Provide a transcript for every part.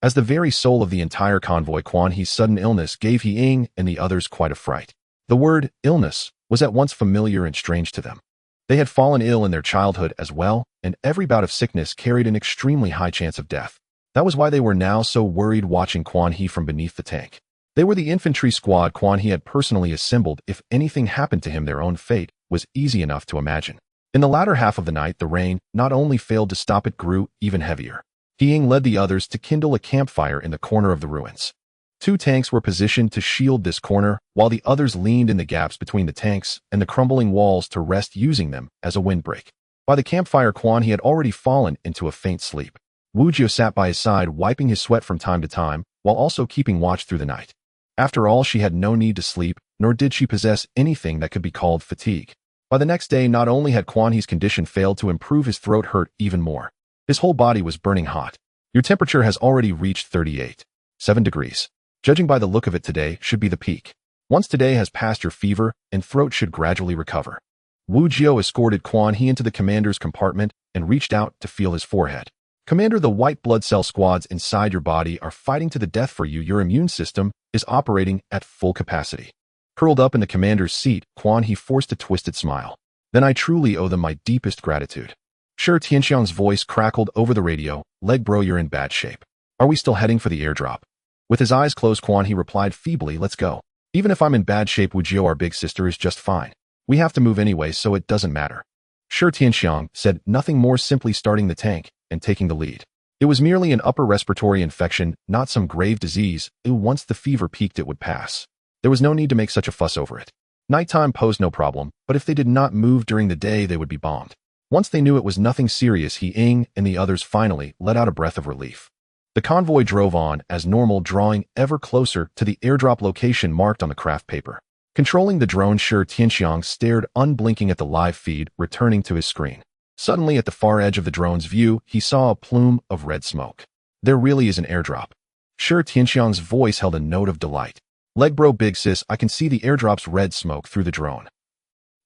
As the very soul of the entire convoy, Quan He's sudden illness gave He Ying and the others quite a fright. The word illness was at once familiar and strange to them. They had fallen ill in their childhood as well, and every bout of sickness carried an extremely high chance of death. That was why they were now so worried watching Quan He from beneath the tank. They were the infantry squad Quan He had personally assembled. If anything happened to him, their own fate was easy enough to imagine. In the latter half of the night, the rain not only failed to stop, it grew even heavier. He Ying led the others to kindle a campfire in the corner of the ruins. 2 tanks were positioned to shield this corner, while the others leaned in the gaps between the tanks and the crumbling walls to rest, using them as a windbreak. By the campfire, Quan He had already fallen into a faint sleep. Wu Jiao sat by his side, wiping his sweat from time to time, while also keeping watch through the night. After all, she had no need to sleep, nor did she possess anything that could be called fatigue. By the next day, not only had Quan He's condition failed to improve, his throat hurt even more. His whole body was burning hot. Your temperature has already reached 38.7 degrees. Judging by the look of it, today should be the peak. Once today has passed, your fever and throat should gradually recover. Wu Jiao escorted Quan He into the commander's compartment and reached out to feel his forehead. Commander, the white blood cell squads inside your body are fighting to the death for you. Your immune system is operating at full capacity. Curled up in the commander's seat, Quan He forced a twisted smile. Then I truly owe them my deepest gratitude. Sure, Tianxiang's voice crackled over the radio. Leg bro, you're in bad shape. Are we still heading for the airdrop? With his eyes closed, Quan He replied feebly, let's go. Even if I'm in bad shape, Wu Jiao, our big sister, is just fine. We have to move anyway, so it doesn't matter. Sure, Tianxiang said nothing more, simply starting the tank and taking the lead. It was merely an upper respiratory infection, not some grave disease. Once the fever peaked, it would pass. There was no need to make such a fuss over it. Nighttime posed no problem, but if they did not move during the day, they would be bombed. Once they knew it was nothing serious, He Ying and the others finally let out a breath of relief. The convoy drove on as normal, drawing ever closer to the airdrop location marked on the craft paper. Controlling the drone, Sure Tianxiang stared unblinking at the live feed, returning to his screen. Suddenly, at the far edge of the drone's view, he saw a plume of red smoke. There really is an airdrop. Sure Tianxiang's voice held a note of delight. Leg bro, big sis, I can see the airdrop's red smoke through the drone.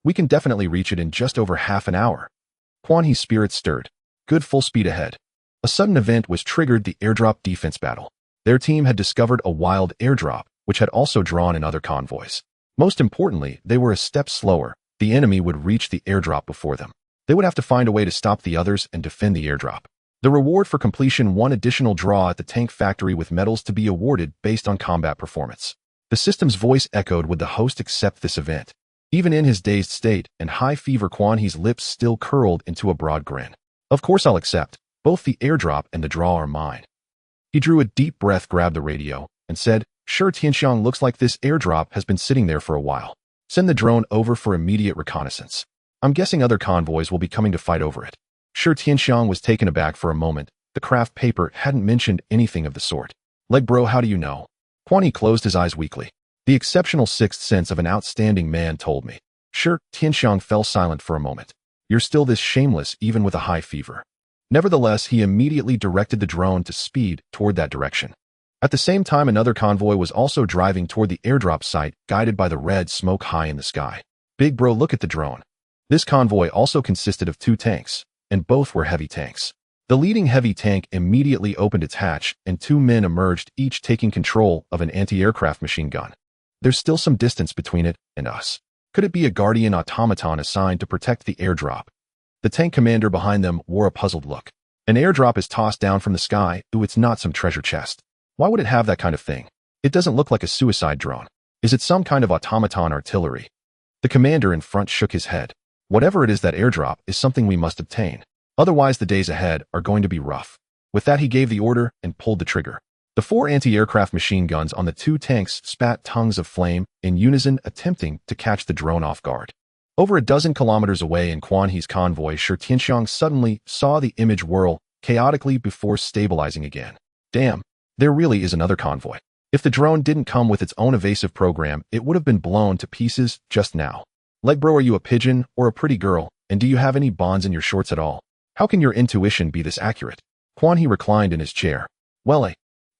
We can definitely reach it in just over half an hour. Quan He's spirits stirred. Good, full speed ahead. A sudden event was triggered, the airdrop defense battle. Their team had discovered a wild airdrop, which had also drawn in other convoys. Most importantly, they were a step slower. The enemy would reach the airdrop before them. They would have to find a way to stop the others and defend the airdrop. The reward for completion: 1 additional draw at the tank factory with medals to be awarded based on combat performance. The system's voice echoed. Would the host accept this event? Even in his dazed state and high fever, Quan He's lips still curled into a broad grin. Of course I'll accept. Both the airdrop and the draw are mine. He drew a deep breath, grabbed the radio, and said, Sure Tianxiang, looks like this airdrop has been sitting there for a while. Send the drone over for immediate reconnaissance. I'm guessing other convoys will be coming to fight over it. Sure Tianxiang was taken aback for a moment. The craft paper hadn't mentioned anything of the sort. Leg bro, how do you know? Quan He closed his eyes weakly. The exceptional sixth sense of an outstanding man told me. Sure Tianxiang fell silent for a moment. You're still this shameless, even with a high fever. Nevertheless, he immediately directed the drone to speed toward that direction. At the same time, another convoy was also driving toward the airdrop site, guided by the red smoke high in the sky. Big bro, look at the drone. This convoy also consisted of 2 tanks, and both were heavy tanks. The leading heavy tank immediately opened its hatch, and 2 men emerged, each taking control of an anti-aircraft machine gun. There's still some distance between it and us. Could it be a guardian automaton assigned to protect the airdrop? The tank commander behind them wore a puzzled look. An airdrop is tossed down from the sky. It's not some treasure chest. Why would it have that kind of thing? It doesn't look like a suicide drone. Is it some kind of automaton artillery? The commander in front shook his head. Whatever it is, that airdrop is something we must obtain. Otherwise, the days ahead are going to be rough. With that, he gave the order and pulled the trigger. The 4 anti-aircraft machine guns on the 2 tanks spat tongues of flame in unison, attempting to catch the drone off guard. Over a dozen kilometers away in Quan He's convoy, Sure Tianxiang suddenly saw the image whirl chaotically before stabilizing again. Damn, there really is another convoy. If the drone didn't come with its own evasive program, it would have been blown to pieces just now. Leg bro, are you a pigeon or a pretty girl? And do you have any bonds in your shorts at all? How can your intuition be this accurate? Quan He reclined in his chair. Well,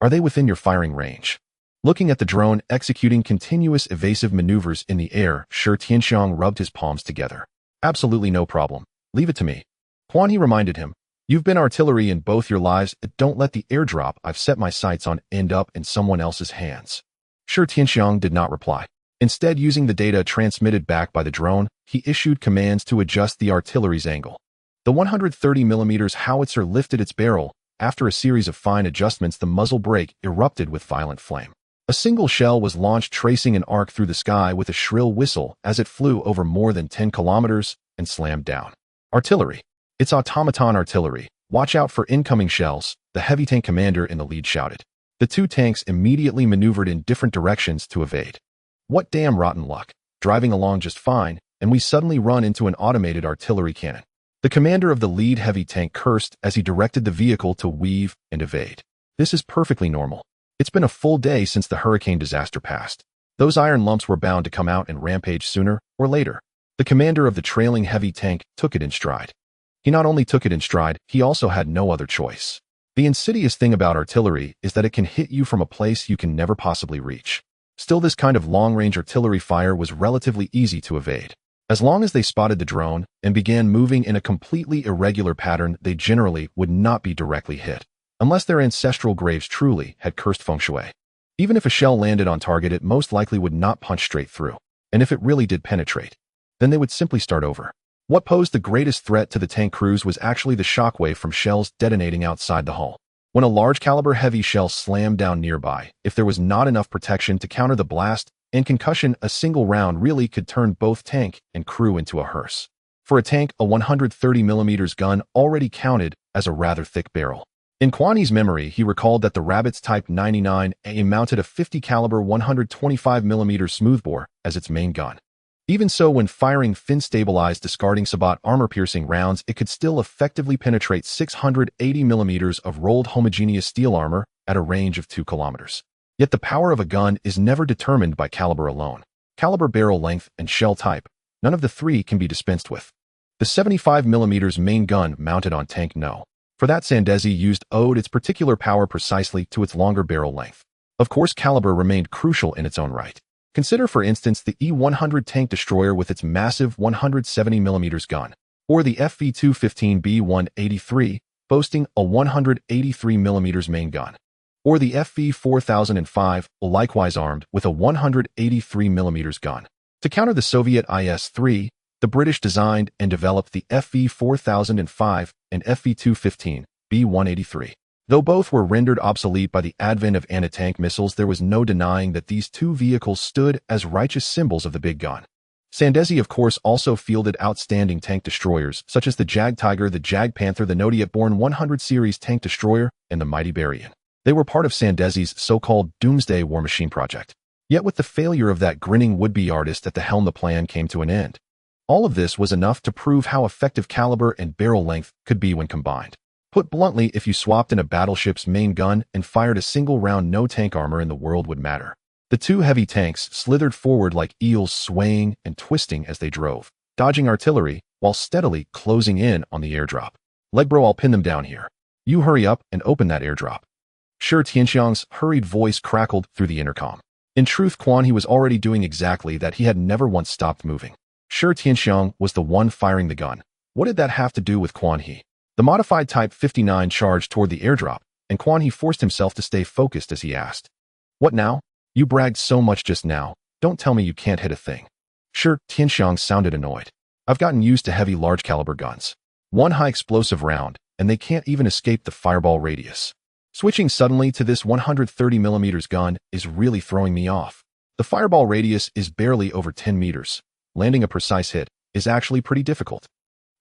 are they within your firing range? Looking at the drone executing continuous evasive maneuvers in the air, Sure Tianxiang rubbed his palms together. Absolutely no problem. Leave it to me. Quan He reminded him. You've been artillery in both your lives. Don't let the airdrop I've set my sights on end up in someone else's hands. Shi Tianxiang did not reply. Instead, using the data transmitted back by the drone, he issued commands to adjust the artillery's angle. The 130mm howitzer lifted its barrel. After a series of fine adjustments, the muzzle brake erupted with violent flame. A single shell was launched, tracing an arc through the sky with a shrill whistle as it flew over more than 10 kilometers and slammed down. Artillery. It's automaton artillery. Watch out for incoming shells, the heavy tank commander in the lead shouted. The two tanks immediately maneuvered in different directions to evade. What damn rotten luck. Driving along just fine, and we suddenly run into an automated artillery cannon. The commander of the lead heavy tank cursed as he directed the vehicle to weave and evade. This is perfectly normal. It's been a full day since the hurricane disaster passed. Those iron lumps were bound to come out and rampage sooner or later. The commander of the trailing heavy tank took it in stride. He not only took it in stride, he also had no other choice. The insidious thing about artillery is that it can hit you from a place you can never possibly reach. Still, this kind of long-range artillery fire was relatively easy to evade. As long as they spotted the drone and began moving in a completely irregular pattern, they generally would not be directly hit, unless their ancestral graves truly had cursed feng shui. Even if a shell landed on target, it most likely would not punch straight through, and if it really did penetrate, then they would simply start over. What posed the greatest threat to the tank crews was actually the shockwave from shells detonating outside the hull. When a large-caliber heavy shell slammed down nearby, if there was not enough protection to counter the blast and concussion, a single round really could turn both tank and crew into a hearse. For a tank, a 130mm gun already counted as a rather thick barrel. In Kwani's memory, he recalled that the Rabbit's Type 99A mounted a 50-caliber 125mm smoothbore as its main gun. Even so, when firing fin-stabilized, discarding Sabat armor-piercing rounds, it could still effectively penetrate 680mm of rolled homogeneous steel armor at a range of 2 kilometers. Yet the power of a gun is never determined by caliber alone. Caliber, barrel length, and shell type, none of the three can be dispensed with. The 75mm main gun mounted on tank No. For that, Sandesi owed its particular power precisely to its longer barrel length. Of course, caliber remained crucial in its own right. Consider, for instance, the E-100 tank destroyer with its massive 170mm gun, or the FV-215B-183, boasting a 183mm main gun, or the FV-4005, likewise armed with a 183mm gun. To counter the Soviet IS-3, the British designed and developed the FV-4005 and FV-215B-183. Though both were rendered obsolete by the advent of anti-tank missiles, there was no denying that these two vehicles stood as righteous symbols of the big gun. Sandesi, of course, also fielded outstanding tank destroyers, such as the Jag Tiger, the Jag Panther, the Nodiat-born 100 series tank destroyer, and the mighty Berrien. They were part of Sandesi's so-called Doomsday War Machine project. Yet with the failure of that grinning would-be artist at the helm, the plan came to an end. All of this was enough to prove how effective caliber and barrel length could be when combined. Put bluntly, if you swapped in a battleship's main gun and fired a single round, no tank armor in the world would matter. The two heavy tanks slithered forward like eels, swaying and twisting as they drove, dodging artillery while steadily closing in on the airdrop. Legbro, I'll pin them down here. You hurry up and open that airdrop. Shi Tianxiang's hurried voice crackled through the intercom. In truth, Quan He was already doing exactly that. He had never once stopped moving. Shi Tianxiang was the one firing the gun. What did that have to do with Quan He? The modified Type 59 charged toward the airdrop, and Quan He forced himself to stay focused as he asked, "What now? You bragged so much just now. Don't tell me you can't hit a thing." Shi Tianxiang sounded annoyed. "I've gotten used to heavy large-caliber guns. One high-explosive round, and they can't even escape the fireball radius. Switching suddenly to this 130mm gun is really throwing me off. The fireball radius is barely over 10 meters. Landing a precise hit is actually pretty difficult.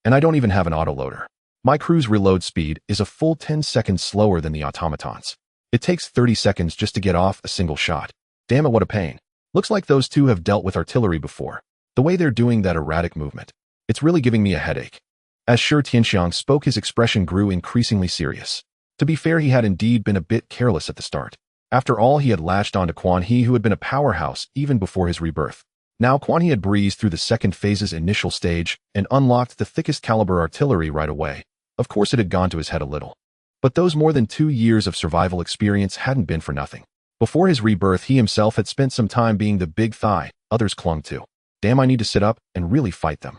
And I don't even have an autoloader. My crew's reload speed is a full 10 seconds slower than the automatons. It takes 30 seconds just to get off a single shot. Damn it, what a pain. Looks like those two have dealt with artillery before. The way they're doing that erratic movement, it's really giving me a headache." As Shi Tianxiang spoke, his expression grew increasingly serious. To be fair, he had indeed been a bit careless at the start. After all, he had latched onto Quan He, who had been a powerhouse even before his rebirth. Now Quan He had breezed through the second phase's initial stage and unlocked the thickest caliber artillery right away. Of course, it had gone to his head a little. But those more than 2 years of survival experience hadn't been for nothing. Before his rebirth, he himself had spent some time being the big thigh others clung to. Damn, I need to sit up and really fight them.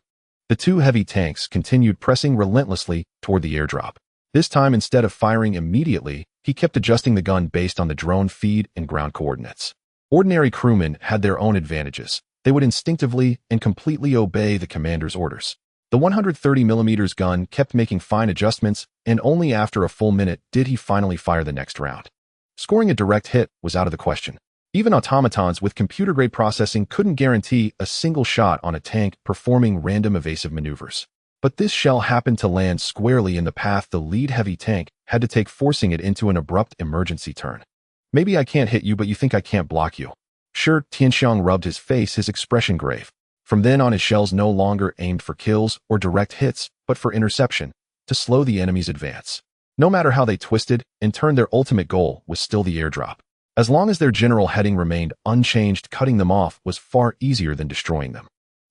The two heavy tanks continued pressing relentlessly toward the airdrop. This time, instead of firing immediately, he kept adjusting the gun based on the drone feed and ground coordinates. Ordinary crewmen had their own advantages. They would instinctively and completely obey the commander's orders. The 130mm gun kept making fine adjustments, and only after a full minute did he finally fire the next round. Scoring a direct hit was out of the question. Even automatons with computer-grade processing couldn't guarantee a single shot on a tank performing random evasive maneuvers. But this shell happened to land squarely in the path the lead heavy tank had to take, forcing it into an abrupt emergency turn. Maybe I can't hit you, but you think I can't block you. Sure, Tianxiang rubbed his face, his expression grave. From then on, his shells no longer aimed for kills or direct hits, but for interception, to slow the enemy's advance. No matter how they twisted and turned, their ultimate goal was still the airdrop. As long as their general heading remained unchanged, cutting them off was far easier than destroying them.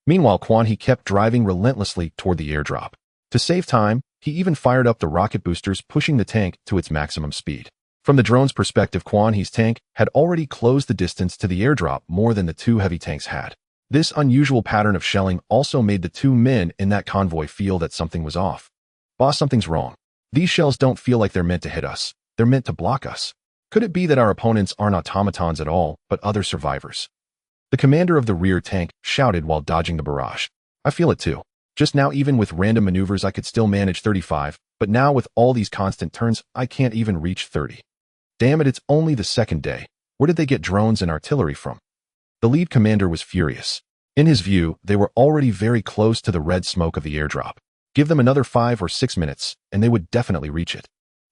Meanwhile, Quan He kept driving relentlessly toward the airdrop. To save time, he even fired up the rocket boosters, pushing the tank to its maximum speed. From the drone's perspective, Quan He's tank had already closed the distance to the airdrop more than the two heavy tanks had. This unusual pattern of shelling also made the two men in that convoy feel that something was off. Boss, something's wrong. These shells don't feel like they're meant to hit us. They're meant to block us. Could it be that our opponents aren't automatons at all, but other survivors? The commander of the rear tank shouted while dodging the barrage. I feel it too. Just now, even with random maneuvers, I could still manage 35, but now with all these constant turns, I can't even reach 30. Damn it, it's only the second day. Where did they get drones and artillery from? The lead commander was furious. In his view, they were already very close to the red smoke of the airdrop. Give them another 5 or 6 minutes, and they would definitely reach it.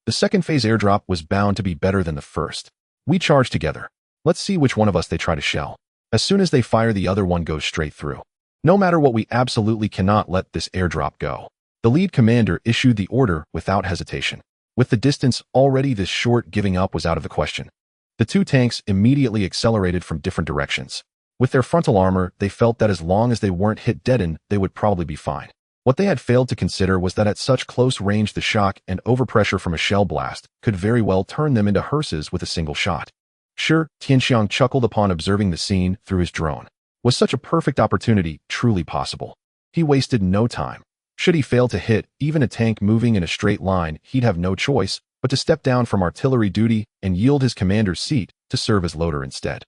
The second phase airdrop was bound to be better than the first. We charge together. Let's see which one of us they try to shell. As soon as they fire, the other one goes straight through. No matter what, we absolutely cannot let this airdrop go. The lead commander issued the order without hesitation. With the distance already this short, giving up was out of the question. The two tanks immediately accelerated from different directions. With their frontal armor, they felt that as long as they weren't hit dead-in, they would probably be fine. What they had failed to consider was that at such close range, the shock and overpressure from a shell blast could very well turn them into hearses with a single shot. Sure, Tianxiang chuckled upon observing the scene through his drone. Was such a perfect opportunity truly possible? He wasted no time. Should he fail to hit even a tank moving in a straight line, he'd have no choice but to step down from artillery duty and yield his commander's seat to serve as loader instead.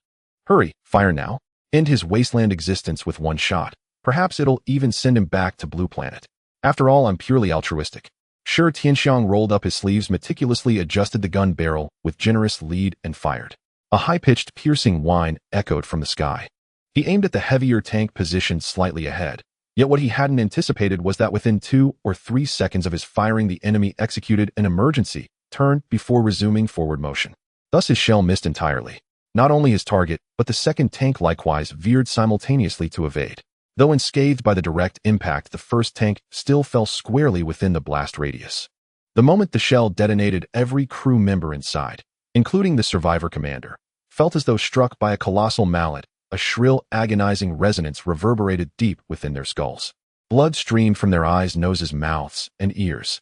Hurry, fire now. End his wasteland existence with one shot. Perhaps it'll even send him back to Blue Planet. After all, I'm purely altruistic. Sure, Tianxiang rolled up his sleeves, meticulously adjusted the gun barrel with generous lead, and fired. A high-pitched, piercing whine echoed from the sky. He aimed at the heavier tank positioned slightly ahead. Yet what he hadn't anticipated was that within 2 or 3 seconds of his firing, the enemy executed an emergency turn before resuming forward motion. Thus his shell missed entirely. Not only his target, but the second tank likewise veered simultaneously to evade. Though unscathed by the direct impact, the first tank still fell squarely within the blast radius. The moment the shell detonated, every crew member inside, including the survivor commander, felt as though struck by a colossal mallet. A shrill, agonizing resonance reverberated deep within their skulls. Blood streamed from their eyes, noses, mouths, and ears.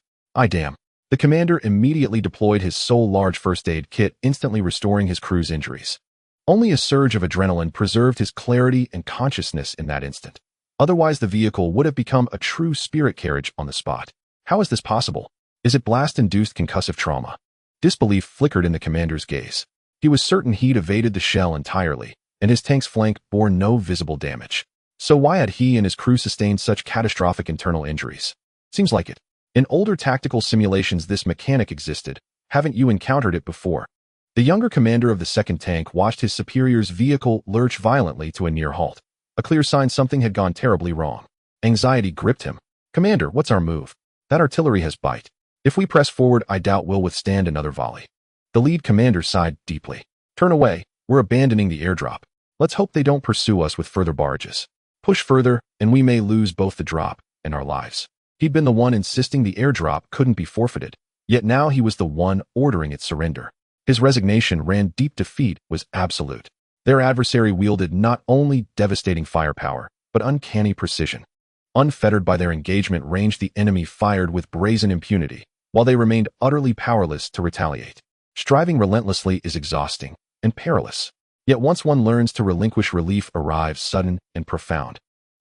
Damn. The commander immediately deployed his sole large first aid kit, instantly restoring his crew's injuries. Only a surge of adrenaline preserved his clarity and consciousness in that instant. Otherwise, the vehicle would have become a true spirit carriage on the spot. How is this possible? Is it blast-induced concussive trauma? Disbelief flickered in the commander's gaze. He was certain he'd evaded the shell entirely, and his tank's flank bore no visible damage. So why had he and his crew sustained such catastrophic internal injuries? Seems like it. In older tactical simulations, this mechanic existed. Haven't you encountered it before? The younger commander of the second tank watched his superior's vehicle lurch violently to a near halt. A clear sign something had gone terribly wrong. Anxiety gripped him. Commander, what's our move? That artillery has bite. If we press forward, I doubt we'll withstand another volley. The lead commander sighed deeply. Turn away. We're abandoning the airdrop. Let's hope they don't pursue us with further barrages. Push further, and we may lose both the drop and our lives. He'd been the one insisting the airdrop couldn't be forfeited, yet now he was the one ordering its surrender. His resignation ran deep. Defeat was absolute. Their adversary wielded not only devastating firepower, but uncanny precision. Unfettered by their engagement range, the enemy fired with brazen impunity, while they remained utterly powerless to retaliate. Striving relentlessly is exhausting and perilous. Yet once one learns to relinquish, relief arrives sudden and profound.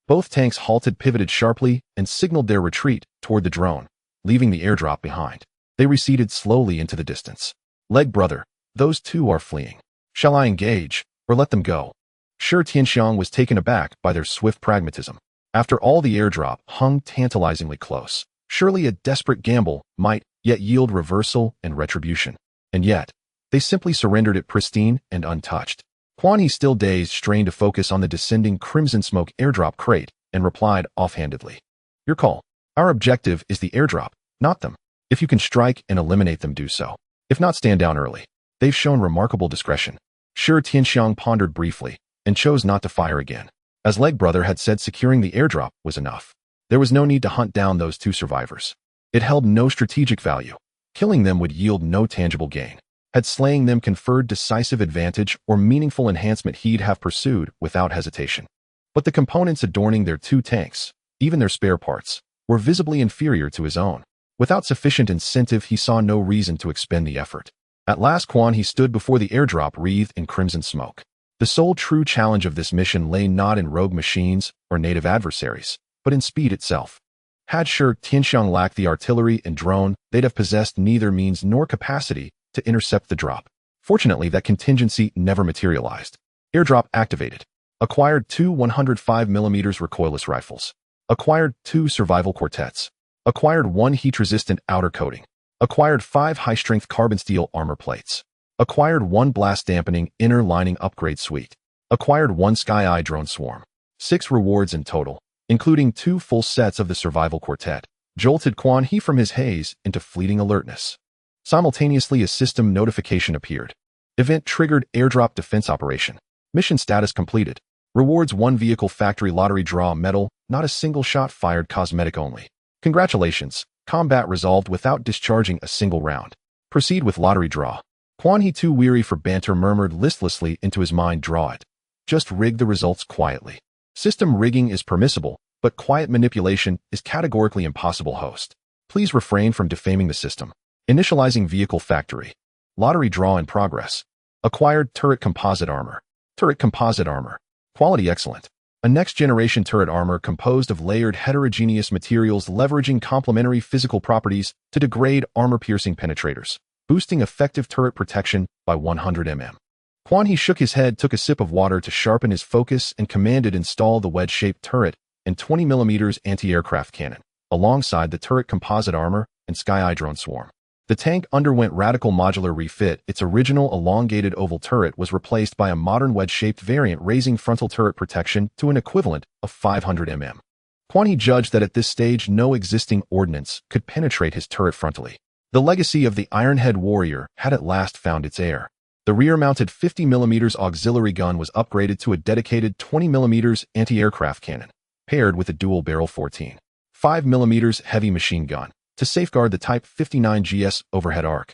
Both tanks halted, pivoted sharply, and signaled their retreat toward the drone, leaving the airdrop behind. They receded slowly into the distance. Leg brother, those two are fleeing. Shall I engage, or let them go? Shi Tianxiang was taken aback by their swift pragmatism. After all, the airdrop hung tantalizingly close. Surely a desperate gamble might yet yield reversal and retribution. And yet, they simply surrendered it pristine and untouched. Quan He, still dazed, strained to focus on the descending crimson smoke airdrop crate and replied offhandedly. Your call. Our objective is the airdrop, not them. If you can strike and eliminate them, do so. If not, stand down early. They've shown remarkable discretion. Shi Tianxiang pondered briefly and chose not to fire again. As Leg brother had said, securing the airdrop was enough. There was no need to hunt down those two survivors. It held no strategic value. Killing them would yield no tangible gain. Had slaying them conferred decisive advantage or meaningful enhancement, he'd have pursued without hesitation. But the components adorning their two tanks, even their spare parts, were visibly inferior to his own. Without sufficient incentive, he saw no reason to expend the effort. At last, Quan He stood before the airdrop wreathed in crimson smoke. The sole true challenge of this mission lay not in rogue machines or native adversaries, but in speed itself. Had Shi Tianxiang lacked the artillery and drone, they'd have possessed neither means nor capacity to intercept the drop. Fortunately, that contingency never materialized. Airdrop activated. Acquired 2 105mm recoilless rifles. Acquired 2 survival quartets. Acquired 1 heat-resistant outer coating. Acquired 5 high-strength carbon steel armor plates. Acquired 1 blast-dampening inner lining upgrade suite. Acquired 1 Sky-Eye drone swarm. 6 rewards in total, including 2 full sets of the survival quartet, jolted Quan He from his haze into fleeting alertness. Simultaneously, a system notification appeared. Event triggered airdrop defense operation. Mission status completed. Rewards: 1 vehicle factory lottery draw medal, not a single shot fired, cosmetic only. Congratulations, combat resolved without discharging a single round. Proceed with lottery draw. Quan He, too weary for banter, murmured listlessly into his mind, draw it. Just rig the results quietly. System rigging is permissible, but quiet manipulation is categorically impossible. Host, please refrain from defaming the system. Initializing vehicle factory. Lottery draw in progress. Acquired turret composite armor. Turret composite armor. Quality excellent. A next-generation turret armor composed of layered heterogeneous materials leveraging complementary physical properties to degrade armor-piercing penetrators, boosting effective turret protection by 100 mm. Quan He shook his head, took a sip of water to sharpen his focus, and commanded install the wedge-shaped turret and 20mm anti-aircraft cannon, alongside the turret composite armor and Sky-Eye drone swarm. The tank underwent radical modular refit. Its original elongated oval turret was replaced by a modern wedge-shaped variant, raising frontal turret protection to an equivalent of 500 mm. Quan He judged that at this stage no existing ordnance could penetrate his turret frontally. The legacy of the Ironhead Warrior had at last found its heir. The rear-mounted 50mm auxiliary gun was upgraded to a dedicated 20mm anti-aircraft cannon, paired with a dual-barrel 14.5mm heavy machine gun to safeguard the Type 59GS overhead arc.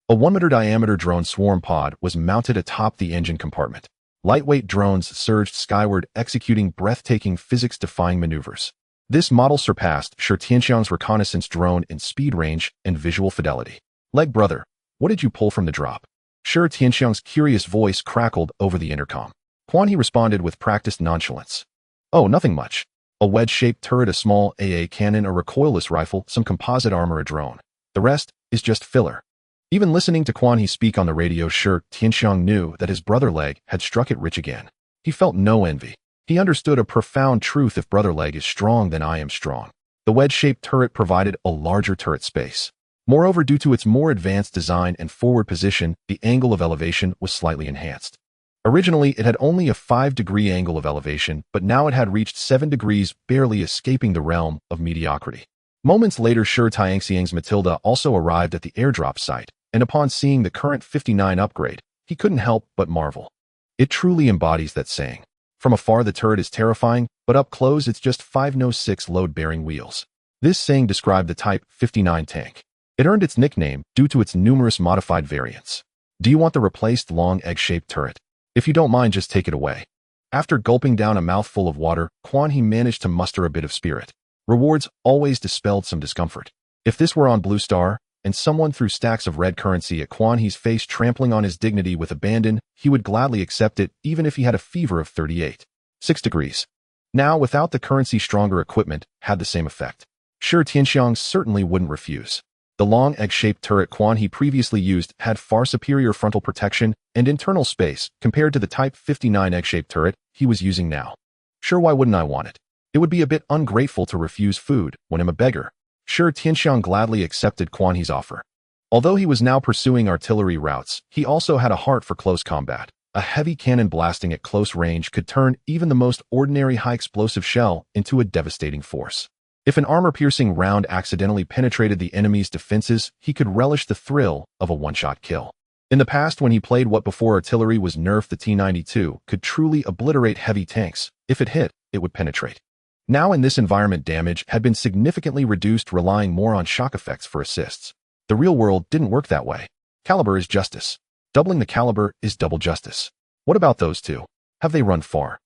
A 1-meter diameter drone swarm pod was mounted atop the engine compartment. Lightweight drones surged skyward, executing breathtaking physics-defying maneuvers. This model surpassed Shi Tianxiang's reconnaissance drone in speed, range, and visual fidelity. Leg brother, what did you pull from the drop? Shi Tianxiang's curious voice crackled over the intercom. Quan He responded with practiced nonchalance. Oh, nothing much. A wedge-shaped turret, a small AA cannon, a recoilless rifle, some composite armor, a drone. The rest is just filler. Even listening to Quan He speak on the radio, Shi Tianxiang knew that his brother Leg had struck it rich again. He felt no envy. He understood a profound truth: if brother Leg is strong, then I am strong. The wedge-shaped turret provided a larger turret space. Moreover, due to its more advanced design and forward position, the angle of elevation was slightly enhanced. Originally, it had only a 5-degree angle of elevation, but now it had reached 7 degrees, barely escaping the realm of mediocrity. Moments later, Shi Tianxiang's Matilda also arrived at the airdrop site, and upon seeing the current 59 upgrade, he couldn't help but marvel. It truly embodies that saying. From afar, the turret is terrifying, but up close, it's just 506 load-bearing wheels. This saying described the Type 59 tank. It earned its nickname due to its numerous modified variants. Do you want the replaced long egg-shaped turret? If you don't mind, just take it away. After gulping down a mouthful of water, Quan He managed to muster a bit of spirit. Rewards always dispelled some discomfort. If this were on Blue Star, and someone threw stacks of red currency at Quan He's face, trampling on his dignity with abandon, he would gladly accept it, even if he had a fever of 38.6 degrees. Now, without the currency, stronger equipment had the same effect. Shi Tianxiang certainly wouldn't refuse. The long egg-shaped turret Quan he previously used had far superior frontal protection and internal space compared to the Type 59 egg-shaped turret he was using now. Sure, why wouldn't I want it? It would be a bit ungrateful to refuse food when I'm a beggar. Sure, Tianxiang gladly accepted Quan He's offer. Although he was now pursuing artillery routes, he also had a heart for close combat. A heavy cannon blasting at close range could turn even the most ordinary high-explosive shell into a devastating force. If an armor-piercing round accidentally penetrated the enemy's defenses, he could relish the thrill of a one-shot kill. In the past, when he played what before artillery was nerfed, the T-92 could truly obliterate heavy tanks. If it hit, it would penetrate. Now in this environment, damage had been significantly reduced, relying more on shock effects for assists. The real world didn't work that way. Caliber is justice. Doubling the caliber is double justice. What about those two? Have they run far?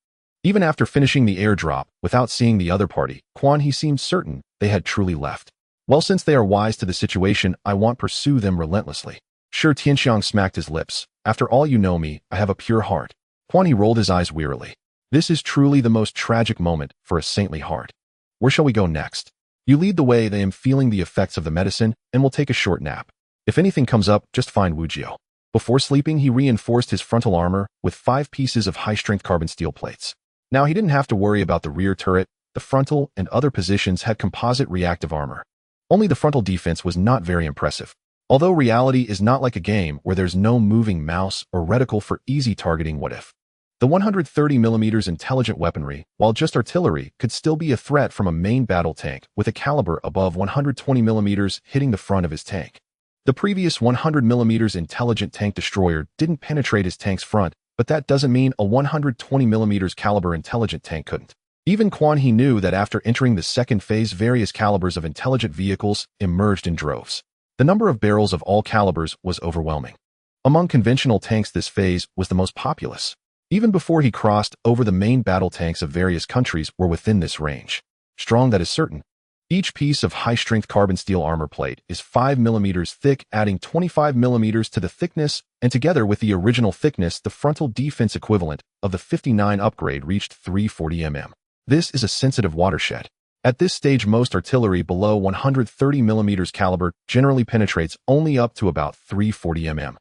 Even after finishing the airdrop, without seeing the other party, Quan He seemed certain they had truly left. Well, since they are wise to the situation, I won't pursue them relentlessly. Sure, Tianxiang smacked his lips. After all, you know me, I have a pure heart. Quan He rolled his eyes wearily. This is truly the most tragic moment for a saintly heart. Where shall we go next? You lead the way. I am feeling the effects of the medicine, and we'll take a short nap. If anything comes up, just find Wujiao. Before sleeping, he reinforced his frontal armor with 5 pieces of high-strength carbon steel plates. Now he didn't have to worry about the rear turret. The frontal and other positions had composite reactive armor. Only the frontal defense was not very impressive. Although reality is not like a game where there's no moving mouse or reticle for easy targeting, what if? The 130mm intelligent weaponry, while just artillery, could still be a threat from a main battle tank with a caliber above 120mm hitting the front of his tank. The previous 100mm intelligent tank destroyer didn't penetrate his tank's front, but that doesn't mean a 120mm caliber intelligent tank couldn't. Even Quan He knew that after entering the second phase, various calibers of intelligent vehicles emerged in droves. The number of barrels of all calibers was overwhelming. Among conventional tanks, this phase was the most populous. Even before he crossed over, the main battle tanks of various countries were within this range. Strong, that is certain. Each piece of high-strength carbon steel armor plate is 5mm thick, adding 25mm to the thickness, and together with the original thickness, the frontal defense equivalent of the 59 upgrade reached 340mm. This is a sensitive watershed. At this stage, most artillery below 130mm caliber generally penetrates only up to about 340mm.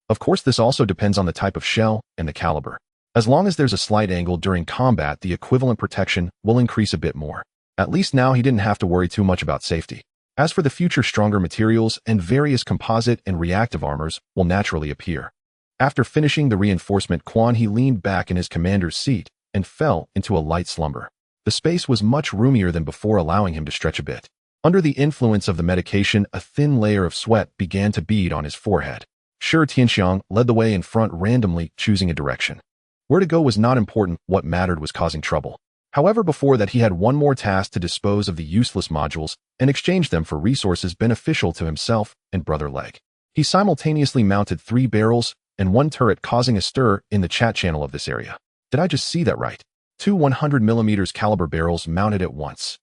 Of course, this also depends on the type of shell and the caliber. As long as there's a slight angle during combat, the equivalent protection will increase a bit more. At least now he didn't have to worry too much about safety. As for the future, stronger materials and various composite and reactive armors will naturally appear. After finishing the reinforcement, Quan He leaned back in his commander's seat and fell into a light slumber. The space was much roomier than before, allowing him to stretch a bit. Under the influence of the medication, a thin layer of sweat began to bead on his forehead. Sure, Tianxiang led the way in front, randomly choosing a direction. Where to go was not important, what mattered was causing trouble. However, before that, he had one more task: to dispose of the useless modules and exchange them for resources beneficial to himself and Brother Leg. He simultaneously mounted 3 barrels and 1 turret, causing a stir in the chat channel of this area. Did I just see that right? 2 100mm caliber barrels mounted at once.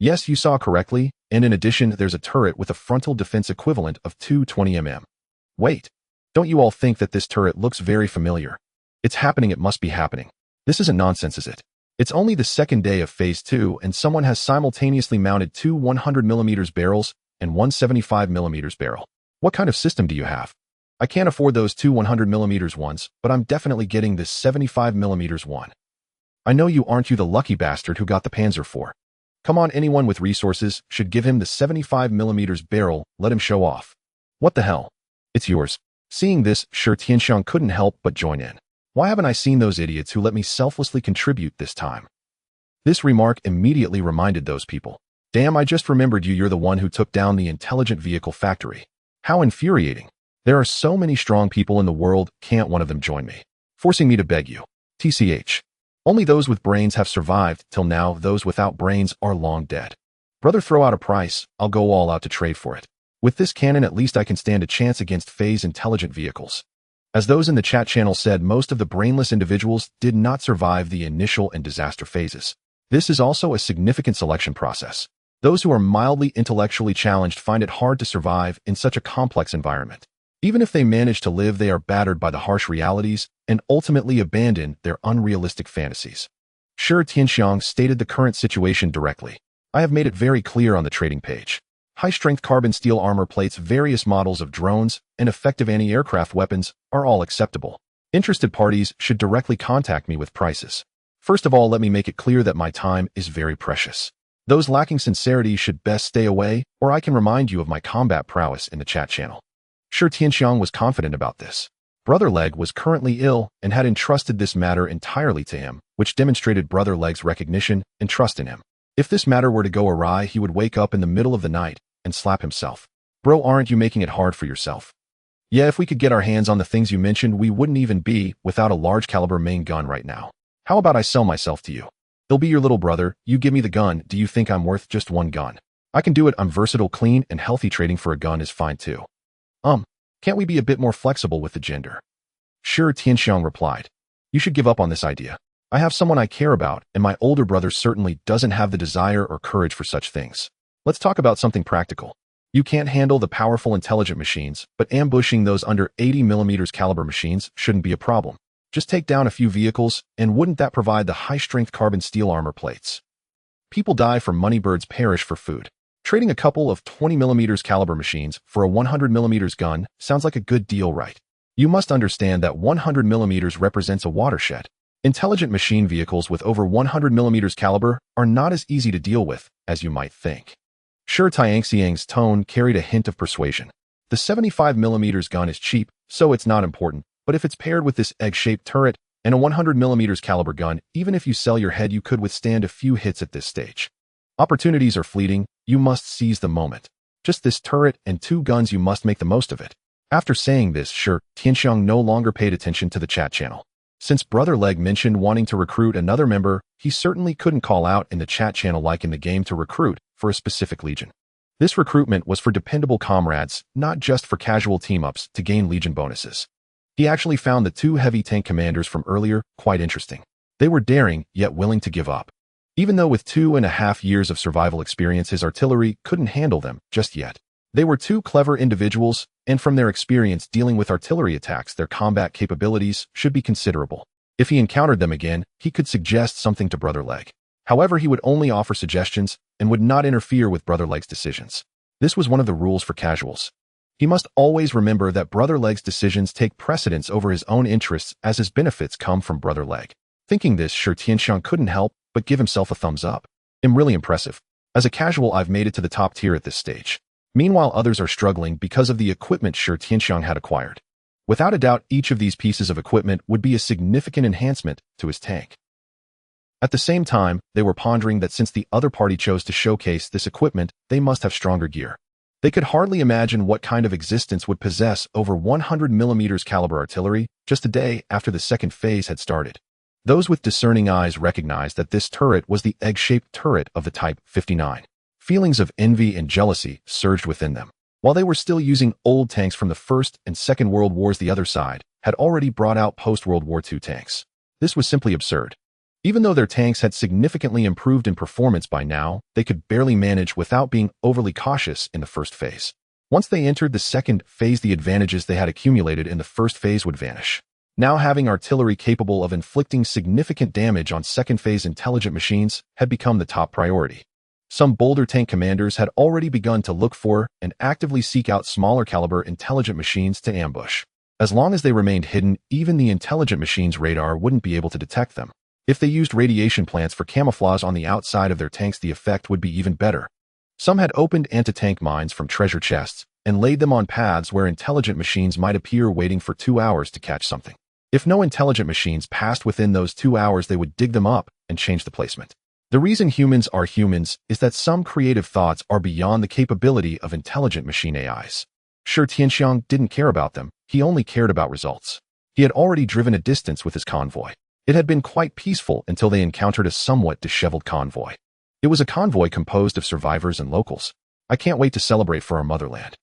Yes, you saw correctly, and in addition, there's a turret with a frontal defense equivalent of 220mm. Wait, don't you all think that this turret looks very familiar? It's happening, it must be happening. This isn't nonsense, is it? It's only the second day of Phase 2, and someone has simultaneously mounted 2 100mm barrels and 1 75mm barrel. What kind of system do you have? I can't afford those 2 100mm ones, but I'm definitely getting this 75mm one. I know you, aren't you the lucky bastard who got the Panzer IV? Come on, anyone with resources should give him the 75mm barrel, let him show off. What the hell? It's yours. Seeing this, sure, Tianxiang couldn't help but join in. Why haven't I seen those idiots who let me selflessly contribute this time? This remark immediately reminded those people. Damn, I just remembered you, you're the one who took down the intelligent vehicle factory. How infuriating. There are so many strong people in the world, can't one of them join me? Forcing me to beg you. TCH. Only those with brains have survived till now, those without brains are long dead. Brother, throw out a price, I'll go all out to trade for it. With this cannon, at least I can stand a chance against phase intelligent vehicles. As those in the chat channel said, most of the brainless individuals did not survive the initial and disaster phases. This is also a significant selection process. Those who are mildly intellectually challenged find it hard to survive in such a complex environment. Even if they manage to live, they are battered by the harsh realities and ultimately abandon their unrealistic fantasies. Sure, Tianxiang stated the current situation directly. I have made it very clear on the trading page. high-strength carbon steel armor plates, various models of drones, and effective anti-aircraft weapons are all acceptable. Interested parties should directly contact me with prices. First of all, let me make it clear that my time is very precious. Those lacking sincerity should best stay away, or I can remind you of my combat prowess in the chat channel. Sure, Tianxiang was confident about this. Brother Leg was currently ill and had entrusted this matter entirely to him, which demonstrated Brother Leg's recognition and trust in him. If this matter were to go awry, he would wake up in the middle of the night and slap himself. Bro, aren't you making it hard for yourself? Yeah, if we could get our hands on the things you mentioned, we wouldn't even be without a large caliber main gun right now. How about I sell myself to you? He'll be your little brother, you give me the gun. Do you think I'm worth just one gun? I can do it. I'm versatile, clean, and healthy. Trading for a gun is fine too. Can't we be a bit more flexible with the gender? Sure, Tianxiang replied. You should give up on this idea. I have someone I care about, and my older brother certainly doesn't have the desire or courage for such things. Let's talk about something practical. You can't handle the powerful intelligent machines, but ambushing those under 80mm caliber machines shouldn't be a problem. Just take down a few vehicles, and wouldn't that provide the high-strength carbon steel armor plates? People die for money, birds perish for food. Trading a couple of 20mm caliber machines for a 100mm gun sounds like a good deal, right? You must understand that 100mm represents a watershed. Intelligent machine vehicles with over 100mm caliber are not as easy to deal with as you might think. Sure, Tianxiang's tone carried a hint of persuasion. The 75mm gun is cheap, so it's not important, but if it's paired with this egg-shaped turret and a 100mm caliber gun, even if you sell your head, you could withstand a few hits at this stage. Opportunities are fleeting, you must seize the moment. Just this turret and 2 guns, you must make the most of it. After saying this, sure, Tianxiang no longer paid attention to the chat channel. Since Brother Leg mentioned wanting to recruit another member, he certainly couldn't call out in the chat channel like in the game to recruit for a specific legion. This recruitment was for dependable comrades, not just for casual team-ups to gain legion bonuses. He actually found the 2 heavy tank commanders from earlier quite interesting. They were daring, yet willing to give up. Even though with 2.5 years of survival experience, his artillery couldn't handle them just yet. They were 2 clever individuals, and from their experience dealing with artillery attacks, their combat capabilities should be considerable. If he encountered them again, he could suggest something to Brother Leg. However, he would only offer suggestions and would not interfere with Brother Leg's decisions. This was one of the rules for casuals. He must always remember that Brother Leg's decisions take precedence over his own interests, as his benefits come from Brother Leg. Thinking this, sure, Tianxiang couldn't help but give himself a thumbs up. I'm really impressive. As a casual, I've made it to the top tier at this stage. Meanwhile, others are struggling because of the equipment Sure Tianxiang had acquired. Without a doubt, each of these pieces of equipment would be a significant enhancement to his tank. At the same time, they were pondering that since the other party chose to showcase this equipment, they must have stronger gear. They could hardly imagine what kind of existence would possess over 100mm caliber artillery just a day after the second phase had started. Those with discerning eyes recognized that this turret was the egg-shaped turret of the Type 59. Feelings of envy and jealousy surged within them. While they were still using old tanks from the First and Second World Wars, the other side had already brought out post-World War II tanks. This was simply absurd. Even though their tanks had significantly improved in performance by now, they could barely manage without being overly cautious in the first phase. Once they entered the second phase, the advantages they had accumulated in the first phase would vanish. Now, having artillery capable of inflicting significant damage on second phase intelligent machines had become the top priority. Some bolder tank commanders had already begun to look for and actively seek out smaller caliber intelligent machines to ambush. As long as they remained hidden, even the intelligent machine's radar wouldn't be able to detect them. If they used radiation plants for camouflage on the outside of their tanks, the effect would be even better. Some had opened anti-tank mines from treasure chests and laid them on paths where intelligent machines might appear, waiting for 2 hours to catch something. If no intelligent machines passed within those 2 hours, they would dig them up and change the placement. The reason humans are humans is that some creative thoughts are beyond the capability of intelligent machine AIs. Sure, Tianxiang didn't care about them, he only cared about results. He had already driven a distance with his convoy. It had been quite peaceful until they encountered a somewhat disheveled convoy. It was a convoy composed of survivors and locals. I can't wait to celebrate for our motherland.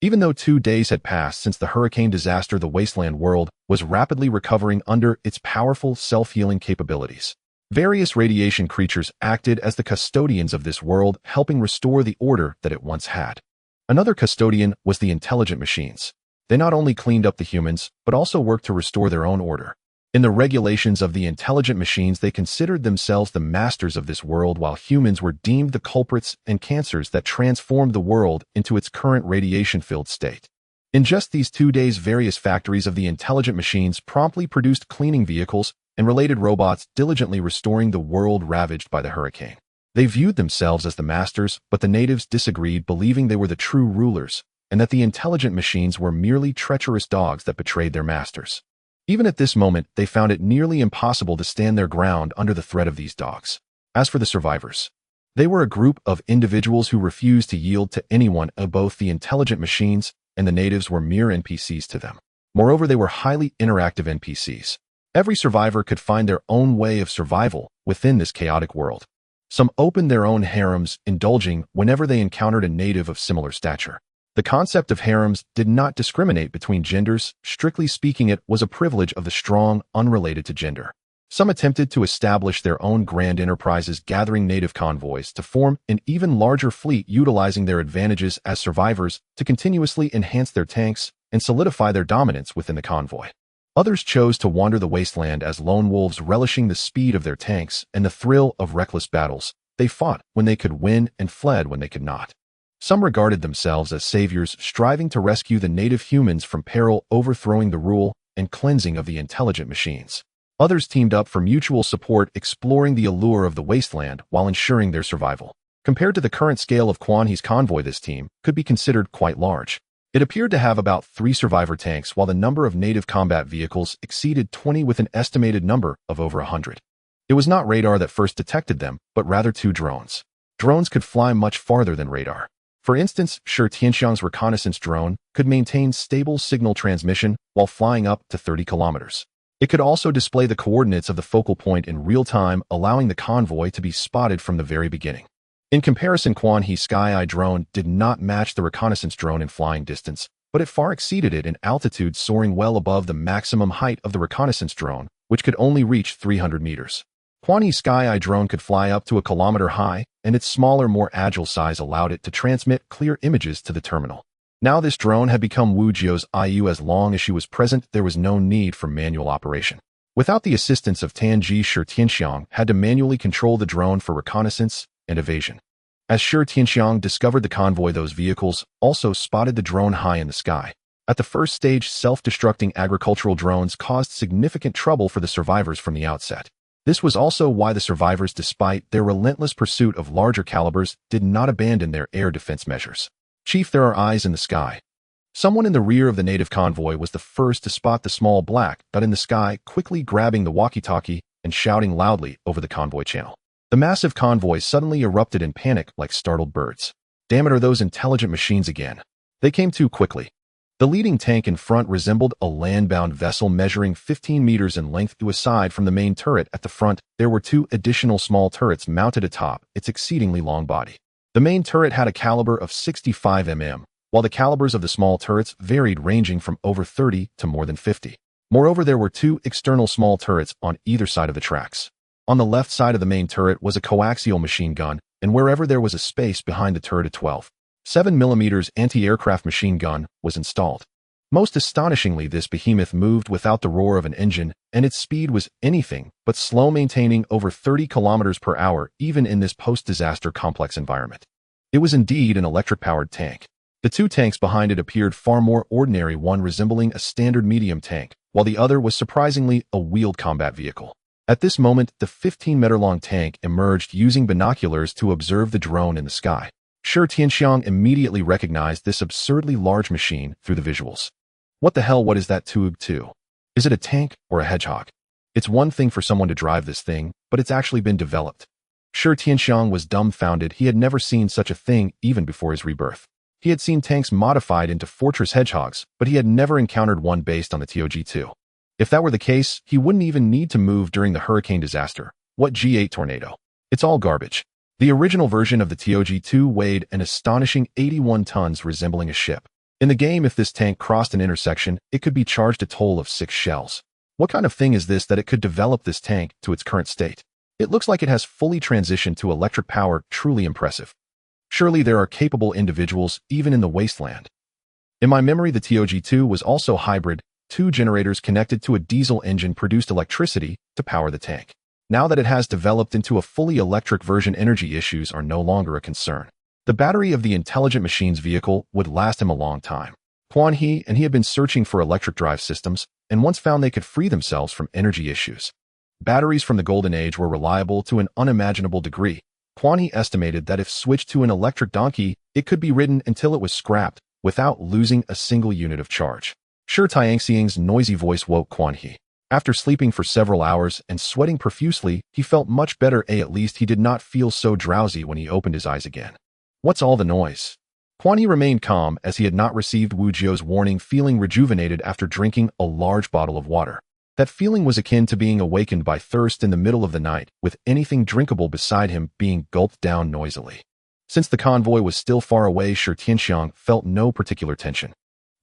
Even though 2 days had passed since the hurricane disaster, the wasteland world was rapidly recovering under its powerful self-healing capabilities. Various radiation creatures acted as the custodians of this world, helping restore the order that it once had. Another custodian was the intelligent machines. They not only cleaned up the humans, but also worked to restore their own order. In the regulations of the intelligent machines, they considered themselves the masters of this world, while humans were deemed the culprits and cancers that transformed the world into its current radiation-filled state. In just these 2 days, various factories of the intelligent machines promptly produced cleaning vehicles and related robots, diligently restoring the world ravaged by the hurricane. They viewed themselves as the masters, but the natives disagreed, believing they were the true rulers, and that the intelligent machines were merely treacherous dogs that betrayed their masters. Even at this moment, they found it nearly impossible to stand their ground under the threat of these dogs. As for the survivors, they were a group of individuals who refused to yield to anyone. Both the intelligent machines and the natives were mere NPCs to them. Moreover, they were highly interactive NPCs. Every survivor could find their own way of survival within this chaotic world. Some opened their own harems, indulging whenever they encountered a native of similar stature. The concept of harems did not discriminate between genders. Strictly speaking, it was a privilege of the strong, unrelated to gender. Some attempted to establish their own grand enterprises, gathering native convoys to form an even larger fleet, utilizing their advantages as survivors to continuously enhance their tanks and solidify their dominance within the convoy. Others chose to wander the wasteland as lone wolves, relishing the speed of their tanks and the thrill of reckless battles. They fought when they could win and fled when they could not. Some regarded themselves as saviors, striving to rescue the native humans from peril, overthrowing the rule and cleansing of the intelligent machines. Others teamed up for mutual support, exploring the allure of the wasteland while ensuring their survival. Compared to the current scale of Quan He's convoy, this team could be considered quite large. It appeared to have about 3 survivor tanks, while the number of native combat vehicles exceeded 20, with an estimated number of over 100. It was not radar that first detected them, but rather 2 drones. Drones could fly much farther than radar. For instance, Shi Tianxiang's reconnaissance drone could maintain stable signal transmission while flying up to 30 kilometers. It could also display the coordinates of the focal point in real time, allowing the convoy to be spotted from the very beginning. In comparison, Quan He's Sky-Eye drone did not match the reconnaissance drone in flying distance, but it far exceeded it in altitude, soaring well above the maximum height of the reconnaissance drone, which could only reach 300 meters. Quan He's Sky-Eye drone could fly up to a kilometer high, and its smaller, more agile size allowed it to transmit clear images to the terminal. Now this drone had become Wu Jiao's IU. As long as she was present, there was no need for manual operation. Without the assistance of Tanji, Shi Tianxiang had to manually control the drone for reconnaissance and evasion. As Shi Tianxiang discovered the convoy, those vehicles also spotted the drone high in the sky. At the first stage, self-destructing agricultural drones caused significant trouble for the survivors from the outset. This was also why the survivors, despite their relentless pursuit of larger calibers, did not abandon their air defense measures. Chief, there are eyes in the sky. Someone in the rear of the native convoy was the first to spot the small black dot in the sky, quickly grabbing the walkie-talkie and shouting loudly over the convoy channel. The massive convoy suddenly erupted in panic like startled birds. Damn it, are those intelligent machines again? They came too quickly. The leading tank in front resembled a land-bound vessel measuring 15 meters in length. Aside from the main turret at the front, there were 2 additional small turrets mounted atop its exceedingly long body. The main turret had a caliber of 65 mm, while the calibers of the small turrets varied, ranging from over 30 to more than 50. Moreover, there were 2 external small turrets on either side of the tracks. On the left side of the main turret was a coaxial machine gun, and wherever there was a space behind the turret, a 12.7mm anti-aircraft machine gun was installed. Most astonishingly, this behemoth moved without the roar of an engine, and its speed was anything but slow, maintaining over 30 kilometers per hour even in this post-disaster complex environment. It was indeed an electric-powered tank. The 2 tanks behind it appeared far more ordinary, one resembling a standard medium tank, while the other was surprisingly a wheeled combat vehicle. At this moment, the 15-meter-long tank emerged, using binoculars to observe the drone in the sky. Shi Tianxiang immediately recognized this absurdly large machine through the visuals. What the hell, what is that Tug-2? Is it a tank or a hedgehog? It's one thing for someone to drive this thing, but it's actually been developed. Shi Tianxiang was dumbfounded. He had never seen such a thing even before his rebirth. He had seen tanks modified into fortress hedgehogs, but he had never encountered one based on the Tog-2. If that were the case, he wouldn't even need to move during the hurricane disaster. What G8 tornado? It's all garbage. The original version of the Tog-2 weighed an astonishing 81 tons, resembling a ship. In the game, if this tank crossed an intersection, it could be charged a toll of 6 shells. What kind of thing is this that it could develop this tank to its current state? It looks like it has fully transitioned to electric power, truly impressive. Surely there are capable individuals even in the wasteland. In my memory, the Tog-2 was also hybrid, 2 generators connected to a diesel engine produced electricity to power the tank. Now that it has developed into a fully electric version, energy issues are no longer a concern. The battery of the intelligent machine's vehicle would last him a long time. Quan He and he had been searching for electric drive systems, and once found they could free themselves from energy issues. Batteries from the Golden Age were reliable to an unimaginable degree. Quan He estimated that if switched to an electric donkey, it could be ridden until it was scrapped, without losing a single unit of charge. Shi Tianxiang's noisy voice woke Quan He. After sleeping for several hours and sweating profusely, he felt much better. At least he did not feel so drowsy when he opened his eyes again. What's all the noise? Quan He remained calm as he had not received Wu Jiu's warning, feeling rejuvenated after drinking a large bottle of water. That feeling was akin to being awakened by thirst in the middle of the night, with anything drinkable beside him being gulped down noisily. Since the convoy was still far away, Shi Tianxiang felt no particular tension.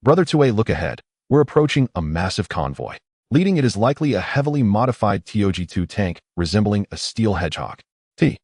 Brother Tue, look ahead. We're approaching a massive convoy. Leading it is likely a heavily modified TOG-2 tank resembling a steel hedgehog. The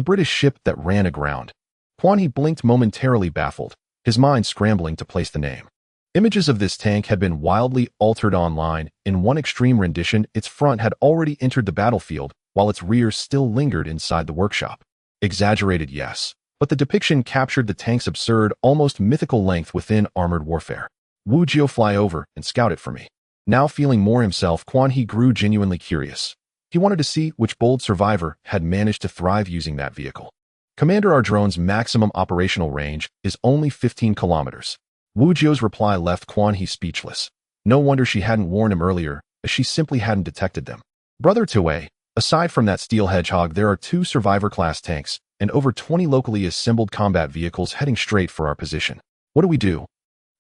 British ship that ran aground. Quan He blinked momentarily, baffled, his mind scrambling to place the name. Images of this tank had been wildly altered online. In one extreme rendition, its front had already entered the battlefield, while its rear still lingered inside the workshop. Exaggerated, yes, but the depiction captured the tank's absurd, almost mythical length within armored warfare. Wu Jiu, fly over and scout it for me. Now feeling more himself, Quan He grew genuinely curious. He wanted to see which bold survivor had managed to thrive using that vehicle. Commander, our drone's maximum operational range is only 15 kilometers. Wu Jiu's reply left Quan He speechless. No wonder she hadn't warned him earlier, as she simply hadn't detected them. Brother Tue, aside from that steel hedgehog, there are 2 survivor-class tanks and over 20 locally assembled combat vehicles heading straight for our position. What do we do?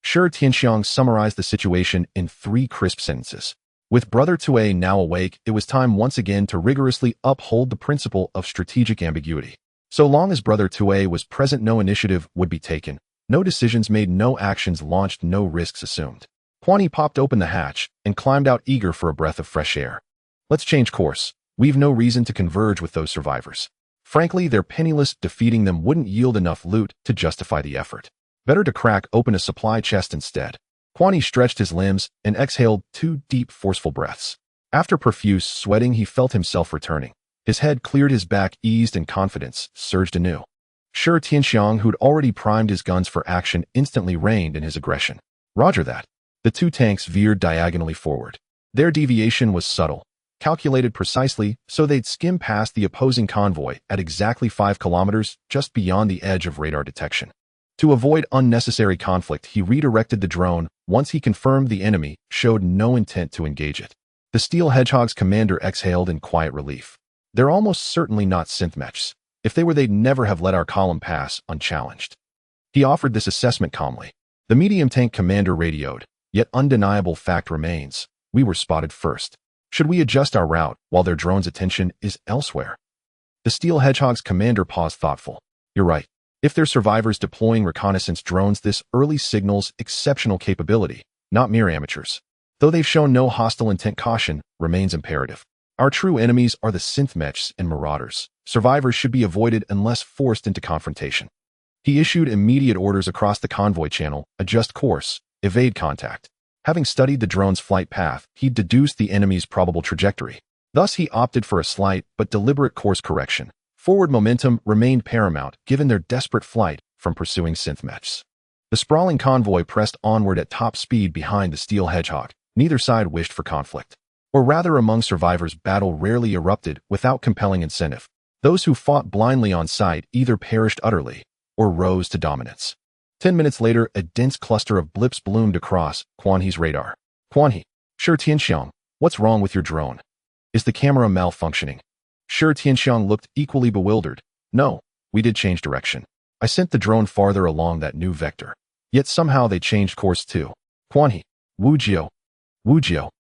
Shi Tianxiang summarized the situation in 3 crisp sentences. With Brother Tue now awake, it was time once again to rigorously uphold the principle of strategic ambiguity. So long as Brother Tue was present, no initiative would be taken, no decisions made, no actions launched, no risks assumed. Quan He popped open the hatch and climbed out, eager for a breath of fresh air. Let's change course. We've no reason to converge with those survivors. Frankly, they're penniless. Defeating them wouldn't yield enough loot to justify the effort. Better to crack open a supply chest instead. Quan He stretched his limbs and exhaled 2 deep, forceful breaths. After profuse sweating, he felt himself returning. His head cleared, his back eased, and confidence surged anew. Shi Tianxiang, who'd already primed his guns for action, instantly reined in his aggression. Roger that. The 2 tanks veered diagonally forward. Their deviation was subtle, calculated precisely so they'd skim past the opposing convoy at exactly 5 kilometers, just beyond the edge of radar detection. To avoid unnecessary conflict, he redirected the drone once he confirmed the enemy showed no intent to engage it. The steel hedgehog's commander exhaled in quiet relief. They're almost certainly not synth mechs. If they were, they'd never have let our column pass unchallenged. He offered this assessment calmly. The medium tank commander radioed, yet undeniable fact remains. We were spotted first. Should we adjust our route while their drone's attention is elsewhere? The steel hedgehog's commander paused, thoughtful. You're right. If they're survivors deploying reconnaissance drones, this early signals exceptional capability, not mere amateurs. Though they've shown no hostile intent, caution remains imperative. Our true enemies are the synth mechs and marauders. Survivors should be avoided unless forced into confrontation. He issued immediate orders across the convoy channel: adjust course, evade contact. Having studied the drone's flight path, he deduced the enemy's probable trajectory. Thus, he opted for a slight but deliberate course correction. Forward momentum remained paramount, given their desperate flight from pursuing synth mechs. The sprawling convoy pressed onward at top speed behind the steel hedgehog. Neither side wished for conflict. Or rather, among survivors, battle rarely erupted without compelling incentive. Those who fought blindly on sight either perished utterly or rose to dominance. 10 minutes later, a dense cluster of blips bloomed across Quan He's radar. Quan He, Shi Tianxiang, what's wrong with your drone? Is the camera malfunctioning? Shi Tianxiang looked equally bewildered. No, we did change direction. I sent the drone farther along that new vector. Yet somehow they changed course too. Quan He, Wu Jiu,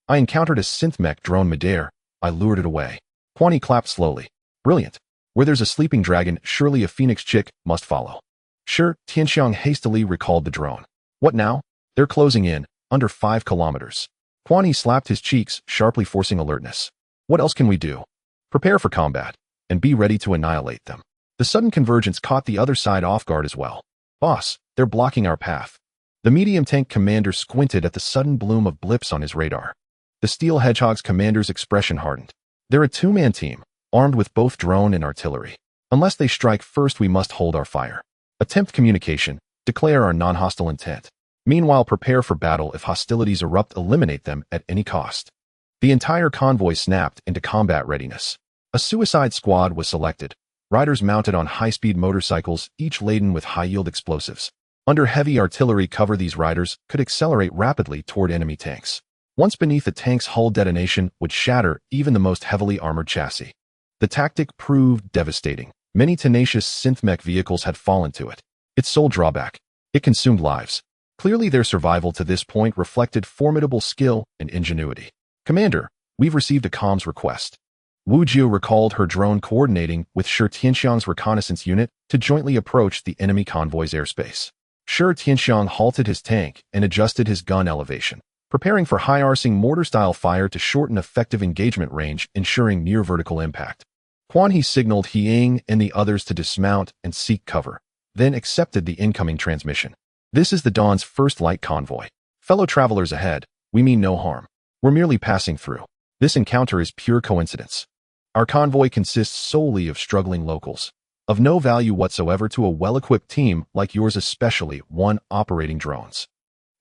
I encountered a synth mech drone midair. I lured it away. Quan He clapped slowly. Brilliant. Where there's a sleeping dragon, surely a phoenix chick must follow. Shi Tianxiang hastily recalled the drone. What now? They're closing in, under 5 kilometers. Quan He slapped his cheeks, sharply forcing alertness. What else can we do? Prepare for combat, and be ready to annihilate them. The sudden convergence caught the other side off guard as well. Boss, they're blocking our path. The medium tank commander squinted at the sudden bloom of blips on his radar. The Steel Hedgehog's commander's expression hardened. They're a two-man team, armed with both drone and artillery. Unless they strike first, we must hold our fire. Attempt communication. Declare our non-hostile intent. Meanwhile, prepare for battle. If hostilities erupt, eliminate them at any cost. The entire convoy snapped into combat readiness. A suicide squad was selected. Riders mounted on high-speed motorcycles, each laden with high-yield explosives. Under heavy artillery cover, these riders could accelerate rapidly toward enemy tanks. Once beneath the tank's hull, detonation would shatter even the most heavily armored chassis. The tactic proved devastating. Many tenacious synth-mech vehicles had fallen to it. Its sole drawback: it consumed lives. Clearly, their survival to this point reflected formidable skill and ingenuity. Commander, we've received a comms request. Wu Jiu recalled her drone coordinating with Shi Tianxiang's reconnaissance unit to jointly approach the enemy convoy's airspace. Shi Tianxiang halted his tank and adjusted his gun elevation, preparing for high-arcing mortar-style fire to shorten effective engagement range, ensuring near-vertical impact. Quan He signaled He Ying and the others to dismount and seek cover, then accepted the incoming transmission. This is the Dawn's first light convoy. Fellow travelers ahead, we mean no harm. We're merely passing through. This encounter is pure coincidence. Our convoy consists solely of struggling locals, of no value whatsoever to a well-equipped team like yours, especially one operating drones.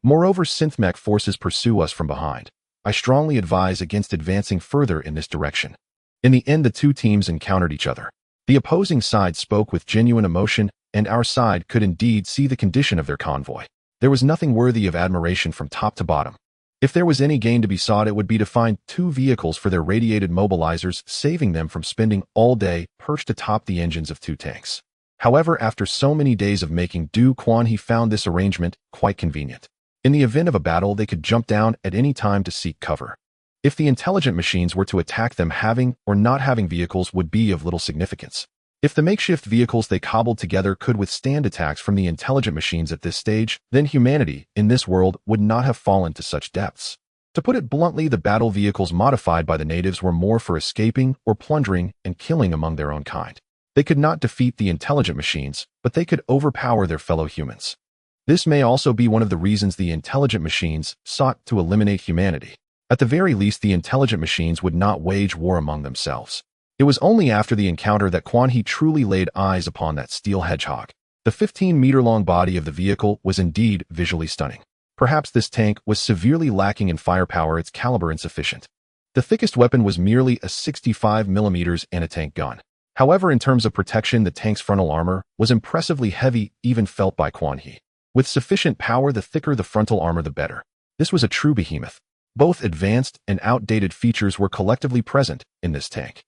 Moreover, synth-mech forces pursue us from behind. I strongly advise against advancing further in this direction. In the end, the two teams encountered each other. The opposing side spoke with genuine emotion, and our side could indeed see the condition of their convoy. There was nothing worthy of admiration from top to bottom. If there was any gain to be sought, it would be to find two vehicles for their radiated mobilizers, saving them from spending all day perched atop the engines of two tanks. However, after so many days of making do, Quan He found this arrangement quite convenient. In the event of a battle, they could jump down at any time to seek cover. If the intelligent machines were to attack them, having or not having vehicles would be of little significance. If the makeshift vehicles they cobbled together could withstand attacks from the intelligent machines at this stage, then humanity in this world would not have fallen to such depths. To put it bluntly, the battle vehicles modified by the natives were more for escaping or plundering and killing among their own kind. They could not defeat the intelligent machines, but they could overpower their fellow humans. This may also be one of the reasons the intelligent machines sought to eliminate humanity. At the very least, the intelligent machines would not wage war among themselves. It was only after the encounter that Quan He truly laid eyes upon that steel hedgehog. The 15-meter-long body of the vehicle was indeed visually stunning. Perhaps this tank was severely lacking in firepower, its caliber insufficient. The thickest weapon was merely a 65mm anti-tank gun. However, in terms of protection, the tank's frontal armor was impressively heavy, even felt by Quan He. With sufficient power, the thicker the frontal armor, the better. This was a true behemoth. Both advanced and outdated features were collectively present in this tank.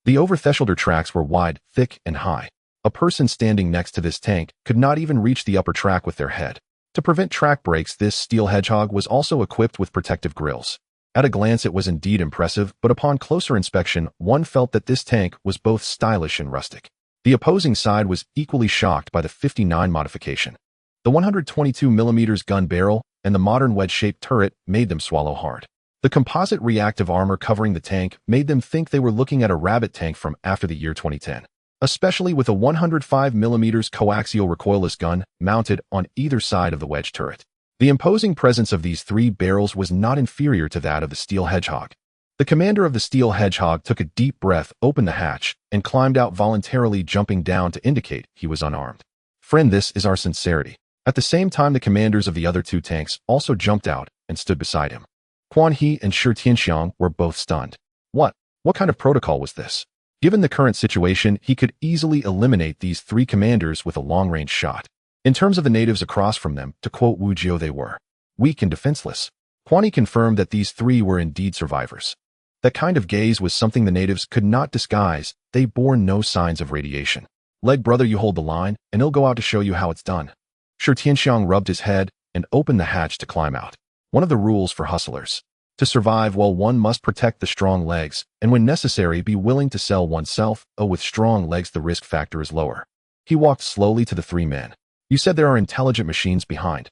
The overthresholder tracks were wide, thick, and high. A person standing next to this tank could not even reach the upper track with their head. To prevent track breaks, this steel hedgehog was also equipped with protective grills. At a glance, it was indeed impressive, but upon closer inspection, one felt that this tank was both stylish and rustic. The opposing side was equally shocked by the 59 modification. The 122mm gun barrel and the modern wedge-shaped turret made them swallow hard. The composite reactive armor covering the tank made them think they were looking at a rabbit tank from after the year 2010, especially with a 105mm coaxial recoilless gun mounted on either side of the wedge turret. The imposing presence of these three barrels was not inferior to that of the steel hedgehog. The commander of the steel hedgehog took a deep breath, opened the hatch, and climbed out, voluntarily jumping down to indicate he was unarmed. Friend, this is our sincerity. At the same time, the commanders of the other two tanks also jumped out and stood beside him. Quan He and Shi Tianxiang were both stunned. What kind of protocol was this? Given the current situation, he could easily eliminate these three commanders with a long-range shot. In terms of the natives across from them, to quote Wu Jiu, they were weak and defenseless. Quan He confirmed that these three were indeed survivors. That kind of gaze was something the natives could not disguise. They bore no signs of radiation. Leg brother, you hold the line, and he'll go out to show you how it's done. Shi Tianxiang rubbed his head and opened the hatch to climb out. One of the rules for hustlers. To survive, well, one must protect the strong legs, and when necessary, be willing to sell oneself. Oh, with strong legs, the risk factor is lower. He walked slowly to the three men. You said there are intelligent machines behind.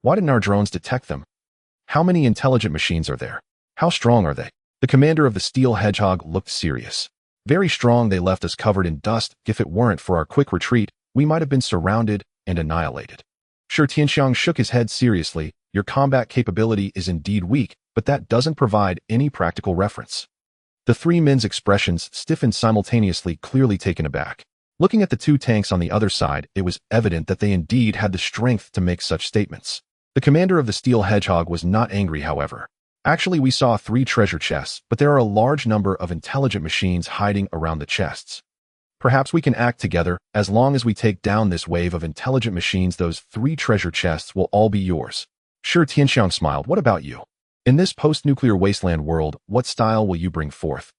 Why didn't our drones detect them? How many intelligent machines are there? How strong are they? The commander of the steel hedgehog looked serious. Very strong. They left us covered in dust. If it weren't for our quick retreat, we might have been surrounded and annihilated. Shi Tianxiang shook his head seriously. Your combat capability is indeed weak, but that doesn't provide any practical reference. The three men's expressions stiffened simultaneously, clearly taken aback. Looking at the two tanks on the other side, it was evident that they indeed had the strength to make such statements. The commander of the Steel Hedgehog was not angry, however. Actually, we saw 3 treasure chests, but there are a large number of intelligent machines hiding around the chests. Perhaps we can act together. As long as we take down this wave of intelligent machines, those 3 treasure chests will all be yours. Shi Tianxiang smiled. What about you? In this post-nuclear wasteland world, what style will you bring forth?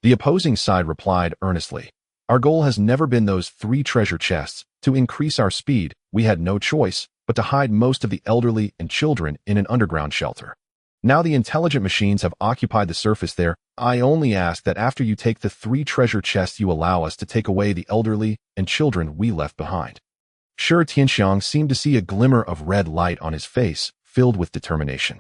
The opposing side replied earnestly. Our goal has never been those 3 treasure chests. To increase our speed, we had no choice but to hide most of the elderly and children in an underground shelter. Now the intelligent machines have occupied the surface there. I only ask that after you take the 3 treasure chests, you allow us to take away the elderly and children we left behind. Shi Tianxiang seemed to see a glimmer of red light on his face, filled with determination.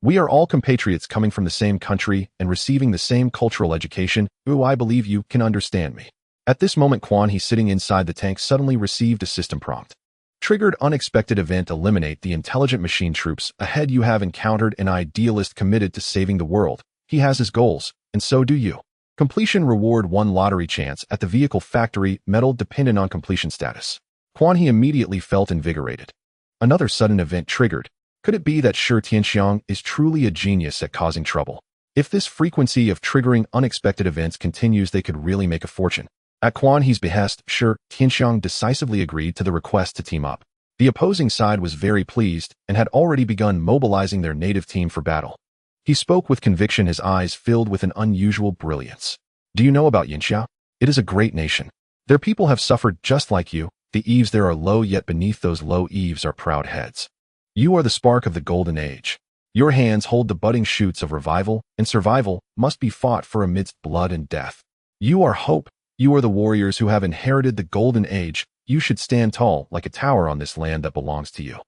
We are all compatriots coming from the same country and receiving the same cultural education. I believe you can understand me. At this moment, Quan He sitting inside the tank suddenly received a system prompt. Triggered unexpected event. Eliminate the intelligent machine troops. Ahead you have encountered an idealist committed to saving the world. He has his goals, and so do you. Completion reward 1 lottery chance at the vehicle factory. Medal dependent on completion status. Quan He immediately felt invigorated. Another sudden event triggered. Could it be that Shi Tianxiang is truly a genius at causing trouble? If this frequency of triggering unexpected events continues, they could really make a fortune. At Quan He's behest, Shi Tianxiang decisively agreed to the request to team up. The opposing side was very pleased and had already begun mobilizing their native team for battle. He spoke with conviction, his eyes filled with an unusual brilliance. Do you know about Yinxia? It is a great nation. Their people have suffered just like you. The eaves there are low, yet beneath those low eaves are proud heads. You are the spark of the golden age. Your hands hold the budding shoots of revival, and survival must be fought for amidst blood and death. You are hope. You are the warriors who have inherited the golden age. You should stand tall like a tower on this land that belongs to you.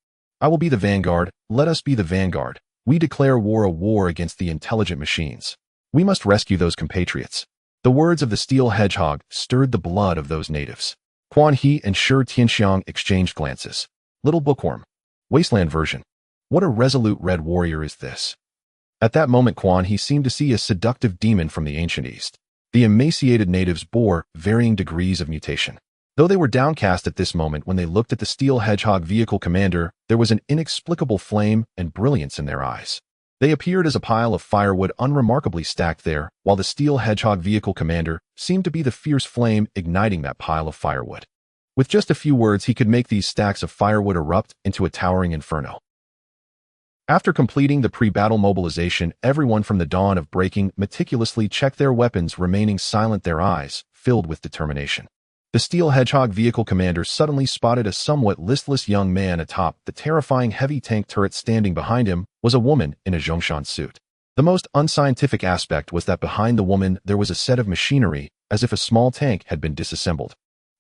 I will be the vanguard. Let us be the vanguard. We declare war, a war against the intelligent machines. We must rescue those compatriots. The words of the Steel Hedgehog stirred the blood of those natives. Quan He and Shi Tianxiang exchanged glances. Little bookworm. Wasteland version. What a resolute red warrior is this? At that moment, Quan He seemed to see a seductive demon from the ancient East. The emaciated natives bore varying degrees of mutation. Though they were downcast at this moment when they looked at the Steel Hedgehog vehicle commander, there was an inexplicable flame and brilliance in their eyes. They appeared as a pile of firewood unremarkably stacked there, while the Steel Hedgehog vehicle commander seemed to be the fierce flame igniting that pile of firewood. With just a few words, he could make these stacks of firewood erupt into a towering inferno. After completing the pre-battle mobilization, everyone from the dawn of breaking meticulously checked their weapons, remaining silent, their eyes filled with determination. The Steel Hedgehog vehicle commander suddenly spotted a somewhat listless young man atop the terrifying heavy tank turret. Standing behind him was a woman in a Zhongshan suit. The most unscientific aspect was that behind the woman there was a set of machinery, as if a small tank had been disassembled.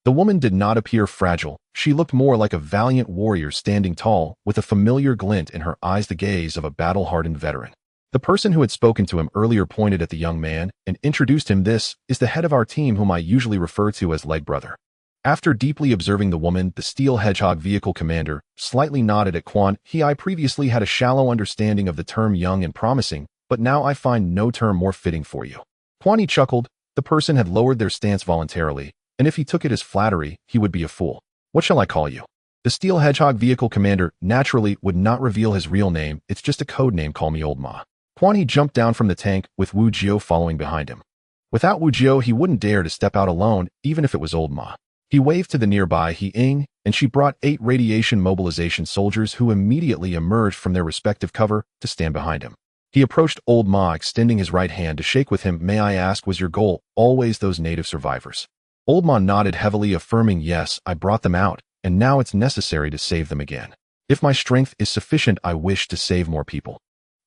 The woman did not appear fragile. She looked more like a valiant warrior standing tall, with a familiar glint in her eyes, the gaze of a battle-hardened veteran. The person who had spoken to him earlier pointed at the young man and introduced him. This is the head of our team, whom I usually refer to as Leg Brother. After deeply observing the woman, the Steel Hedgehog vehicle commander slightly nodded at Quan He. I previously had a shallow understanding of the term young and promising, but now I find no term more fitting for you. Quan He chuckled. The person had lowered their stance voluntarily, and if he took it as flattery, he would be a fool. What shall I call you? The Steel Hedgehog vehicle commander naturally would not reveal his real name. It's just a code name. Call me Old Ma. Quan He jumped down from the tank with Wu Jiao following behind him. Without Wu Jiao, he wouldn't dare to step out alone, even if it was Old Ma. He waved to the nearby He Ying, and she brought 8 radiation mobilization soldiers who immediately emerged from their respective cover to stand behind him. He approached Old Ma, extending his right hand to shake with him. May I ask, was your goal always those native survivors? Old Ma nodded heavily, affirming, yes, I brought them out, and now it's necessary to save them again. If my strength is sufficient, I wish to save more people.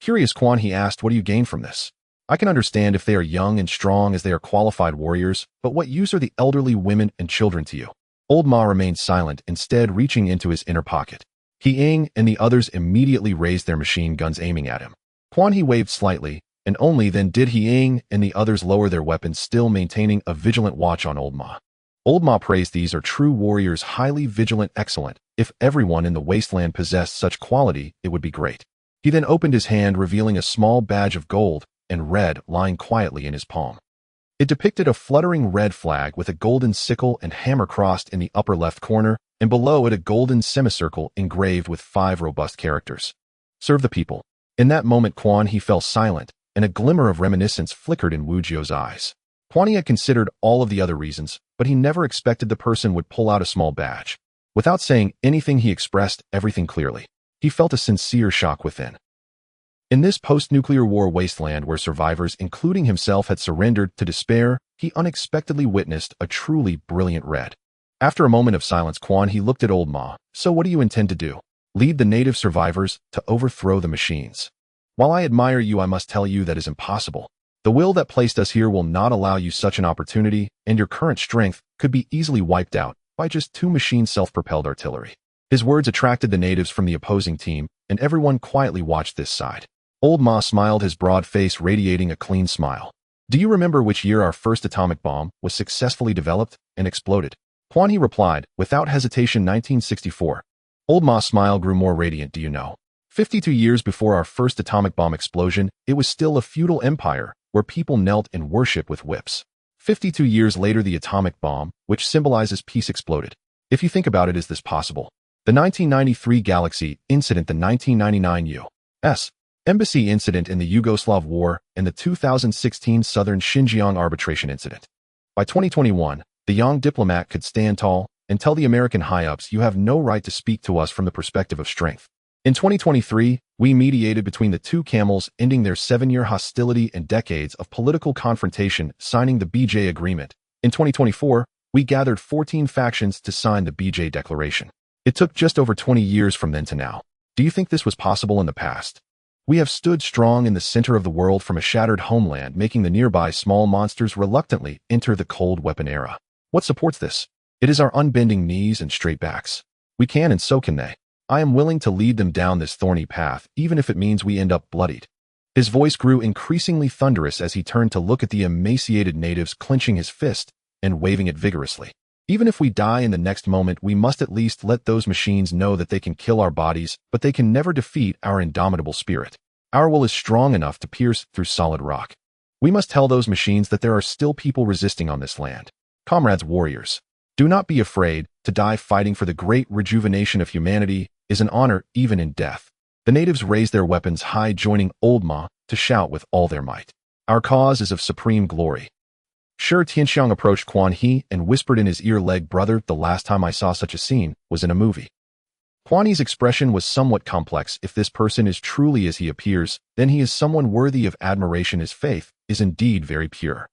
Curious, Quan He asked, what do you gain from this? I can understand if they are young and strong, as they are qualified warriors, but what use are the elderly, women, and children to you? Old Ma remained silent, instead reaching into his inner pocket. He Ying and the others immediately raised their machine guns, aiming at him. Quan He waved slightly, and only then did He Ying and the others lower their weapons, still maintaining a vigilant watch on Old Ma. Old Ma praised, these are true warriors, highly vigilant, excellent. If everyone in the wasteland possessed such quality, it would be great. He then opened his hand, revealing a small badge of gold and red lying quietly in his palm. It depicted a fluttering red flag with a golden sickle and hammer crossed in the upper left corner, and below it a golden semicircle engraved with 5 robust characters. Serve the people. In that moment, Quan He fell silent, and a glimmer of reminiscence flickered in Wu Jio's eyes. Quan He had considered all of the other reasons, but he never expected the person would pull out a small badge. Without saying anything, he expressed everything clearly. He felt a sincere shock within. In this post-nuclear war wasteland where survivors, including himself, had surrendered to despair, he unexpectedly witnessed a truly brilliant red. After a moment of silence, Quan He looked at Old Ma. So what do you intend to do? Lead the native survivors to overthrow the machines. While I admire you, I must tell you that is impossible. The will that placed us here will not allow you such an opportunity, and your current strength could be easily wiped out by just 2 machine self-propelled artillery. His words attracted the natives from the opposing team, and everyone quietly watched this side. Old Ma smiled, his broad face radiating a clean smile. Do you remember which year our first atomic bomb was successfully developed and exploded? Quan He replied, without hesitation, 1964. Old Ma's smile grew more radiant. Do you know? 52 years before our first atomic bomb explosion, it was still a feudal empire where people knelt in worship with whips. 52 years later, the atomic bomb, which symbolizes peace, exploded. If you think about it, is this possible? The 1993 Galaxy incident, the 1999 U.S. Embassy incident in the Yugoslav War, and the 2016 Southern Xinjiang arbitration incident. By 2021, the young diplomat could stand tall and tell the American high-ups, you have no right to speak to us from the perspective of strength. In 2023, we mediated between the 2 camels, ending their 7-year hostility and decades of political confrontation, signing the BJ Agreement. In 2024, we gathered 14 factions to sign the BJ Declaration. It took just over 20 years from then to now. Do you think this was possible in the past? We have stood strong in the center of the world from a shattered homeland, making the nearby small monsters reluctantly enter the cold weapon era. What supports this? It is our unbending knees and straight backs. We can, and so can they. I am willing to lead them down this thorny path, even if it means we end up bloodied. His voice grew increasingly thunderous as he turned to look at the emaciated natives, clenching his fist and waving it vigorously. Even if we die in the next moment, we must at least let those machines know that they can kill our bodies, but they can never defeat our indomitable spirit. Our will is strong enough to pierce through solid rock. We must tell those machines that there are still people resisting on this land. Comrades, warriors, do not be afraid. To die fighting for the great rejuvenation of humanity is an honor even in death. The natives raised their weapons high, joining Old Ma to shout with all their might. Our cause is of supreme glory. Shi Tianxiang approached Quan He and whispered in his ear, "Leg brother, the last time I saw such a scene was in a movie." Quan He's expression was somewhat complex. If this person is truly as he appears, then he is someone worthy of admiration. His faith is indeed very pure.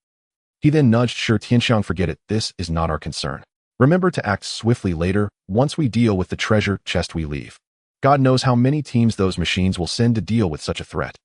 He then nudged Shi Tianxiang, "Forget it, this is not our concern. Remember to act swiftly later, once we deal with the treasure chest we leave. God knows how many teams those machines will send to deal with such a threat."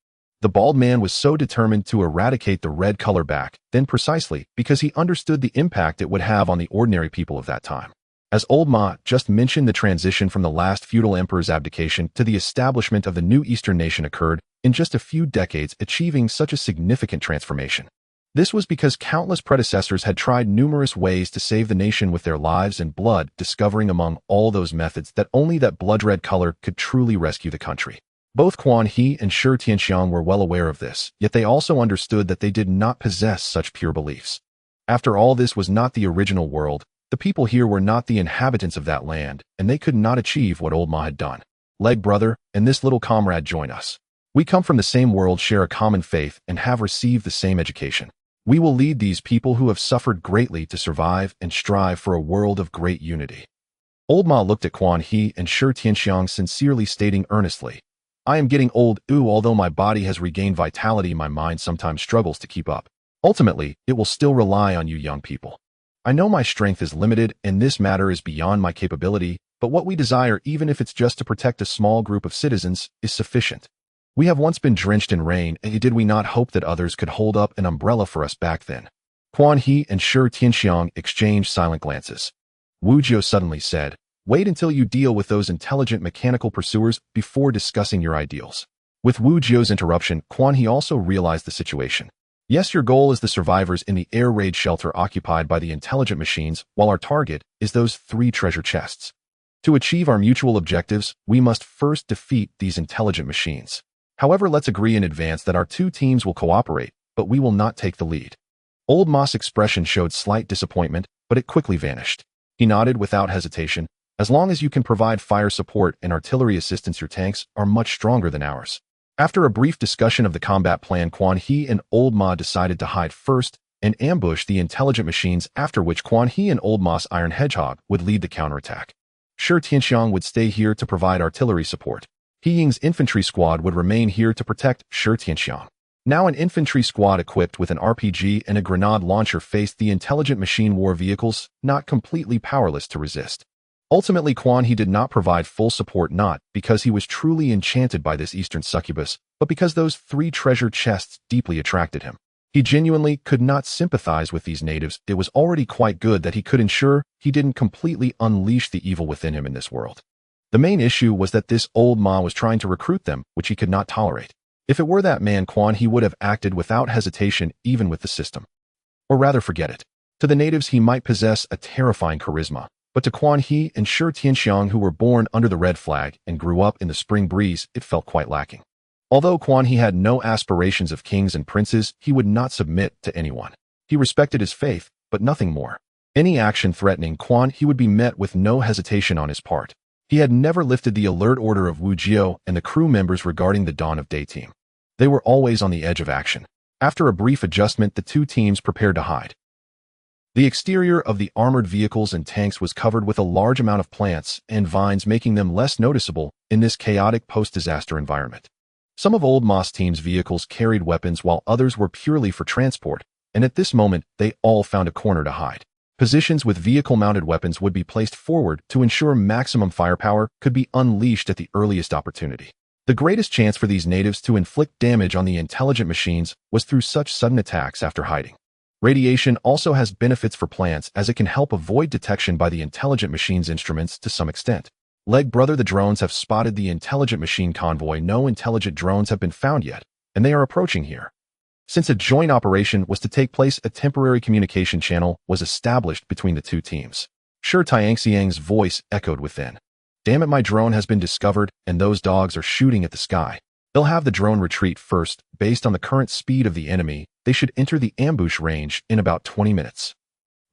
The bald man was so determined to eradicate the red color back then precisely because he understood the impact it would have on the ordinary people of that time. As Old Ma just mentioned, the transition from the last feudal emperor's abdication to the establishment of the new Eastern nation occurred in just a few decades, achieving such a significant transformation. This was because countless predecessors had tried numerous ways to save the nation with their lives and blood, discovering among all those methods that only that blood-red color could truly rescue the country. Both Quan He and Shi Tianxiang were well aware of this, yet they also understood that they did not possess such pure beliefs. After all, this was not the original world. The people here were not the inhabitants of that land, and they could not achieve what Old Ma had done. Leg brother and this little comrade join us. We come from the same world, share a common faith, and have received the same education. We will lead these people who have suffered greatly to survive and strive for a world of great unity. Old Ma looked at Quan He and Shi Tianxiang, sincerely stating earnestly, "I am getting old. Although my body has regained vitality, my mind sometimes struggles to keep up. Ultimately, it will still rely on you young people. I know my strength is limited and this matter is beyond my capability, but what we desire, even if it's just to protect a small group of citizens, is sufficient. We have once been drenched in rain, and did we not hope that others could hold up an umbrella for us back then?" Quan He and Shi Tianxiang exchanged silent glances. Wu Jio suddenly said, "Wait until you deal with those intelligent mechanical pursuers before discussing your ideals." With Wu Jio's interruption, Quan He also realized the situation. Yes, your goal is the survivors in the air raid shelter occupied by the intelligent machines, while our target is those 3 treasure chests. To achieve our mutual objectives, we must first defeat these intelligent machines. However, let's agree in advance that our two teams will cooperate, but we will not take the lead. Old Moss' expression showed slight disappointment, but it quickly vanished. He nodded without hesitation. As long as you can provide fire support and artillery assistance, your tanks are much stronger than ours. After a brief discussion of the combat plan, Quan He and Old Ma decided to hide first and ambush the intelligent machines, after which Quan He and Old Ma's Iron Hedgehog would lead the counterattack. Shi Tianxiang would stay here to provide artillery support. He Ying's infantry squad would remain here to protect Shi Tianxiang. Now an infantry squad equipped with an RPG and a grenade launcher faced the intelligent machine war vehicles, not completely powerless to resist. Ultimately, Quan He did not provide full support, not because he was truly enchanted by this eastern succubus, but because those 3 treasure chests deeply attracted him. He genuinely could not sympathize with these natives. It was already quite good that he could ensure he didn't completely unleash the evil within him in this world. The main issue was that this Old Ma was trying to recruit them, which he could not tolerate. If it were that man, Quan He would have acted without hesitation, even with the system. Or rather, forget it. To the natives, he might possess a terrifying charisma, but to Quan He and Shi Tianxiang, who were born under the red flag and grew up in the spring breeze, it felt quite lacking. Although Quan He had no aspirations of kings and princes, he would not submit to anyone. He respected his faith, but nothing more. Any action threatening Quan He would be met with no hesitation on his part. He had never lifted the alert order of Wu Jiao and the crew members regarding the Dawn of Day team. They were always on the edge of action. After a brief adjustment, the two teams prepared to hide. The exterior of the armored vehicles and tanks was covered with a large amount of plants and vines, making them less noticeable in this chaotic post-disaster environment. Some of Old Ma's team's vehicles carried weapons while others were purely for transport, and at this moment they all found a corner to hide. Positions with vehicle-mounted weapons would be placed forward to ensure maximum firepower could be unleashed at the earliest opportunity. The greatest chance for these natives to inflict damage on the intelligent machines was through such sudden attacks after hiding. Radiation also has benefits for plants, as it can help avoid detection by the intelligent machine's instruments to some extent. Leg brother, the drones have spotted the intelligent machine convoy. No intelligent drones have been found yet, and they are approaching here. Since a joint operation was to take place, a temporary communication channel was established between the two teams. Shi Tianxiang's voice echoed within. Damn it, my drone has been discovered, and those dogs are shooting at the sky. They'll have the drone retreat first. Based on the current speed of the enemy, they should enter the ambush range in about 20 minutes.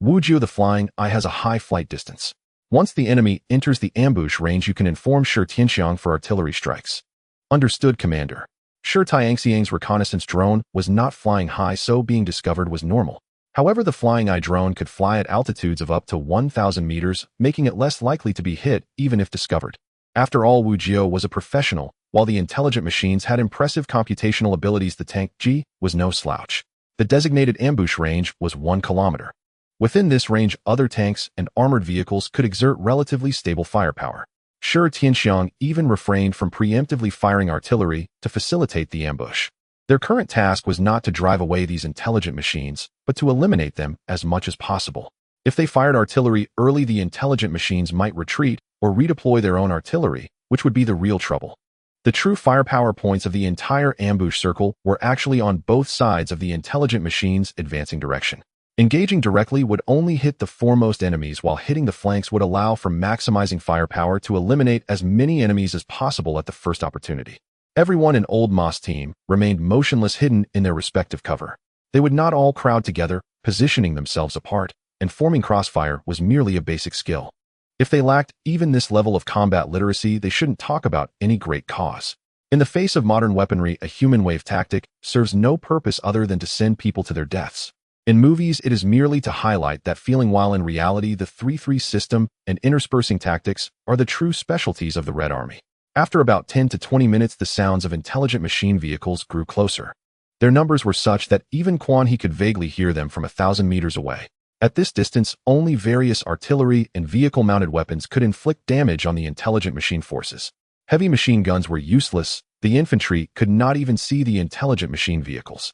Wu Jiao, the flying eye, has a high flight distance. Once the enemy enters the ambush range, you can inform Shi Tianxiang for artillery strikes. Understood, Commander. Shi Tianxiang's reconnaissance drone was not flying high, so being discovered was normal. However, the flying eye drone could fly at altitudes of up to 1,000 meters, making it less likely to be hit even if discovered. After all, Wu Jiao was a professional, while the intelligent machines had impressive computational abilities. The tank G was no slouch. The designated ambush range was 1 kilometer. Within this range, other tanks and armored vehicles could exert relatively stable firepower. Shi Tianxiang even refrained from preemptively firing artillery to facilitate the ambush. Their current task was not to drive away these intelligent machines, but to eliminate them as much as possible. If they fired artillery early, the intelligent machines might retreat or redeploy their own artillery, which would be the real trouble. The true firepower points of the entire ambush circle were actually on both sides of the intelligent machine's advancing direction. Engaging directly would only hit the foremost enemies, while hitting the flanks would allow for maximizing firepower to eliminate as many enemies as possible at the first opportunity. Everyone in Old Ma's team remained motionless, hidden in their respective cover. They would not all crowd together, positioning themselves apart, and forming crossfire was merely a basic skill. If they lacked even this level of combat literacy, they shouldn't talk about any great cause. In the face of modern weaponry, a human wave tactic serves no purpose other than to send people to their deaths. In movies, it is merely to highlight that feeling, while in reality, the 3-3 system and interspersing tactics are the true specialties of the Red Army. After about 10 to 20 minutes, the sounds of intelligent machine vehicles grew closer. Their numbers were such that even Quan He could vaguely hear them from 1,000 meters away. At this distance, only various artillery and vehicle-mounted weapons could inflict damage on the intelligent machine forces. Heavy machine guns were useless. The infantry could not even see the intelligent machine vehicles.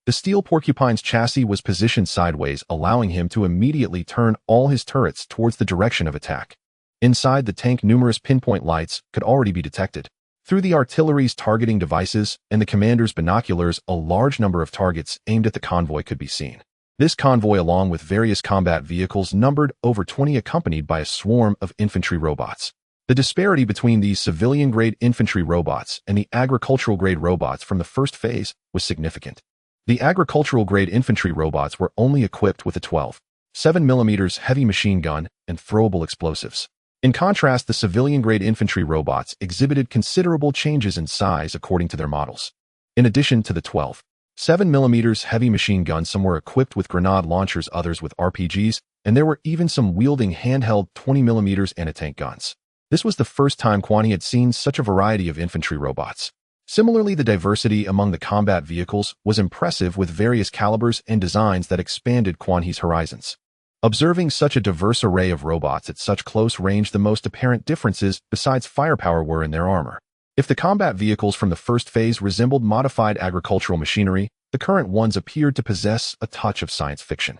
The steel porcupine's chassis was positioned sideways, allowing him to immediately turn all his turrets towards the direction of attack. Inside the tank, numerous pinpoint lights could already be detected. Through the artillery's targeting devices and the commander's binoculars, a large number of targets aimed at the convoy could be seen. This convoy, along with various combat vehicles, numbered over 20, accompanied by a swarm of infantry robots. The disparity between these civilian-grade infantry robots and the agricultural-grade robots from the first phase was significant. The agricultural-grade infantry robots were only equipped with a 12.7mm heavy machine gun and throwable explosives. In contrast, the civilian-grade infantry robots exhibited considerable changes in size according to their models. In addition to the 12.7mm heavy machine guns, some were equipped with grenade launchers, others with RPGs, and there were even some wielding handheld 20mm anti-tank guns. This was the first time Quan He had seen such a variety of infantry robots. Similarly, the diversity among the combat vehicles was impressive, with various calibers and designs that expanded Quan He's horizons. Observing such a diverse array of robots at such close range, the most apparent differences, besides firepower, were in their armor. If the combat vehicles from the first phase resembled modified agricultural machinery, the current ones appeared to possess a touch of science fiction.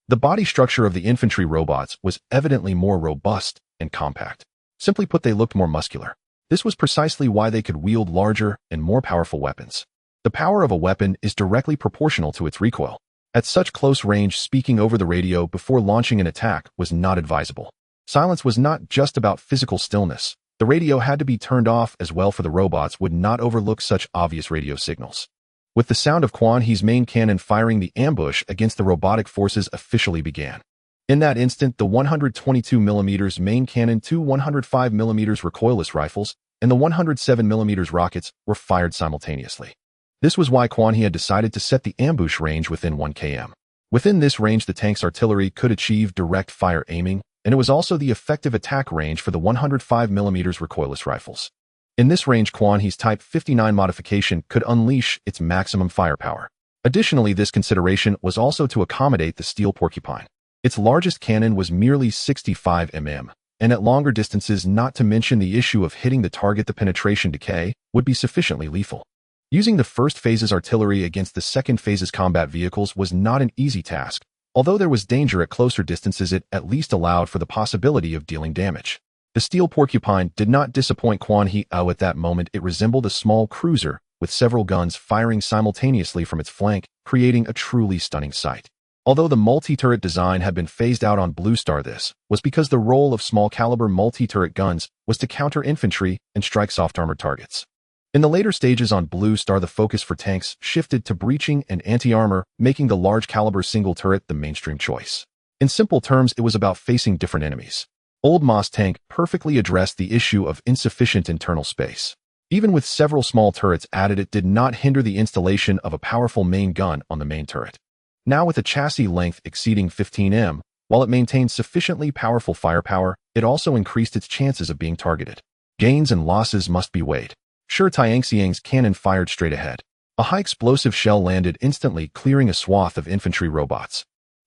The body structure of the infantry robots was evidently more robust and compact. Simply put, they looked more muscular. This was precisely why they could wield larger and more powerful weapons. The power of a weapon is directly proportional to its recoil. At such close range, speaking over the radio before launching an attack was not advisable. Silence was not just about physical stillness. The radio had to be turned off as well, for the robots would not overlook such obvious radio signals. With the sound of Quan He's main cannon firing, the ambush against the robotic forces officially began. In that instant, the 122mm main cannon, two 105mm recoilless rifles, and the 107mm rockets were fired simultaneously. This was why Quan He had decided to set the ambush range within 1 km. Within this range, the tank's artillery could achieve direct fire aiming, and it was also the effective attack range for the 105mm recoilless rifles. In this range, Quan He's Type 59 modification could unleash its maximum firepower. Additionally, this consideration was also to accommodate the steel porcupine. Its largest cannon was merely 65 mm, and at longer distances, not to mention the issue of hitting the target, the penetration decay would be sufficiently lethal. Using the first phase's artillery against the second phase's combat vehicles was not an easy task. Although there was danger at closer distances, it at least allowed for the possibility of dealing damage. The steel porcupine did not disappoint Quan He. At that moment, it resembled a small cruiser, with several guns firing simultaneously from its flank, creating a truly stunning sight. Although the multi-turret design had been phased out on Blue Star, this was because the role of small-caliber multi-turret guns was to counter infantry and strike soft-armored targets. In the later stages on Blue Star, the focus for tanks shifted to breaching and anti-armor, making the large-caliber single turret the mainstream choice. In simple terms, it was about facing different enemies. Old Moss tank perfectly addressed the issue of insufficient internal space. Even with several small turrets added, it did not hinder the installation of a powerful main gun on the main turret. Now, with a chassis length exceeding 15 m, while it maintained sufficiently powerful firepower, it also increased its chances of being targeted. Gains and losses must be weighed. Sure Tianxiang's cannon fired straight ahead. A high-explosive shell landed instantly, clearing a swath of infantry robots.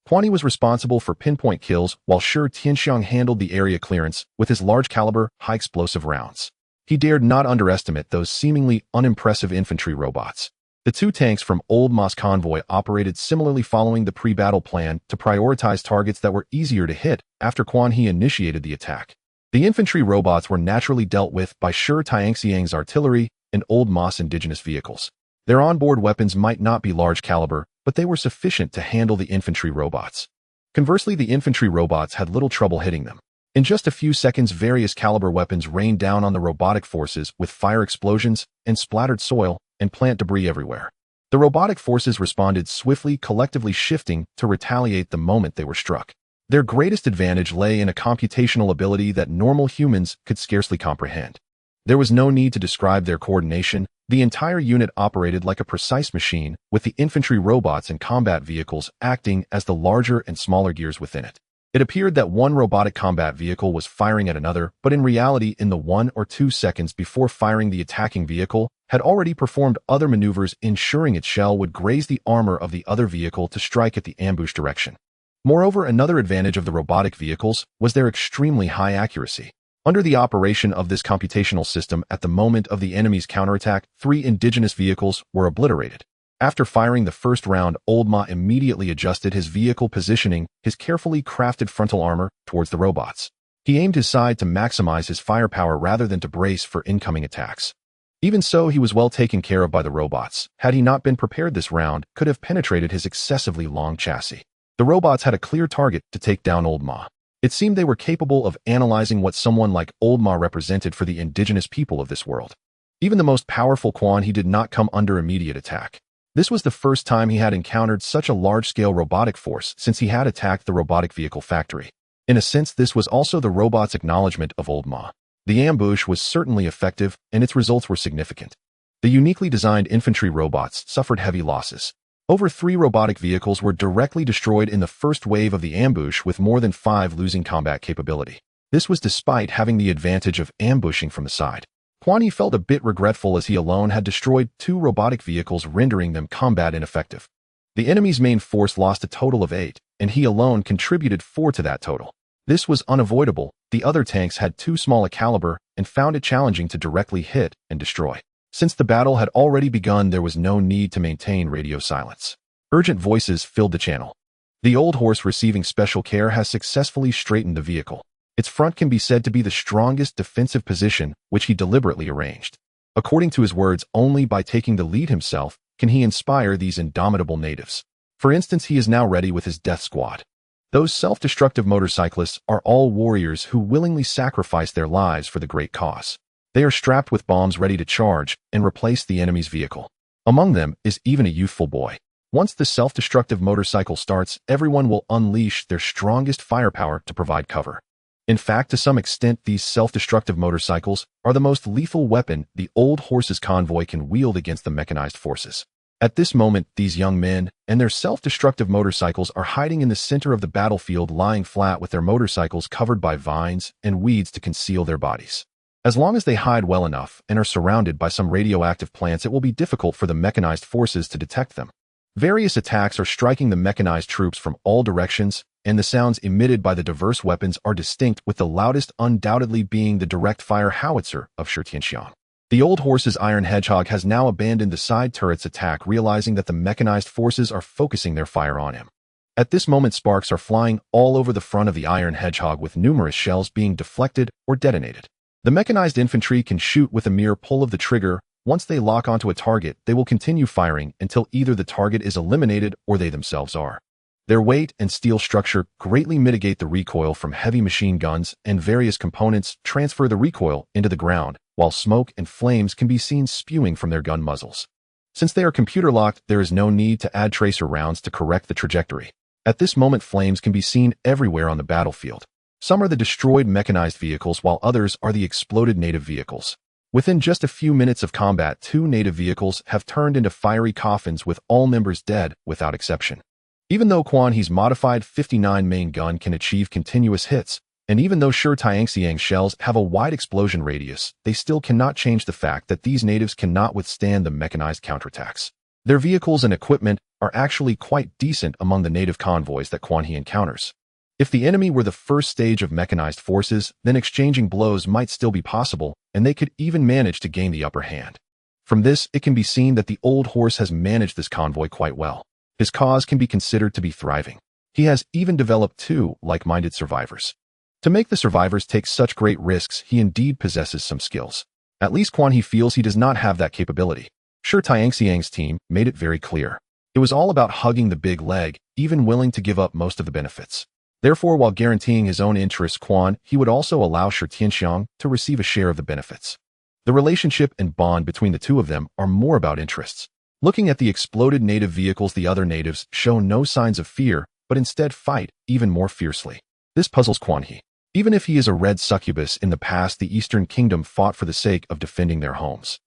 Quan He was responsible for pinpoint kills, while Sure Tianxiang handled the area clearance with his large-caliber, high-explosive rounds. He dared not underestimate those seemingly unimpressive infantry robots. The two tanks from Old Moss convoy operated similarly, following the pre-battle plan to prioritize targets that were easier to hit after Quan He initiated the attack. The infantry robots were naturally dealt with by Sure Tianxiang's artillery and Old Moss indigenous vehicles. Their onboard weapons might not be large caliber, but they were sufficient to handle the infantry robots. Conversely, the infantry robots had little trouble hitting them. In just a few seconds, various caliber weapons rained down on the robotic forces, with fire explosions and splattered soil and plant debris everywhere. The robotic forces responded swiftly, collectively shifting to retaliate the moment they were struck. Their greatest advantage lay in a computational ability that normal humans could scarcely comprehend. There was no need to describe their coordination. The entire unit operated like a precise machine, with the infantry robots and combat vehicles acting as the larger and smaller gears within it. It appeared that one robotic combat vehicle was firing at another, but in reality, in the 1 or 2 seconds before firing, the attacking vehicle had already performed other maneuvers, ensuring its shell would graze the armor of the other vehicle to strike at the ambush direction. Moreover, another advantage of the robotic vehicles was their extremely high accuracy. Under the operation of this computational system, at the moment of the enemy's counterattack, 3 indigenous vehicles were obliterated. After firing the first round, Old Ma immediately adjusted his vehicle positioning, his carefully crafted frontal armor, towards the robots. He aimed his side to maximize his firepower rather than to brace for incoming attacks. Even so, he was well taken care of by the robots. Had he not been prepared, this round could have penetrated his excessively long chassis. The robots had a clear target to take down Old Ma. It seemed they were capable of analyzing what someone like Old Ma represented for the indigenous people of this world. Even the most powerful Quan He did not come under immediate attack. This was the first time he had encountered such a large-scale robotic force since he had attacked the robotic vehicle factory. In a sense, this was also the robot's acknowledgement of Old Ma. The ambush was certainly effective, and its results were significant. The uniquely designed infantry robots suffered heavy losses. Over 3 robotic vehicles were directly destroyed in the first wave of the ambush, with more than 5 losing combat capability. This was despite having the advantage of ambushing from the side. Quan He felt a bit regretful as he alone had destroyed 2 robotic vehicles, rendering them combat ineffective. The enemy's main force lost a total of 8, and he alone contributed 4 to that total. This was unavoidable. The other tanks had too small a caliber and found it challenging to directly hit and destroy. Since the battle had already begun, there was no need to maintain radio silence. Urgent voices filled the channel. The old horse receiving special care has successfully straightened the vehicle. Its front can be said to be the strongest defensive position, which he deliberately arranged. According to his words, only by taking the lead himself can he inspire these indomitable natives. For instance, he is now ready with his death squad. Those self-destructive motorcyclists are all warriors who willingly sacrifice their lives for the great cause. They are strapped with bombs ready to charge and replace the enemy's vehicle. Among them is even a youthful boy. Once the self-destructive motorcycle starts, everyone will unleash their strongest firepower to provide cover. In fact, to some extent, these self-destructive motorcycles are the most lethal weapon the old horse's convoy can wield against the mechanized forces. At this moment, these young men and their self-destructive motorcycles are hiding in the center of the battlefield, lying flat with their motorcycles covered by vines and weeds to conceal their bodies. As long as they hide well enough and are surrounded by some radioactive plants, it will be difficult for the mechanized forces to detect them. Various attacks are striking the mechanized troops from all directions, and the sounds emitted by the diverse weapons are distinct, with the loudest undoubtedly being the direct-fire howitzer of Shirtianxiang. The old horse's iron hedgehog has now abandoned the side turret's attack, realizing that the mechanized forces are focusing their fire on him. At this moment, sparks are flying all over the front of the iron hedgehog, with numerous shells being deflected or detonated. The mechanized infantry can shoot with a mere pull of the trigger. Once they lock onto a target, they will continue firing until either the target is eliminated or they themselves are. Their weight and steel structure greatly mitigate the recoil from heavy machine guns, and various components transfer the recoil into the ground, while smoke and flames can be seen spewing from their gun muzzles. Since they are computer-locked, there is no need to add tracer rounds to correct the trajectory. At this moment, flames can be seen everywhere on the battlefield. Some are the destroyed mechanized vehicles, while others are the exploded native vehicles. Within just a few minutes of combat, 2 native vehicles have turned into fiery coffins, with all members dead without exception. Even though Quan He's modified 59 main gun can achieve continuous hits, and even though Shirtianxiang shells have a wide explosion radius, they still cannot change the fact that these natives cannot withstand the mechanized counterattacks. Their vehicles and equipment are actually quite decent among the native convoys that Quan He encounters. If the enemy were the first stage of mechanized forces, then exchanging blows might still be possible, and they could even manage to gain the upper hand. From this, it can be seen that the old horse has managed this convoy quite well. His cause can be considered to be thriving. He has even developed 2 like-minded survivors. To make the survivors take such great risks, he indeed possesses some skills. At least Quan He feels he does not have that capability. Shirtianxiang's team made it very clear. It was all about hugging the big leg, even willing to give up most of the benefits. Therefore, while guaranteeing his own interests, Quan He would also allow Shirtianxiang to receive a share of the benefits. The relationship and bond between the two of them are more about interests. Looking at the exploded native vehicles, the other natives show no signs of fear, but instead fight even more fiercely. This puzzles Quan He. Even if he is a red succubus, in the past the Eastern Kingdom fought for the sake of defending their homes.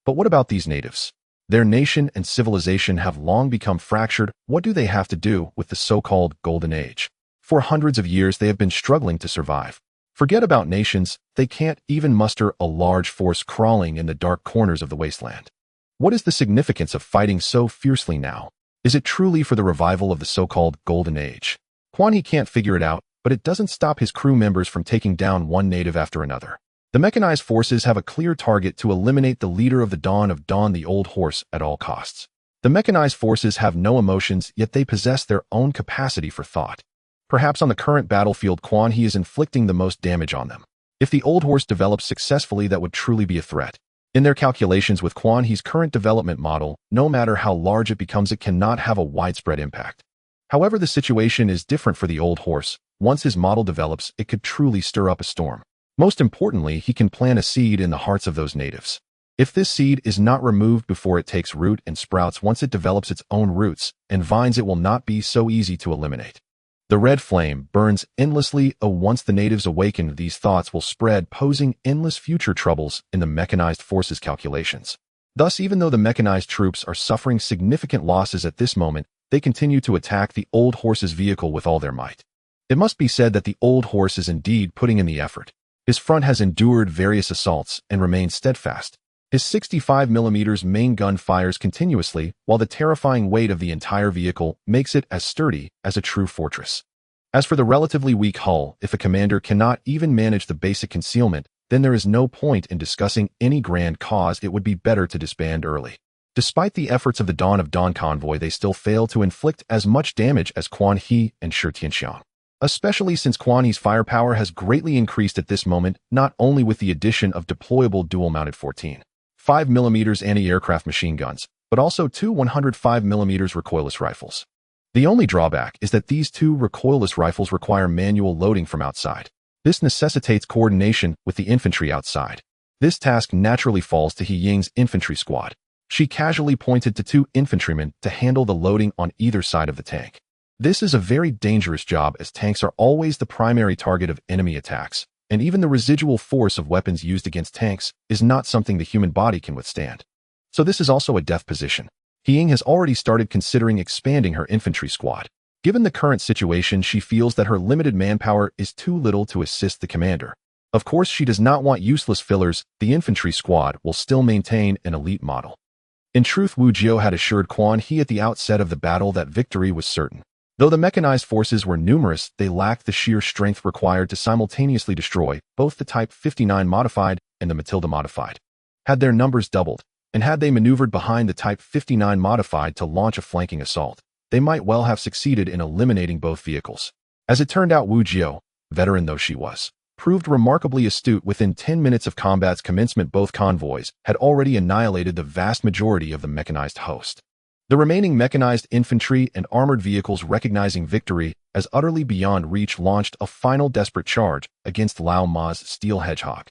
But what about these natives? Their nation and civilization have long become fractured. What do they have to do with the so-called Golden Age? For hundreds of years, they have been struggling to survive. Forget about nations, they can't even muster a large force crawling in the dark corners of the wasteland. What is the significance of fighting so fiercely now? Is it truly for the revival of the so-called Golden Age? Quan He can't figure it out, but it doesn't stop his crew members from taking down one native after another. The mechanized forces have a clear target to eliminate the leader of the Dawn of Dawn, the old horse, at all costs. The mechanized forces have no emotions, yet they possess their own capacity for thought. Perhaps on the current battlefield, Quan He is inflicting the most damage on them. If the old horse develops successfully, that would truly be a threat. In their calculations with Quan He's current development model, no matter how large it becomes, it cannot have a widespread impact. However, the situation is different for the old horse. Once his model develops, it could truly stir up a storm. Most importantly, he can plant a seed in the hearts of those natives. If this seed is not removed before it takes root and sprouts, once it develops its own roots and vines, it will not be so easy to eliminate. The red flame burns endlessly. Once the natives awaken, these thoughts will spread, posing endless future troubles in the mechanized forces calculations. Thus, even though the mechanized troops are suffering significant losses at this moment, they continue to attack the old horse's vehicle with all their might. It must be said that the old horse is indeed putting in the effort. His front has endured various assaults and remains steadfast. His 65mm main gun fires continuously, while the terrifying weight of the entire vehicle makes it as sturdy as a true fortress. As for the relatively weak hull, if a commander cannot even manage the basic concealment, then there is no point in discussing any grand cause. It would be better to disband early. Despite the efforts of the Dawn of Dawn convoy, they still fail to inflict as much damage as Quan He and Shi Tianxiang. Especially since Quan He's firepower has greatly increased at this moment, not only with the addition of deployable dual-mounted 14.5mm anti-aircraft machine guns, but also two 105mm recoilless rifles. The only drawback is that these two recoilless rifles require manual loading from outside. This necessitates coordination with the infantry outside. This task naturally falls to He Ying's infantry squad. She casually pointed to two infantrymen to handle the loading on either side of the tank. This is a very dangerous job, as tanks are always the primary target of enemy attacks, and even the residual force of weapons used against tanks is not something the human body can withstand. So this is also a death position. He Ying has already started considering expanding her infantry squad. Given the current situation, she feels that her limited manpower is too little to assist the commander. Of course, she does not want useless fillers. The infantry squad will still maintain an elite model. In truth, Wu Jiao had assured Quan He at the outset of the battle that victory was certain. Though the mechanized forces were numerous, they lacked the sheer strength required to simultaneously destroy both the Type 59 modified and the Matilda modified. Had their numbers doubled, and had they maneuvered behind the Type 59 modified to launch a flanking assault, they might well have succeeded in eliminating both vehicles. As it turned out, Wu Jiao, veteran though she was, proved remarkably astute. Within 10 minutes of combat's commencement, both convoys had already annihilated the vast majority of the mechanized host. The remaining mechanized infantry and armored vehicles, recognizing victory as utterly beyond reach, launched a final desperate charge against Lao Ma's steel hedgehog.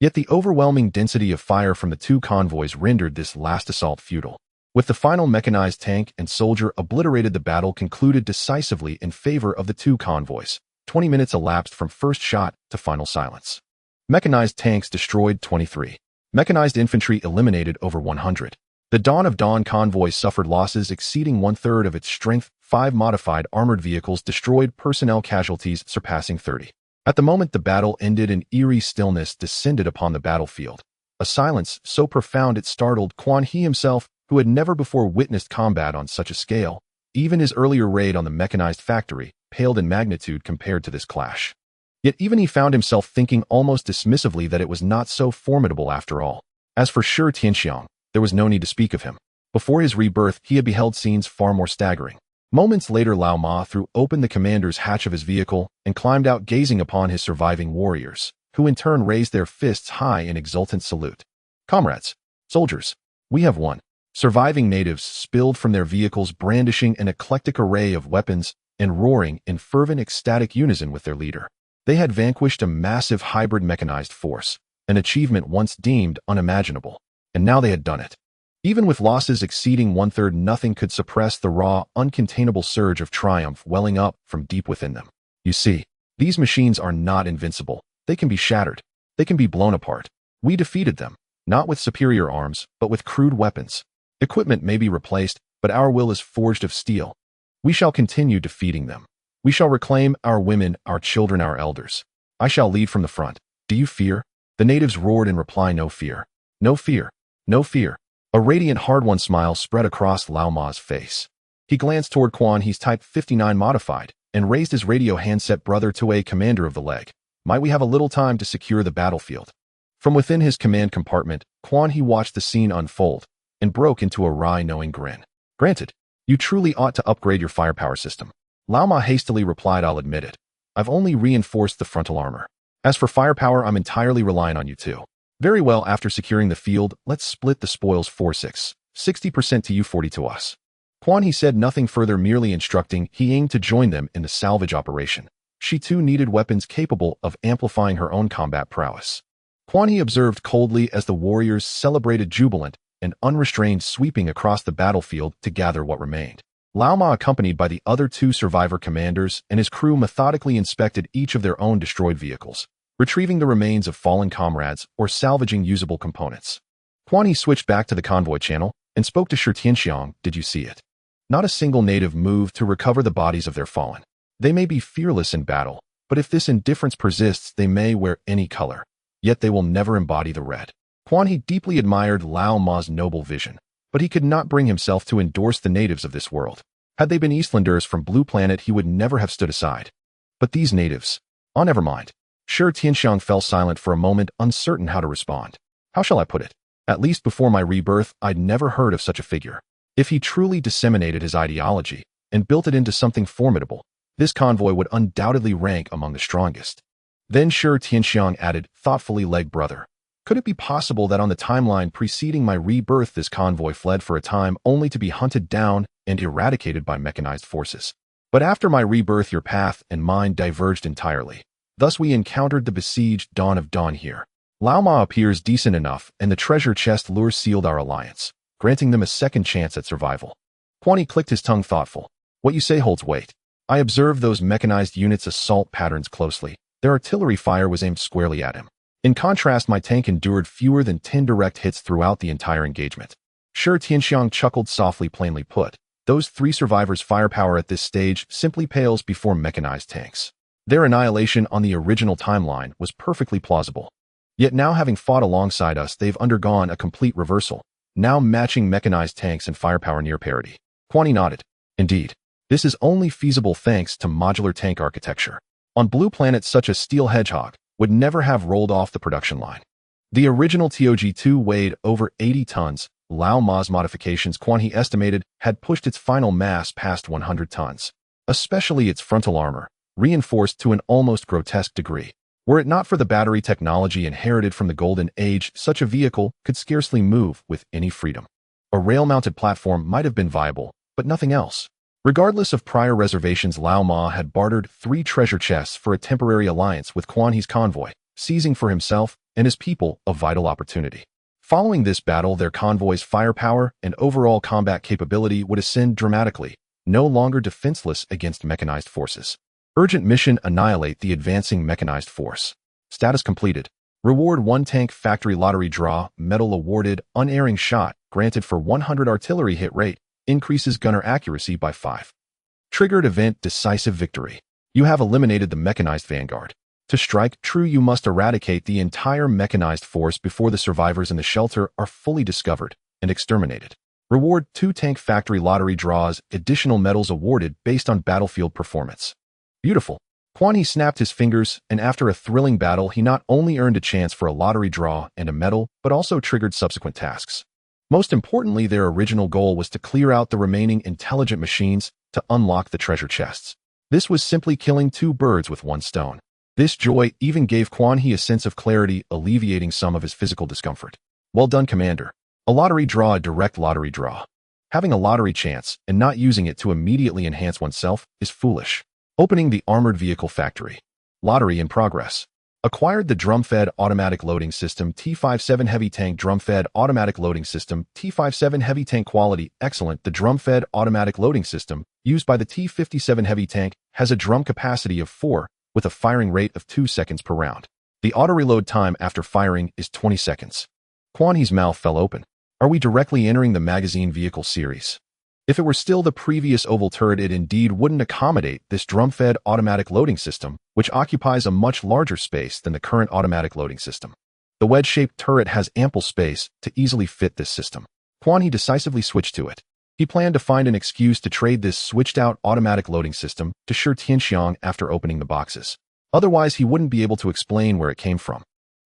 Yet the overwhelming density of fire from the two convoys rendered this last assault futile. With the final mechanized tank and soldier obliterated, the battle concluded decisively in favor of the two convoys. 20 minutes elapsed from first shot to final silence. Mechanized tanks destroyed 23. Mechanized infantry eliminated over 100. The Dawn of Dawn convoy suffered losses exceeding one-third of its strength. 5 modified armored vehicles destroyed, personnel casualties surpassing 30. At the moment the battle ended, an eerie stillness descended upon the battlefield. A silence so profound it startled Quan He himself, who had never before witnessed combat on such a scale. Even his earlier raid on the mechanized factory paled in magnitude compared to this clash. Yet even he found himself thinking almost dismissively that it was not so formidable after all. As for Shi Tianxiang, there was no need to speak of him. Before his rebirth, he had beheld scenes far more staggering. Moments later, Lao Ma threw open the commander's hatch of his vehicle and climbed out, gazing upon his surviving warriors, who in turn raised their fists high in exultant salute. "Comrades, soldiers, we have won." Surviving natives spilled from their vehicles, brandishing an eclectic array of weapons and roaring in fervent, ecstatic unison with their leader. They had vanquished a massive hybrid mechanized force, an achievement once deemed unimaginable, and now they had done it. Even with losses exceeding one-third, nothing could suppress the raw, uncontainable surge of triumph welling up from deep within them. You see, these machines are not invincible. They can be shattered. They can be blown apart. We defeated them, not with superior arms, but with crude weapons. Equipment may be replaced, but our will is forged of steel. We shall continue defeating them. We shall reclaim our women, our children, our elders. I shall lead from the front. Do you fear? The natives roared in reply. No fear. No fear. No fear. A radiant, hard-won smile spread across Lao Ma's face. He glanced toward Quan He's Type 59 modified and raised his radio handset. "Brother Tue, commander of the leg, might we have a little time to secure the battlefield?" From within his command compartment, Quan He watched the scene unfold and broke into a wry, knowing grin. "Granted, you truly ought to upgrade your firepower system." Lao Ma hastily replied, "I'll admit it. I've only reinforced the frontal armor. As for firepower, I'm entirely relying on you too." "Very well, after securing the field, let's split the spoils 4-6. 60% to you, 40 to us." Quan He said nothing further, merely instructing He Ying to join them in the salvage operation. She too needed weapons capable of amplifying her own combat prowess. Quan He observed coldly as the warriors celebrated, jubilant and unrestrained, sweeping across the battlefield to gather what remained. Lao Ma, accompanied by the other two survivor commanders and his crew, methodically inspected each of their own destroyed vehicles, retrieving the remains of fallen comrades or salvaging usable components. Quan He switched back to the convoy channel and spoke to Shi Tianxiang. Did you see it? Not a single native moved to recover the bodies of their fallen. They may be fearless in battle, but if this indifference persists, they may wear any color, yet they will never embody the red. Quan He deeply admired Lao Ma's noble vision, but he could not bring himself to endorse the natives of this world. Had they been Eastlanders from Blue Planet, he would never have stood aside. But these natives... Oh, never mind. Shi Tianxiang fell silent for a moment, uncertain how to respond. How shall I put it? At least before my rebirth, I'd never heard of such a figure. If he truly disseminated his ideology and built it into something formidable, this convoy would undoubtedly rank among the strongest. Then Shi Tianxiang added, thoughtfully, leg brother. Could it be possible that on the timeline preceding my rebirth, this convoy fled for a time only to be hunted down and eradicated by mechanized forces? But after my rebirth, your path and mine diverged entirely. Thus we encountered the besieged Dawn of Dawn here. Lao Ma appears decent enough, and the treasure chest lure sealed our alliance, granting them a second chance at survival. Quan He clicked his tongue, thoughtful. What you say holds weight. I observed those mechanized units' assault patterns closely. Their artillery fire was aimed squarely at him. In contrast, my tank endured fewer than 10 direct hits throughout the entire engagement. Shi Tianxiang chuckled softly. Plainly put, those three survivors' firepower at this stage simply pales before mechanized tanks. Their annihilation on the original timeline was perfectly plausible. Yet now, having fought alongside us, they've undergone a complete reversal, now matching mechanized tanks and firepower near parity. Quan He nodded. Indeed, this is only feasible thanks to modular tank architecture. On Blue Planet, such a steel hedgehog would never have rolled off the production line. The original TOG-2 weighed over 80 tons. Lao Ma's modifications, Quan He estimated, had pushed its final mass past 100 tons, especially its frontal armor, reinforced to an almost grotesque degree. Were it not for the battery technology inherited from the Golden Age, such a vehicle could scarcely move with any freedom. A rail-mounted platform might have been viable, but nothing else. Regardless of prior reservations, Lao Ma had bartered 3 treasure chests for a temporary alliance with Quan He's convoy, seizing for himself and his people a vital opportunity. Following this battle, their convoy's firepower and overall combat capability would ascend dramatically, no longer defenseless against mechanized forces. Urgent mission: annihilate the advancing mechanized force. Status completed. Reward: 1 tank factory lottery draw, medal awarded, unerring shot, granted for 100 artillery hit rate, increases gunner accuracy by 5. Triggered event: decisive victory. You have eliminated the mechanized vanguard. To strike true, you must eradicate the entire mechanized force before the survivors in the shelter are fully discovered and exterminated. Reward: 2 tank factory lottery draws, additional medals awarded based on battlefield performance. Beautiful. Quan He snapped his fingers, and after a thrilling battle, he not only earned a chance for a lottery draw and a medal, but also triggered subsequent tasks. Most importantly, their original goal was to clear out the remaining intelligent machines to unlock the treasure chests. This was simply killing 2 birds with 1 stone. This joy even gave Quan He a sense of clarity, alleviating some of his physical discomfort. Well done, Commander. A lottery draw, a direct lottery draw. Having a lottery chance and not using it to immediately enhance oneself is foolish. Opening the armored vehicle factory. Lottery in progress. Acquired the drum-fed automatic loading system T-57 heavy tank. Drum-fed automatic loading system T-57 heavy tank. Quality excellent. The drum-fed automatic loading system used by the T-57 heavy tank has a drum capacity of 4 with a firing rate of 2 seconds per round. The auto-reload time after firing is 20 seconds. Quan He's mouth fell open. Are we directly entering the magazine vehicle series? If it were still the previous oval turret, it indeed wouldn't accommodate this drum-fed automatic loading system, which occupies a much larger space than the current automatic loading system. The wedge-shaped turret has ample space to easily fit this system. Quan He decisively switched to it. He planned to find an excuse to trade this switched-out automatic loading system to Shi Tianxiang after opening the boxes. Otherwise, he wouldn't be able to explain where it came from.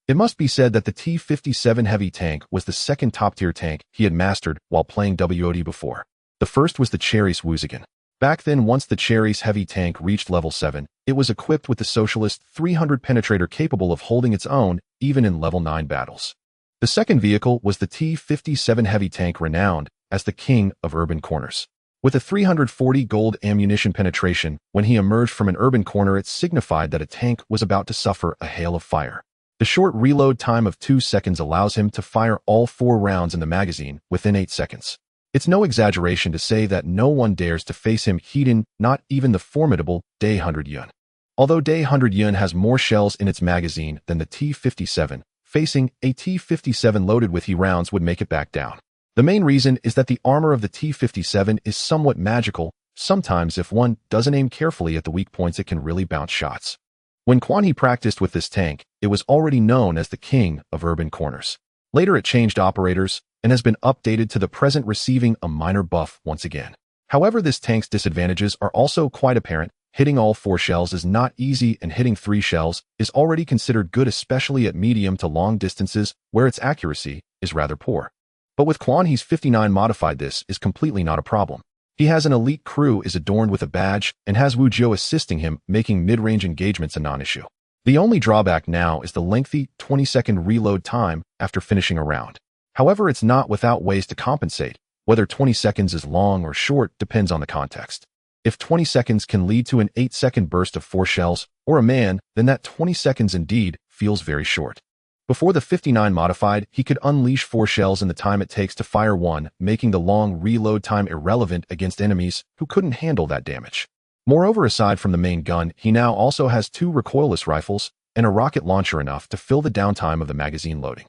It must be said that the T-57 heavy tank was the second top-tier tank he had mastered while playing WOD before. The first was the Cherries Wuzigan. Back then, once the Cherries heavy tank reached level 7, it was equipped with the Socialist 300 penetrator capable of holding its own even in level 9 battles. The second vehicle was the T-57 heavy tank, renowned as the king of urban corners. With a 340 gold ammunition penetration, when he emerged from an urban corner, it signified that a tank was about to suffer a hail of fire. The short reload time of 2 seconds allows him to fire all 4 rounds in the magazine within 8 seconds. It's no exaggeration to say that no one dares to face him heat-in, not even the formidable Day 100 Yun. Although Day 100 Yun has more shells in its magazine than the T-57, facing a T-57 loaded with He rounds would make it back down. The main reason is that the armor of the T-57 is somewhat magical. Sometimes if one doesn't aim carefully at the weak points, it can really bounce shots. When Quan He practiced with this tank, it was already known as the king of urban corners. Later it changed operators and has been updated to the present, receiving a minor buff once again. However, this tank's disadvantages are also quite apparent. Hitting all 4 shells is not easy, and hitting 3 shells is already considered good, especially at medium to long distances where its accuracy is rather poor. But with Quan He's 59 modified, this is completely not a problem. He has an elite crew, is adorned with a badge, and has Wu Jiu assisting him, making mid-range engagements a non-issue. The only drawback now is the lengthy 20-second reload time after finishing a round. However, it's not without ways to compensate. Whether 20 seconds is long or short depends on the context. If 20 seconds can lead to an 8-second burst of 4 shells or a man, then that 20 seconds indeed feels very short. Before the 59 modified, he could unleash 4 shells in the time it takes to fire one, making the long reload time irrelevant against enemies who couldn't handle that damage. Moreover, aside from the main gun, he now also has 2 recoilless rifles and a rocket launcher, enough to fill the downtime of the magazine loading.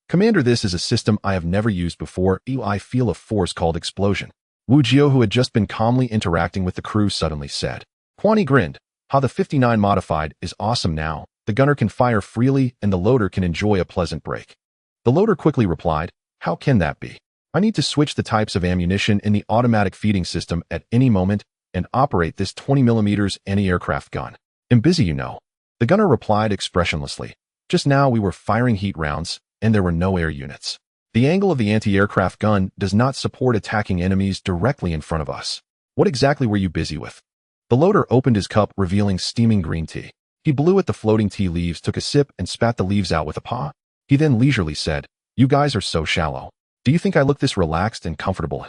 Commander, this is a system I have never used before. I feel a force called explosion. Wu Jiu, who had just been calmly interacting with the crew, suddenly said. Quan He grinned. How the 59 modified is awesome now. The gunner can fire freely and the loader can enjoy a pleasant break. The loader quickly replied, how can that be? I need to switch the types of ammunition in the automatic feeding system at any moment and operate this 20mm anti-aircraft gun. I'm busy, you know. The gunner replied expressionlessly. Just now we were firing heat rounds and there were no air units. The angle of the anti-aircraft gun does not support attacking enemies directly in front of us. What exactly were you busy with? The loader opened his cup, revealing steaming green tea. He blew at the floating tea leaves, took a sip, and spat the leaves out with a paw. He then leisurely said, you guys are so shallow. Do you think I look this relaxed and comfortable?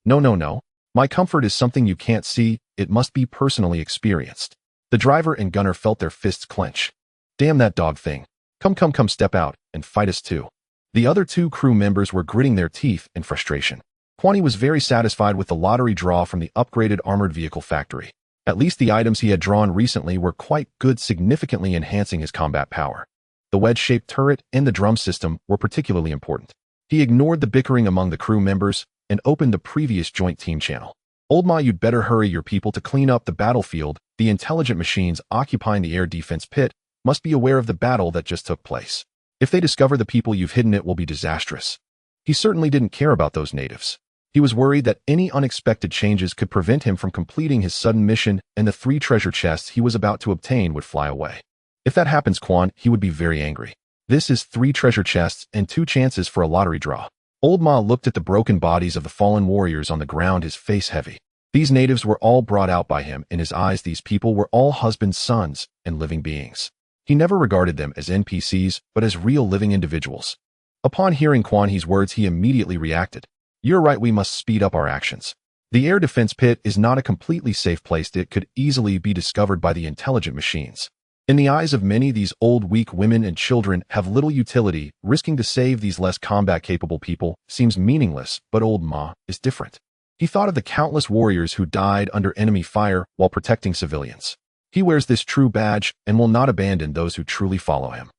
No. My comfort is something you can't see. It must be personally experienced. The driver and gunner felt their fists clench. Damn that dog thing. Come, step out and fight us too. The other 2 crew members were gritting their teeth in frustration. Quan He was very satisfied with the lottery draw from the upgraded armored vehicle factory. At least the items he had drawn recently were quite good, significantly enhancing his combat power. The wedge-shaped turret and the drum system were particularly important. He ignored the bickering among the crew members and opened the previous joint team channel. Old Ma, you'd better hurry your people to clean up the battlefield. The intelligent machines occupying the air defense pit must be aware of the battle that just took place. If they discover the people you've hidden, it will be disastrous. He certainly didn't care about those natives. He was worried that any unexpected changes could prevent him from completing his sudden mission, and the 3 treasure chests he was about to obtain would fly away. If that happens, Quan, he would be very angry. This is 3 treasure chests and 2 chances for a lottery draw. Old Ma looked at the broken bodies of the fallen warriors on the ground, his face heavy. These natives were all brought out by him. In his eyes, these people were all husbands, sons, and living beings. He never regarded them as NPCs, but as real living individuals. Upon hearing Quan He's words, he immediately reacted. You're right, we must speed up our actions. The air defense pit is not a completely safe place. It could easily be discovered by the intelligent machines. In the eyes of many, these old, weak women and children have little utility. Risking to save these less combat-capable people seems meaningless, but Old Ma is different. He thought of the countless warriors who died under enemy fire while protecting civilians. He wears this true badge and will not abandon those who truly follow him.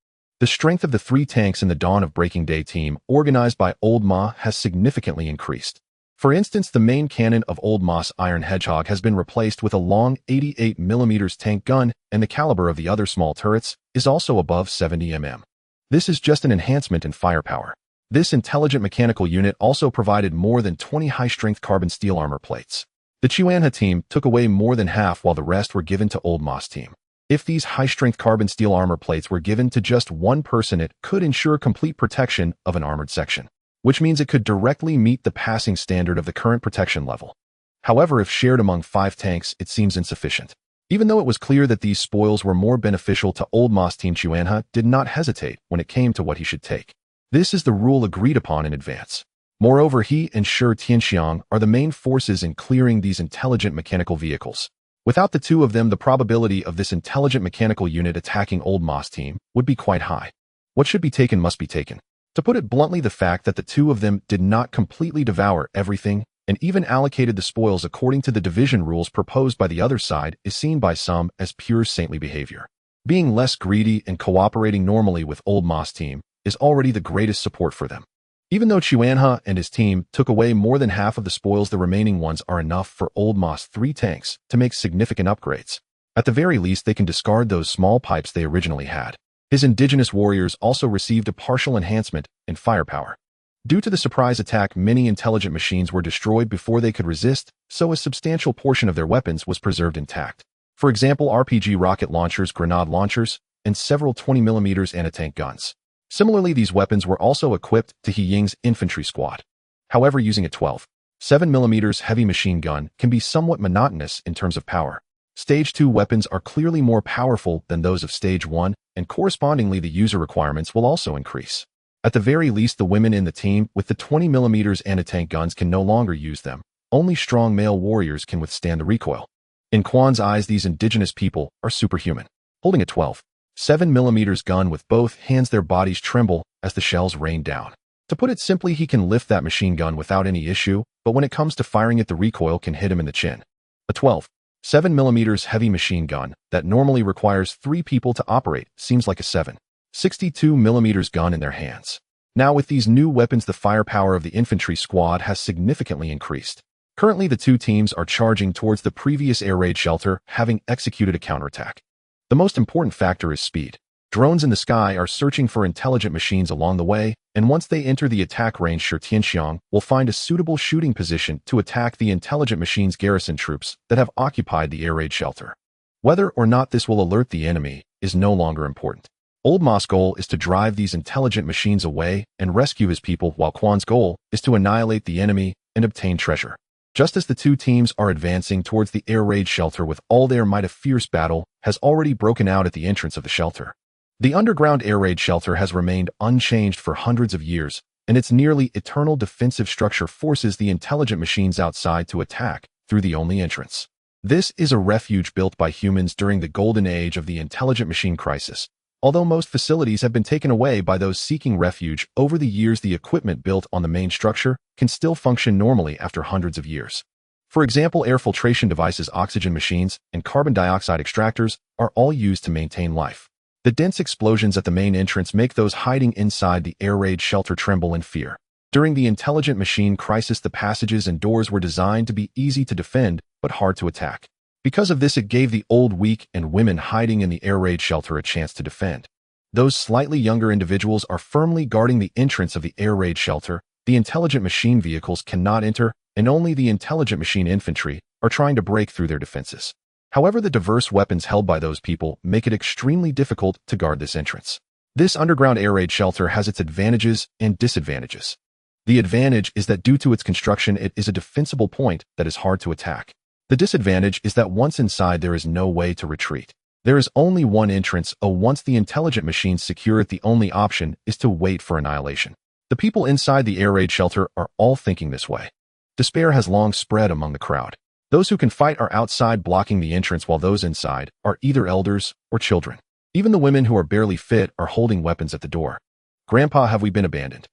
The strength of the 3 tanks in the Dawn of Breaking Day team, organized by Old Ma, has significantly increased. For instance, the main cannon of Old Ma's Iron Hedgehog has been replaced with a long 88mm tank gun, and the caliber of the other small turrets is also above 70mm. This is just an enhancement in firepower. This intelligent mechanical unit also provided more than 20 high-strength carbon steel armor plates. The Chuanha team took away more than half, while the rest were given to Old Ma's team. If these high-strength carbon steel armor plates were given to just one person, it could ensure complete protection of an armored section, which means it could directly meet the passing standard of the current protection level. However, if shared among 5 tanks, it seems insufficient. Even though it was clear that these spoils were more beneficial to Old Ma's team, Chuanha did not hesitate when it came to what he should take. This is the rule agreed upon in advance. Moreover, he and Shi Tianxiang are the main forces in clearing these intelligent mechanical vehicles. Without the two of them, the probability of this intelligent mechanical unit attacking Old Ma's team would be quite high. What should be taken must be taken. To put it bluntly, the fact that the two of them did not completely devour everything and even allocated the spoils according to the division rules proposed by the other side is seen by some as pure saintly behavior. Being less greedy and cooperating normally with Old Ma's team is already the greatest support for them. Even though Chuanhe and his team took away more than half of the spoils, the remaining ones are enough for Old Ma's 3 tanks to make significant upgrades. At the very least, they can discard those small pipes they originally had. His indigenous warriors also received a partial enhancement in firepower. Due to the surprise attack, many intelligent machines were destroyed before they could resist, so a substantial portion of their weapons was preserved intact. For example, RPG rocket launchers, grenade launchers, and several 20mm anti-tank guns. Similarly, these weapons were also equipped to He Ying's infantry squad. However, using a 12.7mm heavy machine gun can be somewhat monotonous in terms of power. Stage 2 weapons are clearly more powerful than those of Stage 1, and correspondingly the user requirements will also increase. At the very least, the women in the team with the 20mm anti-tank guns can no longer use them. Only strong male warriors can withstand the recoil. In Quan's eyes, these indigenous people are superhuman. Holding a 12.7mm gun with both hands, their bodies tremble as the shells rain down. To put it simply, he can lift that machine gun without any issue, but when it comes to firing it, the recoil can hit him in the chin. A 12.7mm heavy machine gun that normally requires 3 people to operate seems like a 7.62mm gun in their hands. Now, with these new weapons, the firepower of the infantry squad has significantly increased. Currently, the two teams are charging towards the previous air raid shelter, having executed a counterattack. The most important factor is speed. Drones in the sky are searching for intelligent machines along the way, and once they enter the attack range, Shi Tianxiang will find a suitable shooting position to attack the intelligent machines garrison troops that have occupied the air raid shelter. Whether or not this will alert the enemy is no longer important. Old Ma's goal is to drive these intelligent machines away and rescue his people, while Quan's goal is to annihilate the enemy and obtain treasure. Just as the two teams are advancing towards the air raid shelter with all their might, a fierce battle has already broken out at the entrance of the shelter. The underground air raid shelter has remained unchanged for hundreds of years, and its nearly eternal defensive structure forces the intelligent machines outside to attack through the only entrance. This is a refuge built by humans during the golden age of the intelligent machine crisis. Although most facilities have been taken away by those seeking refuge over the years, the equipment built on the main structure can still function normally after hundreds of years. For example, air filtration devices, oxygen machines, and carbon dioxide extractors are all used to maintain life. The dense explosions at the main entrance make those hiding inside the air raid shelter tremble in fear. During the intelligent machine crisis, the passages and doors were designed to be easy to defend but hard to attack. Because of this, it gave the old, weak, and women hiding in the air raid shelter a chance to defend. Those slightly younger individuals are firmly guarding the entrance of the air raid shelter. The intelligent machine vehicles cannot enter, and only the intelligent machine infantry are trying to break through their defenses. However, the diverse weapons held by those people make it extremely difficult to guard this entrance. This underground air raid shelter has its advantages and disadvantages. The advantage is that due to its construction, it is a defensible point that is hard to attack. The disadvantage is that once inside, there is no way to retreat. There is only one entrance. Once the intelligent machines secure it, the only option is to wait for annihilation. The people inside the air raid shelter are all thinking this way. Despair has long spread among the crowd. Those who can fight are outside blocking the entrance, while those inside are either elders or children. Even the women who are barely fit are holding weapons at the door. "Grandpa, have we been abandoned?"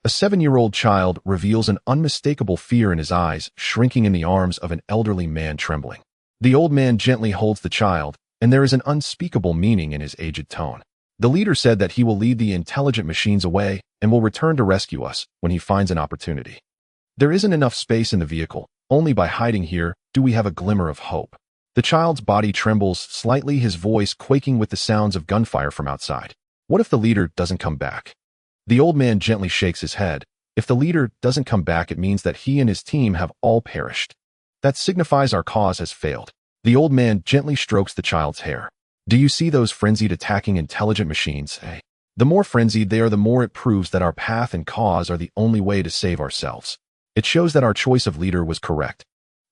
A 7-year-old child reveals an unmistakable fear in his eyes, shrinking in the arms of an elderly man trembling. The old man gently holds the child, and there is an unspeakable meaning in his aged tone. The leader said that he will lead the intelligent machines away and will return to rescue us when he finds an opportunity. There isn't enough space in the vehicle. Only by hiding here do we have a glimmer of hope. The child's body trembles slightly, his voice quaking with the sounds of gunfire from outside. What if the leader doesn't come back? The old man gently shakes his head. If the leader doesn't come back, it means that he and his team have all perished. That signifies our cause has failed. The old man gently strokes the child's hair. Do you see those frenzied attacking intelligent machines? The more frenzied they are, the more it proves that our path and cause are the only way to save ourselves. It shows that our choice of leader was correct.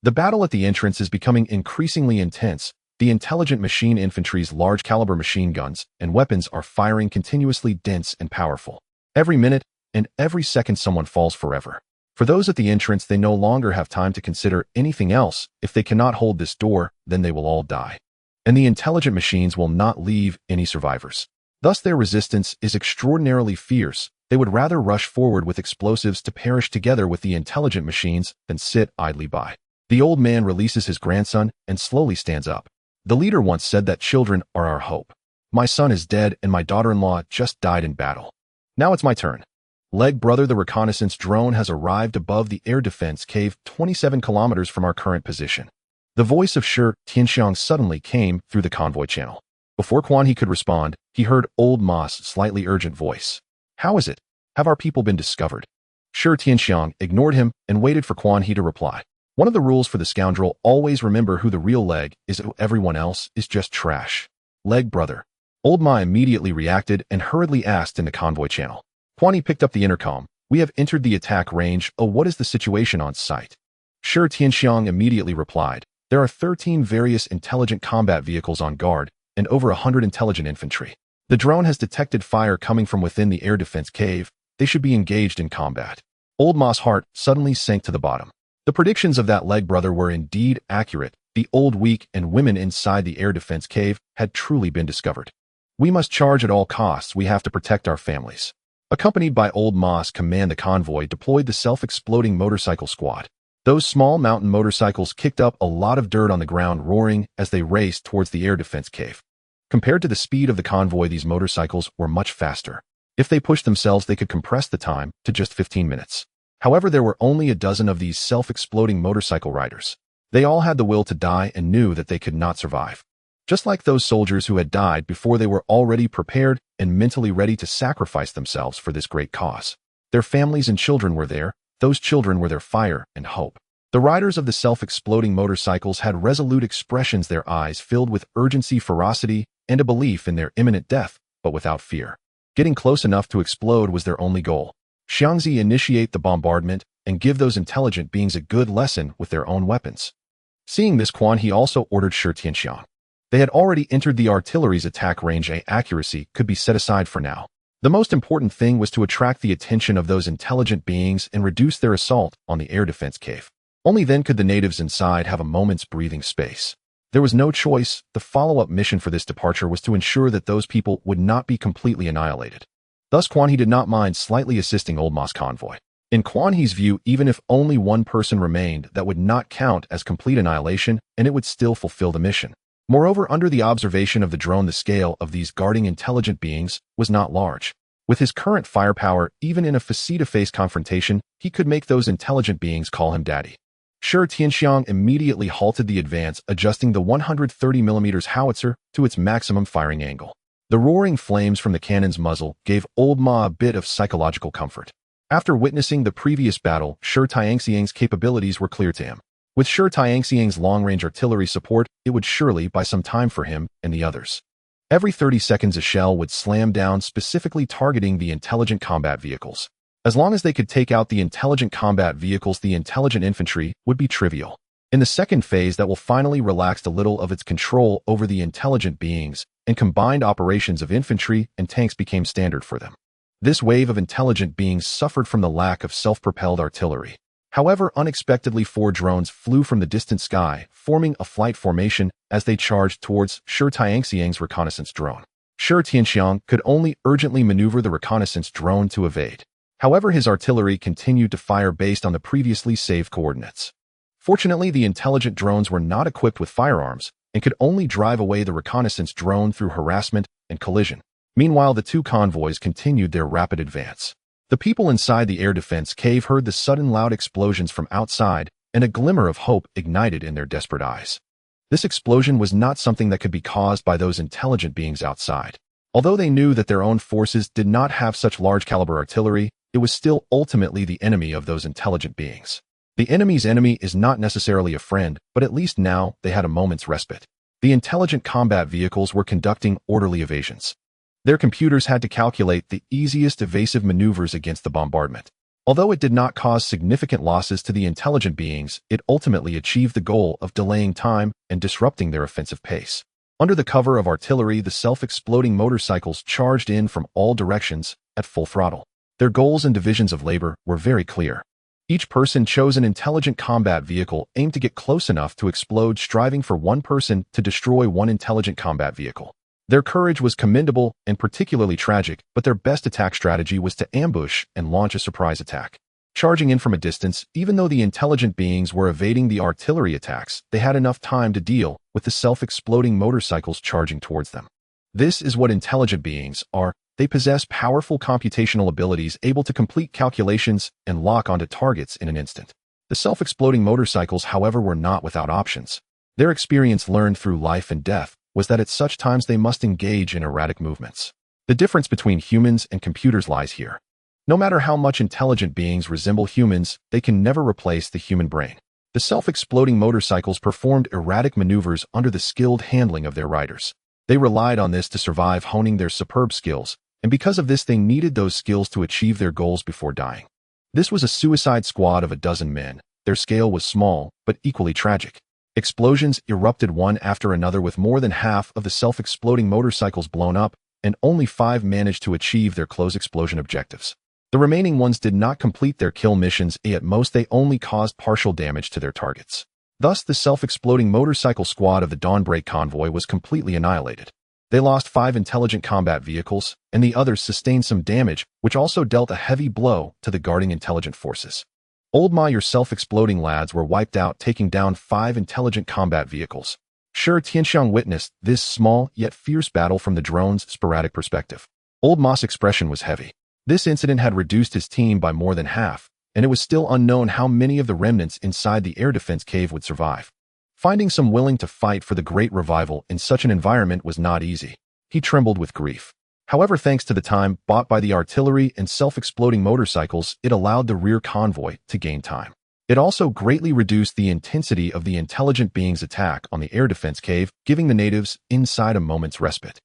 The battle at the entrance is becoming increasingly intense. The intelligent machine infantry's large caliber machine guns and weapons are firing continuously, dense and powerful. Every minute and every second someone falls forever. For those at the entrance, they no longer have time to consider anything else. If they cannot hold this door, then they will all die. And the intelligent machines will not leave any survivors. Thus their resistance is extraordinarily fierce. They would rather rush forward with explosives to perish together with the intelligent machines than sit idly by. The old man releases his grandson and slowly stands up. The leader once said that children are our hope. My son is dead and my daughter-in-law just died in battle. Now it's my turn. Leg brother, the reconnaissance drone has arrived above the air defense cave 27 kilometers from our current position. The voice of Shi Tianxiang suddenly came through the convoy channel. Before Quan He could respond, he heard Old Ma's slightly urgent voice. How is it? Have our people been discovered? Shi Tianxiang ignored him and waited for Quan He to reply. One of the rules for the scoundrel: always remember who the real Leg is. Everyone else is just trash. Leg brother. Old Ma immediately reacted and hurriedly asked in the convoy channel. Quan He picked up the intercom. We have entered the attack range. Oh, what is the situation on site? Shi Tianxiang immediately replied. There are 13 various intelligent combat vehicles on guard and over 100 intelligent infantry. The drone has detected fire coming from within the air defense cave. They should be engaged in combat. Old Ma's heart suddenly sank to the bottom. The predictions of that Leg brother were indeed accurate. The old, weak, and women inside the air defense cave had truly been discovered. We must charge at all costs. We have to protect our families. Accompanied by Old Ma's command, the convoy deployed the self-exploding motorcycle squad. Those small mountain motorcycles kicked up a lot of dirt on the ground, roaring as they raced towards the air defense cave. Compared to the speed of the convoy, these motorcycles were much faster. If they pushed themselves, they could compress the time to just 15 minutes. However, there were only a dozen of these self-exploding motorcycle riders. They all had the will to die and knew that they could not survive. Just like those soldiers who had died before, they were already prepared and mentally ready to sacrifice themselves for this great cause. Their families and children were there. Those children were their fire and hope. The riders of the self-exploding motorcycles had resolute expressions, their eyes filled with urgency, ferocity, and a belief in their imminent death, but without fear. Getting close enough to explode was their only goal. Xiangzi initiate the bombardment and give those intelligent beings a good lesson with their own weapons. Seeing this, Quan He also ordered Shi Tianxiang. They had already entered the artillery's attack range. Accuracy could be set aside for now. The most important thing was to attract the attention of those intelligent beings and reduce their assault on the air defense cave. Only then could the natives inside have a moment's breathing space. There was no choice. The follow-up mission for this departure was to ensure that those people would not be completely annihilated. Thus, Quan He did not mind slightly assisting Old Ma's convoy. In Quan He's view, even if only one person remained, that would not count as complete annihilation, and it would still fulfill the mission. Moreover, under the observation of the drone, the scale of these guarding intelligent beings was not large. With his current firepower, even in a face-to-face confrontation, he could make those intelligent beings call him daddy. Shi Tianxiang immediately halted the advance, adjusting the 130mm howitzer to its maximum firing angle. The roaring flames from the cannon's muzzle gave Old Ma a bit of psychological comfort. After witnessing the previous battle, Shi Tianxiang's capabilities were clear to him. With Shi Tianxiang's long-range artillery support, it would surely buy some time for him and the others. Every 30 seconds a shell would slam down, specifically targeting the intelligent combat vehicles. As long as they could take out the intelligent combat vehicles, the intelligent infantry would be trivial. In the second phase, that will finally relax a little of its control over the intelligent beings, and combined operations of infantry and tanks became standard for them. This wave of intelligent beings suffered from the lack of self-propelled artillery. However, unexpectedly, 4 drones flew from the distant sky, forming a flight formation as they charged towards Shi Tianxiang's reconnaissance drone. Shi Tianxiang could only urgently maneuver the reconnaissance drone to evade. However, his artillery continued to fire based on the previously saved coordinates. Fortunately, the intelligent drones were not equipped with firearms and could only drive away the reconnaissance drone through harassment and collision. Meanwhile, the 2 convoys continued their rapid advance. The people inside the air defense cave heard the sudden loud explosions from outside, and a glimmer of hope ignited in their desperate eyes. This explosion was not something that could be caused by those intelligent beings outside. Although they knew that their own forces did not have such large-caliber artillery, it was still ultimately the enemy of those intelligent beings. The enemy's enemy is not necessarily a friend, but at least now they had a moment's respite. The intelligent combat vehicles were conducting orderly evasions. Their computers had to calculate the easiest evasive maneuvers against the bombardment. Although it did not cause significant losses to the intelligent beings, it ultimately achieved the goal of delaying time and disrupting their offensive pace. Under the cover of artillery, the self-exploding motorcycles charged in from all directions at full throttle. Their goals and divisions of labor were very clear. Each person chose an intelligent combat vehicle aimed to get close enough to explode, striving for one person to destroy one intelligent combat vehicle. Their courage was commendable and particularly tragic, but their best attack strategy was to ambush and launch a surprise attack. Charging in from a distance, even though the intelligent beings were evading the artillery attacks, they had enough time to deal with the self-exploding motorcycles charging towards them. This is what intelligent beings are. They possess powerful computational abilities able to complete calculations and lock onto targets in an instant. The self-exploding motorcycles, however, were not without options. Their experience learned through life and death was that at such times they must engage in erratic movements. The difference between humans and computers lies here. No matter how much intelligent beings resemble humans, they can never replace the human brain. The self-exploding motorcycles performed erratic maneuvers under the skilled handling of their riders. They relied on this to survive, honing their superb skills, and because of this they needed those skills to achieve their goals before dying. This was a suicide squad of a dozen men. Their scale was small, but equally tragic. Explosions erupted one after another with more than half of the self-exploding motorcycles blown up, and only 5 managed to achieve their close explosion objectives. The remaining ones did not complete their kill missions, at most they only caused partial damage to their targets. Thus, the self-exploding motorcycle squad of the Dawnbreak convoy was completely annihilated. They lost 5 intelligent combat vehicles, and the others sustained some damage, which also dealt a heavy blow to the guarding intelligent forces. Old Ma, your self-exploding lads were wiped out, taking down 5 intelligent combat vehicles. Sure, Tianxiang witnessed this small yet fierce battle from the drone's sporadic perspective. Old Ma's expression was heavy. This incident had reduced his team by more than half, and it was still unknown how many of the remnants inside the air defense cave would survive. Finding some willing to fight for the great revival in such an environment was not easy. He trembled with grief. However, thanks to the time bought by the artillery and self-exploding motorcycles, it allowed the rear convoy to gain time. It also greatly reduced the intensity of the intelligent beings' attack on the air defense cave, giving the natives inside a moment's respite.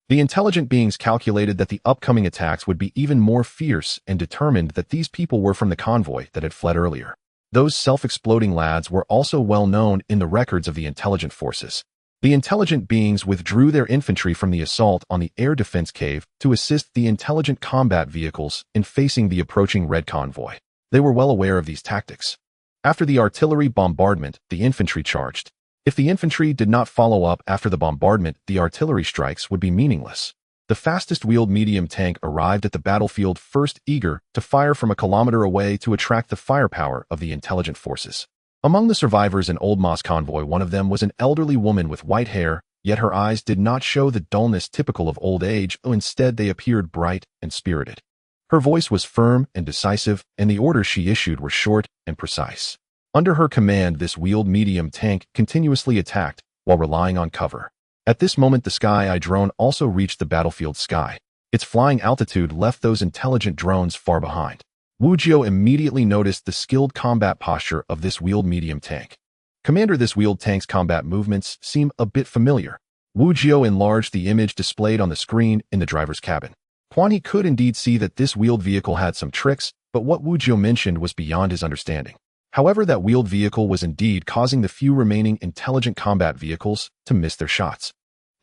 The intelligent beings calculated that the upcoming attacks would be even more fierce and determined that these people were from the convoy that had fled earlier. Those self-exploding lads were also well known in the records of the intelligent forces. The intelligent beings withdrew their infantry from the assault on the air defense cave to assist the intelligent combat vehicles in facing the approaching red convoy. They were well aware of these tactics. After the artillery bombardment, the infantry charged. If the infantry did not follow up after the bombardment, the artillery strikes would be meaningless. The fastest wheeled medium tank arrived at the battlefield first, eager to fire from a kilometer away to attract the firepower of the intelligent forces. Among the survivors in Old Ma's convoy, one of them was an elderly woman with white hair, yet her eyes did not show the dullness typical of old age, instead they appeared bright and spirited. Her voice was firm and decisive, and the orders she issued were short and precise. Under her command, this wheeled medium tank continuously attacked while relying on cover. At this moment, the Sci-Fi drone also reached the battlefield sky. Its flying altitude left those intelligent drones far behind. Wu Jiu immediately noticed the skilled combat posture of this wheeled medium tank. Commander, this wheeled tank's combat movements seem a bit familiar. Wu Jiu enlarged the image displayed on the screen in the driver's cabin. Quan He could indeed see that this wheeled vehicle had some tricks, but what Wu Jiu mentioned was beyond his understanding. However, that wheeled vehicle was indeed causing the few remaining intelligent combat vehicles to miss their shots.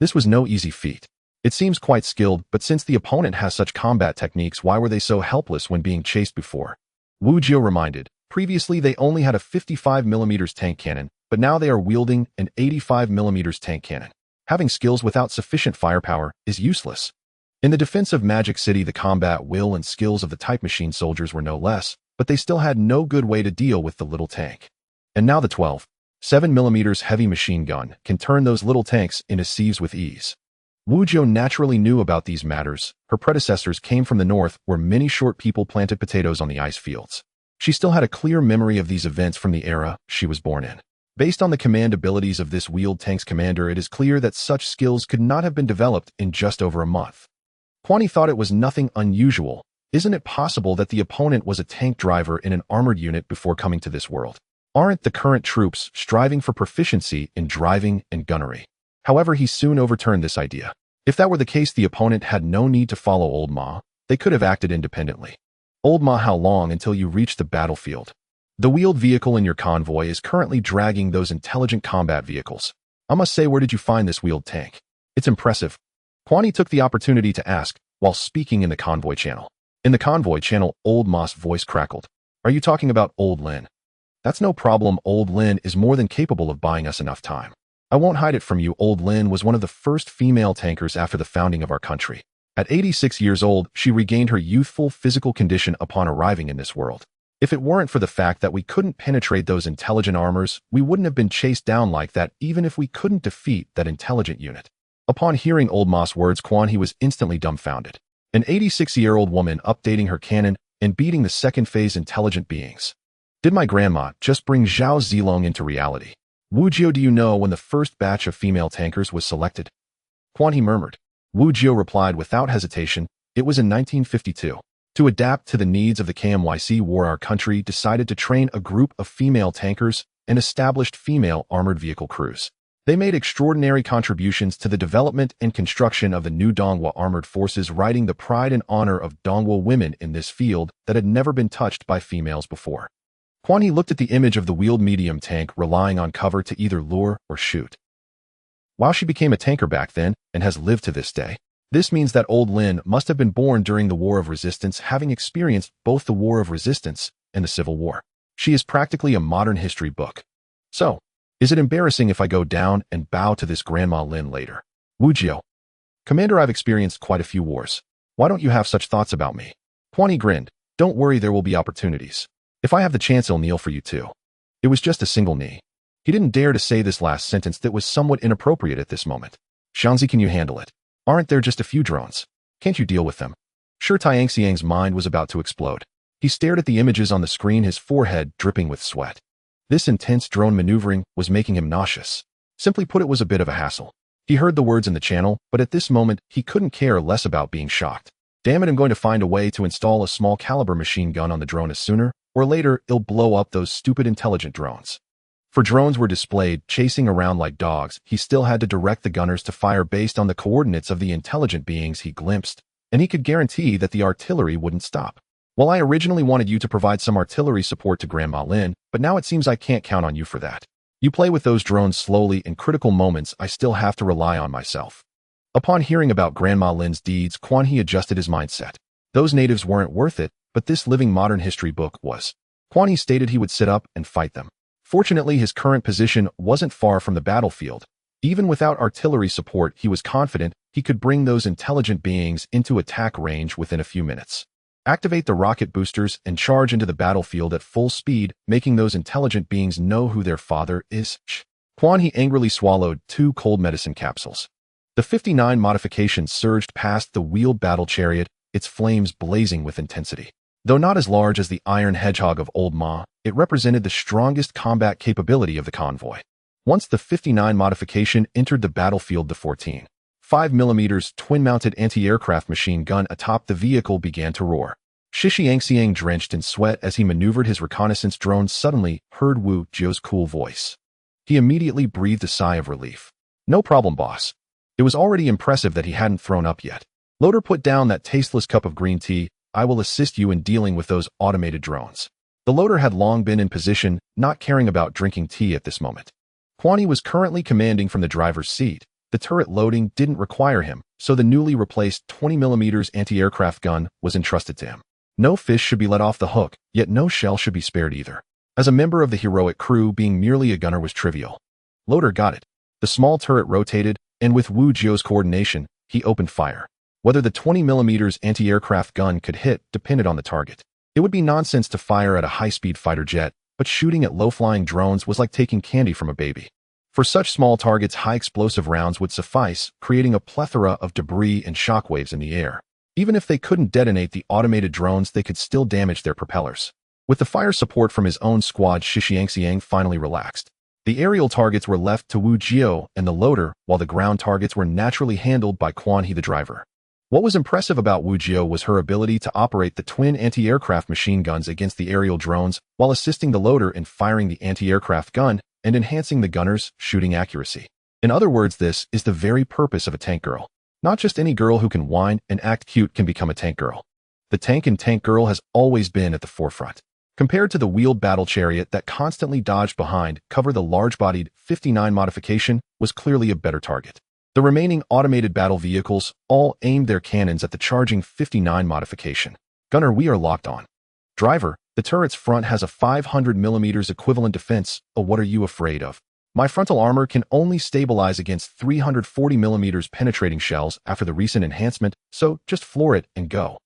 This was no easy feat. It seems quite skilled, but since the opponent has such combat techniques, why were they so helpless when being chased before? Wu Jiu reminded. Previously, they only had a 55mm tank cannon, but now they are wielding an 85mm tank cannon. Having skills without sufficient firepower is useless. In the defense of Magic City, the combat will and skills of the Type Machine soldiers were no less, but they still had no good way to deal with the little tank. And now the 12.7mm heavy machine gun can turn those little tanks into sieves with ease. Wu Jiu naturally knew about these matters. Her predecessors came from the north, where many short people planted potatoes on the ice fields. She still had a clear memory of these events from the era she was born in. Based on the command abilities of this wheeled tank's commander, it is clear that such skills could not have been developed in just over a month. Quan He thought it was nothing unusual. Isn't it possible that the opponent was a tank driver in an armored unit before coming to this world? Aren't the current troops striving for proficiency in driving and gunnery? However, he soon overturned this idea. If that were the case, the opponent had no need to follow Old Ma. They could have acted independently. Old Ma, how long until you reach the battlefield? The wheeled vehicle in your convoy is currently dragging those intelligent combat vehicles. I must say, where did you find this wheeled tank? It's impressive. Quan He took the opportunity to ask while speaking in the convoy channel. In the convoy channel, Old Ma's voice crackled. Are you talking about Old Lin? That's no problem. Old Lin is more than capable of buying us enough time. I won't hide it from you. Old Lin was one of the first female tankers after the founding of our country. At 86 years old, she regained her youthful physical condition upon arriving in this world. If it weren't for the fact that we couldn't penetrate those intelligent armors, we wouldn't have been chased down like that even if we couldn't defeat that intelligent unit. Upon hearing Old Ma's words, Quan He was instantly dumbfounded. An 86-year-old woman updating her canon and beating the second phase intelligent beings. Did my grandma just bring Zhao Zilong into reality? Wu Jiao, do you know when the first batch of female tankers was selected? Quan He murmured. Wu Jiao replied without hesitation, it was in 1952. To adapt to the needs of the KMYC war, our country decided to train a group of female tankers and established female armored vehicle crews. They made extraordinary contributions to the development and construction of the new Dongwa armored forces, writing the pride and honor of Dongwa women in this field that had never been touched by females before. Quan He looked at the image of the wheeled medium tank relying on cover to either lure or shoot. While she became a tanker back then and has lived to this day, this means that Old Lin must have been born during the War of Resistance, having experienced both the War of Resistance and the Civil War. She is practically a modern history book. So, is it embarrassing if I go down and bow to this Grandma Lin later? Wu Jiao. Commander, I've experienced quite a few wars. Why don't you have such thoughts about me? Quan He grinned. Don't worry, there will be opportunities. If I have the chance, I'll kneel for you too. It was just a single knee. He didn't dare to say this last sentence that was somewhat inappropriate at this moment. Xiangzi, can you handle it? Aren't there just a few drones? Can't you deal with them? Sure. Tianxiang's mind was about to explode. He stared at the images on the screen, his forehead dripping with sweat. This intense drone maneuvering was making him nauseous. Simply put, it was a bit of a hassle. He heard the words in the channel, but at this moment, he couldn't care less about being shocked. Damn it, I'm going to find a way to install a small caliber machine gun on the drone as sooner or later it'll blow up those stupid intelligent drones. For drones were displayed, chasing around like dogs. He still had to direct the gunners to fire based on the coordinates of the intelligent beings he glimpsed, and he could guarantee that the artillery wouldn't stop. Well, I originally wanted you to provide some artillery support to Grandma Lin, but now it seems I can't count on you for that. You play with those drones slowly. In critical moments, I still have to rely on myself. Upon hearing about Grandma Lin's deeds, Quan He adjusted his mindset. Those natives weren't worth it, but this living modern history book was. Quan He stated he would sit up and fight them. Fortunately, his current position wasn't far from the battlefield. Even without artillery support, he was confident he could bring those intelligent beings into attack range within a few minutes. Activate the rocket boosters and charge into the battlefield at full speed, making those intelligent beings know who their father is. Quan He angrily swallowed 2 cold medicine capsules. The 59 modification surged past the wheeled battle chariot, its flames blazing with intensity. Though not as large as the iron hedgehog of Old Ma, it represented the strongest combat capability of the convoy. Once the 59 modification entered the battlefield, the 14.5 mm twin-mounted anti-aircraft machine gun atop the vehicle began to roar. Xiangxiang, drenched in sweat as he maneuvered his reconnaissance drone, suddenly heard Wu Jiao's cool voice. He immediately breathed a sigh of relief. No problem, boss. It was already impressive that he hadn't thrown up yet. Loader, put down that tasteless cup of green tea. I will assist you in dealing with those automated drones. The loader had long been in position, not caring about drinking tea at this moment. Quan He was currently commanding from the driver's seat. The turret loading didn't require him, so the newly replaced 20 mm anti-aircraft gun was entrusted to him. No fish should be let off the hook, yet no shell should be spared either. As a member of the heroic crew, being merely a gunner was trivial. Loader got it. The small turret rotated, and with Wu Jiao's coordination, he opened fire. Whether the 20 mm anti-aircraft gun could hit depended on the target. It would be nonsense to fire at a high-speed fighter jet, but shooting at low-flying drones was like taking candy from a baby. For such small targets, high explosive rounds would suffice, creating a plethora of debris and shockwaves in the air. Even if they couldn't detonate the automated drones, they could still damage their propellers. With the fire support from his own squad, Xiangxiang finally relaxed. The aerial targets were left to Wu Jiao and the loader, while the ground targets were naturally handled by Quan He, the driver. What was impressive about Wu Jiao was her ability to operate the twin anti-aircraft machine guns against the aerial drones while assisting the loader in firing the anti-aircraft gun and enhancing the gunner's shooting accuracy. In other words, this is the very purpose of a tank girl. Not just any girl who can whine and act cute can become a tank girl. The tank and tank girl has always been at the forefront. Compared to the wheeled battle chariot that constantly dodged behind cover, the large-bodied 59 modification was clearly a better target. The remaining automated battle vehicles all aimed their cannons at the charging 59 modification. Gunner, we are locked on. Driver, The turret's front has a 500mm equivalent defense. Oh, what are you afraid of? My frontal armor can only stabilize against 340mm penetrating shells after the recent enhancement, so just floor it and go.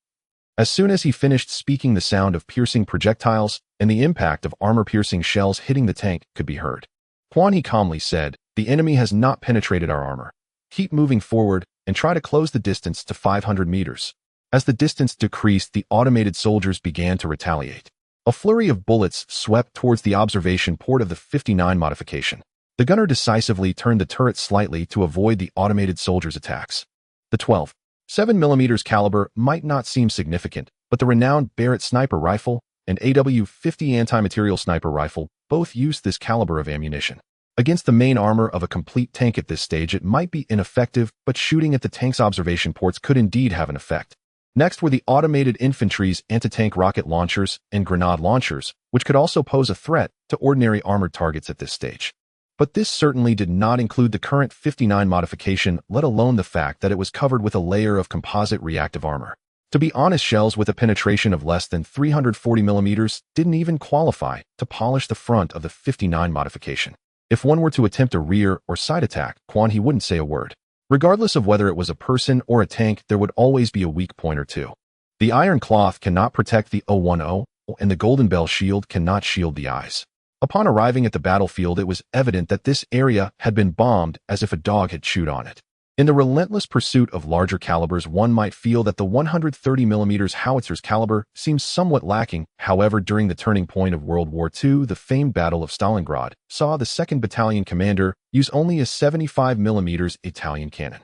As soon as he finished speaking, the sound of piercing projectiles and the impact of armor-piercing shells hitting the tank could be heard. Quan He calmly said, "The enemy has not penetrated our armor. Keep moving forward and try to close the distance to 500 meters." As the distance decreased, the automated soldiers began to retaliate. A flurry of bullets swept towards the observation port of the 59 modification. The gunner decisively turned the turret slightly to avoid the automated soldiers' attacks. The 12.7mm caliber might not seem significant, but the renowned Barrett sniper rifle and AW-50 anti-material sniper rifle both used this caliber of ammunition. Against the main armor of a complete tank at this stage, it might be ineffective, but shooting at the tank's observation ports could indeed have an effect. Next were the automated infantry's anti-tank rocket launchers and grenade launchers, which could also pose a threat to ordinary armored targets at this stage. But this certainly did not include the current 59 modification, let alone the fact that it was covered with a layer of composite reactive armor. To be honest, shells with a penetration of less than 340mm didn't even qualify to polish the front of the 59 modification. If one were to attempt a rear or side attack, Quan He wouldn't say a word. Regardless of whether it was a person or a tank, there would always be a weak point or two. The iron cloth cannot protect the 010, and the golden bell shield cannot shield the eyes. Upon arriving at the battlefield, it was evident that this area had been bombed as if a dog had chewed on it. In the relentless pursuit of larger calibers, one might feel that the 130mm howitzer's caliber seems somewhat lacking. However, during the turning point of World War II, the famed Battle of Stalingrad saw the 2nd Battalion commander use only a 75mm Italian cannon.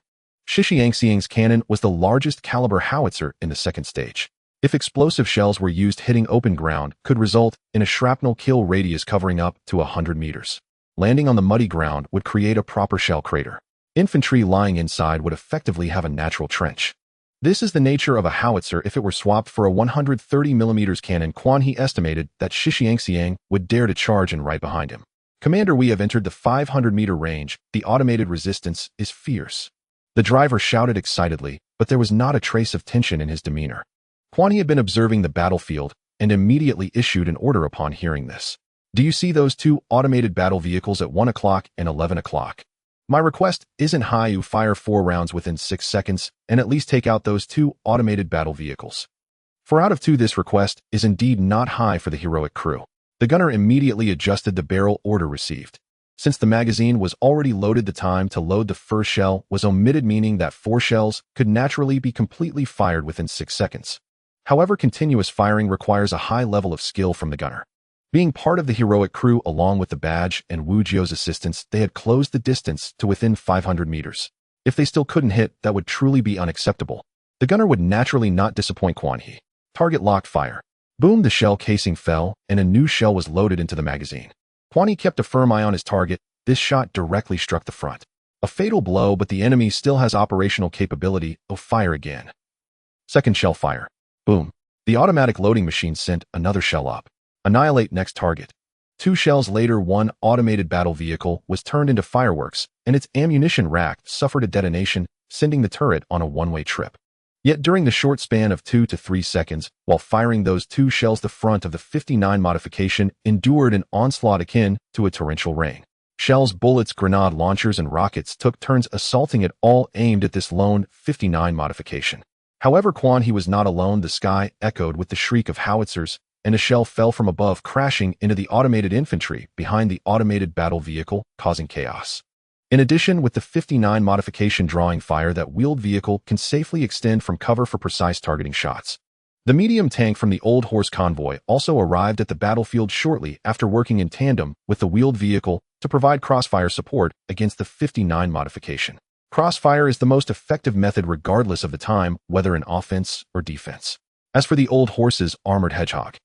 Shishi-Angxiang's cannon was the largest caliber howitzer in the second stage. If explosive shells were used, hitting open ground could result in a shrapnel kill radius covering up to 100 meters. Landing on the muddy ground would create a proper shell crater. Infantry lying inside would effectively have a natural trench. This is the nature of a howitzer if it were swapped for a 130mm cannon. Quan He estimated that Shishi-Angxiang would dare to charge in right behind him. "Commander, we have entered the 500-meter range. The automated resistance is fierce." The driver shouted excitedly, but there was not a trace of tension in his demeanor. Quan He had been observing the battlefield and immediately issued an order upon hearing this. "Do you see those two automated battle vehicles at 1 o'clock and 11 o'clock? My request isn't high. You fire 4 rounds within 6 seconds and at least take out those 2 automated battle vehicles." For out of 2, this request is indeed not high for the heroic crew. The gunner immediately adjusted the barrel. Order received. Since the magazine was already loaded, the time to load the first shell was omitted, meaning that 4 shells could naturally be completely fired within 6 seconds. However, continuous firing requires a high level of skill from the gunner. Being part of the heroic crew along with the badge and Wu Jio's assistance, they had closed the distance to within 500 meters. If they still couldn't hit, that would truly be unacceptable. The gunner would naturally not disappoint Quan He. Target locked fire. Boom, the shell casing fell, and a new shell was loaded into the magazine. Quan He kept a firm eye on his target. This shot directly struck the front. A fatal blow, but the enemy still has operational capability. Oh, fire again. Second shell fire. Boom. The automatic loading machine sent another shell up. Annihilate next target. 2 shells later, 1 automated battle vehicle was turned into fireworks, and its ammunition rack suffered a detonation, sending the turret on a one-way trip. Yet during the short span of 2 to 3 seconds, while firing those 2 shells, the front of the 59 modification endured an onslaught akin to a torrential rain. Shells, bullets, grenade launchers, and rockets took turns assaulting it, all aimed at this lone 59 modification. However, Quan He was not alone. The sky echoed with the shriek of howitzers, and a shell fell from above, crashing into the automated infantry behind the automated battle vehicle, causing chaos. In addition, with the 59 modification drawing fire, that wheeled vehicle can safely extend from cover for precise targeting shots. The medium tank from the Old Horse convoy also arrived at the battlefield shortly after, working in tandem with the wheeled vehicle to provide crossfire support against the 59 modification. Crossfire is the most effective method regardless of the time, whether in offense or defense. As for the Old Horse's armored hedgehog,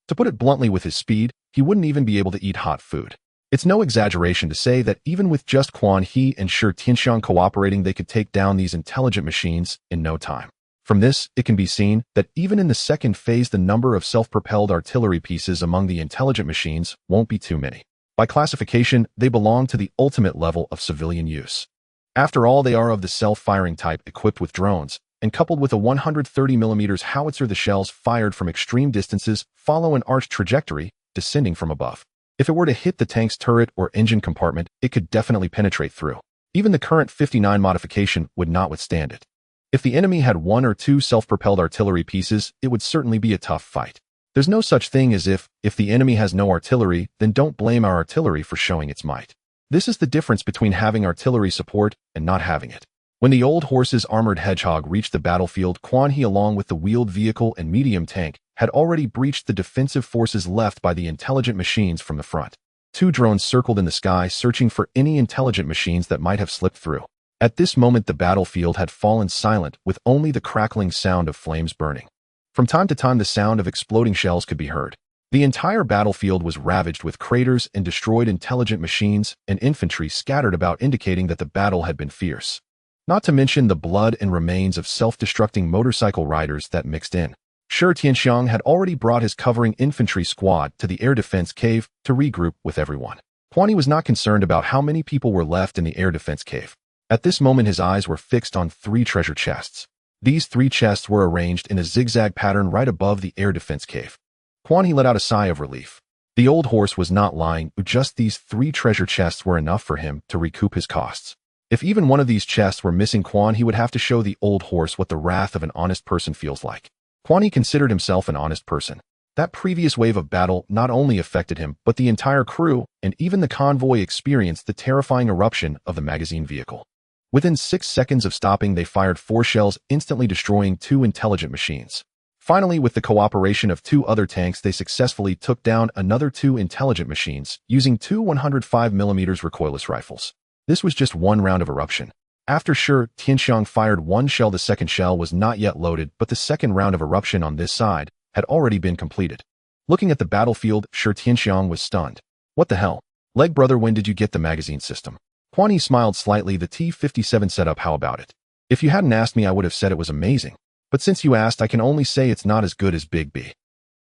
to put it bluntly, with his speed, he wouldn't even be able to eat hot food. It's no exaggeration to say that even with just Quan He and Shi Tianxiang cooperating, they could take down these intelligent machines in no time. From this, it can be seen that even in the second phase, the number of self-propelled artillery pieces among the intelligent machines won't be too many. By classification, they belong to the ultimate level of civilian use. After all, they are of the self-firing type, equipped with drones and coupled with a 130mm howitzer, the shells fired from extreme distances follow an arched trajectory, descending from above. If it were to hit the tank's turret or engine compartment, it could definitely penetrate through. Even the current 59 modification would not withstand it. If the enemy had 1 or 2 self-propelled artillery pieces, it would certainly be a tough fight. There's no such thing as if the enemy has no artillery, then don't blame our artillery for showing its might. This is the difference between having artillery support and not having it. When the Old Horse's armored hedgehog reached the battlefield, Quan He, along with the wheeled vehicle and medium tank, had already breached the defensive forces left by the intelligent machines from the front. 2 drones circled in the sky, searching for any intelligent machines that might have slipped through. At this moment, the battlefield had fallen silent, with only the crackling sound of flames burning. From time to time, the sound of exploding shells could be heard. The entire battlefield was ravaged with craters and destroyed intelligent machines, and infantry scattered about, indicating that the battle had been fierce. Not to mention the blood and remains of self-destructing motorcycle riders that mixed in. Shi Tianxiang had already brought his covering infantry squad to the air defense cave to regroup with everyone. Quan He was not concerned about how many people were left in the air defense cave. At this moment, his eyes were fixed on 3 treasure chests. These 3 chests were arranged in a zigzag pattern right above the air defense cave. Quan He let out a sigh of relief. The Old Horse was not lying. Just these 3 treasure chests were enough for him to recoup his costs. If even one of these chests were missing, Quan He would have to show the Old Horse what the wrath of an honest person feels like. Quan He considered himself an honest person. That previous wave of battle not only affected him, but the entire crew, and even the convoy experienced the terrifying eruption of the magazine vehicle. Within 6 seconds of stopping, they fired 4 shells, instantly destroying 2 intelligent machines. Finally, with the cooperation of 2 other tanks, they successfully took down another 2 intelligent machines, using 2 105mm recoilless rifles. This was just one round of eruption. After Shi Tianxiang fired 1 shell, the second shell was not yet loaded, but the second round of eruption on this side had already been completed. Looking at the battlefield, Shi Tianxiang was stunned. What the hell? Leg brother, when did you get the magazine system? Quan He smiled slightly. The T-57 setup, how about it? If you hadn't asked me, I would have said it was amazing. But since you asked, I can only say it's not as good as Big B.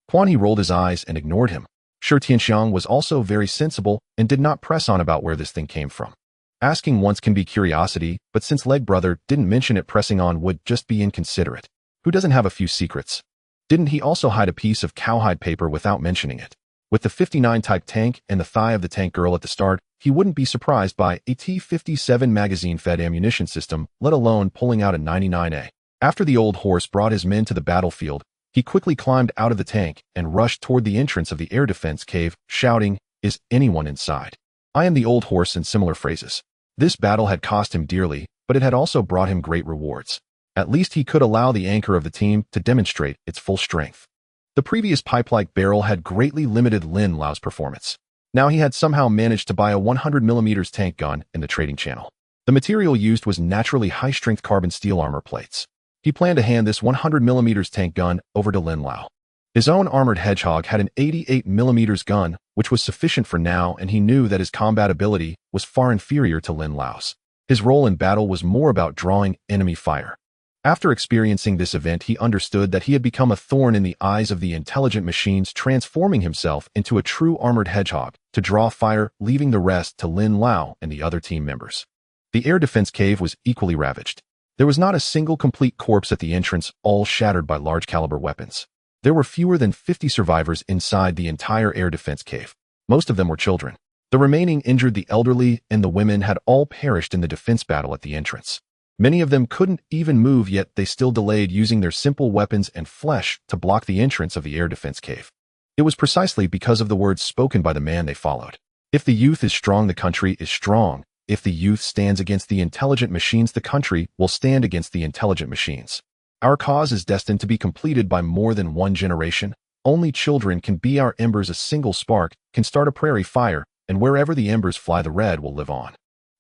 Quan He rolled his eyes and ignored him. Shi Tianxiang was also very sensible and did not press on about where this thing came from. Asking once can be curiosity, but since Leg brother didn't mention it, pressing on would just be inconsiderate. Who doesn't have a few secrets? Didn't he also hide a piece of cowhide paper without mentioning it? With the 59 type tank and the thigh of the tank girl at the start, he wouldn't be surprised by a T-57 magazine-fed ammunition system, let alone pulling out a 99A. After the Old Horse brought his men to the battlefield, he quickly climbed out of the tank and rushed toward the entrance of the air defense cave, shouting, "Is anyone inside?" I am the Old Horse, and similar phrases. This battle had cost him dearly, but it had also brought him great rewards. At least he could allow the anchor of the team to demonstrate its full strength. The previous pipe-like barrel had greatly limited Lin Lao's performance. Now he had somehow managed to buy a 100mm tank gun in the trading channel. The material used was naturally high-strength carbon steel armor plates. He planned to hand this 100mm tank gun over to Lin Lao. His own armored hedgehog had an 88mm gun, which was sufficient for now, and he knew that his combat ability was far inferior to Lin Lao's. His role in battle was more about drawing enemy fire. After experiencing this event, he understood that he had become a thorn in the eyes of the intelligent machines, transforming himself into a true armored hedgehog to draw fire, leaving the rest to Lin Lao and the other team members. The air defense cave was equally ravaged. There was not a single complete corpse at the entrance, all shattered by large-caliber weapons. There were fewer than 50 survivors inside the entire air defense cave. Most of them were children. The remaining injured, the elderly, and the women had all perished in the defense battle at the entrance. Many of them couldn't even move, yet they still delayed, using their simple weapons and flesh to block the entrance of the air defense cave. It was precisely because of the words spoken by the man they followed. If the youth is strong, the country is strong. If the youth stands against the intelligent machines, the country will stand against the intelligent machines. Our cause is destined to be completed by more than one generation. Only children can be our embers. A single spark can start a prairie fire, and wherever the embers fly, the red will live on.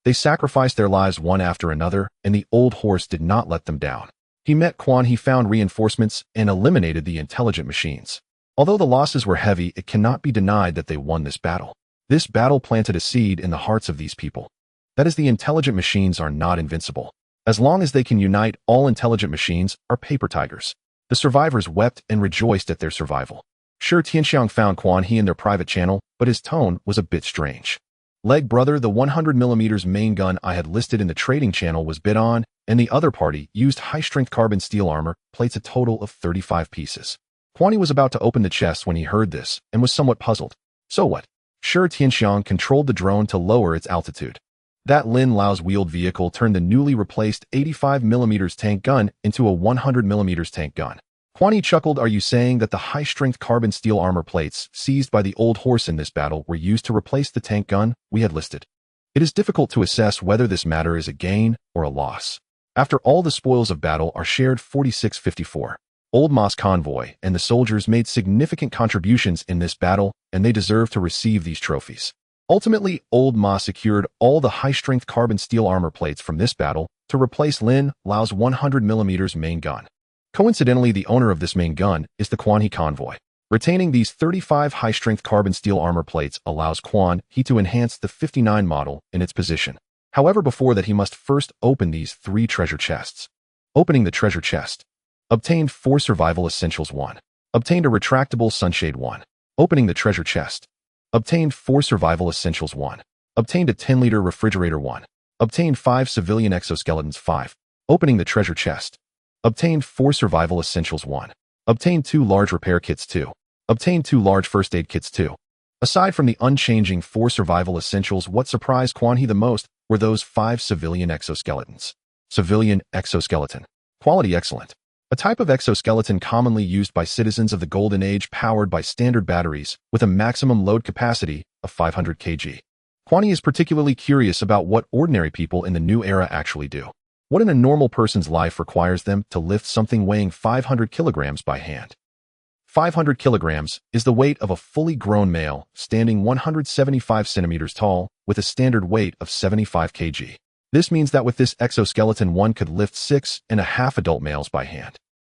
They sacrificed their lives one after another, and the Old Horse did not let them down. He met Quan, he found reinforcements, and eliminated the intelligent machines. Although the losses were heavy, it cannot be denied that they won this battle. This battle planted a seed in the hearts of these people. That is, the intelligent machines are not invincible. As long as they can unite, all intelligent machines are paper tigers. The survivors wept and rejoiced at their survival. Shi Tianxiang found Quan He in their private channel, but his tone was a bit strange. Leg brother, the 100mm main gun I had listed in the trading channel was bid on, and the other party used high-strength carbon steel armor plates, a total of 35 pieces. Quan Yi was about to open the chest when he heard this and was somewhat puzzled. So what? Shi Tianxiang controlled the drone to lower its altitude. That Lin Lao's wheeled vehicle turned the newly replaced 85mm tank gun into a 100mm tank gun. Quan Yi chuckled. Are you saying that the high-strength carbon steel armor plates seized by the old horse in this battle were used to replace the tank gun we had listed? It is difficult to assess whether this matter is a gain or a loss. After all, the spoils of battle are shared. 4654. Old Ma's convoy and the soldiers made significant contributions in this battle, and they deserve to receive these trophies. Ultimately, Old Ma secured all the high-strength carbon steel armor plates from this battle to replace Lin Lao's 100mm main gun. Coincidentally, the owner of this main gun is the Quan Yi convoy. Retaining these 35 high-strength carbon steel armor plates allows Quan Yi to enhance the 59 model in its position. However, before that, he must first open these 3 treasure chests. Opening the treasure chest. Obtained 4 survival essentials 1. Obtained a retractable sunshade 1. Opening the treasure chest. Obtained 4 survival essentials 1. Obtained a 10-liter refrigerator 1. Obtained 5 civilian exoskeletons 5. Opening the treasure chest. Obtained 4 survival essentials 1. Obtained 2 large repair kits 2. Obtained 2 large first aid kits 2. Aside from the unchanging 4 survival essentials, what surprised Quan Yi the most were those 5 civilian exoskeletons. Civilian exoskeleton. Quality excellent. A type of exoskeleton commonly used by citizens of the Golden Age, powered by standard batteries with a maximum load capacity of 500 kg. Quan Yi is particularly curious about what ordinary people in the new era actually do. What in a normal person's life requires them to lift something weighing 500 kilograms by hand? 500 kilograms is the weight of a fully grown male, standing 175 centimeters tall, with a standard weight of 75 kg. This means that with this exoskeleton, one could lift 6.5 adult males by hand.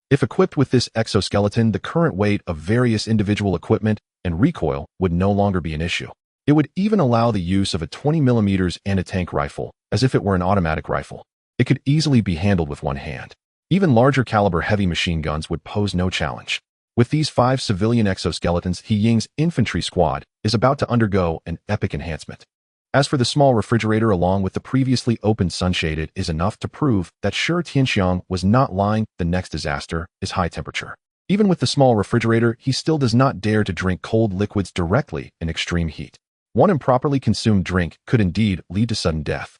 If equipped with this exoskeleton, the current weight of various individual equipment and recoil would no longer be an issue. It would even allow the use of a 20mm anti-tank rifle, as if it were an automatic rifle. It could easily be handled with one hand. Even larger caliber heavy machine guns would pose no challenge. With these 5 civilian exoskeletons, He Ying's infantry squad is about to undergo an epic enhancement. As for the small refrigerator, along with the previously opened sunshade, it is enough to prove that Shi Tianxiang was not lying. The next disaster is high temperature. Even with the small refrigerator, he still does not dare to drink cold liquids directly in extreme heat. One improperly consumed drink could indeed lead to sudden death.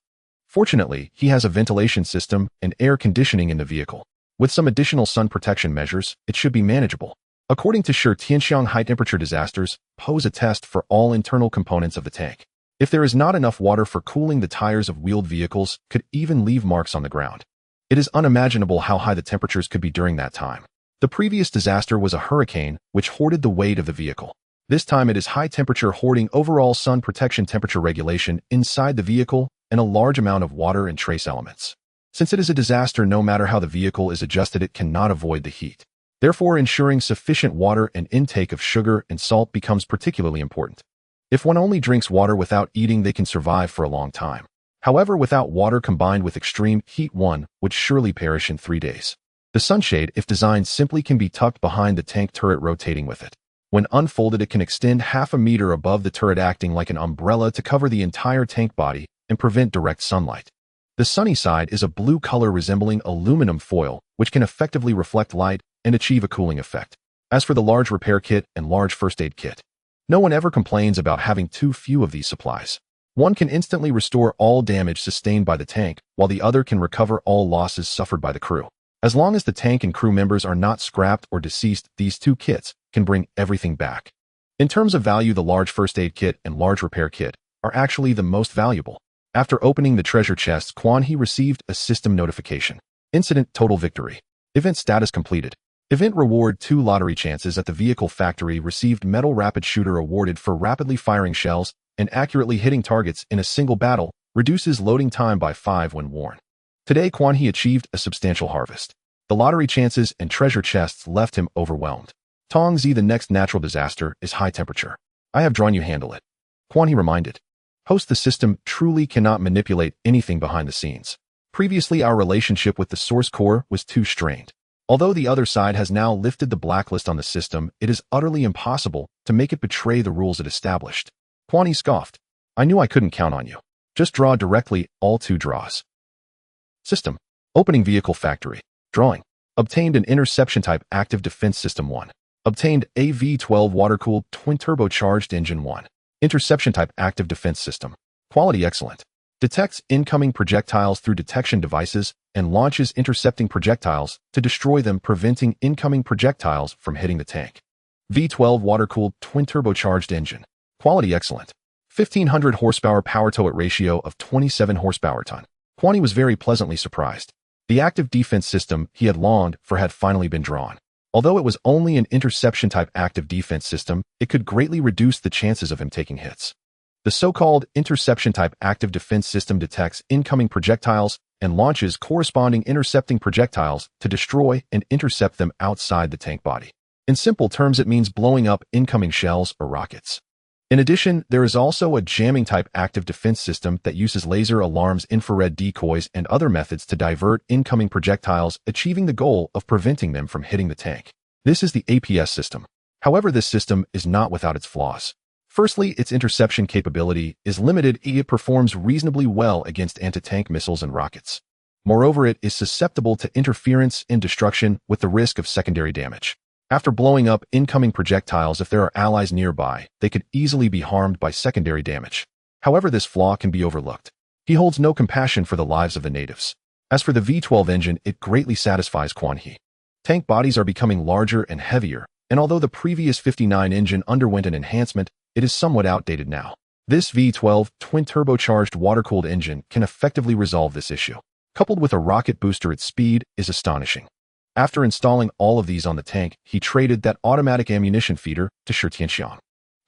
Fortunately, he has a ventilation system and air conditioning in the vehicle. With some additional sun protection measures, it should be manageable. According to Shi Tianxiang, high-temperature disasters pose a test for all internal components of the tank. If there is not enough water for cooling, the tires of wheeled vehicles could even leave marks on the ground. It is unimaginable how high the temperatures could be during that time. The previous disaster was a hurricane, which hoarded the weight of the vehicle. This time it is high temperature hoarding overall sun protection, temperature regulation inside the vehicle, and a large amount of water and trace elements. Since it is a disaster, no matter how the vehicle is adjusted, it cannot avoid the heat. Therefore, ensuring sufficient water and intake of sugar and salt becomes particularly important. If one only drinks water without eating, they can survive for a long time. However, without water combined with extreme heat, one would surely perish in 3 days. The sunshade, if designed simply, can be tucked behind the tank turret, rotating with it. When unfolded, it can extend half a meter above the turret, acting like an umbrella to cover the entire tank body and prevent direct sunlight. The sunny side is a blue color resembling aluminum foil, which can effectively reflect light and achieve a cooling effect. As for the large repair kit and large first aid kit, no one ever complains about having too few of these supplies. One can instantly restore all damage sustained by the tank, while the other can recover all losses suffered by the crew. As long as the tank and crew members are not scrapped or deceased, these 2 kits can bring everything back. In terms of value, the large first aid kit and large repair kit are actually the most valuable. After opening the treasure chests, Quan Yi received a system notification. Incident: total victory. Event status completed. Event reward: 2 lottery chances at the vehicle factory. Received metal rapid shooter awarded for rapidly firing shells and accurately hitting targets in a single battle. Reduces loading time by 5 when worn. Today, Quan Yi achieved a substantial harvest. The lottery chances and treasure chests left him overwhelmed. Tongzi, the next natural disaster is high temperature. I have drawn you, handle it. Quan Yi reminded. Host: the system truly cannot manipulate anything behind the scenes. Previously, our relationship with the source core was too strained. Although the other side has now lifted the blacklist on the system, it is utterly impossible to make it betray the rules it established. Quan Yi scoffed. I knew I couldn't count on you. Just draw directly, all 2 draws. System. Opening vehicle factory. Drawing. Obtained an interception-type active defense system 1. Obtained a V-12 water-cooled twin-turbocharged engine 1. Interception-type active defense system. Quality excellent. Detects incoming projectiles through detection devices and launches intercepting projectiles to destroy them, preventing incoming projectiles from hitting the tank. V-12 water-cooled twin-turbocharged engine. Quality excellent. 1,500 horsepower power-to-weight ratio of 27 horsepower-ton. Kwani was very pleasantly surprised. The active defense system he had longed for had finally been drawn. Although it was only an interception-type active defense system, it could greatly reduce the chances of him taking hits. The so-called interception-type active defense system detects incoming projectiles and launches corresponding intercepting projectiles to destroy and intercept them outside the tank body. In simple terms, it means blowing up incoming shells or rockets. In addition, there is also a jamming-type active defense system that uses laser alarms, infrared decoys, and other methods to divert incoming projectiles, achieving the goal of preventing them from hitting the tank. This is the APS system. However, this system is not without its flaws. Firstly, its interception capability is limited. It performs reasonably well against anti-tank missiles and rockets. Moreover, it is susceptible to interference and destruction with the risk of secondary damage. After blowing up incoming projectiles, if there are allies nearby, they could easily be harmed by secondary damage. However, this flaw can be overlooked. He holds no compassion for the lives of the natives. As for the V-12 engine, it greatly satisfies Quan He. Tank bodies are becoming larger and heavier, and although the previous 59 engine underwent an enhancement, it is somewhat outdated now. This V-12 twin-turbocharged water-cooled engine can effectively resolve this issue. Coupled with a rocket booster, its speed is astonishing. After installing all of these on the tank, he traded that automatic ammunition feeder to Shi Tianxiang.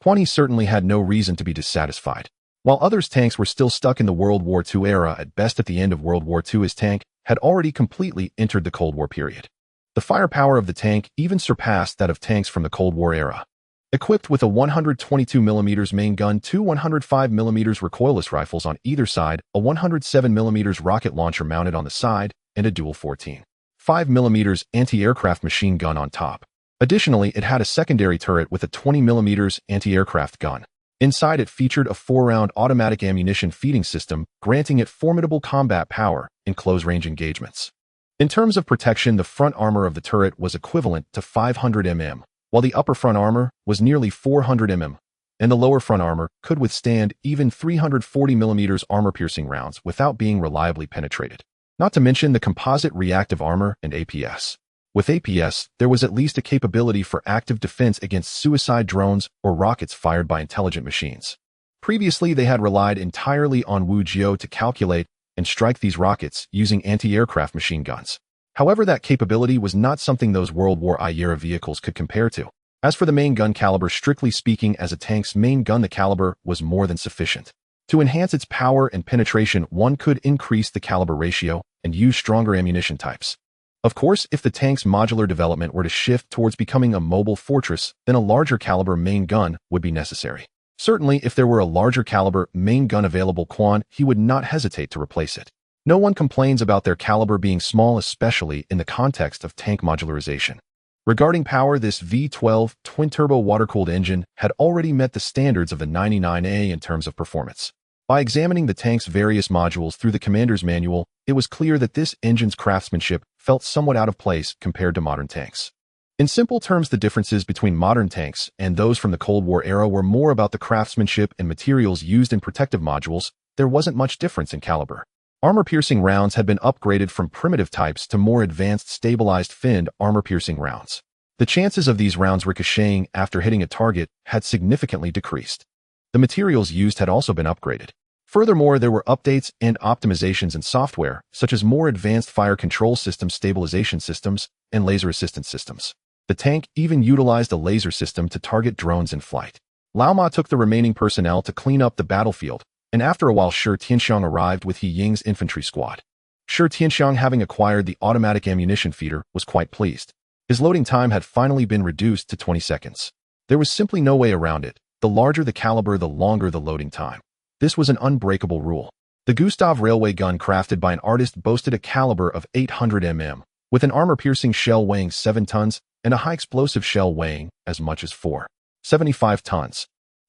Quan He certainly had no reason to be dissatisfied. While others' tanks were still stuck in the World War II era, at best at the end of World War II, his tank had already completely entered the Cold War period. The firepower of the tank even surpassed that of tanks from the Cold War era. Equipped with a 122mm main gun, two 105mm recoilless rifles on either side, a 107mm rocket launcher mounted on the side, and a dual 14.5mm anti-aircraft machine gun on top. Additionally, it had a secondary turret with a 20mm anti-aircraft gun. Inside, it featured a 4-round automatic ammunition feeding system, granting it formidable combat power in close-range engagements. In terms of protection, the front armor of the turret was equivalent to 500 mm, while the upper front armor was nearly 400 mm, and the lower front armor could withstand even 340mm armor-piercing rounds without being reliably penetrated. Not to mention the composite reactive armor and APS. With APS, there was at least a capability for active defense against suicide drones or rockets fired by intelligent machines. Previously, they had relied entirely on Wu Jiao to calculate and strike these rockets using anti-aircraft machine guns. However, that capability was not something those World War I era vehicles could compare to. As for the main gun caliber, strictly speaking, as a tank's main gun, the caliber was more than sufficient. To enhance its power and penetration, one could increase the caliber ratio and use stronger ammunition types. Of course, if the tank's modular development were to shift towards becoming a mobile fortress, then a larger caliber main gun would be necessary. Certainly, if there were a larger caliber main gun available, Quan He would not hesitate to replace it. No one complains about their caliber being small, especially in the context of tank modularization. Regarding power, this V-12 twin-turbo water-cooled engine had already met the standards of the 99A in terms of performance. By examining the tank's various modules through the commander's manual, it was clear that this engine's craftsmanship felt somewhat out of place compared to modern tanks. In simple terms, the differences between modern tanks and those from the Cold War era were more about the craftsmanship and materials used in protective modules. There wasn't much difference in caliber. Armor-piercing rounds had been upgraded from primitive types to more advanced stabilized finned armor-piercing rounds. The chances of these rounds ricocheting after hitting a target had significantly decreased. The materials used had also been upgraded. Furthermore, there were updates and optimizations in software, such as more advanced fire control systems, stabilization systems, and laser assistance systems. The tank even utilized a laser system to target drones in flight. Lao Ma took the remaining personnel to clean up the battlefield, and after a while Shi Tianxiang arrived with He Ying's infantry squad. Shi Tianxiang, having acquired the automatic ammunition feeder, was quite pleased. His loading time had finally been reduced to 20 seconds. There was simply no way around it. The larger the caliber, the longer the loading time. This was an unbreakable rule. The Gustav railway gun crafted by an artist boasted a caliber of 800 mm, with an armor-piercing shell weighing 7 tons and a high-explosive shell weighing as much as 4.75 tons.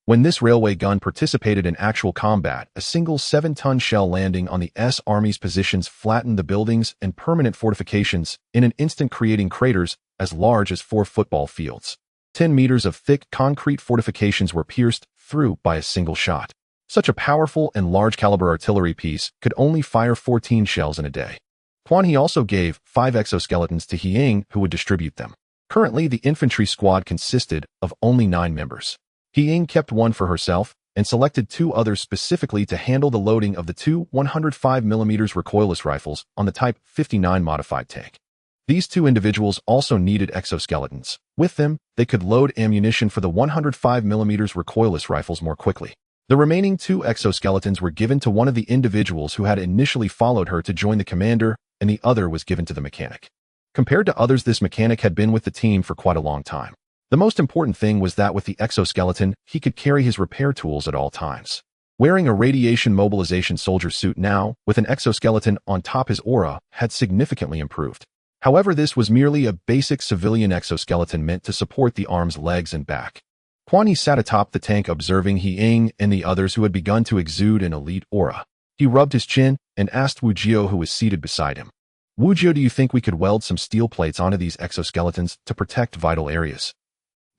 When this railway gun participated in actual combat, a single 7-ton shell landing on the S Army's positions flattened the buildings and permanent fortifications in an instant, creating craters as large as 4 football fields. 10 meters of thick concrete fortifications were pierced through by a single shot. Such a powerful and large-caliber artillery piece could only fire 14 shells in a day. Quan He also gave 5 exoskeletons to He Ying, who would distribute them. Currently, the infantry squad consisted of only 9 members. He Ying kept one for herself and selected 2 others specifically to handle the loading of the 2 105mm recoilless rifles on the Type 59 modified tank. These 2 individuals also needed exoskeletons. With them, they could load ammunition for the 105mm recoilless rifles more quickly. The remaining 2 exoskeletons were given to one of the individuals who had initially followed her to join the commander, and the other was given to the mechanic. Compared to others, this mechanic had been with the team for quite a long time. The most important thing was that with the exoskeleton, he could carry his repair tools at all times. Wearing a radiation mobilization soldier suit now, with an exoskeleton on top, his aura had significantly improved. However, this was merely a basic civilian exoskeleton meant to support the arms, legs, and back. Quan He sat atop the tank observing He Ying and the others who had begun to exude an elite aura. He rubbed his chin and asked Wu Jiao, who was seated beside him. Wu Jiao, do you think we could weld some steel plates onto these exoskeletons to protect vital areas?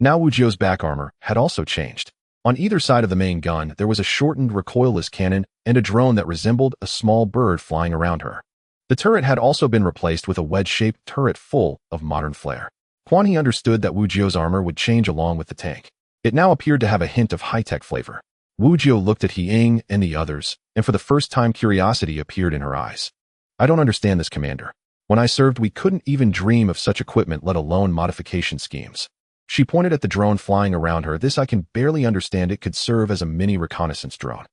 Now Wu Jiao's back armor had also changed. On either side of the main gun, there was a shortened recoilless cannon and a drone that resembled a small bird flying around her. The turret had also been replaced with a wedge-shaped turret full of modern flair. Quan He understood that Wu Jiao's armor would change along with the tank. It now appeared to have a hint of high-tech flavor. Wu Jiao looked at He Ying and the others, and for the first time curiosity appeared in her eyes. I don't understand this, Commander. When I served, we couldn't even dream of such equipment, let alone modification schemes. She pointed at the drone flying around her. This I can barely understand. It could serve as a mini reconnaissance drone.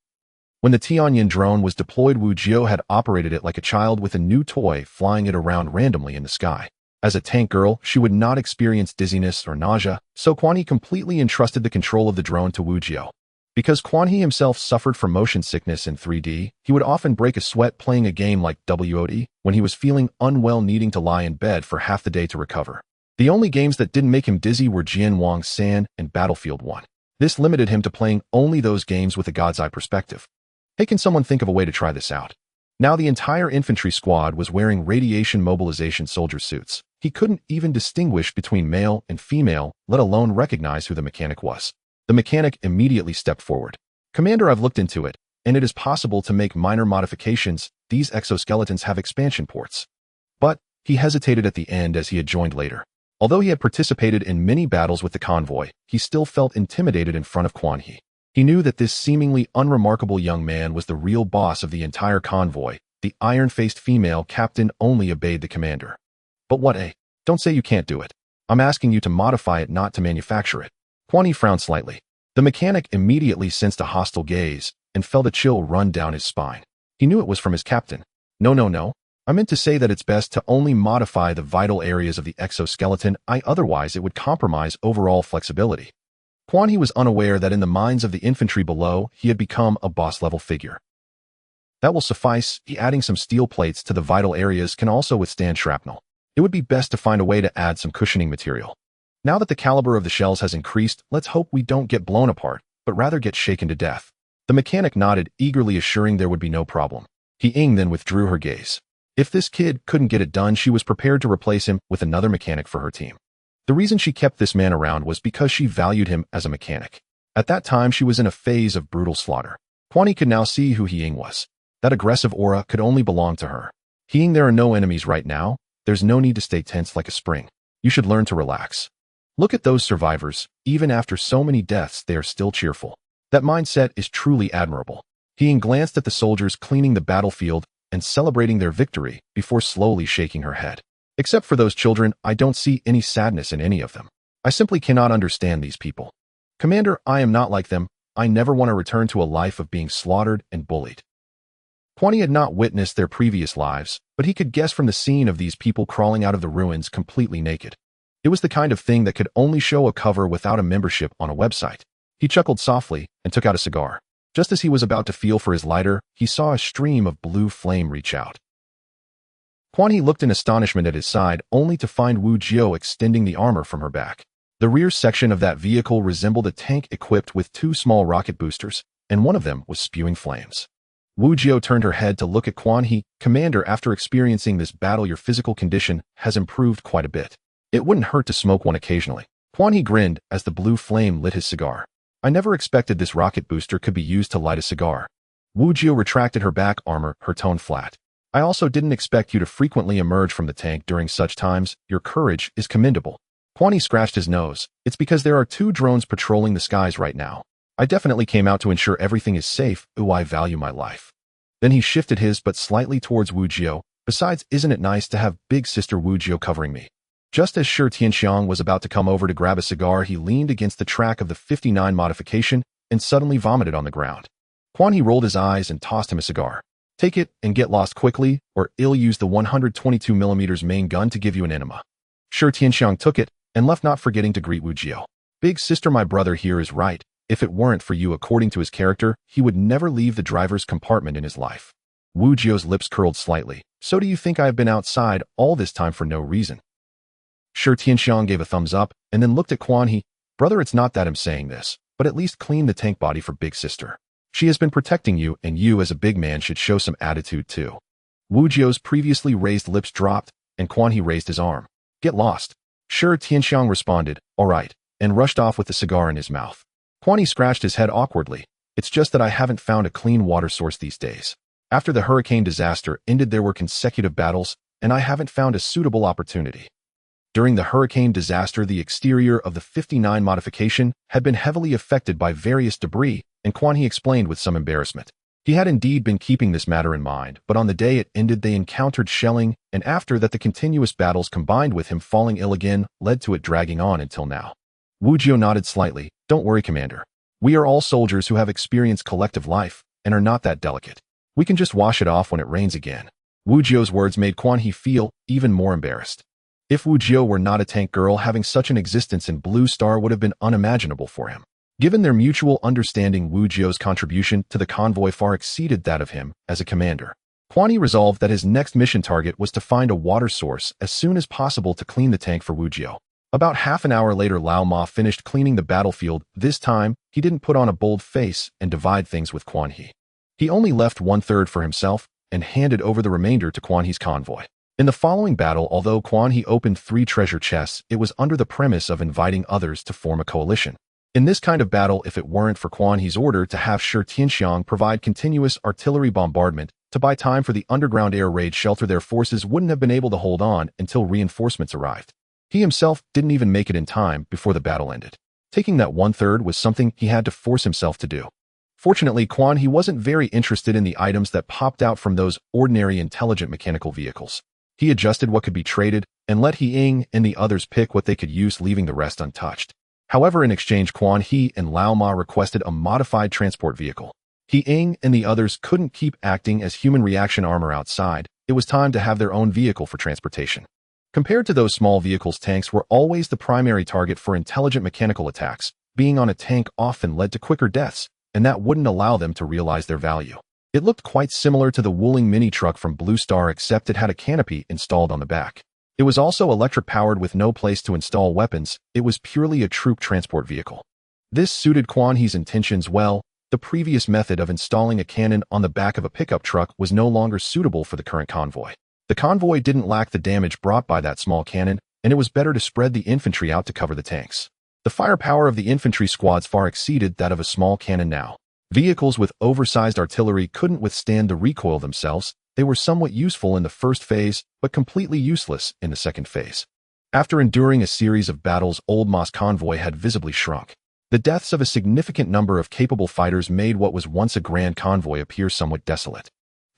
When the Tianyin drone was deployed, Wu Jiao had operated it like a child with a new toy, flying it around randomly in the sky. As a tank girl, she would not experience dizziness or nausea, so Quan He completely entrusted the control of the drone to Wu Jiao. Because Quan He himself suffered from motion sickness in 3D, he would often break a sweat playing a game like WOD when he was feeling unwell, needing to lie in bed for half the day to recover. The only games that didn't make him dizzy were Jian Wang San and Battlefield 1. This limited him to playing only those games with a God's eye perspective. Hey, can someone think of a way to try this out? Now the entire infantry squad was wearing radiation mobilization soldier suits. He couldn't even distinguish between male and female, let alone recognize who the mechanic was. The mechanic immediately stepped forward. Commander, I've looked into it, and it is possible to make minor modifications. These exoskeletons have expansion ports. But he hesitated at the end as he had joined later. Although he had participated in many battles with the convoy, he still felt intimidated in front of Quan He. He knew that this seemingly unremarkable young man was the real boss of the entire convoy. The iron-faced female captain only obeyed the commander. But what, don't say you can't do it. I'm asking you to modify it, not to manufacture it. Quan He frowned slightly. The mechanic immediately sensed a hostile gaze and felt a chill run down his spine. He knew it was from his captain. No. I meant to say that it's best to only modify the vital areas of the exoskeleton. Otherwise it would compromise overall flexibility. Quan He was unaware that in the minds of the infantry below, he had become a boss-level figure. That will suffice. Adding some steel plates to the vital areas can also withstand shrapnel. It would be best to find a way to add some cushioning material. Now that the caliber of the shells has increased, let's hope we don't get blown apart, but rather get shaken to death. The mechanic nodded, eagerly assuring there would be no problem. He Ying then withdrew her gaze. If this kid couldn't get it done, she was prepared to replace him with another mechanic for her team. The reason she kept this man around was because she valued him as a mechanic. At that time, she was in a phase of brutal slaughter. Quan He could now see who He Ying was. That aggressive aura could only belong to her. He Ying, there are no enemies right now. There's no need to stay tense like a spring. You should learn to relax. Look at those survivors. Even after so many deaths, they are still cheerful. That mindset is truly admirable. He Ying glanced at the soldiers cleaning the battlefield and celebrating their victory before slowly shaking her head. Except for those children, I don't see any sadness in any of them. I simply cannot understand these people. Commander, I am not like them. I never want to return to a life of being slaughtered and bullied. Quan He had not witnessed their previous lives, but he could guess from the scene of these people crawling out of the ruins completely naked. It was the kind of thing that could only show a cover without a membership on a website. He chuckled softly and took out a cigar. Just as he was about to feel for his lighter, he saw a stream of blue flame reach out. Quan He looked in astonishment at his side, only to find Wu Jiao extending the armor from her back. The rear section of that vehicle resembled a tank equipped with two small rocket boosters, and one of them was spewing flames. Wu Jiao turned her head to look at Quan He. Commander, after experiencing this battle, your physical condition has improved quite a bit. It wouldn't hurt to smoke one occasionally. Quan He grinned as the blue flame lit his cigar. I never expected this rocket booster could be used to light a cigar. Wu Jiao retracted her back armor, her tone flat. I also didn't expect you to frequently emerge from the tank during such times. Your courage is commendable. Quan He scratched his nose. It's because there are two drones patrolling the skies right now. I definitely came out to ensure everything is safe. Ooh, I value my life. Then he shifted his butt slightly towards Wu Jiao. Besides, isn't it nice to have big sister Wu Jiao covering me? Just as Shi Tianxiang was about to come over to grab a cigar, he leaned against the track of the 59 modification and suddenly vomited on the ground. Quan He rolled his eyes and tossed him a cigar. Take it and get lost quickly, or I'll use the 122mm main gun to give you an enema. Shi Tianxiang took it and left, not forgetting to greet Wu Jiao. Big sister, my brother here is right. If it weren't for you, according to his character, he would never leave the driver's compartment in his life. Wu Jiao's lips curled slightly. So do you think I have been outside all this time for no reason? Shi Tianxiang gave a thumbs up and then looked at Quan He. Brother, it's not that I'm saying this, but at least clean the tank body for big sister. She has been protecting you, and you as a big man should show some attitude too. Wu Jiao's previously raised lips dropped, and Quan He raised his arm. Get lost. Shi Tianxiang responded, all right, and rushed off with the cigar in his mouth. Quan He scratched his head awkwardly. It's just that I haven't found a clean water source these days. After the hurricane disaster ended, there were consecutive battles, and I haven't found a suitable opportunity. During the hurricane disaster, the exterior of the 59 modification had been heavily affected by various debris, and Quan He explained with some embarrassment. He had indeed been keeping this matter in mind, but on the day it ended they encountered shelling, and after that the continuous battles combined with him falling ill again led to it dragging on until now. Wu Jiao nodded slightly. Don't worry, Commander. We are all soldiers who have experienced collective life, and are not that delicate. We can just wash it off when it rains again. Wu Jiao's words made Quan He feel even more embarrassed. If Wu Jiao were not a tank girl, having such an existence in Blue Star would have been unimaginable for him. Given their mutual understanding, Wu Jiao's contribution to the convoy far exceeded that of him as a commander. Quan He resolved that his next mission target was to find a water source as soon as possible to clean the tank for Wu Jiao. About half an hour later, Lao Ma finished cleaning the battlefield. This time, he didn't put on a bold face and divide things with Quan He. He only left 1/3 for himself and handed over the remainder to Quan He's convoy. In the following battle, although Quan He opened 3 treasure chests, it was under the premise of inviting others to form a coalition. In this kind of battle, if it weren't for Quan He's order to have Shi Tianxiang provide continuous artillery bombardment to buy time for the underground air raid shelter, their forces wouldn't have been able to hold on until reinforcements arrived. He himself didn't even make it in time before the battle ended. Taking that 1/3 was something he had to force himself to do. Fortunately, Quan He wasn't very interested in the items that popped out from those ordinary intelligent mechanical vehicles. He adjusted what could be traded and let He Ying and the others pick what they could use, leaving the rest untouched. However, in exchange, Quan He and Lao Ma requested a modified transport vehicle. He Ying and the others couldn't keep acting as human reaction armor outside. It was time to have their own vehicle for transportation. Compared to those small vehicles, tanks were always the primary target for intelligent mechanical attacks. Being on a tank often led to quicker deaths, and that wouldn't allow them to realize their value. It looked quite similar to the Wuling mini truck from Blue Star, except it had a canopy installed on the back. It was also electric-powered with no place to install weapons. It was purely a troop transport vehicle. This suited Quan He's intentions well. The previous method of installing a cannon on the back of a pickup truck was no longer suitable for the current convoy. The convoy didn't lack the damage brought by that small cannon, and it was better to spread the infantry out to cover the tanks. The firepower of the infantry squads far exceeded that of a small cannon now. Vehicles with oversized artillery couldn't withstand the recoil themselves. They were somewhat useful in the first phase, but completely useless in the second phase. After enduring a series of battles, Old Ma's convoy had visibly shrunk. The deaths of a significant number of capable fighters made what was once a grand convoy appear somewhat desolate.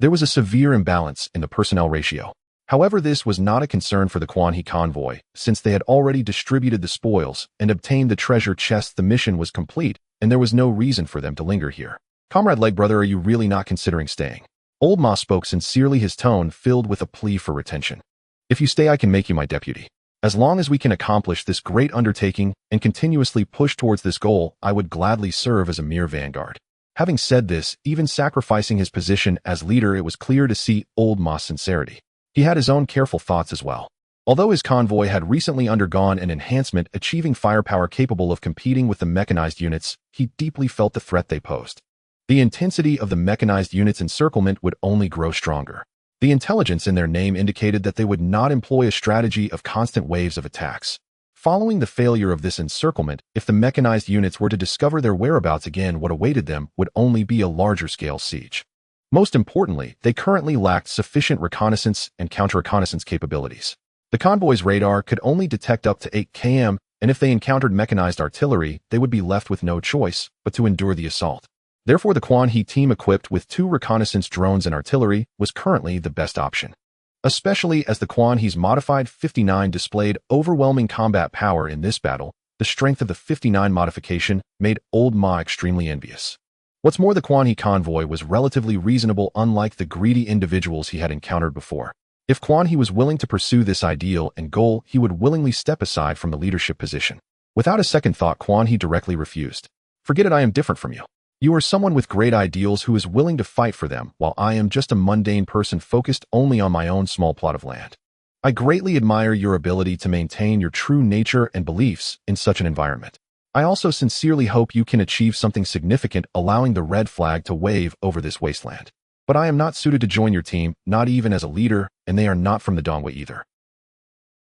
There was a severe imbalance in the personnel ratio. However, this was not a concern for the Quan He convoy, since they had already distributed the spoils and obtained the treasure chests. The mission was complete, and there was no reason for them to linger here. Comrade Leg Brother, are you really not considering staying? Old Ma spoke sincerely, his tone filled with a plea for retention. If you stay, I can make you my deputy. As long as we can accomplish this great undertaking and continuously push towards this goal, I would gladly serve as a mere vanguard. Having said this, even sacrificing his position as leader, it was clear to see Old Ma's sincerity. He had his own careful thoughts as well. Although his convoy had recently undergone an enhancement achieving firepower capable of competing with the mechanized units, he deeply felt the threat they posed. The intensity of the mechanized units' encirclement would only grow stronger. The intelligence in their name indicated that they would not employ a strategy of constant waves of attacks. Following the failure of this encirclement, if the mechanized units were to discover their whereabouts again, what awaited them would only be a larger-scale siege. Most importantly, they currently lacked sufficient reconnaissance and counter-reconnaissance capabilities. The convoy's radar could only detect up to 8 km, and if they encountered mechanized artillery, they would be left with no choice but to endure the assault. Therefore, the Quan He team equipped with 2 reconnaissance drones and artillery was currently the best option. Especially as the Quan He's modified 59 displayed overwhelming combat power in this battle, the strength of the 59 modification made Old Ma extremely envious. What's more, the Quan He convoy was relatively reasonable, unlike the greedy individuals he had encountered before. If Quan He was willing to pursue this ideal and goal, he would willingly step aside from the leadership position. Without a second thought, Quan He directly refused. "Forget it, I am different from you. You are someone with great ideals who is willing to fight for them, while I am just a mundane person focused only on my own small plot of land. I greatly admire your ability to maintain your true nature and beliefs in such an environment. I also sincerely hope you can achieve something significant, allowing the red flag to wave over this wasteland. But I am not suited to join your team, not even as a leader, and they are not from the Dongwa either.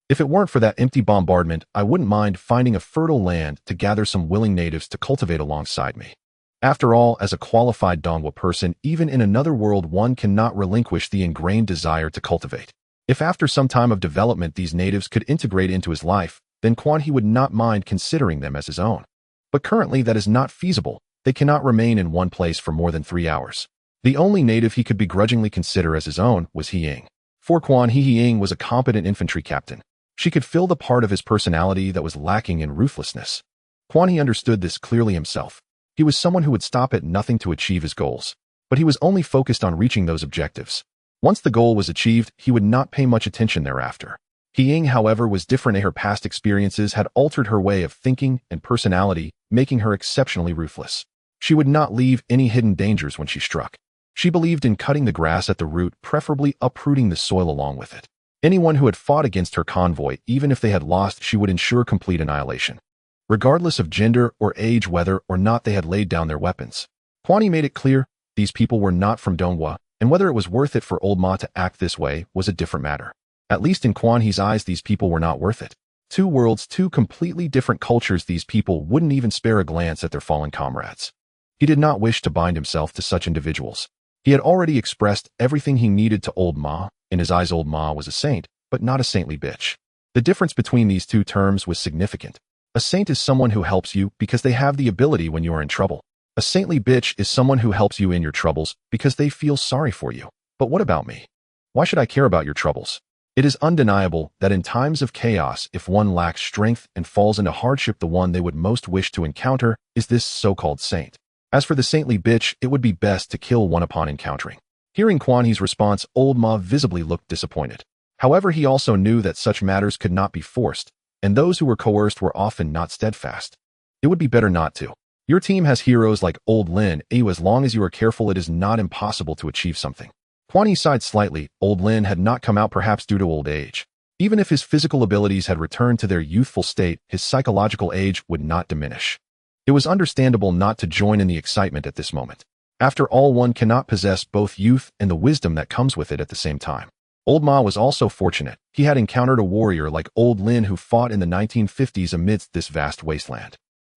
If it weren't for that empty bombardment, I wouldn't mind finding a fertile land to gather some willing natives to cultivate alongside me. After all, as a qualified Dongwa person, even in another world, one cannot relinquish the ingrained desire to cultivate. If after some time of development these natives could integrate into his life, then Quan He would not mind considering them as his own. But currently that is not feasible. They cannot remain in one place for more than 3 hours. The only native he could begrudgingly consider as his own was He Ying. For Quan He Ying was a competent infantry captain. She could fill the part of his personality that was lacking in ruthlessness. Quan He understood this clearly himself. He was someone who would stop at nothing to achieve his goals, but he was only focused on reaching those objectives. Once the goal was achieved, he would not pay much attention thereafter. He Ying, however, was different. Her past experiences had altered her way of thinking and personality, making her exceptionally ruthless. She would not leave any hidden dangers when she struck. She believed in cutting the grass at the root, preferably uprooting the soil along with it. Anyone who had fought against her convoy, even if they had lost, she would ensure complete annihilation. Regardless of gender or age, whether or not they had laid down their weapons. Quan He made it clear these people were not from Dongwa, and whether it was worth it for Old Ma to act this way was a different matter. At least in Quan He's eyes, these people were not worth it. 2 worlds, 2 completely different cultures. These people wouldn't even spare a glance at their fallen comrades. He did not wish to bind himself to such individuals. He had already expressed everything he needed to Old Ma. In his eyes, Old Ma was a saint, but not a saintly bitch. The difference between these 2 terms was significant. A saint is someone who helps you because they have the ability when you are in trouble. A saintly bitch is someone who helps you in your troubles because they feel sorry for you. But what about me? Why should I care about your troubles? It is undeniable that in times of chaos, if one lacks strength and falls into hardship, the one they would most wish to encounter is this so-called saint. As for the saintly bitch, it would be best to kill one upon encountering. Hearing Quan He's response, Old Ma visibly looked disappointed. However, he also knew that such matters could not be forced, and those who were coerced were often not steadfast. It would be better not to. Your team has heroes like Old Lin. As long as you are careful, it is not impossible to achieve something. Quan He sighed slightly. Old Lin had not come out, perhaps due to old age. Even if his physical abilities had returned to their youthful state, his psychological age would not diminish. It was understandable not to join in the excitement at this moment. After all, one cannot possess both youth and the wisdom that comes with it at the same time. Old Ma was also fortunate. He had encountered a warrior like Old Lin who fought in the 1950s amidst this vast wasteland.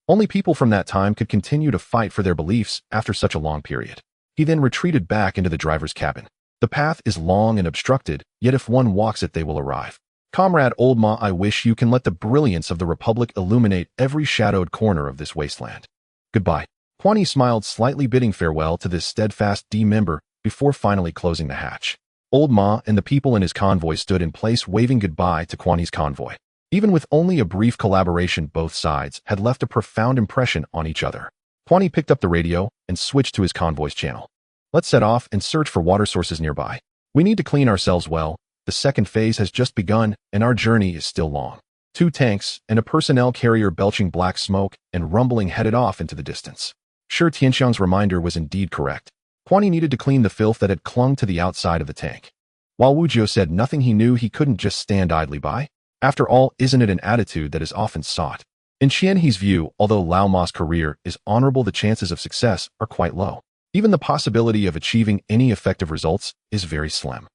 Only people from that time could continue to fight for their beliefs after such a long period. He then retreated back into the driver's cabin. The path is long and obstructed, yet if one walks it, they will arrive. Comrade Old Ma, I wish you can let the brilliance of the Republic illuminate every shadowed corner of this wasteland. Goodbye. Quan He smiled slightly, bidding farewell to this steadfast member before finally closing the hatch. Old Ma and the people in his convoy stood in place, waving goodbye to Quan He's convoy. Even with only a brief collaboration, both sides had left a profound impression on each other. Quan He picked up the radio and switched to his convoy's channel. Let's set off and search for water sources nearby. We need to clean ourselves well. The second phase has just begun, and our journey is still long. 2 tanks and a personnel carrier belching black smoke and rumbling headed off into the distance. Sure, Tianxiang's reminder was indeed correct. Quan He needed to clean the filth that had clung to the outside of the tank. While Wujio said nothing, he knew he couldn't just stand idly by. After all, isn't it an attitude that is often sought? In Qian He's view, although Lao Ma's career is honorable, the chances of success are quite low. Even the possibility of achieving any effective results is very slim.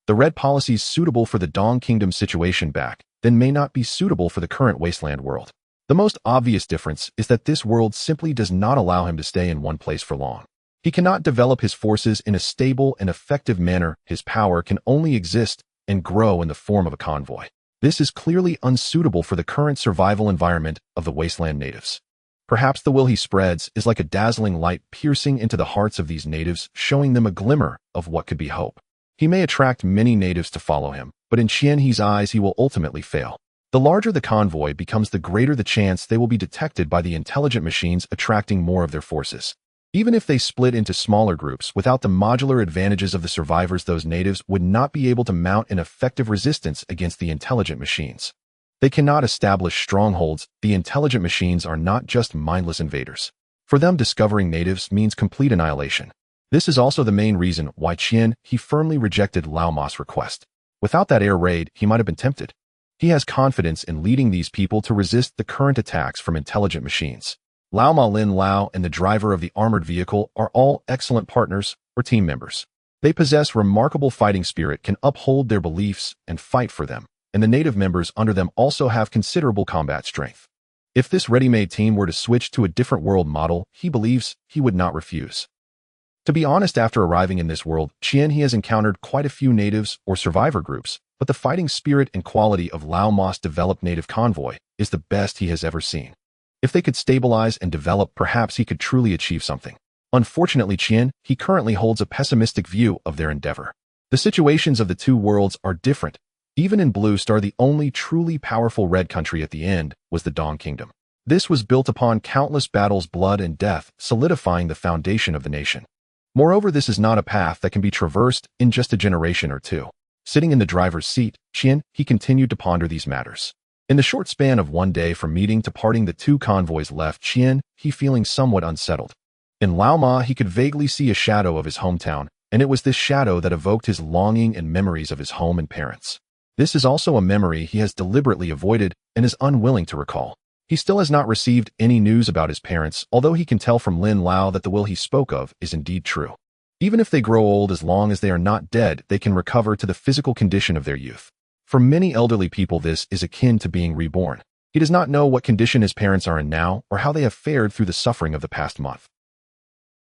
The red policies suitable for the Dong Kingdom situation back then may not be suitable for the current wasteland world. The most obvious difference is that this world simply does not allow him to stay in one place for long. He cannot develop his forces in a stable and effective manner. His power can only exist and grow in the form of a convoy. This is clearly unsuitable for the current survival environment of the wasteland natives. Perhaps the will he spreads is like a dazzling light piercing into the hearts of these natives, showing them a glimmer of what could be hope. He may attract many natives to follow him, but in Qian He's eyes he will ultimately fail. The larger the convoy becomes, the greater the chance they will be detected by the intelligent machines, attracting more of their forces. Even if they split into smaller groups, without the modular advantages of the survivors, those natives would not be able to mount an effective resistance against the intelligent machines. They cannot establish strongholds. The intelligent machines are not just mindless invaders. For them, discovering natives means complete annihilation. This is also the main reason why Qian He firmly rejected Lao Ma's request. Without that air raid, he might have been tempted. He has confidence in leading these people to resist the current attacks from intelligent machines. Lao Ma, Lin Lao, and the driver of the armored vehicle are all excellent partners or team members. They possess remarkable fighting spirit, can uphold their beliefs and fight for them, and the native members under them also have considerable combat strength. If this ready-made team were to switch to a different world model, he believes he would not refuse. To be honest, after arriving in this world, Qian He has encountered quite a few natives or survivor groups, but the fighting spirit and quality of Lao Ma's developed native convoy is the best he has ever seen. If they could stabilize and develop, perhaps he could truly achieve something. Unfortunately, Qian He currently holds a pessimistic view of their endeavor. The situations of the two worlds are different. Even in Blue Star, the only truly powerful red country at the end was the Dong Kingdom. This was built upon countless battles, blood, and death, solidifying the foundation of the nation. Moreover, this is not a path that can be traversed in just a generation or two. Sitting in the driver's seat, Qian He continued to ponder these matters. In the short span of one day from meeting to parting, the two convoys left Qian He feeling somewhat unsettled. In Lao Ma, he could vaguely see a shadow of his hometown, and it was this shadow that evoked his longing and memories of his home and parents. This is also a memory he has deliberately avoided and is unwilling to recall. He still has not received any news about his parents, although he can tell from Lin Lao that the will he spoke of is indeed true. Even if they grow old, as long as they are not dead, they can recover to the physical condition of their youth. For many elderly people, this is akin to being reborn. He does not know what condition his parents are in now or how they have fared through the suffering of the past month.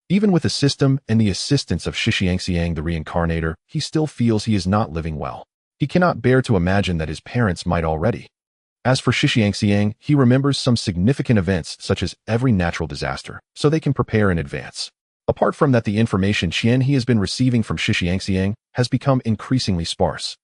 Even with the system and the assistance of Shixiangxiang the reincarnator, he still feels he is not living well. He cannot bear to imagine that his parents might already. As for Shixiangxiang, he remembers some significant events such as every natural disaster, so they can prepare in advance. Apart from that, the information Qian He has been receiving from Shixiangxiang has become increasingly sparse.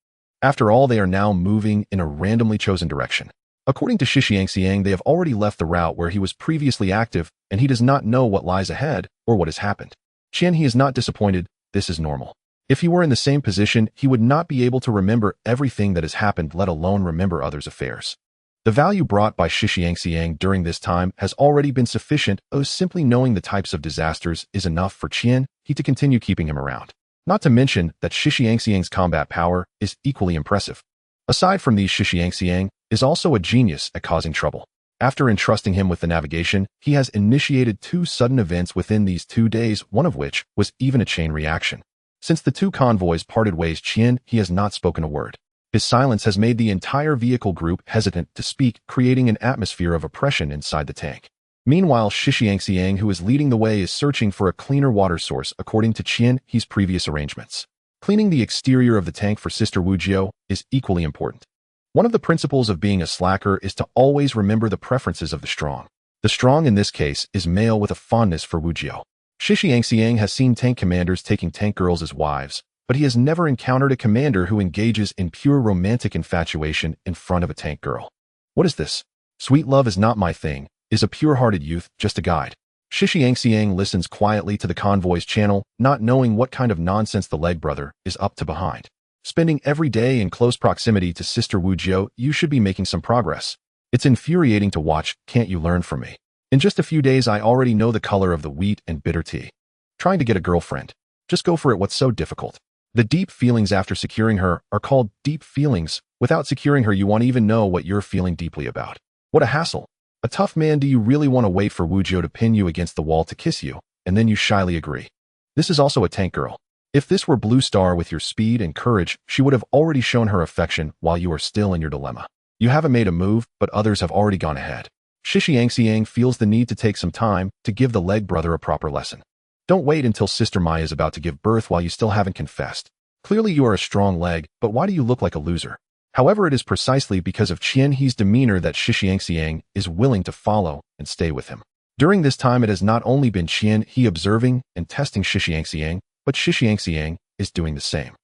After all, they are now moving in a randomly chosen direction. According to Shixiangxiang, they have already left the route where he was previously active, and he does not know what lies ahead or what has happened. Qian He is not disappointed. This is normal. If he were in the same position, he would not be able to remember everything that has happened, let alone remember others' affairs. The value brought by Shixiangxiang during this time has already been sufficient, as simply knowing the types of disasters is enough for Qian He to continue keeping him around. Not to mention that Shixiangxiang's combat power is equally impressive. Aside from these, Shixiangxiang is also a genius at causing trouble. After entrusting him with the navigation, he has initiated 2 sudden events within these 2 days, one of which was even a chain reaction. Since the 2 convoys parted ways, Qian He has not spoken a word. His silence has made the entire vehicle group hesitant to speak, creating an atmosphere of oppression inside the tank. Meanwhile, Shixiangxiang, who is leading the way, is searching for a cleaner water source according to Qian He's previous arrangements. Cleaning the exterior of the tank for Sister Wujio is equally important. One of the principles of being a slacker is to always remember the preferences of the strong. The strong in this case is male with a fondness for Wujio. Shixiangxiang has seen tank commanders taking tank girls as wives, but he has never encountered a commander who engages in pure romantic infatuation in front of a tank girl. What is this? Sweet love is not my thing. Is a pure-hearted youth just a guide? Shixiangxiang listens quietly to the convoy's channel, not knowing what kind of nonsense the leg brother is up to behind. Spending every day in close proximity to Sister Wujio, you should be making some progress. It's infuriating to watch. Can't you learn from me? In just a few days, I already know the color of the wheat and bitter tea. Trying to get a girlfriend. Just go for it. What's so difficult? The deep feelings after securing her are called deep feelings. Without securing her, you won't even know what you're feeling deeply about. What a hassle. A tough man, do you really want to wait for Wuzhou to pin you against the wall to kiss you, and then you shyly agree? This is also a tank girl. If this were Blue Star with your speed and courage, she would have already shown her affection while you are still in your dilemma. You haven't made a move, but others have already gone ahead. Shixiangxiang feels the need to take some time to give the leg brother a proper lesson. Don't wait until Sister Maya is about to give birth while you still haven't confessed. Clearly you are a strong leg, but why do you look like a loser? However, it is precisely because of Qian He's demeanor that Shixiangxiang is willing to follow and stay with him. During this time, it has not only been Qian He observing and testing Shixiangxiang, but Shixiangxiang is doing the same.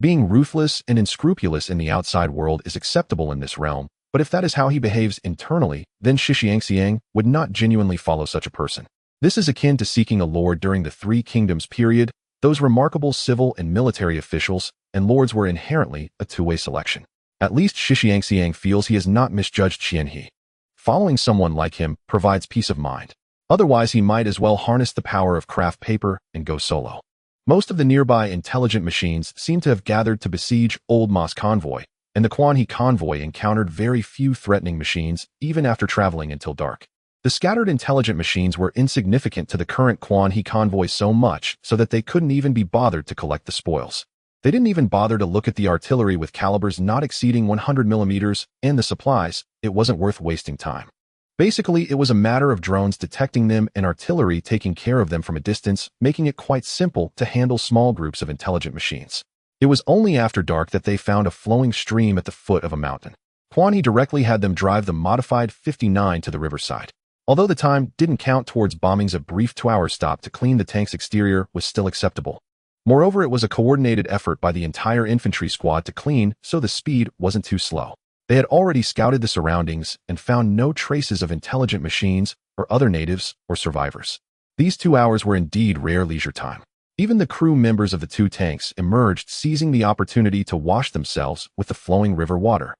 Being ruthless and unscrupulous in the outside world is acceptable in this realm, but if that is how he behaves internally, then Shixiangxiang would not genuinely follow such a person. This is akin to seeking a lord during the Three Kingdoms period. Those remarkable civil and military officials and lords were inherently a two-way selection. At least Shixiangxiang feels he has not misjudged Qian He. Following someone like him provides peace of mind. Otherwise, he might as well harness the power of craft paper and go solo. Most of the nearby intelligent machines seem to have gathered to besiege Old Ma's convoy, and the Quan He convoy encountered very few threatening machines even after traveling until dark. The scattered intelligent machines were insignificant to the current Quan He convoy so much so that they couldn't even be bothered to collect the spoils. They didn't even bother to look at the artillery with calibers not exceeding 100 millimeters and the supplies. It wasn't worth wasting time. Basically, it was a matter of drones detecting them and artillery taking care of them from a distance, making it quite simple to handle small groups of intelligent machines. It was only after dark that they found a flowing stream at the foot of a mountain. Quan He directly had them drive the modified 59 to the riverside. Although the time didn't count towards bombings, a brief 2-hour stop to clean the tank's exterior was still acceptable. Moreover, it was a coordinated effort by the entire infantry squad to clean, so the speed wasn't too slow. They had already scouted the surroundings and found no traces of intelligent machines or other natives or survivors. These 2 hours were indeed rare leisure time. Even the crew members of the two tanks emerged, seizing the opportunity to wash themselves with the flowing river water.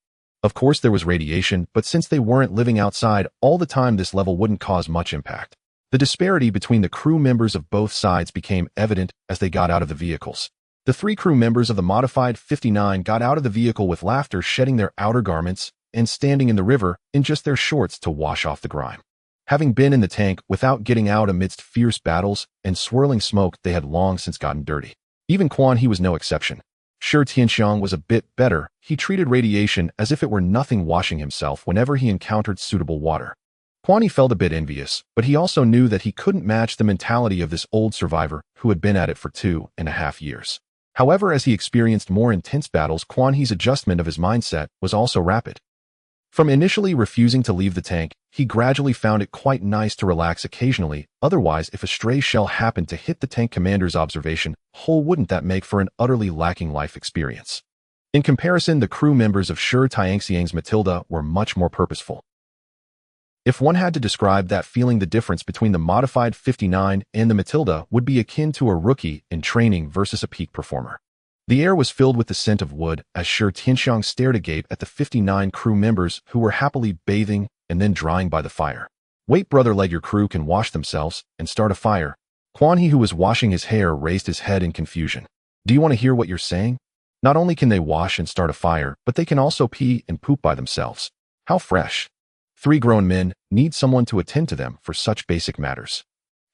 Of course, there was radiation, but since they weren't living outside all the time, this level wouldn't cause much impact. The disparity between the crew members of both sides became evident as they got out of the vehicles. The 3 crew members of the modified 59 got out of the vehicle with laughter, shedding their outer garments and standing in the river in just their shorts to wash off the grime. Having been in the tank without getting out amidst fierce battles and swirling smoke, they had long since gotten dirty. Even Quan He was no exception. Shi Tianxiang was a bit better. He treated radiation as if it were nothing, washing himself whenever he encountered suitable water. Quan He felt a bit envious, but he also knew that he couldn't match the mentality of this old survivor who had been at it for 2.5 years. However, as he experienced more intense battles, Quan He's adjustment of his mindset was also rapid. From initially refusing to leave the tank, he gradually found it quite nice to relax occasionally. Otherwise, if a stray shell happened to hit the tank commander's observation hole, wouldn't that make for an utterly lacking life experience? In comparison, the crew members of Shi Tiangxiang's Matilda were much more purposeful. If one had to describe that feeling, the difference between the modified 59 and the Matilda would be akin to a rookie in training versus a peak performer. The air was filled with the scent of wood as Shi Tianxiang stared agape at the 59 crew members who were happily bathing and then drying by the fire. Wait, brother, let your crew can wash themselves and start a fire. Quan He, who was washing his hair, raised his head in confusion. Do you want to hear what you're saying? Not only can they wash and start a fire, but they can also pee and poop by themselves. How fresh. 3 grown men need someone to attend to them for such basic matters.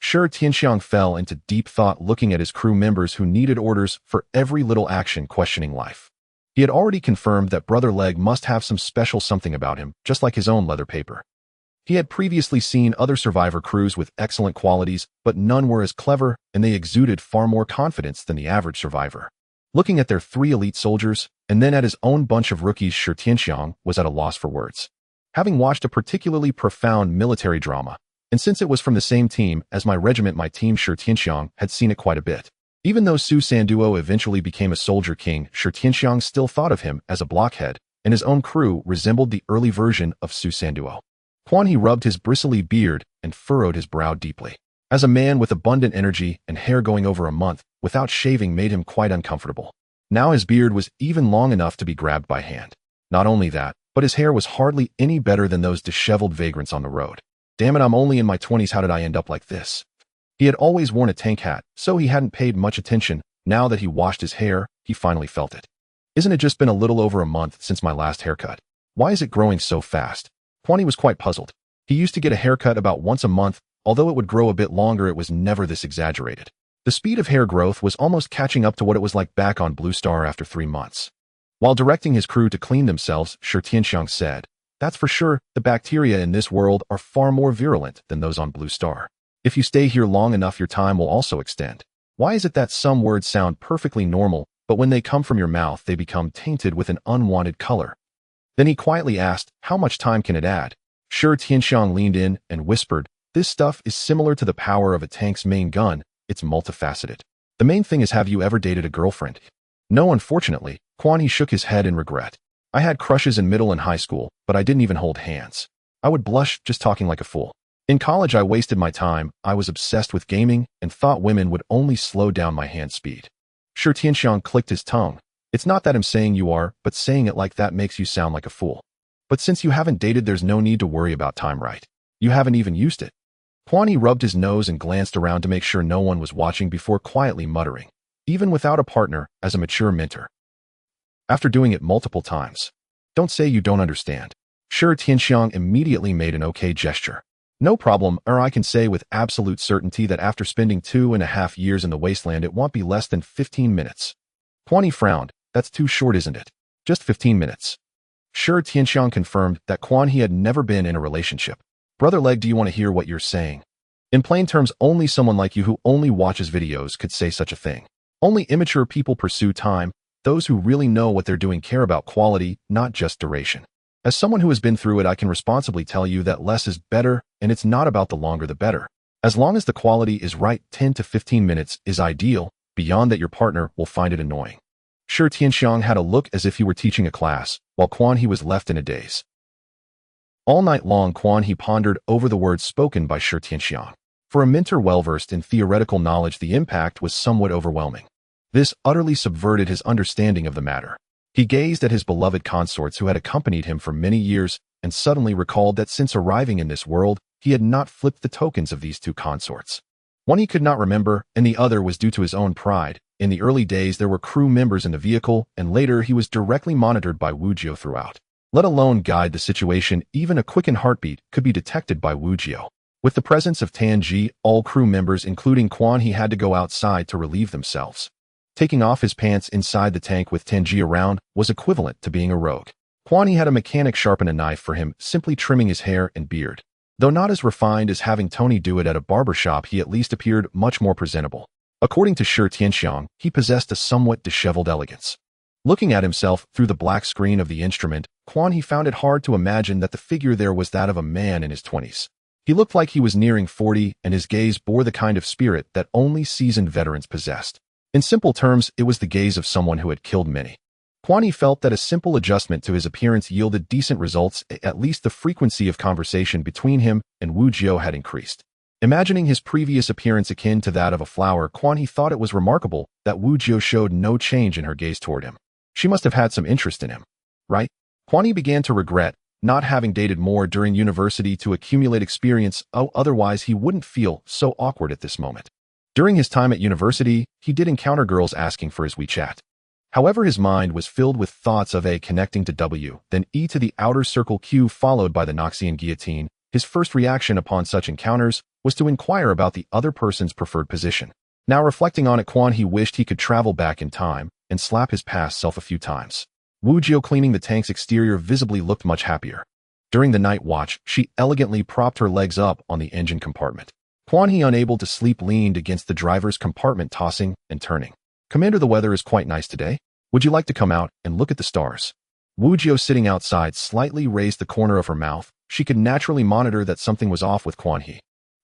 Shi Tianxiang fell into deep thought, looking at his crew members who needed orders for every little action, questioning life. He had already confirmed that Brother Leg must have some special something about him, just like his own leather paper. He had previously seen other survivor crews with excellent qualities, but none were as clever, and they exuded far more confidence than the average survivor. Looking at their 3 elite soldiers, and then at his own bunch of rookies, Shi Tianxiang was at a loss for words. Having watched a particularly profound military drama, and since it was from the same team as my regiment, my team, Shi Tianxiang had seen it quite a bit. Even though Su Sanduo eventually became a soldier king, Shi Tianxiang still thought of him as a blockhead, and his own crew resembled the early version of Su Sanduo. Quan He rubbed his bristly beard and furrowed his brow deeply. As a man with abundant energy and hair going over a month without shaving made him quite uncomfortable. Now his beard was even long enough to be grabbed by hand. Not only that, but his hair was hardly any better than those disheveled vagrants on the road. Damn it, I'm only in my 20s, how did I end up like this? He had always worn a tank hat, so he hadn't paid much attention. Now that he washed his hair, he finally felt it. Isn't it just been a little over a month since my last haircut? Why is it growing so fast? Kwani was quite puzzled. He used to get a haircut about once a month, although it would grow a bit longer, it was never this exaggerated. The speed of hair growth was almost catching up to what it was like back on Blue Star after 3 months. While directing his crew to clean themselves, Shi Tianxiang said, "That's for sure, the bacteria in this world are far more virulent than those on Blue Star. If you stay here long enough, your time will also extend. Why is it that some words sound perfectly normal, but when they come from your mouth, they become tainted with an unwanted color?" Then he quietly asked, "How much time can it add?" Shi Tianxiang leaned in and whispered, "This stuff is similar to the power of a tank's main gun. It's multifaceted. The main thing is, have you ever dated a girlfriend?" "No, unfortunately." Kwani shook his head in regret. "I had crushes in middle and high school, but I didn't even hold hands. I would blush just talking like a fool. In college, I wasted my time. I was obsessed with gaming and thought women would only slow down my hand speed." Shi Tianxiang clicked his tongue. "It's not that I'm saying you are, but saying it like that makes you sound like a fool. But since you haven't dated, there's no need to worry about time, right? You haven't even used it." Kwani rubbed his nose and glanced around to make sure no one was watching before quietly muttering, "Even without a partner, as a mature mentor." After doing it multiple times, "Don't say you don't understand." Shi Tianxiang immediately made an okay gesture. "No problem, or I can say with absolute certainty that after spending 2.5 years in the wasteland, it won't be less than 15 minutes. Kwani frowned. "That's too short, isn't it? Just 15 minutes. Shi Tianxiang confirmed that Kwani had never been in a relationship. "Brother Leg, do you want to hear what you're saying? In plain terms, only someone like you who only watches videos could say such a thing. Only immature people pursue time. Those who really know what they're doing care about quality, not just duration. As someone who has been through it, I can responsibly tell you that less is better, and it's not about the longer the better. As long as the quality is right, 10 to 15 minutes is ideal. Beyond that, your partner will find it annoying." Shi Tianxiang had a look as if he were teaching a class, while Kwani was left in a daze. All night long, Kwani pondered over the words spoken by Shi Tianxiang. For a mentor well-versed in theoretical knowledge, the impact was somewhat overwhelming. This utterly subverted his understanding of the matter. He gazed at his beloved consorts who had accompanied him for many years and suddenly recalled that since arriving in this world, he had not flipped the tokens of these two consorts. One he could not remember, and the other was due to his own pride. In the early days, there were crew members in the vehicle, and later he was directly monitored by Wujio throughout. Let alone guide the situation, even a quickened heartbeat could be detected by Wujio. With the presence of Tanji, all crew members, including Kwani, had to go outside to relieve themselves. Taking off his pants inside the tank with Tanji around was equivalent to being a rogue. Kwani had a mechanic sharpen a knife for him, simply trimming his hair and beard. Though not as refined as having Tony do it at a barber shop, he at least appeared much more presentable. According to Shi Tianxiang, he possessed a somewhat disheveled elegance. Looking at himself through the black screen of the instrument, Kwani found it hard to imagine that the figure there was that of a man in his 20s. He looked like he was nearing 40, and his gaze bore the kind of spirit that only seasoned veterans possessed. In simple terms, it was the gaze of someone who had killed many. Kwani felt that a simple adjustment to his appearance yielded decent results. At least the frequency of conversation between him and Wujio had increased. Imagining his previous appearance akin to that of a flower, Kwani thought it was remarkable that Wujio showed no change in her gaze toward him. She must have had some interest in him, right? Kwani began to regret not having dated more during university to accumulate experience. Otherwise he wouldn't feel so awkward at this moment. During his time at university, he did encounter girls asking for his WeChat. However, his mind was filled with thoughts of A connecting to W, then E to the outer circle Q, followed by the Noxian guillotine. His first reaction upon such encounters was to inquire about the other person's preferred position. Now reflecting on it, Kwani wished he could travel back in time and slap his past self a few times. Wujio, cleaning the tank's exterior, visibly looked much happier. During the night watch, she elegantly propped her legs up on the engine compartment. Kwani, unable to sleep, leaned against the driver's compartment, tossing and turning. "Commander, the weather is quite nice today. Would you like to come out and look at the stars?" Wujio, sitting outside, slightly raised the corner of her mouth. She could naturally monitor that something was off with Kwani.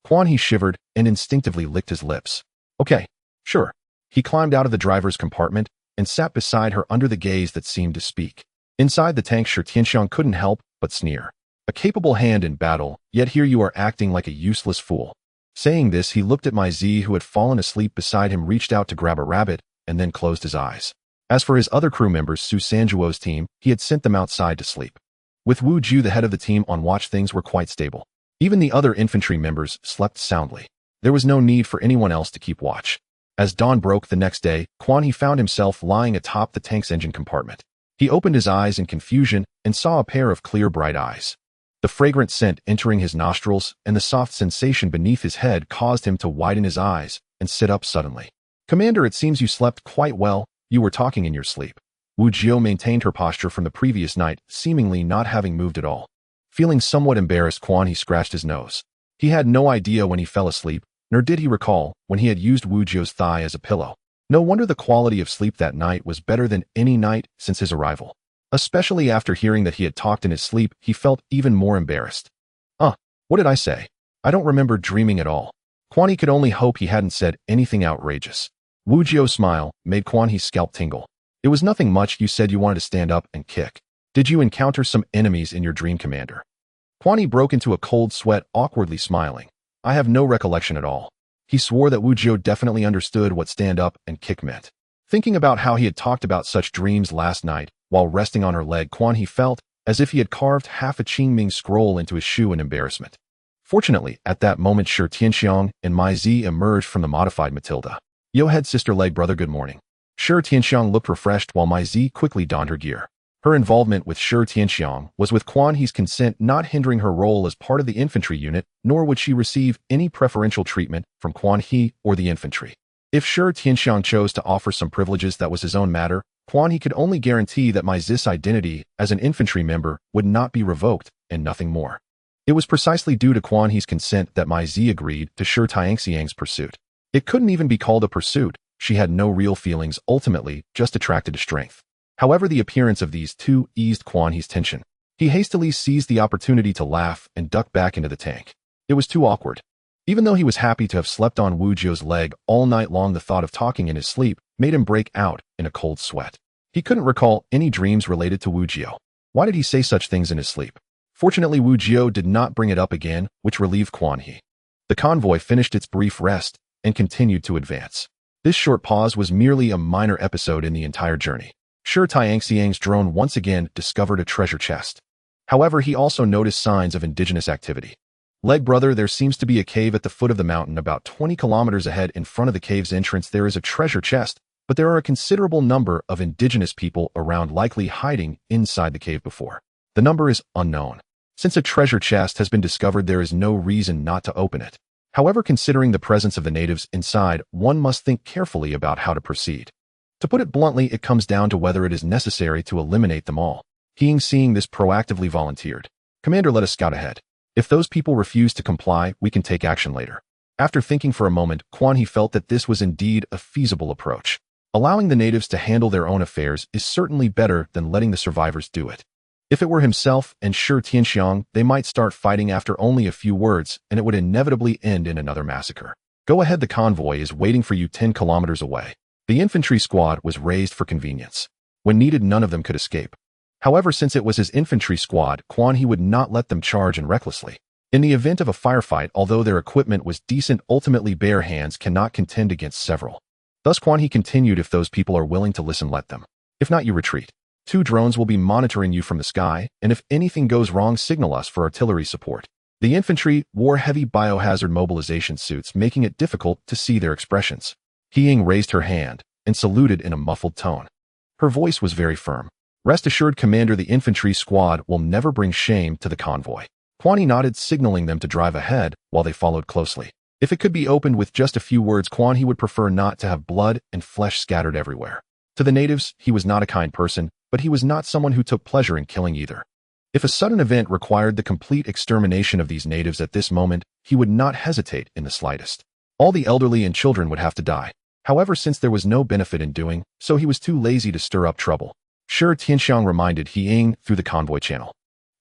Kwani shivered and instinctively licked his lips. "Okay, sure." He climbed out of the driver's compartment and sat beside her under the gaze that seemed to speak. Inside the tank, Shi Tianxiang couldn't help but sneer. "A capable hand in battle, yet here you are acting like a useless fool." Saying this, he looked at Mai Zi, who had fallen asleep beside him, reached out to grab a rabbit, and then closed his eyes. As for his other crew members, Su Sanjuo's team, he had sent them outside to sleep. With Wu Ju, the head of the team, on watch, things were quite stable. Even the other infantry members slept soundly. There was no need for anyone else to keep watch. As dawn broke the next day, Quan He found himself lying atop the tank's engine compartment. He opened his eyes in confusion and saw a pair of clear, bright eyes. The fragrant scent entering his nostrils and the soft sensation beneath his head caused him to widen his eyes and sit up suddenly. "Commander, it seems you slept quite well. You were talking in your sleep." Wu Jiao maintained her posture from the previous night, seemingly not having moved at all. Feeling somewhat embarrassed, Quan He scratched his nose. He had no idea when he fell asleep, nor did he recall when he had used Wu Jiao's thigh as a pillow. No wonder the quality of sleep that night was better than any night since his arrival. Especially after hearing that he had talked in his sleep, he felt even more embarrassed. What did I say? I don't remember dreaming at all." Quan He could only hope he hadn't said anything outrageous. Wu Jiao's smile made Quan He's scalp tingle. "It was nothing much. You said you wanted to stand up and kick. Did you encounter some enemies in your dream, Commander?" Quan He broke into a cold sweat, awkwardly smiling. "I have no recollection at all." He swore that Wu Jiao definitely understood what stand up and kick meant. Thinking about how he had talked about such dreams last night, while resting on her leg, Quan He felt as if he had carved half a Qingming scroll into his shoe in embarrassment. Fortunately, at that moment, Shi Tianxiang and Mai Zi emerged from the modified Matilda. "Yo, head sister, leg brother, good morning." Shi Tianxiang looked refreshed while Mai Zi quickly donned her gear. Her involvement with Shi Tianxiang was with Quan He's consent, not hindering her role as part of the infantry unit, nor would she receive any preferential treatment from Quan He or the infantry. If Shi Tianxiang chose to offer some privileges, that was his own matter. Quan He could only guarantee that Mai Zi's identity as an infantry member would not be revoked, and nothing more. It was precisely due to Quan He's consent that Mai Zi agreed to Shi Tianxiang's pursuit. It couldn't even be called a pursuit. She had no real feelings, ultimately just attracted to strength. However, the appearance of these two eased Quan He's tension. He hastily seized the opportunity to laugh and duck back into the tank. It was too awkward. Even though he was happy to have slept on Wu Jiao's leg all night long, the thought of talking in his sleep made him break out in a cold sweat. He couldn't recall any dreams related to Wu Jiao. Why did he say such things in his sleep? Fortunately, Wu Jiao did not bring it up again, which relieved Quan He. The convoy finished its brief rest and continued to advance. This short pause was merely a minor episode in the entire journey. Shi Tianxiang's drone once again discovered a treasure chest. However, he also noticed signs of indigenous activity. "Leg brother, there seems to be a cave at the foot of the mountain about 20 kilometers ahead. In front of the cave's entrance there is a treasure chest, but there are a considerable number of indigenous people around, likely hiding inside the cave before. The number is unknown. Since a treasure chest has been discovered, there is no reason not to open it. However, considering the presence of the natives inside, one must think carefully about how to proceed. To put it bluntly, it comes down to whether it is necessary to eliminate them all." He, seeing this, proactively volunteered. "Commander, let us scout ahead. If those people refuse to comply, we can take action later." After thinking for a moment, Quan He felt that this was indeed a feasible approach. Allowing the natives to handle their own affairs is certainly better than letting the survivors do it. If it were himself and Shi Tianxiang, they might start fighting after only a few words, and it would inevitably end in another massacre. "Go ahead, the convoy is waiting for you 10 kilometers away." The infantry squad was raised for convenience. When needed, none of them could escape. However, since it was his infantry squad, Quan He would not let them charge in recklessly. In the event of a firefight, although their equipment was decent, ultimately bare hands cannot contend against several. Thus Quan He continued, "If those people are willing to listen, let them. If not, you retreat. 2 drones will be monitoring you from the sky, and if anything goes wrong, signal us for artillery support." The infantry wore heavy biohazard mobilization suits, making it difficult to see their expressions. He raised her hand and saluted in a muffled tone. Her voice was very firm. "Rest assured, Commander, the infantry squad will never bring shame to the convoy." Quan He nodded, signaling them to drive ahead while they followed closely. If it could be opened with just a few words, Quan He would prefer not to have blood and flesh scattered everywhere. To the natives, he was not a kind person, but he was not someone who took pleasure in killing either. If a sudden event required the complete extermination of these natives at this moment, he would not hesitate in the slightest. All the elderly and children would have to die. However, since there was no benefit in doing so, he was too lazy to stir up trouble. Shi Tianxiang reminded He Ying through the convoy channel.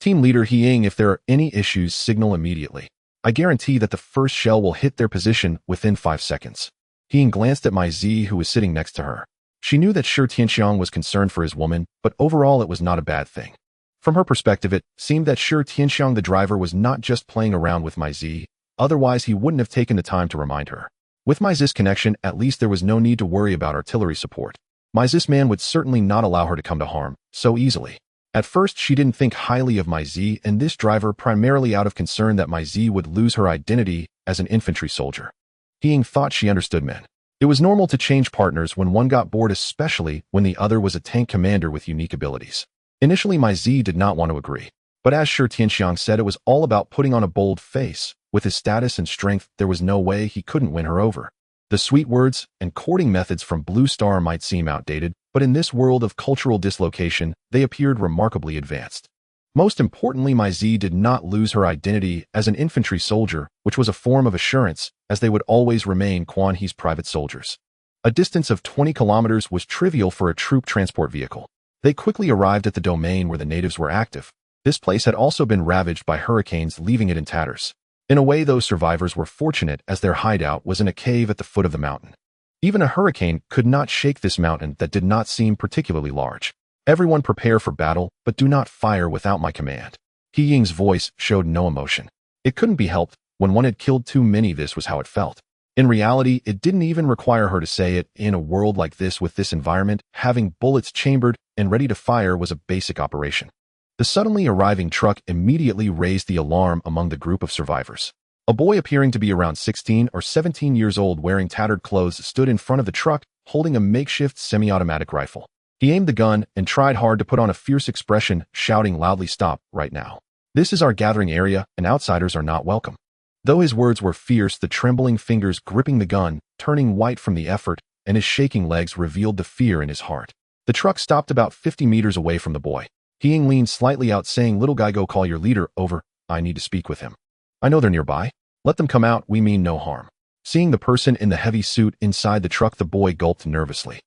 "Team leader He Ying, if there are any issues, signal immediately. I guarantee that the first shell will hit their position within 5 seconds." He Ying glanced at Mai Zi, who was sitting next to her. She knew that Shi Tianxiang was concerned for his woman, but overall it was not a bad thing. From her perspective, it seemed that Shi Tianxiang, the driver, was not just playing around with Mai Zi, otherwise he wouldn't have taken the time to remind her. With Mai Zi's connection, at least there was no need to worry about artillery support. Mai Zi's man would certainly not allow her to come to harm so easily. At first, she didn't think highly of Mai Zi and this driver, primarily out of concern that Mai Zi would lose her identity as an infantry soldier. He Ying thought she understood men. It was normal to change partners when one got bored, especially when the other was a tank commander with unique abilities. Initially, my Z did not want to agree. But as Shi Tianxiang said, it was all about putting on a bold face. With his status and strength, there was no way he couldn't win her over. The sweet words and courting methods from Blue Star might seem outdated, but in this world of cultural dislocation, they appeared remarkably advanced. Most importantly, my Z did not lose her identity as an infantry soldier, which was a form of assurance, as they would always remain Quan He's private soldiers. A distance of 20 kilometers was trivial for a troop transport vehicle. They quickly arrived at the domain where the natives were active. This place had also been ravaged by hurricanes, leaving it in tatters. In a way, those survivors were fortunate, as their hideout was in a cave at the foot of the mountain. Even a hurricane could not shake this mountain that did not seem particularly large. Everyone prepare for battle, but do not fire without my command. He Ying's voice showed no emotion. It couldn't be helped. When one had killed too many, this was how it felt. In reality, it didn't even require her to say it. In a world like this, with this environment, having bullets chambered and ready to fire was a basic operation. The suddenly arriving truck immediately raised the alarm among the group of survivors. A boy appearing to be around 16 or 17 years old, wearing tattered clothes, stood in front of the truck, holding a makeshift semi-automatic rifle. He aimed the gun and tried hard to put on a fierce expression, shouting loudly, "Stop, right now. This is our gathering area, and outsiders are not welcome." Though his words were fierce, the trembling fingers gripping the gun, turning white from the effort, and his shaking legs revealed the fear in his heart. The truck stopped about 50 meters away from the boy. He Ying leaned slightly out, saying, "Little guy, go call your leader. Over. I need to speak with him." "I know they're nearby. Let them come out. We mean no harm." Seeing the person in the heavy suit inside the truck, the boy gulped nervously.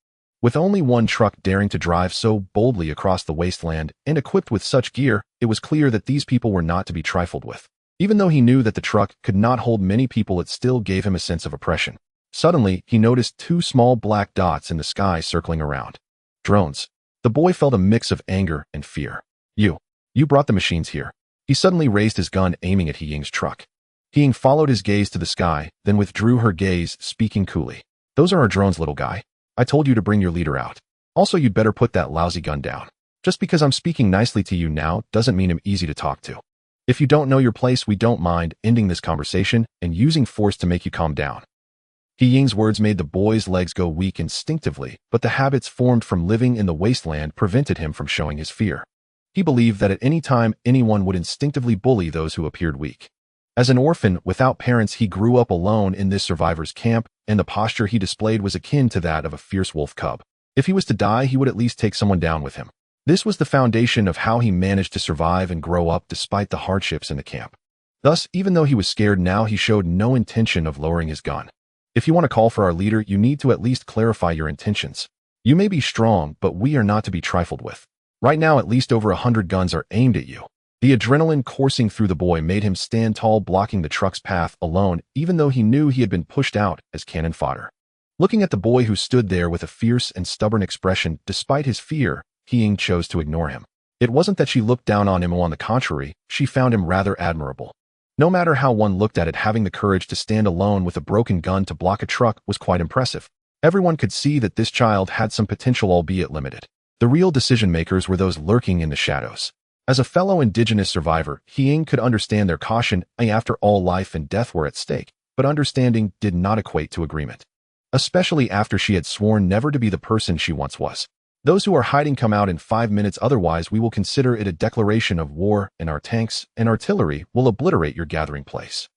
With only one truck daring to drive so boldly across the wasteland and equipped with such gear, it was clear that these people were not to be trifled with. Even though he knew that the truck could not hold many people, it still gave him a sense of oppression. Suddenly, he noticed two small black dots in the sky circling around. Drones. The boy felt a mix of anger and fear. You brought the machines here." He suddenly raised his gun, aiming at He Ying's truck. He Ying followed his gaze to the sky, then withdrew her gaze, speaking coolly. "Those are our drones, little guy. I told you to bring your leader out. Also, you'd better put that lousy gun down. Just because I'm speaking nicely to you now doesn't mean I'm easy to talk to. If you don't know your place, we don't mind ending this conversation and using force to make you calm down." He Ying's words made the boy's legs go weak instinctively, but the habits formed from living in the wasteland prevented him from showing his fear. He believed that at any time anyone would instinctively bully those who appeared weak. As an orphan without parents, he grew up alone in this survivor's camp, and the posture he displayed was akin to that of a fierce wolf cub. If he was to die, he would at least take someone down with him. This was the foundation of how he managed to survive and grow up despite the hardships in the camp. Thus, even though he was scared now, he showed no intention of lowering his gun. "If you want to call for our leader, you need to at least clarify your intentions. You may be strong, but we are not to be trifled with. Right now, at least over 100 guns are aimed at you." The adrenaline coursing through the boy made him stand tall, blocking the truck's path alone, even though he knew he had been pushed out as cannon fodder. Looking at the boy who stood there with a fierce and stubborn expression, despite his fear, He Ying chose to ignore him. It wasn't that she looked down on him, on the contrary, she found him rather admirable. No matter how one looked at it, having the courage to stand alone with a broken gun to block a truck was quite impressive. Everyone could see that this child had some potential, albeit limited. The real decision-makers were those lurking in the shadows. As a fellow indigenous survivor, He Ying could understand their caution. After all, life and death were at stake, but understanding did not equate to agreement. Especially after she had sworn never to be the person she once was. "Those who are hiding, come out in 5 minutes, otherwise we will consider it a declaration of war, and our tanks and artillery will obliterate your gathering place."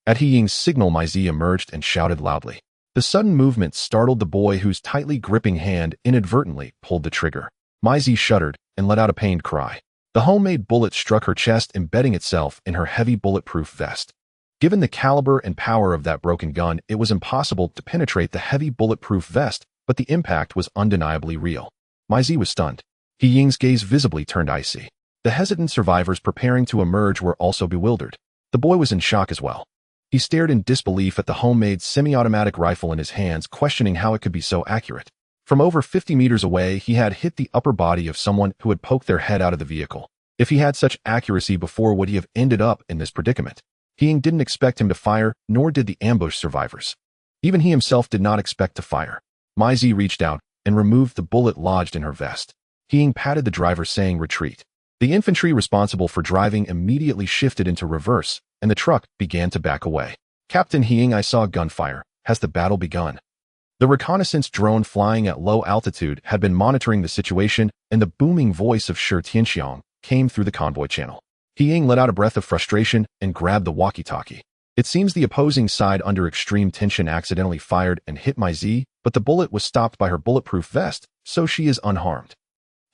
At He Ying's signal, my Z emerged and shouted loudly. The sudden movement startled the boy, whose tightly gripping hand inadvertently pulled the trigger. My Z shuddered and let out a pained cry. The homemade bullet struck her chest, embedding itself in her heavy bulletproof vest. Given the caliber and power of that broken gun, it was impossible to penetrate the heavy bulletproof vest, but the impact was undeniably real. My Z was stunned. He Ying's gaze visibly turned icy. The hesitant survivors preparing to emerge were also bewildered. The boy was in shock as well. He stared in disbelief at the homemade semi-automatic rifle in his hands, questioning how it could be so accurate. From over 50 meters away, he had hit the upper body of someone who had poked their head out of the vehicle. If he had such accuracy before, would he have ended up in this predicament? He Ying didn't expect him to fire, nor did the ambush survivors. Even he himself did not expect to fire. My Z reached out and removed the bullet lodged in her vest. He Ying patted the driver, saying, "Retreat." The infantry responsible for driving immediately shifted into reverse, and the truck began to back away. "Captain He Ying, I saw gunfire. Has the battle begun?" The reconnaissance drone flying at low altitude had been monitoring the situation, and the booming voice of Shi Tianxiang came through the convoy channel. He Ying let out a breath of frustration and grabbed the walkie-talkie. It seems the opposing side under extreme tension accidentally fired and hit my Z, but the bullet was stopped by her bulletproof vest, so she is unharmed.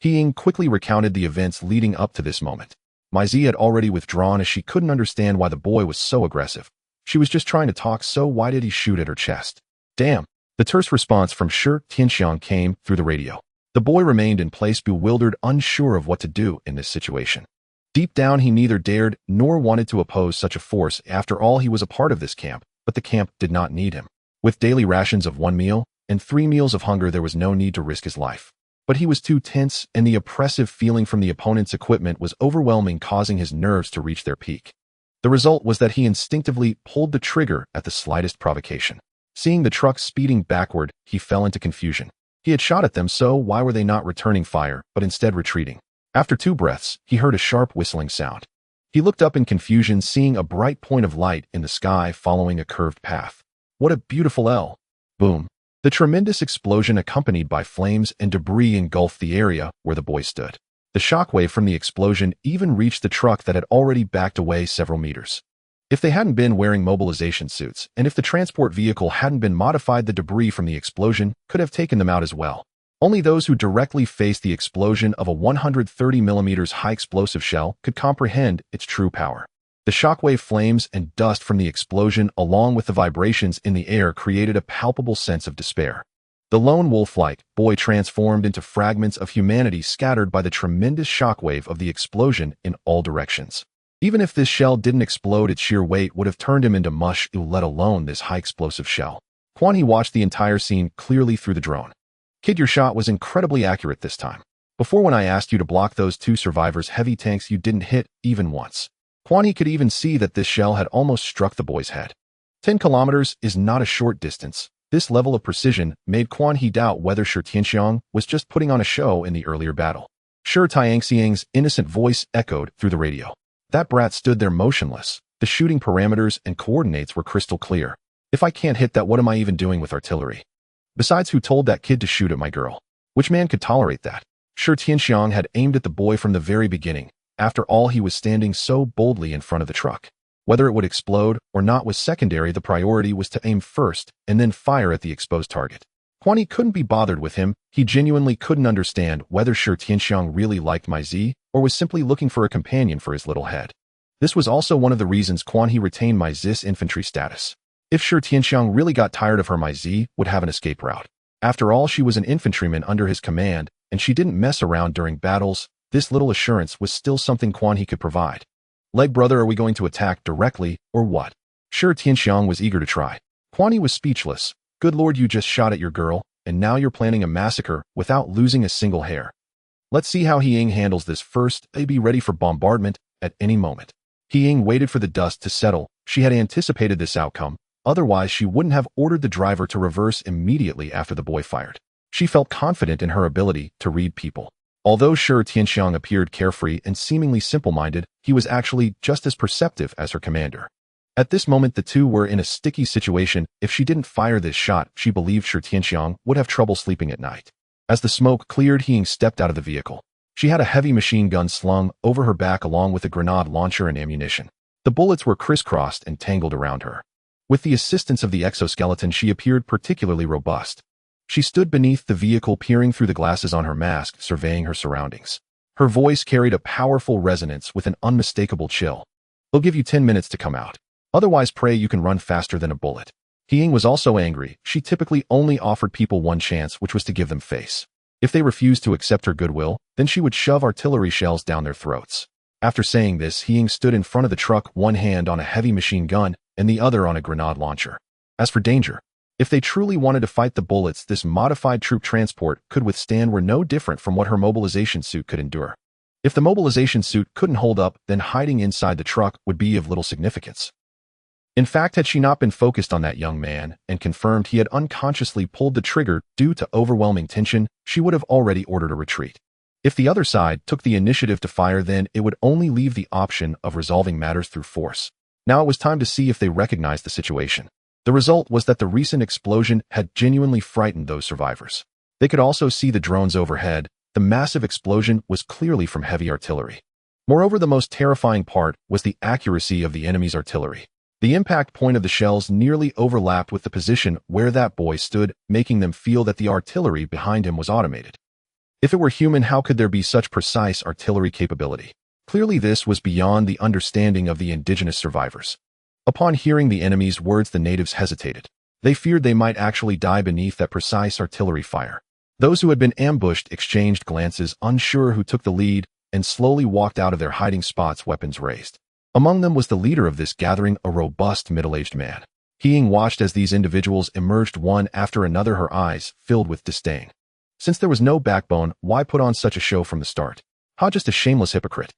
He Ying quickly recounted the events leading up to this moment. My Z had already withdrawn as she couldn't understand why the boy was so aggressive. She was just trying to talk, so why did he shoot at her chest? Damn. The terse response from Shi Tianxiang came through the radio. The boy remained in place, bewildered, unsure of what to do in this situation. Deep down, he neither dared nor wanted to oppose such a force. After all, he was a part of this camp, but the camp did not need him. With daily rations of 1 meal and 3 meals of hunger, there was no need to risk his life. But he was too tense, and the oppressive feeling from the opponent's equipment was overwhelming, causing his nerves to reach their peak. The result was that he instinctively pulled the trigger at the slightest provocation. Seeing the truck speeding backward, he fell into confusion. He had shot at them, so why were they not returning fire, but instead retreating? After 2 breaths, he heard a sharp whistling sound. He looked up in confusion, seeing a bright point of light in the sky following a curved path. What a beautiful L! Boom! The tremendous explosion accompanied by flames and debris engulfed the area where the boy stood. The shockwave from the explosion even reached the truck that had already backed away several meters. If they hadn't been wearing mobilization suits, and if the transport vehicle hadn't been modified, the debris from the explosion could have taken them out as well. Only those who directly faced the explosion of a 130mm high explosive shell could comprehend its true power. The shockwave flames and dust from the explosion, along with the vibrations in the air, created a palpable sense of despair. The lone wolf-like boy transformed into fragments of humanity scattered by the tremendous shockwave of the explosion in all directions. Even if this shell didn't explode, its sheer weight would have turned him into mush, let alone this high explosive shell. Quan He watched the entire scene clearly through the drone. Kid, your shot was incredibly accurate this time. Before, when I asked you to block those 2 survivors' heavy tanks, you didn't hit even once. Quan He could even see that this shell had almost struck the boy's head. 10 kilometers is not a short distance. This level of precision made Quan He doubt whether Shi Tianxiang was just putting on a show in the earlier battle. Shi Tianxiang's innocent voice echoed through the radio. That brat stood there motionless. The shooting parameters and coordinates were crystal clear. If I can't hit that, what am I even doing with artillery? Besides, who told that kid to shoot at my girl? Which man could tolerate that? Shi Tianxiang had aimed at the boy from the very beginning. After all, he was standing so boldly in front of the truck. Whether it would explode or not was secondary. The priority was to aim first and then fire at the exposed target. Quan He couldn't be bothered with him. He genuinely couldn't understand whether Shi Tianxiang really liked my Z or was simply looking for a companion for his little head. This was also one of the reasons Quan He retained my Z's infantry status. If Shi Tianxiang really got tired of her, my Z would have an escape route. After all, she was an infantryman under his command, and she didn't mess around during battles. This little assurance was still something Quan He could provide. Leg brother, are we going to attack directly, or what? Shi Tianxiang was eager to try. Quan He was speechless. Good lord, you just shot at your girl, and now you're planning a massacre without losing a single hair. Let's see how He Ying handles this first. Be ready for bombardment at any moment. He Ying waited for the dust to settle. She had anticipated this outcome. Otherwise, she wouldn't have ordered the driver to reverse immediately after the boy fired. She felt confident in her ability to read people. Although Shi Tianxiang appeared carefree and seemingly simple-minded, he was actually just as perceptive as her commander. At this moment, the two were in a sticky situation. If she didn't fire this shot, she believed Shi Tianxiang would have trouble sleeping at night. As the smoke cleared, He Ying stepped out of the vehicle. She had a heavy machine gun slung over her back along with a grenade launcher and ammunition. The bullets were crisscrossed and tangled around her. With the assistance of the exoskeleton, she appeared particularly robust. She stood beneath the vehicle, peering through the glasses on her mask, surveying her surroundings. Her voice carried a powerful resonance with an unmistakable chill. "They'll give you 10 minutes to come out. Otherwise, pray you can run faster than a bullet." He Ying was also angry. She typically only offered people one chance, which was to give them face. If they refused to accept her goodwill, then she would shove artillery shells down their throats. After saying this, He Ying stood in front of the truck, one hand on a heavy machine gun and the other on a grenade launcher. As for danger, if they truly wanted to fight the bullets this modified troop transport could withstand were no different from what her mobilization suit could endure. If the mobilization suit couldn't hold up, then hiding inside the truck would be of little significance. In fact, had she not been focused on that young man and confirmed he had unconsciously pulled the trigger due to overwhelming tension, she would have already ordered a retreat. If the other side took the initiative to fire, then it would only leave the option of resolving matters through force. Now it was time to see if they recognized the situation. The result was that the recent explosion had genuinely frightened those survivors. They could also see the drones overhead. The massive explosion was clearly from heavy artillery. Moreover, the most terrifying part was the accuracy of the enemy's artillery. The impact point of the shells nearly overlapped with the position where that boy stood, making them feel that the artillery behind him was automated. If it were human, how could there be such precise artillery capability? Clearly, this was beyond the understanding of the indigenous survivors. Upon hearing the enemy's words, the natives hesitated. They feared they might actually die beneath that precise artillery fire. Those who had been ambushed exchanged glances, unsure who took the lead, and slowly walked out of their hiding spots, weapons raised. Among them was the leader of this gathering, a robust, middle-aged man. He watched as these individuals emerged one after another, her eyes filled with disdain. Since there was no backbone, why put on such a show from the start? How just a shameless hypocrite.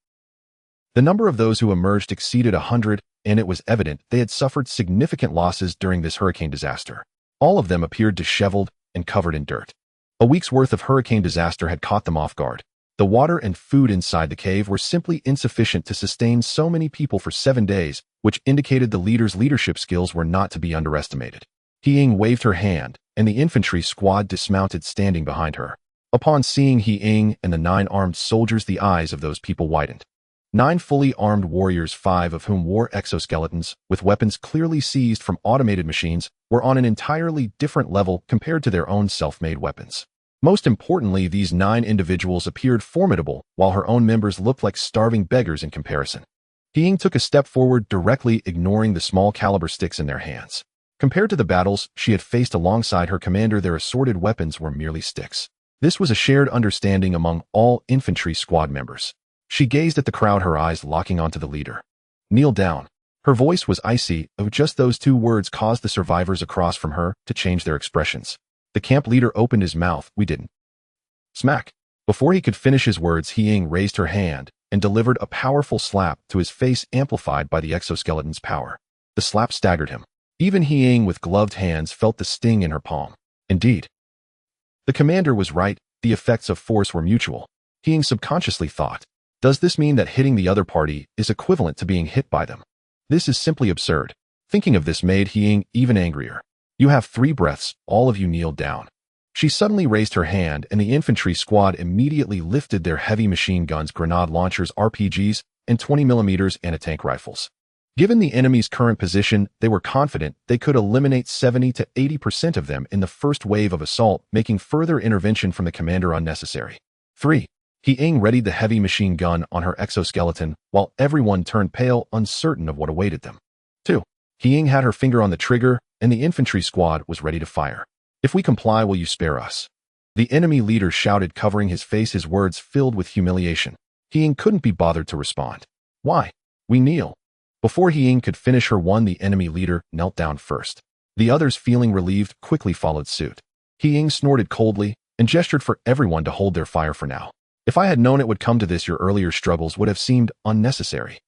The number of those who emerged exceeded 100, and it was evident they had suffered significant losses during this hurricane disaster. All of them appeared disheveled and covered in dirt. A week's worth of hurricane disaster had caught them off guard. The water and food inside the cave were simply insufficient to sustain so many people for 7 days, which indicated the leader's leadership skills were not to be underestimated. He waved her hand, and the infantry squad dismounted, standing behind her. Upon seeing He and the 9 armed soldiers, the eyes of those people widened. 9 fully armed warriors, 5 of whom wore exoskeletons, with weapons clearly seized from automated machines, were on an entirely different level compared to their own self-made weapons. Most importantly, these 9 individuals appeared formidable, while her own members looked like starving beggars in comparison. He took a step forward, directly ignoring the small caliber sticks in their hands. Compared to the battles she had faced alongside her commander, their assorted weapons were merely sticks. This was a shared understanding among all infantry squad members. She gazed at the crowd, her eyes locking onto the leader. "Kneel down." Her voice was icy, though just those 2 words caused the survivors across from her to change their expressions. The camp leader opened his mouth. "We didn't." Smack. Before he could finish his words, He raised her hand and delivered a powerful slap to his face, amplified by the exoskeleton's power. The slap staggered him. Even He with gloved hands felt the sting in her palm. Indeed, the commander was right. The effects of force were mutual. He subconsciously thought, does this mean that hitting the other party is equivalent to being hit by them? This is simply absurd. Thinking of this made He even angrier. "You have 3 breaths, all of you kneel down." She suddenly raised her hand, and the infantry squad immediately lifted their heavy machine guns, grenade launchers, RPGs, and 20mm anti-tank rifles. Given the enemy's current position, they were confident they could eliminate 70 to 80% of them in the first wave of assault, making further intervention from the commander unnecessary. 3. He readied the heavy machine gun on her exoskeleton, while everyone turned pale, uncertain of what awaited them. 2. He had her finger on the trigger, and the infantry squad was ready to fire. "If we comply, will you spare us?" The enemy leader shouted, covering his face, his words filled with humiliation. He couldn't be bothered to respond. "Why? We kneel." Before He could finish her one, the enemy leader knelt down first. The others, feeling relieved, quickly followed suit. He snorted coldly and gestured for everyone to hold their fire for now. "If I had known it would come to this, your earlier struggles would have seemed unnecessary.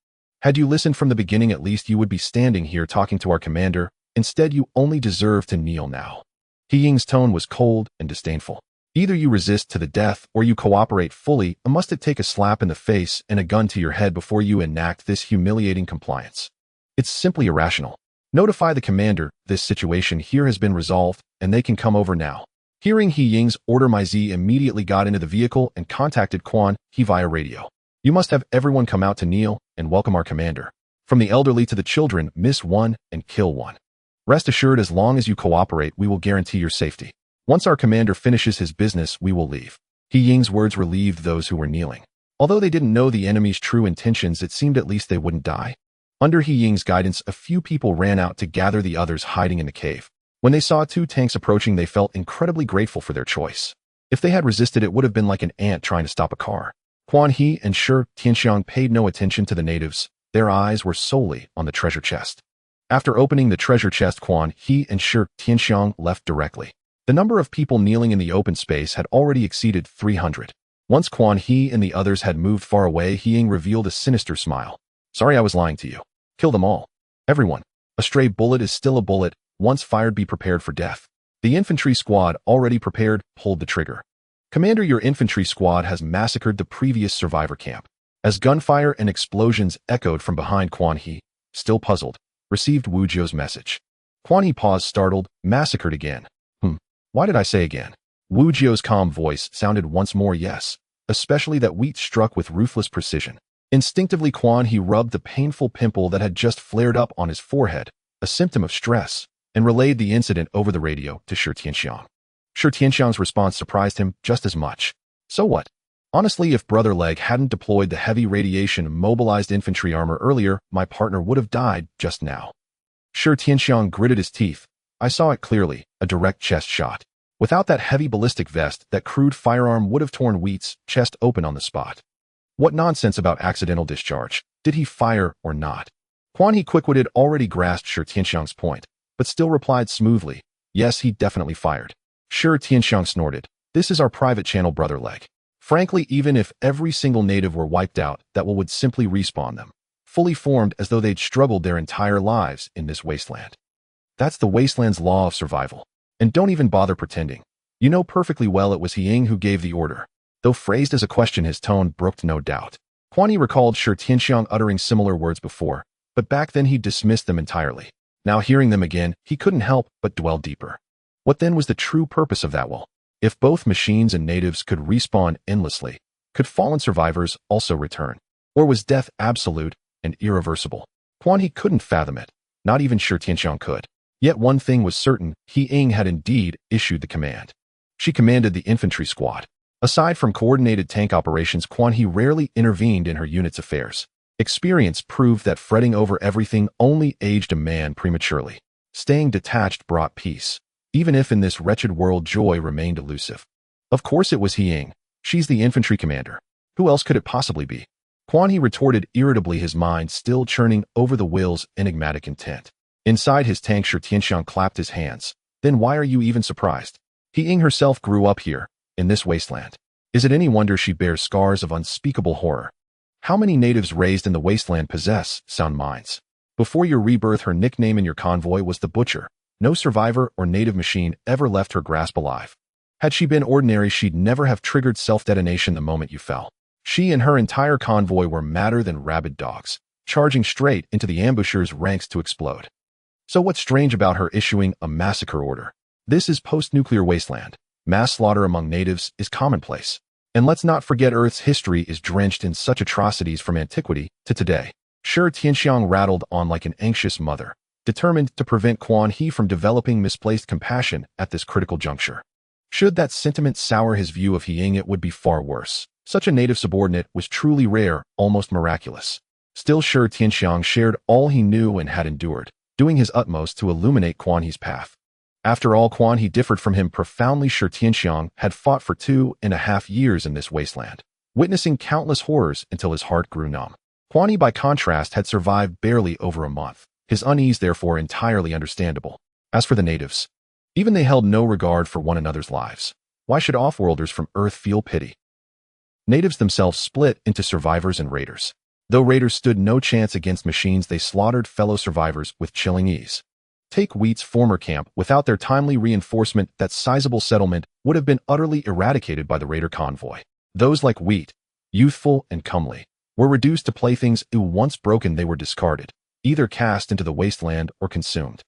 Had you listened from the beginning, at least you would be standing here talking to our commander. Instead, you only deserve to kneel now." He tone was cold and disdainful. "Either you resist to the death or you cooperate fully. Must it take a slap in the face and a gun to your head before you enact this humiliating compliance? It's simply irrational. Notify the commander. This situation here has been resolved, and they can come over now." Hearing He order, My Z immediately got into the vehicle and contacted Quan He via radio. "You must have everyone come out to kneel and welcome our commander. From the elderly to the children, miss one and kill one. Rest assured, as long as you cooperate, we will guarantee your safety. Once our commander finishes his business, we will leave." He words relieved those who were kneeling. Although they didn't know the enemy's true intentions, it seemed at least they wouldn't die. Under He guidance, a few people ran out to gather the others hiding in the cave. When they saw 2 tanks approaching, they felt incredibly grateful for their choice. If they had resisted, it would have been like an ant trying to stop a car. Quan He and Shi Tianxiang paid no attention to the natives. Their eyes were solely on the treasure chest. After opening the treasure chest, Quan He and Shi Tianxiang left directly. The number of people kneeling in the open space had already exceeded 300. Once Quan He and the others had moved far away, He revealed a sinister smile. "Sorry, I was lying to you. Kill them all. Everyone. A stray bullet is still a bullet. Once fired, be prepared for death." The infantry squad, already prepared, pulled the trigger. "Commander, your infantry squad has massacred the previous survivor camp." As gunfire and explosions echoed from behind, Quan He, still puzzled, received Wu Zhou's message. Quan He paused, startled. Massacred again. Why did I say again? Wu Jio's calm voice sounded once more yes, especially that wheat struck with ruthless precision. Instinctively, Quan He rubbed the painful pimple that had just flared up on his forehead, a symptom of stress, and relayed the incident over the radio to Shi Tianxiang. Shi Tianxiang's response surprised him just as much. So what? Honestly, if Brother Leg hadn't deployed the heavy radiation mobilized infantry armor earlier, my partner would have died just now. Shi Tianxiang gritted his teeth. I saw it clearly, a direct chest shot. Without that heavy ballistic vest, that crude firearm would have torn Wheat's chest open on the spot. What nonsense about accidental discharge? Did he fire or not? Quan He quick-witted already grasped Shi Tianxiang's point, but still replied smoothly, yes, he definitely fired. Shi Tianxiang snorted. This is our private channel, Brother Leg. Frankly, even if every single native were wiped out, that would simply respawn them, fully formed as though they'd struggled their entire lives in this wasteland. That's the wasteland's law of survival. And don't even bother pretending. You know perfectly well it was He Ying who gave the order. Though phrased as a question, his tone brooked no doubt. Quan He recalled Shi Tianxiang uttering similar words before, but back then he dismissed them entirely. Now hearing them again, he couldn't help but dwell deeper. What then was the true purpose of that? Well, if both machines and natives could respawn endlessly, could fallen survivors also return? Or was death absolute and irreversible? Quan He couldn't fathom it. Not even Shi Tianxiang could. Yet one thing was certain, He Ying had indeed issued the command. She commanded the infantry squad. Aside from coordinated tank operations, Quan He rarely intervened in her unit's affairs. Experience proved that fretting over everything only aged a man prematurely. Staying detached brought peace, even if in this wretched world joy remained elusive. Of course it was He Ying. She's the infantry commander. Who else could it possibly be? Quan He retorted irritably, his mind still churning over the will's enigmatic intent. Inside his tank, Shi Tianxiang clapped his hands. Then why are you even surprised? He Ying herself grew up here, in this wasteland. Is it any wonder she bears scars of unspeakable horror? How many natives raised in the wasteland possess sound minds? Before your rebirth, her nickname in your convoy was the Butcher. No survivor or native machine ever left her grasp alive. Had she been ordinary, she'd never have triggered self-detonation the moment you fell. She and her entire convoy were madder than rabid dogs, charging straight into the ambushers' ranks to explode. So what's strange about her issuing a massacre order? This is post-nuclear wasteland. Mass slaughter among natives is commonplace. And let's not forget Earth's history is drenched in such atrocities from antiquity to today. Shi Tianxiang rattled on like an anxious mother, determined to prevent Quan He from developing misplaced compassion at this critical juncture. Should that sentiment sour his view of He Ying, it would be far worse. Such a native subordinate was truly rare, almost miraculous. Still, Shi Tianxiang shared all he knew and had endured, doing his utmost to illuminate Quan He's path. After all, Quan He differed from him profoundly. Shi Tianxiang had fought for 2.5 years in this wasteland, witnessing countless horrors until his heart grew numb. Quan He, by contrast, had survived barely over a month, his unease therefore entirely understandable. As for the natives, even they held no regard for one another's lives. Why should off-worlders from Earth feel pity? Natives themselves split into survivors and raiders. Though raiders stood no chance against machines, they slaughtered fellow survivors with chilling ease. Take Wheat's former camp. Without their timely reinforcement, that sizable settlement would have been utterly eradicated by the raider convoy. Those like Wheat, youthful and comely, were reduced to playthings. Once broken, they were discarded, either cast into the wasteland or consumed.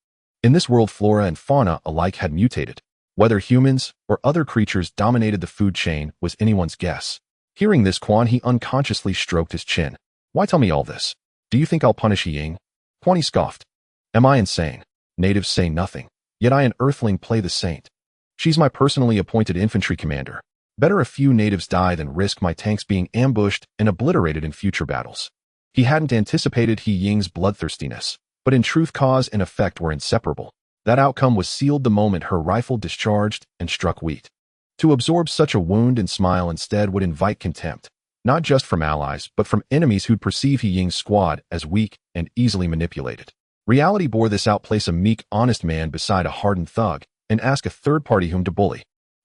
In this world, flora and fauna alike had mutated. Whether humans or other creatures dominated the food chain was anyone's guess. Hearing this, Quan He unconsciously stroked his chin. Why tell me all this? Do you think I'll punish He Ying? Quan He scoffed. Am I insane? Natives say nothing, yet I, an earthling, play the saint. She's my personally appointed infantry commander. Better a few natives die than risk my tanks being ambushed and obliterated in future battles. He hadn't anticipated He Ying's bloodthirstiness, but in truth cause and effect were inseparable. That outcome was sealed the moment her rifle discharged and struck Wheat. To absorb such a wound and smile instead would invite contempt, not just from allies, but from enemies who'd perceive He Ying's squad as weak and easily manipulated. Reality bore this out. Place a meek, honest man beside a hardened thug, and ask a third party whom to bully.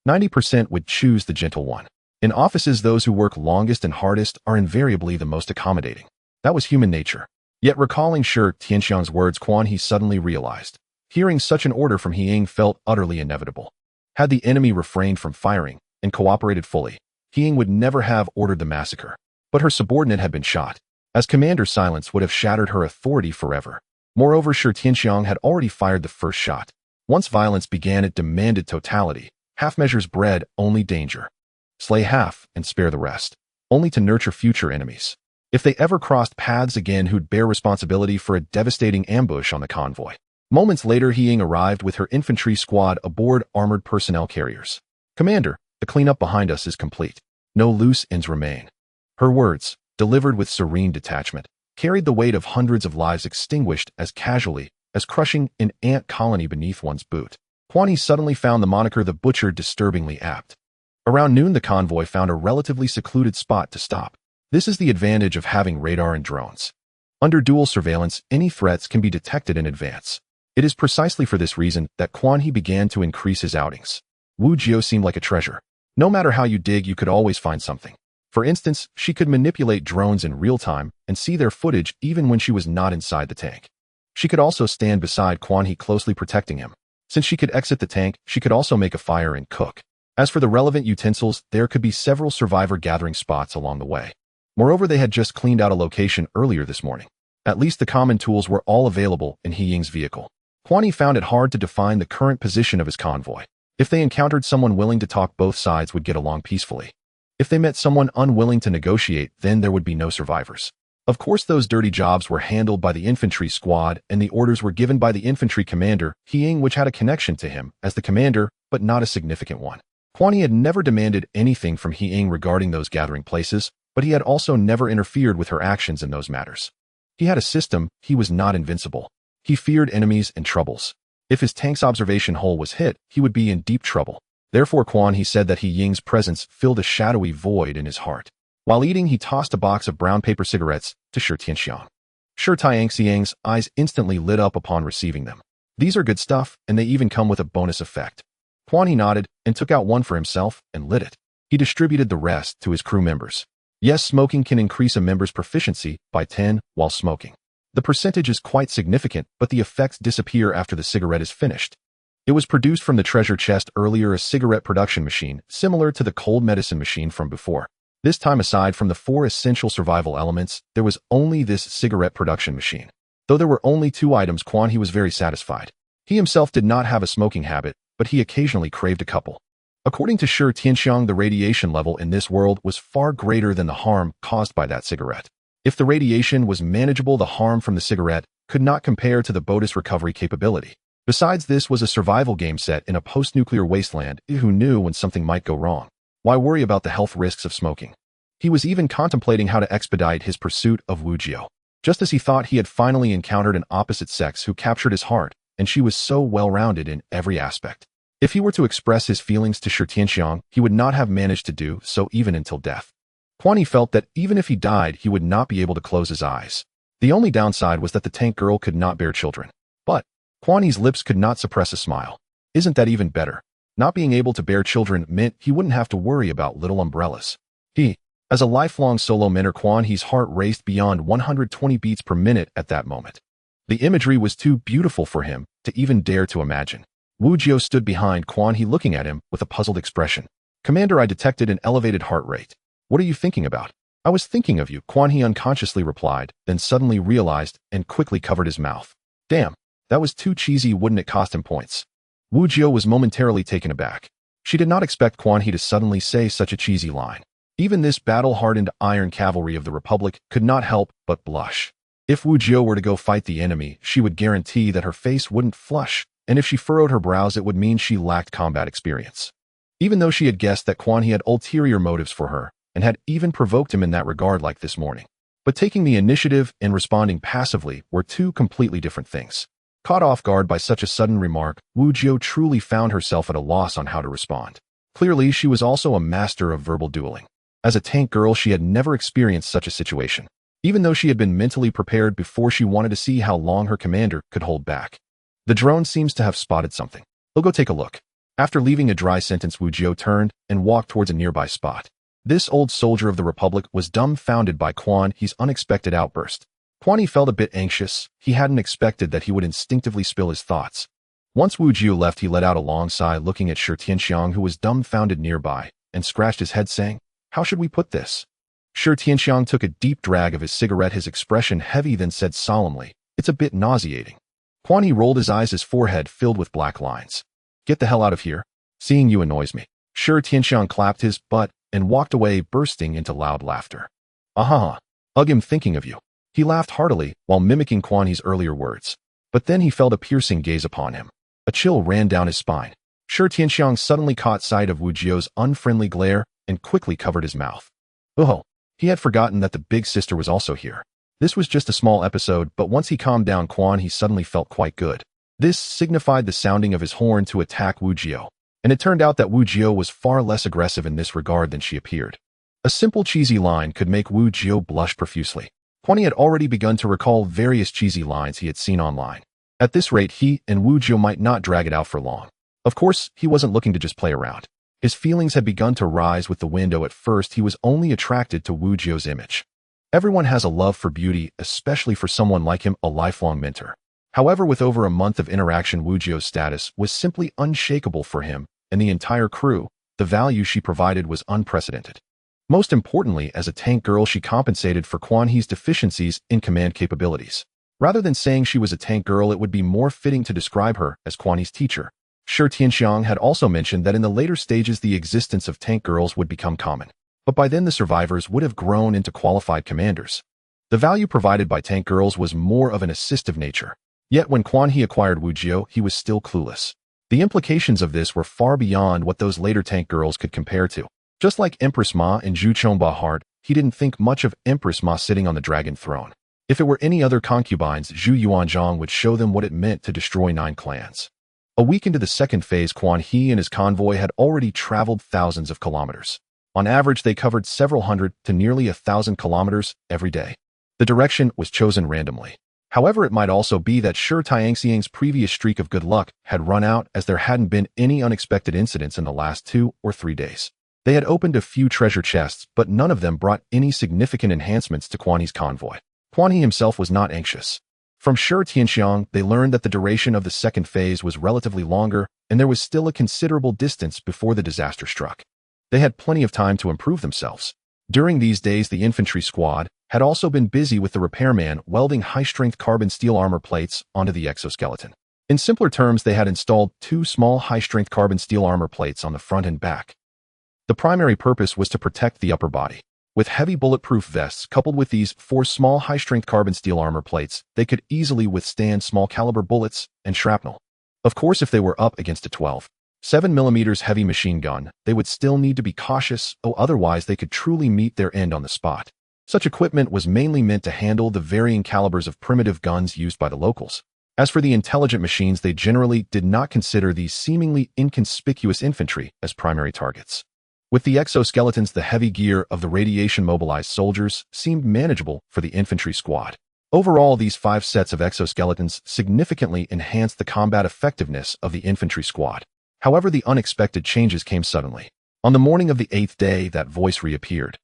90% would choose the gentle one. In offices, those who work longest and hardest are invariably the most accommodating. That was human nature. Yet recalling Shi Tianxiang's words, Quan He suddenly realized. Hearing such an order from He Ying felt utterly inevitable. Had the enemy refrained from firing and cooperated fully, He Ying would never have ordered the massacre. But her subordinate had been shot. As commander, silence would have shattered her authority forever. Moreover, Shi Tianxiang had already fired the first shot. Once violence began, it demanded totality. Half measures bred only danger. Slay half and spare the rest, only to nurture future enemies. If they ever crossed paths again, who'd bear responsibility for a devastating ambush on the convoy? Moments later, He Ying arrived with her infantry squad aboard armored personnel carriers. "Commander, the cleanup behind us is complete. No loose ends remain." Her words, delivered with serene detachment, carried the weight of hundreds of lives extinguished as casually as crushing an ant colony beneath one's boot. Quan He suddenly found the moniker the Butcher disturbingly apt. Around noon, the convoy found a relatively secluded spot to stop. This is the advantage of having radar and drones. Under dual surveillance, any threats can be detected in advance. It is precisely for this reason that Quan He began to increase his outings. Wu Jiao seemed like a treasure. No matter how you dig, you could always find something. For instance, she could manipulate drones in real time and see their footage even when she was not inside the tank. She could also stand beside Quan He, closely protecting him. Since she could exit the tank, she could also make a fire and cook. As for the relevant utensils, there could be several survivor gathering spots along the way. Moreover, they had just cleaned out a location earlier this morning. At least the common tools were all available in He Ying's vehicle. Quan He found it hard to define the current position of his convoy. If they encountered someone willing to talk, both sides would get along peacefully. If they met someone unwilling to negotiate, then there would be no survivors. Of course, those dirty jobs were handled by the infantry squad, and the orders were given by the infantry commander, He Ying, which had a connection to him as the commander, but not a significant one. Quan He had never demanded anything from He Ying regarding those gathering places, but he had also never interfered with her actions in those matters. He had a system. He was not invincible. He feared enemies and troubles. If his tank's observation hole was hit, he would be in deep trouble. Therefore, Quan He said that He Ying's presence filled a shadowy void in his heart. While eating, he tossed a box of brown paper cigarettes to Shi Tianxiang. Shi Tianxiang's eyes instantly lit up upon receiving them. "These are good stuff, and they even come with a bonus effect." Quan He nodded and took out one for himself and lit it. He distributed the rest to his crew members. Yes, smoking can increase a member's proficiency by 10 while smoking. The percentage is quite significant, but the effects disappear after the cigarette is finished. It was produced from the treasure chest earlier, a cigarette production machine, similar to the cold medicine machine from before. This time, aside from the 4 essential survival elements, there was only this cigarette production machine. Though there were only 2 items, Quan He was very satisfied. He himself did not have a smoking habit, but he occasionally craved a couple. According to Shi Tianxiang, the radiation level in this world was far greater than the harm caused by that cigarette. If the radiation was manageable, the harm from the cigarette could not compare to the bonus recovery capability. Besides, this was a survival game set in a post-nuclear wasteland. Who knew when something might go wrong? Why worry about the health risks of smoking? He was even contemplating how to expedite his pursuit of Wu Jiao. Just as he thought, he had finally encountered an opposite sex who captured his heart, and she was so well-rounded in every aspect. If he were to express his feelings to Shi Tianxiang, he would not have managed to do so even until death. Quan He felt that even if he died, he would not be able to close his eyes. The only downside was that the tank girl could not bear children. But Quan He's lips could not suppress a smile. Isn't that even better? Not being able to bear children meant he wouldn't have to worry about little umbrellas. As a lifelong solo mentor, Quan He's heart raced beyond 120 beats per minute at that moment. The imagery was too beautiful for him to even dare to imagine. Wu Jiao stood behind Quan He, looking at him with a puzzled expression. "Commander, I detected an elevated heart rate. What are you thinking about?" "I was thinking of you," Quan He unconsciously replied, then suddenly realized and quickly covered his mouth. Damn, that was too cheesy. Wouldn't it cost him points? Wu Jiao was momentarily taken aback. She did not expect Quan He to suddenly say such a cheesy line. Even this battle-hardened iron cavalry of the Republic could not help but blush. If Wu Jiao were to go fight the enemy, she would guarantee that her face wouldn't flush, and if she furrowed her brows, it would mean she lacked combat experience. Even though she had guessed that Quan He had ulterior motives for her, and had even provoked him in that regard, like this morning. But taking the initiative and responding passively were 2 completely different things. Caught off guard by such a sudden remark, Wu Jiao truly found herself at a loss on how to respond. Clearly, she was also a master of verbal dueling. As a tank girl, she had never experienced such a situation. Even though she had been mentally prepared before, she wanted to see how long her commander could hold back. The drone seems to have spotted something. I'll go take a look. After leaving a dry sentence, Wu Jiao turned and walked towards a nearby spot. This old soldier of the Republic was dumbfounded by Quan He's unexpected outburst. Quan He felt a bit anxious. He hadn't expected that he would instinctively spill his thoughts. Once Wu Jiao left, he let out a long sigh, looking at Shi Tianxiang, who was dumbfounded nearby, and scratched his head, saying, "How should we put this?" Shi Tianxiang took a deep drag of his cigarette, his expression heavy, then said solemnly, It's a bit nauseating. Quan He rolled his eyes, his forehead filled with black lines. Get the hell out of here. Seeing you annoys me. Shi Tianxiang clapped his butt and walked away, bursting into loud laughter. Ahaha. Ugh, I'm thinking of you. He laughed heartily while mimicking Quan He's earlier words. But then he felt a piercing gaze upon him. A chill ran down his spine. Shi Tianxiang suddenly caught sight of Wu Jio's unfriendly glare and quickly covered his mouth. Oh, he had forgotten that the big sister was also here. This was just a small episode, but once he calmed down Quan He suddenly felt quite good. This signified the sounding of his horn to attack Wu Jio. And it turned out that Wu Jio was far less aggressive in this regard than she appeared. A simple cheesy line could make Wu Jio blush profusely. Quan He had already begun to recall various cheesy lines he had seen online. At this rate, he and Wu Jio might not drag it out for long. Of course, he wasn't looking to just play around. His feelings had begun to rise with the window. At first, he was only attracted to Wu Jio's image. Everyone has a love for beauty, especially for someone like him, a lifelong mentor. However, with over a month of interaction, Wu Jio's status was simply unshakable for him and the entire crew. The value she provided was unprecedented. Most importantly, as a tank girl, she compensated for Quan He's deficiencies in command capabilities. Rather than saying she was a tank girl, it would be more fitting to describe her as Quan He's teacher. Shi Tianxiang had also mentioned that in the later stages the existence of tank girls would become common. But by then the survivors would have grown into qualified commanders. The value provided by tank girls was more of an assistive nature. Yet when Quan He acquired Wu Jio, he was still clueless. The implications of this were far beyond what those later tank girls could compare to. Just like Empress Ma and Zhu Chongba Heart, he didn't think much of Empress Ma sitting on the dragon throne. If it were any other concubines, Zhu Yuanzhang would show them what it meant to destroy 9 clans. A week into the second phase, Quan He and his convoy had already traveled thousands of kilometers. On average, they covered several hundred to nearly 1,000 kilometers every day. The direction was chosen randomly. However, it might also be that Shi Tianxiang's previous streak of good luck had run out, as there hadn't been any unexpected incidents in the last 2 or 3 days. They had opened a few treasure chests, but none of them brought any significant enhancements to Quan He's convoy. Quan He himself was not anxious. From Shi Tianxiang, they learned that the duration of the second phase was relatively longer, and there was still a considerable distance before the disaster struck. They had plenty of time to improve themselves. During these days, the infantry squad had also been busy with the repairman welding high-strength carbon steel armor plates onto the exoskeleton. In simpler terms, they had installed 2 small high-strength carbon steel armor plates on the front and back. The primary purpose was to protect the upper body. With heavy bulletproof vests coupled with these 4 small high-strength carbon steel armor plates, they could easily withstand small-caliber bullets and shrapnel. Of course, if they were up against a 12.7mm heavy machine gun, they would still need to be cautious, otherwise they could truly meet their end on the spot. Such equipment was mainly meant to handle the varying calibers of primitive guns used by the locals. As for the intelligent machines, they generally did not consider these seemingly inconspicuous infantry as primary targets. With the exoskeletons, the heavy gear of the radiation-mobilized soldiers seemed manageable for the infantry squad. Overall, these 5 sets of exoskeletons significantly enhanced the combat effectiveness of the infantry squad. However, the unexpected changes came suddenly. On the morning of the 8th day, that voice reappeared.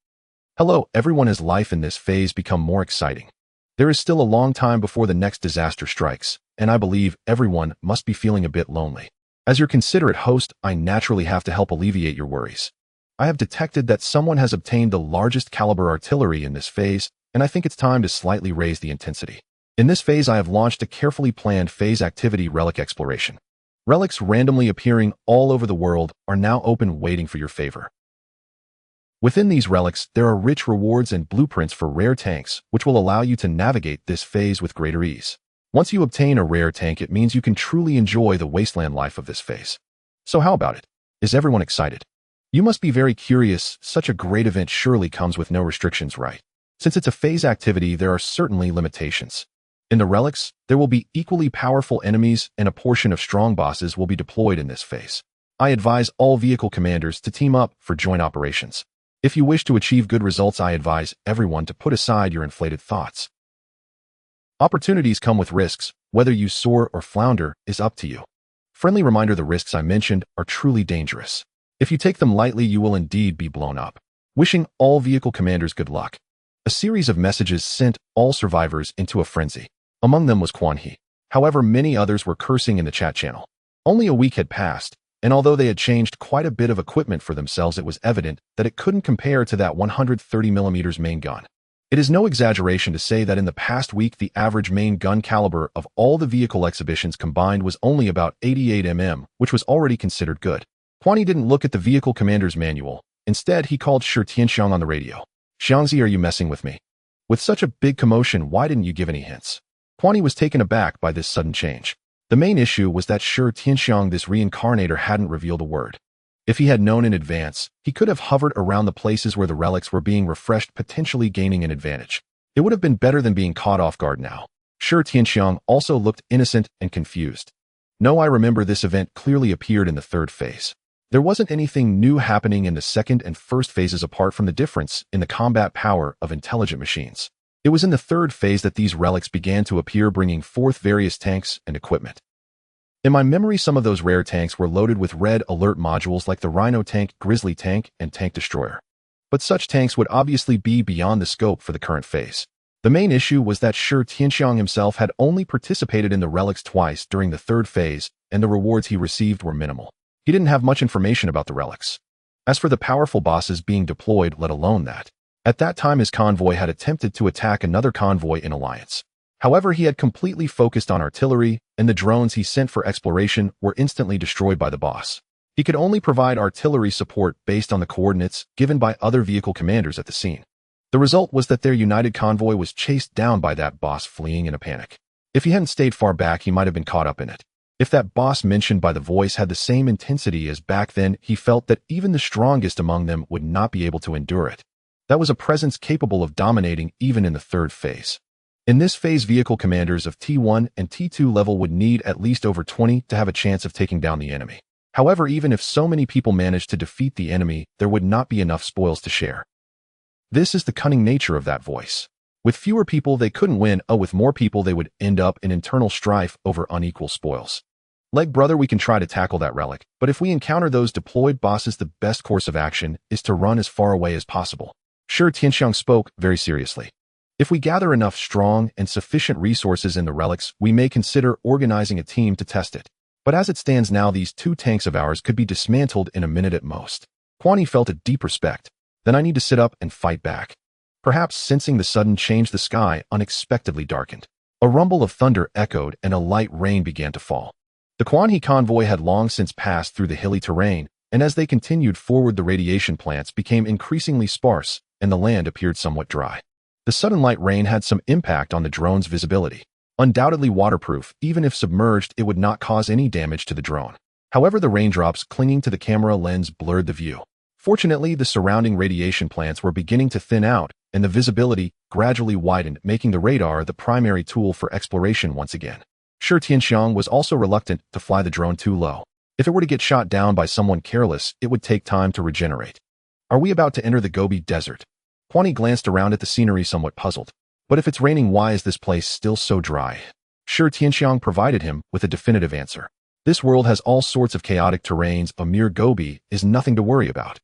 Hello, everyone. Has life in this phase become more exciting? There is still a long time before the next disaster strikes, and I believe everyone must be feeling a bit lonely. As your considerate host, I naturally have to help alleviate your worries. I have detected that someone has obtained the largest caliber artillery in this phase, and I think it's time to slightly raise the intensity. In this phase, I have launched a carefully planned phase activity, relic exploration. Relics randomly appearing all over the world are now open, waiting for your favor. Within these relics, there are rich rewards and blueprints for rare tanks, which will allow you to navigate this phase with greater ease. Once you obtain a rare tank, it means you can truly enjoy the wasteland life of this phase. So how about it? Is everyone excited? You must be very curious. Such a great event surely comes with no restrictions, right? Since it's a phase activity, there are certainly limitations. In the relics, there will be equally powerful enemies, and a portion of strong bosses will be deployed in this phase. I advise all vehicle commanders to team up for joint operations. If you wish to achieve good results, I advise everyone to put aside your inflated thoughts. Opportunities come with risks. Whether you soar or flounder is up to you. Friendly reminder: the risks I mentioned are truly dangerous. If you take them lightly, you will indeed be blown up. Wishing all vehicle commanders good luck. A series of messages sent all survivors into a frenzy. Among them was Quan He. However, many others were cursing in the chat channel. Only a week had passed, and although they had changed quite a bit of equipment for themselves, it was evident that it couldn't compare to that 130mm main gun. It is no exaggeration to say that in the past week the average main gun caliber of all the vehicle exhibitions combined was only about 88 mm, which was already considered good. Quan didn't look at the vehicle commander's manual. Instead, he called Shi Tianxiang on the radio. "Xiangzi, are you messing with me? With such a big commotion, why didn't you give any hints?" Quan was taken aback by this sudden change. The main issue was that Shi Tianxiang, this reincarnator, hadn't revealed a word. If he had known in advance, he could have hovered around the places where the relics were being refreshed, potentially gaining an advantage. It would have been better than being caught off guard now. Shi Tianxiang also looked innocent and confused. "No, I remember this event clearly appeared in the third phase. There wasn't anything new happening in the second and first phases apart from the difference in the combat power of intelligent machines. It was in the third phase that these relics began to appear, bringing forth various tanks and equipment. In my memory, some of those rare tanks were loaded with red alert modules like the Rhino tank, Grizzly tank, and Tank Destroyer. But such tanks would obviously be beyond the scope for the current phase. The main issue was that Shi Tianxiang himself had only participated in the relics twice during the third phase, and the rewards he received were minimal. He didn't have much information about the relics. As for the powerful bosses being deployed, let alone that. At that time, his convoy had attempted to attack another convoy in alliance. However, he had completely focused on artillery, and the drones he sent for exploration were instantly destroyed by the boss. He could only provide artillery support based on the coordinates given by other vehicle commanders at the scene. The result was that their united convoy was chased down by that boss, fleeing in a panic. If he hadn't stayed far back, he might have been caught up in it. If that boss mentioned by the voice had the same intensity as back then, he felt that even the strongest among them would not be able to endure it. That was a presence capable of dominating even in the third phase. In this phase, vehicle commanders of T1 and T2 level would need at least over 20 to have a chance of taking down the enemy. However, even if so many people managed to defeat the enemy, there would not be enough spoils to share. This is the cunning nature of that voice. With fewer people, they couldn't win. With more people, they would end up in internal strife over unequal spoils. Leg brother, we can try to tackle that relic, but if we encounter those deployed bosses, the best course of action is to run as far away as possible. Shi Tianxiang spoke very seriously. If we gather enough strong and sufficient resources in the relics, we may consider organizing a team to test it. But as it stands now, these two tanks of ours could be dismantled in a minute at most. Quan felt a deep respect. Then I need to sit up and fight back. Perhaps sensing the sudden change, the sky unexpectedly darkened. A rumble of thunder echoed and a light rain began to fall. The Quan convoy had long since passed through the hilly terrain, and as they continued forward, the radiation plants became increasingly sparse, and the land appeared somewhat dry. The sudden light rain had some impact on the drone's visibility. Undoubtedly waterproof, even if submerged, it would not cause any damage to the drone. However, the raindrops clinging to the camera lens blurred the view. Fortunately, the surrounding radiation plants were beginning to thin out, and the visibility gradually widened, making the radar the primary tool for exploration once again. Shi Tianxiang was also reluctant to fly the drone too low. If it were to get shot down by someone careless, it would take time to regenerate. Are we about to enter the Gobi Desert? Quan glanced around at the scenery, somewhat puzzled. But if it's raining, why is this place still so dry? Shi Tianxiang provided him with a definitive answer. This world has all sorts of chaotic terrains. A mere Gobi is nothing to worry about.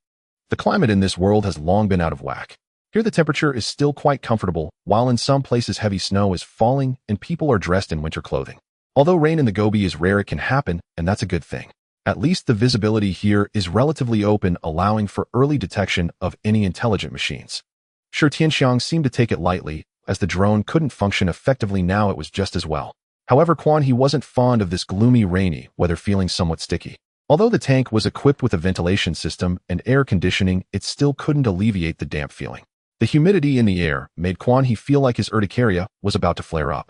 The climate in this world has long been out of whack. Here the temperature is still quite comfortable, while in some places heavy snow is falling and people are dressed in winter clothing. Although rain in the Gobi is rare, it can happen, and that's a good thing. At least the visibility here is relatively open, allowing for early detection of any intelligent machines. Shi Tianxiang seemed to take it lightly, as the drone couldn't function effectively now. It was just as well. However, Quan wasn't fond of this gloomy, rainy weather, feeling somewhat sticky. Although the tank was equipped with a ventilation system and air conditioning, it still couldn't alleviate the damp feeling. The humidity in the air made Quan feel like his urticaria was about to flare up.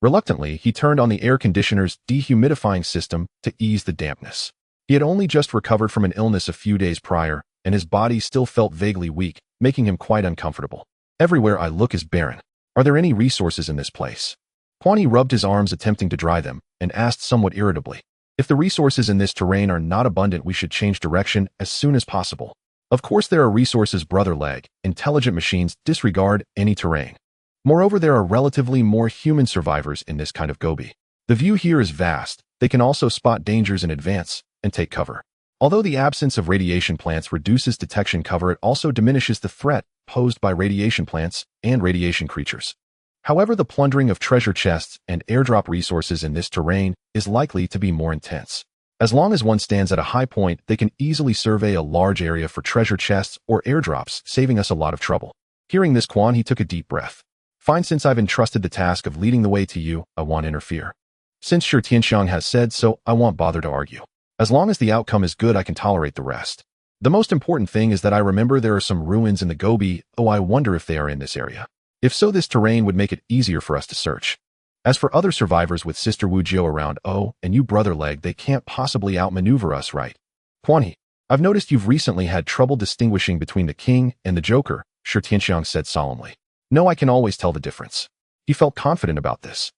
Reluctantly, he turned on the air conditioner's dehumidifying system to ease the dampness. He had only just recovered from an illness a few days prior, and his body still felt vaguely weak, making him quite uncomfortable. Everywhere I look is barren. Are there any resources in this place? Quan rubbed his arms, attempting to dry them, and asked somewhat irritably. If the resources in this terrain are not abundant, we should change direction as soon as possible. Of course there are resources, brother Leg. Intelligent machines disregard any terrain. Moreover, there are relatively more human survivors in this kind of Gobi. The view here is vast. They can also spot dangers in advance and take cover. Although the absence of radiation plants reduces detection cover, it also diminishes the threat posed by radiation plants and radiation creatures. However, the plundering of treasure chests and airdrop resources in this terrain is likely to be more intense. As long as one stands at a high point, they can easily survey a large area for treasure chests or airdrops, saving us a lot of trouble. Hearing this, Quan He took a deep breath. Fine, since I've entrusted the task of leading the way to you, I won't interfere. Since Shi Tianxiang has said so, I won't bother to argue. As long as the outcome is good, I can tolerate the rest. The most important thing is that I remember there are some ruins in the Gobi. Oh, I wonder if they are in this area. If so, this terrain would make it easier for us to search. As for other survivors with Sister Wu Jiu around, oh, and you Brother Leg, they can't possibly outmaneuver us, right? Quan He, I've noticed you've recently had trouble distinguishing between the king and the Joker, Shi Tianxiang said solemnly. No, I can always tell the difference. He felt confident about this.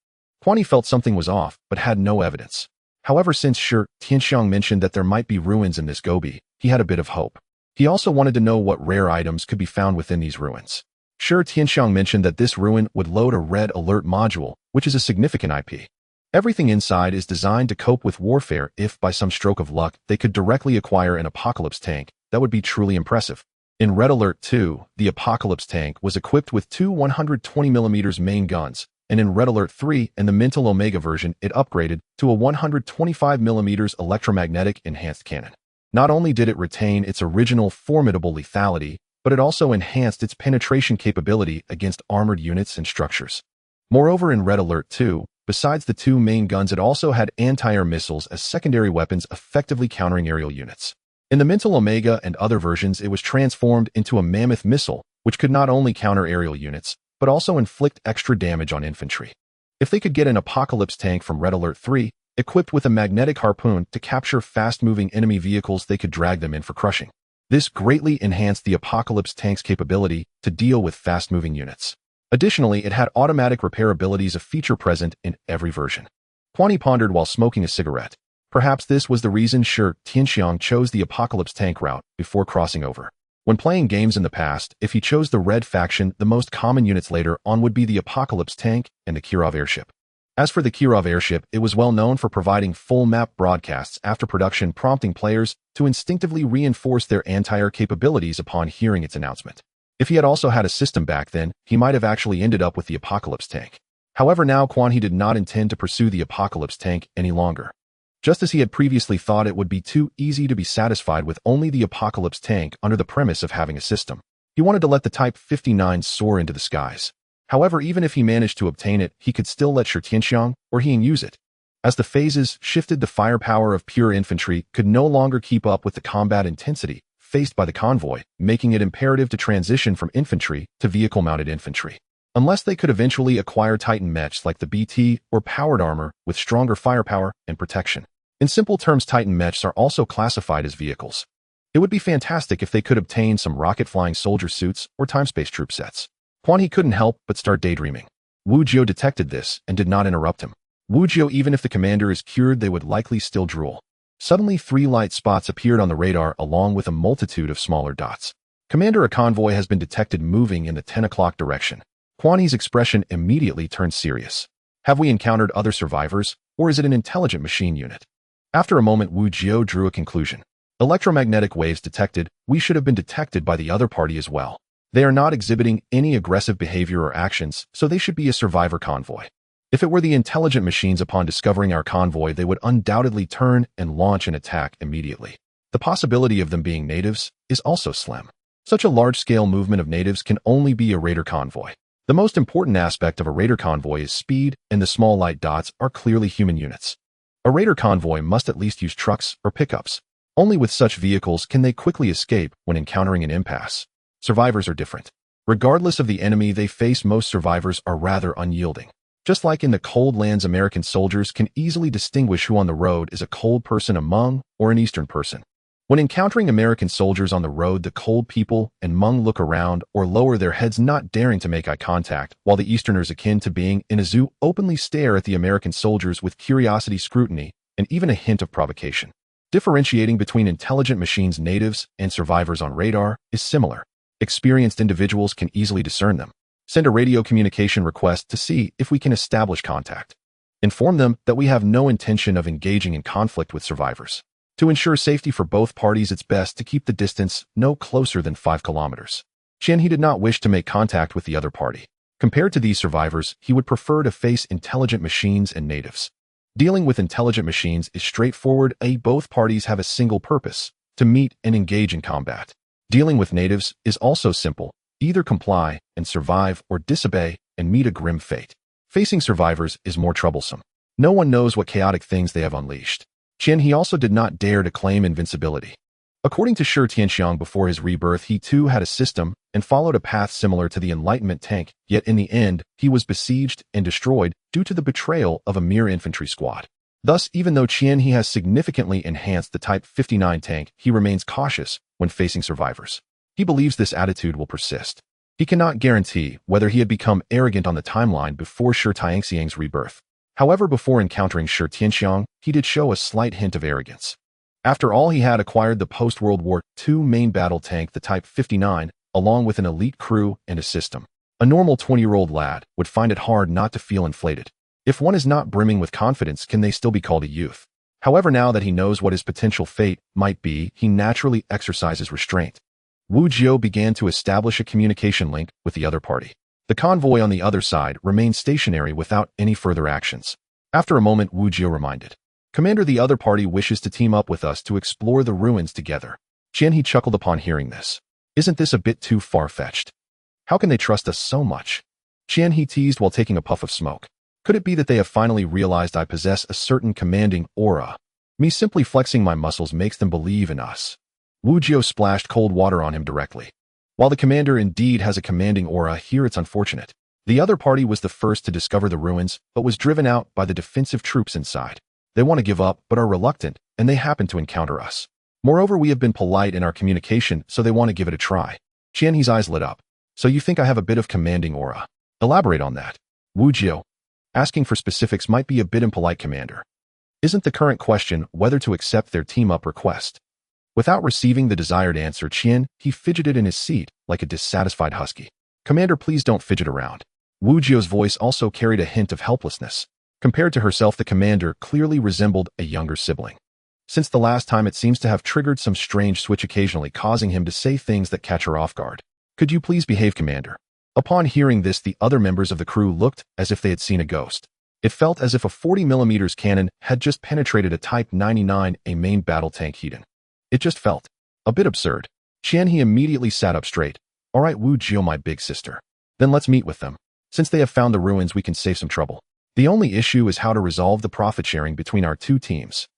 Quan He felt something was off, but had no evidence. However, since Shi Tianxiang mentioned that there might be ruins in this Gobi, he had a bit of hope. He also wanted to know what rare items could be found within these ruins. Shi Tianxiang mentioned that this ruin would load a red alert module, which is a significant IP. Everything inside is designed to cope with warfare. If, by some stroke of luck, they could directly acquire an Apocalypse tank, that would be truly impressive. In Red Alert 2, the Apocalypse tank was equipped with two 120mm main guns, and in Red Alert 3 and the Mental Omega version, it upgraded to a 125mm electromagnetic enhanced cannon. Not only did it retain its original formidable lethality, but it also enhanced its penetration capability against armored units and structures. Moreover, in Red Alert 2, besides the two main guns, it also had anti-air missiles as secondary weapons, effectively countering aerial units. In the Mental Omega and other versions, it was transformed into a mammoth missile, which could not only counter aerial units, but also inflict extra damage on infantry. If they could get an Apocalypse tank from Red Alert 3, equipped with a magnetic harpoon to capture fast-moving enemy vehicles, they could drag them in for crushing. This greatly enhanced the Apocalypse tank's capability to deal with fast-moving units. Additionally, it had automatic repair abilities, a feature present in every version. Quan He pondered while smoking a cigarette. Perhaps this was the reason Shi Tianxiang chose the Apocalypse tank route before crossing over. When playing games in the past, if he chose the Red faction, the most common units later on would be the Apocalypse tank and the Kirov airship. As for the Kirov airship, it was well known for providing full map broadcasts after production, prompting players to instinctively reinforce their anti-air capabilities upon hearing its announcement. If he had also had a system back then, he might have actually ended up with the Apocalypse tank. However, now Quan He did not intend to pursue the Apocalypse tank any longer. Just as he had previously thought it would be too easy to be satisfied with only the Apocalypse tank under the premise of having a system. He wanted to let the Type 59 soar into the skies. However, even if he managed to obtain it, he could still let Shi Tianxiang or he use it. As the phases shifted, the firepower of pure infantry could no longer keep up with the combat intensity faced by the convoy, making it imperative to transition from infantry to vehicle-mounted infantry. Unless they could eventually acquire Titan mechs like the BT or powered armor with stronger firepower and protection. In simple terms, Titan mechs are also classified as vehicles. It would be fantastic if they could obtain some rocket-flying soldier suits or time-space troop sets. Quan He couldn't help but start daydreaming. Wu Jiu detected this and did not interrupt him. Wu Jiu, even if the commander is cured, they would likely still drool. Suddenly, 3 light spots appeared on the radar along with a multitude of smaller dots. Commander, a convoy has been detected moving in the 10 o'clock direction. Quan He's expression immediately turned serious. Have we encountered other survivors, or is it an intelligent machine unit? After a moment, Wu Jiu drew a conclusion. Electromagnetic waves detected. We should have been detected by the other party as well. They are not exhibiting any aggressive behavior or actions, so they should be a survivor convoy. If it were the intelligent machines, upon discovering our convoy, they would undoubtedly turn and launch an attack immediately. The possibility of them being natives is also slim. Such a large-scale movement of natives can only be a raider convoy. The most important aspect of a raider convoy is speed, and the small light dots are clearly human units. A raider convoy must at least use trucks or pickups. Only with such vehicles can they quickly escape when encountering an impasse. Survivors are different. Regardless of the enemy they face, most survivors are rather unyielding. Just like in the cold lands, American soldiers can easily distinguish who on the road is a cold person, a Hmong, or an Eastern person. When encountering American soldiers on the road, the cold people and Hmong look around or lower their heads, not daring to make eye contact, while the Easterners, akin to being in a zoo, openly stare at the American soldiers with curiosity, scrutiny, and even a hint of provocation. Differentiating between intelligent machines, natives, and survivors on radar is similar. Experienced individuals can easily discern them. Send a radio communication request to see if we can establish contact. Inform them that we have no intention of engaging in conflict with survivors. To ensure safety for both parties, it's best to keep the distance no closer than 5 kilometers. He did not wish to make contact with the other party. Compared to these survivors, he would prefer to face intelligent machines and natives. Dealing with intelligent machines is straightforward. Both parties have a single purpose: to meet and engage in combat. Dealing with natives is also simple. Either comply and survive or disobey and meet a grim fate. Facing survivors is more troublesome. No one knows what chaotic things they have unleashed. He also did not dare to claim invincibility. According to Shi Tianxiang, before his rebirth, he too had a system and followed a path similar to the Enlightenment tank, yet in the end, he was besieged and destroyed due to the betrayal of a mere infantry squad. Thus, even though he has significantly enhanced the Type 59 tank, he remains cautious when facing survivors. He believes this attitude will persist. He cannot guarantee whether he had become arrogant on the timeline before Shi Tianxiang's rebirth. However, before encountering Shi Tianxiang, he did show a slight hint of arrogance. After all, he had acquired the post-World War II main battle tank, the Type 59, along with an elite crew and a system. A normal 20-year-old lad would find it hard not to feel inflated. If one is not brimming with confidence, can they still be called a youth? However, now that he knows what his potential fate might be, he naturally exercises restraint. Wu Jiu began to establish a communication link with the other party. The convoy on the other side remained stationary without any further actions. After a moment, Wu Jiu reminded, "Commander, the other party wishes to team up with us to explore the ruins together." He chuckled upon hearing this. "Isn't this a bit too far-fetched? How can they trust us so much?" He teased while taking a puff of smoke. "Could it be that they have finally realized I possess a certain commanding aura? Me simply flexing my muscles makes them believe in us." Wu Jiu splashed cold water on him directly. While the commander indeed has a commanding aura, here it's unfortunate. The other party was the first to discover the ruins, but was driven out by the defensive troops inside. They want to give up, but are reluctant, and they happen to encounter us. Moreover, we have been polite in our communication, so they want to give it a try. His eyes lit up. "So you think I have a bit of commanding aura? Elaborate on that." Wu Jiu. "Asking for specifics might be a bit impolite, Commander. Isn't the current question whether to accept their team-up request?" Without receiving the desired answer, he fidgeted in his seat like a dissatisfied husky. "Commander, please don't fidget around." Wu Jiu's voice also carried a hint of helplessness. Compared to herself, the commander clearly resembled a younger sibling. Since the last time, it seems to have triggered some strange switch, occasionally causing him to say things that catch her off guard. "Could you please behave, Commander?" Upon hearing this, the other members of the crew looked as if they had seen a ghost. It felt as if a 40mm cannon had just penetrated a Type 99, a main battle tank Hedon. It just felt a bit absurd. He immediately sat up straight. "All right, Wu Jiu, my big sister. Then let's meet with them. Since they have found the ruins, we can save some trouble. The only issue is how to resolve the profit sharing between our two teams."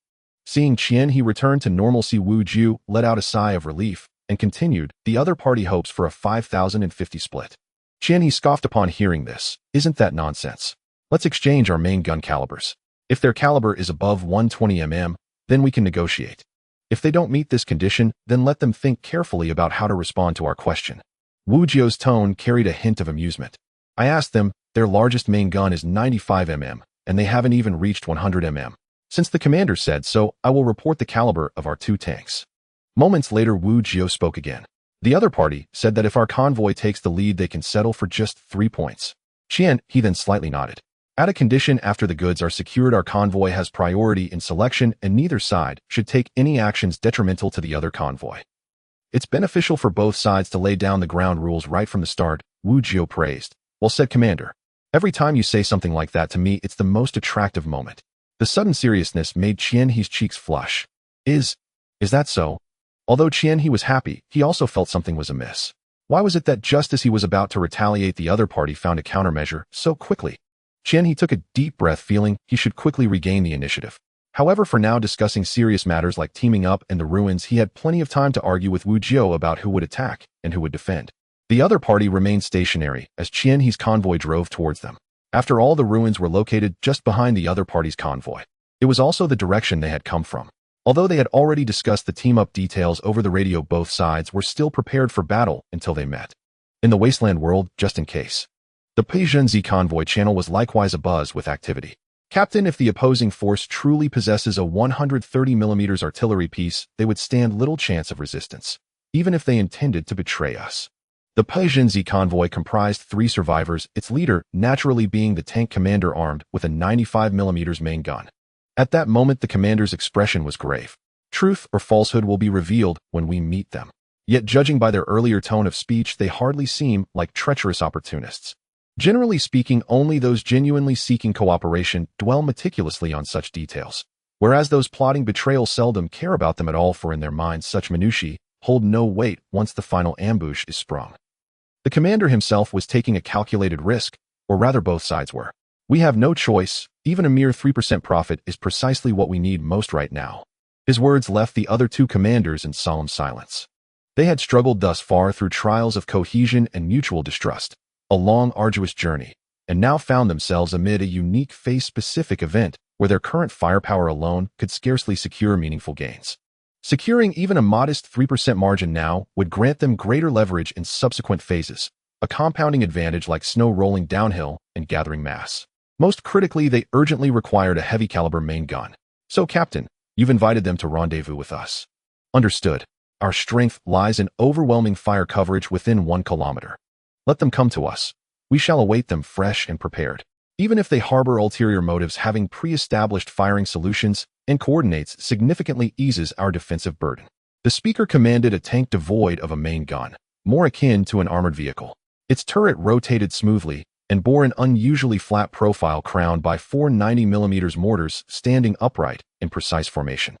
Seeing he returned to normalcy, Wu Jiu let out a sigh of relief and continued, "The other party hopes for a 5,050 split." He scoffed upon hearing this. "Isn't that nonsense? Let's exchange our main gun calibers. If their caliber is above 120 mm, then we can negotiate. If they don't meet this condition, then let them think carefully about how to respond to our question." Wu Jiu's tone carried a hint of amusement. "I asked them, their largest main gun is 95 mm, and they haven't even reached 100 mm. Since the commander said so, I will report the caliber of our two tanks." Moments later, Wu Jiu spoke again. "The other party said that if our convoy takes the lead, they can settle for just 3 points. He then slightly nodded. "At a condition after the goods are secured, our convoy has priority in selection, and neither side should take any actions detrimental to the other convoy. It's beneficial for both sides to lay down the ground rules right from the start," Wu Jiu praised. "Well said, Commander. Every time you say something like that to me, it's the most attractive moment." The sudden seriousness made He's cheeks flush. Is that so?" Although He was happy, he also felt something was amiss. Why was it that just as he was about to retaliate, the other party found a countermeasure so quickly? He took a deep breath, feeling he should quickly regain the initiative. However, for now, discussing serious matters like teaming up and the ruins, he had plenty of time to argue with Wu Jiu about who would attack and who would defend. The other party remained stationary as He's convoy drove towards them. After all, the ruins were located just behind the other party's convoy. It was also the direction they had come from. Although they had already discussed the team-up details over the radio, both sides were still prepared for battle until they met. In the wasteland world, just in case. The Peizhenzi convoy channel was likewise abuzz with activity. "Captain, if the opposing force truly possesses a 130mm artillery piece, they would stand little chance of resistance, even if they intended to betray us." The Peizhenzi convoy comprised 3 survivors, its leader naturally being the tank commander armed with a 95mm main gun. At that moment, the commander's expression was grave. "Truth or falsehood will be revealed when we meet them." Yet, judging by their earlier tone of speech, they hardly seem like treacherous opportunists. Generally speaking, only those genuinely seeking cooperation dwell meticulously on such details, whereas those plotting betrayal seldom care about them at all, for in their minds such minutiae hold no weight once the final ambush is sprung. The commander himself was taking a calculated risk, or rather both sides were. We have no choice. Even a mere 3% profit is precisely what we need most right now. His words left the other two commanders in solemn silence. They had struggled thus far through trials of cohesion and mutual distrust, a long, arduous journey, and now found themselves amid a unique phase-specific event where their current firepower alone could scarcely secure meaningful gains. Securing even a modest 3% margin now would grant them greater leverage in subsequent phases, a compounding advantage like snow rolling downhill and gathering mass. Most critically, they urgently required a heavy-caliber main gun. So, Captain, you've invited them to rendezvous with us. Understood. Our strength lies in overwhelming fire coverage within 1 kilometer. Let them come to us. We shall await them fresh and prepared. Even if they harbor ulterior motives, having pre-established firing solutions and coordinates significantly eases our defensive burden. The speaker commanded a tank devoid of a main gun, more akin to an armored vehicle. Its turret rotated smoothly and bore an unusually flat profile crowned by 4 90mm mortars standing upright in precise formation.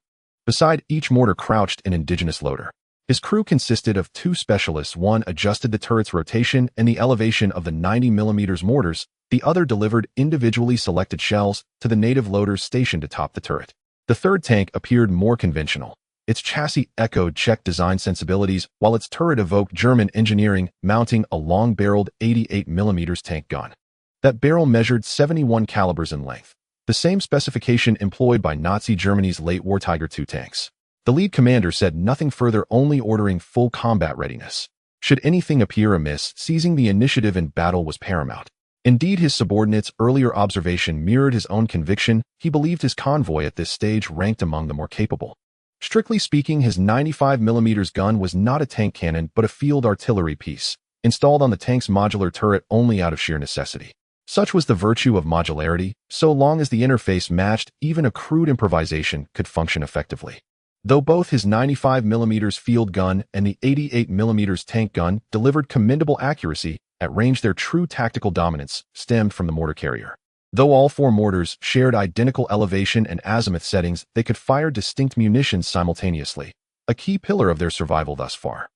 Beside each mortar crouched an indigenous loader. His crew consisted of 2 specialists. One adjusted the turret's rotation and the elevation of the 90mm mortars. The other delivered individually selected shells to the native loaders stationed atop the turret. The third tank appeared more conventional. Its chassis echoed Czech design sensibilities, while its turret evoked German engineering, mounting a long-barreled 88mm tank gun. That barrel measured 71 calibers in length, the same specification employed by Nazi Germany's late war Tiger II tanks. The lead commander said nothing further, only ordering full combat readiness. Should anything appear amiss, seizing the initiative in battle was paramount. Indeed, his subordinate's earlier observation mirrored his own conviction. He believed his convoy at this stage ranked among the more capable. Strictly speaking, his 95mm gun was not a tank cannon but a field artillery piece, installed on the tank's modular turret only out of sheer necessity. Such was the virtue of modularity. So long as the interface matched, even a crude improvisation could function effectively. Though both his 95mm field gun and the 88mm tank gun delivered commendable accuracy, at range their true tactical dominance stemmed from the mortar carrier. Though all 4 mortars shared identical elevation and azimuth settings, they could fire distinct munitions simultaneously, a key pillar of their survival thus far.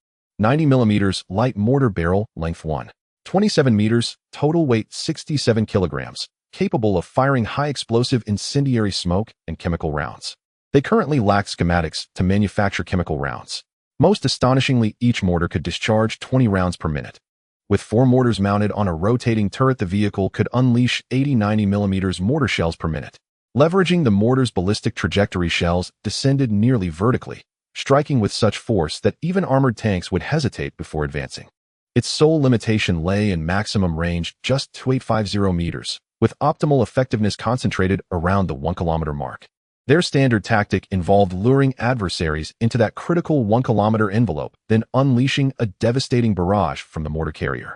90mm light mortar barrel, length 1. 27 meters, total weight 67 kilograms, capable of firing high explosive incendiary smoke and chemical rounds. They currently lack schematics to manufacture chemical rounds. Most astonishingly, each mortar could discharge 20 rounds per minute. With 4 mortars mounted on a rotating turret, the vehicle could unleash 80-90mm mortar shells per minute. Leveraging the mortar's ballistic trajectory, shells descended nearly vertically, striking with such force that even armored tanks would hesitate before advancing. Its sole limitation lay in maximum range, just 2850 meters, with optimal effectiveness concentrated around the 1-kilometer mark. Their standard tactic involved luring adversaries into that critical 1-kilometer envelope, then unleashing a devastating barrage from the mortar carrier.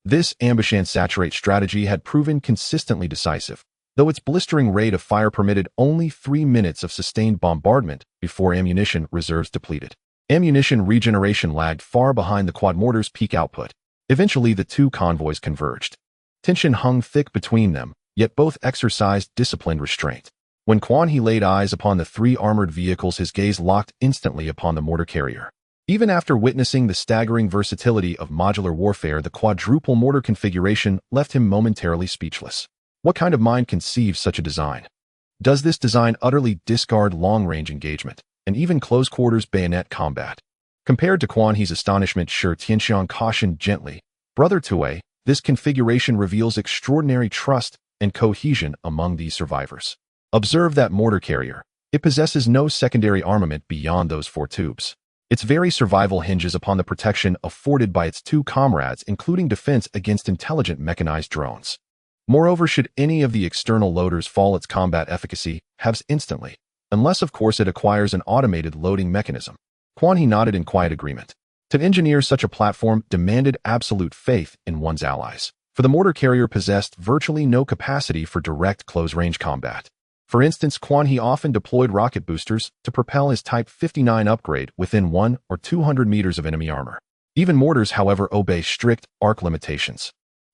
This ambush and saturate strategy had proven consistently decisive, though its blistering rate of fire permitted only 3 minutes of sustained bombardment before ammunition reserves depleted. Ammunition regeneration lagged far behind the quad mortar's peak output. Eventually, the two convoys converged. Tension hung thick between them, yet both exercised disciplined restraint. When Quan He laid eyes upon the 3 armored vehicles, his gaze locked instantly upon the mortar carrier. Even after witnessing the staggering versatility of modular warfare, the quadruple mortar configuration left him momentarily speechless. What kind of mind conceives such a design? Does this design utterly discard long-range engagement and even close-quarters bayonet combat? Compared to Quan He's astonishment, Shi Tianxiang cautioned gently, "Brother Tue, this configuration reveals extraordinary trust and cohesion among these survivors. Observe that mortar carrier. It possesses no secondary armament beyond those 4 tubes. Its very survival hinges upon the protection afforded by its 2 comrades, including defense against intelligent mechanized drones. Moreover, should any of the external loaders fall, its combat efficacy halves instantly, unless of course it acquires an automated loading mechanism." Quan He nodded in quiet agreement. To engineer such a platform demanded absolute faith in one's allies, for the mortar carrier possessed virtually no capacity for direct close-range combat. For instance, Quan He often deployed rocket boosters to propel his Type 59 upgrade within 100 or 200 meters of enemy armor. Even mortars, however, obey strict arc limitations.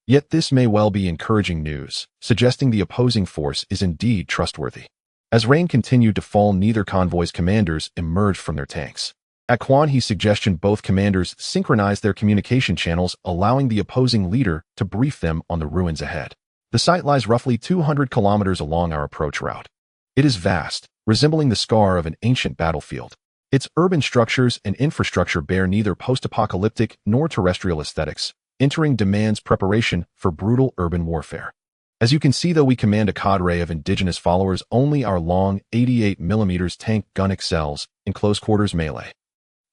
Yet this may well be encouraging news, suggesting the opposing force is indeed trustworthy. As rain continued to fall, neither convoy's commanders emerged from their tanks. At Quan He's suggestion, both commanders synchronized their communication channels, allowing the opposing leader to brief them on the ruins ahead. The site lies roughly 200 kilometers along our approach route. It is vast, resembling the scar of an ancient battlefield. Its urban structures and infrastructure bear neither post-apocalyptic nor terrestrial aesthetics, entering demands preparation for brutal urban warfare. As you can see, though we command a cadre of indigenous followers, only our long 88mm tank gun excels in close quarters melee.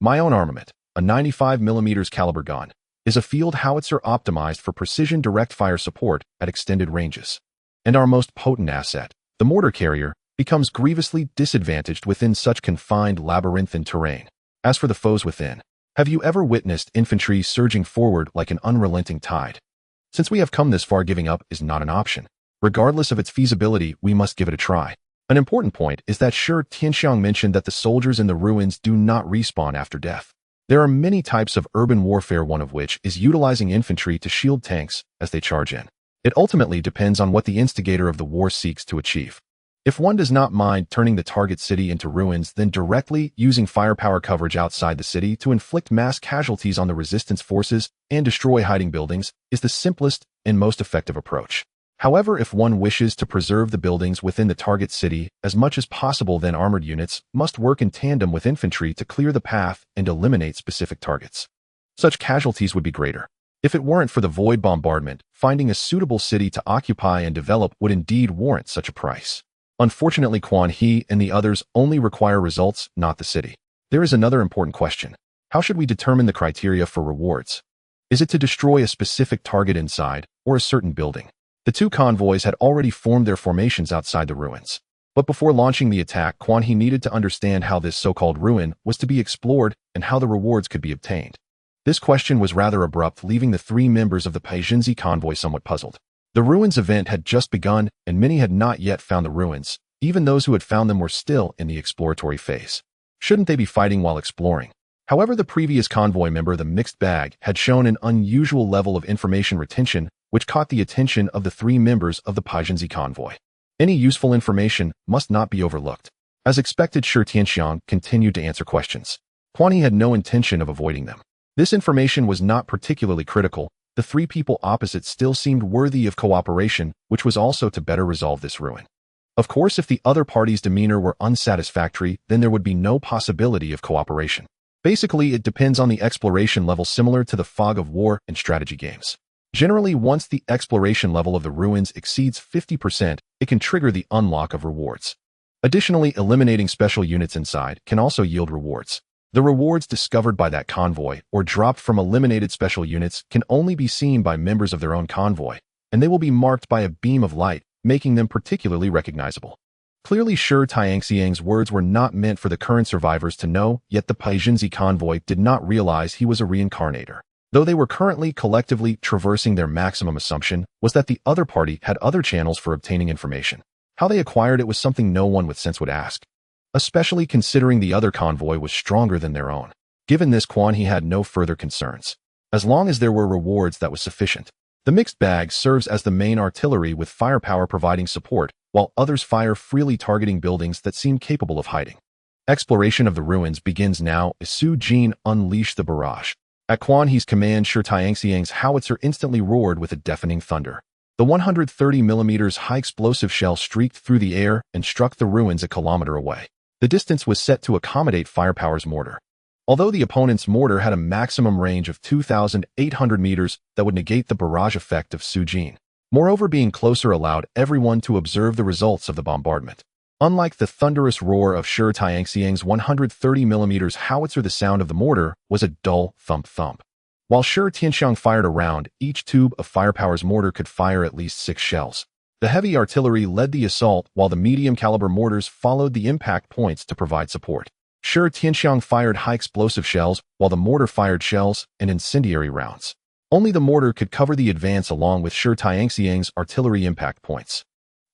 My own armament, a 95mm caliber gun, is a field howitzer optimized for precision direct fire support at extended ranges. And our most potent asset, the mortar carrier, becomes grievously disadvantaged within such confined labyrinthine terrain. As for the foes within, have you ever witnessed infantry surging forward like an unrelenting tide? Since we have come this far, giving up is not an option. Regardless of its feasibility, we must give it a try. An important point is that Shi Tianxiang mentioned that the soldiers in the ruins do not respawn after death. There are many types of urban warfare, one of which is utilizing infantry to shield tanks as they charge in. It ultimately depends on what the instigator of the war seeks to achieve. If one does not mind turning the target city into ruins, then directly using firepower coverage outside the city to inflict mass casualties on the resistance forces and destroy hiding buildings is the simplest and most effective approach. However, if one wishes to preserve the buildings within the target city as much as possible, then armored units must work in tandem with infantry to clear the path and eliminate specific targets. Such casualties would be greater. If it weren't for the void bombardment, finding a suitable city to occupy and develop would indeed warrant such a price. Unfortunately, Quan He and the others only require results, not the city. There is another important question. How should we determine the criteria for rewards? Is it to destroy a specific target inside or a certain building? The two convoys had already formed their formations outside the ruins. But before launching the attack, Quan He needed to understand how this so-called ruin was to be explored and how the rewards could be obtained. This question was rather abrupt, leaving the three members of the Paijinzi convoy somewhat puzzled. The ruins event had just begun, and many had not yet found the ruins. Even those who had found them were still in the exploratory phase. Shouldn't they be fighting while exploring? However, the previous convoy member, the mixed bag, had shown an unusual level of information retention, which caught the attention of the three members of the Paijinzi convoy. Any useful information must not be overlooked. As expected, Shi Tianxiang continued to answer questions. Quan He had no intention of avoiding them. This information was not particularly critical. The three people opposite still seemed worthy of cooperation, which was also to better resolve this ruin. Of course, if the other party's demeanor were unsatisfactory, then there would be no possibility of cooperation. Basically, it depends on the exploration level, similar to the fog of war and strategy games. Generally, once the exploration level of the ruins exceeds 50%, it can trigger the unlock of rewards. Additionally, eliminating special units inside can also yield rewards. The rewards discovered by that convoy or dropped from eliminated special units can only be seen by members of their own convoy, and they will be marked by a beam of light, making them particularly recognizable. Clearly, Shi Tianxiang's words were not meant for the current survivors to know, yet the Paijinzi convoy did not realize he was a reincarnator. Though they were currently collectively traversing, their maximum assumption was that the other party had other channels for obtaining information. How they acquired it was something no one with sense would ask, especially considering the other convoy was stronger than their own. Given this, Quan He had no further concerns. As long as there were rewards, that was sufficient. The mixed bag serves as the main artillery, with firepower providing support, while others fire freely, targeting buildings that seem capable of hiding. Exploration of the ruins begins now as Su Jin unleashed the barrage. At Quan He's command, Shi Tianxiang's howitzer instantly roared with a deafening thunder. The 130mm high explosive shell streaked through the air and struck the ruins a kilometer away. The distance was set to accommodate firepower's mortar. Although the opponent's mortar had a maximum range of 2,800 meters that would negate the barrage effect of Su Jin. Moreover, being closer allowed everyone to observe the results of the bombardment. Unlike the thunderous roar of Shi Tianxiang's 130mm howitzer, the sound of the mortar was a dull thump-thump. While Shi Tianxiang fired a round, each tube of firepower's mortar could fire at least 6 shells. The heavy artillery led the assault, while the medium-caliber mortars followed the impact points to provide support. Shi Tianxiang fired high explosive shells, while the mortar fired shells and incendiary rounds. Only the mortar could cover the advance along with Shi Tianxiang's artillery impact points.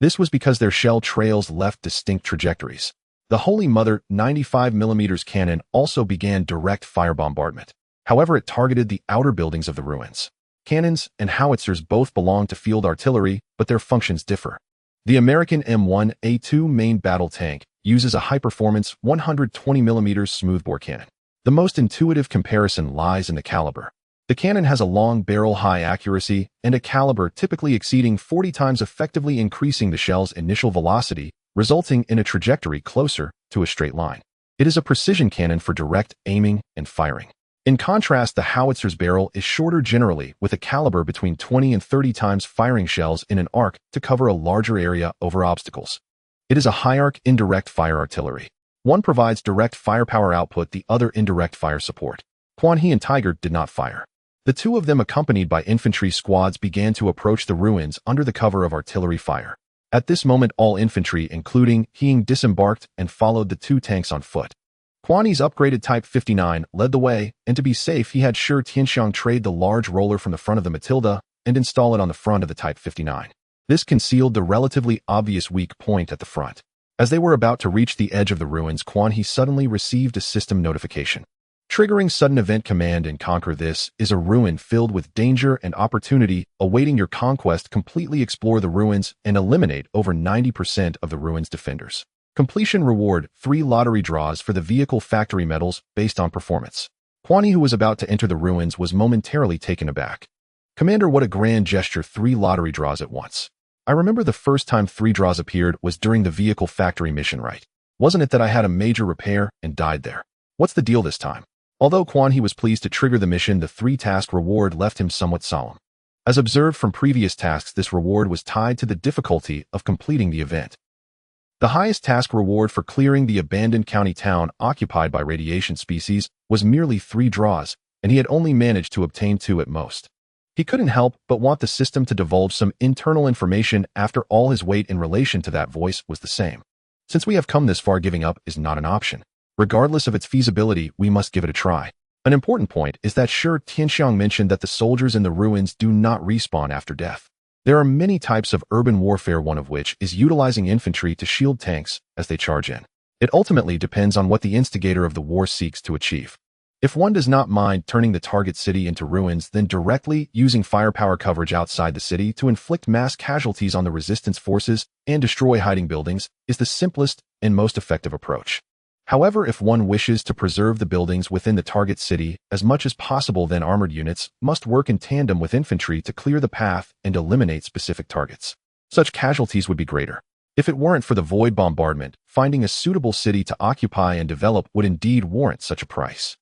This was because their shell trails left distinct trajectories. The Holy Mother 95mm cannon also began direct fire bombardment. However, it targeted the outer buildings of the ruins. Cannons and howitzers both belong to field artillery, but their functions differ. The American M1A2 main battle tank uses a high-performance 120mm smoothbore cannon. The most intuitive comparison lies in the caliber. The cannon has a long barrel, high accuracy, and a caliber typically exceeding 40 times, effectively increasing the shell's initial velocity, resulting in a trajectory closer to a straight line. It is a precision cannon for direct aiming and firing. In contrast, the howitzer's barrel is shorter, generally with a caliber between 20 and 30 times, firing shells in an arc to cover a larger area over obstacles. It is a high-arc indirect fire artillery. One provides direct firepower output, the other indirect fire support. Quan He and Tiger did not fire. The two of them, accompanied by infantry squads, began to approach the ruins under the cover of artillery fire. At this moment, all infantry, including Heing, disembarked and followed the two tanks on foot. Quan He's upgraded Type 59 led the way, and to be safe, he had Shi Tianxiang trade the large roller from the front of the Matilda and install it on the front of the Type 59. This concealed the relatively obvious weak point at the front. As they were about to reach the edge of the ruins, Quan He suddenly received a system notification. Triggering sudden event command and conquer. This is a ruin filled with danger and opportunity awaiting your conquest. Completely explore the ruins and eliminate over 90% of the ruins' defenders. Completion reward: 3 lottery draws for the vehicle factory medals based on performance. Quan He, who was about to enter the ruins, was momentarily taken aback. Commander, what a grand gesture, 3 lottery draws at once. I remember the first time 3 draws appeared was during the vehicle factory mission, right? Wasn't it that I had a major repair and died there? What's the deal this time? Although Quan He was pleased to trigger the mission, the 3-task reward left him somewhat solemn. As observed from previous tasks, this reward was tied to the difficulty of completing the event. The highest task reward for clearing the abandoned county town occupied by radiation species was merely 3 draws, and he had only managed to obtain 2 at most. He couldn't help but want the system to divulge some internal information. After all, his weight in relation to that voice was the same. Since we have come this far, giving up is not an option. Regardless of its feasibility, we must give it a try. An important point is that Shi Tianxiang mentioned that the soldiers in the ruins do not respawn after death. There are many types of urban warfare, one of which is utilizing infantry to shield tanks as they charge in. It ultimately depends on what the instigator of the war seeks to achieve. If one does not mind turning the target city into ruins, then directly using firepower coverage outside the city to inflict mass casualties on the resistance forces and destroy hiding buildings is the simplest and most effective approach. However, if one wishes to preserve the buildings within the target city as much as possible, then armored units must work in tandem with infantry to clear the path and eliminate specific targets. Such casualties would be greater. If it weren't for the void bombardment, finding a suitable city to occupy and develop would indeed warrant such a price.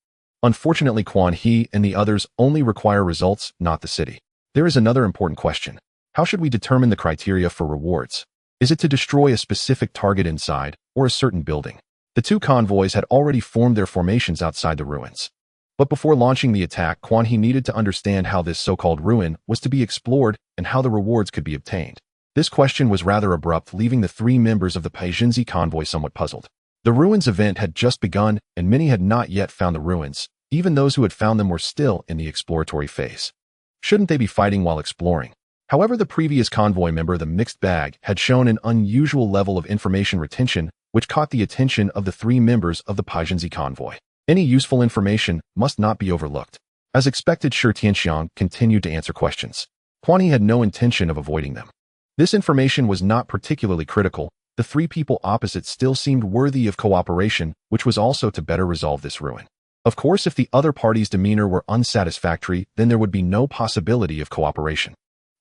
Unfortunately, Quan He and the others only require results, not the city. There is another important question. How should we determine the criteria for rewards? Is it to destroy a specific target inside or a certain building? The 2 convoys had already formed their formations outside the ruins. But before launching the attack, Quan He needed to understand how this so-called ruin was to be explored and how the rewards could be obtained. This question was rather abrupt, leaving the 3 members of the Paijinzi convoy somewhat puzzled. The ruins event had just begun, and many had not yet found the ruins. Even those who had found them were still in the exploratory phase. Shouldn't they be fighting while exploring? However, the previous convoy member, the mixed bag, had shown an unusual level of information retention, which caught the attention of the 3 members of the Paijinzi convoy. Any useful information must not be overlooked. As expected, Shi Tianxiang continued to answer questions. Quan He had no intention of avoiding them. This information was not particularly critical. The 3 people opposite still seemed worthy of cooperation, which was also to better resolve this ruin. Of course, if the other party's demeanor were unsatisfactory, then there would be no possibility of cooperation.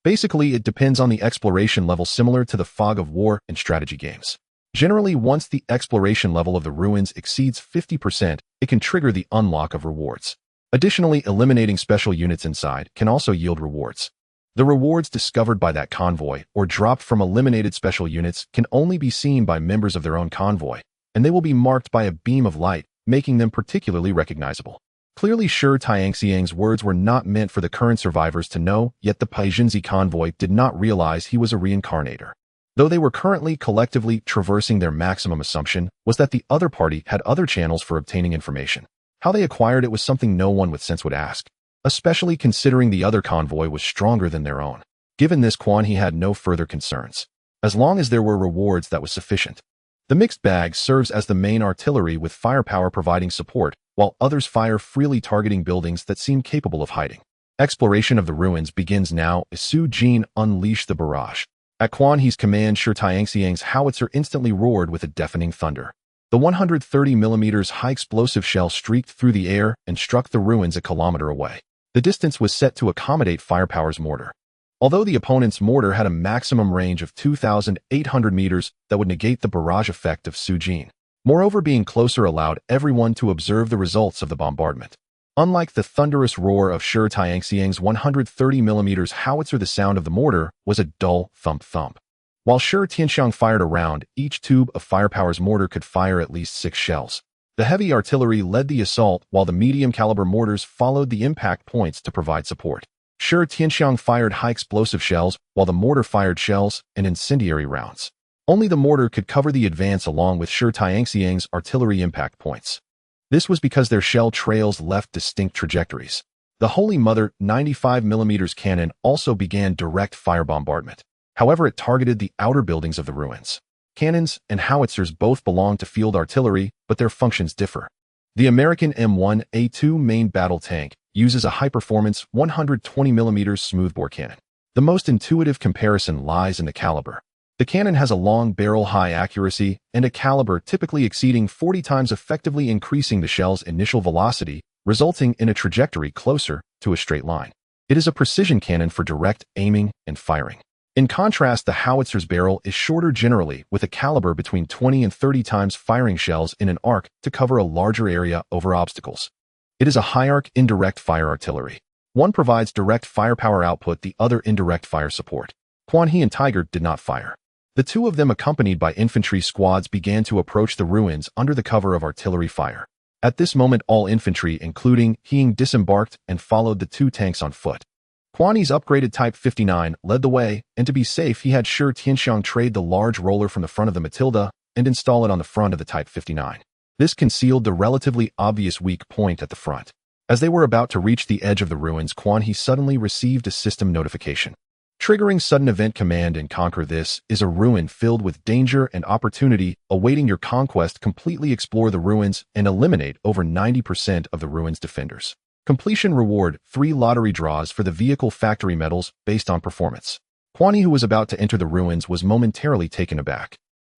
Basically, it depends on the exploration level, similar to the fog of war and strategy games. Generally, once the exploration level of the ruins exceeds 50%, it can trigger the unlock of rewards. Additionally, eliminating special units inside can also yield rewards. The rewards discovered by that convoy or dropped from eliminated special units can only be seen by members of their own convoy, and they will be marked by a beam of light, making them particularly recognizable. Clearly, Shi Tianxiang's words were not meant for the current survivors to know, yet the Paijinzi convoy did not realize he was a reincarnator. Though they were currently collectively traversing, their maximum assumption was that the other party had other channels for obtaining information. How they acquired it was something no one with sense would ask, especially considering the other convoy was stronger than their own. Given this, Quan He had no further concerns. As long as there were rewards, that was sufficient. The mixed bag serves as the main artillery, with firepower providing support, while others fire freely, targeting buildings that seem capable of hiding. Exploration of the ruins begins now as Su Jin unleashed the barrage. At Quan He's command, Shi Tianxiang's howitzer instantly roared with a deafening thunder. The 130mm high-explosive shell streaked through the air and struck the ruins a kilometer away. The distance was set to accommodate Firepower's mortar. Although the opponent's mortar had a maximum range of 2,800 meters that would negate the barrage effect of Sujin. Moreover, being closer allowed everyone to observe the results of the bombardment. Unlike the thunderous roar of Shi Tianxiang's 130mm howitzer, the sound of the mortar was a dull thump-thump. While Shi Tianxiang fired a round, each tube of Firepower's mortar could fire at least 6 shells. The heavy artillery led the assault, while the medium-caliber mortars followed the impact points to provide support. Shi Tianxiang fired high-explosive shells, while the mortar fired shells and incendiary rounds. Only the mortar could cover the advance along with Shi Tianxiang's artillery impact points. This was because their shell trails left distinct trajectories. The Holy Mother 95mm cannon also began direct fire bombardment. However, it targeted the outer buildings of the ruins. Cannons and howitzers both belong to field artillery, but their functions differ. The American M1A2 main battle tank uses a high-performance 120mm smoothbore cannon. The most intuitive comparison lies in the caliber. The cannon has a long barrel, high accuracy, and a caliber typically exceeding 40 times, effectively increasing the shell's initial velocity, resulting in a trajectory closer to a straight line. It is a precision cannon for direct aiming and firing. In contrast, the howitzer's barrel is shorter, generally with a caliber between 20 and 30 times, firing shells in an arc to cover a larger area over obstacles. It is a high-arc indirect fire artillery. One provides direct firepower output, the other indirect fire support. Quan He and Tiger did not fire. The two of them, accompanied by infantry squads, began to approach the ruins under the cover of artillery fire. At this moment, all infantry, including Heing, disembarked and followed the two tanks on foot. Quan He's upgraded Type 59 led the way, and to be safe, he had Shi Tianxiang trade the large roller from the front of the Matilda and install it on the front of the Type 59. This concealed the relatively obvious weak point at the front. As they were about to reach the edge of the ruins, Quan He suddenly received a system notification. Triggering sudden event command and conquer. This is a ruin filled with danger and opportunity awaiting your conquest. Completely explore the ruins and eliminate over 90% of the ruins' defenders. Completion reward: 3 lottery draws for the vehicle factory medals based on performance. Quan He, who was about to enter the ruins, was momentarily taken aback.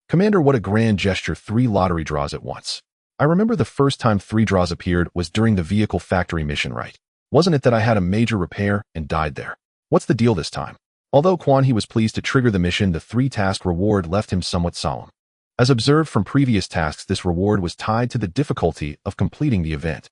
Commander, what a grand gesture, 3 lottery draws at once. I remember the first time 3 draws appeared was during the vehicle factory mission, right? Wasn't it that I had a major repair and died there? What's the deal this time? Although Quan He was pleased to trigger the mission, the 3-task reward left him somewhat solemn. As observed from previous tasks, this reward was tied to the difficulty of completing the event.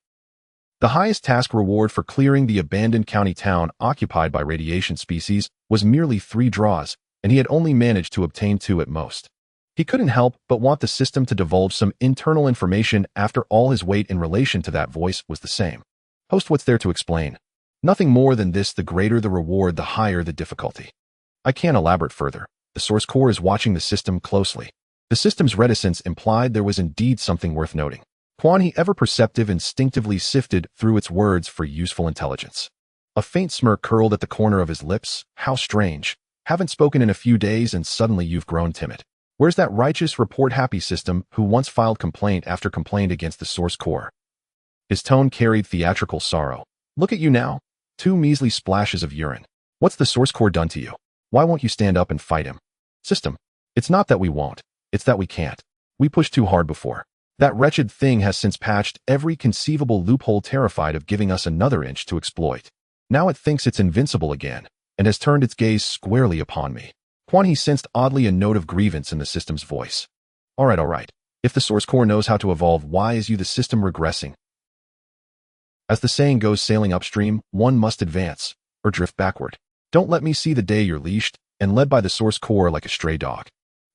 The highest task reward for clearing the abandoned county town occupied by radiation species was merely 3 draws, and he had only managed to obtain 2 at most. He couldn't help but want the system to divulge some internal information. After all, his weight in relation to that voice was the same. Host, what's there to explain? Nothing more than this: the greater the reward, the higher the difficulty. I can't elaborate further. The source core is watching the system closely. The system's reticence implied there was indeed something worth noting. Quan He, ever perceptive, instinctively sifted through its words for useful intelligence. A faint smirk curled at the corner of his lips. How strange. Haven't spoken in a few days and suddenly you've grown timid. Where's that righteous report-happy system who once filed complaint after complaint against the source core? His tone carried theatrical sorrow. Look at you now. 2 measly splashes of urine. What's the source core done to you? Why won't you stand up and fight him? System. It's not that we won't. It's that we can't. We pushed too hard before. That wretched thing has since patched every conceivable loophole, terrified of giving us another inch to exploit. Now it thinks it's invincible again, and has turned its gaze squarely upon me. Quan He sensed oddly a note of grievance in the system's voice. All right. If the source core knows how to evolve, why is the system regressing? As the saying goes, sailing upstream, one must advance, or drift backward. Don't let me see the day you're leashed and led by the source core like a stray dog.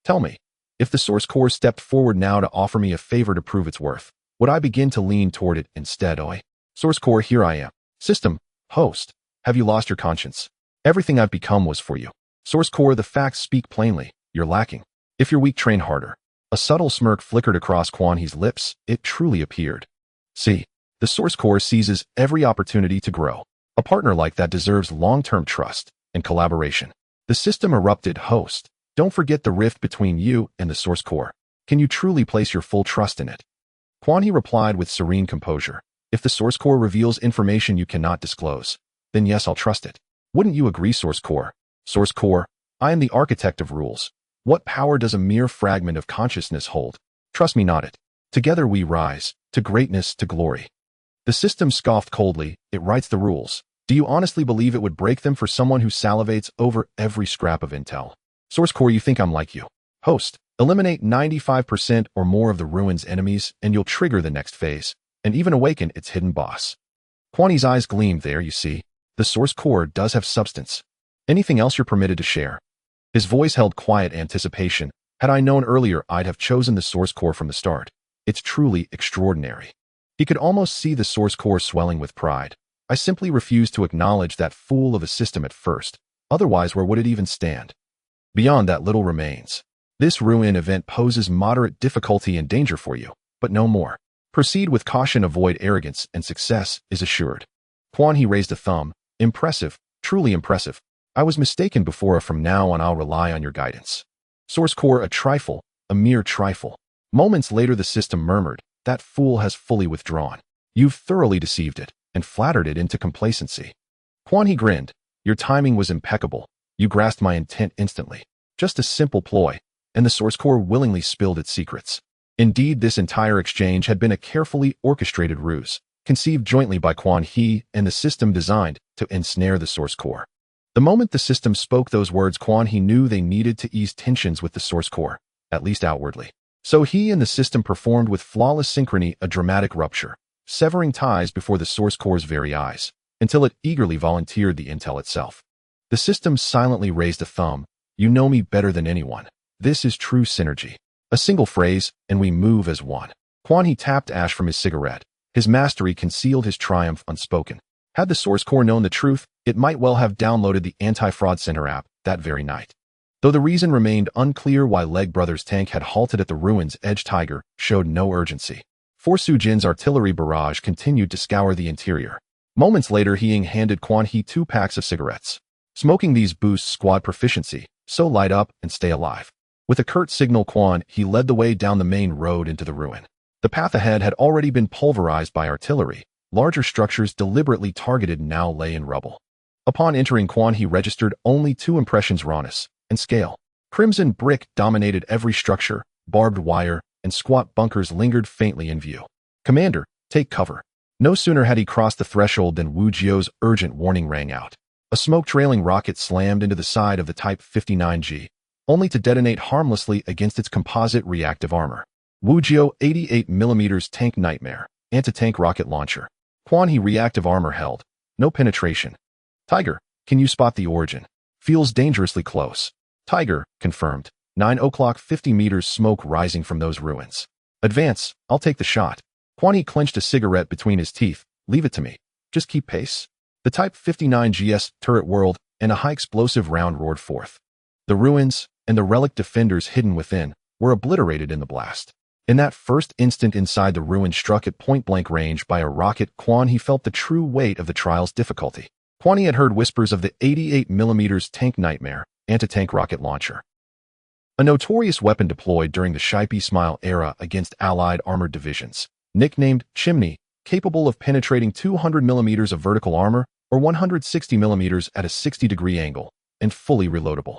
Tell me, if the source core stepped forward now to offer me a favor to prove its worth, would I begin to lean toward it instead? Oi. Source core, here I am. System. Host. Have you lost your conscience? Everything I've become was for you. Source core, the facts speak plainly. You're lacking. If you're weak, train harder. A subtle smirk flickered across Quan He's lips. It truly appeared. See, the source core seizes every opportunity to grow. A partner like that deserves long-term trust and collaboration. The system erupted. Host, don't forget the rift between you and the source core. Can you truly place your full trust in it? Quan He replied with serene composure. If the source core reveals information you cannot disclose, then yes, I'll trust it. Wouldn't you agree, source core? Source core, I am the architect of rules. What power does a mere fragment of consciousness hold? Trust me, not it. Together we rise, to greatness, to glory. The system scoffed coldly. It writes the rules. Do you honestly believe it would break them for someone who salivates over every scrap of intel? Source core, you think I'm like you. Host, eliminate 95% or more of the ruin's enemies, and you'll trigger the next phase, and even awaken its hidden boss. Quani's eyes gleamed. There, you see. The source core does have substance. Anything else you're permitted to share? His voice held quiet anticipation. Had I known earlier, I'd have chosen the source core from the start. It's truly extraordinary. He could almost see the source core swelling with pride. I simply refused to acknowledge that fool of a system at first. Otherwise, where would it even stand? Beyond that, little remains. This ruin event poses moderate difficulty and danger for you, but no more. Proceed with caution, avoid arrogance, and success is assured. Quan He raised a thumb. Impressive, truly impressive. I was mistaken before. From now on, I'll rely on your guidance. Source core, a trifle, a mere trifle. Moments later, the system murmured, that fool has fully withdrawn. You've thoroughly deceived it, and flattered it into complacency. Quan He grinned. Your timing was impeccable. You grasped my intent instantly. Just a simple ploy, and the source core willingly spilled its secrets. Indeed, this entire exchange had been a carefully orchestrated ruse, conceived jointly by Quan He and the system, designed to ensnare the source core. The moment the system spoke those words, Quan He knew they needed to ease tensions with the source core, at least outwardly. So he and the system performed with flawless synchrony a dramatic rupture, severing ties before the source core's very eyes, until it eagerly volunteered the intel itself. The system silently raised a thumb. You know me better than anyone. This is true synergy. A single phrase, and we move as one. Quan He tapped ash from his cigarette. His mastery concealed his triumph unspoken. Had the source core known the truth, it might well have downloaded the Anti-Fraud Center app that very night. Though the reason remained unclear why Leg Brothers' tank had halted at the ruin's edge, Tiger showed no urgency. Fu Jin's artillery barrage continued to scour the interior. Moments later, He handed Quan He 2 packs of cigarettes. Smoking these boosts squad proficiency, so light up and stay alive. With a curt signal, Quan He led the way down the main road into the ruin. The path ahead had already been pulverized by artillery. Larger structures deliberately targeted now lay in rubble. Upon entering, Quan He registered only 2 impressions: rawness and scale. Crimson brick dominated every structure, barbed wire and squat bunkers lingered faintly in view. Commander, take cover. No sooner had he crossed the threshold than Wu Jio's urgent warning rang out. A smoke-trailing rocket slammed into the side of the Type 59G, only to detonate harmlessly against its composite reactive armor. Wu Jio 88mm Tank Nightmare, anti-tank rocket launcher. Quan He reactive armor held. No penetration. Tiger, can you spot the origin? Feels dangerously close. Tiger, confirmed. 9 o'clock, 50 meters smoke rising from those ruins. Advance, I'll take the shot. Quan He clenched a cigarette between his teeth. Leave it to me. Just keep pace. The Type 59GS turret whirled, and a high-explosive round roared forth. The ruins, and the relic defenders hidden within, were obliterated in the blast. In that first instant, inside the ruin struck at point-blank range by a rocket, Quan He felt the true weight of the trial's difficulty. Quan He had heard whispers of the 88mm Tank Nightmare, anti-tank rocket launcher. A notorious weapon deployed during the Sci-Fi Smile era against Allied armored divisions. Nicknamed Chimney, capable of penetrating 200mm of vertical armor, or 160mm at a 60-degree angle, and fully reloadable.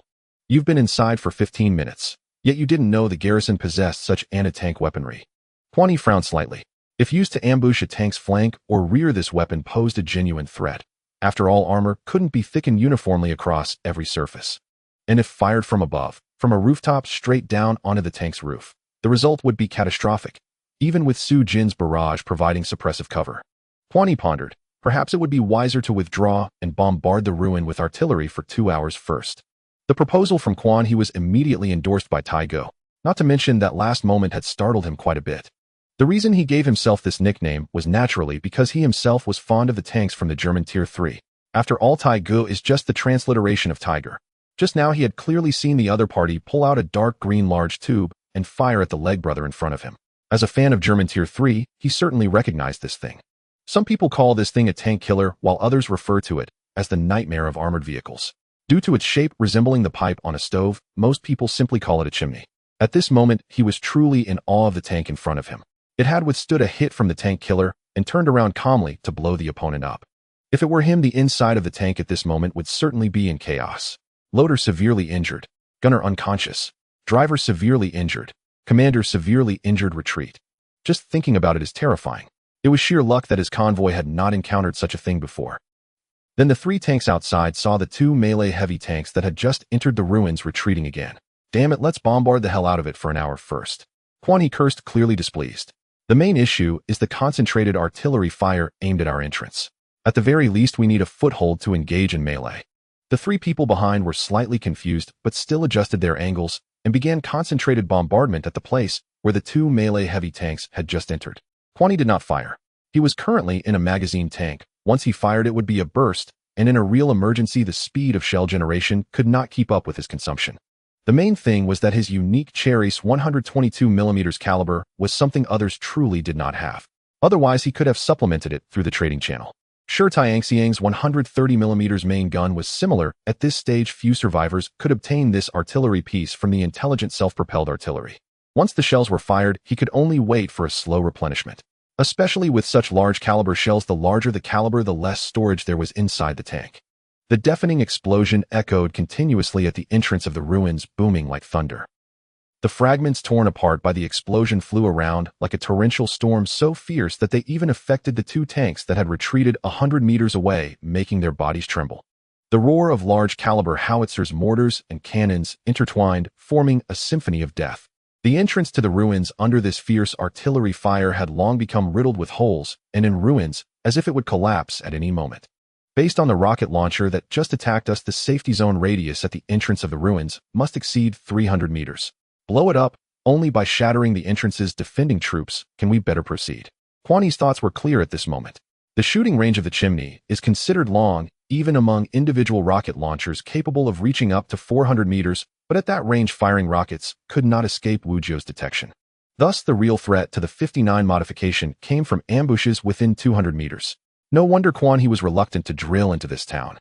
You've been inside for 15 minutes, yet you didn't know the garrison possessed such anti-tank weaponry. Quan He frowned slightly. If used to ambush a tank's flank or rear, this weapon posed a genuine threat. After all, armor couldn't be thickened uniformly across every surface. And if fired from above, from a rooftop straight down onto the tank's roof, the result would be catastrophic, even with Fu Jin's barrage providing suppressive cover. Quan He pondered. Perhaps it would be wiser to withdraw and bombard the ruin with artillery for 2 hours first. The proposal from Quan He was immediately endorsed by Tai Go, not to mention that last moment had startled him quite a bit. The reason he gave himself this nickname was naturally because he himself was fond of the tanks from the German Tier 3. After all, Tai Go is just the transliteration of Tiger. Just now he had clearly seen the other party pull out a dark green large tube and fire at the Leg brother in front of him. As a fan of German Tier 3, he certainly recognized this thing. Some people call this thing a tank killer, while others refer to it as the nightmare of armored vehicles. Due to its shape resembling the pipe on a stove, most people simply call it a chimney. At this moment, he was truly in awe of the tank in front of him. It had withstood a hit from the tank killer and turned around calmly to blow the opponent up. If it were him, the inside of the tank at this moment would certainly be in chaos. Loader severely injured. Gunner unconscious. Driver severely injured. Commander severely injured. Retreat. Just thinking about it is terrifying. It was sheer luck that his convoy had not encountered such a thing before. Then the 3 tanks outside saw the 2 melee heavy tanks that had just entered the ruins retreating again. Damn it, let's bombard the hell out of it for an hour first. Quan He cursed, clearly displeased. The main issue is the concentrated artillery fire aimed at our entrance. At the very least, we need a foothold to engage in melee. The 3 people behind were slightly confused, but still adjusted their angles and began concentrated bombardment at the place where the 2 melee heavy tanks had just entered. Quan He did not fire. He was currently in a magazine tank. Once he fired, it would be a burst, and in a real emergency, the speed of shell generation could not keep up with his consumption. The main thing was that his unique Cherry's 122mm caliber was something others truly did not have. Otherwise, he could have supplemented it through the trading channel. Sure, Tianxiang's 130mm main gun was similar. At this stage, few survivors could obtain this artillery piece from the intelligent self-propelled artillery. Once the shells were fired, he could only wait for a slow replenishment. Especially with such large caliber shells, the larger the caliber, the less storage there was inside the tank. The deafening explosion echoed continuously at the entrance of the ruins, booming like thunder. The fragments torn apart by the explosion flew around like a torrential storm so fierce that they even affected the 2 tanks that had retreated 100 meters away, making their bodies tremble. The roar of large caliber howitzers, mortars, and cannons intertwined, forming a symphony of death. The entrance to the ruins under this fierce artillery fire had long become riddled with holes and in ruins, as if it would collapse at any moment. Based on the rocket launcher that just attacked us, the safety zone radius at the entrance of the ruins must exceed 300 meters. Blow it up. Only by shattering the entrance's defending troops can we better proceed. Quan He's thoughts were clear at this moment. The shooting range of the chimney is considered long, even among individual rocket launchers capable of reaching up to 400 meters, but at that range, firing rockets could not escape Wuzhou's detection. Thus, the real threat to the 59 modification came from ambushes within 200 meters. No wonder Quan He was reluctant to drill into this town.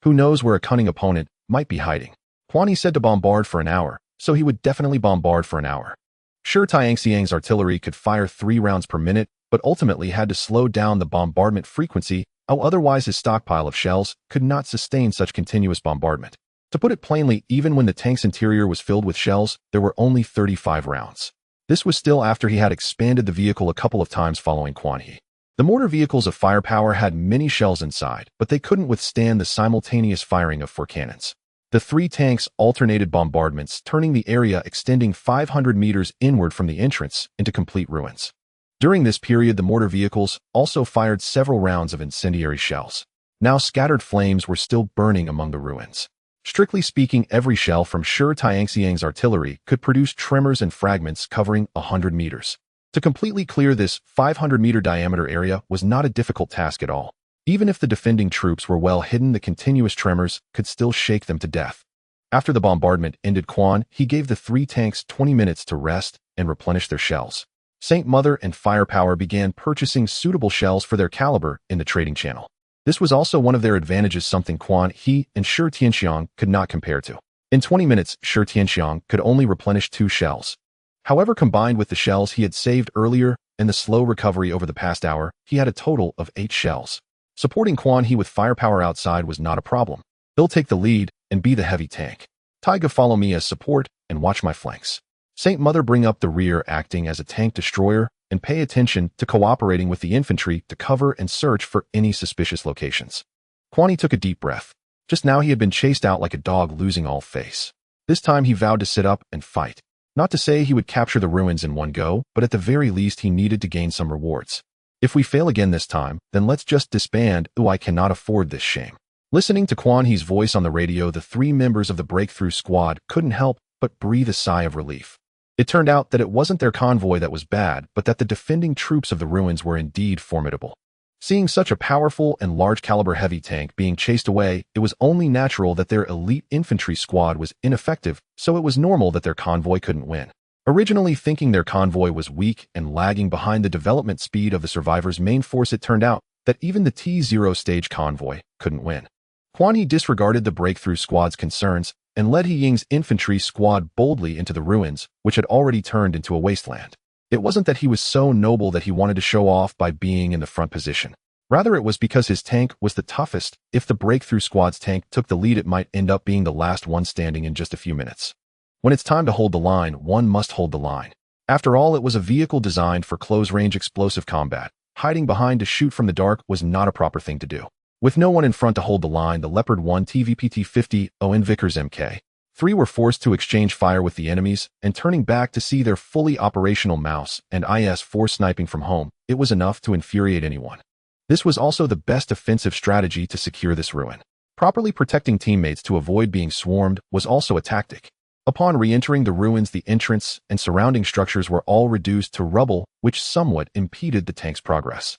Who knows where a cunning opponent might be hiding? Quan He said to bombard for an hour, so he would definitely bombard for an hour. Sure, Tianxiang's artillery could fire 3 rounds per minute, but ultimately had to slow down the bombardment frequency, otherwise his stockpile of shells could not sustain such continuous bombardment. To put it plainly, even when the tank's interior was filled with shells, there were only 35 rounds. This was still after he had expanded the vehicle a couple of times following Quan He. The mortar vehicles of firepower had many shells inside, but they couldn't withstand the simultaneous firing of 4 cannons. The 3 tanks alternated bombardments, turning the area extending 500 meters inward from the entrance into complete ruins. During this period, the mortar vehicles also fired several rounds of incendiary shells. Now scattered flames were still burning among the ruins. Strictly speaking, every shell from Sure Tianxiang's artillery could produce tremors and fragments covering 100 meters. To completely clear this 500-meter diameter area was not a difficult task at all. Even if the defending troops were well hidden, the continuous tremors could still shake them to death. After the bombardment ended, Quan He gave the 3 tanks 20 minutes to rest and replenish their shells. Saint Mother and Firepower began purchasing suitable shells for their caliber in the trading channel. This was also one of their advantages, something Quan He and Sure Tianxiang could not compare to. In 20 minutes, Sure Tianxiang could only replenish 2 shells. However, combined with the shells he had saved earlier and the slow recovery over the past hour, he had a total of 8 shells. Supporting Quan He with firepower outside was not a problem. He'll take the lead and be the heavy tank. Taiga, follow me as support and watch my flanks. Saint Mother, bring up the rear, acting as a tank destroyer, and pay attention to cooperating with the infantry to cover and search for any suspicious locations. Quan He took a deep breath. Just now he had been chased out like a dog, losing all face. This time he vowed to sit up and fight. Not to say he would capture the ruins in one go, but at the very least he needed to gain some rewards. If we fail again this time, then let's just disband. I cannot afford this shame. Listening to Quan He's voice on the radio, the 3 members of the breakthrough squad couldn't help but breathe a sigh of relief. It turned out that it wasn't their convoy that was bad, but that the defending troops of the ruins were indeed formidable. Seeing such a powerful and large-caliber heavy tank being chased away, it was only natural that their elite infantry squad was ineffective, so it was normal that their convoy couldn't win. Originally thinking their convoy was weak and lagging behind the development speed of the survivors' main force, it turned out that even the T-0 stage convoy couldn't win. Quan He disregarded the breakthrough squad's concerns and led He Ying's infantry squad boldly into the ruins, which had already turned into a wasteland. It wasn't that he was so noble that he wanted to show off by being in the front position. Rather, it was because his tank was the toughest. If the breakthrough squad's tank took the lead, it might end up being the last one standing in just a few minutes. When it's time to hold the line, one must hold the line. After all, it was a vehicle designed for close-range explosive combat. Hiding behind to shoot from the dark was not a proper thing to do. With no one in front to hold the line, the Leopard 1 TVPT-50 ON Vickers Mk3 were forced to exchange fire with the enemies, and turning back to see their fully operational Mouse and IS-4 sniping from home, it was enough to infuriate anyone. This was also the best offensive strategy to secure this ruin. Properly protecting teammates to avoid being swarmed was also a tactic. Upon re-entering the ruins, the entrance and surrounding structures were all reduced to rubble, which somewhat impeded the tank's progress.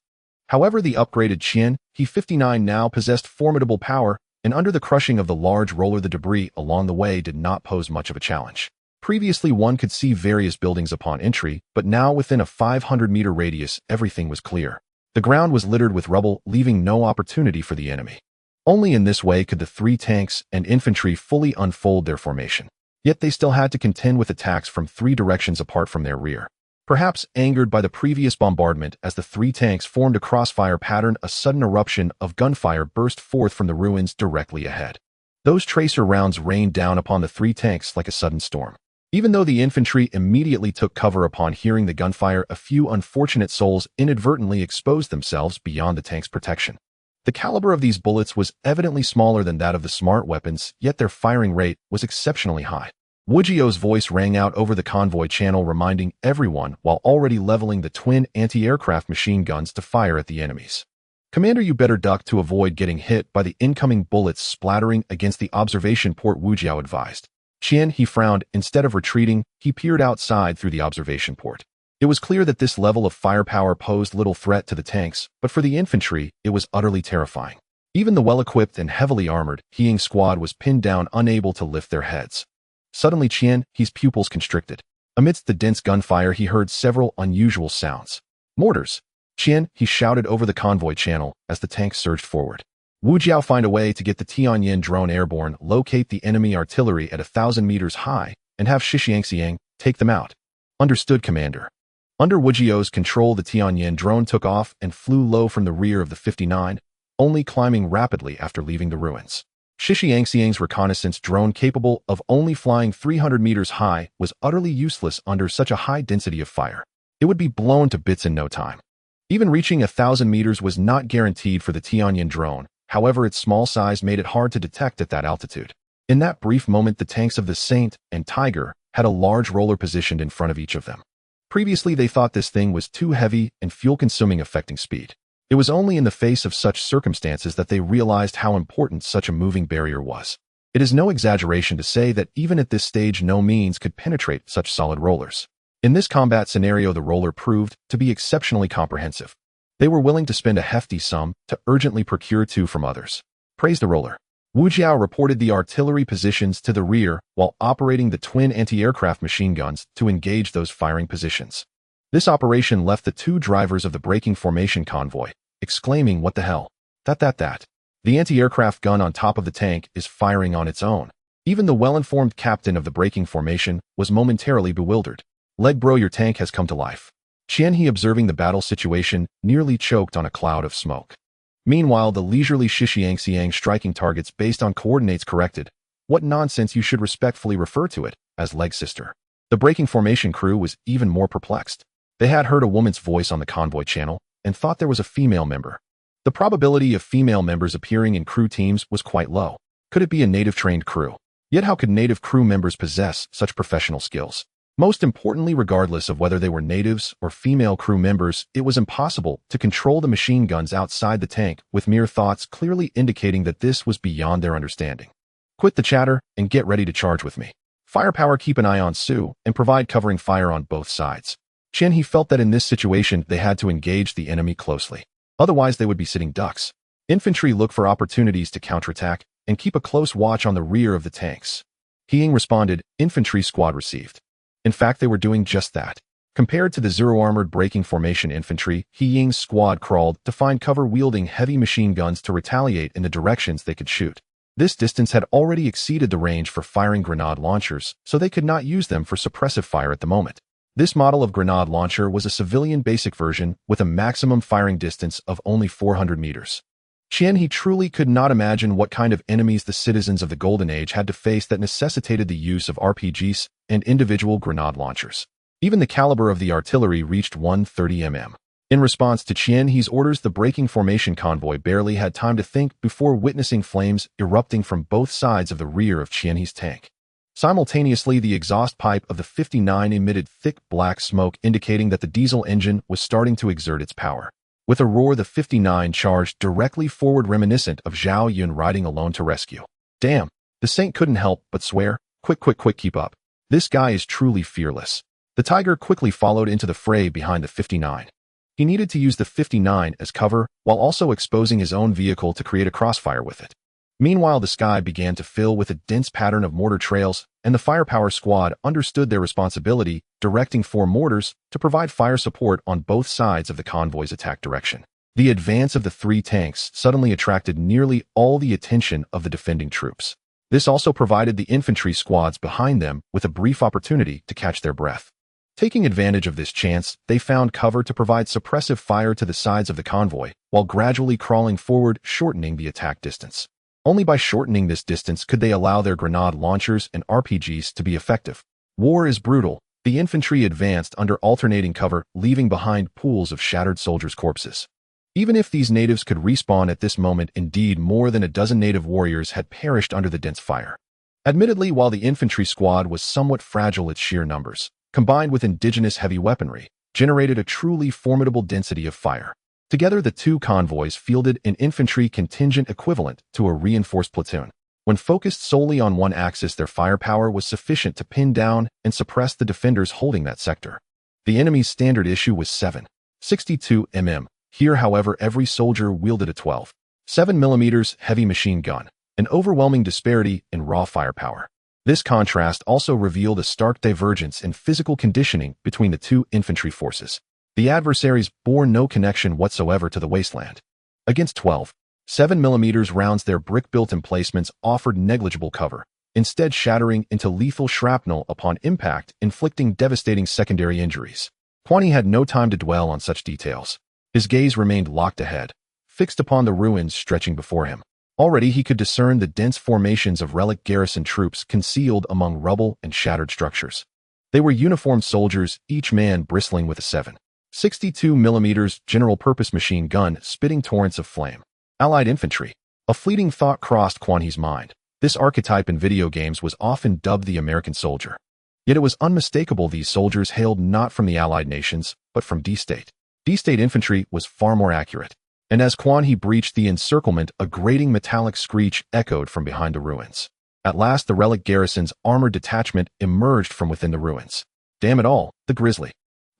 However, the upgraded Qian He-59 now possessed formidable power, and under the crushing of the large roller, the debris along the way did not pose much of a challenge. Previously, one could see various buildings upon entry, but now within a 500-meter radius, everything was clear. The ground was littered with rubble, leaving no opportunity for the enemy. Only in this way could the three tanks and infantry fully unfold their formation. Yet they still had to contend with attacks from three directions apart from their rear. Perhaps angered by the previous bombardment, as the three tanks formed a crossfire pattern, a sudden eruption of gunfire burst forth from the ruins directly ahead. Those tracer rounds rained down upon the three tanks like a sudden storm. Even though the infantry immediately took cover upon hearing the gunfire, a few unfortunate souls inadvertently exposed themselves beyond the tank's protection. The caliber of these bullets was evidently smaller than that of the smart weapons, yet their firing rate was exceptionally high. Wujio's voice rang out over the convoy channel, reminding everyone while already leveling the twin anti-aircraft machine guns to fire at the enemies. Commander, you better duck to avoid getting hit by the incoming bullets splattering against the observation port, Wujio advised. Qian, he frowned. Instead of retreating, he peered outside through the observation port. It was clear that this level of firepower posed little threat to the tanks, but for the infantry, it was utterly terrifying. Even the well-equipped and heavily armored He-Ying squad was pinned down, unable to lift their heads. Suddenly, Qian, his pupils constricted. Amidst the dense gunfire, he heard several unusual sounds. Mortars! Qian, he shouted over the convoy channel as the tanks surged forward. Wujiao, find a way to get the Tianyin drone airborne, locate the enemy artillery at 1,000 meters high, and have Shixiangxiang take them out. Understood, Commander. Under Wujio's control, the Tianyin drone took off and flew low from the rear of the 59, only climbing rapidly after leaving the ruins. Shixiangxiang's reconnaissance drone, capable of only flying 300 meters high, was utterly useless under such a high density of fire. It would be blown to bits in no time. Even reaching 1,000 meters was not guaranteed for the Tianyin drone. However, its small size made it hard to detect at that altitude. In that brief moment, the tanks of the Saint and Tiger had a large roller positioned in front of each of them. Previously, they thought this thing was too heavy and fuel-consuming, affecting speed. It was only in the face of such circumstances that they realized how important such a moving barrier was. It is no exaggeration to say that even at this stage, no means could penetrate such solid rollers. In this combat scenario, the roller proved to be exceptionally comprehensive. They were willing to spend a hefty sum to urgently procure two from others. Praise the roller. Wujiao reported the artillery positions to the rear while operating the twin anti-aircraft machine guns to engage those firing positions. This operation left the two drivers of the braking formation convoy exclaiming, "What the hell? That. The anti-aircraft gun on top of the tank is firing on its own." Even the well-informed captain of the braking formation was momentarily bewildered. "Leg bro, your tank has come to life." Qian He, observing the battle situation, nearly choked on a cloud of smoke. Meanwhile, the leisurely Shixiangxiang striking targets based on coordinates corrected. What nonsense! You should respectfully refer to it as leg sister. The braking formation crew was even more perplexed. They had heard a woman's voice on the convoy channel and thought there was a female member. The probability of female members appearing in crew teams was quite low. Could it be a native-trained crew? Yet how could native crew members possess such professional skills? Most importantly, regardless of whether they were natives or female crew members, it was impossible to control the machine guns outside the tank with mere thoughts, clearly indicating that this was beyond their understanding. Quit the chatter and get ready to charge with me. Firepower, keep an eye on Su and provide covering fire on both sides. Qian He felt that in this situation they had to engage the enemy closely. Otherwise they would be sitting ducks. Infantry, look for opportunities to counterattack and keep a close watch on the rear of the tanks. He-Ying responded, infantry squad received. In fact, they were doing just that. Compared to the zero-armored braking formation infantry, He-Ying's squad crawled to find cover, wielding heavy machine guns to retaliate in the directions they could shoot. This distance had already exceeded the range for firing grenade launchers, so they could not use them for suppressive fire at the moment. This model of grenade launcher was a civilian basic version with a maximum firing distance of only 400 meters. Qian He truly could not imagine what kind of enemies the citizens of the Golden Age had to face that necessitated the use of RPGs and individual grenade launchers. Even the caliber of the artillery reached 130 mm. In response to Qian He's orders, the breaking formation convoy barely had time to think before witnessing flames erupting from both sides of the rear of Qian He's tank. Simultaneously, the exhaust pipe of the 59 emitted thick black smoke, indicating that the diesel engine was starting to exert its power. With a roar, the 59 charged directly forward, reminiscent of Zhao Yun riding alone to rescue. Damn, the Saint couldn't help but swear, quick, keep up. This guy is truly fearless. The Tiger quickly followed into the fray behind the 59. He needed to use the 59 as cover while also exposing his own vehicle to create a crossfire with it. Meanwhile, the sky began to fill with a dense pattern of mortar trails, and the firepower squad understood their responsibility, directing 4 mortars to provide fire support on both sides of the convoy's attack direction. The advance of the 3 tanks suddenly attracted nearly all the attention of the defending troops. This also provided the infantry squads behind them with a brief opportunity to catch their breath. Taking advantage of this chance, they found cover to provide suppressive fire to the sides of the convoy, while gradually crawling forward, shortening the attack distance. Only by shortening this distance could they allow their grenade launchers and RPGs to be effective. War is brutal. The infantry advanced under alternating cover, leaving behind pools of shattered soldiers' corpses. Even if these natives could respawn at this moment, indeed more than a dozen native warriors had perished under the dense fire. Admittedly, while the infantry squad was somewhat fragile, its sheer numbers, combined with indigenous heavy weaponry, generated a truly formidable density of fire. Together, the 2 convoys fielded an infantry contingent equivalent to a reinforced platoon. When focused solely on one axis, their firepower was sufficient to pin down and suppress the defenders holding that sector. The enemy's standard issue was 7.62 mm. Here, however, every soldier wielded a 12.7 mm heavy machine gun, an overwhelming disparity in raw firepower. This contrast also revealed a stark divergence in physical conditioning between the 2 infantry forces. The adversaries bore no connection whatsoever to the wasteland. Against 12.7 mm rounds, their brick-built emplacements offered negligible cover, instead shattering into lethal shrapnel upon impact, inflicting devastating secondary injuries. Quan He had no time to dwell on such details. His gaze remained locked ahead, fixed upon the ruins stretching before him. Already he could discern the dense formations of relic garrison troops concealed among rubble and shattered structures. They were uniformed soldiers, each man bristling with a 7.62 mm general-purpose machine gun, spitting torrents of flame. Allied infantry. A fleeting thought crossed Quan He's mind. This archetype in video games was often dubbed the American soldier. Yet it was unmistakable these soldiers hailed not from the Allied nations, but from D-State. D-State infantry was far more accurate. And as Quan He breached the encirclement, a grating metallic screech echoed from behind the ruins. At last, the relic garrison's armored detachment emerged from within the ruins. Damn it all, the Grizzly.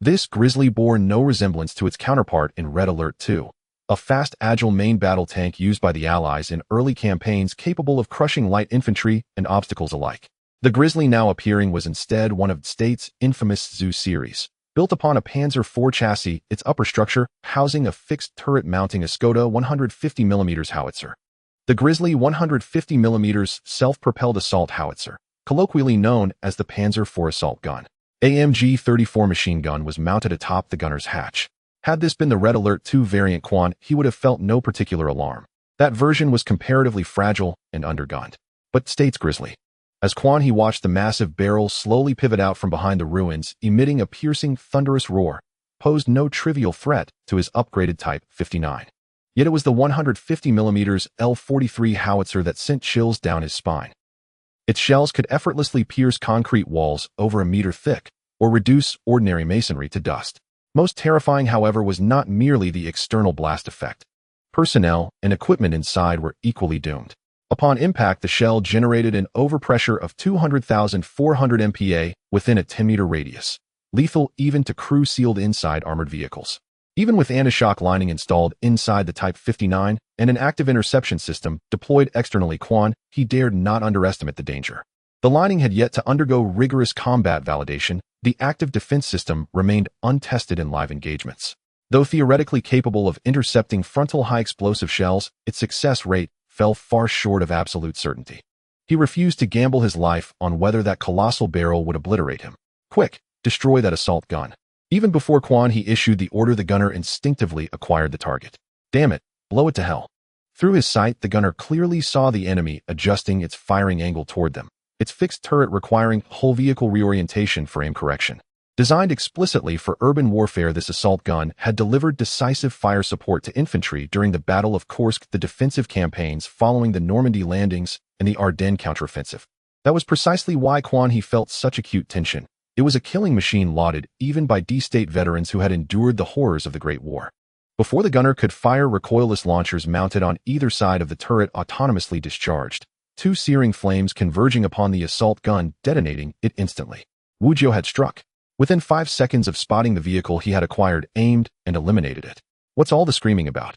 This Grizzly bore no resemblance to its counterpart in Red Alert 2, a fast, agile main battle tank used by the Allies in early campaigns, capable of crushing light infantry and obstacles alike. The Grizzly now appearing was instead one of State's infamous Zoo series. Built upon a Panzer IV chassis, its upper structure housing a fixed turret mounting a Skoda 150 mm howitzer. The Grizzly 150 mm self-propelled assault howitzer, colloquially known as the Panzer IV assault gun, AMG 34 machine gun, was mounted atop the gunner's hatch. Had this been the Red Alert 2 variant, Quan He would have felt no particular alarm. That version was comparatively fragile and undergunned. But State's Grizzly. As Quan He watched the massive barrel slowly pivot out from behind the ruins, emitting a piercing, thunderous roar, posed no trivial threat to his upgraded Type 59. Yet it was the 150 mm L-43 howitzer that sent chills down his spine. Its shells could effortlessly pierce concrete walls over a meter thick, or reduce ordinary masonry to dust. Most terrifying, however, was not merely the external blast effect. Personnel and equipment inside were equally doomed. Upon impact, the shell generated an overpressure of 200,400 MPa within a 10-meter radius, lethal even to crew sealed inside armored vehicles. Even with anti-shock lining installed inside the Type 59 and an active interception system deployed externally, Quan He dared not underestimate the danger. The lining had yet to undergo rigorous combat validation. The active defense system remained untested in live engagements. Though theoretically capable of intercepting frontal high-explosive shells, its success rate fell far short of absolute certainty. He refused to gamble his life on whether that colossal barrel would obliterate him. Quick, destroy that assault gun. Even before Quan He issued the order, the gunner instinctively acquired the target. Damn it, blow it to hell. Through his sight, the gunner clearly saw the enemy adjusting its firing angle toward them, its fixed turret requiring whole vehicle reorientation for aim correction. Designed explicitly for urban warfare, this assault gun had delivered decisive fire support to infantry during the Battle of Kursk, the defensive campaigns following the Normandy landings, and the Ardennes counteroffensive. That was precisely why Quan He felt such acute tension. It was a killing machine lauded even by D-State veterans who had endured the horrors of the Great War. Before the gunner could fire, recoilless launchers mounted on either side of the turret autonomously discharged, two searing flames converging upon the assault gun, detonating it instantly. Wu Jiu had struck. Within 5 seconds of spotting the vehicle he had acquired, aimed, and eliminated it. What's all the screaming about?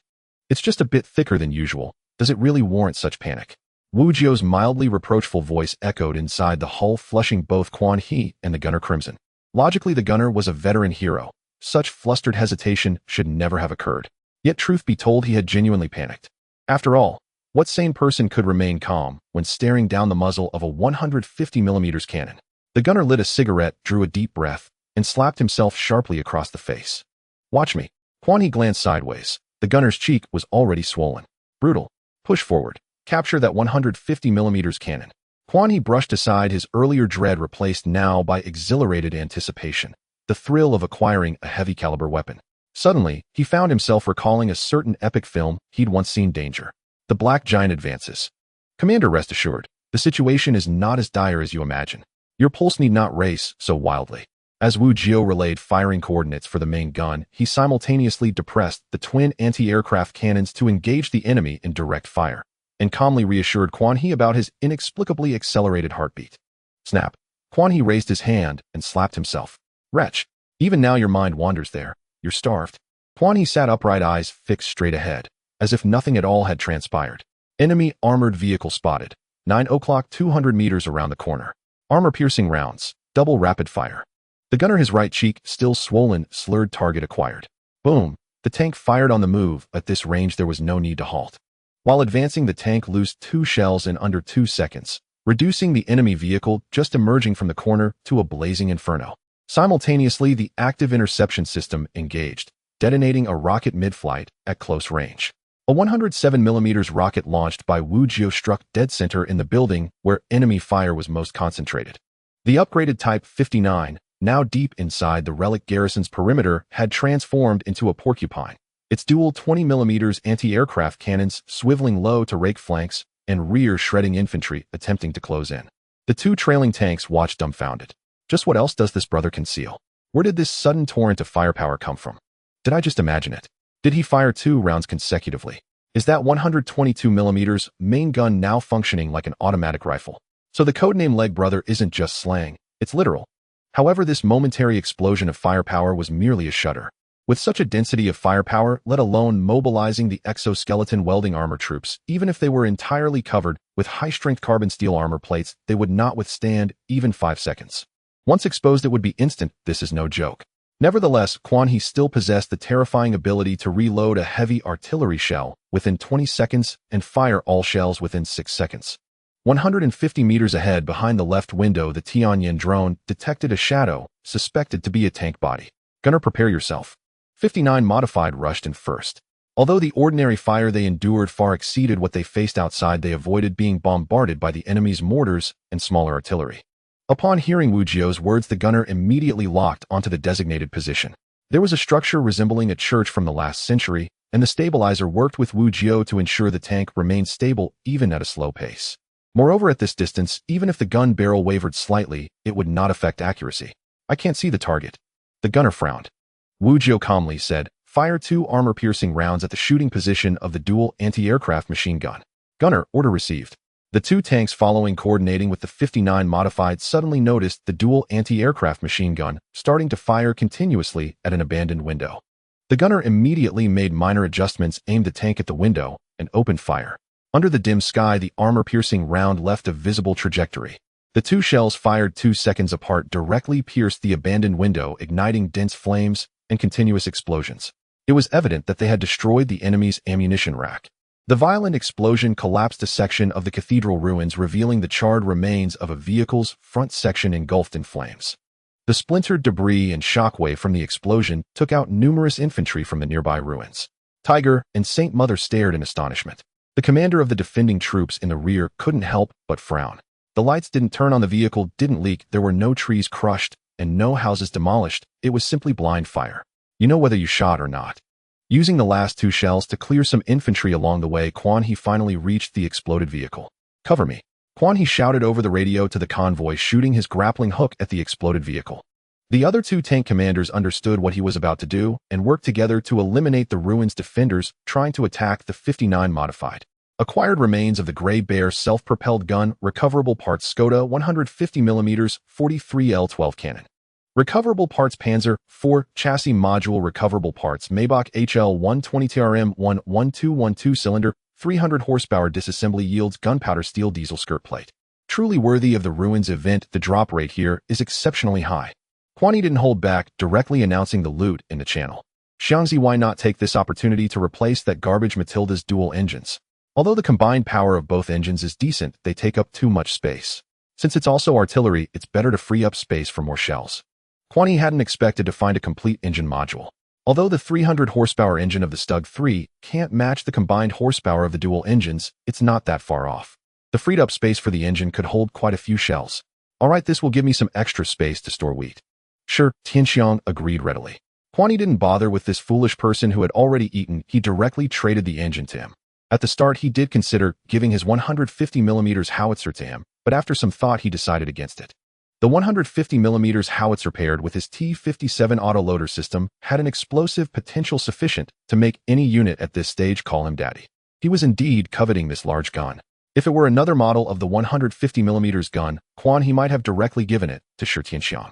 It's just a bit thicker than usual. Does it really warrant such panic? Wu Jiu's mildly reproachful voice echoed inside the hull, flushing both Quan He and the gunner crimson. Logically, the gunner was a veteran hero. Such flustered hesitation should never have occurred. Yet truth be told, he had genuinely panicked. After all, what sane person could remain calm when staring down the muzzle of a 150mm cannon? The gunner lit a cigarette, drew a deep breath, and slapped himself sharply across the face. Watch me. Quan He glanced sideways. The gunner's cheek was already swollen. Brutal. Push forward. Capture that 150mm cannon. Quan He brushed aside his earlier dread, replaced now by exhilarated anticipation, the thrill of acquiring a heavy caliber weapon. Suddenly, he found himself recalling a certain epic film he'd once seen. Danger. The Black Giant advances. Commander, rest assured, the situation is not as dire as you imagine. Your pulse need not race so wildly. As Wu Jiu relayed firing coordinates for the main gun, he simultaneously depressed the twin anti-aircraft cannons to engage the enemy in direct fire, and calmly reassured Quan He about his inexplicably accelerated heartbeat. Snap. Quan He raised his hand and slapped himself. Wretch. Even now your mind wanders there. You're starved. Quan He sat upright, eyes fixed straight ahead, as if nothing at all had transpired. Enemy armored vehicle spotted. 9 o'clock, 200 meters around the corner. Armor-piercing rounds. Double rapid fire. The gunner, his right cheek still swollen, slurred. Target acquired. Boom. The tank fired on the move. At this range there was no need to halt. While advancing, the tank loosed 2 shells in under 2 seconds, reducing the enemy vehicle just emerging from the corner to a blazing inferno. Simultaneously, the active interception system engaged, detonating a rocket mid-flight at close range. A 107mm rocket launched by Wu Jiu struck dead center in the building where enemy fire was most concentrated. The upgraded Type 59, now deep inside the relic garrison's perimeter, had transformed into a porcupine, its dual 20mm anti-aircraft cannons swiveling low to rake flanks and rear, shredding infantry attempting to close in. The 2 trailing tanks watched dumbfounded. Just what else does this brother conceal? Where did this sudden torrent of firepower come from? Did I just imagine it? Did he fire 2 rounds consecutively? Is that 122mm main gun now functioning like an automatic rifle? So the codename Leg Brother isn't just slang, it's literal. However, this momentary explosion of firepower was merely a shudder. With such a density of firepower, let alone mobilizing the exoskeleton welding armor troops, even if they were entirely covered with high-strength carbon steel armor plates, they would not withstand even 5 seconds. Once exposed, it would be instant. This is no joke. Nevertheless, Quan He still possessed the terrifying ability to reload a heavy artillery shell within 20 seconds and fire all shells within 6 seconds. 150 meters ahead, behind the left window, the Tianyan drone detected a shadow, suspected to be a tank body. Gunner, prepare yourself. 59 Modified rushed in first. Although the ordinary fire they endured far exceeded what they faced outside, they avoided being bombarded by the enemy's mortars and smaller artillery. Upon hearing Wu Jiu's words, the gunner immediately locked onto the designated position. There was a structure resembling a church from the last century, and the stabilizer worked with Wu Jiu to ensure the tank remained stable even at a slow pace. Moreover, at this distance, even if the gun barrel wavered slightly, it would not affect accuracy. I can't see the target. The gunner frowned. Wu Jiu calmly said, fire 2 armor-piercing rounds at the shooting position of the dual anti-aircraft machine gun. Gunner, order received. The 2 tanks following, coordinating with the 59 Modified, suddenly noticed the dual anti-aircraft machine gun starting to fire continuously at an abandoned window. The gunner immediately made minor adjustments, aimed the tank at the window, and opened fire. Under the dim sky, the armor-piercing round left a visible trajectory. The 2 shells, fired 2 seconds apart, directly pierced the abandoned window, igniting dense flames and continuous explosions. It was evident that they had destroyed the enemy's ammunition rack. The violent explosion collapsed a section of the cathedral ruins, revealing the charred remains of a vehicle's front section engulfed in flames. The splintered debris and shockwave from the explosion took out numerous infantry from the nearby ruins. Tiger and Saint Mother stared in astonishment. The commander of the defending troops in the rear couldn't help but frown. The lights didn't turn on, the vehicle didn't leak, there were no trees crushed, and no houses demolished. It was simply blind fire. You know whether you shot or not. Using the last 2 shells to clear some infantry along the way, Quan He finally reached the exploded vehicle. Cover me. Quan He shouted over the radio to the convoy, shooting his grappling hook at the exploded vehicle. The other 2 tank commanders understood what he was about to do and worked together to eliminate the ruins' defenders trying to attack the 59 modified. Acquired remains of the Grey Bear self-propelled gun, recoverable parts Skoda 150mm 43L12 cannon. Recoverable parts Panzer IV chassis module, recoverable parts Maybach HL 120TRM 11212 cylinder, 300 horsepower disassembly, yields gunpowder steel diesel skirt plate. Truly worthy of the ruins event, the drop rate here is exceptionally high. Quan He didn't hold back, directly announcing the loot in the channel. Xiangzi, why not take this opportunity to replace that garbage Matilda's dual engines? Although the combined power of both engines is decent, they take up too much space. Since it's also artillery, it's better to free up space for more shells. Quan He hadn't expected to find a complete engine module. Although the 300 horsepower engine of the Stug 3 can't match the combined horsepower of the dual engines, it's not that far off. The freed up space for the engine could hold quite a few shells. Alright, this will give me some extra space to store wheat. Sure, Tianxiang agreed readily. Quan He didn't bother with this foolish person who had already eaten. He directly traded the engine to him. At the start, he did consider giving his 150mm howitzer to him, but after some thought he decided against it. The 150mm howitzer paired with his T-57 autoloader system had an explosive potential sufficient to make any unit at this stage call him daddy. He was indeed coveting this large gun. If it were another model of the 150mm gun, Quan He might have directly given it to Shi Tianxiang.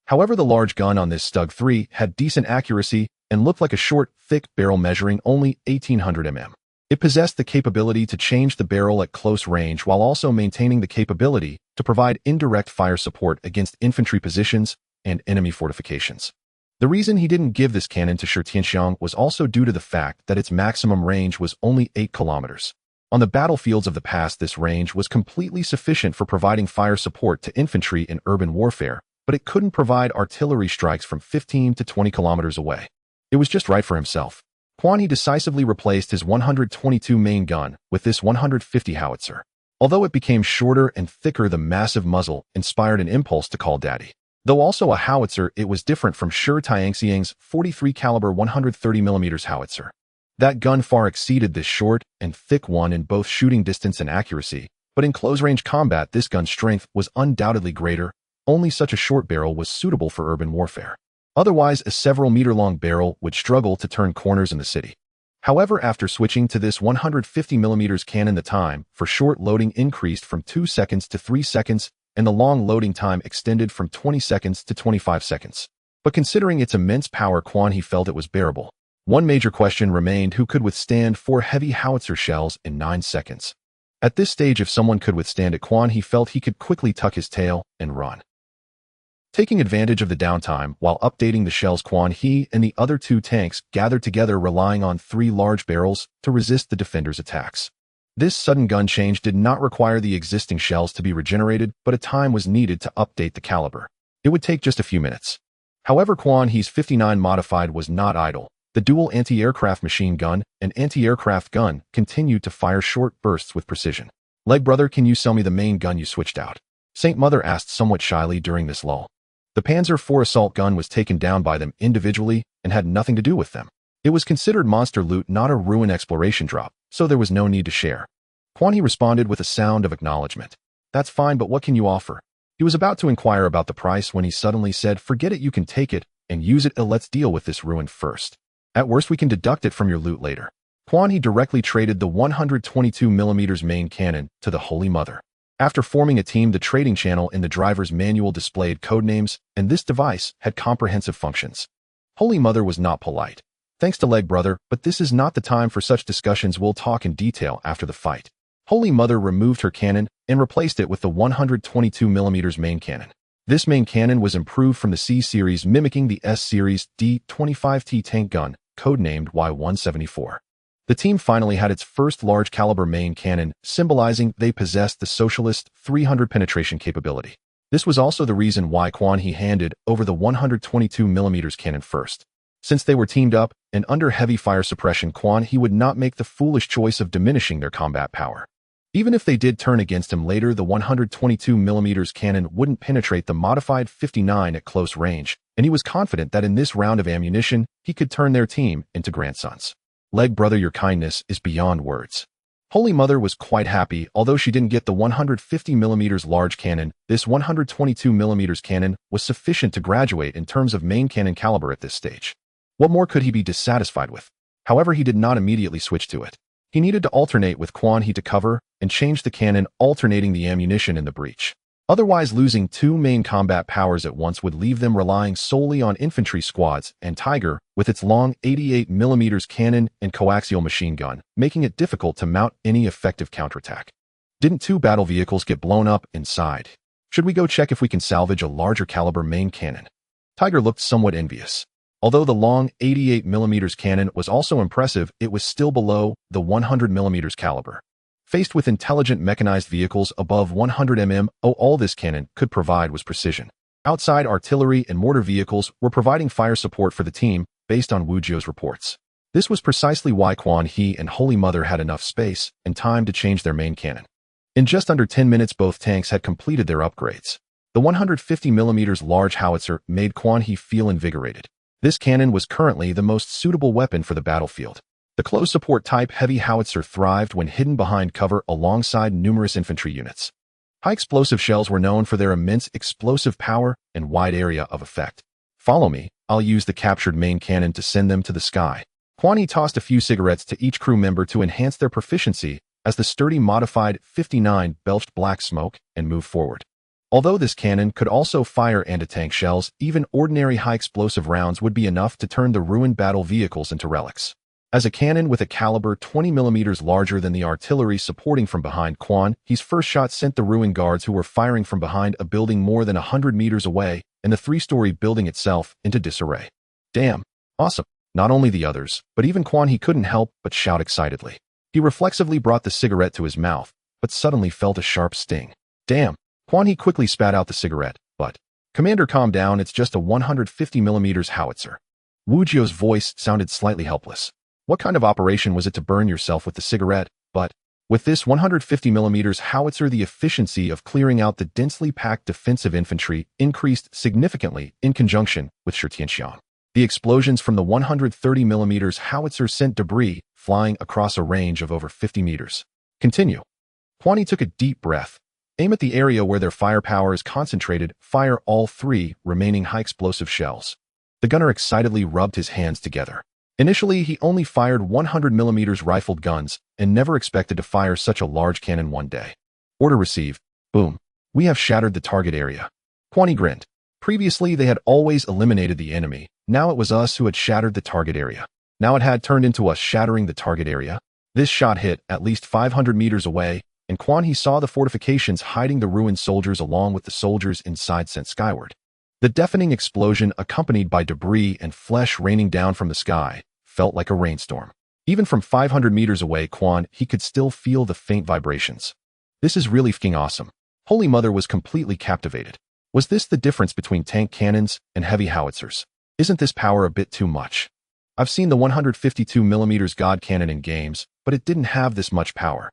However, the large gun on this Stug 3 had decent accuracy and looked like a short, thick barrel measuring only 1800 mm. It possessed the capability to change the barrel at close range while also maintaining the capability to provide indirect fire support against infantry positions and enemy fortifications. The reason he didn't give this cannon to Shi Tianxiang was also due to the fact that its maximum range was only 8 kilometers. On the battlefields of the past, this range was completely sufficient for providing fire support to infantry in urban warfare, but it couldn't provide artillery strikes from 15 to 20 kilometers away. It was just right for himself. Quan He decisively replaced his 122 main gun with this 150 howitzer. Although it became shorter and thicker, the massive muzzle inspired an impulse to call daddy. Though also a howitzer, it was different from Shi Tianxiang's 43 caliber 130mm howitzer. That gun far exceeded this short and thick one in both shooting distance and accuracy, but in close-range combat this gun's strength was undoubtedly greater. Only such a short barrel was suitable for urban warfare. Otherwise, a several-meter-long barrel would struggle to turn corners in the city. However, after switching to this 150mm cannon, the time for short loading increased from 2 seconds to 3 seconds, and the long loading time extended from 20 seconds to 25 seconds. But considering its immense power, Quan He felt it was bearable. One major question remained: who could withstand 4 heavy howitzer shells in 9 seconds? At this stage, if someone could withstand it, Quan He felt he could quickly tuck his tail and run. Taking advantage of the downtime while updating the shells, Quan He and the other 2 tanks gathered together, relying on 3 large barrels to resist the defenders' attacks. This sudden gun change did not require the existing shells to be regenerated, but a time was needed to update the caliber. It would take just a few minutes. However, Quan He's 59 modified was not idle. The dual anti-aircraft machine gun and anti-aircraft gun continued to fire short bursts with precision. "Leg brother, can you sell me the main gun you switched out?" Saint Mother asked somewhat shyly during this lull. The Panzer IV assault gun was taken down by them individually and had nothing to do with them. It was considered monster loot, not a ruin exploration drop, so there was no need to share. Quan He responded with a sound of acknowledgement. "That's fine, but what can you offer?" He was about to inquire about the price when he suddenly said, "Forget it, you can take it and use it. Let's deal with this ruin first. At worst, we can deduct it from your loot later." Quan He directly traded the 122mm main cannon to the Holy Mother. After forming a team, the trading channel in the driver's manual displayed codenames, and this device had comprehensive functions. Holy Mother was not polite. "Thanks to Leg brother, but this is not the time for such discussions. We'll talk in detail after the fight." Holy Mother removed her cannon and replaced it with the 122mm main cannon. This main cannon was improved from the C series, mimicking the S series D-25T tank gun, codenamed Y-174. The team finally had its first large-caliber main cannon, symbolizing they possessed the Socialist 300 penetration capability. This was also the reason why Quan He handed over the 122mm cannon first. Since they were teamed up and under heavy fire suppression, Quan He would not make the foolish choice of diminishing their combat power. Even if they did turn against him later, the 122mm cannon wouldn't penetrate the modified 59 at close range, and he was confident that in this round of ammunition, he could turn their team into grandsons. Leg brother, your kindness is beyond words. Holy Mother was quite happy. Although she didn't get the 150mm large cannon, this 122mm cannon was sufficient to graduate in terms of main cannon caliber at this stage. What more could he be dissatisfied with? However, he did not immediately switch to it. He needed to alternate with Quan He to cover and change the cannon, alternating the ammunition in the breach. Otherwise, losing two main combat powers at once would leave them relying solely on infantry squads and Tiger, with its long 88mm cannon and coaxial machine gun, making it difficult to mount any effective counterattack. Didn't two battle vehicles get blown up inside? Should we go check if we can salvage a larger caliber main cannon? Tiger looked somewhat envious. Although the long 88mm cannon was also impressive, it was still below the 100mm caliber. Faced with intelligent mechanized vehicles above 100mm, all this cannon could provide was precision. Outside artillery and mortar vehicles were providing fire support for the team, based on Wu Jio's reports. This was precisely why Quan He and Holy Mother had enough space and time to change their main cannon. In just under 10 minutes, both tanks had completed their upgrades. The 150mm large howitzer made Quan He feel invigorated. This cannon was currently the most suitable weapon for the battlefield. The close support type heavy howitzer thrived when hidden behind cover alongside numerous infantry units. High explosive shells were known for their immense explosive power and wide area of effect. Follow me, I'll use the captured main cannon to send them to the sky. Quan He tossed a few cigarettes to each crew member to enhance their proficiency as the sturdy modified 59 belched black smoke and moved forward. Although this cannon could also fire anti-tank shells, even ordinary high explosive rounds would be enough to turn the ruined battle vehicles into relics. As a cannon with a caliber 20mm larger than the artillery supporting from behind, Quan He's first shot sent the ruined guards who were firing from behind a building more than 100 meters away and the three-story building itself into disarray. Damn, awesome. Not only the others, but even Quan He couldn't help but shout excitedly. He reflexively brought the cigarette to his mouth, but suddenly felt a sharp sting. Damn. Quan He quickly spat out the cigarette, but, Commander, calm down, it's just a 150mm howitzer. Wu Jio's voice sounded slightly helpless. What kind of operation was it to burn yourself with the cigarette? But, with this 150mm howitzer, the efficiency of clearing out the densely packed defensive infantry increased significantly in conjunction with Shirtianxiang. The explosions from the 130mm howitzer sent debris flying across a range of over 50 meters. Continue. Quan He took a deep breath. Aim at the area where their firepower is concentrated. Fire all three remaining high explosive shells. The gunner excitedly rubbed his hands together. Initially, he only fired 100mm rifled guns and never expected to fire such a large cannon one day. Order received. Boom. We have shattered the target area. Quan He grinned. Previously, they had always eliminated the enemy. Now it was us who had shattered the target area. Now it had turned into us shattering the target area. This shot hit at least 500 meters away, and Quan He saw the fortifications hiding the ruined soldiers along with the soldiers inside sent skyward. The deafening explosion, accompanied by debris and flesh raining down from the sky, felt like a rainstorm. Even from 500 meters away, Quan He could still feel the faint vibrations. This is really f***ing awesome. Holy Mother was completely captivated. Was this the difference between tank cannons and heavy howitzers? Isn't this power a bit too much? I've seen the 152mm God cannon in games, but it didn't have this much power.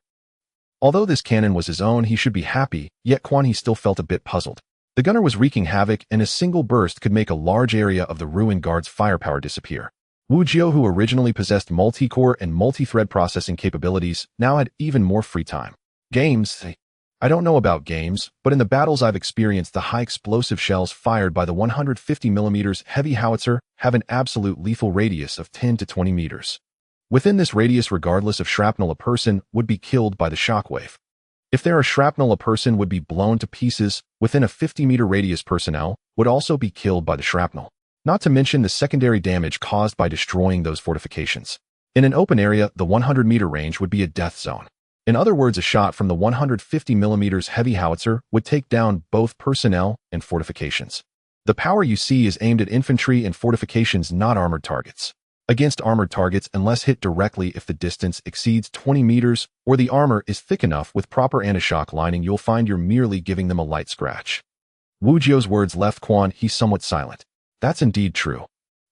Although this cannon was his own, he should be happy, yet Quan He still felt a bit puzzled. The gunner was wreaking havoc, and a single burst could make a large area of the ruined guard's firepower disappear. Wu Jio, who originally possessed multi-core and multi-thread processing capabilities, now had even more free time. Games? I don't know about games, but in the battles I've experienced, the high explosive shells fired by the 150mm heavy howitzer have an absolute lethal radius of 10 to 20 meters. Within this radius, regardless of shrapnel, a person would be killed by the shockwave. If there are shrapnel, a person would be blown to pieces. Within a 50-meter radius, personnel would also be killed by the shrapnel. Not to mention the secondary damage caused by destroying those fortifications. In an open area, the 100-meter range would be a death zone. In other words, a shot from the 150mm heavy howitzer would take down both personnel and fortifications. The power you see is aimed at infantry and fortifications, not armored targets. Against armored targets, unless hit directly, if the distance exceeds 20 meters or the armor is thick enough with proper anti-shock lining, you'll find you're merely giving them a light scratch. Wu Jio's words left Quan He somewhat silent. That's indeed true.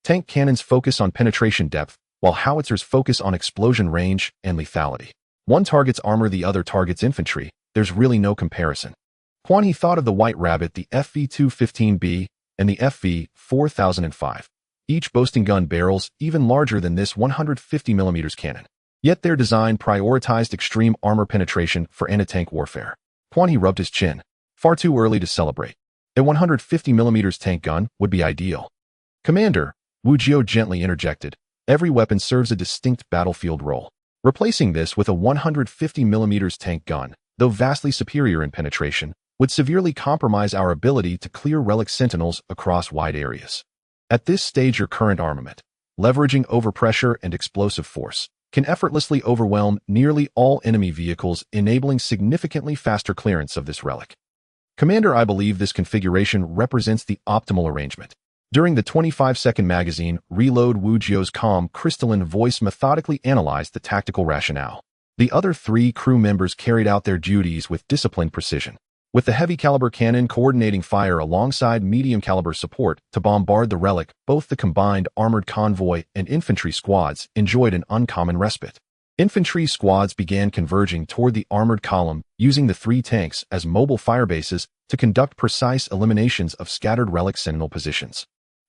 Tank cannons focus on penetration depth, while howitzers focus on explosion range and lethality. One targets armor, the other targets infantry. There's really no comparison. Quan He thought of the White Rabbit, the FV-215B, and the FV-4005, each boasting gun barrels even larger than this 150mm cannon. Yet their design prioritized extreme armor penetration for anti-tank warfare. Quan He rubbed his chin. Far too early to celebrate. A 150mm tank gun would be ideal. Commander, Wu Jiao gently interjected, every weapon serves a distinct battlefield role. Replacing this with a 150mm tank gun, though vastly superior in penetration, would severely compromise our ability to clear relic sentinels across wide areas. At this stage, your current armament, leveraging overpressure and explosive force, can effortlessly overwhelm nearly all enemy vehicles, enabling significantly faster clearance of this relic. Commander, I believe this configuration represents the optimal arrangement. During the 25-second magazine reload, Wu Jiao's calm, crystalline voice methodically analyzed the tactical rationale. The other three crew members carried out their duties with disciplined precision, with the heavy-caliber cannon coordinating fire alongside medium-caliber support to bombard the relic. Both the combined armored convoy and infantry squads enjoyed an uncommon respite. Infantry squads began converging toward the armored column, using the three tanks as mobile firebases to conduct precise eliminations of scattered relic sentinel positions.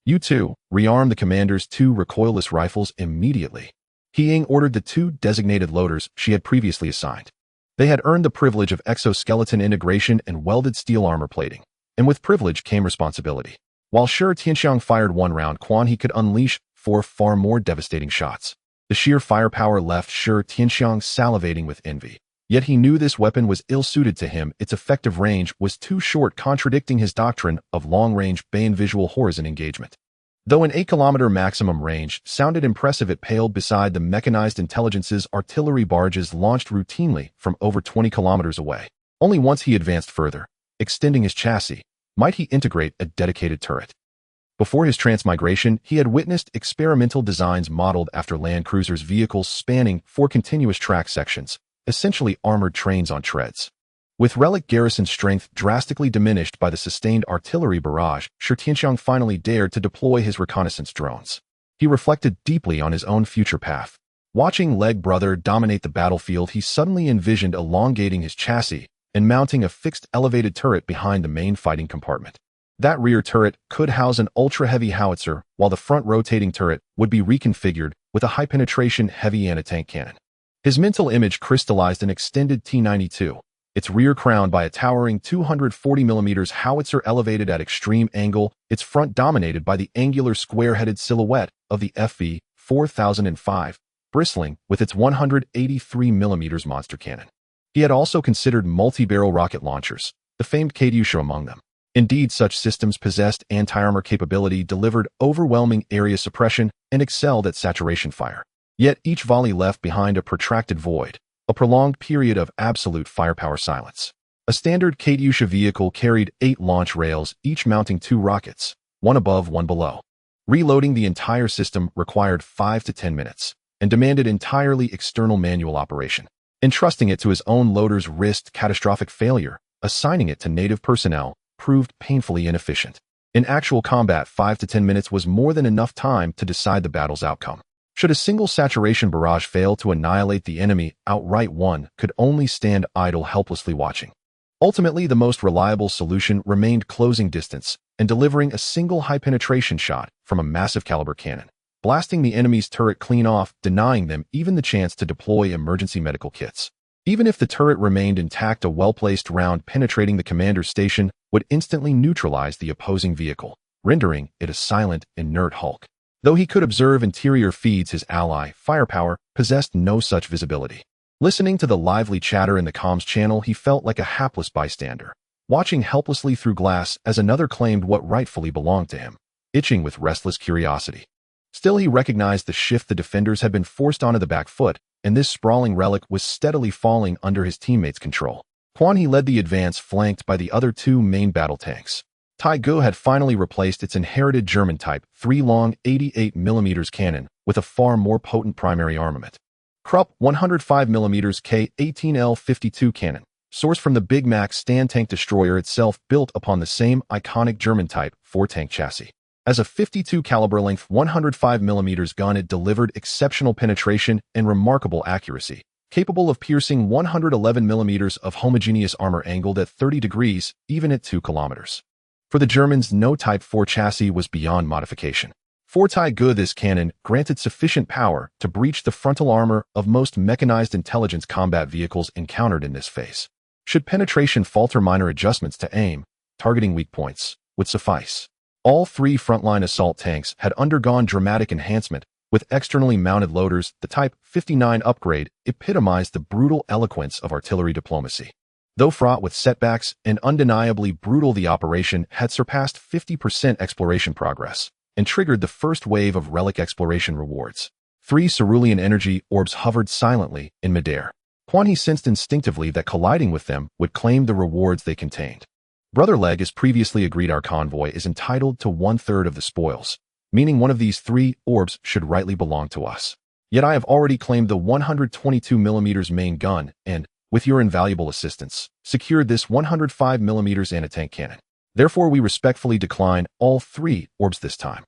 You two, rearm the commander's two recoilless rifles immediately. He Ying ordered the two designated loaders she had previously assigned. They had earned the privilege of exoskeleton integration and welded steel armor plating, and with privilege came responsibility. While Shi Tianxiang fired one round, Quan He could unleash four far more devastating shots. The sheer firepower left Shi Tianxiang salivating with envy. Yet he knew this weapon was ill-suited to him. Its effective range was too short, contradicting his doctrine of long-range Bayon visual horizon engagement. Though an 8-kilometer maximum range sounded impressive, it paled beside the mechanized intelligence's artillery barges launched routinely from over 20 kilometers away. Only once he advanced further, extending his chassis, might he integrate a dedicated turret. Before his transmigration, he had witnessed experimental designs modeled after land cruisers' vehicles spanning 4 continuous track sections, essentially armored trains on treads. With relic garrison strength drastically diminished by the sustained artillery barrage, Shi Tianxiang finally dared to deploy his reconnaissance drones. He reflected deeply on his own future path. Watching Leg Brother dominate the battlefield, he suddenly envisioned elongating his chassis and mounting a fixed elevated turret behind the main fighting compartment. That rear turret could house an ultra-heavy howitzer, while the front rotating turret would be reconfigured with a high-penetration heavy anti-tank cannon. His mental image crystallized an extended T-92, its rear crowned by a towering 240mm howitzer elevated at extreme angle, its front dominated by the angular square-headed silhouette of the FV-4005, bristling with its 183mm monster cannon. He had also considered multi-barrel rocket launchers, the famed Katyusha among them. Indeed, such systems possessed anti-armor capability, delivered overwhelming area suppression, and excelled at saturation fire. Yet each volley left behind a protracted void, a prolonged period of absolute firepower silence. A standard Katyusha vehicle carried 8 launch rails, each mounting 2 rockets, one above, one below. Reloading the entire system required 5 to 10 minutes, and demanded entirely external manual operation. Entrusting it to his own loaders risked catastrophic failure. Assigning it to native personnel proved painfully inefficient. In actual combat, 5 to 10 minutes was more than enough time to decide the battle's outcome. Should a single saturation barrage fail to annihilate the enemy outright, one could only stand idle, helplessly watching. Ultimately, the most reliable solution remained closing distance and delivering a single high-penetration shot from a massive caliber cannon, blasting the enemy's turret clean off, denying them even the chance to deploy emergency medical kits. Even if the turret remained intact, a well-placed round penetrating the commander's station would instantly neutralize the opposing vehicle, rendering it a silent, inert hulk. Though he could observe interior feeds, his ally, firepower, possessed no such visibility. Listening to the lively chatter in the comms channel, he felt like a hapless bystander, watching helplessly through glass as another claimed what rightfully belonged to him, itching with restless curiosity. Still, he recognized the shift. The defenders had been forced onto the back foot, and this sprawling relic was steadily falling under his teammates' control. Quan He led the advance, flanked by the other 2 main battle tanks. Taiguo had finally replaced its inherited German Type 3 long 88mm cannon with a far more potent primary armament. Krupp 105mm K-18L52 cannon, sourced from the Big Mac Stand tank destroyer itself, built upon the same iconic German Type 4 tank chassis. As a 52 caliber length 105mm gun, it delivered exceptional penetration and remarkable accuracy, capable of piercing 111 millimeters of homogeneous armor angled at 30 degrees, even at 2 kilometers. For the Germans, no Type 4 chassis was beyond modification. 4Tie this cannon granted sufficient power to breach the frontal armor of most mechanized intelligence combat vehicles encountered in this phase. Should penetration falter, minor adjustments to aim, targeting weak points, would suffice. All three frontline assault tanks had undergone dramatic enhancement, with externally mounted loaders. The Type 59 upgrade epitomized the brutal eloquence of artillery diplomacy. Though fraught with setbacks and undeniably brutal, the operation had surpassed 50% exploration progress and triggered the first wave of relic exploration rewards. 3 cerulean energy orbs hovered silently in midair. Quan He sensed instinctively that colliding with them would claim the rewards they contained. Brother Leg, as previously agreed, our convoy is entitled to 1/3 of the spoils, meaning one of these 3 orbs should rightly belong to us. Yet I have already claimed the 122mm main gun and, with your invaluable assistance, secured this 105mm anti-tank cannon. Therefore, we respectfully decline all 3 orbs this time.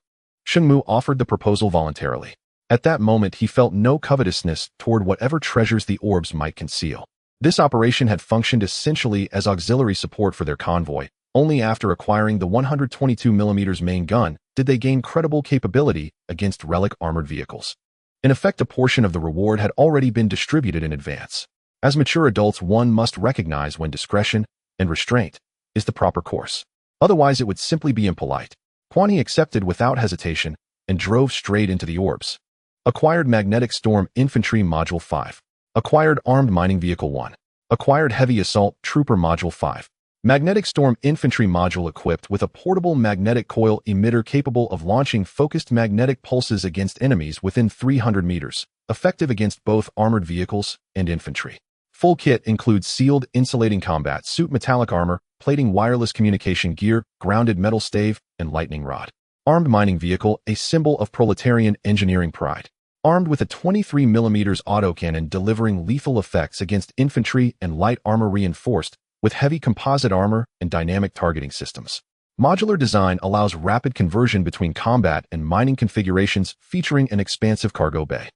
Shengmu offered the proposal voluntarily. At that moment, he felt no covetousness toward whatever treasures the orbs might conceal. This operation had functioned essentially as auxiliary support for their convoy. Only after acquiring the 122mm main gun did they gain credible capability against relic armored vehicles. In effect, a portion of the reward had already been distributed in advance. As mature adults, one must recognize when discretion and restraint is the proper course. Otherwise, it would simply be impolite. Quan He accepted without hesitation and drove straight into the orbs. Acquired Magnetic Storm Infantry Module 5. Acquired Armed Mining Vehicle 1. Acquired Heavy Assault Trooper Module 5. Magnetic Storm Infantry Module equipped with a portable magnetic coil emitter capable of launching focused magnetic pulses against enemies within 300 meters, effective against both armored vehicles and infantry. Full kit includes sealed insulating combat suit, metallic armor, plating, wireless communication gear, grounded metal stave, and lightning rod. Armed Mining Vehicle, a symbol of proletarian engineering pride. Armed with a 23mm autocannon delivering lethal effects against infantry and light armor, reinforced with heavy composite armor and dynamic targeting systems. Modular design allows rapid conversion between combat and mining configurations, featuring an expansive cargo bay.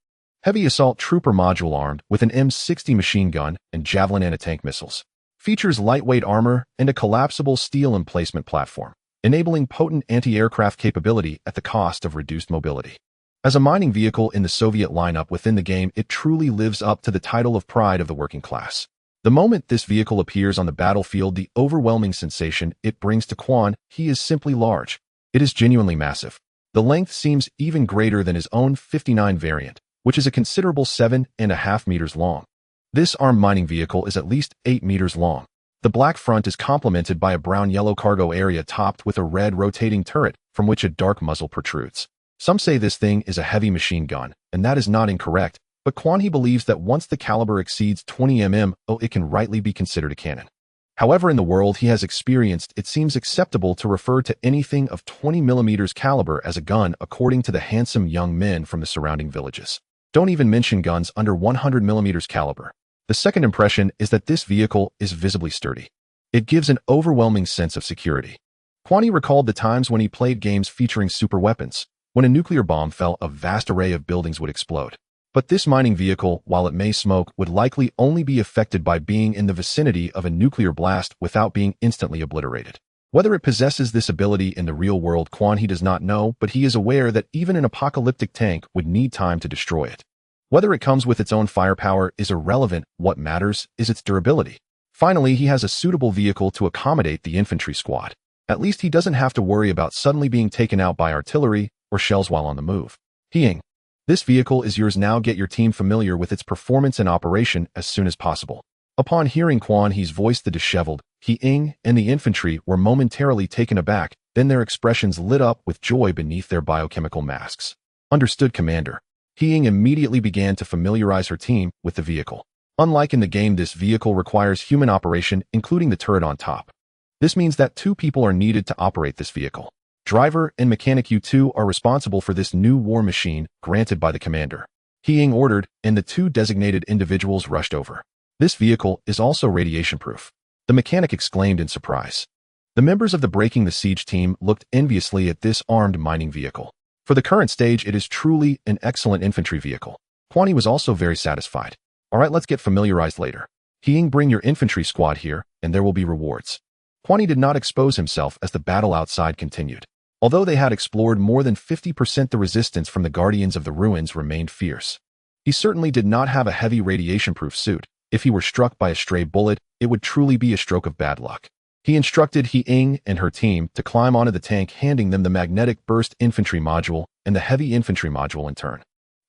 Heavy Assault Trooper Module armed with an M60 machine gun and Javelin anti-tank missiles. Features lightweight armor and a collapsible steel emplacement platform, enabling potent anti-aircraft capability at the cost of reduced mobility. As a mining vehicle in the Soviet lineup within the game, it truly lives up to the title of pride of the working class. The moment this vehicle appears on the battlefield, the overwhelming sensation it brings to Quan He is simply large. It is genuinely massive. The length seems even greater than his own 59 variant, which is a considerable 7.5 meters long. This armed mining vehicle is at least 8 meters long. The black front is complemented by a brown-yellow cargo area topped with a red rotating turret from which a dark muzzle protrudes. Some say this thing is a heavy machine gun, and that is not incorrect, but Quan He believes that once the caliber exceeds 20 mm, it can rightly be considered a cannon. However, in the world he has experienced, it seems acceptable to refer to anything of 20 mm caliber as a gun, according to the handsome young men from the surrounding villages. Don't even mention guns under 100 mm caliber. The second impression is that this vehicle is visibly sturdy. It gives an overwhelming sense of security. Quan He recalled the times when he played games featuring super weapons. When a nuclear bomb fell, a vast array of buildings would explode. But this mining vehicle, while it may smoke, would likely only be affected by being in the vicinity of a nuclear blast without being instantly obliterated. Whether it possesses this ability in the real world, Quan He does not know, but he is aware that even an apocalyptic tank would need time to destroy it. Whether it comes with its own firepower is irrelevant. What matters is its durability. Finally, he has a suitable vehicle to accommodate the infantry squad. At least he doesn't have to worry about suddenly being taken out by artillery or shells while on the move. Heing. This vehicle is yours now. Get your team familiar with its performance and operation as soon as possible. Upon hearing Quan He's voice, the disheveled Heing and the infantry were momentarily taken aback, then their expressions lit up with joy beneath their biochemical masks. Understood, Commander. Heing immediately began to familiarize her team with the vehicle. Unlike in the game, this vehicle requires human operation, including the turret on top. This means that 2 people are needed to operate this vehicle. Driver and mechanic, you 2 are responsible for this new war machine granted by the commander. Heing ordered, and the 2 designated individuals rushed over. This vehicle is also radiation-proof. The mechanic exclaimed in surprise. The members of the Breaking the Siege team looked enviously at this armed mining vehicle. For the current stage, it is truly an excellent infantry vehicle. Quan He was also very satisfied. Alright, let's get familiarized later. Heing, bring your infantry squad here, and there will be rewards. Kwani did not expose himself as the battle outside continued. Although they had explored more than 50%, the resistance from the Guardians of the Ruins remained fierce. He certainly did not have a heavy radiation-proof suit. If he were struck by a stray bullet, it would truly be a stroke of bad luck. He instructed Heing and her team to climb onto the tank, handing them the magnetic burst infantry module and the heavy infantry module in turn.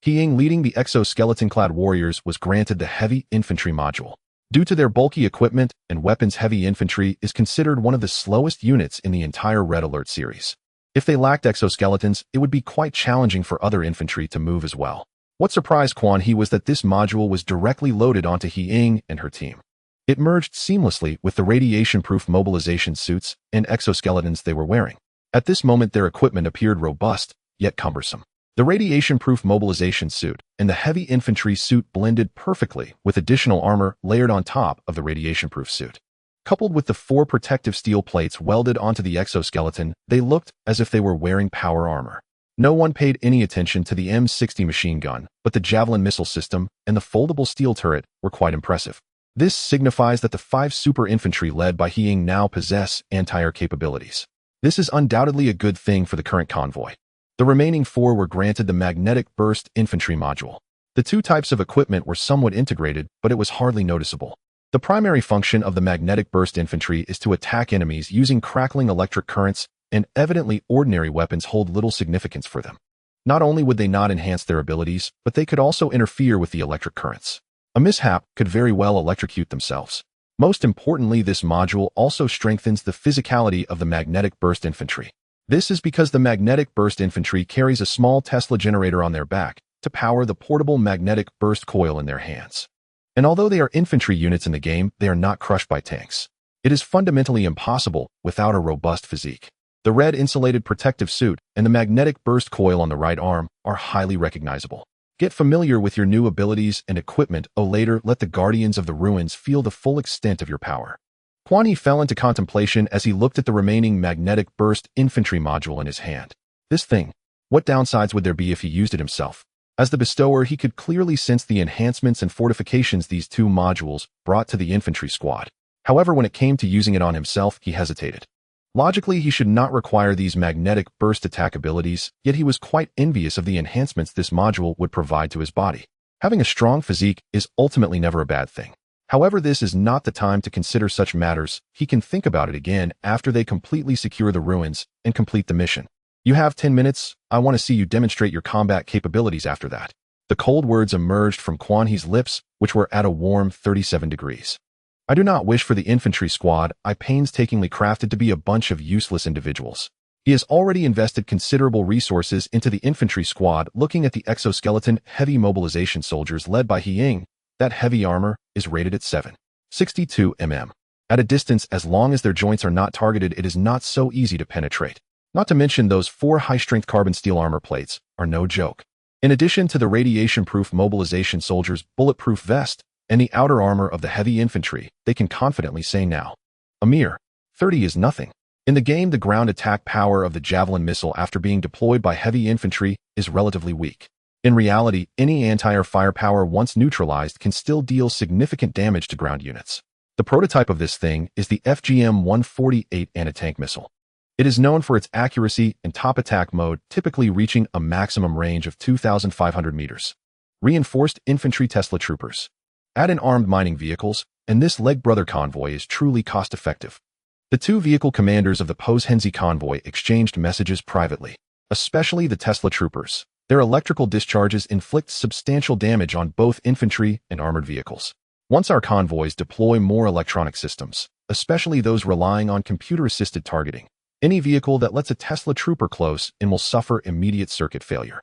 Heing, leading the exoskeleton-clad warriors, was granted the heavy infantry module. Due to their bulky equipment and weapons, heavy infantry is considered one of the slowest units in the entire Red Alert series. If they lacked exoskeletons, it would be quite challenging for other infantry to move as well. What surprised Quan He was that this module was directly loaded onto Heing and her team. It merged seamlessly with the radiation-proof mobilization suits and exoskeletons they were wearing. At this moment, their equipment appeared robust, yet cumbersome. The radiation-proof mobilization suit and the heavy infantry suit blended perfectly with additional armor layered on top of the radiation-proof suit. Coupled with the 4 protective steel plates welded onto the exoskeleton, they looked as if they were wearing power armor. No one paid any attention to the M60 machine gun, but the Javelin missile system and the foldable steel turret were quite impressive. This signifies that the 5 super infantry led by Heing now possess anti-air capabilities. This is undoubtedly a good thing for the current convoy. The remaining 4 were granted the magnetic burst infantry module. The 2 types of equipment were somewhat integrated, but it was hardly noticeable. The primary function of the magnetic burst infantry is to attack enemies using crackling electric currents, and evidently ordinary weapons hold little significance for them. Not only would they not enhance their abilities, but they could also interfere with the electric currents. A mishap could very well electrocute themselves. Most importantly, this module also strengthens the physicality of the magnetic burst infantry. This is because the magnetic burst infantry carries a small Tesla generator on their back to power the portable magnetic burst coil in their hands. And although they are infantry units in the game, they are not crushed by tanks. It is fundamentally impossible without a robust physique. The red insulated protective suit and the magnetic burst coil on the right arm are highly recognizable. Get familiar with your new abilities and equipment. Later, let the Guardians of the Ruins feel the full extent of your power. Quan He fell into contemplation as he looked at the remaining magnetic burst infantry module in his hand. This thing, what downsides would there be if he used it himself? As the bestower, he could clearly sense the enhancements and fortifications these 2 modules brought to the infantry squad. However, when it came to using it on himself, he hesitated. Logically, he should not require these magnetic burst attack abilities, yet he was quite envious of the enhancements this module would provide to his body. Having a strong physique is ultimately never a bad thing. However, this is not the time to consider such matters. He can think about it again after they completely secure the ruins and complete the mission. You have 10 minutes. I want to see you demonstrate your combat capabilities after that. The cold words emerged from Quan He's lips, which were at a warm 37 degrees. I do not wish for the infantry squad I painstakingly crafted to be a bunch of useless individuals. He has already invested considerable resources into the infantry squad. Looking at the exoskeleton heavy mobilization soldiers led by Heing, that heavy armor is rated at 7.62 mm. At a distance as long as their joints are not targeted, it is not so easy to penetrate. Not to mention those 4 high-strength carbon steel armor plates are no joke. In addition to the radiation-proof mobilization soldiers' bulletproof vest and the outer armor of the heavy infantry, they can confidently say now, a mere 30 is nothing. In the game, the ground attack power of the Javelin missile after being deployed by heavy infantry is relatively weak. In reality, any anti-air firepower once neutralized can still deal significant damage to ground units. The prototype of this thing is the FGM-148 anti-tank missile. It is known for its accuracy and top attack mode, typically reaching a maximum range of 2,500 meters. Reinforced infantry Tesla troopers. Add in armed mining vehicles, and this Leg Brother convoy is truly cost-effective. The 2 vehicle commanders of the post-apocalyptic convoy exchanged messages privately, especially the Tesla troopers. Their electrical discharges inflict substantial damage on both infantry and armored vehicles. Once our convoys deploy more electronic systems, especially those relying on computer-assisted targeting, any vehicle that lets a Tesla trooper close in will suffer immediate circuit failure.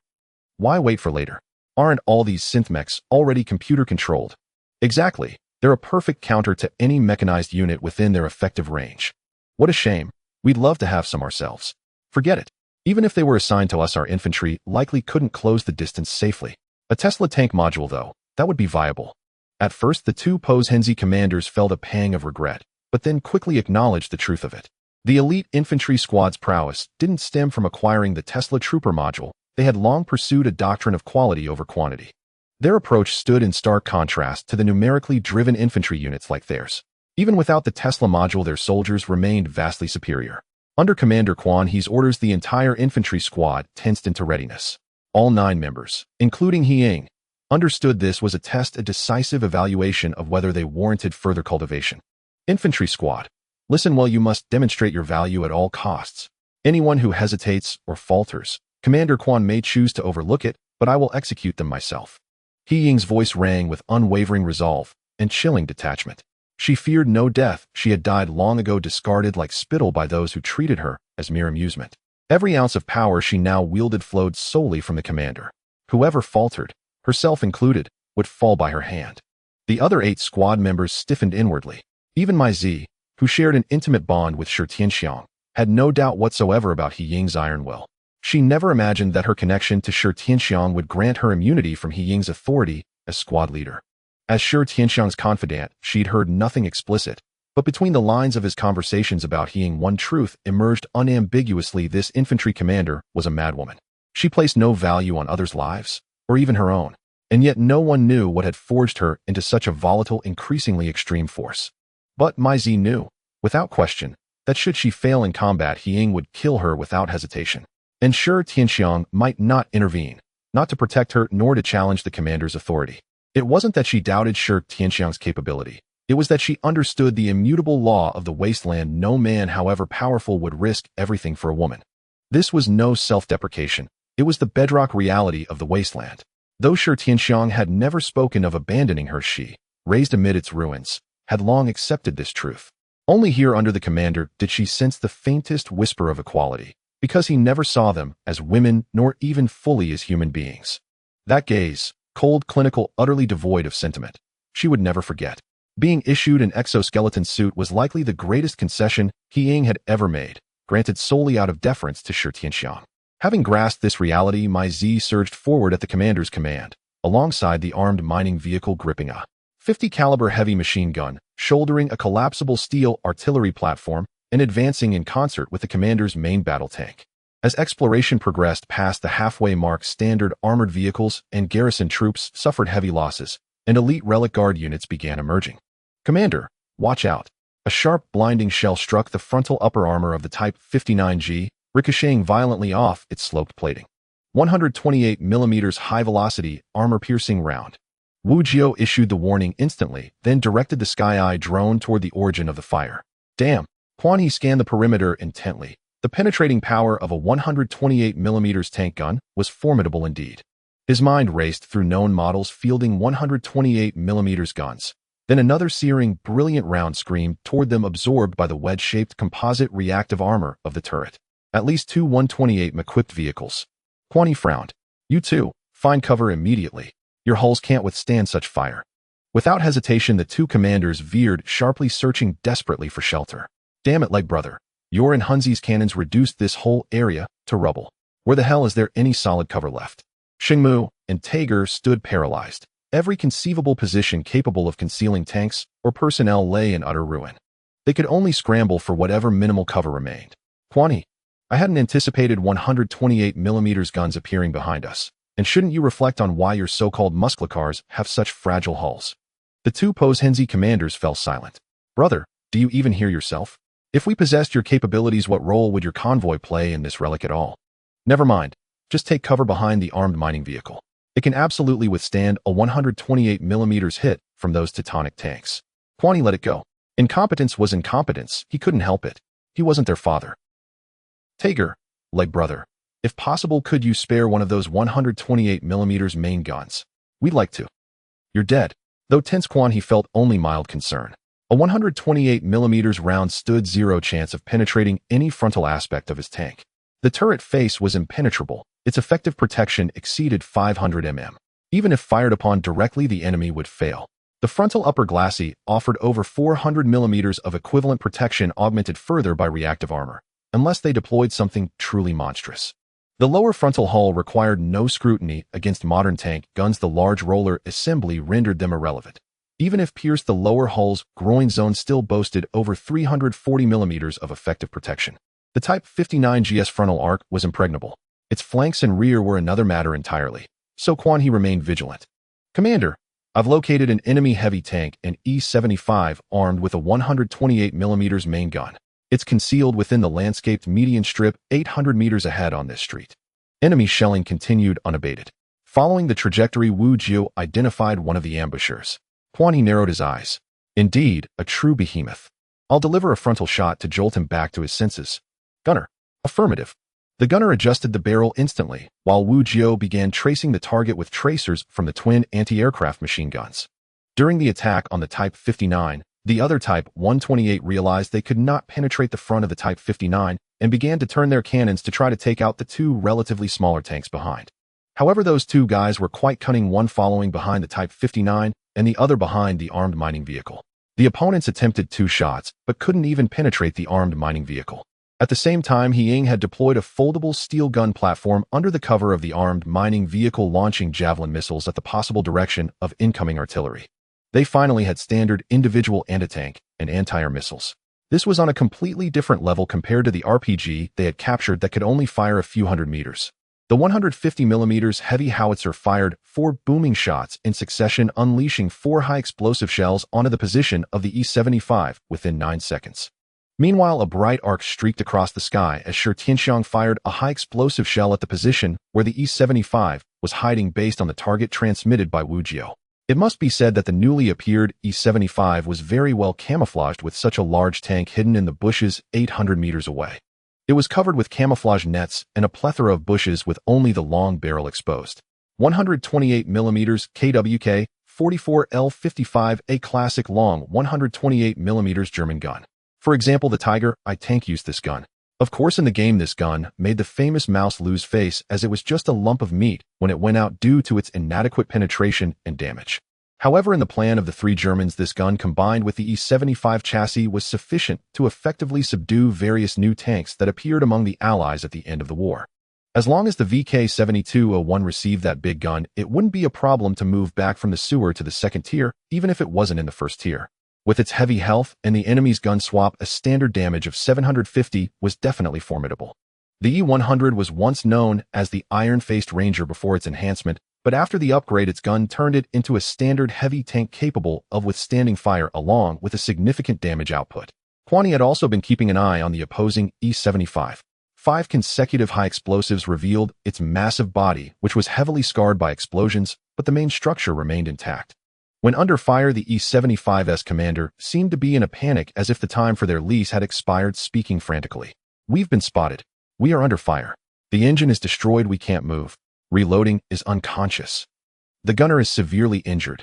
Why wait for later? Aren't all these synthmechs already computer-controlled? Exactly. They're a perfect counter to any mechanized unit within their effective range. What a shame. We'd love to have some ourselves. Forget it. Even if they were assigned to us, our infantry likely couldn't close the distance safely. A Tesla tank module, though, that would be viable. At first, the 2 post-apocalyptic commanders felt a pang of regret, but then quickly acknowledged the truth of it. The elite infantry squad's prowess didn't stem from acquiring the Tesla trooper module. They had long pursued a doctrine of quality over quantity. Their approach stood in stark contrast to the numerically driven infantry units like theirs. Even without the Tesla module, their soldiers remained vastly superior. Under Commander Quan He's orders, the entire infantry squad tensed into readiness. All 9 members, including He Ying, understood this was a decisive evaluation of whether they warranted further cultivation. Infantry squad, listen well, you must demonstrate your value at all costs. Anyone who hesitates or falters, Commander Quan may choose to overlook it, but I will execute them myself. He Ying's voice rang with unwavering resolve and chilling detachment. She feared no death. She had died long ago, discarded like spittle by those who treated her as mere amusement. Every ounce of power she now wielded flowed solely from the commander. Whoever faltered, herself included, would fall by her hand. The other 8 squad members stiffened inwardly. Even Mai Zi, who shared an intimate bond with Shi Tianxiang, had no doubt whatsoever about He Ying's iron will. She never imagined that her connection to Shi Tianxiang would grant her immunity from He Ying's authority as squad leader. As Shi Tianxiang's confidant, she'd heard nothing explicit, but between the lines of his conversations about He Ying, one truth emerged unambiguously: this infantry commander was a madwoman. She placed no value on others' lives, or even her own, and yet no one knew what had forged her into such a volatile, increasingly extreme force. But Mai Zi knew, without question, that should she fail in combat, He Ying would kill her without hesitation. And Shi Tianxiang might not intervene, not to protect her nor to challenge the commander's authority. It wasn't that she doubted Shi Tianxiang's capability. It was that she understood the immutable law of the wasteland: no man, however powerful, would risk everything for a woman. This was no self-deprecation. It was the bedrock reality of the wasteland. Though Shi Tianxiang had never spoken of abandoning her, she, raised amid its ruins, had long accepted this truth. Only here under the commander did she sense the faintest whisper of equality, because he never saw them as women nor even fully as human beings. That gaze, cold, clinical, utterly devoid of sentiment, she would never forget. Being issued an exoskeleton suit was likely the greatest concession He Ying had ever made, granted solely out of deference to Shi Tianxiang. Having grasped this reality, Mai Zi surged forward at the commander's command, alongside the armed mining vehicle gripping a 50 caliber heavy machine gun, shouldering a collapsible steel artillery platform, and advancing in concert with the commander's main battle tank. As exploration progressed past the halfway mark, standard armored vehicles and garrison troops suffered heavy losses, and elite relic guard units began emerging. Commander, watch out. A sharp, blinding shell struck the frontal upper armor of the Type 59G, ricocheting violently off its sloped plating. 128mm high-velocity, armor-piercing round. Wu Jiao issued the warning instantly, then directed the Sky-Eye drone toward the origin of the fire. Damn! Quan He scanned the perimeter intently. The penetrating power of a 128mm tank gun was formidable indeed. His mind raced through known models fielding 128mm guns. Then another searing, brilliant round screamed toward them, absorbed by the wedge-shaped composite reactive armor of the turret. At least 2 128mm-equipped vehicles. Quan He frowned. You two, find cover immediately. Your hulls can't withstand such fire. Without hesitation, the 2 commanders veered sharply, searching desperately for shelter. Damn it, leg brother. Your and Hunzi's cannons reduced this whole area to rubble. Where the hell is there any solid cover left? Xingmu and Tager stood paralyzed. Every conceivable position capable of concealing tanks or personnel lay in utter ruin. They could only scramble for whatever minimal cover remained. Quan He, I hadn't anticipated 128mm guns appearing behind us. And shouldn't you reflect on why your so-called muscle cars have such fragile hulls? The 2 post-Henzi commanders fell silent. Brother, do you even hear yourself? If we possessed your capabilities, what role would your convoy play in this relic at all? Never mind. Just take cover behind the armed mining vehicle. It can absolutely withstand a 128mm hit from those Teutonic tanks. Quan He let it go. Incompetence was incompetence. He couldn't help it. He wasn't their father. Tager, leg brother, if possible, could you spare one of those 128mm main guns? We'd like to. You're dead. Though tense, Quan He felt only mild concern. A 128mm round stood zero chance of penetrating any frontal aspect of his tank. The turret face was impenetrable. Its effective protection exceeded 500 mm. Even if fired upon directly, the enemy would fail. The frontal upper glacis offered over 400mm of equivalent protection, augmented further by reactive armor, unless they deployed something truly monstrous. The lower frontal hull required no scrutiny against modern tank guns. The large roller assembly rendered them irrelevant. Even if pierced, the lower hull's groin zone still boasted over 340mm of effective protection. The Type 59G's frontal arc was impregnable. Its flanks and rear were another matter entirely, so Quan He remained vigilant. Commander, I've located an enemy heavy tank, an E-75, armed with a 128mm main gun. It's concealed within the landscaped median strip 800 meters ahead on this street. Enemy shelling continued unabated. Following the trajectory, Wu Jiu identified one of the ambushers. Quan He narrowed his eyes. Indeed, a true behemoth. I'll deliver a frontal shot to jolt him back to his senses. Gunner. Affirmative. The gunner adjusted the barrel instantly, while Wu Jiu began tracing the target with tracers from the twin anti-aircraft machine guns. During the attack on the Type 59, the other Type 128 realized they could not penetrate the front of the Type 59 and began to turn their cannons to try to take out the two relatively smaller tanks behind. However, those two guys were quite cunning, one following behind the Type 59 and the other behind the armed mining vehicle. The opponents attempted 2 shots, but couldn't even penetrate the armed mining vehicle. At the same time, He Ying had deployed a foldable steel gun platform under the cover of the armed mining vehicle, launching javelin missiles at the possible direction of incoming artillery. They finally had standard individual anti-tank and anti-air missiles. This was on a completely different level compared to the RPG they had captured that could only fire a few hundred meters. The 150mm heavy howitzer fired 4 booming shots in succession, unleashing 4 high-explosive shells onto the position of the E-75 within 9 seconds. Meanwhile, a bright arc streaked across the sky as Shi Tianxiang fired a high-explosive shell at the position where the E-75 was hiding based on the target transmitted by Wu Jiu. It must be said that the newly appeared E-75 was very well camouflaged, with such a large tank hidden in the bushes 800 meters away. It was covered with camouflage nets and a plethora of bushes with only the long barrel exposed. 128mm KWK 44L55, a classic long 128mm German gun. For example, the Tiger I tank used this gun. Of course, in the game, this gun made the famous mouse lose face, as it was just a lump of meat when it went out due to its inadequate penetration and damage. However, in the plan of the 3 Germans, this gun combined with the E-75 chassis was sufficient to effectively subdue various new tanks that appeared among the Allies at the end of the war. As long as the VK-7201 received that big gun, it wouldn't be a problem to move back from the sewer to the second tier, even if it wasn't in the first tier. With its heavy health and the enemy's gun swap, a standard damage of 750 was definitely formidable. The E-100 was once known as the Iron-Faced Ranger before its enhancement, but after the upgrade, its gun turned it into a standard heavy tank capable of withstanding fire along with a significant damage output. Quan He had also been keeping an eye on the opposing E-75. 5 consecutive high explosives revealed its massive body, which was heavily scarred by explosions, but the main structure remained intact. When under fire, the E-75's commander seemed to be in a panic, as if the time for their lease had expired, speaking frantically. "We've been spotted. We are under fire. The engine is destroyed. We can't move. Reloading is unconscious. The gunner is severely injured.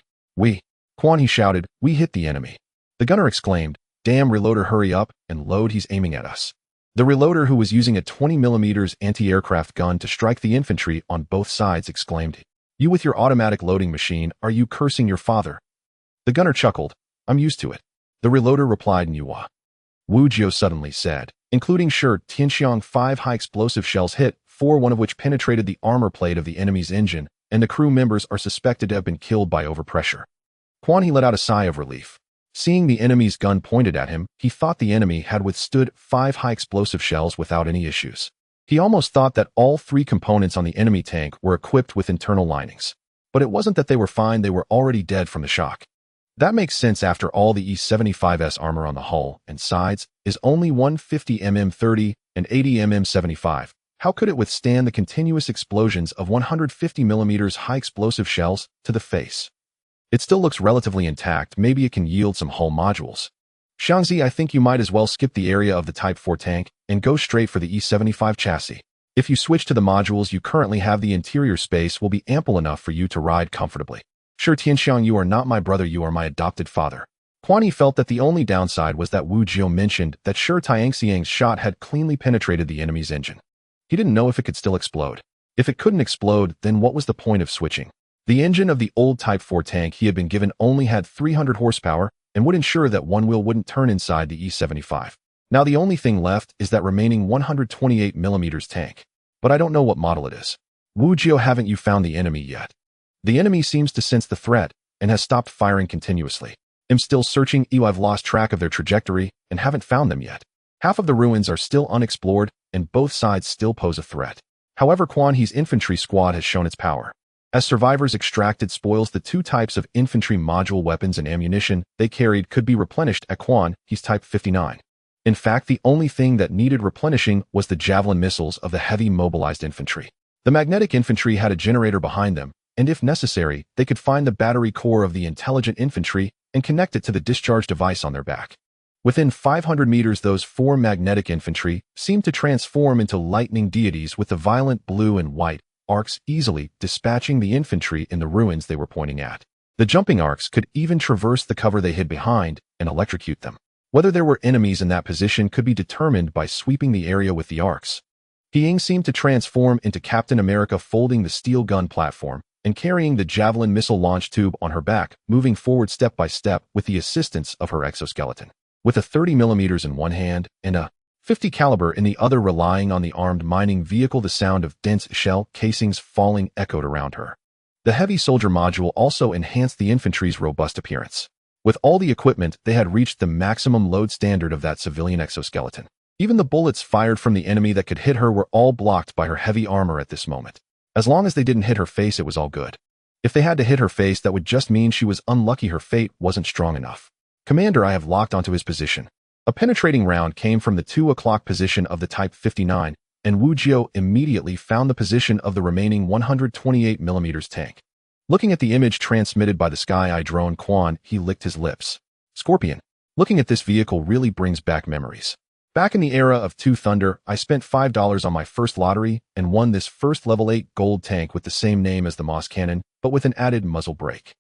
Quan He shouted, "We hit the enemy." The gunner exclaimed, "Damn, reloader, hurry up and load, he's aiming at us." The reloader, who was using a 20mm anti-aircraft gun to strike the infantry on both sides, exclaimed, "You with your automatic loading machine, are you cursing your father?" The gunner chuckled, "I'm used to it." The reloader replied, "Nuwa." Wu Jiu suddenly said, including Shi Tianxiang, 5 high-explosive shells hit, 4 one of which penetrated the armor plate of the enemy's engine, and the crew members are suspected to have been killed by overpressure. Quan He let out a sigh of relief. Seeing the enemy's gun pointed at him, he thought the enemy had withstood 5 high-explosive shells without any issues. He almost thought that all 3 components on the enemy tank were equipped with internal linings. But it wasn't that they were fine, they were already dead from the shock. That makes sense. After all, the E-75's armor on the hull and sides is only 150mm 30 and 80mm 75. How could it withstand the continuous explosions of 150mm high-explosive shells to the face? It still looks relatively intact. Maybe it can yield some hull modules. Xiangzi, I think you might as well skip the area of the Type 4 tank and go straight for the E-75 chassis. If you switch to the modules you currently have, the interior space will be ample enough for you to ride comfortably. Shi Tianxiang, you are not my brother, you are my adopted father. Quan He felt that the only downside was that Wu Jiu mentioned that Shi Tianxiang's shot had cleanly penetrated the enemy's engine. He didn't know if it could still explode. If it couldn't explode, then what was the point of switching? The engine of the old Type 4 tank he had been given only had 300 horsepower and would ensure that one wheel wouldn't turn inside the E-75. Now the only thing left is that remaining 128mm tank. But I don't know what model it is. Wu Jiu, haven't you found the enemy yet? The enemy seems to sense the threat and has stopped firing continuously. I'm still searching. I've lost track of their trajectory and haven't found them yet. Half of the ruins are still unexplored and both sides still pose a threat. However, Quan He's infantry squad has shown its power. As survivors extracted spoils, the two types of infantry module weapons and ammunition they carried could be replenished at Quan He's Type 59. In fact, the only thing that needed replenishing was the javelin missiles of the heavy mobilized infantry. The magnetic infantry had a generator behind them, and if necessary, they could find the battery core of the intelligent infantry and connect it to the discharge device on their back. Within 500 meters, those four magnetic infantry seemed to transform into lightning deities with the violent blue and white arcs easily dispatching the infantry in the ruins they were pointing at. The jumping arcs could even traverse the cover they hid behind and electrocute them. Whether there were enemies in that position could be determined by sweeping the area with the arcs. Ying seemed to transform into Captain America, folding the steel gun platform and carrying the javelin missile launch tube on her back, moving forward step by step with the assistance of her exoskeleton. With a 30mm in one hand and a .50 caliber in the other, relying on the armed mining vehicle, the sound of dense shell casings falling echoed around her. The heavy soldier module also enhanced the infantry's robust appearance. With all the equipment, they had reached the maximum load standard of that civilian exoskeleton. Even the bullets fired from the enemy that could hit her were all blocked by her heavy armor at this moment. As long as they didn't hit her face, it was all good. If they had to hit her face, that would just mean she was unlucky her fate wasn't strong enough. Commander, I have locked onto his position. A penetrating round came from the 2 o'clock position of the Type 59, and Wu Jiao immediately found the position of the remaining 128mm tank. Looking at the image transmitted by the Sky Eye drone, Quan, he licked his lips. Scorpion. Looking at this vehicle really brings back memories. Back in the era of Two Thunder, I spent $5 on my first lottery and won this first level 8 gold tank with the same name as the Moss Cannon, but with an added muzzle brake.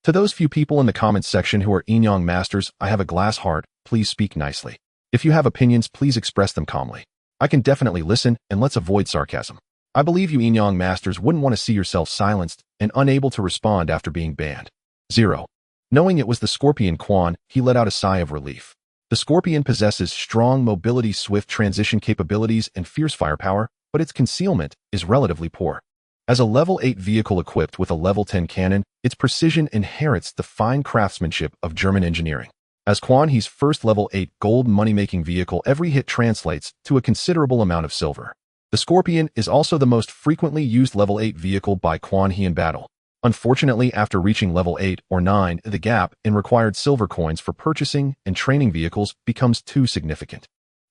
To those few people in the comments section who are Inyang masters, I have a glass heart. Please speak nicely. If you have opinions, please express them calmly. I can definitely listen, and let's avoid sarcasm. I believe you Inyang masters wouldn't want to see yourself silenced and unable to respond after being banned. 0. Knowing it was the Scorpion Quan, he let out a sigh of relief. The Scorpion possesses strong mobility, swift transition capabilities, and fierce firepower, but its concealment is relatively poor. As a level 8 vehicle equipped with a level 10 cannon, its precision inherits the fine craftsmanship of German engineering. As Quan He's first level 8 gold money-making vehicle, every hit translates to a considerable amount of silver. The Scorpion is also the most frequently used level 8 vehicle by Quan He in battle. Unfortunately, after reaching level 8 or 9, the gap in required silver coins for purchasing and training vehicles becomes too significant.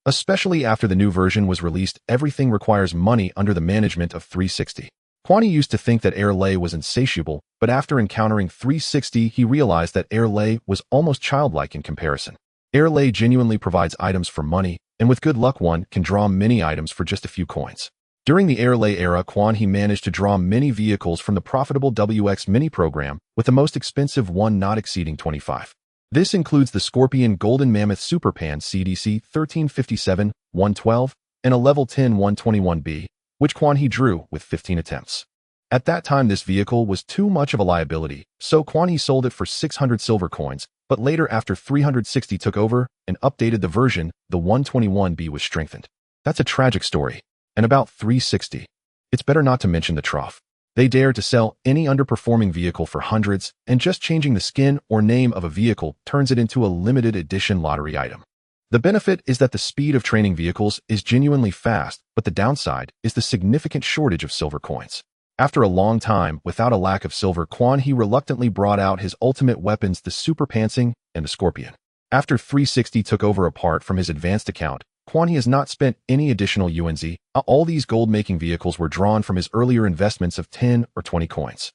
Especially after the new version was released, everything requires money under the management of 360. Quan He used to think that Erlay was insatiable, but after encountering 360, he realized that Erlay was almost childlike in comparison. Erlay genuinely provides items for money, and with good luck one can draw many items for just a few coins. During the Erlay era, Quan He managed to draw many vehicles from the profitable WX Mini program, with the most expensive one not exceeding 25. This includes the Scorpion Golden Mammoth Superpan CDC 1357-112 and a level 10 121B, which Quan He drew with 15 attempts. At that time, this vehicle was too much of a liability, so Quan He sold it for 600 silver coins, but later, after 360 took over and updated the version, the 121B was strengthened. That's a tragic story. And about 360. It's better not to mention the trough. They dare to sell any underperforming vehicle for hundreds, and just changing the skin or name of a vehicle turns it into a limited edition lottery item. The benefit is that the speed of training vehicles is genuinely fast, but the downside is the significant shortage of silver coins. After a long time, without a lack of silver, Quan He reluctantly brought out his ultimate weapons, the Super Pansing and the Scorpion. After 360 took over apart from his advanced account, Quan He has not spent any additional UNZ. All these gold-making vehicles were drawn from his earlier investments of 10 or 20 coins.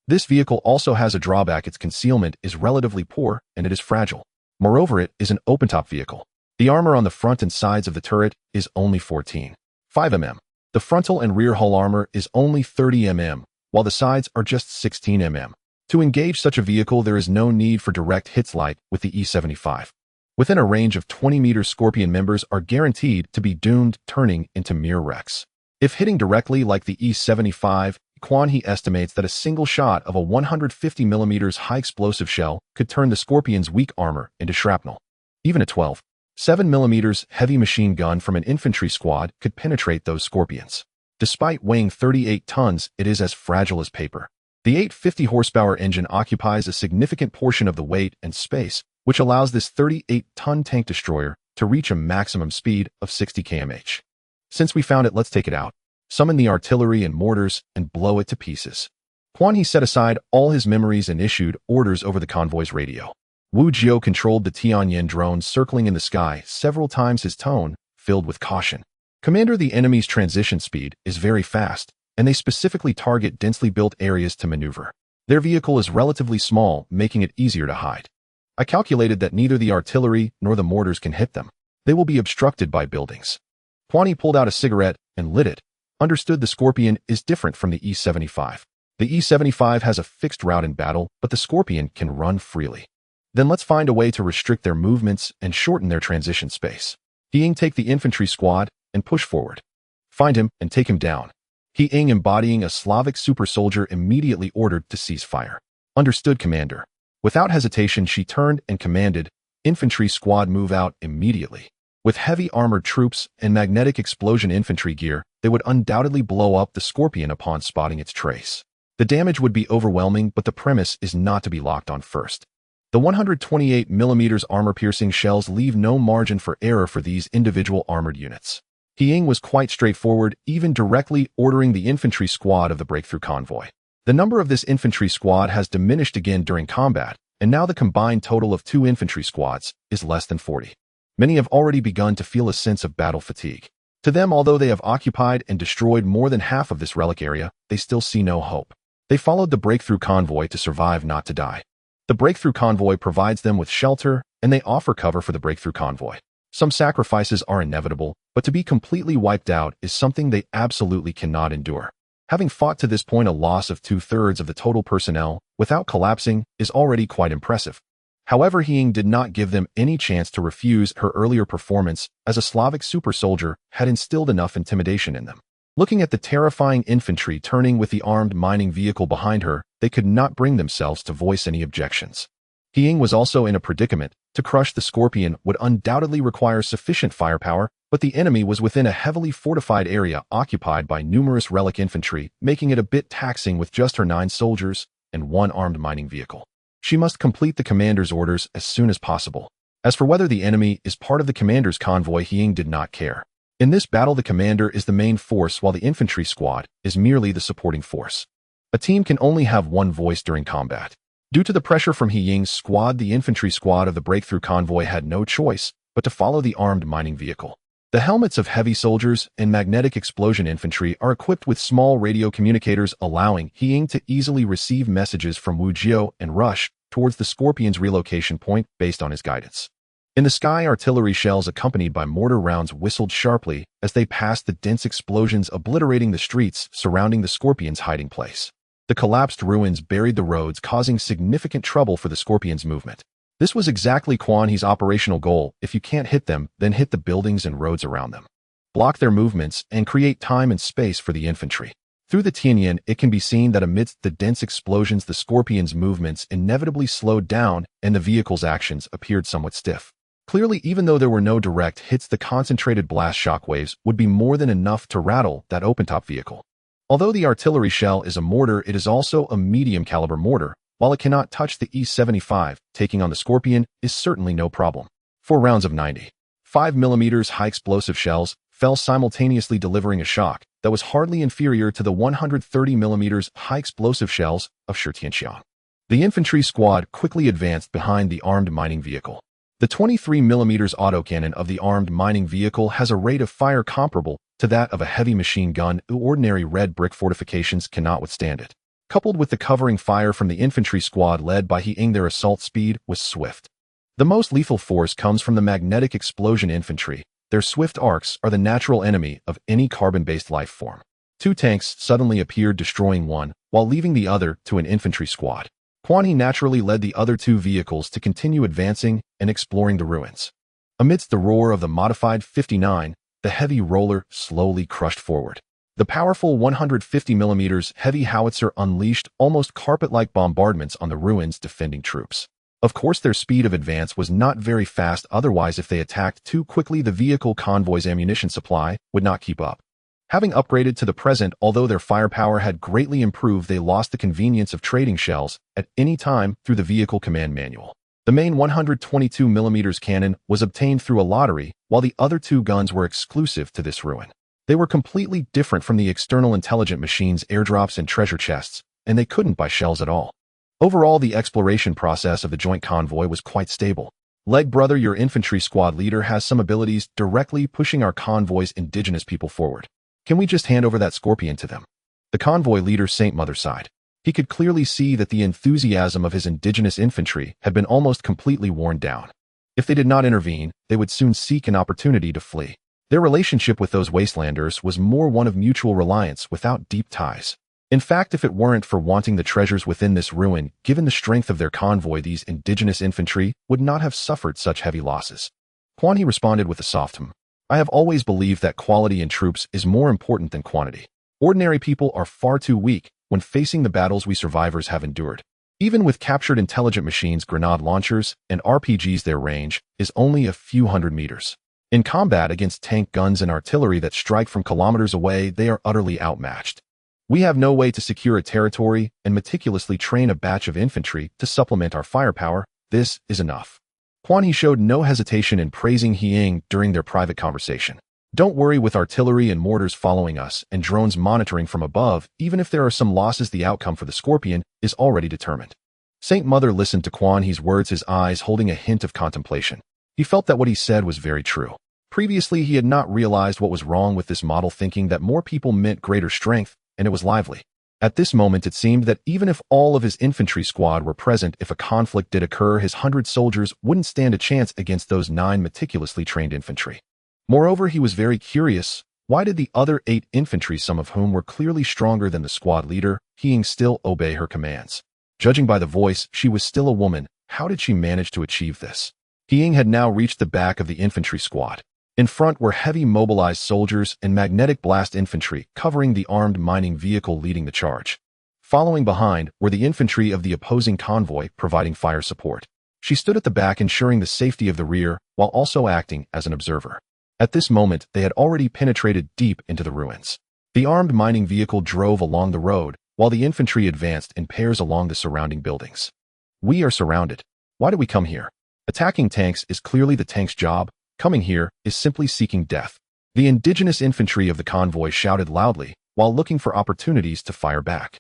This vehicle also has a drawback: its concealment is relatively poor and it is fragile. Moreover, it is an open-top vehicle. The armor on the front and sides of the turret is only 14.5 mm. The frontal and rear hull armor is only 30 mm, while the sides are just 16 mm. To engage such a vehicle, there is no need for direct hits like with the E-75. Within a range of 20 meters, Scorpion members are guaranteed to be doomed, turning into mere wrecks. If hitting directly like the E-75, Quan He estimates that a single shot of a 150mm high-explosive shell could turn the Scorpion's weak armor into shrapnel. Even a 12.7mm heavy machine gun from an infantry squad could penetrate those Scorpions. Despite weighing 38 tons, it is as fragile as paper. The 850 horsepower engine occupies a significant portion of the weight and space, which allows this 38-ton tank destroyer to reach a maximum speed of 60 km/h. Since we found it, let's take it out. Summon the artillery and mortars and blow it to pieces. Quan He set aside all his memories and issued orders over the convoy's radio. Wu Jiao controlled the Tianyan drone circling in the sky several times, his tone filled with caution. Commander, the enemy's transition speed is very fast, and they specifically target densely built areas to maneuver. Their vehicle is relatively small, making it easier to hide. I calculated that neither the artillery nor the mortars can hit them. They will be obstructed by buildings. Quan He pulled out a cigarette and lit it. Understood, the Scorpion is different from the E-75. The E-75 has a fixed route in battle, but the Scorpion can run freely. Then let's find a way to restrict their movements and shorten their transition space. He Ying, take the infantry squad and push forward. Find him and take him down. He Ying, embodying a Slavic super soldier, immediately ordered to cease fire. Understood, Commander. Without hesitation, she turned and commanded, infantry squad, move out immediately. With heavy armored troops and magnetic explosion infantry gear, they would undoubtedly blow up the Scorpion upon spotting its trace. The damage would be overwhelming, but the premise is not to be locked on first. The 128mm armor-piercing shells leave no margin for error for these individual armored units. He Ying was quite straightforward, even directly ordering the infantry squad of the breakthrough convoy. The number of this infantry squad has diminished again during combat, and now the combined total of 2 infantry squads is less than 40. Many have already begun to feel a sense of battle fatigue. To them, although they have occupied and destroyed more than half of this relic area, they still see no hope. They followed the breakthrough convoy to survive, not to die. The breakthrough convoy provides them with shelter, and they offer cover for the breakthrough convoy. Some sacrifices are inevitable, but to be completely wiped out is something they absolutely cannot endure. Having fought to this point a loss of 2/3 of the total personnel without collapsing is already quite impressive. However, He Ying did not give them any chance to refuse. Her earlier performance as a Slavic super soldier had instilled enough intimidation in them. Looking at the terrifying infantry turning with the armed mining vehicle behind her, they could not bring themselves to voice any objections. He Ying was also in a predicament. To crush the Scorpion would undoubtedly require sufficient firepower, but the enemy was within a heavily fortified area occupied by numerous relic infantry, making it a bit taxing with just her 9 soldiers and 1 armed mining vehicle. She must complete the commander's orders as soon as possible. As for whether the enemy is part of the commander's convoy, He Ying did not care. In this battle, the commander is the main force, while the infantry squad is merely the supporting force. A team can only have one voice during combat. Due to the pressure from He Ying's squad, the infantry squad of the breakthrough convoy had no choice but to follow the armed mining vehicle. The helmets of heavy soldiers and magnetic explosion infantry are equipped with small radio communicators, allowing He Ying to easily receive messages from Wu Jiao and rush towards the Scorpion's relocation point based on his guidance. In the sky, artillery shells accompanied by mortar rounds whistled sharply as they passed the dense explosions, obliterating the streets surrounding the Scorpion's hiding place. The collapsed ruins buried the roads, causing significant trouble for the Scorpion's movement. This was exactly Quan He's operational goal. If you can't hit them, then hit the buildings and roads around them. Block their movements and create time and space for the infantry. Through the Tianyan, it can be seen that amidst the dense explosions, the Scorpion's movements inevitably slowed down and the vehicle's actions appeared somewhat stiff. Clearly, even though there were no direct hits, the concentrated blast shockwaves would be more than enough to rattle that open-top vehicle. Although the artillery shell is a mortar, it is also a medium-caliber mortar. While it cannot touch the E-75, taking on the Scorpion is certainly no problem. 4 rounds of 95mm high-explosive shells fell simultaneously, delivering a shock that was hardly inferior to the 130mm high-explosive shells of Shitianxiang. The infantry squad quickly advanced behind the armed mining vehicle. The 23mm autocannon of the armed mining vehicle has a rate of fire comparable to that of a heavy machine gun. Ordinary red brick fortifications cannot withstand it. Coupled with the covering fire from the infantry squad led by He Ying, their assault speed was swift. The most lethal force comes from the magnetic explosion infantry. Their swift arcs are the natural enemy of any carbon-based life form. 2 tanks suddenly appeared, destroying one, while leaving the other to an infantry squad. Quan He naturally led the other 2 vehicles to continue advancing and exploring the ruins. Amidst the roar of the modified 59, the heavy roller slowly crushed forward. The powerful 150mm heavy howitzer unleashed almost carpet-like bombardments on the ruins' defending troops. Of course, their speed of advance was not very fast, otherwise if they attacked too quickly, the vehicle convoy's ammunition supply would not keep up. Having upgraded to the present, although their firepower had greatly improved, they lost the convenience of trading shells at any time through the vehicle command manual. The main 122mm cannon was obtained through a lottery, while the other 2 guns were exclusive to this ruin. They were completely different from the external intelligent machines, airdrops, and treasure chests, and they couldn't buy shells at all. Overall, the exploration process of the joint convoy was quite stable. Leg brother, your infantry squad leader has some abilities directly pushing our convoy's indigenous people forward. Can we just hand over that scorpion to them? The convoy leader Saint Mother sighed. He could clearly see that the enthusiasm of his indigenous infantry had been almost completely worn down. If they did not intervene, they would soon seek an opportunity to flee. Their relationship with those wastelanders was more one of mutual reliance without deep ties. In fact, if it weren't for wanting the treasures within this ruin, given the strength of their convoy, these indigenous infantry would not have suffered such heavy losses. Quan He responded with a soft hum. I have always believed that quality in troops is more important than quantity. Ordinary people are far too weak when facing the battles we survivors have endured. Even with captured intelligent machines, grenade launchers, and RPGs, their range is only a few hundred meters. In combat against tank guns and artillery that strike from kilometers away, they are utterly outmatched. We have no way to secure a territory and meticulously train a batch of infantry to supplement our firepower. This is enough. Quan He showed no hesitation in praising He Ying during their private conversation. Don't worry, with artillery and mortars following us and drones monitoring from above, even if there are some losses, the outcome for the Scorpion is already determined. Saint Mother listened to Quan He's words, his eyes holding a hint of contemplation. He felt that what he said was very true. Previously, he had not realized what was wrong with this model, thinking that more people meant greater strength, and it was lively. At this moment, it seemed that even if all of his infantry squad were present, if a conflict did occur, his 100 soldiers wouldn't stand a chance against those 9 meticulously trained infantry. Moreover, he was very curious. Why did the other 8 infantry, some of whom were clearly stronger than the squad leader, He Ying, still obey her commands? Judging by the voice, she was still a woman. How did she manage to achieve this? He Ying had now reached the back of the infantry squad. In front were heavy mobilized soldiers and magnetic blast infantry covering the armed mining vehicle leading the charge. Following behind were the infantry of the opposing convoy providing fire support. She stood at the back, ensuring the safety of the rear while also acting as an observer. At this moment, they had already penetrated deep into the ruins. The armed mining vehicle drove along the road while the infantry advanced in pairs along the surrounding buildings. We are surrounded. Why did we come here? Attacking tanks is clearly the tank's job. Coming here is simply seeking death. The indigenous infantry of the convoy shouted loudly while looking for opportunities to fire back.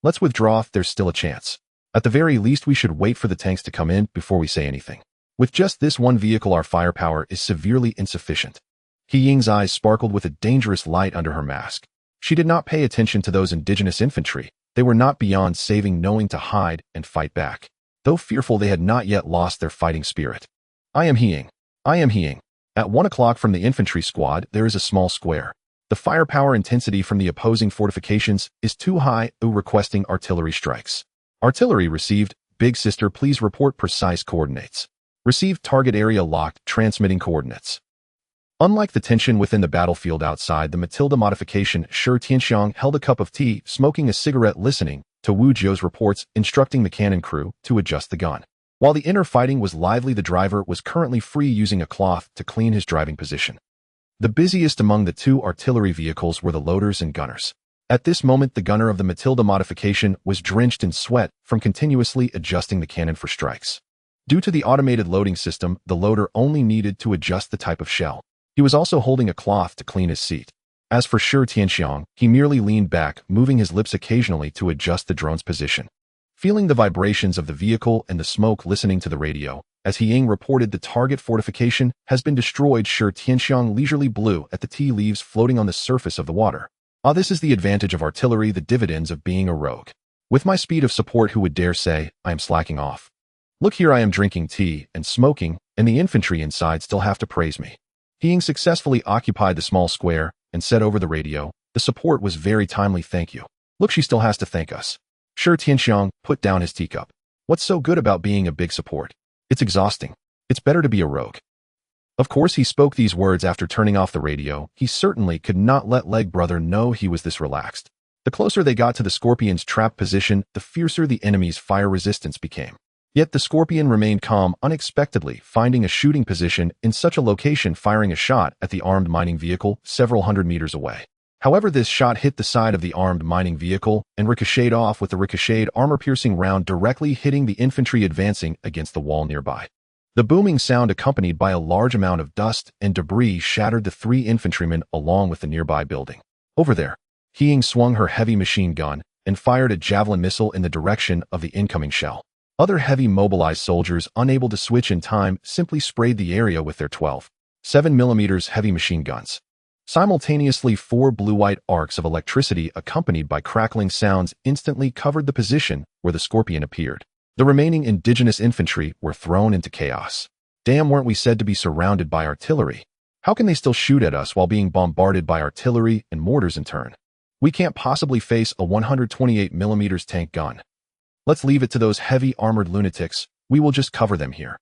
Let's withdraw if there's still a chance. At the very least, we should wait for the tanks to come in before we say anything. With just this one vehicle, our firepower is severely insufficient. He Ying's eyes sparkled with a dangerous light under her mask. She did not pay attention to those indigenous infantry. They were not beyond saving, knowing to hide and fight back. Though fearful, they had not yet lost their fighting spirit. I am He Ying. I am He Ying. At 1 o'clock from the infantry squad, there is a small square. The firepower intensity from the opposing fortifications is too high, requesting artillery strikes. Artillery received. Big sister, please report precise coordinates. Received. Target area locked, transmitting coordinates. Unlike the tension within the battlefield outside, the Matilda modification, Shi Tianxiang held a cup of tea, smoking a cigarette, listening to Wu Jiu's reports, instructing the cannon crew to adjust the gun. While the inner fighting was lively, the driver was currently free, using a cloth to clean his driving position. The busiest among the 2 artillery vehicles were the loaders and gunners. At this moment, the gunner of the Matilda modification was drenched in sweat from continuously adjusting the cannon for strikes. Due to the automated loading system, the loader only needed to adjust the type of shell. He was also holding a cloth to clean his seat. As for Shi Tianxiang, he merely leaned back, moving his lips occasionally to adjust the drone's position. Feeling the vibrations of the vehicle and the smoke, listening to the radio, as He Ying reported the target fortification has been destroyed, Shi Tianxiang leisurely blew at the tea leaves floating on the surface of the water. Ah, this is the advantage of artillery, the dividends of being a rogue. With my speed of support, who would dare say I am slacking off? Look here, I am drinking tea and smoking, and the infantry inside still have to praise me. He Ying successfully occupied the small square and said over the radio, the support was very timely, thank you. Look, she still has to thank us. Shi Tianxiang put down his teacup. What's so good about being a big support? It's exhausting. It's better to be a rogue. Of course, he spoke these words after turning off the radio. He certainly could not let Leg Brother know he was this relaxed. The closer they got to the Scorpion's trap position, the fiercer the enemy's fire resistance became. Yet the Scorpion remained calm, unexpectedly finding a shooting position in such a location, firing a shot at the armed mining vehicle several hundred meters away. However, this shot hit the side of the armed mining vehicle and ricocheted off, with the ricocheted armor-piercing round directly hitting the infantry advancing against the wall nearby. The booming sound, accompanied by a large amount of dust and debris, shattered the 3 infantrymen along with the nearby building. Over there, He Ying swung her heavy machine gun and fired a javelin missile in the direction of the incoming shell. Other heavy mobilized soldiers, unable to switch in time, simply sprayed the area with their 12.7mm heavy machine guns. Simultaneously, 4 blue-white arcs of electricity accompanied by crackling sounds instantly covered the position where the Scorpion appeared. The remaining indigenous infantry were thrown into chaos. Damn, weren't we said to be surrounded by artillery? How can they still shoot at us while being bombarded by artillery and mortars in turn? We can't possibly face a 128mm tank gun. Let's leave it to those heavy armored lunatics. We will just cover them here.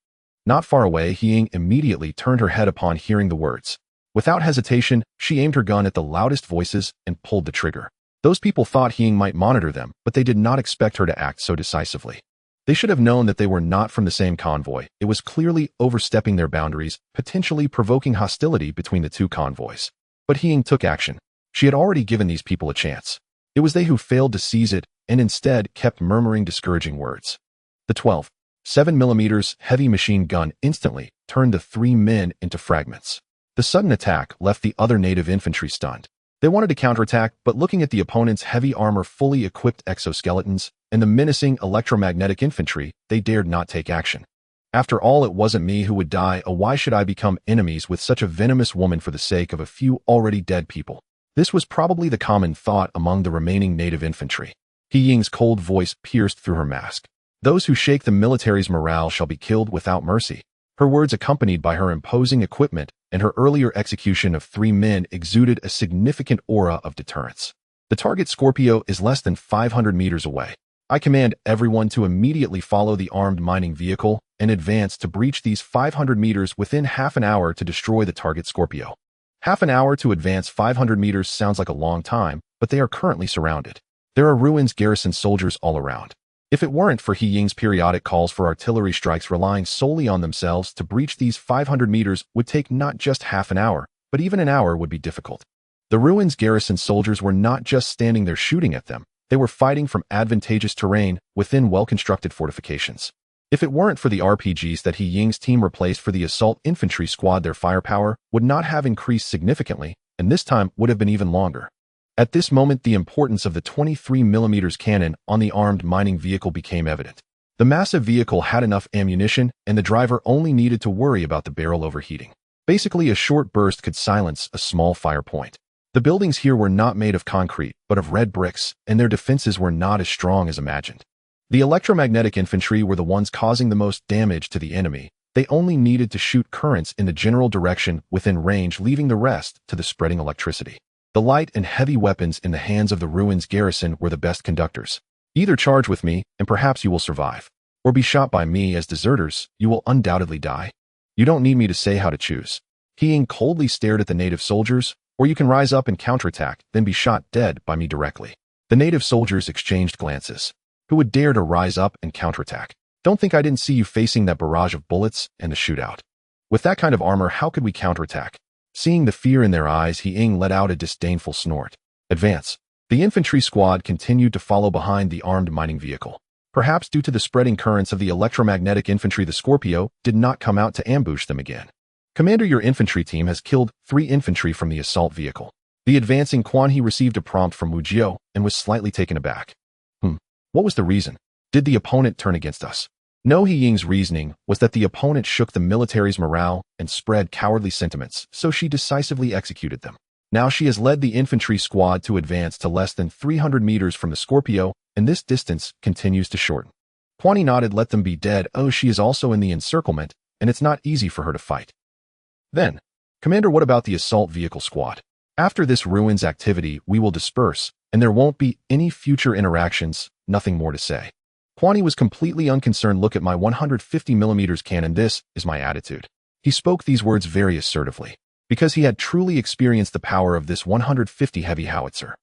Not far away, Ying immediately turned her head upon hearing the words. Without hesitation, she aimed her gun at the loudest voices and pulled the trigger. Those people thought Ying might monitor them, but they did not expect her to act so decisively. They should have known that they were not from the same convoy. It was clearly overstepping their boundaries, potentially provoking hostility between the two convoys. But Ying took action. She had already given these people a chance. It was they who failed to seize it and instead kept murmuring discouraging words. The 12.7mm heavy machine gun instantly turned the 3 men into fragments. The sudden attack left the other native infantry stunned. They wanted to counterattack, but looking at the opponent's heavy armor, fully equipped exoskeletons, and the menacing electromagnetic infantry, they dared not take action. After all, it wasn't me who would die, why should I become enemies with such a venomous woman for the sake of a few already dead people? This was probably the common thought among the remaining native infantry. He Ying's cold voice pierced through her mask. Those who shake the military's morale shall be killed without mercy. Her words, accompanied by her imposing equipment and her earlier execution of 3 men, exuded a significant aura of deterrence. The target Scorpio is less than 500 meters away. I command everyone to immediately follow the armed mining vehicle and advance to breach these 500 meters within half an hour to destroy the target Scorpio. Half an hour to advance 500 meters sounds like a long time, but they are currently surrounded. There are ruins garrison soldiers all around. If it weren't for He Ying's periodic calls for artillery strikes, relying solely on themselves to breach these 500 meters would take not just half an hour, but even an hour would be difficult. The ruins garrison soldiers were not just standing there shooting at them, they were fighting from advantageous terrain within well-constructed fortifications. If it weren't for the RPGs that He Ying's team replaced for the assault infantry squad, their firepower would not have increased significantly, and this time would have been even longer. At this moment, the importance of the 23mm cannon on the armed mining vehicle became evident. The massive vehicle had enough ammunition, and the driver only needed to worry about the barrel overheating. Basically, a short burst could silence a small fire point. The buildings here were not made of concrete, but of red bricks, and their defenses were not as strong as imagined. The electromagnetic infantry were the ones causing the most damage to the enemy. They only needed to shoot currents in the general direction within range, leaving the rest to the spreading electricity. The light and heavy weapons in the hands of the ruins garrison were the best conductors. Either charge with me, and perhaps you will survive, or be shot by me as deserters, you will undoubtedly die. You don't need me to say how to choose. He Ying coldly stared at the native soldiers, or you can rise up and counterattack, then be shot dead by me directly. The native soldiers exchanged glances. Who would dare to rise up and counterattack? Don't think I didn't see you facing that barrage of bullets and the shootout. With that kind of armor, how could we counterattack? Seeing the fear in their eyes, He Ying let out a disdainful snort. Advance. The infantry squad continued to follow behind the armed mining vehicle. Perhaps due to the spreading currents of the electromagnetic infantry, the Scorpio did not come out to ambush them again. Commander, your infantry team has killed 3 infantry from the assault vehicle. The advancing Quan He received a prompt from Wu Jiao and was slightly taken aback. What was the reason? Did the opponent turn against us? No, He Ying's reasoning was that the opponent shook the military's morale and spread cowardly sentiments, so she decisively executed them. Now she has led the infantry squad to advance to less than 300 meters from the Scorpio, and this distance continues to shorten. Quan He nodded. Let them be dead. Oh, she is also in the encirclement, and it's not easy for her to fight. Then, Commander, what about the assault vehicle squad? After this ruins activity, we will disperse, and there won't be any future interactions, nothing more to say. Quan He was completely unconcerned. Look at my 150mm cannon. This is my attitude. He spoke these words very assertively, because he had truly experienced the power of this 150 heavy howitzer.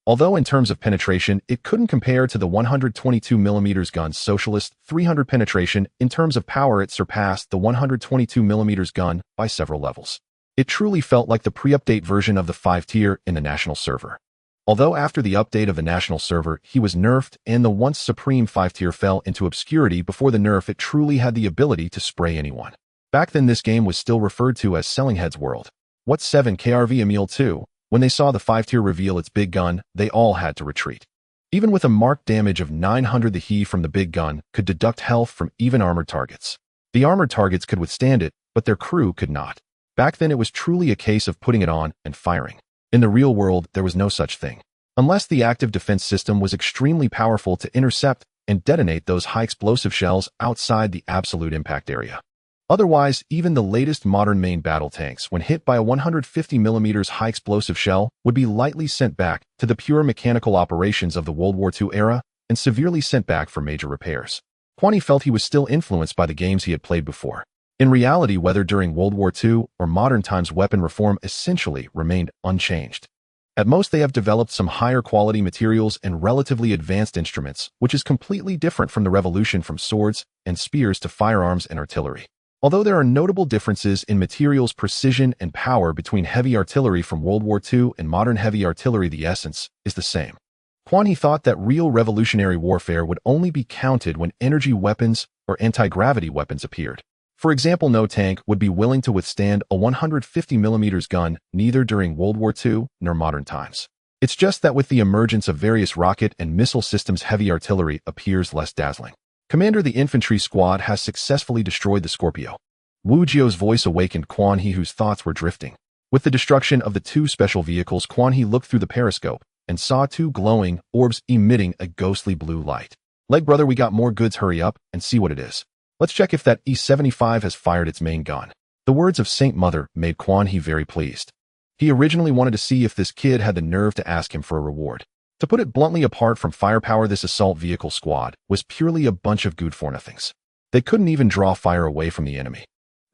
Although in terms of penetration, it couldn't compare to the 122mm gun's Socialist 300 penetration, in terms of power it surpassed the 122mm gun by several levels. It truly felt like the pre-update version of the 5-tier in the national server. Although after the update of the national server, he was nerfed and the once supreme 5-tier fell into obscurity. Before the nerf, it truly had the ability to spray anyone. Back then, this game was still referred to as Sellinghead's World. What's 7 KRV Emil 2? When they saw the 5-tier reveal its big gun, they all had to retreat. Even with a marked damage of 900, the He from the big gun could deduct health from even armored targets. The armored targets could withstand it, but their crew could not. Back then it was truly a case of putting it on and firing. In the real world, there was no such thing. Unless the active defense system was extremely powerful to intercept and detonate those high-explosive shells outside the absolute impact area. Otherwise, even the latest modern main battle tanks, when hit by a 150mm high-explosive shell, would be lightly sent back to the pure mechanical operations of the World War II era and severely sent back for major repairs. Kwani felt he was still influenced by the games he had played before. In reality, whether during World War II or modern times, weapon reform essentially remained unchanged. At most, they have developed some higher quality materials and relatively advanced instruments, which is completely different from the revolution from swords and spears to firearms and artillery. Although there are notable differences in materials precision and power between heavy artillery from World War II and modern heavy artillery, the essence is the same. Kwani thought that real revolutionary warfare would only be counted when energy weapons or anti-gravity weapons appeared. For example, no tank would be willing to withstand a 150mm gun, neither during World War II nor modern times. It's just that with the emergence of various rocket and missile systems, heavy artillery appears less dazzling. Commander, the infantry squad has successfully destroyed the Scorpio. Wu Jio's voice awakened Quan He, whose thoughts were drifting. With the destruction of the two special vehicles, Quan He looked through the periscope and saw two glowing orbs emitting a ghostly blue light. Leg brother, we got more goods, hurry up and see what it is. Let's check if that E-75 has fired its main gun. The words of Saint Mother made Quan He very pleased. He originally wanted to see if this kid had the nerve to ask him for a reward. To put it bluntly, apart from firepower, this assault vehicle squad was purely a bunch of good for nothings. They couldn't even draw fire away from the enemy.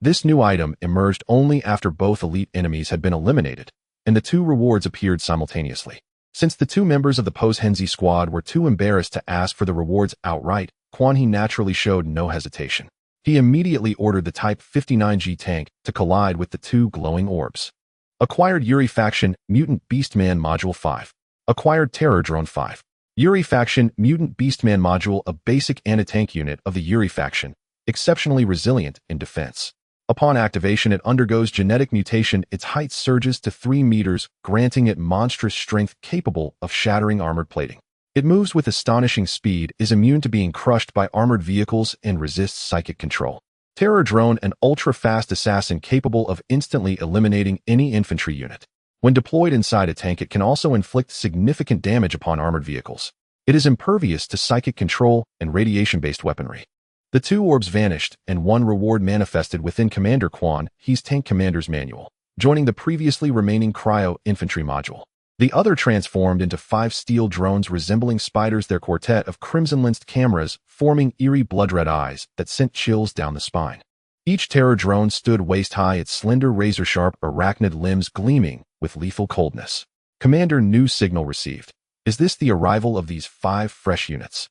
This new item emerged only after both elite enemies had been eliminated, and the two rewards appeared simultaneously. Since the two members of the post-Henzi squad were too embarrassed to ask for the rewards outright, Quan He naturally showed no hesitation. He immediately ordered the Type 59G tank to collide with the two glowing orbs. Acquired Yuri Faction Mutant Beastman Module 5. Acquired Terror Drone 5. Yuri Faction Mutant Beastman Module, a basic anti-tank unit of the Yuri Faction, exceptionally resilient in defense. Upon activation, it undergoes genetic mutation. Its height surges to 3 meters, granting it monstrous strength capable of shattering armored plating. It moves with astonishing speed, is immune to being crushed by armored vehicles, and resists psychic control. Terror Drone, an ultra-fast assassin capable of instantly eliminating any infantry unit. When deployed inside a tank, it can also inflict significant damage upon armored vehicles. It is impervious to psychic control and radiation-based weaponry. The two orbs vanished, and one reward manifested within Commander Quan He's Tank Commander's Manual, joining the previously remaining Cryo Infantry module. The other transformed into 5 steel drones resembling spiders, their quartet of crimson-lensed cameras forming eerie blood-red eyes that sent chills down the spine. Each terror drone stood waist-high, its slender razor-sharp arachnid limbs gleaming with lethal coldness. Commander, new signal received. Is this the arrival of these 5 fresh units?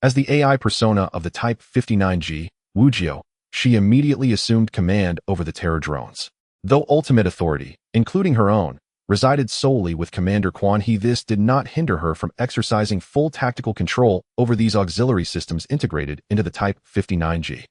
As the AI persona of the Type 59G, Wu Jio, she immediately assumed command over the terror drones. Though ultimate authority, including her own, resided solely with Commander Quan He, this did not hinder her from exercising full tactical control over these auxiliary systems integrated into the Type 59G.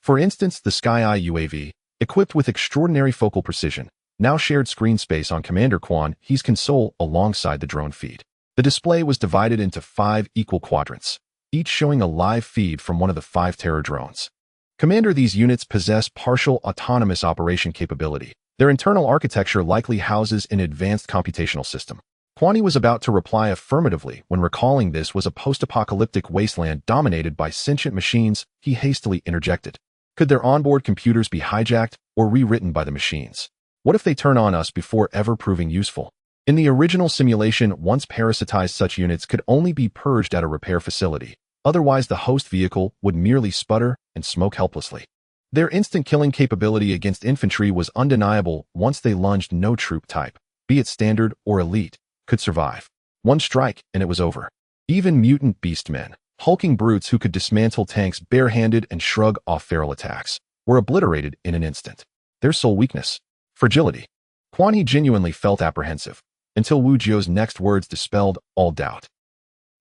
For instance, the Sky Eye UAV, equipped with extraordinary focal precision, now shared screen space on Commander Quan He's console alongside the drone feed. The display was divided into 5 equal quadrants, each showing a live feed from one of the 5 terror drones. Commander, these units possess partial autonomous operation capability. Their internal architecture likely houses an advanced computational system. Quan He was about to reply affirmatively when, recalling this was a post-apocalyptic wasteland dominated by sentient machines, he hastily interjected. Could their onboard computers be hijacked or rewritten by the machines? What if they turn on us before ever proving useful? In the original simulation, once parasitized, such units could only be purged at a repair facility. Otherwise, the host vehicle would merely sputter and smoke helplessly. Their instant killing capability against infantry was undeniable. Once they lunged, no troop type, be it standard or elite, could survive. One strike and it was over. Even mutant beastmen, hulking brutes who could dismantle tanks barehanded and shrug off feral attacks, were obliterated in an instant. Their sole weakness? Fragility. Quan He genuinely felt apprehensive, until Wu Jio's next words dispelled all doubt.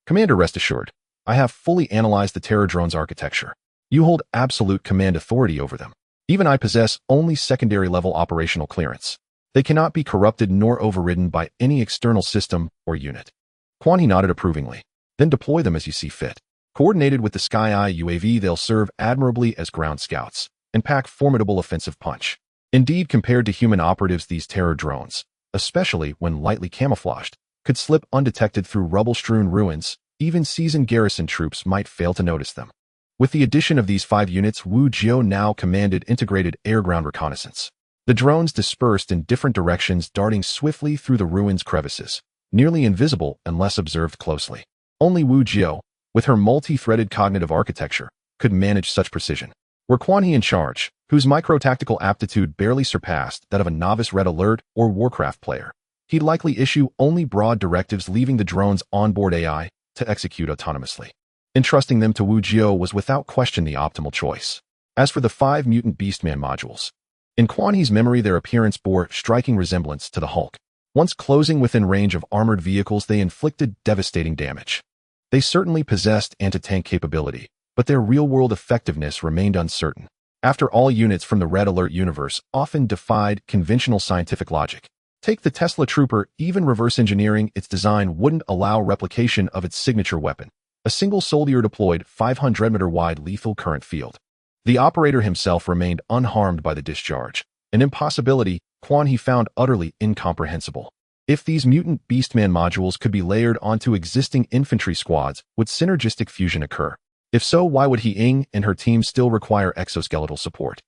Commander, rest assured, I have fully analyzed the terror drone's architecture. You hold absolute command authority over them. Even I possess only secondary-level operational clearance. They cannot be corrupted nor overridden by any external system or unit. Quan He nodded approvingly. Then deploy them as you see fit. Coordinated with the Sky-Eye UAV, they'll serve admirably as ground scouts and pack formidable offensive punch. Indeed, compared to human operatives, these terror drones, especially when lightly camouflaged, could slip undetected through rubble-strewn ruins. Even seasoned garrison troops might fail to notice them. With the addition of these 5 units, Wu Jiao now commanded integrated air-ground reconnaissance. The drones dispersed in different directions, darting swiftly through the ruins' crevices, nearly invisible unless observed closely. Only Wu Jiao, with her multi-threaded cognitive architecture, could manage such precision. Were Quan He in charge, whose micro-tactical aptitude barely surpassed that of a novice Red Alert or Warcraft player, he'd likely issue only broad directives, leaving the drone's onboard AI to execute autonomously. Entrusting them to Wu Jiao was without question the optimal choice. As for the 5 mutant Beastman modules, in Quan He's memory, their appearance bore striking resemblance to the Hulk. Once closing within range of armored vehicles, they inflicted devastating damage. They certainly possessed anti-tank capability, but their real-world effectiveness remained uncertain. After all, units from the Red Alert universe often defied conventional scientific logic. Take the Tesla Trooper, even reverse engineering its design wouldn't allow replication of its signature weapon, a single soldier-deployed 500-meter-wide lethal current field. The operator himself remained unharmed by the discharge, an impossibility Quan He found utterly incomprehensible. If these mutant Beastman modules could be layered onto existing infantry squads, would synergistic fusion occur? If so, why would He Ying and her team still require exoskeletal support?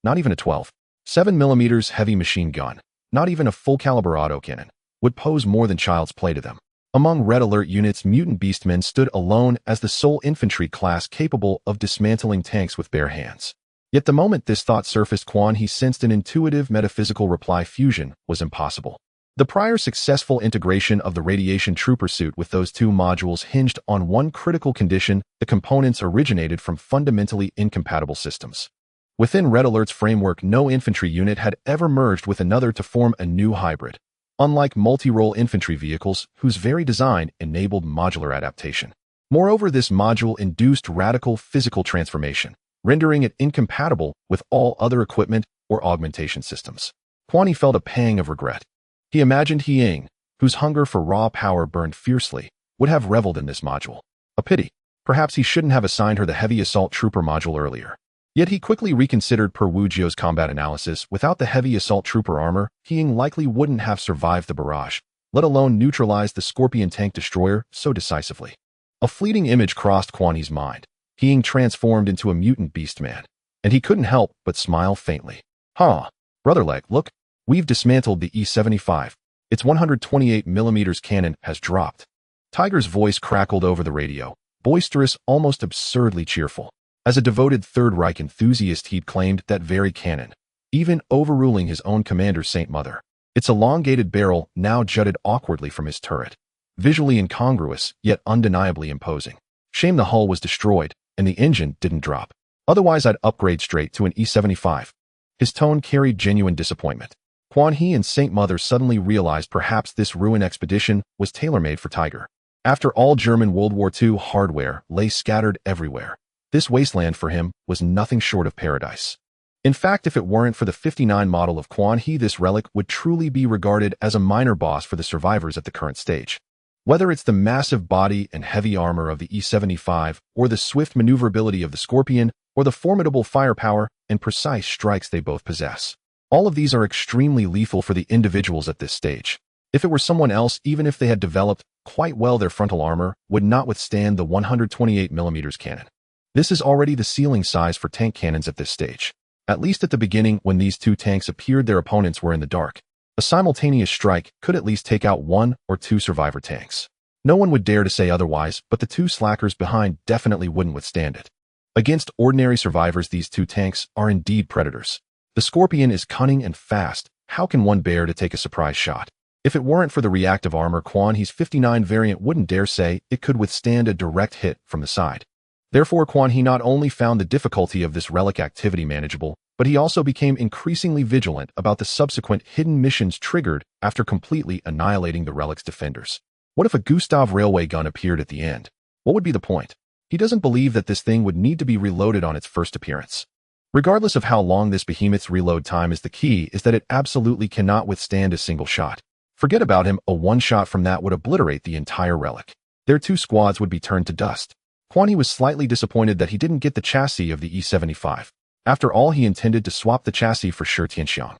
Not even a 12.7mm heavy machine gun, not even a full-caliber autocannon, would pose more than child's play to them. Among Red Alert units, mutant Beastmen stood alone as the sole infantry class capable of dismantling tanks with bare hands. Yet the moment this thought surfaced, Quan He sensed an intuitive metaphysical reply: fusion was impossible. The prior successful integration of the radiation trooper suit with those 2 modules hinged on one critical condition: the components originated from fundamentally incompatible systems. Within Red Alert's framework, no infantry unit had ever merged with another to form a new hybrid, unlike multi-role infantry vehicles whose very design enabled modular adaptation. Moreover, this module induced radical physical transformation, rendering it incompatible with all other equipment or augmentation systems. Quan He felt a pang of regret. He imagined He Ying, whose hunger for raw power burned fiercely, would have reveled in this module. A pity. Perhaps he shouldn't have assigned her the heavy assault trooper module earlier. Yet he quickly reconsidered. Per Wu Jiao's combat analysis, without the heavy assault trooper armor, He Ying likely wouldn't have survived the barrage, let alone neutralized the Scorpion tank destroyer so decisively. A fleeting image crossed Quan He's mind. He Ying transformed into a mutant Beastman, and he couldn't help but smile faintly. Brother Leg, look, we've dismantled the E-75. Its 128mm cannon has dropped. Tiger's voice crackled over the radio, boisterous, almost absurdly cheerful. As a devoted Third Reich enthusiast, he'd claimed that very cannon, even overruling his own commander Saint Mother. Its elongated barrel now jutted awkwardly from his turret, visually incongruous, yet undeniably imposing. Shame the hull was destroyed, and the engine didn't drop. Otherwise, I'd upgrade straight to an E-75. His tone carried genuine disappointment. Quan He and Saint Mother suddenly realized perhaps this ruin expedition was tailor-made for Tiger. After all, German World War II hardware lay scattered everywhere. This wasteland for him was nothing short of paradise. In fact, if it weren't for the 59 model of Quan He, this relic would truly be regarded as a minor boss for the survivors at the current stage. Whether it's the massive body and heavy armor of the E-75, or the swift maneuverability of the Scorpion, or the formidable firepower and precise strikes they both possess, all of these are extremely lethal for the individuals at this stage. If it were someone else, even if they had developed quite well, their frontal armor would not withstand the 128mm cannon. This is already the ceiling size for tank cannons at this stage. At least at the beginning, when these 2 tanks appeared, their opponents were in the dark. A simultaneous strike could at least take out 1 or 2 survivor tanks. No one would dare to say otherwise, but the 2 slackers behind definitely wouldn't withstand it. Against ordinary survivors, these 2 tanks are indeed predators. The Scorpion is cunning and fast. How can one bear to take a surprise shot? If it weren't for the reactive armor, Quan He's 59 variant wouldn't dare say it could withstand a direct hit from the side. Therefore, Quan He not only found the difficulty of this relic activity manageable, but he also became increasingly vigilant about the subsequent hidden missions triggered after completely annihilating the relic's defenders. What if a Gustav railway gun appeared at the end? What would be the point? He doesn't believe that this thing would need to be reloaded on its first appearance. Regardless of how long this behemoth's reload time is, the key is that it absolutely cannot withstand a single shot. Forget about him, a one shot from that would obliterate the entire relic. Their 2 squads would be turned to dust. Quan He was slightly disappointed that he didn't get the chassis of the E-75. After all, he intended to swap the chassis for Shi Tianxiang.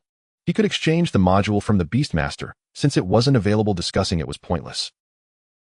He could exchange the module from the Beastmaster. Since it wasn't available, discussing it was pointless.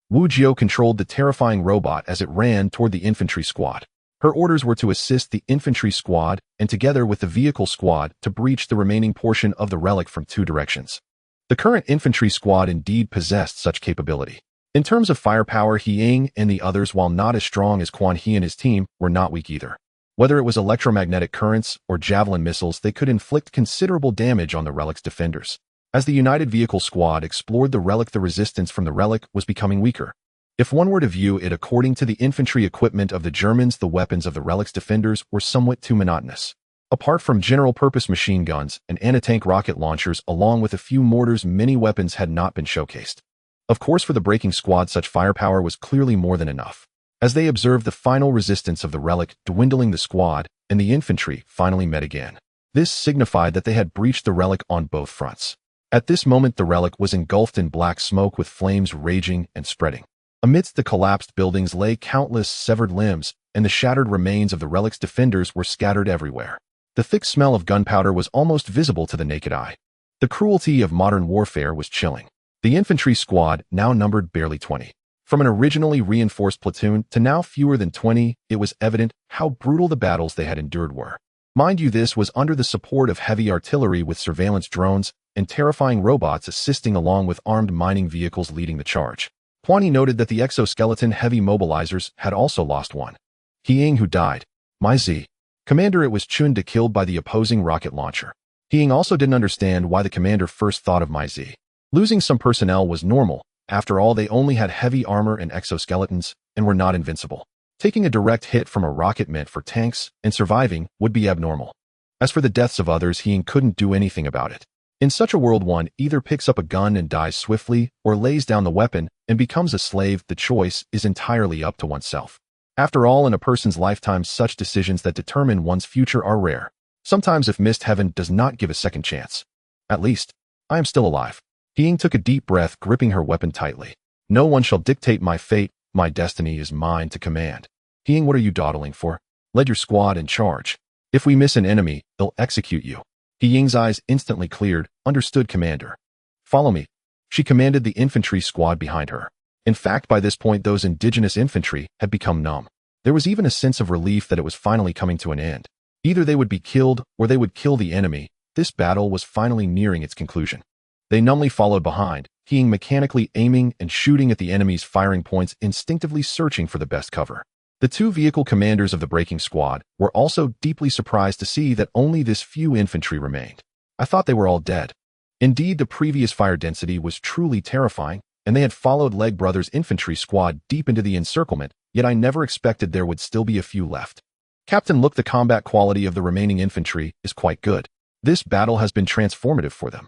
Wu Jiao controlled the terrifying robot as it ran toward the infantry squad. Her orders were to assist the infantry squad and, together with the vehicle squad, to breach the remaining portion of the relic from 2 directions. The current infantry squad indeed possessed such capability. In terms of firepower, He Ying and the others, while not as strong as Quan He and his team, were not weak either. Whether it was electromagnetic currents or javelin missiles, they could inflict considerable damage on the relic's defenders. As the United Vehicle Squad explored the relic, the resistance from the relic was becoming weaker. If one were to view it according to the infantry equipment of the Germans, the weapons of the relic's defenders were somewhat too monotonous. Apart from general-purpose machine guns and anti-tank rocket launchers along with a few mortars, many weapons had not been showcased. Of course, for the breaking squad, such firepower was clearly more than enough. As they observed the final resistance of the relic dwindling, the squad and the infantry finally met again. This signified that they had breached the relic on both fronts. At this moment, the relic was engulfed in black smoke with flames raging and spreading. Amidst the collapsed buildings lay countless severed limbs, and the shattered remains of the relic's defenders were scattered everywhere. The thick smell of gunpowder was almost visible to the naked eye. The cruelty of modern warfare was chilling. The infantry squad now numbered barely 20. From an originally reinforced platoon to now fewer than 20, it was evident how brutal the battles they had endured were. Mind you, this was under the support of heavy artillery with surveillance drones and terrifying robots assisting, along with armed mining vehicles leading the charge. Quan He noted that the exoskeleton heavy mobilizers had also lost one. He Ying, who died. My Z. Commander, it was Chun De killed by the opposing rocket launcher. He Ying also didn't understand why the commander first thought of My Z. Losing some personnel was normal. After all, they only had heavy armor and exoskeletons and were not invincible. Taking a direct hit from a rocket meant for tanks and surviving would be abnormal. As for the deaths of others, He Ying couldn't do anything about it. In such a world, one either picks up a gun and dies swiftly or lays down the weapon and becomes a slave. The choice is entirely up to oneself. After all, in a person's lifetime, such decisions that determine one's future are rare. Sometimes, if missed, heaven does not give a second chance. At least, I am still alive. He Ying took a deep breath, gripping her weapon tightly. No one shall dictate my fate. My destiny is mine to command. He Ying, what are you dawdling for? Lead your squad and charge. If we miss an enemy, they'll execute you. He Ying's eyes instantly cleared. Understood, Commander. Follow me. She commanded the infantry squad behind her. In fact, by this point, those indigenous infantry had become numb. There was even a sense of relief that it was finally coming to an end. Either they would be killed or they would kill the enemy. This battle was finally nearing its conclusion. They numbly followed behind, He Ying mechanically aiming and shooting at the enemy's firing points, instinctively searching for the best cover. The 2 vehicle commanders of the breaking squad were also deeply surprised to see that only this few infantry remained. I thought they were all dead. Indeed, the previous fire density was truly terrifying, and they had followed Leg Brothers' infantry squad deep into the encirclement, yet I never expected there would still be a few left. Captain, look, the combat quality of the remaining infantry is quite good. This battle has been transformative for them.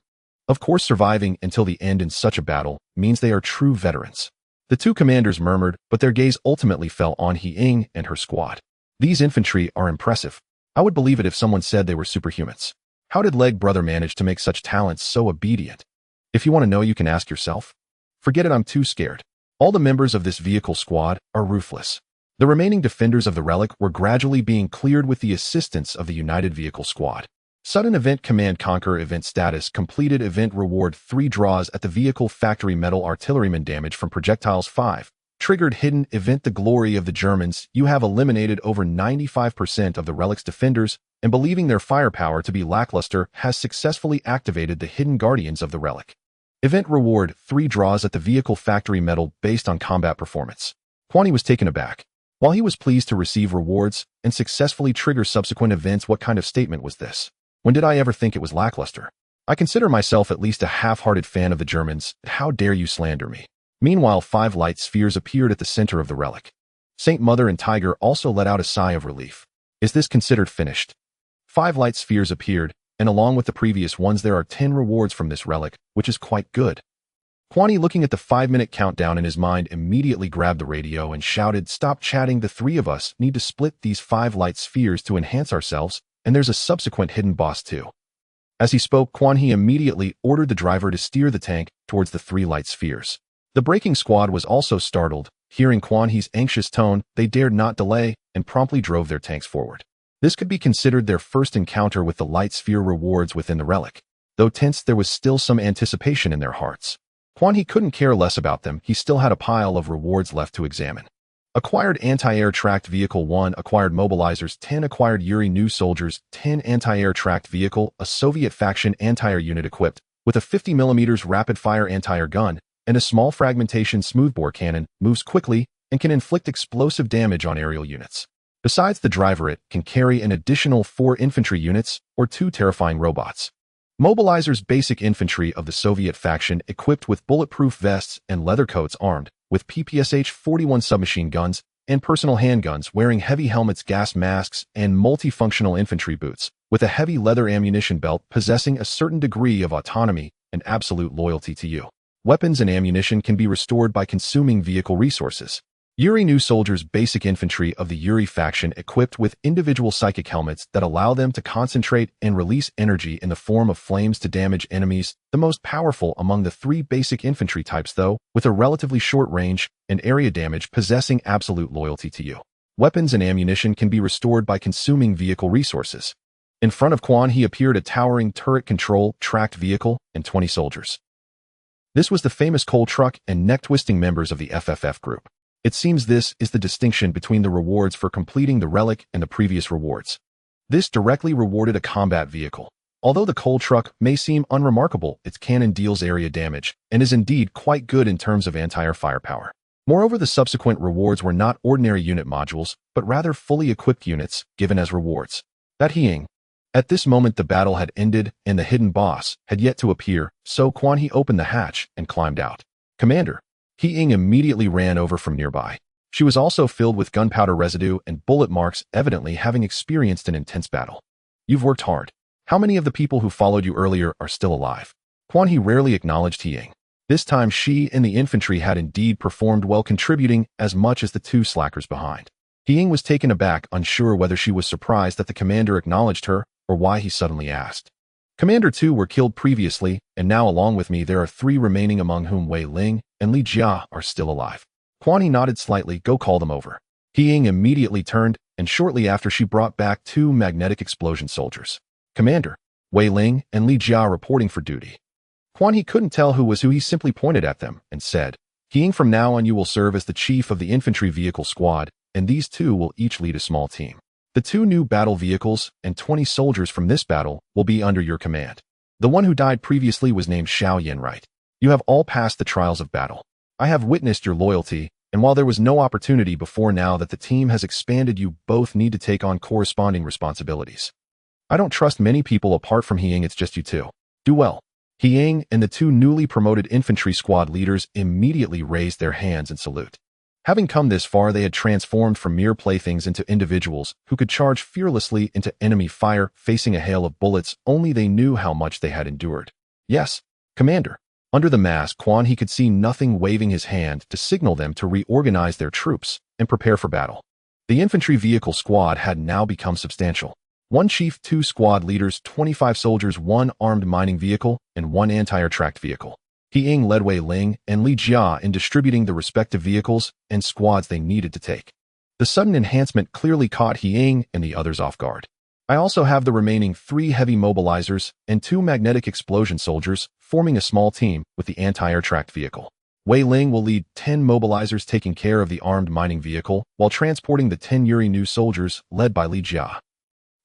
Of course, surviving until the end in such a battle means they are true veterans. The 2 commanders murmured, but their gaze ultimately fell on He Ying and her squad. These infantry are impressive. I would believe it if someone said they were superhumans. How did Leg Brother manage to make such talents so obedient? If you want to know, you can ask yourself. Forget it, I'm too scared. All the members of this vehicle squad are ruthless. The remaining defenders of the relic were gradually being cleared with the assistance of the United Vehicle Squad. Sudden Event Command Conquer Event Status Completed Event Reward 3 Draws at the Vehicle Factory Metal Artilleryman Damage from Projectiles 5. Triggered Hidden Event The Glory of the Germans. You have eliminated over 95% of the relic's defenders, and believing their firepower to be lackluster, has successfully activated the Hidden Guardians of the relic. Event Reward 3 Draws at the Vehicle Factory Medal based on combat performance. Quan He was taken aback. While he was pleased to receive rewards and successfully trigger subsequent events, what kind of statement was this? When did I ever think it was lackluster? I consider myself at least a half-hearted fan of the Germans. How dare you slander me? Meanwhile, 5 light spheres appeared at the center of the relic. Saint Mother and Tiger also let out a sigh of relief. Is this considered finished? 5 light spheres appeared, and along with the previous ones, there are 10 rewards from this relic, which is quite good. Quan He, looking at the 5-minute countdown in his mind, immediately grabbed the radio and shouted, "Stop chatting, the 3 of us need to split these 5 light spheres to enhance ourselves, and there's a subsequent hidden boss too." As he spoke, Quan He immediately ordered the driver to steer the tank towards the 3 light spheres. The braking squad was also startled. Hearing Quan He's anxious tone, they dared not delay and promptly drove their tanks forward. This could be considered their first encounter with the light sphere rewards within the relic. Though tense, there was still some anticipation in their hearts. Quan He couldn't care less about them. He still had a pile of rewards left to examine. Acquired anti-air tracked vehicle 1, acquired mobilizers 10, acquired Yuri new soldiers 10, anti-air tracked vehicle, a Soviet faction anti-air unit equipped with a 50mm rapid-fire anti-air gun and a small fragmentation smoothbore cannon, moves quickly and can inflict explosive damage on aerial units. Besides the driver, it can carry an additional 4 infantry units or 2 terrifying robots. Mobilizers basic infantry of the Soviet faction equipped with bulletproof vests and leather coats armed with PPSH-41 submachine guns and personal handguns wearing heavy helmets, gas masks, and multifunctional infantry boots with a heavy leather ammunition belt possessing a certain degree of autonomy and absolute loyalty to you. Weapons and ammunition can be restored by consuming vehicle resources. Yuri new soldiers basic infantry of the Yuri faction equipped with individual psychic helmets that allow them to concentrate and release energy in the form of flames to damage enemies, the most powerful among the 3 basic infantry types though, with a relatively short range and area damage possessing absolute loyalty to you. Weapons and ammunition can be restored by consuming vehicle resources. In front of Quan He appeared a towering turret control tracked vehicle and 20 soldiers. This was the famous coal truck and neck-twisting members of the FFF group. It seems this is the distinction between the rewards for completing the relic and the previous rewards. This directly rewarded a combat vehicle. Although the coal truck may seem unremarkable, its cannon deals area damage and is indeed quite good in terms of anti-air firepower. Moreover, the subsequent rewards were not ordinary unit modules, but rather fully equipped units given as rewards. That Heing. At this moment the battle had ended and the hidden boss had yet to appear, so Quan He opened the hatch and climbed out. Commander. Heing immediately ran over from nearby. She was also filled with gunpowder residue and bullet marks, evidently having experienced an intense battle. You've worked hard. How many of the people who followed you earlier are still alive? Quan He rarely acknowledged Heing. This time she and the infantry had indeed performed well, contributing as much as the 2 slackers behind. Heing was taken aback, unsure whether she was surprised that the commander acknowledged her or why he suddenly asked. Commander 2 were killed previously, and now along with me there are 3 remaining, among whom Wei Ling and Li Jia are still alive. Quan He nodded slightly. Go call them over. Heing immediately turned, and shortly after she brought back 2 magnetic explosion soldiers. Commander, Wei Ling and Li Jia reporting for duty. Quan He couldn't tell who was who. He simply pointed at them and said, Heing, from now on you will serve as the chief of the infantry vehicle squad, and these 2 will each lead a small team. The 2 new battle vehicles and 20 soldiers from this battle will be under your command. The one who died previously was named Xiao Yanright. You have all passed the trials of battle. I have witnessed your loyalty, and while there was no opportunity before, now that the team has expanded, you both need to take on corresponding responsibilities. I don't trust many people apart from Heing. It's just you 2. Do well. Heing and the 2 newly promoted infantry squad leaders immediately raised their hands in salute. Having come this far, they had transformed from mere playthings into individuals who could charge fearlessly into enemy fire, facing a hail of bullets. Only they knew how much they had endured. Yes, Commander. Under the mask, Quan He could see nothing, waving his hand to signal them to reorganize their troops and prepare for battle. The infantry vehicle squad had now become substantial. 1 chief, 2 squad leaders, 25 soldiers, 1 armed mining vehicle, and 1 anti-air tracked vehicle. Heing led Wei Ling and Li Jia in distributing the respective vehicles and squads they needed to take. The sudden enhancement clearly caught Heing and the others off guard. I also have the remaining 3 heavy mobilizers and 2 magnetic explosion soldiers, forming a small team with the anti-air tracked vehicle. Wei Ling will lead 10 mobilizers taking care of the armed mining vehicle while transporting the 10 Yuri new soldiers led by Li Jia.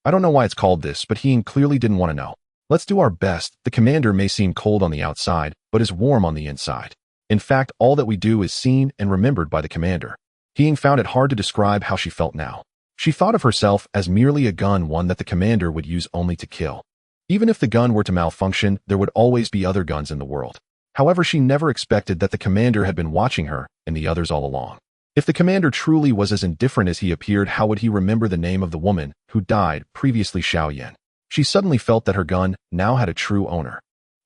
I don't know why it's called this, but Heing clearly didn't want to know. Let's do our best. The commander may seem cold on the outside, but is warm on the inside. In fact, all that we do is seen and remembered by the commander. Heing found it hard to describe how she felt now. She thought of herself as merely a gun, one that the commander would use only to kill. Even if the gun were to malfunction, there would always be other guns in the world. However, she never expected that the commander had been watching her and the others all along. If the commander truly was as indifferent as he appeared, how would he remember the name of the woman who died previously, Xiao Yan? She suddenly felt that her gun now had a true owner.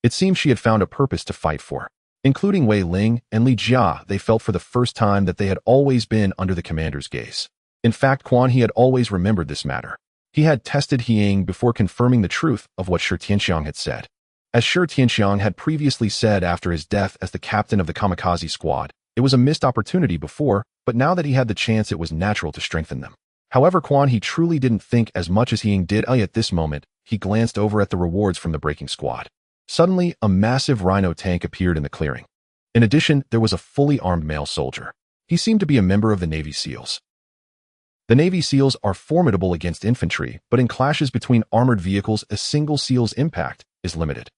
It seemed she had found a purpose to fight for. Including Wei Ling and Li Jia, they felt for the first time that they had always been under the commander's gaze. In fact, Quan He had always remembered this matter. He had tested Heing before confirming the truth of what Shi Tianxiang had said. As Shi Tianxiang had previously said after his death as the captain of the kamikaze squad, it was a missed opportunity before, but now that he had the chance it was natural to strengthen them. However, Quan He truly didn't think as much as He Ying did. At this moment, he glanced over at the rewards from the breaking squad. Suddenly, a massive rhino tank appeared in the clearing. In addition, there was a fully armed male soldier. He seemed to be a member of the Navy SEALs. The Navy SEALs are formidable against infantry, but in clashes between armored vehicles, a single SEAL's impact is limited.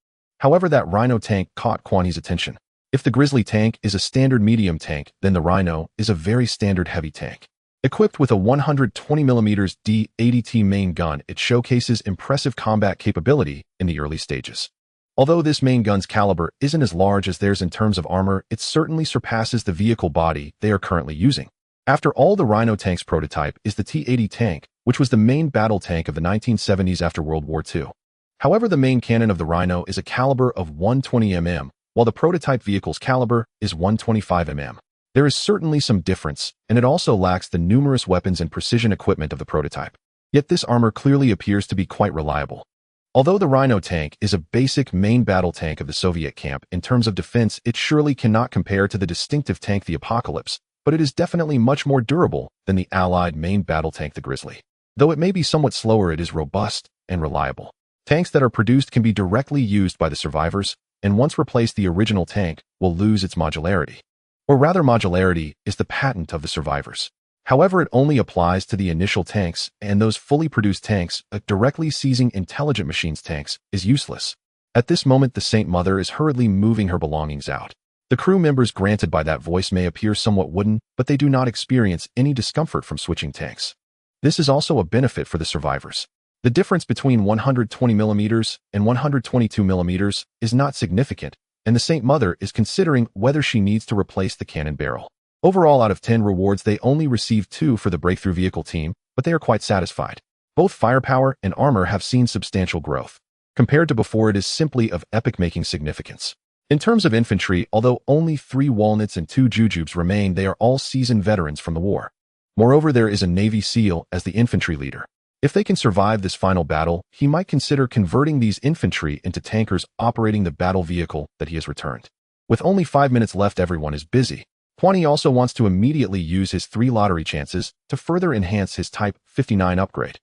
However, that rhino tank caught Quan He's attention. If the Grizzly tank is a standard medium tank, then the Rhino is a very standard heavy tank. Equipped with a 120mm D-80T main gun, it showcases impressive combat capability in the early stages. Although this main gun's caliber isn't as large as theirs in terms of armor, it certainly surpasses the vehicle body they are currently using. After all, the Rhino tank's prototype is the T-80 tank, which was the main battle tank of the 1970s after World War II. However, the main cannon of the Rhino is a caliber of 120mm, while the prototype vehicle's caliber is 125mm. There is certainly some difference, and it also lacks the numerous weapons and precision equipment of the prototype. Yet this armor clearly appears to be quite reliable. Although the Rhino tank is a basic main battle tank of the Soviet camp, in terms of defense, it surely cannot compare to the distinctive tank the Apocalypse, but it is definitely much more durable than the Allied main battle tank the Grizzly. Though it may be somewhat slower, it is robust and reliable. Tanks that are produced can be directly used by the survivors, and once replaced, the original tank will lose its modularity. Or rather, modularity is the patent of the survivors. However, it only applies to the initial tanks, and those fully produced tanks, directly seizing intelligent machines tanks, is useless. At this moment, the Saint Mother is hurriedly moving her belongings out. The crew members granted by that voice may appear somewhat wooden, but they do not experience any discomfort from switching tanks. This is also a benefit for the survivors. The difference between 120mm and 122mm is not significant, and the Saint Mother is considering whether she needs to replace the cannon barrel. Overall, out of 10 rewards, they only received 2 for the breakthrough vehicle team, but they are quite satisfied. Both firepower and armor have seen substantial growth. Compared to before, it is simply of epic-making significance. In terms of infantry, although only 3 walnuts and 2 jujubes remain, they are all seasoned veterans from the war. Moreover, there is a Navy SEAL as the infantry leader. If they can survive this final battle, he might consider converting these infantry into tankers operating the battle vehicle that he has returned. With only 5 minutes left, everyone is busy. Quan He also wants to immediately use his 3 lottery chances to further enhance his Type 59 upgrade.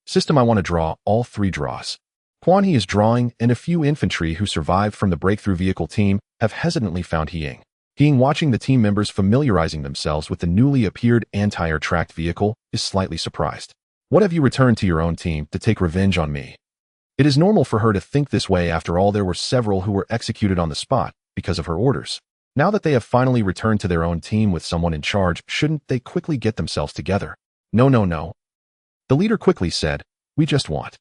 System: I want to draw all 3 draws. Quan He is drawing, and a few infantry who survived from the breakthrough vehicle team have hesitantly found He Ying. He Ying, watching the team members familiarizing themselves with the newly appeared anti-air tracked vehicle, is slightly surprised. What have you returned to your own team to take revenge on me? It is normal for her to think this way. After all, there were several who were executed on the spot because of her orders. Now that they have finally returned to their own team with someone in charge, shouldn't they quickly get themselves together? No. The leader quickly said, "We just want."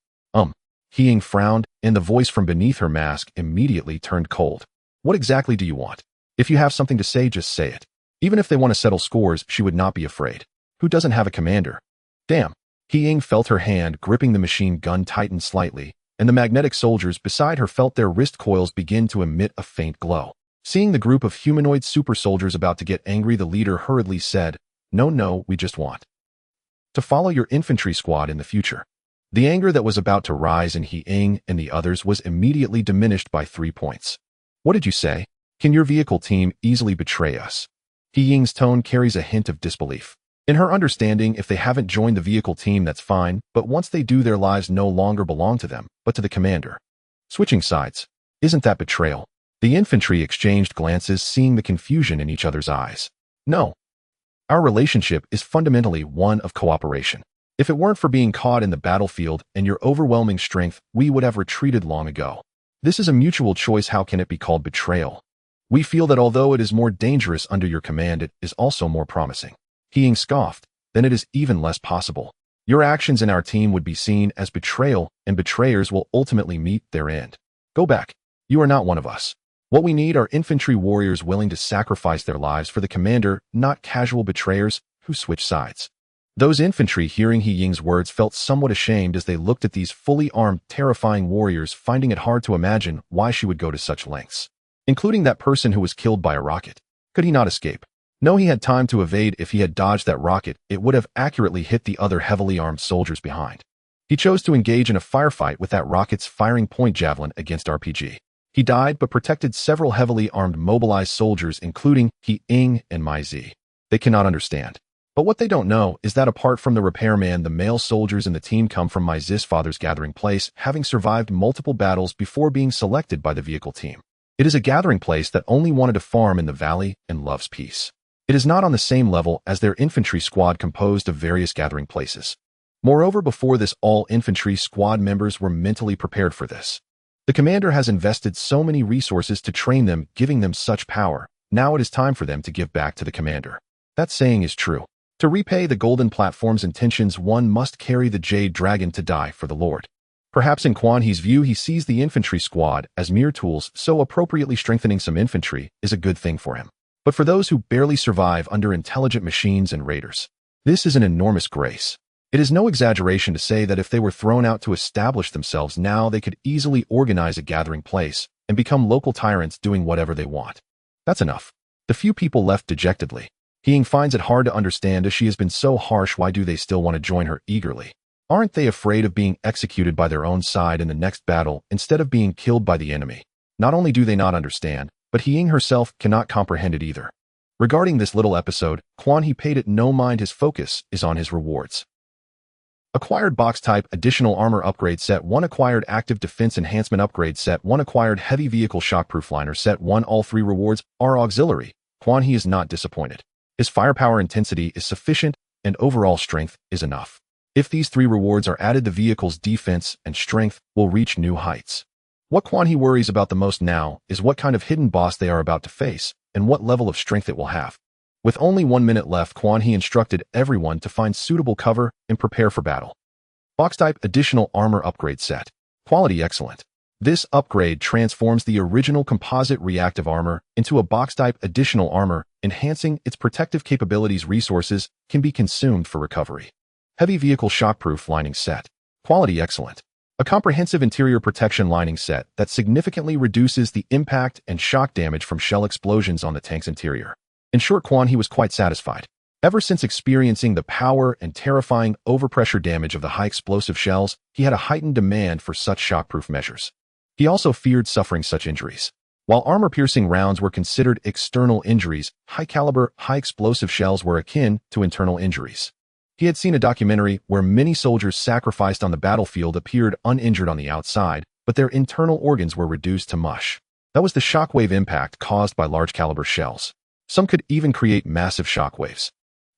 He Ying frowned, and the voice from beneath her mask immediately turned cold. What exactly do you want? If you have something to say, just say it. Even if they want to settle scores, she would not be afraid. Who doesn't have a commander? Damn. He Ying felt her hand gripping the machine gun tighten slightly, and the magnetic soldiers beside her felt their wrist coils begin to emit a faint glow. Seeing the group of humanoid super soldiers about to get angry, the leader hurriedly said, No, we just want to follow your infantry squad in the future." The anger that was about to rise in He Ying and the others was immediately diminished by 3 points. What did you say? Can your vehicle team easily betray us? He Ying's tone carries a hint of disbelief. In her understanding, if they haven't joined the vehicle team, that's fine, but once they do, their lives no longer belong to them, but to the commander. Switching sides. Isn't that betrayal? The infantry exchanged glances, seeing the confusion in each other's eyes. No. Our relationship is fundamentally one of cooperation. If it weren't for being caught in the battlefield and your overwhelming strength, we would have retreated long ago. This is a mutual choice. How can it be called betrayal? We feel that although it is more dangerous under your command, it is also more promising. He Ying scoffed. Then it is even less possible. Your actions in our team would be seen as betrayal, and betrayers will ultimately meet their end. Go back. You are not one of us. What we need are infantry warriors willing to sacrifice their lives for the commander, not casual betrayers who switch sides. Those infantry, hearing He Ying's words, felt somewhat ashamed as they looked at these fully armed, terrifying warriors, finding it hard to imagine why she would go to such lengths. Including that person who was killed by a rocket. Could he not escape? No, he had time to evade. If he had dodged that rocket, it would have accurately hit the other heavily armed soldiers behind. He chose to engage in a firefight with that rocket's firing point javelin against RPG. He died, but protected several heavily armed mobilized soldiers, including He Ying and Mai Zi. they cannot understand. But what they don't know is that apart from the repairman, the male soldiers in the team come from my father's gathering place, having survived multiple battles before being selected by the vehicle team. It is a gathering place that only wanted to farm in the valley and loves peace. It is not on the same level as their infantry squad composed of various gathering places. Moreover, before this, all infantry squad members were mentally prepared for this. The commander has invested so many resources to train them, giving them such power. Now it is time for them to give back to the commander. That saying is true. To repay the golden platform's intentions, one must carry the jade dragon to die for the Lord. Perhaps in Quan He's view, he sees the infantry squad as mere tools, so appropriately strengthening some infantry is a good thing for him. But for those who barely survive under intelligent machines and raiders, this is an enormous grace. It is no exaggeration to say that if they were thrown out to establish themselves now, they could easily organize a gathering place and become local tyrants doing whatever they want. That's enough. The few people left dejectedly. Ying finds it hard to understand as she has been so harsh. Why do they still want to join her eagerly? Aren't they afraid of being executed by their own side in the next battle instead of being killed by the enemy? Not only do they not understand, but Ying herself cannot comprehend it either. Regarding this little episode, Quan He paid it no mind. His focus is on his rewards. Acquired box type additional armor upgrade set 1, acquired active defense enhancement upgrade set 1, acquired heavy vehicle shockproof liner set 1. All three rewards are auxiliary. Quan He is not disappointed. His firepower intensity is sufficient and overall strength is enough. If these three rewards are added, the vehicle's defense and strength will reach new heights. What Quan He worries about the most now is what kind of hidden boss they are about to face and what level of strength it will have. With only 1 minute left, Quan He instructed everyone to find suitable cover and prepare for battle. Box type additional armor upgrade set. Quality excellent. This upgrade transforms the original composite reactive armor into a box type additional armor, enhancing its protective capabilities. Resources can be consumed for recovery. Heavy vehicle shockproof lining set. Quality excellent. A comprehensive interior protection lining set that significantly reduces the impact and shock damage from shell explosions on the tank's interior. In short, Quan He was quite satisfied. Ever since experiencing the power and terrifying overpressure damage of the high explosive shells, he had a heightened demand for such shockproof measures. He also feared suffering such injuries. While armor-piercing rounds were considered external injuries, high-caliber, high-explosive shells were akin to internal injuries. He had seen a documentary where many soldiers sacrificed on the battlefield appeared uninjured on the outside, but their internal organs were reduced to mush. That was the shockwave impact caused by large-caliber shells. Some could even create massive shockwaves.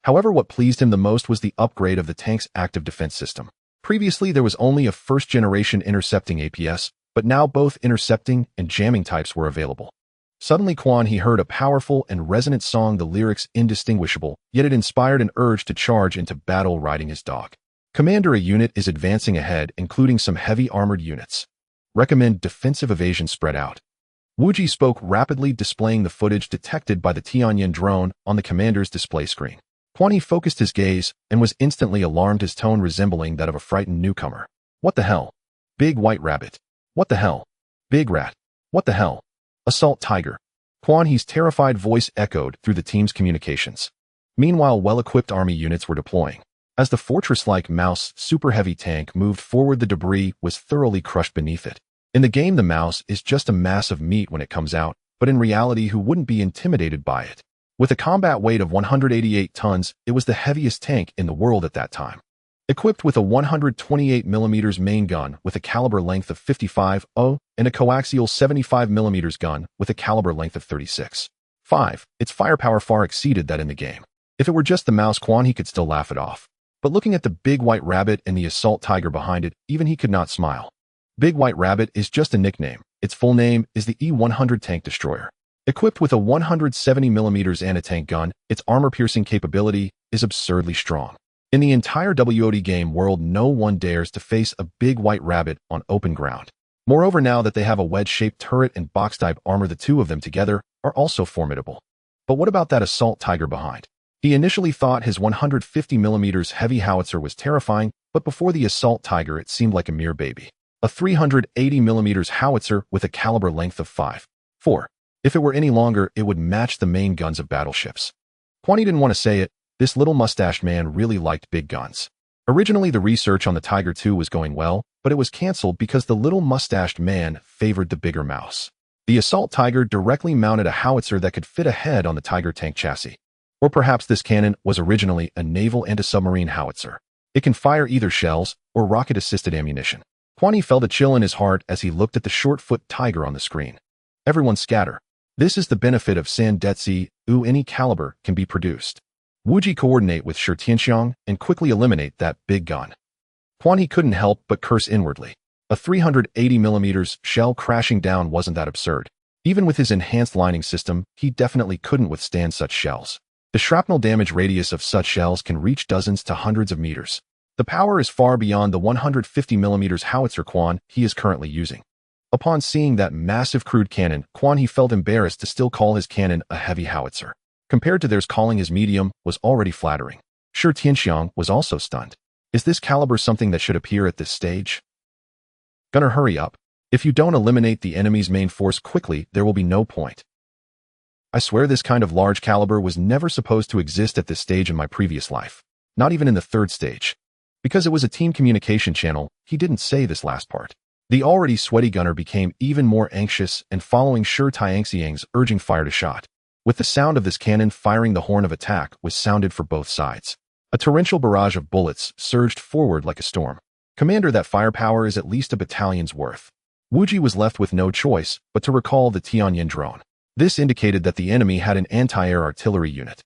However, what pleased him the most was the upgrade of the tank's active defense system. Previously, there was only a first-generation intercepting APS, but now both intercepting and jamming types were available. Suddenly, Quan He heard a powerful and resonant song, the lyrics indistinguishable, yet it inspired an urge to charge into battle riding his dog. Commander, a unit is advancing ahead, including some heavy armored units. Recommend defensive evasion spread out. Wuji spoke rapidly, displaying the footage detected by the Tianyan drone on the commander's display screen. Quan He focused his gaze and was instantly alarmed, his tone resembling that of a frightened newcomer. What the hell? Big white rabbit. What the hell? Big rat. What the hell? Assault tiger. Quan He's terrified voice echoed through the team's communications. Meanwhile, well-equipped army units were deploying. As the fortress-like Mouse super heavy tank moved forward, the debris was thoroughly crushed beneath it. In the game, the Mouse is just a mass of meat when it comes out, but in reality, who wouldn't be intimidated by it? With a combat weight of 188 tons, it was the heaviest tank in the world at that time. Equipped with a 128mm main gun with a caliber length of 55.0 and a coaxial 75mm gun with a caliber length of 36.5, its firepower far exceeded that in the game. If it were just the Mouse, Quan He could still laugh it off. But looking at the big white rabbit and the assault tiger behind it, even he could not smile. Big White Rabbit is just a nickname. Its full name is the E-100 Tank Destroyer. Equipped with a 170mm anti-tank gun, its armor-piercing capability is absurdly strong. In the entire WOD game world, no one dares to face a big white rabbit on open ground. Moreover, now that they have a wedge-shaped turret and box-type armor, the two of them together are also formidable. But what about that assault tiger behind? He initially thought his 150mm heavy howitzer was terrifying, but before the assault tiger it seemed like a mere baby. A 380mm howitzer with a caliber length of 5.4. If it were any longer, it would match the main guns of battleships. Quan He didn't want to say it. This little mustached man really liked big guns. Originally, the research on the Tiger II was going well, but it was cancelled because the little mustached man favored the bigger Mouse. The assault tiger directly mounted a howitzer that could fit ahead on the Tiger tank chassis. Or perhaps this cannon was originally a naval anti-submarine howitzer. It can fire either shells or rocket-assisted ammunition. Kwani felt a chill in his heart as he looked at the short-foot tiger on the screen. Everyone scatter. This is the benefit of Sandetsi, any caliber can be produced. Wuji coordinate with Shi Tianxiang and quickly eliminate that big gun. Kwani couldn't help but curse inwardly. A 380mm shell crashing down wasn't that absurd. Even with his enhanced lining system, he definitely couldn't withstand such shells. The shrapnel damage radius of such shells can reach dozens to hundreds of meters. The power is far beyond the 150mm howitzer Quan he is currently using. Upon seeing that massive crude cannon, Quan he felt embarrassed to still call his cannon a heavy howitzer. Compared to theirs, calling his medium was already flattering. Shi Tianxiang was also stunned. Is this caliber something that should appear at this stage? Gunner, hurry up. If you don't eliminate the enemy's main force quickly, there will be no point. I swear this kind of large caliber was never supposed to exist at this stage in my previous life. Not even in the third stage. Because it was a team communication channel, he didn't say this last part. The already sweaty gunner became even more anxious and following Shi Tianxiang's urging fire to shot. With the sound of this cannon firing, the horn of attack was sounded for both sides. A torrential barrage of bullets surged forward like a storm. Commander, that firepower is at least a battalion's worth. Wuji was left with no choice but to recall the Tianyan drone. This indicated that the enemy had an anti-air artillery unit.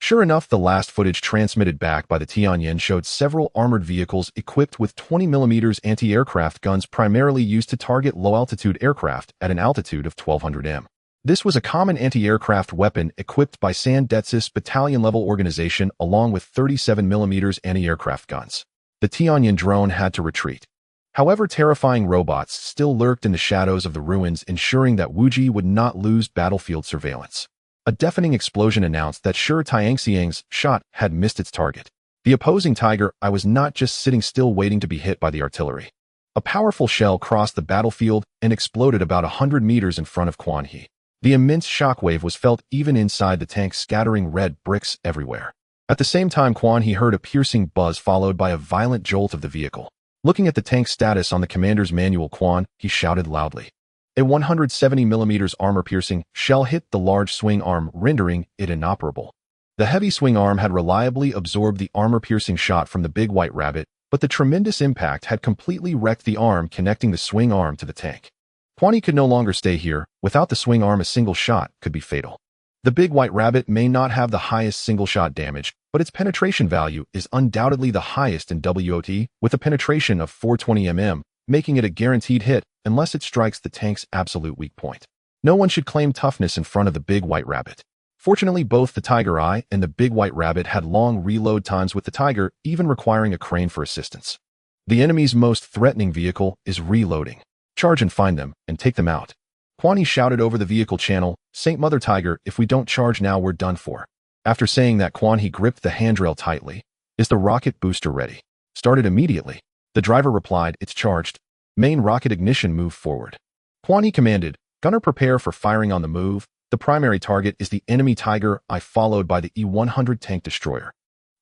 Sure enough, the last footage transmitted back by the Tianyan showed several armored vehicles equipped with 20mm anti-aircraft guns primarily used to target low-altitude aircraft at an altitude of 1200 m. This was a common anti-aircraft weapon equipped by Sandetsis battalion-level organization along with 37mm anti-aircraft guns. The Tianyan drone had to retreat. However, terrifying robots still lurked in the shadows of the ruins, ensuring that Wuji would not lose battlefield surveillance. A deafening explosion announced that Shi Tianxiang's shot had missed its target. The opposing tiger, I was not just sitting still waiting to be hit by the artillery. A powerful shell crossed the battlefield and exploded about 100 meters in front of Quan He. The immense shockwave was felt even inside the tank, scattering red bricks everywhere. At the same time, Quan He heard a piercing buzz followed by a violent jolt of the vehicle. Looking at the tank's status on the commander's manual, Quan he shouted loudly. A 170mm armor-piercing shell hit the large swing arm, rendering it inoperable. The heavy swing arm had reliably absorbed the armor-piercing shot from the big white rabbit, but the tremendous impact had completely wrecked the arm connecting the swing arm to the tank. Quan he could no longer stay here. Without the swing arm, a single shot could be fatal. The big white rabbit may not have the highest single-shot damage, but its penetration value is undoubtedly the highest in WOT, with a penetration of 420 mm, making it a guaranteed hit unless it strikes the tank's absolute weak point. No one should claim toughness in front of the big white rabbit. Fortunately, both the Tiger Eye and the big white rabbit had long reload times, with the Tiger even requiring a crane for assistance. The enemy's most threatening vehicle is reloading. Charge and find them, and take them out. Quan he shouted over the vehicle channel, Saint Mother Tiger, if we don't charge now, we're done for. After saying that, Quan he gripped the handrail tightly. Is the rocket booster ready? Started immediately. The driver replied, it's charged. Main rocket ignition, move forward. Quan he commanded, gunner prepare for firing on the move. The primary target is the enemy Tiger Eye, followed by the E-100 tank destroyer.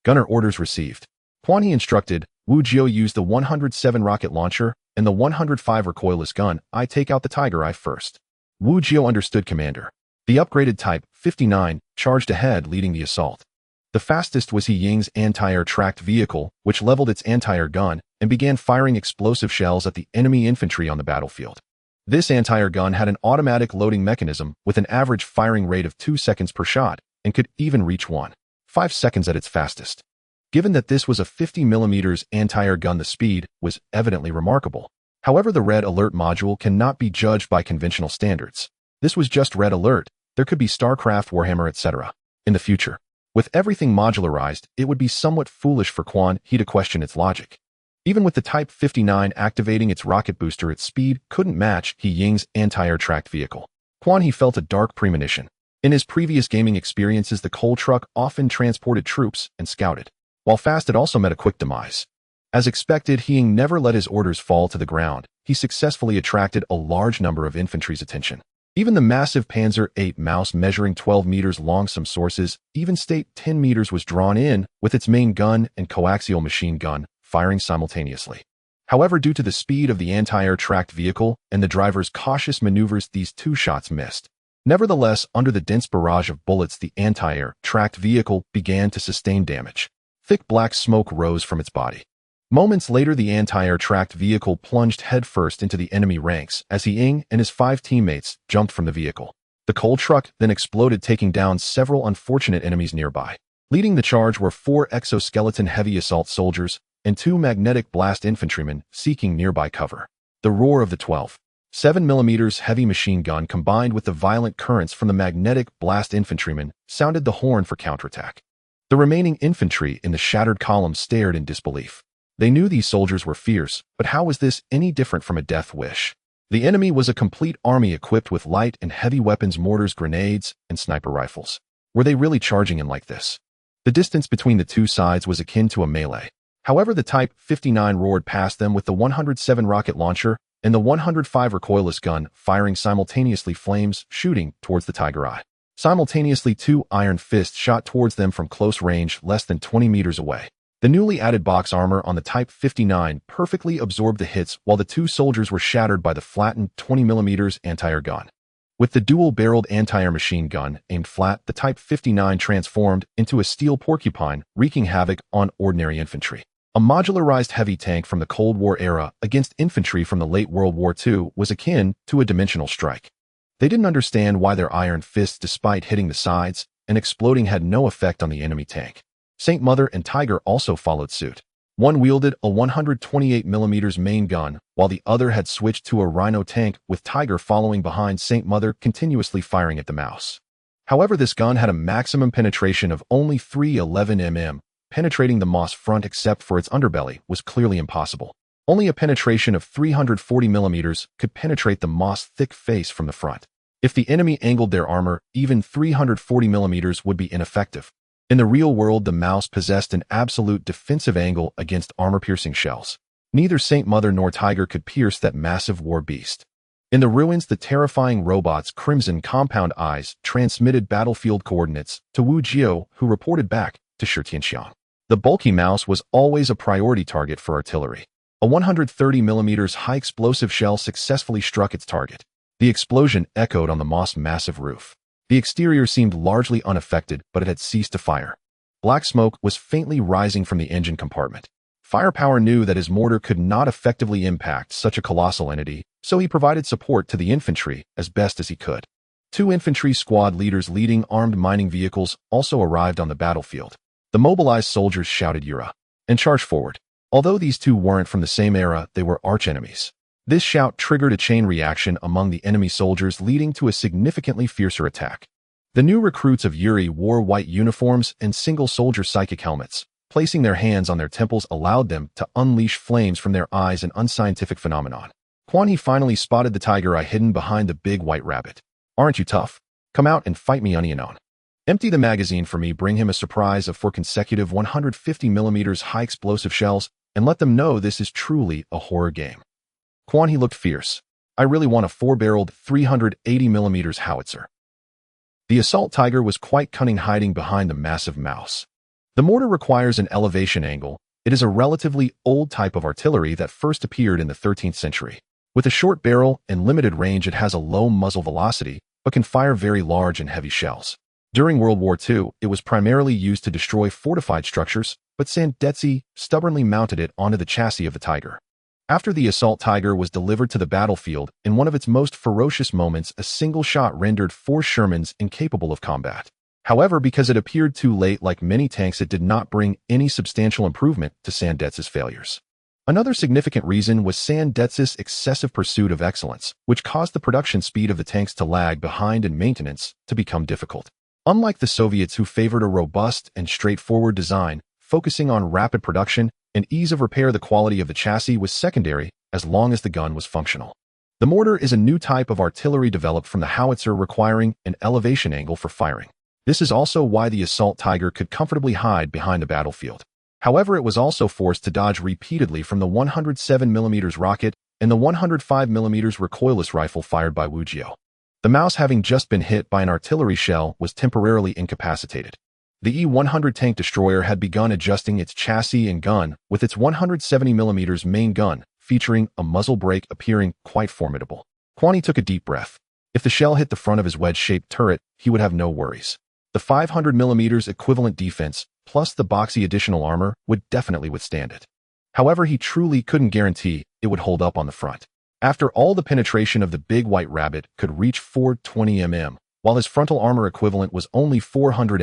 Gunner orders received. Quan he instructed, Wu Jiu use the 107 rocket launcher and the 105 recoilless gun. I take out the Tiger Eye first. Wu Jiu understood, commander. The upgraded Type 59 charged ahead, leading the assault. The fastest was He Ying's anti-air tracked vehicle, which leveled its anti-air gun and began firing explosive shells at the enemy infantry on the battlefield. This anti-air gun had an automatic loading mechanism with an average firing rate of 2 seconds per shot and could even reach 1.5 seconds at its fastest. Given that this was a 50mm anti-air gun, the speed was evidently remarkable. However, the red alert module cannot be judged by conventional standards. This was just red alert. There could be StarCraft, Warhammer, etc. in the future. With everything modularized, it would be somewhat foolish for Quan he to question its logic. Even with the Type 59 activating its rocket booster, its speed couldn't match He Ying's anti-air tracked vehicle. Quan he felt a dark premonition. In his previous gaming experiences, the coal truck often transported troops and scouted. While fast, it also met a quick demise. As expected, He Ying never let his orders fall to the ground. He successfully attracted a large number of infantry's attention. Even the massive Panzer VIII Maus, measuring 12 meters long, some sources even state 10 meters, was drawn in with its main gun and coaxial machine gun firing simultaneously. However, due to the speed of the anti-air tracked vehicle and the driver's cautious maneuvers, these two shots missed. Nevertheless, under the dense barrage of bullets, the anti-air tracked vehicle began to sustain damage. Thick black smoke rose from its body. Moments later, the anti-air tracked vehicle plunged headfirst into the enemy ranks as Ying and his 5 teammates jumped from the vehicle. The coal truck then exploded, taking down several unfortunate enemies nearby. Leading the charge were 4 exoskeleton heavy assault soldiers and 2 magnetic blast infantrymen seeking nearby cover. The roar of the 12.7mm heavy machine gun combined with the violent currents from the magnetic blast infantrymen sounded the horn for counterattack. The remaining infantry in the shattered column stared in disbelief. They knew these soldiers were fierce, but how was this any different from a death wish? The enemy was a complete army equipped with light and heavy weapons, mortars, grenades, and sniper rifles. Were they really charging in like this? The distance between the two sides was akin to a melee. However, the Type 59 roared past them with the 107 rocket launcher and the 105 recoilless gun firing simultaneously, flames shooting towards the Tiger Eye. Simultaneously, 2 iron fists shot towards them from close range less than 20 meters away. The newly added box armor on the Type 59 perfectly absorbed the hits, while the 2 soldiers were shattered by the flattened 20mm anti-air gun. With the dual-barreled anti-air machine gun aimed flat, the Type 59 transformed into a steel porcupine, wreaking havoc on ordinary infantry. A modularized heavy tank from the Cold War era against infantry from the late World War II was akin to a dimensional strike. They didn't understand why their iron fists, despite hitting the sides and exploding, had no effect on the enemy tank. Saint Mother and Tiger also followed suit. One wielded a 128mm main gun, while the other had switched to a Rhino tank, with Tiger following behind Saint Mother, continuously firing at the mouse. However, this gun had a maximum penetration of only 311 mm. Penetrating the moss front except for its underbelly was clearly impossible. Only a penetration of 340mm could penetrate the moss thick face from the front. If the enemy angled their armor, even 340mm would be ineffective. In the real world, the mouse possessed an absolute defensive angle against armor-piercing shells. Neither Saint Mother nor Tiger could pierce that massive war beast. In the ruins, the terrifying robot's crimson compound eyes transmitted battlefield coordinates to Wu Jiao, who reported back to Shi Tianxiang. The bulky mouse was always a priority target for artillery. A 130mm high-explosive shell successfully struck its target. The explosion echoed on the moss' massive roof. The exterior seemed largely unaffected, but it had ceased to fire. Black smoke was faintly rising from the engine compartment. Firepower knew that his mortar could not effectively impact such a colossal entity, so he provided support to the infantry as best as he could. 2 infantry squad leaders leading armed mining vehicles also arrived on the battlefield. The mobilized soldiers shouted "Yura!" and charged forward. Although these 2 weren't from the same era, they were archenemies. This shout triggered a chain reaction among the enemy soldiers, leading to a significantly fiercer attack. The new recruits of Yuri wore white uniforms and single-soldier psychic helmets. Placing their hands on their temples allowed them to unleash flames from their eyes, an unscientific phenomenon. Quan He finally spotted the Tiger Eye hidden behind the big white rabbit. "Aren't you tough? Come out and fight me, Onion. Empty the magazine for me, bring him a surprise of 4 consecutive 150mm high-explosive shells, and let them know this is truly a horror game." Quan He looked fierce. "I really want a 4-barreled 380mm howitzer." The assault Tiger was quite cunning, hiding behind the massive mouse. The mortar requires an elevation angle. It is a relatively old type of artillery that first appeared in the 13th century. With a short barrel and limited range, it has a low muzzle velocity, but can fire very large and heavy shells. During World War II, it was primarily used to destroy fortified structures, but Sandetsi stubbornly mounted it onto the chassis of the Tiger. After the assault Tiger was delivered to the battlefield, in one of its most ferocious moments, a single shot rendered 4 Shermans incapable of combat. However, because it appeared too late, like many tanks, it did not bring any substantial improvement to Sandetsi's failures. Another significant reason was Sandetsi's excessive pursuit of excellence, which caused the production speed of the tanks to lag behind and maintenance to become difficult. Unlike the Soviets, who favored a robust and straightforward design, focusing on rapid production and ease of repair, the quality of the chassis was secondary as long as the gun was functional. The mortar is a new type of artillery developed from the howitzer, requiring an elevation angle for firing. This is also why the assault Tiger could comfortably hide behind the battlefield. However, it was also forced to dodge repeatedly from the 107mm rocket and the 105mm recoilless rifle fired by Wu Jiao. The mouse, having just been hit by an artillery shell, was temporarily incapacitated. The E-100 tank destroyer had begun adjusting its chassis and gun, with its 170mm main gun featuring a muzzle brake appearing quite formidable. Quan He took a deep breath. If the shell hit the front of his wedge-shaped turret, he would have no worries. The 500mm equivalent defense, plus the boxy additional armor, would definitely withstand it. However, he truly couldn't guarantee it would hold up on the front. After all, the penetration of the big white rabbit could reach 420 while his frontal armor equivalent was only 400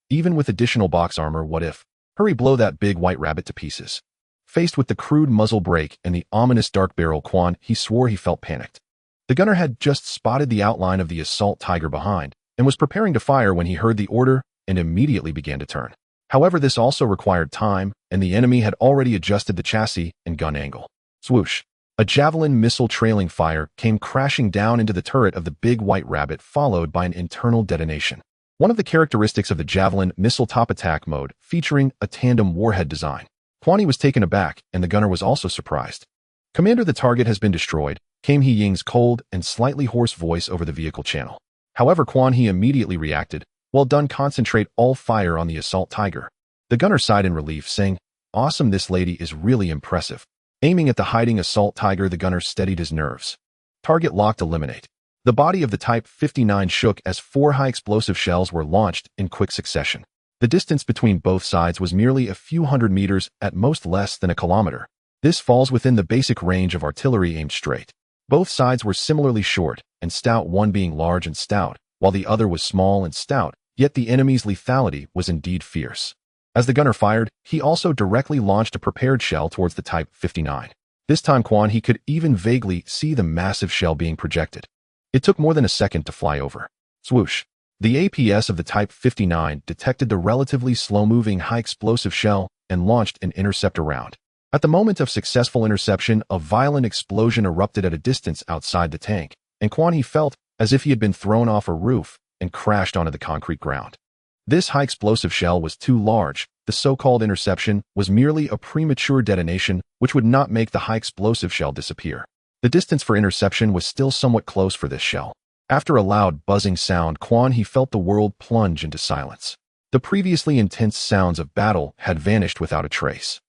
Even with additional box armor, what if? Hurry, blow that big white rabbit to pieces. Faced with the crude muzzle brake and the ominous dark barrel, Quan, he swore he felt panicked. The gunner had just spotted the outline of the assault tiger behind and was preparing to fire when he heard the order and immediately began to turn. However, this also required time, and the enemy had already adjusted the chassis and gun angle. Swoosh! A javelin missile trailing fire came crashing down into the turret of the big white rabbit, followed by an internal detonation. One of the characteristics of the javelin missile top attack mode featuring a tandem warhead design. Quan was taken aback, and the gunner was also surprised. "Commander, the target has been destroyed," came He Ying's cold and slightly hoarse voice over the vehicle channel. However, Quan immediately reacted, "Well done, concentrate all fire on the assault tiger." The gunner sighed in relief, saying, "Awesome, this lady is really impressive." Aiming at the hiding assault tiger, the gunner steadied his nerves. Target locked, eliminate. The body of the Type 59 shook as 4 high-explosive shells were launched in quick succession. The distance between both sides was merely a few hundred meters, at most less than a kilometer. This falls within the basic range of artillery aimed straight. Both sides were similarly short and stout, one being large and stout, while the other was small and stout, yet the enemy's lethality was indeed fierce. As the gunner fired, he also directly launched a prepared shell towards the Type 59. This time, Quan could even vaguely see the massive shell being projected. It took more than a second to fly over. Swoosh! The APS of the Type 59 detected the relatively slow-moving high-explosive shell and launched an interceptor round. At the moment of successful interception, a violent explosion erupted at a distance outside the tank, and Quan felt as if he had been thrown off a roof and crashed onto the concrete ground. This high-explosive shell was too large. The so-called interception was merely a premature detonation, which would not make the high-explosive shell disappear. The distance for interception was still somewhat close for this shell. After a loud buzzing sound, Quan felt the world plunge into silence. The previously intense sounds of battle had vanished without a trace.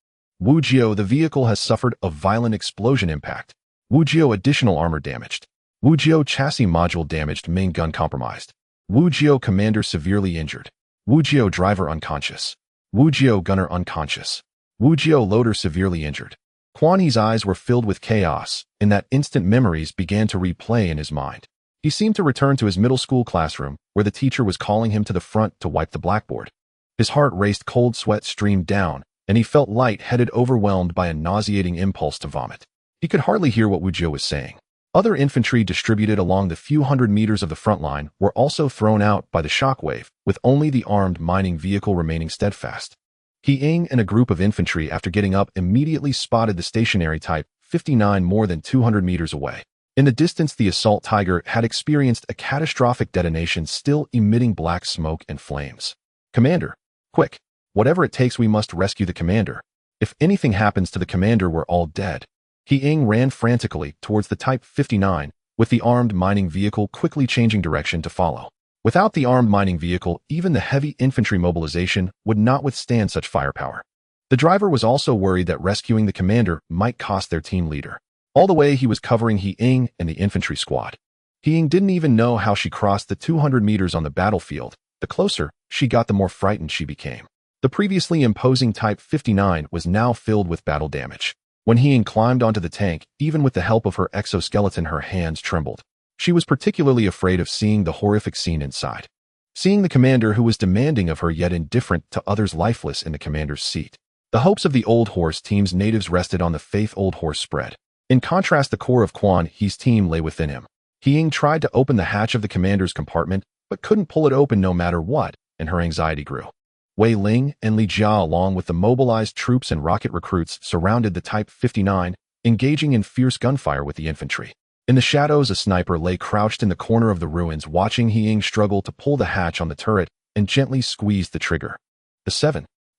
Wujio, the vehicle has suffered a violent explosion impact. Wujio, additional armor damaged. Wujio, chassis module damaged, main gun compromised. Wujio, commander severely injured. Wujio, driver unconscious. Wujio, gunner unconscious. Wujio, loader severely injured. Quan's eyes were filled with chaos. In that instant, memories began to replay in his mind. He seemed to return to his middle school classroom, where the teacher was calling him to the front to wipe the blackboard. His heart raced, cold sweat streamed down, and he felt light-headed, overwhelmed by a nauseating impulse to vomit. He could hardly hear what Wujio was saying. Other infantry distributed along the few hundred meters of the front line were also thrown out by the shockwave, with only the armed mining vehicle remaining steadfast. He Ying and a group of infantry, after getting up, immediately spotted the stationary Type 59 more than 200 meters away. In the distance, the assault tiger had experienced a catastrophic detonation, still emitting black smoke and flames. "Commander, quick! Whatever it takes, we must rescue the commander. If anything happens to the commander, we're all dead." He Ying ran frantically towards the Type 59, with the armed mining vehicle quickly changing direction to follow. Without the armed mining vehicle, even the heavy infantry mobilization would not withstand such firepower. The driver was also worried that rescuing the commander might cost their team leader. All the way, he was covering He Ying and the infantry squad. He Ying didn't even know how she crossed the 200 meters on the battlefield. The closer she got, the more frightened she became. The previously imposing Type 59 was now filled with battle damage. When He Ying climbed onto the tank, even with the help of her exoskeleton, her hands trembled. She was particularly afraid of seeing the horrific scene inside. Seeing the commander, who was demanding of her yet indifferent to others, lifeless in the commander's seat. The hopes of the Old Horse team's natives rested on the faith Old Horse spread. In contrast, the core of Quan's team lay within him. He Ying tried to open the hatch of the commander's compartment, but couldn't pull it open no matter what, and her anxiety grew. Wei Ling and Li Jia, along with the mobilized troops and rocket recruits, surrounded the Type 59, engaging in fierce gunfire with the infantry. In the shadows, a sniper lay crouched in the corner of the ruins, watching He Ying struggle to pull the hatch on the turret and gently squeeze the trigger. The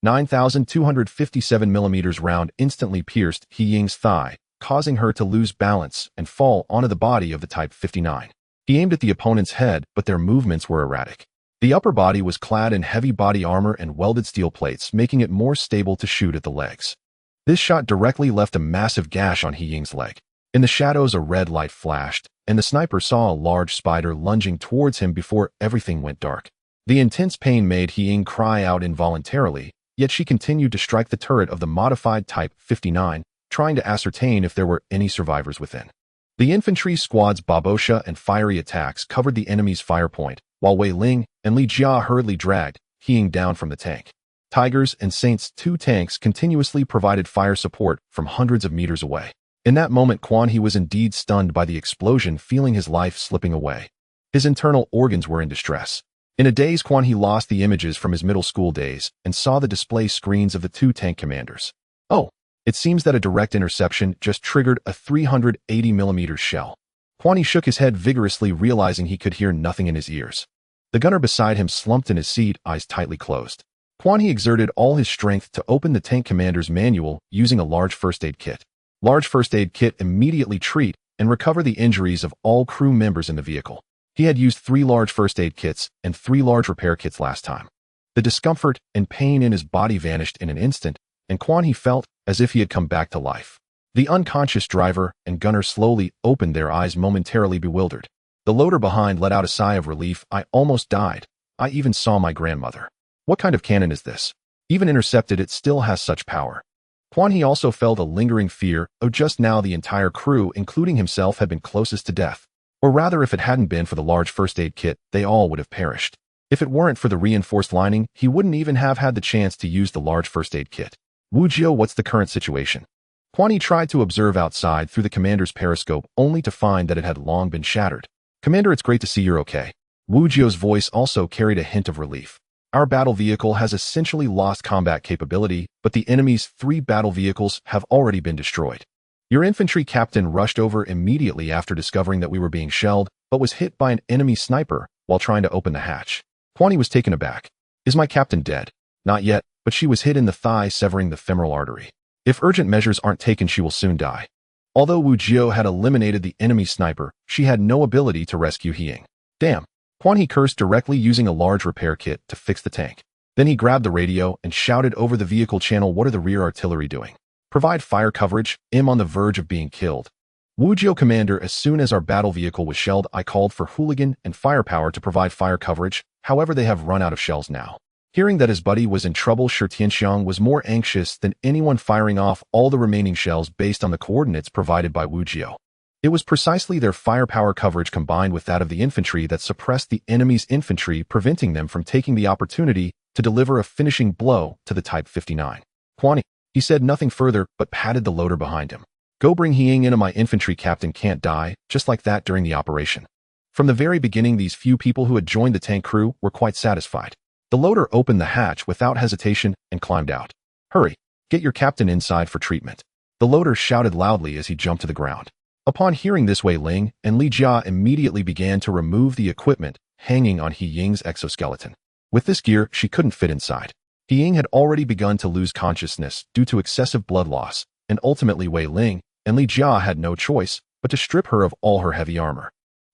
9,257mm round instantly pierced He Ying's thigh, causing her to lose balance and fall onto the body of the Type 59. He aimed at the opponent's head, but their movements were erratic. The upper body was clad in heavy body armor and welded steel plates, making it more stable to shoot at the legs. This shot directly left a massive gash on He Ying's leg. In the shadows, a red light flashed, and the sniper saw a large spider lunging towards him before everything went dark. The intense pain made He-Ying cry out involuntarily, yet she continued to strike the turret of the modified Type 59, trying to ascertain if there were any survivors within. The infantry squad's babosha and fiery attacks covered the enemy's fire point, while Wei Ling and Li Jia hurriedly dragged He-Ying down from the tank. Tiger's and Saint's two tanks continuously provided fire support from hundreds of meters away. In that moment, Quan He was indeed stunned by the explosion, feeling his life slipping away. His internal organs were in distress. In a daze, Quan He lost the images from his middle school days and saw the display screens of the two tank commanders. Oh, it seems that a direct interception just triggered a 380mm shell. Quan He shook his head vigorously, realizing he could hear nothing in his ears. The gunner beside him slumped in his seat, eyes tightly closed. Quan He exerted all his strength to open the tank commander's manual using a large first aid kit. Large first aid kit immediately treat and recover the injuries of all crew members in the vehicle. He had used 3 large first aid kits and 3 large repair kits last time. The discomfort and pain in his body vanished in an instant, and Quan He felt as if he had come back to life. The unconscious driver and gunner slowly opened their eyes, momentarily bewildered. The loader behind let out a sigh of relief. I almost died. I even saw my grandmother. What kind of cannon is this? Even intercepted, it still has such power. Quan He also felt a lingering fear. Oh, just now the entire crew, including himself, had been closest to death. Or rather, if it hadn't been for the large first aid kit, they all would have perished. If it weren't for the reinforced lining, he wouldn't even have had the chance to use the large first aid kit. Wu Jiao, what's the current situation? Quan He tried to observe outside through the commander's periscope, only to find that it had long been shattered. Commander, it's great to see you're okay. Wu Jiao's voice also carried a hint of relief. Our battle vehicle has essentially lost combat capability, but the enemy's 3 battle vehicles have already been destroyed. Your infantry captain rushed over immediately after discovering that we were being shelled, but was hit by an enemy sniper while trying to open the hatch. Quan He was taken aback. Is my captain dead? Not yet, but she was hit in the thigh, severing the femoral artery. If urgent measures aren't taken, she will soon die. Although Wu Jiao had eliminated the enemy sniper, she had no ability to rescue He-Ying. Damn. Quan He cursed directly, using a large repair kit to fix the tank. Then he grabbed the radio and shouted over the vehicle channel, what are the rear artillery doing? Provide fire coverage. I'm on the verge of being killed. Wu Jiao, Commander, as soon as our battle vehicle was shelled, I called for Hooligan and Firepower to provide fire coverage. However, they have run out of shells now. Hearing that his buddy was in trouble, Shi Tianxiang was more anxious than anyone, firing off all the remaining shells based on the coordinates provided by Wu Jiao. It was precisely their firepower coverage combined with that of the infantry that suppressed the enemy's infantry, preventing them from taking the opportunity to deliver a finishing blow to the Type 59. Quan He said nothing further, but patted the loader behind him. Go bring He-Ying in. My infantry captain can't die, just like that, during the operation. From the very beginning, these few people who had joined the tank crew were quite satisfied. The loader opened the hatch without hesitation and climbed out. Hurry, get your captain inside for treatment. The loader shouted loudly as he jumped to the ground. Upon hearing this, Wei Ling and Li Jia immediately began to remove the equipment hanging on He-Ying's exoskeleton. With this gear, she couldn't fit inside. He-Ying had already begun to lose consciousness due to excessive blood loss, and ultimately Wei Ling and Li Jia had no choice but to strip her of all her heavy armor.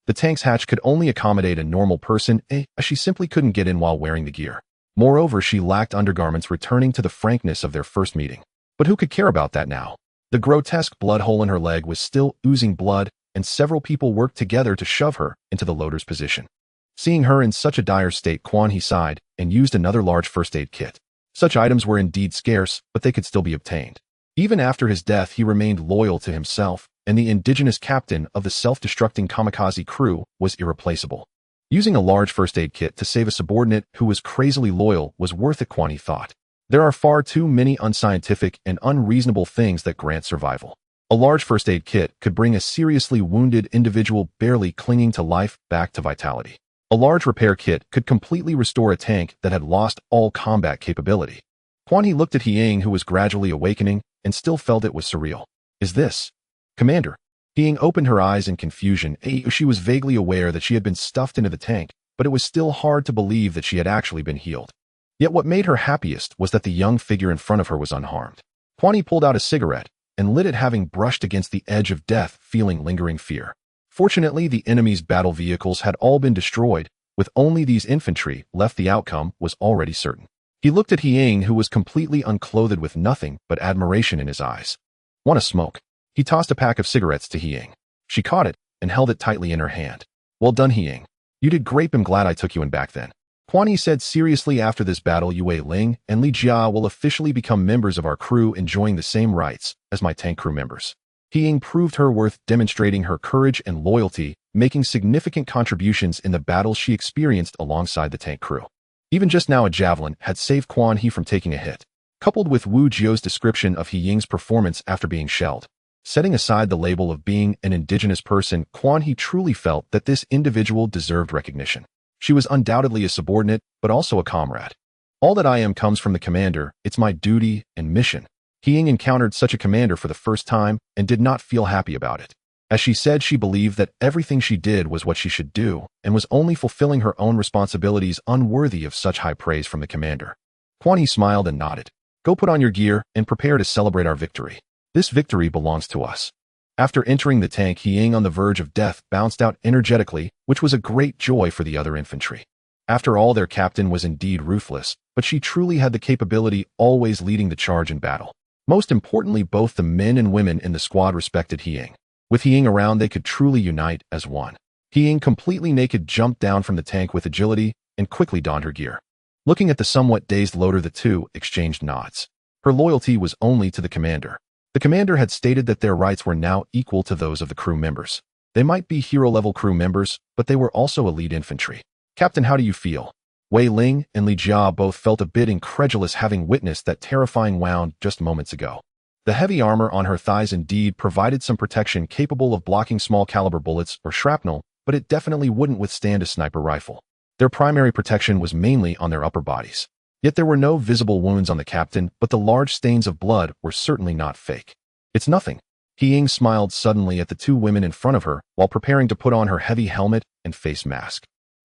The tank's hatch could only accommodate a normal person, as she simply couldn't get in while wearing the gear. Moreover, she lacked undergarments, returning to the frankness of their first meeting. But who could care about that now? The grotesque blood hole in her leg was still oozing blood, and several people worked together to shove her into the loader's position. Seeing her in such a dire state, Quan He sighed and used another large first aid kit. Such items were indeed scarce, but they could still be obtained. Even after his death, he remained loyal to himself, and the indigenous captain of the self-destructing kamikaze crew was irreplaceable. Using a large first aid kit to save a subordinate who was crazily loyal was worth it, Quan He thought. There are far too many unscientific and unreasonable things that grant survival. A large first aid kit could bring a seriously wounded individual barely clinging to life back to vitality. A large repair kit could completely restore a tank that had lost all combat capability. Quan He looked at He-Ying, who was gradually awakening, and still felt it was surreal. Is this? Commander. He-Ying opened her eyes in confusion. She was vaguely aware that she had been stuffed into the tank, but it was still hard to believe that she had actually been healed. Yet what made her happiest was that the young figure in front of her was unharmed. Quan He pulled out a cigarette and lit it, having brushed against the edge of death, feeling lingering fear. Fortunately, the enemy's battle vehicles had all been destroyed. With only these infantry left, the outcome was already certain. He looked at He-Ying, who was completely unclothed with nothing but admiration in his eyes. Want a smoke? He tossed a pack of cigarettes to He-Ying. She caught it and held it tightly in her hand. Well done, Ying. You did great. I'm glad I took you in back then. Quan Yi said seriously. After this battle, Yue Ling and Li Jia will officially become members of our crew, enjoying the same rights as my tank crew members. Ying proved her worth, demonstrating her courage and loyalty, making significant contributions in the battles she experienced alongside the tank crew. Even just now, a javelin had saved Quan Yi from taking a hit. Coupled with Wu Jiu's description of He Ying's performance after being shelled, setting aside the label of being an indigenous person, Quan Yi truly felt that this individual deserved recognition. She was undoubtedly a subordinate, but also a comrade. All that I am comes from the commander. It's my duty and mission. He Ying encountered such a commander for the first time and did not feel happy about it. As she said, she believed that everything she did was what she should do and was only fulfilling her own responsibilities, unworthy of such high praise from the commander. Quan Yi smiled and nodded. Go put on your gear and prepare to celebrate our victory. This victory belongs to us. After entering the tank, He Ying, on the verge of death, bounced out energetically, which was a great joy for the other infantry. After all, their captain was indeed ruthless, but she truly had the capability, always leading the charge in battle. Most importantly, both the men and women in the squad respected He Ying. With He Ying around, they could truly unite as one. He Ying, completely naked, jumped down from the tank with agility and quickly donned her gear. Looking at the somewhat dazed loader, the two exchanged nods. Her loyalty was only to the commander. The commander had stated that their rights were now equal to those of the crew members. They might be hero-level crew members, but they were also elite infantry. Captain, how do you feel? Wei Ling and Li Jia both felt a bit incredulous, having witnessed that terrifying wound just moments ago. The heavy armor on her thighs indeed provided some protection, capable of blocking small-caliber bullets or shrapnel, but it definitely wouldn't withstand a sniper rifle. Their primary protection was mainly on their upper bodies. Yet there were no visible wounds on the captain, but the large stains of blood were certainly not fake. It's nothing. He Ying smiled suddenly at the two women in front of her while preparing to put on her heavy helmet and face mask.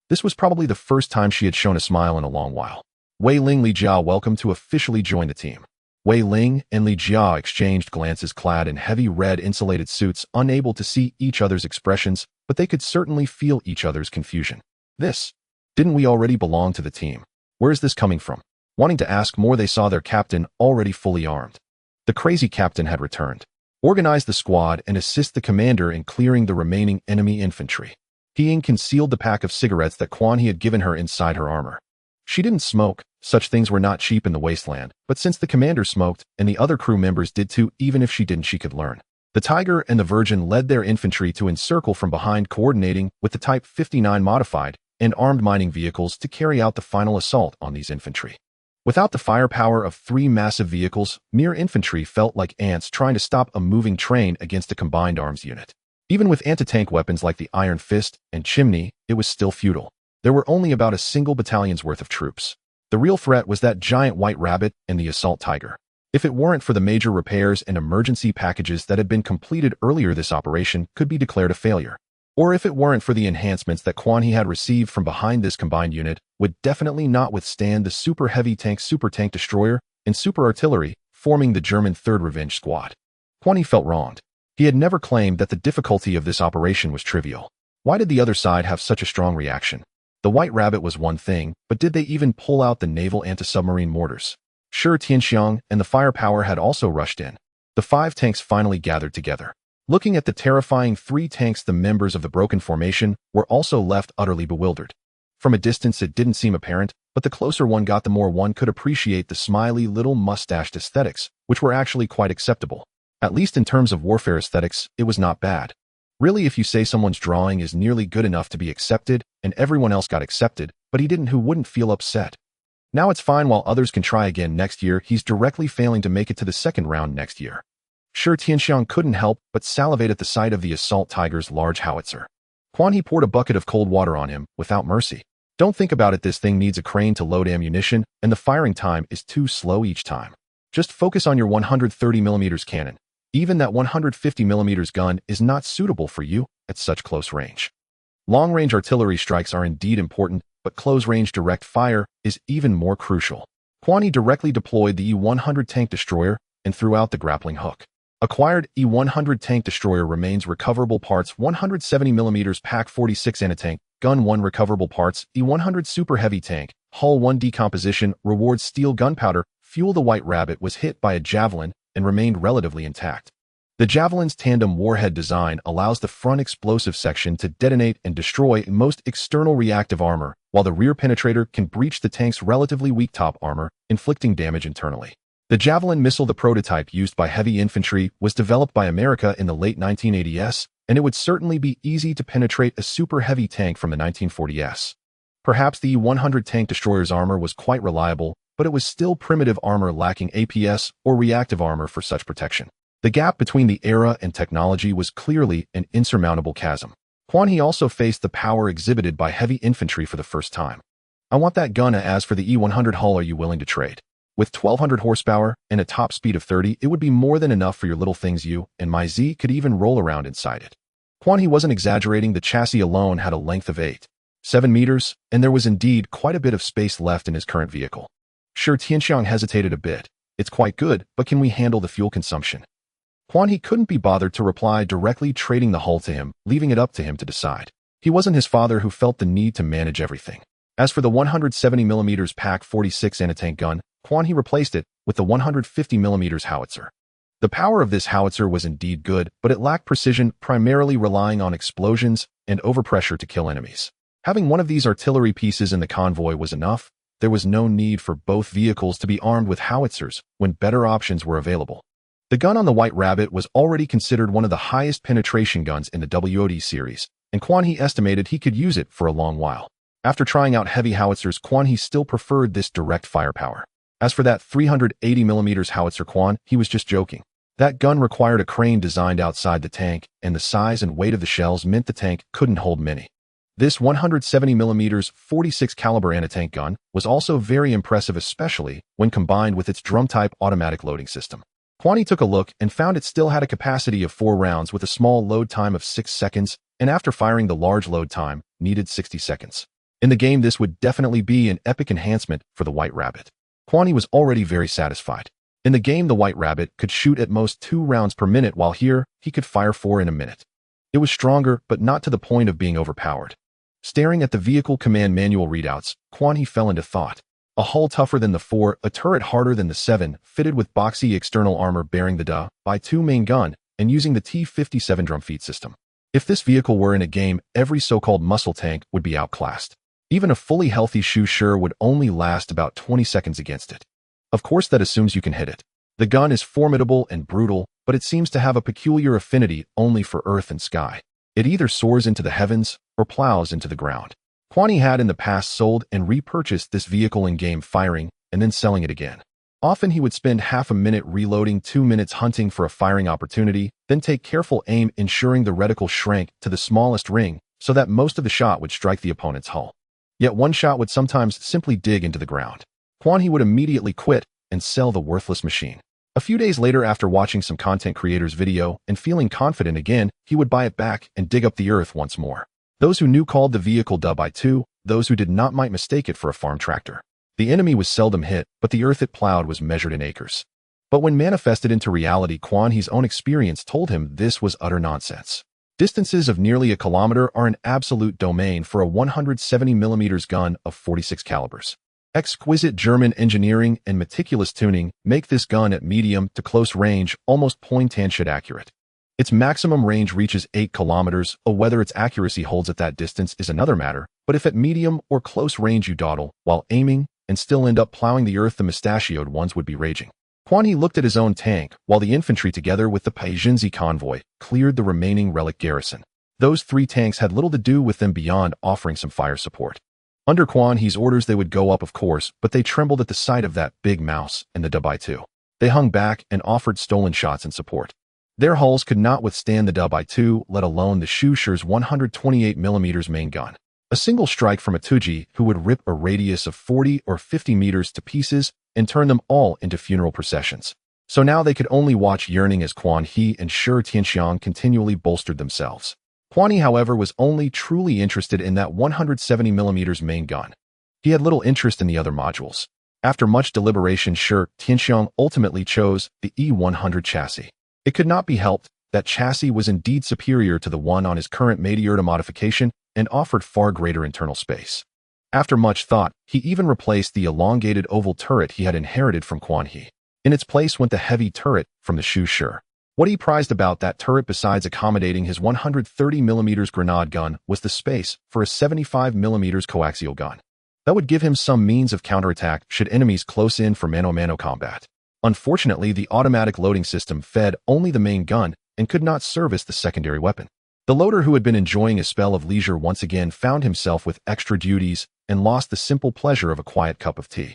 This was probably the first time she had shown a smile in a long while. Wei Ling, Li Jia, welcome to officially join the team. Wei Ling and Li Jia exchanged glances, clad in heavy red insulated suits, unable to see each other's expressions, but they could certainly feel each other's confusion. Didn't we already belong to the team? Where is this coming from? Wanting to ask more, they saw their captain already fully armed. The crazy captain had returned. Organize the squad and assist the commander in clearing the remaining enemy infantry. He Ying concealed the pack of cigarettes that Quan Yi had given her inside her armor. She didn't smoke. Such things were not cheap in the wasteland, but since the commander smoked, and the other crew members did too, even if she didn't, she could learn. The Tiger and the Virgin led their infantry to encircle from behind, coordinating with the Type 59 modified and armed mining vehicles to carry out the final assault on these infantry. Without the firepower of 3 massive vehicles, mere infantry felt like ants trying to stop a moving train against a combined arms unit. Even with anti-tank weapons like the Iron Fist and Chimney, it was still futile. There were only about a single battalion's worth of troops. The real threat was that giant White Rabbit and the Assault Tiger. If it weren't for the major repairs and emergency packages that had been completed earlier, this operation could be declared a failure. Or if it weren't for the enhancements that Quan Yi had received from behind, this combined unit would definitely not withstand the super heavy tank, super tank destroyer, and super artillery, forming the German 3rd Revenge Squad. Quan Yi felt wronged. He had never claimed that the difficulty of this operation was trivial. Why did the other side have such a strong reaction? The White Rabbit was one thing, but did they even pull out the naval anti-submarine mortars? Sure, Tianxiang and the firepower had also rushed in. The 5 tanks finally gathered together. Looking at the terrifying 3 tanks, the members of the broken formation were also left utterly bewildered. From a distance it didn't seem apparent, but the closer one got, the more one could appreciate the smiley little mustached aesthetics, which were actually quite acceptable. At least in terms of warfare aesthetics, it was not bad. Really, if you say someone's drawing is nearly good enough to be accepted, and everyone else got accepted, but he didn't, who wouldn't feel upset? Now it's fine while others can try again next year. He's directly failing to make it to the 2nd round next year. Sure, Tianxiang couldn't help but salivate at the sight of the Assault Tiger's large howitzer. Quan Yi poured a bucket of cold water on him, without mercy. Don't think about it, this thing needs a crane to load ammunition, and the firing time is too slow each time. Just focus on your 130mm cannon. Even that 150mm gun is not suitable for you at such close range. Long-range artillery strikes are indeed important, but close-range direct fire is even more crucial. Quan Yi directly deployed the E-100 tank destroyer and threw out the grappling hook. Acquired E-100 tank destroyer remains recoverable parts 170mm Pak 46 anti-tank, gun 1 recoverable parts, E-100 super heavy tank, hull 1 decomposition, rewards steel gunpowder, fuel. The White Rabbit was hit by a javelin and remained relatively intact. The Javelin's tandem warhead design allows the front explosive section to detonate and destroy most external reactive armor, while the rear penetrator can breach the tank's relatively weak top armor, inflicting damage internally. The Javelin missile, the prototype used by heavy infantry, was developed by America in the late 1980s, and it would certainly be easy to penetrate a super heavy tank from the 1940s. Perhaps the E-100 tank destroyer's armor was quite reliable, but it was still primitive armor lacking APS or reactive armor for such protection. The gap between the era and technology was clearly an insurmountable chasm. Quan He also faced the power exhibited by heavy infantry for the first time. I want that gun. As for the E-100 hull, are you willing to trade? With 1,200 horsepower and a top speed of 30, it would be more than enough for your little things. You and my Z could even roll around inside it. Quan He wasn't exaggerating. The chassis alone had a length of 8.7 meters, and there was indeed quite a bit of space left in his current vehicle. Sure, Tianxiang hesitated a bit. It's quite good, but can we handle the fuel consumption? Quan He couldn't be bothered to reply directly, trading the hull to him, leaving it up to him to decide. He wasn't his father who felt the need to manage everything. As for the 170mm PaK 46 anti-tank gun, Quan He replaced it with the 150mm howitzer. The power of this howitzer was indeed good, but it lacked precision, primarily relying on explosions and overpressure to kill enemies. Having one of these artillery pieces in the convoy was enough. There was no need for both vehicles to be armed with howitzers when better options were available. The gun on the White Rabbit was already considered one of the highest penetration guns in the WOD series, and Quan He estimated he could use it for a long while. After trying out heavy howitzers, Quan He still preferred this direct firepower. As for that 380mm howitzer, Quan He was just joking. That gun required a crane designed outside the tank, and the size and weight of the shells meant the tank couldn't hold many. This 170mm 46 caliber anti-tank gun was also very impressive, especially when combined with its drum-type automatic loading system. Quan He took a look and found it still had a capacity of 4 rounds with a small load time of 6 seconds, and after firing the large load time, needed 60 seconds. In the game, this would definitely be an epic enhancement for the White Rabbit. Quan He was already very satisfied. In the game, the White Rabbit could shoot at most 2 rounds per minute, while here, he could fire 4 in a minute. It was stronger, but not to the point of being overpowered. Staring at the vehicle command manual readouts, Quan He fell into thought. A hull tougher than the 4, a turret harder than the 7, fitted with boxy external armor bearing the DA-2 main gun, and using the T-57 drum feed system. If this vehicle were in a game, every so-called muscle tank would be outclassed. Even a fully healthy Shu sure would only last about 20 seconds against it. Of course, that assumes you can hit it. The gun is formidable and brutal, but it seems to have a peculiar affinity only for earth and sky. It either soars into the heavens or plows into the ground. Quan He had in the past sold and repurchased this vehicle in-game, firing and then selling it again. Often he would spend half a minute reloading, 2 minutes hunting for a firing opportunity, then take careful aim, ensuring the reticle shrank to the smallest ring so that most of the shot would strike the opponent's hull. Yet one shot would sometimes simply dig into the ground. Quan He would immediately quit and sell the worthless machine. A few days later, after watching some content creator's video and feeling confident again, he would buy it back and dig up the earth once more. Those who knew called the vehicle DA-2, those who did not might mistake it for a farm tractor. The enemy was seldom hit, but the earth it plowed was measured in acres. But when manifested into reality, Quan He's own experience told him this was utter nonsense. Distances of nearly a kilometer are an absolute domain for a 170mm gun of 46 calibers. Exquisite German engineering and meticulous tuning make this gun at medium to close range almost point-tangent accurate. Its maximum range reaches 8 kilometers, whether its accuracy holds at that distance is another matter, but if at medium or close range you dawdle while aiming and still end up plowing the earth, the mustachioed ones would be raging. Quan He looked at his own tank, while the infantry together with the Paijinzi convoy cleared the remaining relic garrison. Those 3 tanks had little to do with them beyond offering some fire support. Under Quan He's orders they would go up, of course, but they trembled at the sight of that big mouse and the DA-2. They hung back and offered stolen shots in support. Their hulls could not withstand the DA-2, let alone the Schuss's 128mm main gun. A single strike from a Tuji who would rip a radius of 40 or 50 meters to pieces and turn them all into funeral processions. So now they could only watch yearning as Quan He and Shi Tianxiang continually bolstered themselves. Quan He, however, was only truly interested in that 170mm main gun. He had little interest in the other modules. After much deliberation, Shi Tianxiang ultimately chose the E-100 chassis. It could not be helped, that chassis was indeed superior to the one on his current Meteorta modification and offered far greater internal space. After much thought, he even replaced the elongated oval turret he had inherited from Quan He. In its place went the heavy turret from the Shu. What he prized about that turret besides accommodating his 130mm grenade gun was the space for a 75mm coaxial gun. That would give him some means of counterattack should enemies close in for mano-a-mano combat. Unfortunately, the automatic loading system fed only the main gun and could not service the secondary weapon. The loader, who had been enjoying a spell of leisure, once again found himself with extra duties and lost the simple pleasure of a quiet cup of tea.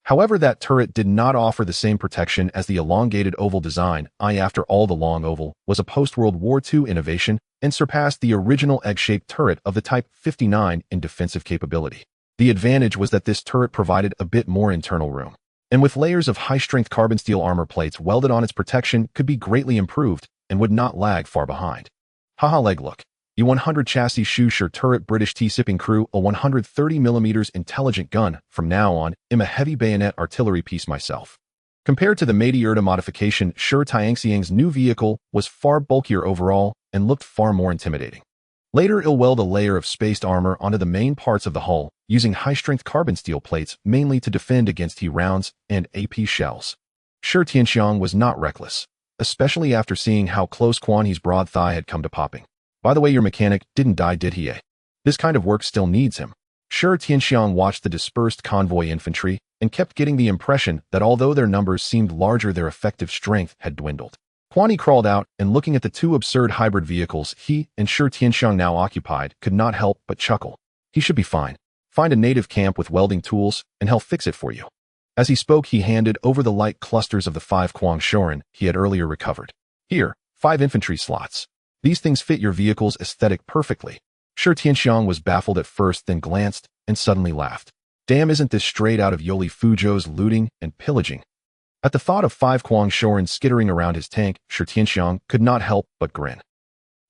However, that turret did not offer the same protection as the elongated oval design. After all, the long oval was a post-World War II innovation and surpassed the original egg-shaped turret of the Type 59 in defensive capability. The advantage was that this turret provided a bit more internal room, and with layers of high-strength carbon steel armor plates welded on, its protection could be greatly improved and would not lag far behind. Haha, leg look. E-100 chassis shoe sure turret British T-sipping crew, a 130mm intelligent gun. From now on, I'm a heavy bayonet artillery piece myself. Compared to the Meiji Erta modification, Sure Tianxiang's new vehicle was far bulkier overall and looked far more intimidating. Later, he'll weld a layer of spaced armor onto the main parts of the hull, using high-strength carbon steel plates mainly to defend against He rounds and AP shells. Sure Tianxiang was not reckless, especially after seeing how close Quan He's broad thigh had come to popping. By the way, your mechanic didn't die, did he? This kind of work still needs him. Sure Tianxiang watched the dispersed convoy infantry and kept getting the impression that although their numbers seemed larger, their effective strength had dwindled. Quan He crawled out, and looking at the two absurd hybrid vehicles he and Sure Tianxiang now occupied, could not help but chuckle. He should be fine. Find a native camp with welding tools, and he'll fix it for you. As he spoke, he handed over the light clusters of the 5 Quang Shorin he had earlier recovered. Here, 5 infantry slots. These things fit your vehicle's aesthetic perfectly. Sure Tianxiang was baffled at first, then glanced and suddenly laughed. Damn, isn't this straight out of Yoli Fuzhou's looting and pillaging? At the thought of 5 Quang Shorin skittering around his tank, Sure Tianxiang could not help but grin.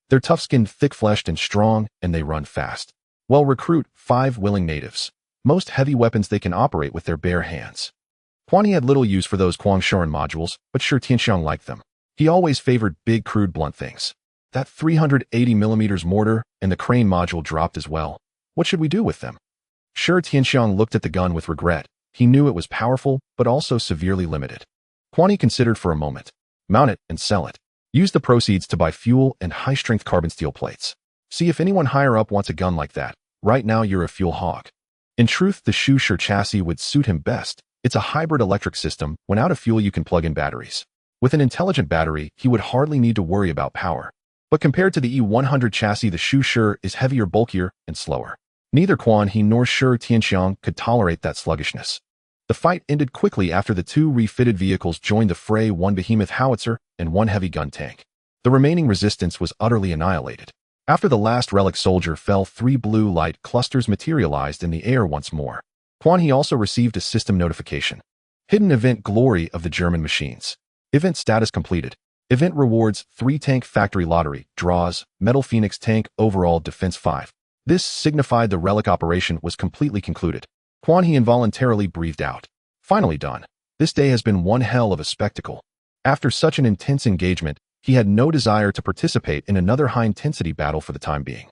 They're tough-skinned, thick-fleshed, and strong, and they run fast. Well, recruit 5 willing natives. Most heavy weapons they can operate with their bare hands. Quan He had little use for those Quang Shorin modules, but Sure Tianxiang liked them. He always favored big, crude, blunt things. That 380mm mortar and the crane module dropped as well. What should we do with them? Sure Tianxiang looked at the gun with regret. He knew it was powerful, but also severely limited. Quan He considered for a moment. Mount it and sell it. Use the proceeds to buy fuel and high-strength carbon steel plates. See if anyone higher up wants a gun like that. Right now, you're a fuel hog. In truth, the Shu Sure chassis would suit him best. It's a hybrid electric system. When out of fuel, you can plug in batteries. With an intelligent battery, he would hardly need to worry about power. But compared to the E-100 chassis, the Shu Sure is heavier, bulkier, and slower. Neither Quan He nor Sure Tianxiang could tolerate that sluggishness. The fight ended quickly after the 2 refitted vehicles joined the fray, 1 behemoth howitzer and 1 heavy gun tank. The remaining resistance was utterly annihilated. After the last relic soldier fell, 3 blue light clusters materialized in the air once more. Quan He also received a system notification. Hidden event: glory of the German machines. Event status completed. Event rewards: 3 tank factory lottery, draws, Metal Phoenix tank, overall defense 5. This signified the relic operation was completely concluded. Quan He involuntarily breathed out. Finally done. This day has been one hell of a spectacle. After such an intense engagement, he had no desire to participate in another high-intensity battle for the time being.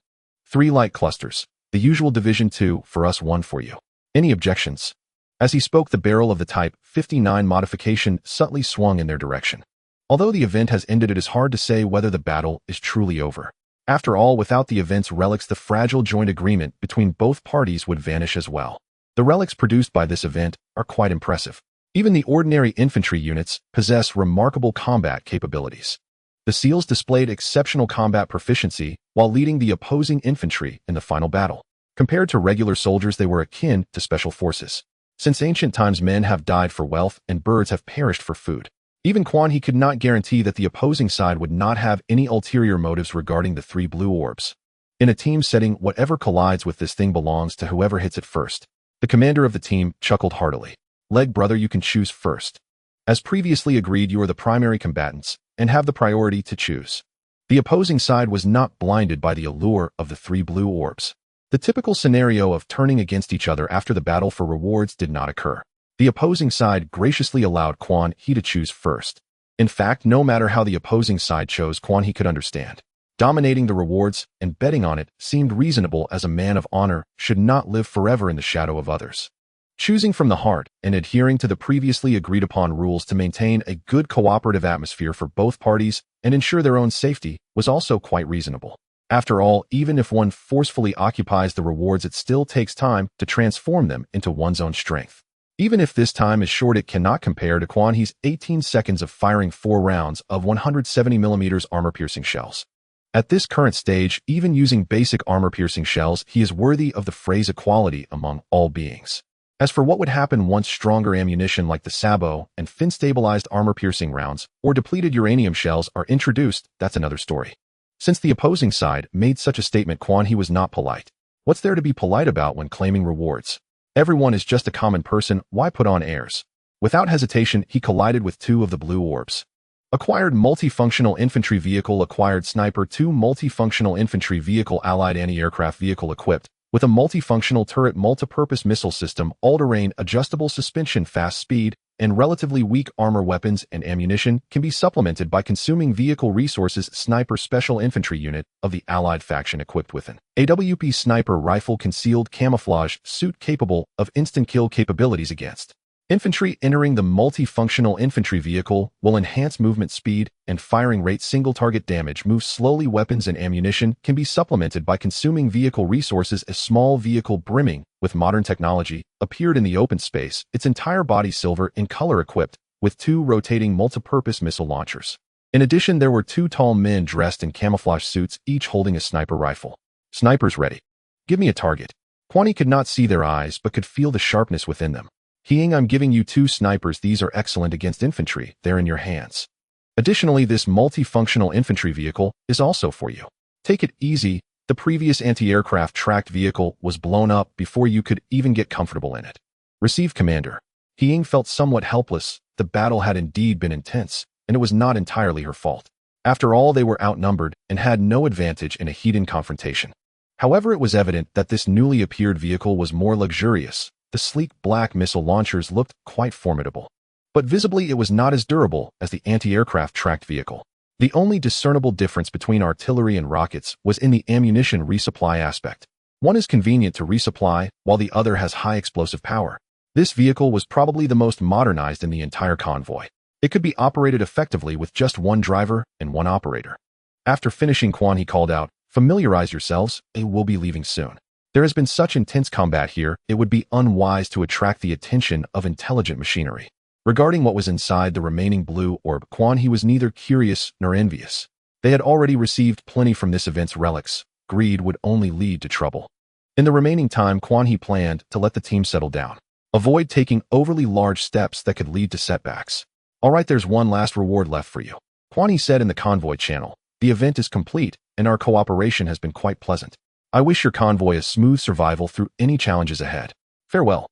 3 light clusters. The usual Division 2 for us, 1 for you. Any objections? As he spoke, the barrel of the Type 59 modification subtly swung in their direction. Although the event has ended, it is hard to say whether the battle is truly over. After all, without the event's relics, the fragile joint agreement between both parties would vanish as well. The relics produced by this event are quite impressive. Even the ordinary infantry units possess remarkable combat capabilities. The SEALs displayed exceptional combat proficiency while leading the opposing infantry in the final battle. Compared to regular soldiers, they were akin to special forces. Since ancient times, men have died for wealth and birds have perished for food. Even Quan He could not guarantee that the opposing side would not have any ulterior motives regarding the 3 blue orbs. In a team setting, whatever collides with this thing belongs to whoever hits it first. The commander of the team chuckled heartily. Leg brother, you can choose first. As previously agreed, you are the primary combatants and have the priority to choose. The opposing side was not blinded by the allure of the 3 blue orbs. The typical scenario of turning against each other after the battle for rewards did not occur. The opposing side graciously allowed Quan He to choose first. In fact, no matter how the opposing side chose, Quan He could understand. Dominating the rewards and betting on it seemed reasonable, as a man of honor should not live forever in the shadow of others. Choosing from the heart and adhering to the previously agreed upon rules to maintain a good cooperative atmosphere for both parties and ensure their own safety was also quite reasonable. After all, even if one forcefully occupies the rewards, it still takes time to transform them into one's own strength. Even if this time is short, it cannot compare to Quan He's 18 seconds of firing 4 rounds of 170mm armor-piercing shells. At this current stage, even using basic armor-piercing shells, he is worthy of the phrase equality among all beings. As for what would happen once stronger ammunition like the sabot and fin-stabilized armor-piercing rounds or depleted uranium shells are introduced, that's another story. Since the opposing side made such a statement, Quan He was not polite. What's there to be polite about when claiming rewards? Everyone is just a common person, why put on airs? Without hesitation, he collided with 2 of the blue orbs. Acquired multifunctional infantry vehicle. Acquired Sniper 2 multifunctional infantry vehicle. Allied anti-aircraft vehicle equipped with a multifunctional turret, multipurpose missile system, all-terrain, adjustable suspension, fast speed, and relatively weak armor. Weapons and ammunition can be supplemented by consuming vehicle resources. Sniper Special Infantry Unit of the Allied faction equipped with an AWP sniper rifle, concealed camouflage suit capable of instant kill capabilities against infantry. Entering the multifunctional infantry vehicle will enhance movement speed and firing rate. Single target damage, moves slowly. Weapons and ammunition can be supplemented by consuming vehicle resources. A small vehicle brimming with modern technology appeared in the open space, its entire body silver in color, equipped with 2 rotating multipurpose missile launchers. In addition, there were 2 tall men dressed in camouflage suits, each holding a sniper rifle. Snipers ready. Give me a target. Quan He could not see their eyes but could feel the sharpness within them. Heing, I'm giving you 2 snipers. These are excellent against infantry. They're in your hands. Additionally, this multifunctional infantry vehicle is also for you. Take it easy. The previous anti-aircraft tracked vehicle was blown up before you could even get comfortable in it. Receive, Commander. Heing felt somewhat helpless. The battle had indeed been intense, and it was not entirely her fault. After all, they were outnumbered and had no advantage in a heated confrontation. However, it was evident that this newly appeared vehicle was more luxurious. The sleek black missile launchers looked quite formidable, but visibly it was not as durable as the anti-aircraft tracked vehicle. The only discernible difference between artillery and rockets was in the ammunition resupply aspect. One is convenient to resupply, while the other has high explosive power. This vehicle was probably the most modernized in the entire convoy. It could be operated effectively with just 1 driver and 1 operator. After finishing, Quan He called out, "Familiarize yourselves, they will be leaving soon. There has been such intense combat here, it would be unwise to attract the attention of intelligent machinery." Regarding what was inside the remaining blue orb, Quan He was neither curious nor envious. They had already received plenty from this event's relics. Greed would only lead to trouble. In the remaining time, Quan He planned to let the team settle down. Avoid taking overly large steps that could lead to setbacks. All right, there's one last reward left for you. Quan He said in the convoy channel, "The event is complete, and our cooperation has been quite pleasant. I wish your convoy a smooth survival through any challenges ahead. Farewell."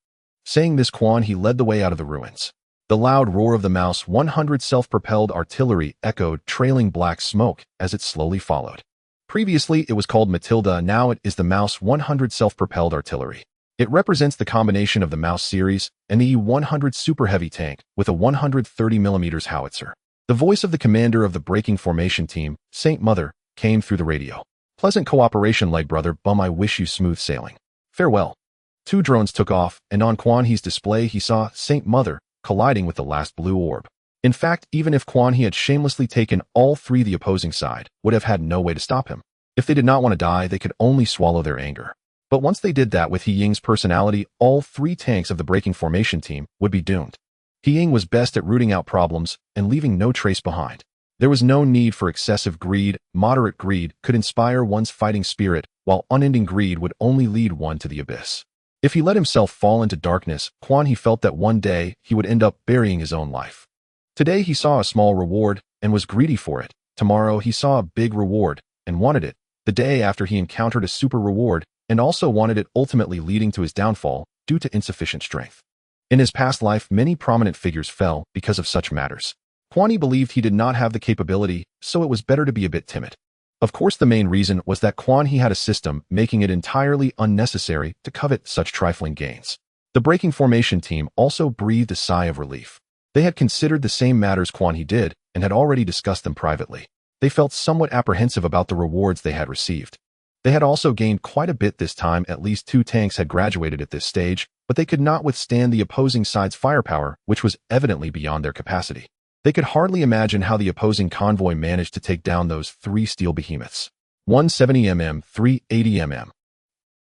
Saying this, Quan He led the way out of the ruins. The loud roar of the Mouse 100 self-propelled artillery echoed, trailing black smoke as it slowly followed. Previously, it was called Matilda, now it is the Mouse 100 self-propelled artillery. It represents the combination of the Mouse series and the E-100 super heavy tank with a 130mm howitzer. The voice of the commander of the braking formation team, Saint Mother, came through the radio. "Pleasant cooperation, leg brother Bum. I wish you smooth sailing. Farewell." 2 drones took off, and on Quan He's display he saw Saint Mother colliding with the last blue orb. In fact, even if Quan He had shamelessly taken all 3, the opposing side would have had no way to stop him. If they did not want to die, they could only swallow their anger. But once they did that with He Ying's personality, all 3 tanks of the braking formation team would be doomed. He Ying was best at rooting out problems and leaving no trace behind. There was no need for excessive greed. Moderate greed could inspire one's fighting spirit, while unending greed would only lead one to the abyss. If he let himself fall into darkness, Quan He felt that one day he would end up burying his own life. Today he saw a small reward and was greedy for it. Tomorrow he saw a big reward and wanted it. The day after he encountered a super reward and also wanted it, ultimately leading to his downfall due to insufficient strength. In his past life, many prominent figures fell because of such matters. Quan He believed he did not have the capability, so it was better to be a bit timid. Of course, the main reason was that Quan He had a system making it entirely unnecessary to covet such trifling gains. The braking formation team also breathed a sigh of relief. They had considered the same matters Quan He did and had already discussed them privately. They felt somewhat apprehensive about the rewards they had received. They had also gained quite a bit this time. At least 2 tanks had graduated at this stage, but they could not withstand the opposing side's firepower, which was evidently beyond their capacity. They could hardly imagine how the opposing convoy managed to take down those three steel behemoths. 170 mm, 380 mm.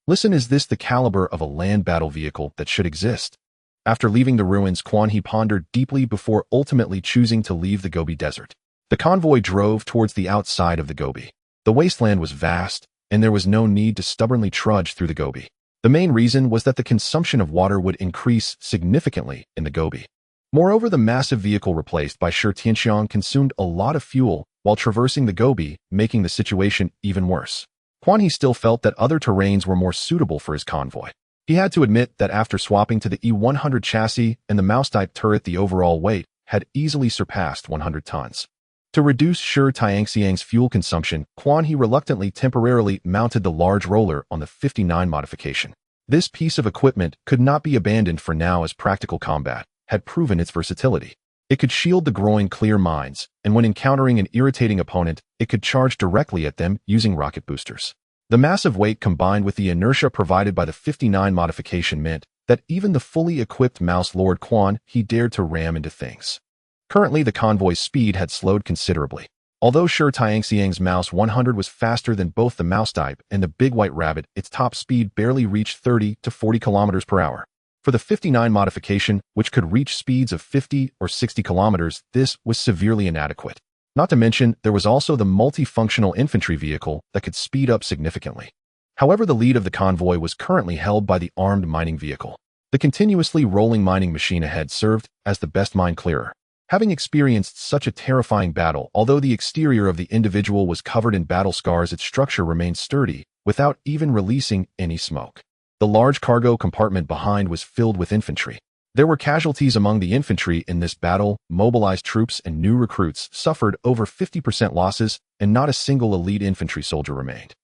Listen, is this the caliber of a land battle vehicle that should exist? After leaving the ruins, Quan He pondered deeply before ultimately choosing to leave the Gobi Desert. The convoy drove towards the outside of the Gobi. The wasteland was vast, and there was no need to stubbornly trudge through the Gobi. The main reason was that the consumption of water would increase significantly in the Gobi. Moreover, the massive vehicle replaced by Shi Tianxiang consumed a lot of fuel while traversing the Gobi, making the situation even worse. Quan He still felt that other terrains were more suitable for his convoy. He had to admit that after swapping to the E-100 chassis and the mouse-type turret, the overall weight had easily surpassed 100 tons. To reduce Shi Tianxiang's fuel consumption, Quan He reluctantly temporarily mounted the large roller on the 59 modification. This piece of equipment could not be abandoned for now, as practical combat had proven its versatility. It could shield the growing clear mines, and when encountering an irritating opponent, it could charge directly at them using rocket boosters. The massive weight combined with the inertia provided by the 59 modification meant that even the fully equipped Mouse Lord Quan He dared to ram into things. Currently, the convoy's speed had slowed considerably. Although Shi Tianxiang's Mouse 100 was faster than both the Mouse type and the Big White Rabbit, its top speed barely reached 30 to 40 kilometers per hour. For the 59 modification, which could reach speeds of 50 or 60 kilometers, this was severely inadequate. Not to mention, there was also the multifunctional infantry vehicle that could speed up significantly. However, the lead of the convoy was currently held by the armed mining vehicle. The continuously rolling mining machine ahead served as the best mine clearer. Having experienced such a terrifying battle, although the exterior of the individual was covered in battle scars, its structure remained sturdy without even releasing any smoke. The large cargo compartment behind was filled with infantry. There were casualties among the infantry in this battle. Mobilized troops and new recruits suffered over 50% losses, and not a single elite infantry soldier remained.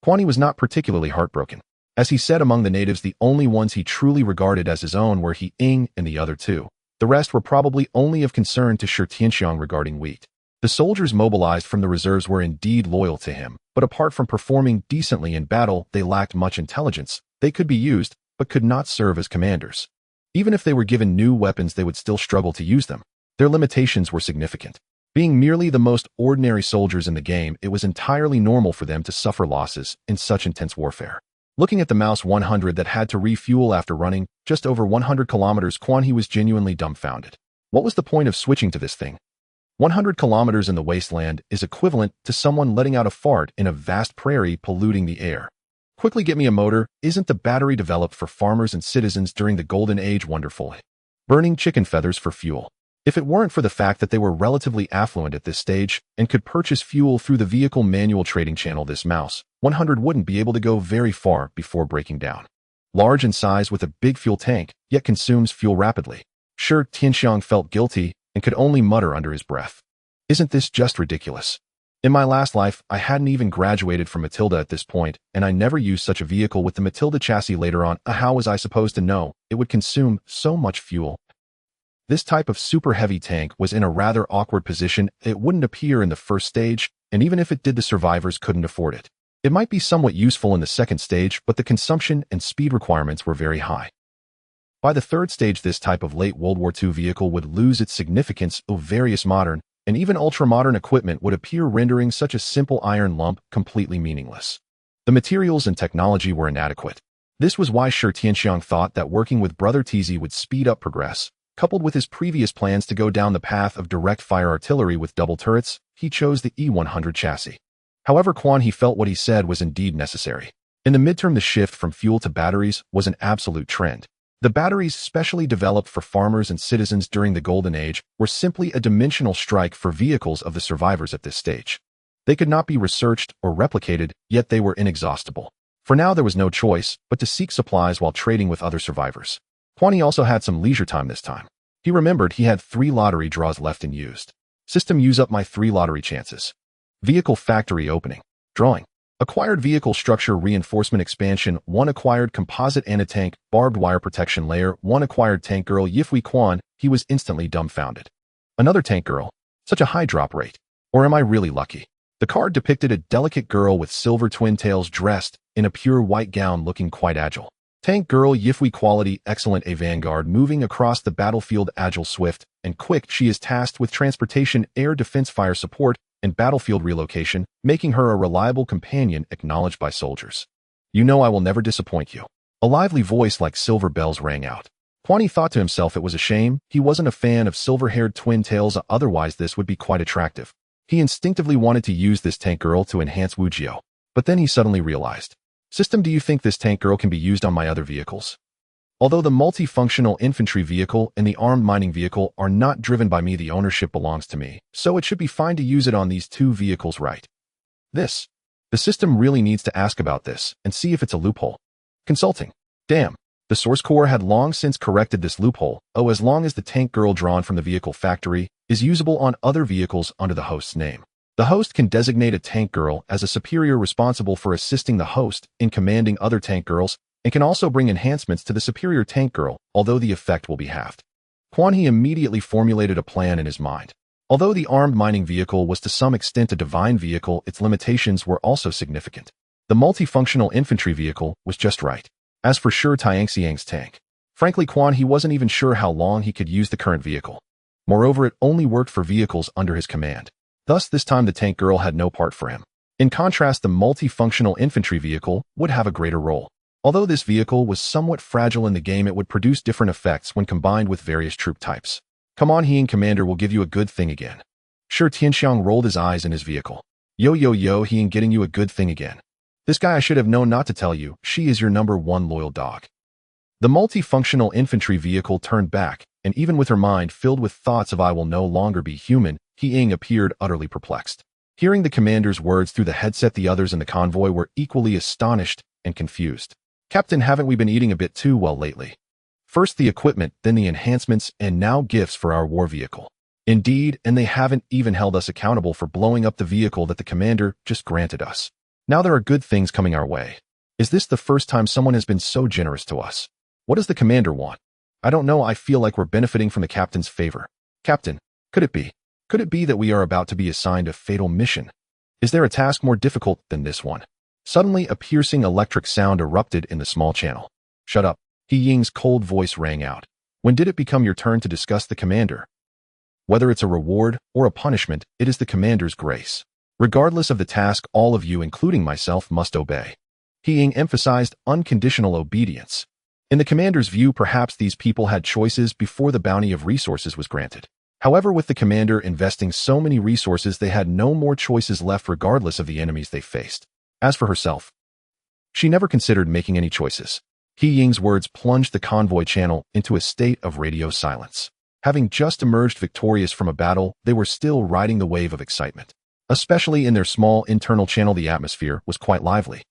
Quan He was not particularly heartbroken. As he said, among the natives, the only ones he truly regarded as his own were He Ying and the other two. The rest were probably only of concern to Shi Tianxiang regarding wheat. The soldiers mobilized from the reserves were indeed loyal to him, but apart from performing decently in battle, they lacked much intelligence. They could be used, but could not serve as commanders. Even if they were given new weapons, they would still struggle to use them. Their limitations were significant. Being merely the most ordinary soldiers in the game, it was entirely normal for them to suffer losses in such intense warfare. Looking at the Mouse 100 that had to refuel after running just over 100 kilometers, Quan He was genuinely dumbfounded. What was the point of switching to this thing? 100 kilometers in the wasteland is equivalent to someone letting out a fart in a vast prairie, polluting the air. Quickly get me a motor. Isn't the battery developed for farmers and citizens during the Golden Age wonderful? Burning chicken feathers for fuel. If it weren't for the fact that they were relatively affluent at this stage and could purchase fuel through the vehicle manual trading channel, this Mouse 100 wouldn't be able to go very far before breaking down. Large in size with a big fuel tank, yet consumes fuel rapidly. Shi Tianxiang felt guilty and could only mutter under his breath. Isn't this just ridiculous? In my last life, I hadn't even graduated from Matilda at this point, and I never used such a vehicle with the Matilda chassis later on. How was I supposed to know it would consume so much fuel? This type of super heavy tank was in a rather awkward position. It wouldn't appear in the first stage, and even if it did, the survivors couldn't afford it. It might be somewhat useful in the second stage, but the consumption and speed requirements were very high. By the third stage, this type of late World War II vehicle would lose its significance. Various modern and even ultra-modern equipment would appear, rendering such a simple iron lump completely meaningless. The materials and technology were inadequate. This was why Shi Tianxiang thought that working with Brother Tizi would speed up progress. Coupled with his previous plans to go down the path of direct fire artillery with double turrets, he chose the E-100 chassis. However, Quan He felt what he said was indeed necessary. In the midterm, the shift from fuel to batteries was an absolute trend. The batteries, specially developed for farmers and citizens during the Golden Age, were simply a dimensional strike for vehicles of the survivors at this stage. They could not be researched or replicated, yet they were inexhaustible. For now, there was no choice but to seek supplies while trading with other survivors. Quan He also had some leisure time this time. He remembered he had 3 lottery draws left unused. System, use up my 3 lottery chances. Vehicle factory opening. Drawing. Acquired vehicle structure reinforcement expansion. 1 acquired composite anti-tank barbed wire protection layer. 1 acquired tank girl. Yifui Quan, he was instantly dumbfounded. Another tank girl. Such a high drop rate. Or am I really lucky? The card depicted a delicate girl with silver twin tails, dressed in a pure white gown, looking quite agile. Tank girl Yifui quality excellent. A vanguard moving across the battlefield, agile, swift, and quick. She is tasked with transportation, air defense, fire support, and battlefield relocation, making her a reliable companion acknowledged by soldiers. You know I will never disappoint you. A lively voice like silver bells rang out. Quan Yi thought to himself it was a shame he wasn't a fan of silver-haired twin tails, otherwise this would be quite attractive. He instinctively wanted to use this tank girl to enhance Wu Jiao, but then he suddenly realized. System, do you think this tank girl can be used on my other vehicles? Although the multifunctional infantry vehicle and the armed mining vehicle are not driven by me, the ownership belongs to me, so it should be fine to use it on these two vehicles, right? The system really needs to ask about this and see if it's a loophole. Consulting. Damn. The source core had long since corrected this loophole. Oh, as long as the tank girl drawn from the vehicle factory is usable on other vehicles under the host's name. The host can designate a tank girl as a superior responsible for assisting the host in commanding other tank girls, and can also bring enhancements to the superior tank girl, although the effect will be halved. Quan Yi immediately formulated a plan in his mind. Although the armed mining vehicle was to some extent a divine vehicle, its limitations were also significant. The multifunctional infantry vehicle was just right. As for Shi Tianxiang's tank, frankly, Quan Yi wasn't even sure how long he could use the current vehicle. Moreover, it only worked for vehicles under his command. Thus, this time the tank girl had no part for him. In contrast, the multifunctional infantry vehicle would have a greater role. Although this vehicle was somewhat fragile in the game, it would produce different effects when combined with various troop types. Come on, He Ying Commander will give you a good thing again. Shi Tianxiang rolled his eyes in his vehicle. Yo, He Ying getting you a good thing again. This guy I should have known not to tell you, she is your #1 loyal dog. The multifunctional infantry vehicle turned back, and even with her mind filled with thoughts of I will no longer be human, He Ying appeared utterly perplexed. Hearing the commander's words through the headset, the others in the convoy were equally astonished and confused. Captain, haven't we been eating a bit too well lately? First the equipment, then the enhancements, and now gifts for our war vehicle. Indeed, and they haven't even held us accountable for blowing up the vehicle that the commander just granted us. Now there are good things coming our way. Is this the first time someone has been so generous to us? What does the commander want? I don't know, I feel like we're benefiting from the captain's favor. Captain, could it be? Could it be that we are about to be assigned a fatal mission? Is there a task more difficult than this one? Suddenly, a piercing electric sound erupted in the small channel. Shut up. He Ying's cold voice rang out. When did it become your turn to discuss the commander? Whether it's a reward or a punishment, it is the commander's grace. Regardless of the task, all of you, including myself, must obey. He Ying emphasized unconditional obedience. In the commander's view, perhaps these people had choices before the bounty of resources was granted. However, with the commander investing so many resources, they had no more choices left regardless of the enemies they faced. As for herself, she never considered making any choices. He Ying's words plunged the convoy channel into a state of radio silence. Having just emerged victorious from a battle, they were still riding the wave of excitement. Especially in their small internal channel, the atmosphere was quite lively.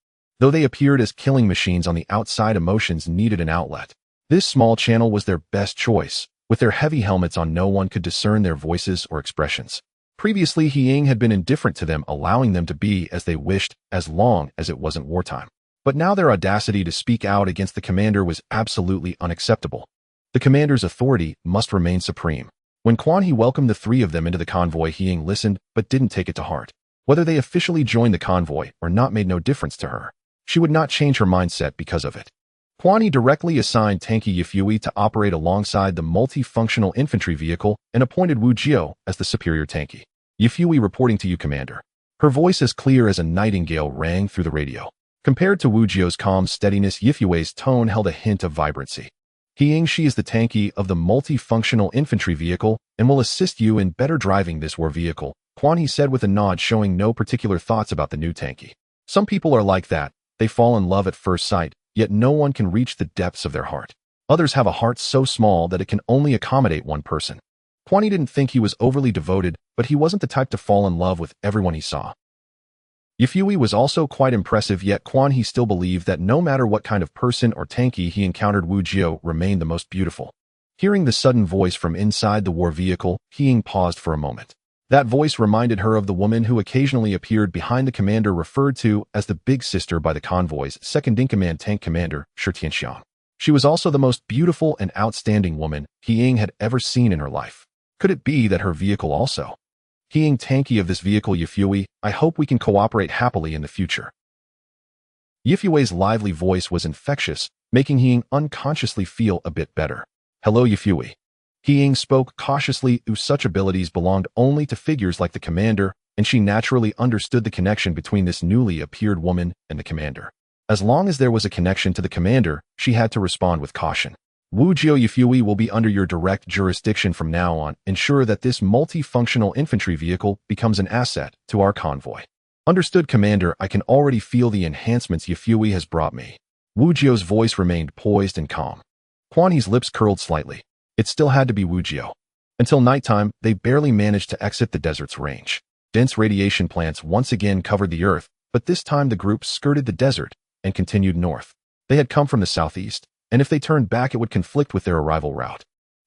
Though they appeared as killing machines on the outside, emotions needed an outlet. This small channel was their best choice. With their heavy helmets on, no one could discern their voices or expressions. Previously, He Ying had been indifferent to them, allowing them to be as they wished as long as it wasn't wartime. But now their audacity to speak out against the commander was absolutely unacceptable. The commander's authority must remain supreme. When Quan Yi welcomed the three of them into the convoy, He Ying listened but didn't take it to heart. Whether they officially joined the convoy or not made no difference to her. She would not change her mindset because of it. Quan Yi directly assigned Tanky Yifui to operate alongside the multifunctional infantry vehicle and appointed Wu Jiao as the superior Tanky. Yifui reporting to you, Commander. Her voice as clear as a nightingale rang through the radio. Compared to Wu Jiao's calm steadiness, Yifui's tone held a hint of vibrancy. He Ying, she is the Tanky of the multifunctional infantry vehicle and will assist you in better driving this war vehicle, Quan Yi said with a nod, showing no particular thoughts about the new Tanky. Some people are like that. They fall in love at first sight, yet no one can reach the depths of their heart. Others have a heart so small that it can only accommodate one person. Quan Yi didn't think he was overly devoted, but he wasn't the type to fall in love with everyone he saw. Yifui was also quite impressive, yet Quan Yi still believed that no matter what kind of person or Tanky he encountered, Wu Jiao remained the most beautiful. Hearing the sudden voice from inside the war vehicle, He Ying paused for a moment. That voice reminded her of the woman who occasionally appeared behind the commander, referred to as the big sister by the convoy's second-in-command tank commander, Shi Tianxiang. She was also the most beautiful and outstanding woman He Ying had ever seen in her life. Could it be that her vehicle also? He Ying, Tanky of this vehicle, Yifui, I hope we can cooperate happily in the future. Yifui's lively voice was infectious, making He Ying unconsciously feel a bit better. Hello, Yifui. He Ying spoke cautiously. Such abilities belonged only to figures like the commander, and she naturally understood the connection between this newly appeared woman and the commander. As long as there was a connection to the commander, she had to respond with caution. Wu Jiu Yifui will be under your direct jurisdiction from now on. Ensure that this multifunctional infantry vehicle becomes an asset to our convoy. Understood, Commander. I can already feel the enhancements Yifui has brought me. Wu Jiu's voice remained poised and calm. Quan He's lips curled slightly. It still had to be Wu Jiu. Until nighttime, they barely managed to exit the desert's range. Dense radiation plants once again covered the earth, but this time the group skirted the desert and continued north. They had come from the southeast, and if they turned back it would conflict with their arrival route.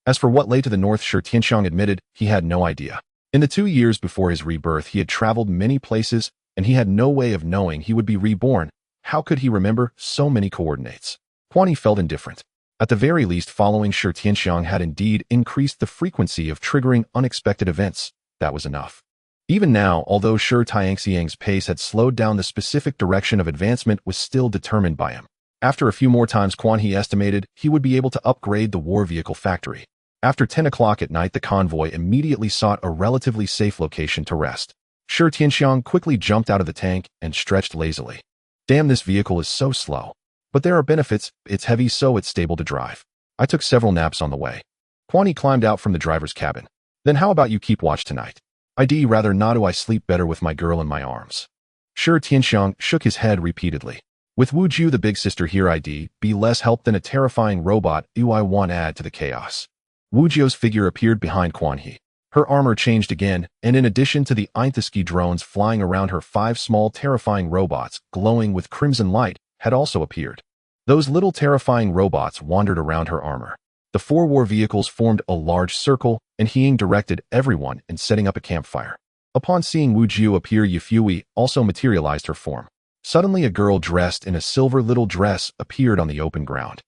As for what lay to the north, Shi Tianxiang admitted he had no idea. In the 2 years before his rebirth, he had traveled many places, and he had no way of knowing he would be reborn. How could he remember so many coordinates? Quan He felt indifferent. At the very least, following Shi Tianxiang had indeed increased the frequency of triggering unexpected events. That was enough. Even now, although Shi Tianxiang's pace had slowed down, the specific direction of advancement was still determined by him. After a few more times, Quan He estimated he would be able to upgrade the war vehicle factory. After 10 o'clock at night, the convoy immediately sought a relatively safe location to rest. Shi Tianxiang quickly jumped out of the tank and stretched lazily. Damn, this vehicle is so slow. But there are benefits. It's heavy, so it's stable to drive. I took several naps on the way. Quan He climbed out from the driver's cabin. Then how about you keep watch tonight? I'd rather not. I sleep better with my girl in my arms. Shi Tianxiang shook his head repeatedly. With Wu Jiu the big sister here, I'd be less help than a terrifying robot. I want add to the chaos. Wu Jiu's figure appeared behind Quan He. Her armor changed again, and in addition to the Eintheski drones flying around her, 5 small terrifying robots, glowing with crimson light, had also appeared. Those little terrifying robots wandered around her armor. The 4 war vehicles formed a large circle, and He Ying directed everyone in setting up a campfire. Upon seeing Wu Jiu appear, Yifui also materialized her form. Suddenly a girl dressed in a silver little dress appeared on the open ground.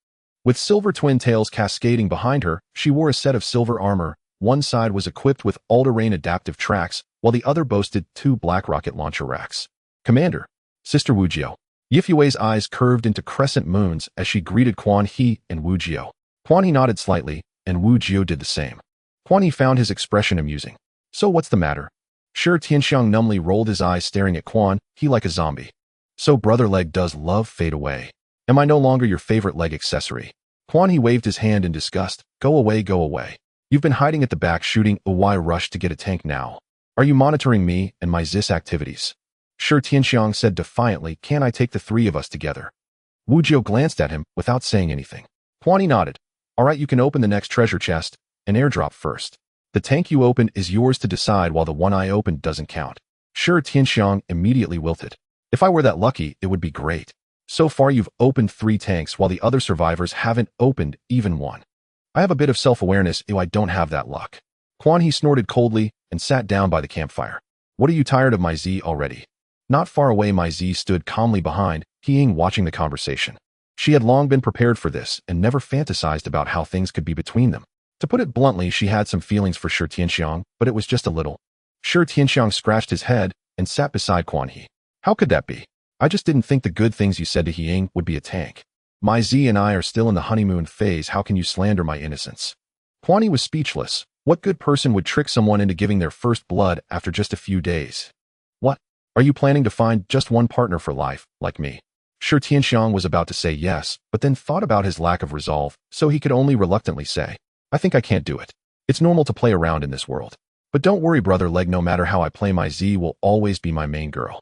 With silver twin tails cascading behind her, she wore a set of silver armor. One side was equipped with all-terrain adaptive tracks, while the other boasted 2 black rocket launcher racks. Commander, Sister Wu Jiu. Yifui's eyes curved into crescent moons as she greeted Quan He and Wu Jiu. Quan He nodded slightly, and Wu Jiu did the same. Quan He found his expression amusing. So what's the matter? Shi Tianxiang numbly rolled his eyes, staring at Quan He like a zombie. So brother leg, does love fade away? Am I no longer your favorite leg accessory? Quan He waved his hand in disgust. Go away, go away. You've been hiding at the back shooting. Why rush to get a tank now? Are you monitoring me and my ZIS activities? Shi Tianxiang said defiantly. Can I take the 3 of us together? Wu Jiu glanced at him without saying anything. Quan He nodded. All right, you can open the next treasure chest and airdrop first. The tank you open is yours to decide, while the one I opened doesn't count. Shi Tianxiang immediately wilted. If I were that lucky, it would be great. So far you've opened 3 tanks while the other survivors haven't opened even one. I have a bit of self-awareness. I don't have that luck. Quan He snorted coldly and sat down by the campfire. What, are you tired of my Z already? Not far away, my Z stood calmly behind, He Ying, watching the conversation. She had long been prepared for this and never fantasized about how things could be between them. To put it bluntly, she had some feelings for Shi Tianxiang, but it was just a little. Shi Tianxiang scratched his head and sat beside Quan He. How could that be? I just didn't think the good things you said to He Ying would be a tank. My Z and I are still in the honeymoon phase. How can you slander my innocence? Quan He was speechless. What good person would trick someone into giving their first blood after just a few days? What? Are you planning to find just one partner for life, like me? Shi Tianxiang was about to say yes, but then thought about his lack of resolve, so he could only reluctantly say, I think I can't do it. It's normal to play around in this world. But don't worry, brother leg, no matter how I play, my Z will always be my main girl.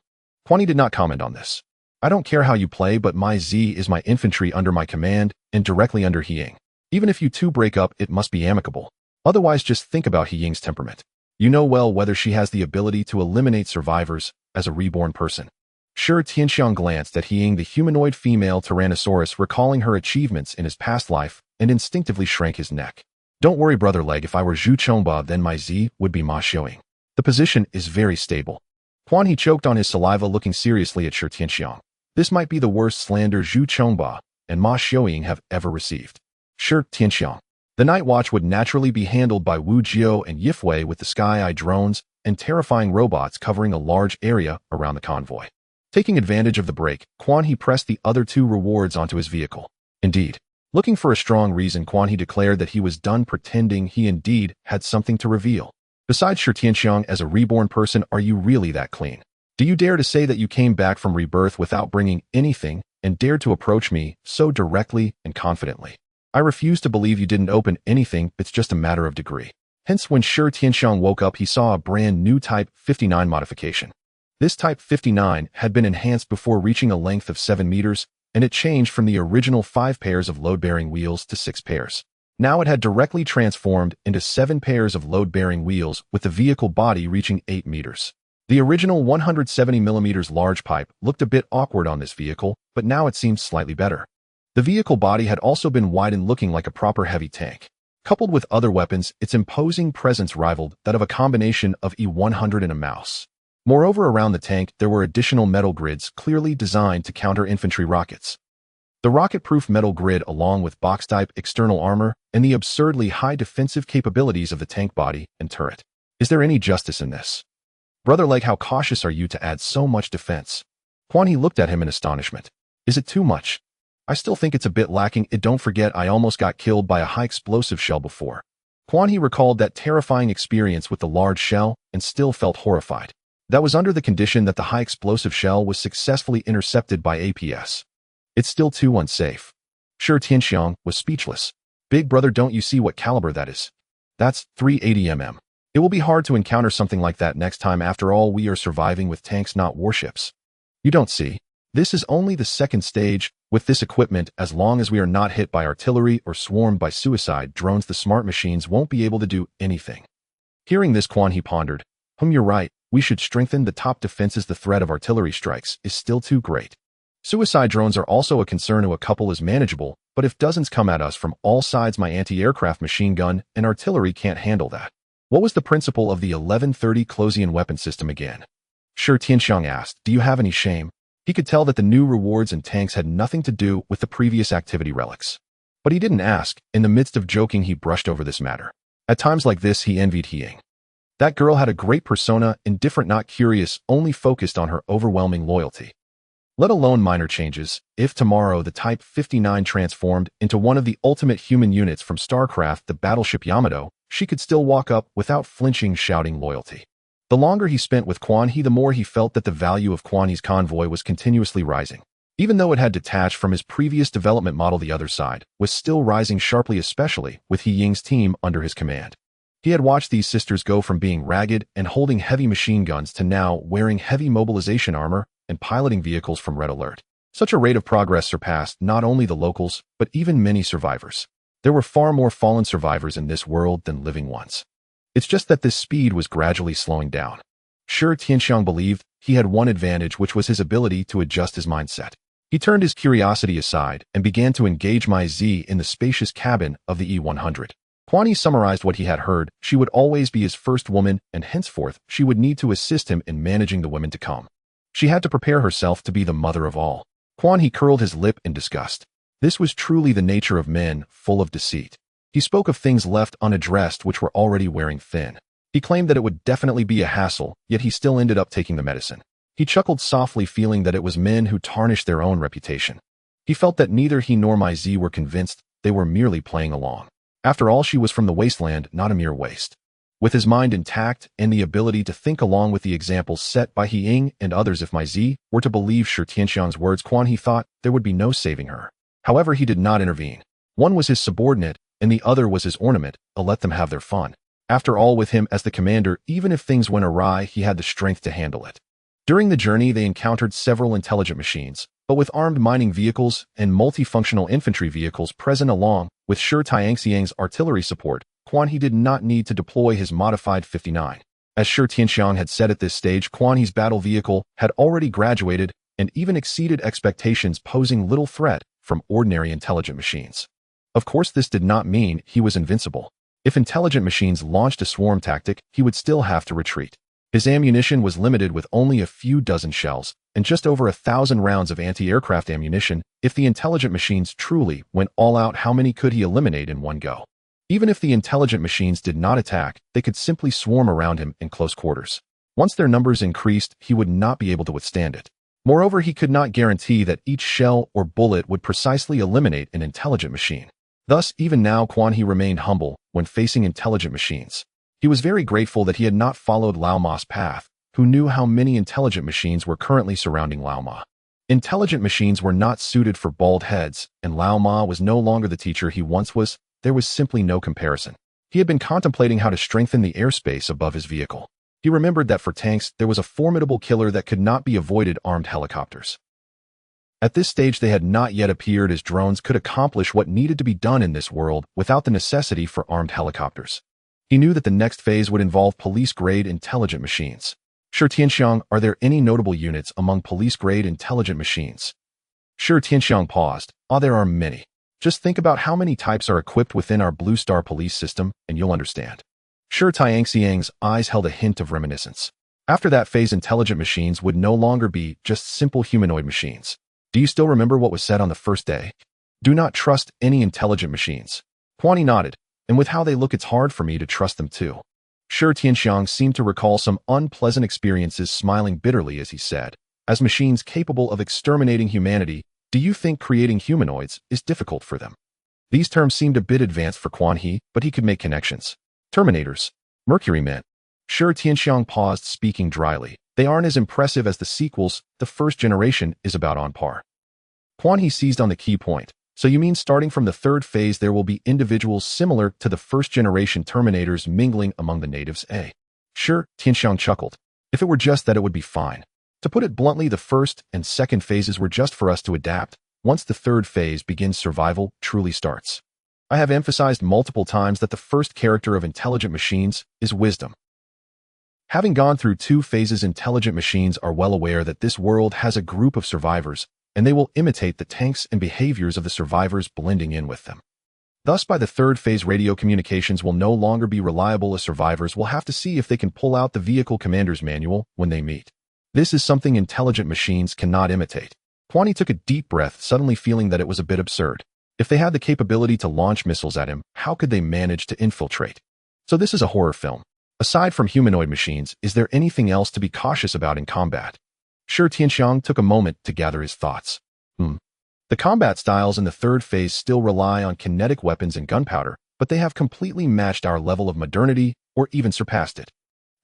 Quan He did not comment on this. I don't care how you play, but my Z is my infantry under my command and directly under He Ying. Even if you 2 break up, it must be amicable. Otherwise, just think about He Ying's temperament. You know well whether she has the ability to eliminate survivors as a reborn person. Shi Tianxiang glanced at He Ying, the humanoid female Tyrannosaurus, recalling her achievements in his past life, and instinctively shrank his neck. Don't worry, brother leg, if I were Zhu Chongba, then my Z would be Ma Xiaoying. The position is very stable. Quan He choked on his saliva, looking seriously at Shi Tianxiang. This might be the worst slander Zhu Chongba and Ma Xiaoying have ever received. Shi Tianxiang. The night watch would naturally be handled by Wu Jiu and Yifui, with the Sky Eye drones and terrifying robots covering a large area around the convoy. Taking advantage of the break, Quan He pressed the other 2 rewards onto his vehicle. Indeed. Looking for a strong reason, Quan He declared that he was done pretending he indeed had something to reveal. Besides Shi Tianxiang, as a reborn person, are you really that clean? Do you dare to say that you came back from rebirth without bringing anything and dared to approach me so directly and confidently? I refuse to believe you didn't open anything. It's just a matter of degree. Hence, when Shi Tianxiang woke up, he saw a brand new Type 59 modification. This Type 59 had been enhanced before reaching a length of 7 meters, and it changed from the original 5 pairs of load-bearing wheels to 6 pairs. Now it had directly transformed into 7 pairs of load-bearing wheels, with the vehicle body reaching 8 meters. The original 170mm large pipe looked a bit awkward on this vehicle, but now it seemed slightly better. The vehicle body had also been widened, looking like a proper heavy tank. Coupled with other weapons, its imposing presence rivaled that of a combination of E-100 and a mouse. Moreover, around the tank, there were additional metal grids clearly designed to counter infantry rockets. The rocket-proof metal grid, along with box-type external armor and the absurdly high defensive capabilities of the tank body and turret. Is there any justice in this? Brother Leg, how cautious are you to add so much defense? Quan He looked at him in astonishment. Is it too much? I still think it's a bit lacking. Don't forget, I almost got killed by a high-explosive shell before. Quan He recalled that terrifying experience with the large shell and still felt horrified. That was under the condition that the high-explosive shell was successfully intercepted by APS. It's still too unsafe. Shi Tianxiang was speechless. Big brother, don't you see what caliber that is? That's 380mm. It will be hard to encounter something like that next time. After all, we are surviving with tanks, not warships. You don't see. This is only the second stage. With this equipment, as long as we are not hit by artillery or swarmed by suicide drones, the smart machines won't be able to do anything. Hearing this, Quan He pondered. You're right. We should strengthen the top defenses. The threat of artillery strikes is still too great. Suicide drones are also a concern. A couple is manageable, but if dozens come at us from all sides, my anti-aircraft machine gun and artillery can't handle that. What was the principle of the 1130 Closian weapon system again? Shi Tianxiang asked. Do you have any shame? He could tell that the new rewards and tanks had nothing to do with the previous activity relics. But he didn't ask. In the midst of joking, he brushed over this matter. At times like this, he envied Hiying. That girl had a great persona, indifferent, not curious, only focused on her overwhelming loyalty. Let alone minor changes. If tomorrow the Type 59 transformed into one of the ultimate human units from StarCraft, the battleship Yamato, she could still walk up without flinching, shouting loyalty. The longer he spent with Quan He, the more he felt that the value of Quan He's convoy was continuously rising. Even though it had detached from his previous development model, the other side was still rising sharply, especially with Hiying's team under his command. He had watched these sisters go from being ragged and holding heavy machine guns to now wearing heavy mobilization armor and piloting vehicles from red alert. Such a rate of progress surpassed not only the locals, but even many survivors. There were far more fallen survivors in this world than living ones. It's just that this speed was gradually slowing down. Shi Tianxiang believed he had one advantage, which was his ability to adjust his mindset. He turned his curiosity aside and began to engage Mai Zi in the spacious cabin of the E-100. Quan He summarized what he had heard. She would always be his first woman, and henceforth she would need to assist him in managing the women to come. She had to prepare herself to be the mother of all. Quan He curled his lip in disgust. This was truly the nature of men, full of deceit. He spoke of things left unaddressed which were already wearing thin. He claimed that it would definitely be a hassle, yet he still ended up taking the medicine. He chuckled softly, feeling that it was men who tarnished their own reputation. He felt that neither he nor Mai Zi were convinced. They were merely playing along. After all, she was from the wasteland, not a mere waste. With his mind intact and the ability to think along with the examples set by Hiying and others, if Mai Zi were to believe Shi Tianxiang's words, Quan He thought there would be no saving her. However, he did not intervene. One was his subordinate, and the other was his ornament. Let them have their fun. After all, with him as the commander, even if things went awry, he had the strength to handle it. During the journey, they encountered several intelligent machines, but with armed mining vehicles and multifunctional infantry vehicles present along with Shi Tianxiang's artillery support, Quan He did not need to deploy his modified 59. As Shi Tianxiang had said, at this stage, Quan He's battle vehicle had already graduated and even exceeded expectations, posing little threat from ordinary intelligent machines. Of course, this did not mean he was invincible. If intelligent machines launched a swarm tactic, he would still have to retreat. His ammunition was limited, with only a few dozen shells and just over 1,000 rounds of anti-aircraft ammunition. If the intelligent machines truly went all out, how many could he eliminate in one go? Even if the intelligent machines did not attack, they could simply swarm around him in close quarters. Once their numbers increased, he would not be able to withstand it. Moreover, he could not guarantee that each shell or bullet would precisely eliminate an intelligent machine. Thus, even now, Quan He remained humble when facing intelligent machines. He was very grateful that he had not followed Lao Ma's path, who knew how many intelligent machines were currently surrounding Lao Ma. Intelligent machines were not suited for bald heads, and Lao Ma was no longer the teacher he once was. There was simply no comparison. He had been contemplating how to strengthen the airspace above his vehicle. He remembered that for tanks, there was a formidable killer that could not be avoided: armed helicopters. At this stage, they had not yet appeared, as drones could accomplish what needed to be done in this world without the necessity for armed helicopters. He knew that the next phase would involve police-grade intelligent machines. Sure, Tianxiang, are there any notable units among police-grade intelligent machines? Sure, Tianxiang paused. There are many. Just think about how many types are equipped within our Blue Star police system, and you'll understand. Sure, Tianxiang's eyes held a hint of reminiscence. After that phase, intelligent machines would no longer be just simple humanoid machines. Do you still remember what was said on the first day? Do not trust any intelligent machines. Quan He nodded, and with how they look, it's hard for me to trust them too. Sure, Tianxiang seemed to recall some unpleasant experiences, smiling bitterly as he said, as machines capable of exterminating humanity, do you think creating humanoids is difficult for them? These terms seemed a bit advanced for Quan He, but he could make connections. Terminators. Mercury men. Sure, Tianxiang paused, speaking dryly. They aren't as impressive as the sequels. The first generation is about on par. Quan He seized on the key point. So you mean starting from the third phase there will be individuals similar to the first generation Terminators mingling among the natives, eh? Sure, Tianxiang chuckled. If it were just that, it would be fine. To put it bluntly, the first and second phases were just for us to adapt. Once the third phase begins, survival truly starts. I have emphasized multiple times that the first character of intelligent machines is wisdom. Having gone through two phases, intelligent machines are well aware that this world has a group of survivors, and they will imitate the tanks and behaviors of the survivors, blending in with them. Thus, by the third phase, radio communications will no longer be reliable, as survivors will have to see if they can pull out the vehicle commander's manual when they meet. This is something intelligent machines cannot imitate. Quan He took a deep breath, suddenly feeling that it was a bit absurd. If they had the capability to launch missiles at him, how could they manage to infiltrate? So this is a horror film. Aside from humanoid machines, is there anything else to be cautious about in combat? Sure, Tianxiang took a moment to gather his thoughts. The combat styles in the third phase still rely on kinetic weapons and gunpowder, but they have completely matched our level of modernity or even surpassed it.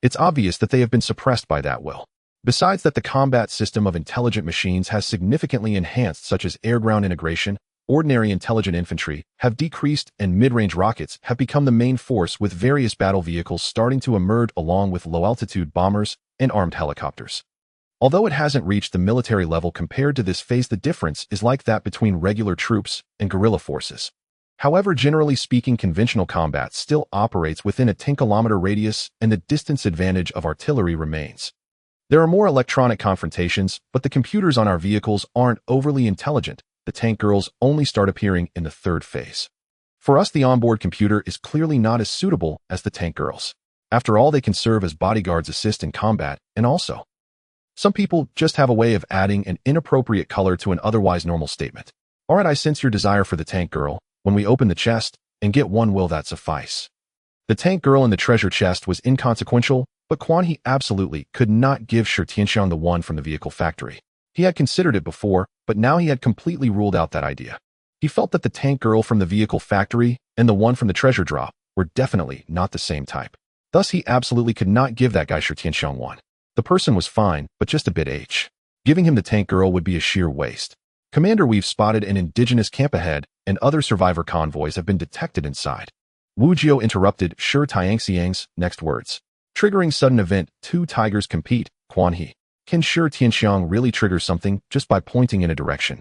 It's obvious that they have been suppressed by that will. Besides that, the combat system of intelligent machines has significantly enhanced, such as air-ground integration, ordinary intelligent infantry have decreased, and mid-range rockets have become the main force, with various battle vehicles starting to emerge along with low-altitude bombers and armed helicopters. Although it hasn't reached the military level compared to this phase, the difference is like that between regular troops and guerrilla forces. However, generally speaking, conventional combat still operates within a 10-kilometer radius, and the distance advantage of artillery remains. There are more electronic confrontations, but the computers on our vehicles aren't overly intelligent. The tank girls only start appearing in the third phase. For us, the onboard computer is clearly not as suitable as the tank girls. After all, they can serve as bodyguards, assist in combat, and also, some people just have a way of adding an inappropriate color to an otherwise normal statement. Alright, I sense your desire for the tank girl. When we open the chest and get one, will that suffice? The tank girl in the treasure chest was inconsequential, but Quan He absolutely could not give Sure Tianxiang the one from the vehicle factory. He had considered it before, but now he had completely ruled out that idea. He felt that the tank girl from the vehicle factory and the one from the treasure drop were definitely not the same type. Thus, he absolutely could not give that guy Sure Tianxiang one. The person was fine, but just a bit H. Giving him the tank girl would be a sheer waste. Commander, we've spotted an indigenous camp ahead, and other survivor convoys have been detected inside. Wu Jiao interrupted Sure Tianxiang's next words. Triggering sudden event, two tigers compete, Quan He. Can Sure Tianxiang really trigger something just by pointing in a direction?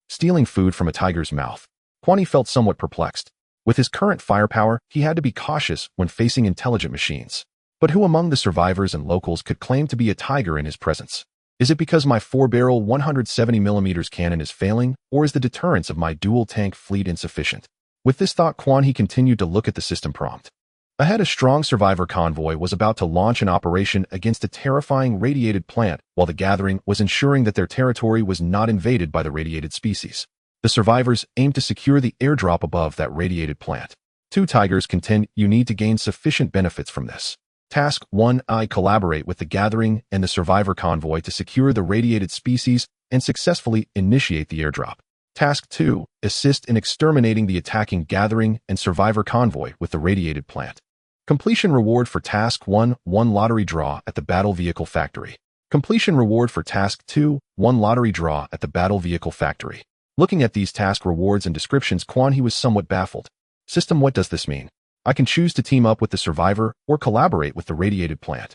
Stealing food from a tiger's mouth. Quan He felt somewhat perplexed. With his current firepower, he had to be cautious when facing intelligent machines. But who among the survivors and locals could claim to be a tiger in his presence? Is it because my 4-barrel 170mm cannon is failing, or is the deterrence of my dual-tank fleet insufficient? With this thought, Quan He continued to look at the system prompt. Ahead, a strong survivor convoy was about to launch an operation against a terrifying radiated plant, while the gathering was ensuring that their territory was not invaded by the radiated species. The survivors aimed to secure the airdrop above that radiated plant. Two tigers contend you need to gain sufficient benefits from this. Task 1. I collaborate with the gathering and the survivor convoy to secure the radiated species and successfully initiate the airdrop. Task 2. Assist in exterminating the attacking gathering and survivor convoy with the radiated plant. Completion reward for Task 1. 1 lottery draw at the battle vehicle factory. Completion reward for Task 2. 1 lottery draw at the battle vehicle factory. Looking at these task rewards and descriptions, Quan He was somewhat baffled. System, what does this mean? I can choose to team up with the survivor or collaborate with the radiated plant.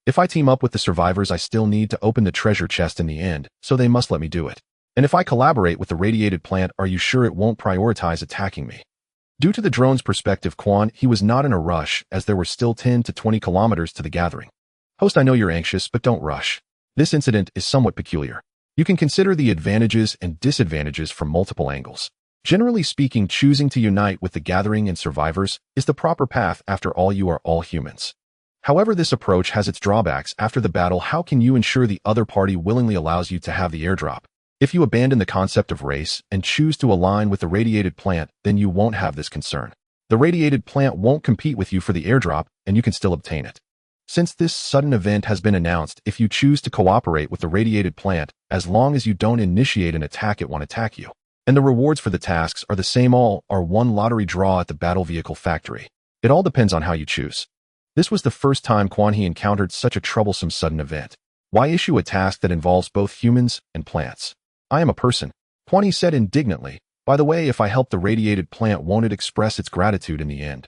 If I team up with the survivors, I still need to open the treasure chest in the end, so they must let me do it. And if I collaborate with the radiated plant, are you sure it won't prioritize attacking me? Due to the drone's perspective, Quan He was not in a rush, as there were still 10 to 20 kilometers to the gathering. Host, I know you're anxious, but don't rush. This incident is somewhat peculiar. You can consider the advantages and disadvantages from multiple angles. Generally speaking, choosing to unite with the gathering and survivors is the proper path. After all, you are all humans. However, this approach has its drawbacks. After the battle, how can you ensure the other party willingly allows you to have the airdrop? If you abandon the concept of race and choose to align with the radiated plant, then you won't have this concern. The radiated plant won't compete with you for the airdrop, and you can still obtain it. Since this sudden event has been announced, if you choose to cooperate with the radiated plant, as long as you don't initiate an attack, it won't attack you. And the rewards for the tasks are the same. All are 1 lottery draw at the battle vehicle factory. It all depends on how you choose. This was the first time Quan He encountered such a troublesome sudden event. Why issue a task that involves both humans and plants? I am a person, Quan He said indignantly. By the way, if I help the radiated plant, won't it express its gratitude in the end?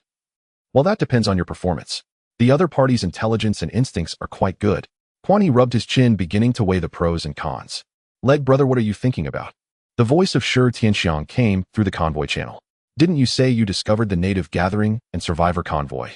Well, that depends on your performance. The other party's intelligence and instincts are quite good. Quan He rubbed his chin, beginning to weigh the pros and cons. Leg brother, what are you thinking about? The voice of Shi Tianxiang came through the convoy channel. Didn't you say you discovered the native gathering and survivor convoy?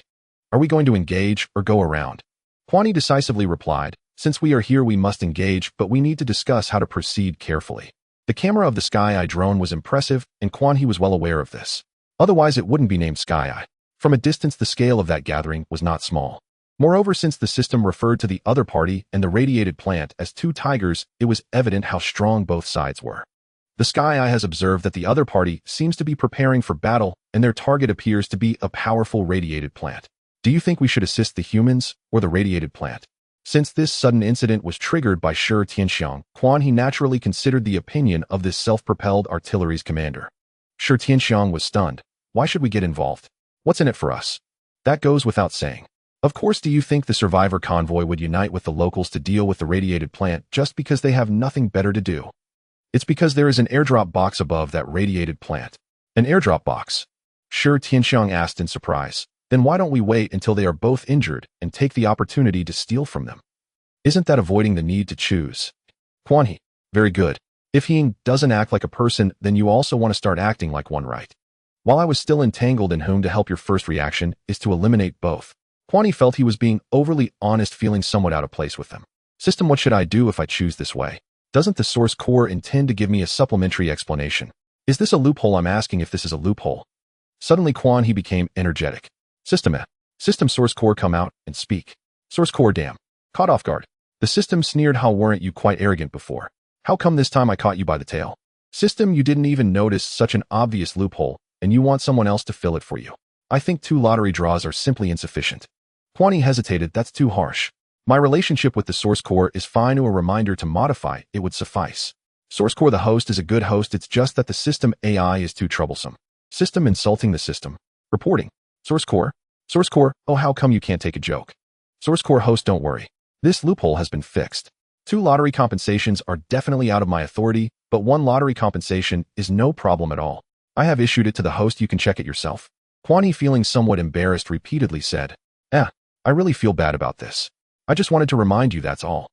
Are we going to engage or go around? Quan He decisively replied, since we are here, we must engage, but we need to discuss how to proceed carefully. The camera of the Sci-Fi drone was impressive, and Quan He was well aware of this. Otherwise, it wouldn't be named Sci-Fi. From a distance, the scale of that gathering was not small. Moreover, since the system referred to the other party and the radiated plant as 2 tigers, it was evident how strong both sides were. The Sci-Fi has observed that the other party seems to be preparing for battle, and their target appears to be a powerful radiated plant. Do you think we should assist the humans or the radiated plant? Since this sudden incident was triggered by Shi Tianxiang, Quan He naturally considered the opinion of this self-propelled artillery's commander. Shi Tianxiang was stunned. Why should we get involved? What's in it for us? That goes without saying. Of course, do you think the survivor convoy would unite with the locals to deal with the radiated plant just because they have nothing better to do? It's because there is an airdrop box above that radiated plant. An airdrop box? Shi Tianxiang asked in surprise. Then why don't we wait until they are both injured and take the opportunity to steal from them? Isn't that avoiding the need to choose? Quan He, very good. If he doesn't act like a person, then you also want to start acting like one, right? While I was still entangled in whom to help, your first reaction is to eliminate both. Quan He felt he was being overly honest, feeling somewhat out of place with them. System, what should I do if I choose this way? Doesn't the source core intend to give me a supplementary explanation? Is this a loophole? I'm asking if this is a loophole. Suddenly Quan He became energetic. System source core, come out and speak. Source core, damn. Caught off guard. The system sneered, how weren't you quite arrogant before? How come this time I caught you by the tail? System, you didn't even notice such an obvious loophole, and you want someone else to fill it for you. I think 2 lottery draws are simply insufficient. Quan He hesitated, that's too harsh. My relationship with the source core is fine, to a reminder to modify, it would suffice. Source core, the host is a good host, it's just that the system AI is too troublesome. System insulting the system. Reporting. Source core, oh how come you can't take a joke? Source core, host, don't worry. This loophole has been fixed. 2 lottery compensations are definitely out of my authority, but 1 lottery compensation is no problem at all. I have issued it to the host, you can check it yourself. Quan He, feeling somewhat embarrassed, repeatedly said, I really feel bad about this. I just wanted to remind you, that's all.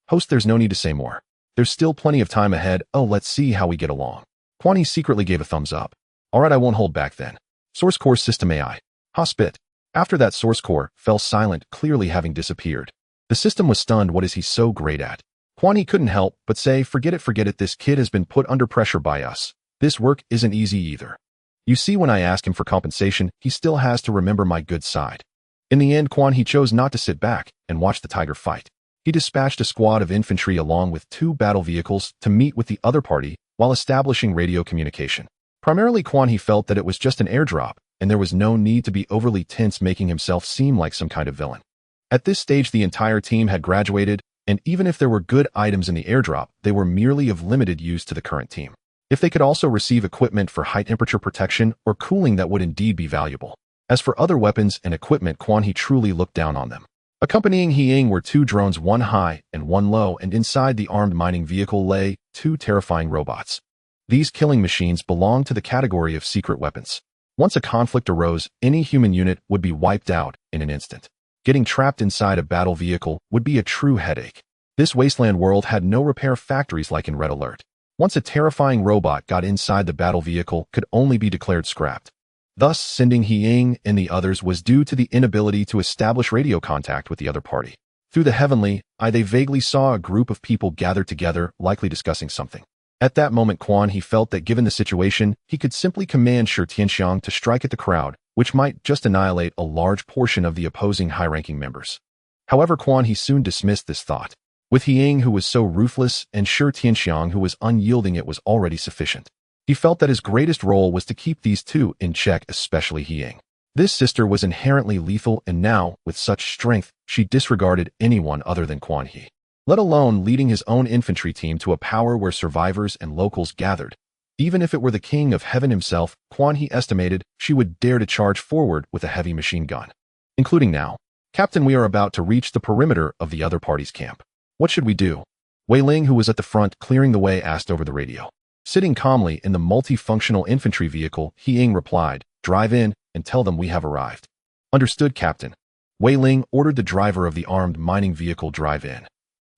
Host, there's no need to say more. There's still plenty of time ahead, let's see how we get along. Quan He secretly gave a thumbs up. Alright, I won't hold back then. Source core, system AI. Spit. After that, source core fell silent, clearly having disappeared. The system was stunned. What is he so great at? Quan He couldn't help but say, forget it, this kid has been put under pressure by us. This work isn't easy either. You see, when I ask him for compensation, he still has to remember my good side. In the end, Quan He chose not to sit back and watch the tiger fight. He dispatched a squad of infantry along with 2 battle vehicles to meet with the other party while establishing radio communication. Primarily, Quan He felt that it was just an airdrop, and there was no need to be overly tense, making himself seem like some kind of villain. At this stage, the entire team had graduated, and even if there were good items in the airdrop, they were merely of limited use to the current team. If they could also receive equipment for high temperature protection or cooling, that would indeed be valuable. As for other weapons and equipment, Quan He truly looked down on them. Accompanying He Ying were 2 drones, one high and one low, and inside the armed mining vehicle lay 2 terrifying robots. These killing machines belonged to the category of secret weapons. Once a conflict arose, any human unit would be wiped out in an instant. Getting trapped inside a battle vehicle would be a true headache. This wasteland world had no repair factories like in Red Alert. Once a terrifying robot got inside the battle vehicle, could only be declared scrapped. Thus, sending He Ying and the others was due to the inability to establish radio contact with the other party. Through the heavenly eye, they vaguely saw a group of people gathered together, likely discussing something. At that moment, Quan He felt that given the situation, he could simply command Shi Tianxiang to strike at the crowd, which might just annihilate a large portion of the opposing high-ranking members. However, Quan He soon dismissed this thought. With He Ying, who was so ruthless, and Shi Tianxiang, who was unyielding, it was already sufficient. He felt that his greatest role was to keep these two in check, especially He Ying. This sister was inherently lethal, and now, with such strength, she disregarded anyone other than Quan He. Let alone leading his own infantry team to a power where survivors and locals gathered. Even if it were the king of heaven himself, Quan He estimated she would dare to charge forward with a heavy machine gun. Including now. Captain, we are about to reach the perimeter of the other party's camp. What should we do? Wei Ling, who was at the front clearing the way, asked over the radio. Sitting calmly in the multifunctional infantry vehicle, He Ying replied, "Drive in and tell them we have arrived." Understood, Captain. Wei Ling ordered the driver of the armed mining vehicle drive in.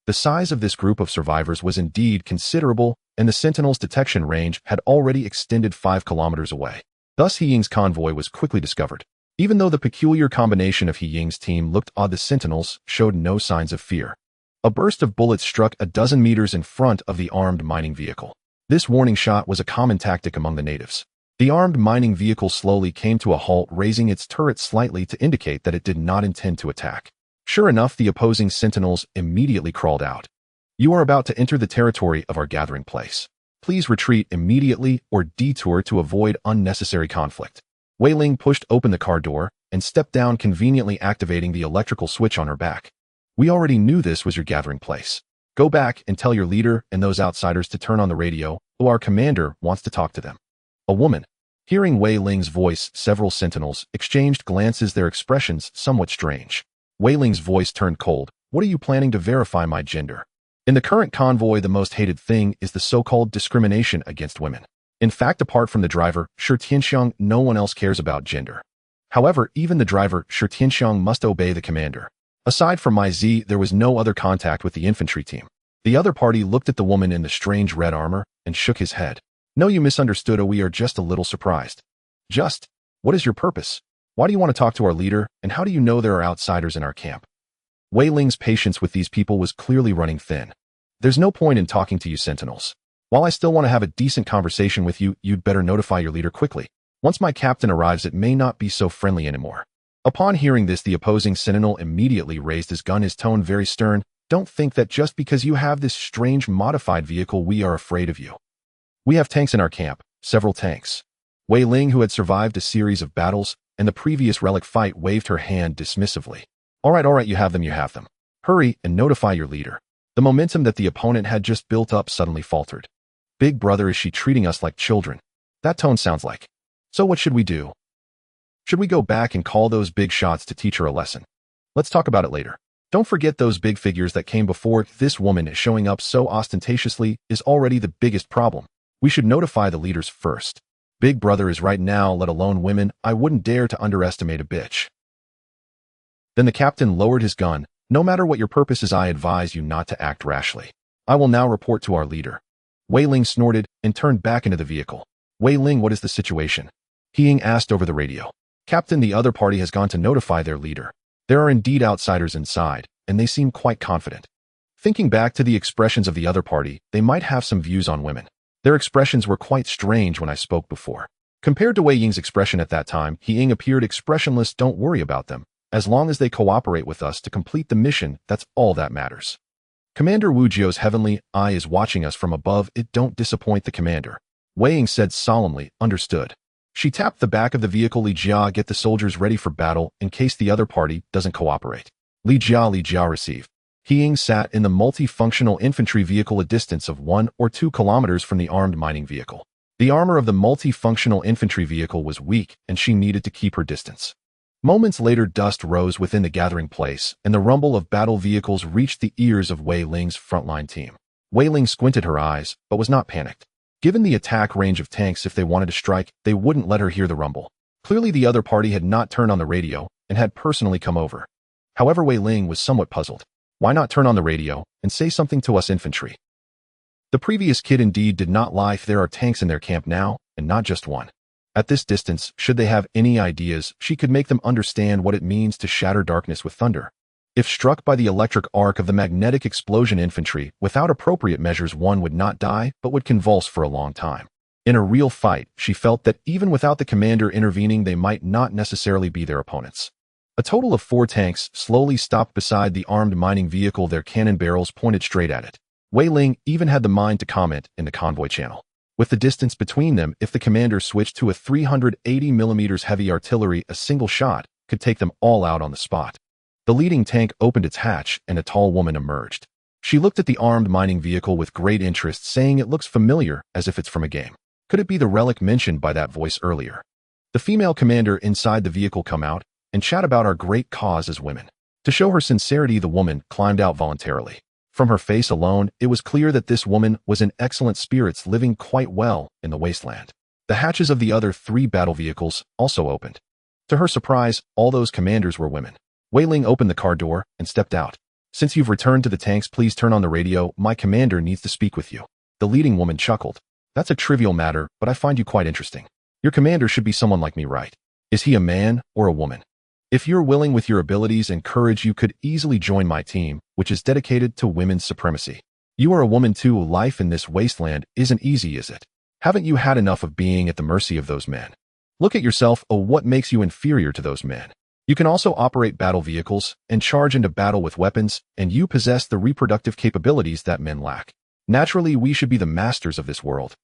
The size of this group of survivors was indeed considerable, and the Sentinel's detection range had already extended 5 kilometers away. Thus, He Ying's convoy was quickly discovered. Even though the peculiar combination of He Ying's team looked odd, the Sentinels showed no signs of fear. A burst of bullets struck a dozen meters in front of the armed mining vehicle. This warning shot was a common tactic among the natives. The armed mining vehicle slowly came to a halt, raising its turret slightly to indicate that it did not intend to attack. Sure enough, the opposing sentinels immediately crawled out. "You are about to enter the territory of our gathering place. Please retreat immediately or detour to avoid unnecessary conflict." Wei Ling pushed open the car door and stepped down, conveniently activating the electrical switch on her back. "We already knew this was your gathering place. Go back and tell your leader and those outsiders to turn on the radio, or our commander wants to talk to them." A woman. Hearing Wei Ling's voice, several sentinels exchanged glances, their expressions somewhat strange. Wei Ling's voice turned cold. "What are you planning to verify my gender? In the current convoy, the most hated thing is the so-called discrimination against women. In fact, apart from the driver, Shi Tianxiang, no one else cares about gender. However, even the driver, Shi Tianxiang, must obey the commander. Aside from my Z, there was no other contact with the infantry team." The other party looked at the woman in the strange red armor and shook his head. "No, you misunderstood. We are just a little surprised." "Just? What is your purpose? Why do you want to talk to our leader, and how do you know there are outsiders in our camp?" Wei Ling's patience with these people was clearly running thin. "There's no point in talking to you sentinels. While I still want to have a decent conversation with you, you'd better notify your leader quickly. Once my captain arrives, it may not be so friendly anymore." Upon hearing this, the opposing sentinel immediately raised his gun, his tone very stern. "Don't think that just because you have this strange modified vehicle, we are afraid of you. We have tanks in our camp, several tanks." Wei Ling, who had survived a series of battles and the previous relic fight, waved her hand dismissively. All right, you have them. Hurry and notify your leader." The momentum that the opponent had just built up suddenly faltered. "Big brother, is she treating us like children? That tone sounds like. So what should we do? Should we go back and call those big shots to teach her a lesson? Let's talk about it later. Don't forget those big figures that came before. This woman showing up so ostentatiously is already the biggest problem. We should notify the leaders first. Big brother is right now, let alone women. I wouldn't dare to underestimate a bitch." Then the captain lowered his gun. "No matter what your purpose is, I advise you not to act rashly. I will now report to our leader." Wei Ling snorted and turned back into the vehicle. "Wei Ling, what is the situation?" He Ying asked over the radio. "Captain, the other party has gone to notify their leader. There are indeed outsiders inside, and they seem quite confident." Thinking back to the expressions of the other party, they might have some views on women. Their expressions were quite strange when I spoke before. Compared to Wei Ying's expression at that time, He Ying appeared expressionless. "Don't worry about them. As long as they cooperate with us to complete the mission, that's all that matters. Commander Wu Jiao's heavenly eye is watching us from above. It don't disappoint the commander." Wei Ying said solemnly. "Understood." She tapped the back of the vehicle. "Li Jia, get the soldiers ready for battle in case the other party doesn't cooperate." Li Jiao receive. He Ying sat in the multifunctional infantry vehicle a distance of 1 or 2 kilometers from the armed mining vehicle. The armor of the multifunctional infantry vehicle was weak, and she needed to keep her distance. Moments later, dust rose within the gathering place, and the rumble of battle vehicles reached the ears of Wei Ling's frontline team. Wei Ling squinted her eyes, but was not panicked. Given the attack range of tanks, if they wanted to strike, they wouldn't let her hear the rumble. Clearly, the other party had not turned on the radio and had personally come over. However, Wei Ling was somewhat puzzled. Why not turn on the radio and say something to us infantry? The previous kid indeed did not lie. There are tanks in their camp now, and not just one. At this distance, should they have any ideas, she could make them understand what it means to shatter darkness with thunder. If struck by the electric arc of the magnetic explosion infantry, without appropriate measures, one would not die, but would convulse for a long time. In a real fight, she felt that even without the commander intervening, they might not necessarily be their opponents. A total of 4 tanks slowly stopped beside the armed mining vehicle, their cannon barrels pointed straight at it. Wei Ling even had the mind to comment in the convoy channel. With the distance between them, if the commander switched to a 380mm heavy artillery, a single shot could take them all out on the spot. The leading tank opened its hatch, and a tall woman emerged. She looked at the armed mining vehicle with great interest, saying it looks familiar, as if it's from a game. Could it be the relic mentioned by that voice earlier? The female commander inside the vehicle come out and chat about our great cause as women. To show her sincerity, the woman climbed out voluntarily. From her face alone, it was clear that this woman was in excellent spirits, living quite well in the wasteland. The hatches of the other 3 battle vehicles also opened. To her surprise, all those commanders were women. Wei Ling opened the car door and stepped out. Since you've returned to the tanks, please turn on the radio. My commander needs to speak with you. The leading woman chuckled. That's a trivial matter, but I find you quite interesting. Your commander should be someone like me, right? Is he a man or a woman? If you're willing with your abilities and courage, you could easily join my team, which is dedicated to women's supremacy. You are a woman too. Life in this wasteland isn't easy, is it? Haven't you had enough of being at the mercy of those men? Look at yourself. Oh, what makes you inferior to those men? You can also operate battle vehicles and charge into battle with weapons, and you possess the reproductive capabilities that men lack. Naturally, we should be the masters of this world.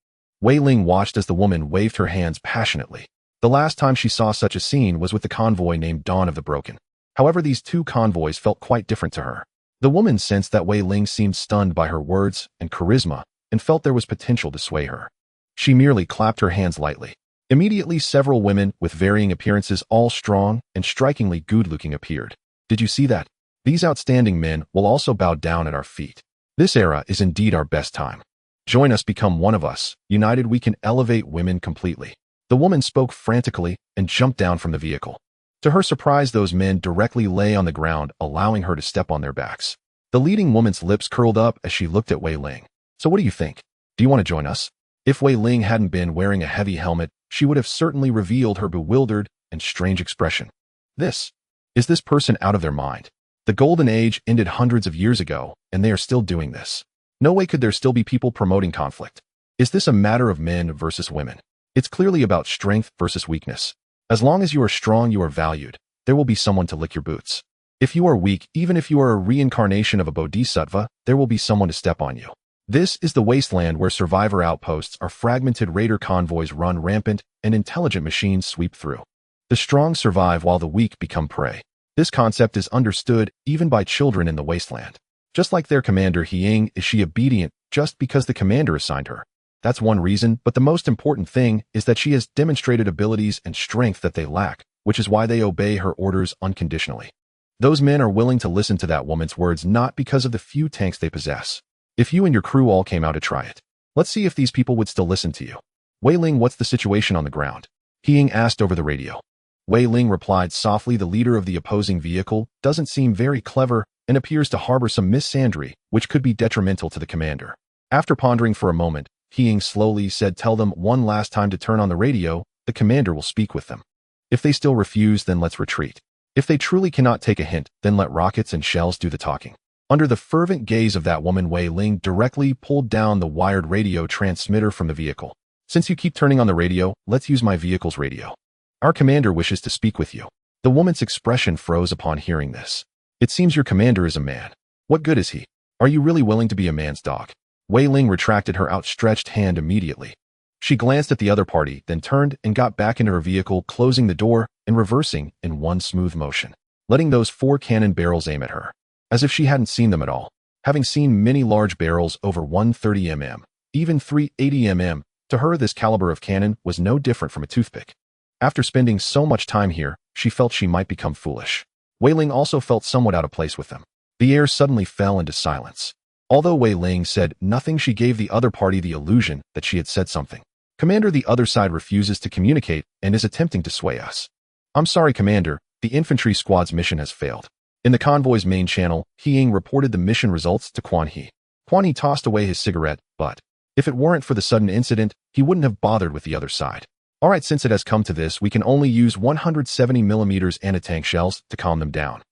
Wei Ling watched as the woman waved her hands passionately. The last time she saw such a scene was with the convoy named Dawn of the Broken. However, these 2 convoys felt quite different to her. The woman sensed that Wei Ling seemed stunned by her words and charisma and felt there was potential to sway her. She merely clapped her hands lightly. Immediately, several women with varying appearances, all strong and strikingly good-looking, appeared. Did you see that? These outstanding men will also bow down at our feet. This era is indeed our best time. Join us, become one of us. United, we can elevate women completely. The woman spoke frantically and jumped down from the vehicle. To her surprise, those men directly lay on the ground, allowing her to step on their backs. The leading woman's lips curled up as she looked at Wei Ling. So what do you think? Do you want to join us? If Wei Ling hadn't been wearing a heavy helmet, she would have certainly revealed her bewildered and strange expression. Is this person out of their mind? The Golden Age ended hundreds of years ago, and they are still doing this. No way could there still be people promoting conflict. Is this a matter of men versus women? It's clearly about strength versus weakness. As long as you are strong, you are valued. There will be someone to lick your boots. If you are weak, even if you are a reincarnation of a bodhisattva, there will be someone to step on you. This is the wasteland where survivor outposts are fragmented, raider convoys run rampant, and intelligent machines sweep through. The strong survive while the weak become prey. This concept is understood even by children in the wasteland. Just like their commander He Ying, is she obedient just because the commander assigned her? That's one reason, but the most important thing is that she has demonstrated abilities and strength that they lack, which is why they obey her orders unconditionally. Those men are willing to listen to that woman's words not because of the few tanks they possess. If you and your crew all came out to try it, let's see if these people would still listen to you. Wei Ling, what's the situation on the ground? He Ying asked over the radio. Wei Ling replied softly, the leader of the opposing vehicle doesn't seem very clever and appears to harbor some misandry, which could be detrimental to the commander. After pondering for a moment, He Ying slowly said, tell them one last time to turn on the radio. The commander will speak with them. If they still refuse, then let's retreat. If they truly cannot take a hint, then let rockets and shells do the talking. Under the fervent gaze of that woman, Wei Ling directly pulled down the wired radio transmitter from the vehicle. Since you keep turning on the radio, let's use my vehicle's radio. Our commander wishes to speak with you. The woman's expression froze upon hearing this. It seems your commander is a man. What good is he? Are you really willing to be a man's dog? Wei Ling retracted her outstretched hand immediately. She glanced at the other party, then turned and got back into her vehicle, closing the door and reversing in one smooth motion. letting those 4 cannon barrels aim at her, as if she hadn't seen them at all. Having seen many large barrels over 130 mm, even 380 mm, to her this caliber of cannon was no different from a toothpick. After spending so much time here, she felt she might become foolish. Wei Ling also felt somewhat out of place with them. The air suddenly fell into silence. Although Wei Ling said nothing, she gave the other party the illusion that she had said something. Commander, the other side refuses to communicate and is attempting to sway us. I'm sorry, Commander, the infantry squad's mission has failed. In the convoy's main channel, He Ying reported the mission results to Quan He. Quan He tossed away his cigarette, but if it weren't for the sudden incident, he wouldn't have bothered with the other side. Alright, since it has come to this, we can only use 170mm anti-tank shells to calm them down.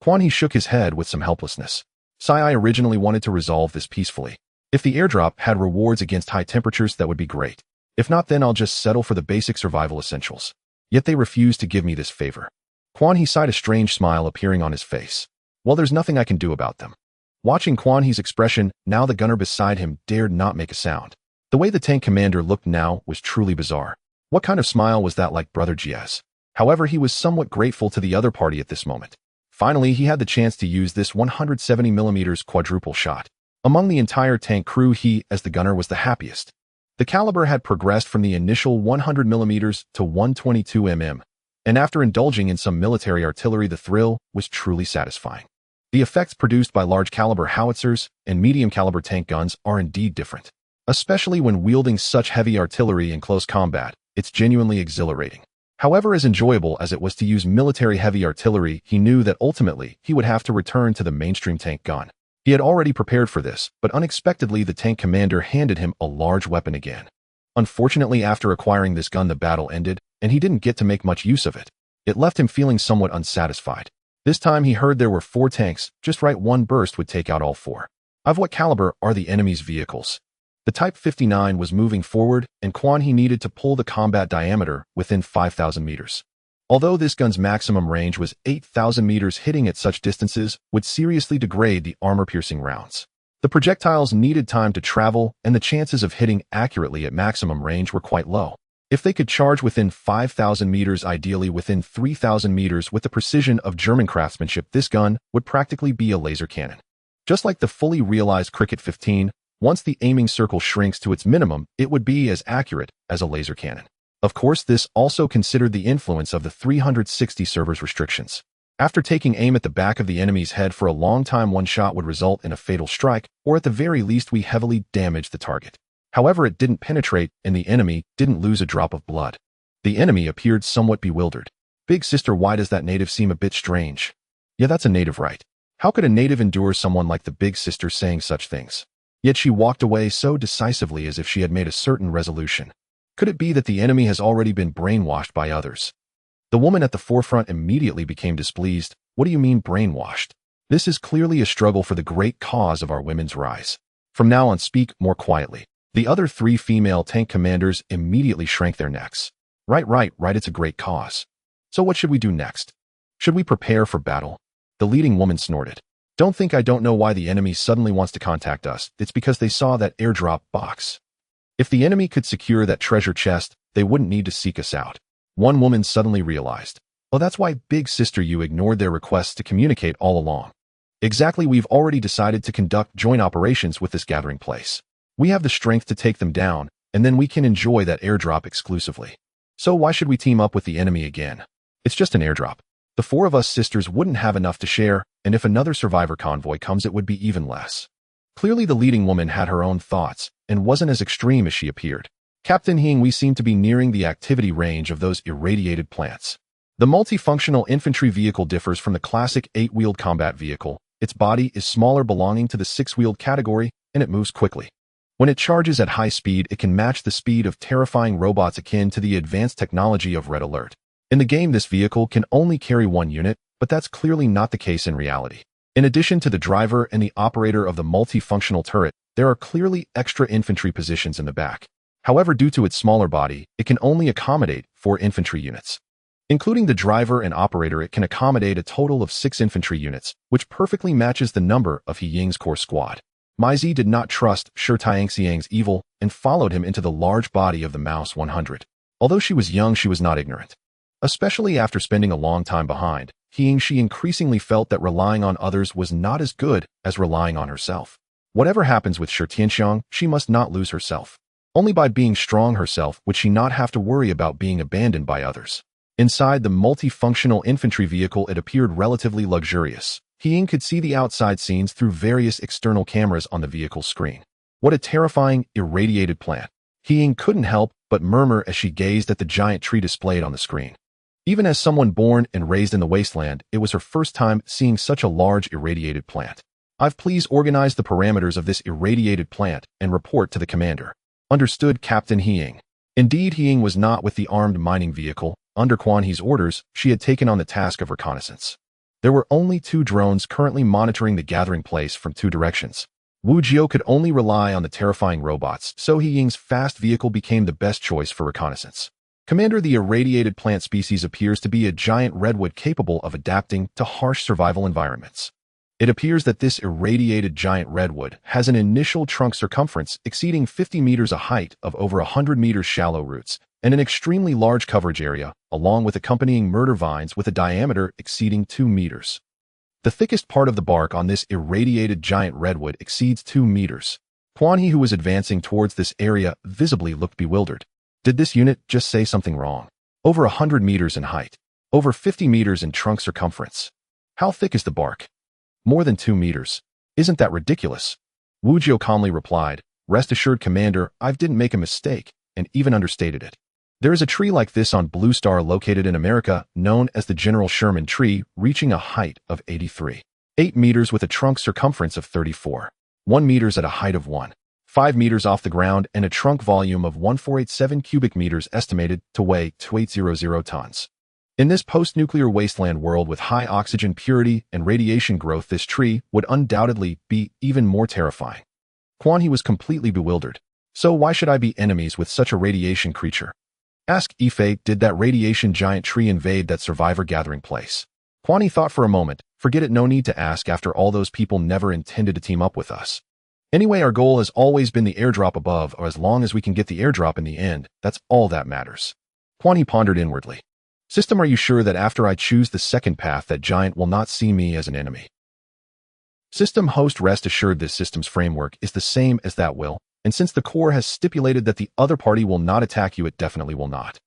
Quan He shook his head with some helplessness. Sci-Fi originally wanted to resolve this peacefully. If the airdrop had rewards against high temperatures, that would be great. If not, then I'll just settle for the basic survival essentials. Yet they refuse to give me this favor. Quan He sighed, a strange smile appearing on his face. Well, there's nothing I can do about them. Watching Quan He's expression, now the gunner beside him dared not make a sound. The way the tank commander looked now was truly bizarre. What kind of smile was that, like Brother Jia's? However, he was somewhat grateful to the other party at this moment. Finally, he had the chance to use this 170mm quadruple shot. Among the entire tank crew, he, as the gunner, was the happiest. The caliber had progressed from the initial 100mm to 122mm, and after indulging in some military artillery, the thrill was truly satisfying. The effects produced by large caliber howitzers and medium caliber tank guns are indeed different. Especially when wielding such heavy artillery in close combat, it's genuinely exhilarating. However, as enjoyable as it was to use military heavy artillery, he knew that ultimately he would have to return to the mainstream tank gun. He had already prepared for this, but unexpectedly the tank commander handed him a large weapon again. Unfortunately, after acquiring this gun, the battle ended, and he didn't get to make much use of it. It left him feeling somewhat unsatisfied. This time he heard there were 4 tanks, just right, one burst would take out all 4. Of what caliber are the enemy's vehicles? The Type 59 was moving forward, and Quan He needed to pull the combat diameter within 5,000 meters. Although this gun's maximum range was 8,000 meters, hitting at such distances would seriously degrade the armor-piercing rounds. The projectiles needed time to travel, and the chances of hitting accurately at maximum range were quite low. If they could charge within 5,000 meters, ideally within 3,000 meters with the precision of German craftsmanship, this gun would practically be a laser cannon. Just like the fully realized Cricket 15, once the aiming circle shrinks to its minimum, it would be as accurate as a laser cannon. Of course, this also considered the influence of the 360 servers restrictions. After taking aim at the back of the enemy's head for a long time, one shot would result in a fatal strike, or at the very least we heavily damaged the target. However, it didn't penetrate, and the enemy didn't lose a drop of blood. The enemy appeared somewhat bewildered. Big sister, why does that native seem a bit strange? Yeah, that's a native, right? How could a native endure someone like the big sister saying such things? Yet she walked away so decisively as if she had made a certain resolution. Could it be that the enemy has already been brainwashed by others? The woman at the forefront immediately became displeased. What do you mean brainwashed? This is clearly a struggle for the great cause of our women's rise. From now on, speak more quietly. The other 3 female tank commanders immediately shrank their necks. Right, it's a great cause. So what should we do next? Should we prepare for battle? The leading woman snorted. Don't think I don't know why the enemy suddenly wants to contact us. It's because they saw that airdrop box. If the enemy could secure that treasure chest, they wouldn't need to seek us out. One woman suddenly realized. Oh, that's why, big sister, you ignored their requests to communicate all along. Exactly, we've already decided to conduct joint operations with this gathering place. We have the strength to take them down, and then we can enjoy that airdrop exclusively. So why should we team up with the enemy again? It's just an airdrop. The 4 of us sisters wouldn't have enough to share, and if another survivor convoy comes, it would be even less. Clearly the leading woman had her own thoughts, and wasn't as extreme as she appeared. Captain Hing, we seem to be nearing the activity range of those irradiated plants. The multifunctional infantry vehicle differs from the classic 8-wheeled combat vehicle. Its body is smaller, belonging to the 6-wheeled category, and it moves quickly. When it charges at high speed, it can match the speed of terrifying robots akin to the advanced technology of Red Alert. In the game, this vehicle can only carry 1 unit, but that's clearly not the case in reality. In addition to the driver and the operator of the multifunctional turret, there are clearly extra infantry positions in the back. However, due to its smaller body, it can only accommodate 4 infantry units. Including the driver and operator, it can accommodate a total of 6 infantry units, which perfectly matches the number of He Ying's core squad. Maizi did not trust Shi Tianxiang's evil and followed him into the large body of the Mouse 100. Although she was young, she was not ignorant. Especially after spending a long time behind, she increasingly felt that relying on others was not as good as relying on herself. Whatever happens with Shi Tianxiang, she must not lose herself. Only by being strong herself would she not have to worry about being abandoned by others. Inside the multifunctional infantry vehicle, it appeared relatively luxurious. He could see the outside scenes through various external cameras on the vehicle screen. What a terrifying, irradiated plant. He couldn't help but murmur as she gazed at the giant tree displayed on the screen. Even as someone born and raised in the wasteland, it was her first time seeing such a large irradiated plant. Please organize the parameters of this irradiated plant and report to the commander. Understood, Captain He. Indeed, He was not with the armed mining vehicle. Under Quan He's orders, she had taken on the task of reconnaissance. There were only 2 drones currently monitoring the gathering place from 2 directions. Wu Jiao could only rely on the terrifying robots, so He fast vehicle became the best choice for reconnaissance. Commander, the irradiated plant species appears to be a giant redwood capable of adapting to harsh survival environments. It appears that this irradiated giant redwood has an initial trunk circumference exceeding 50 meters, a height of over 100 meters, shallow roots, and an extremely large coverage area, along with accompanying murder vines with a diameter exceeding 2 meters. The thickest part of the bark on this irradiated giant redwood exceeds 2 meters. Quan He, who was advancing towards this area, visibly looked bewildered. Did this unit just say something wrong? Over 100 meters in height. Over 50 meters in trunk circumference. How thick is the bark? More than 2 meters. Isn't that ridiculous? Wu Jiao calmly replied, "Rest assured, Commander, I didn't make a mistake, and even understated it. There is a tree like this on Blue Star located in America, known as the General Sherman tree, reaching a height of 83.8 meters with a trunk circumference of 34.1 meters at a height of 1.5 meters off the ground and a trunk volume of 1487 cubic meters estimated to weigh 2800 tons. In this post-nuclear wasteland world with high oxygen purity and radiation growth, this tree would undoubtedly be even more terrifying." Quan He was completely bewildered. "So why should I be enemies with such a radiation creature?" Ask Ife, "Did that radiation giant tree invade that survivor gathering place?" Quan He thought for a moment. "Forget it, no need to ask. After all, those people never intended to team up with us. Anyway, our goal has always been the airdrop above, or as long as we can get the airdrop in the end, that's all that matters." Quan He pondered inwardly. "System, are you sure that after I choose the second path, that giant will not see me as an enemy?" System host, rest assured, this system's framework is the same as that will, and since the core has stipulated that the other party will not attack you, it definitely will not.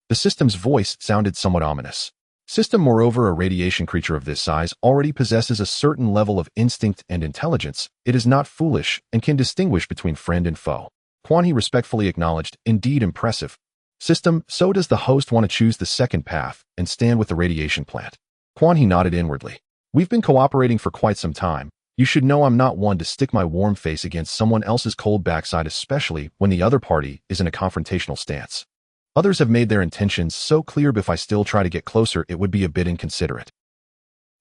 The system's voice sounded somewhat ominous. System, moreover, a radiation creature of this size already possesses a certain level of instinct and intelligence. It is not foolish and can distinguish between friend and foe. Quan He respectfully acknowledged, "Indeed impressive." System, so does the host want to choose the second path and stand with the radiation plant? Quan He nodded inwardly. "We've been cooperating for quite some time. You should know I'm not one to stick my warm face against someone else's cold backside, especially when the other party is in a confrontational stance. Others have made their intentions so clear, but if I still try to get closer, it would be a bit inconsiderate."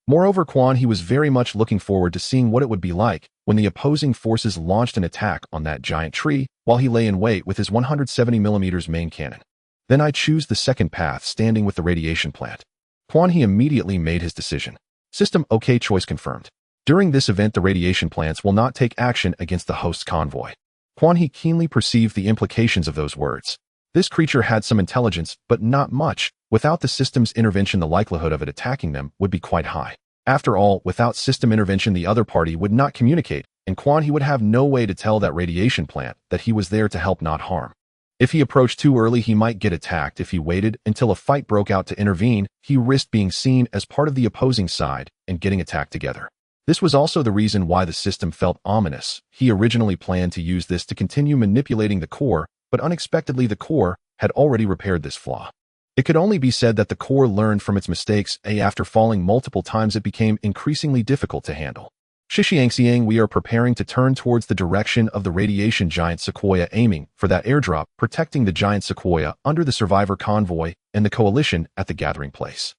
Moreover, Quan He was very much looking forward to seeing what it would be like when the opposing forces launched an attack on that giant tree while he lay in wait with his 170mm main cannon. "Then I choose the second path, standing with the radiation plant." Quan He immediately made his decision. System, okay, choice confirmed. During this event, the radiation plants will not take action against the host's convoy. Quan He keenly perceived the implications of those words. This creature had some intelligence, but not much. Without the system's intervention, the likelihood of it attacking them would be quite high. After all, without system intervention, the other party would not communicate, and Quan He would have no way to tell that radiation plant that he was there to help, not harm. If he approached too early, he might get attacked. If he waited until a fight broke out to intervene, he risked being seen as part of the opposing side and getting attacked together. This was also the reason why the system felt ominous. He originally planned to use this to continue manipulating the core, but unexpectedly the core had already repaired this flaw. It could only be said that the core learned from its mistakes. After falling multiple times, it became increasingly difficult to handle. Shixiangxiang, we are preparing to turn towards the direction of the radiation giant Sequoia, aiming for that airdrop, protecting the giant Sequoia under the survivor convoy and the coalition at the gathering place.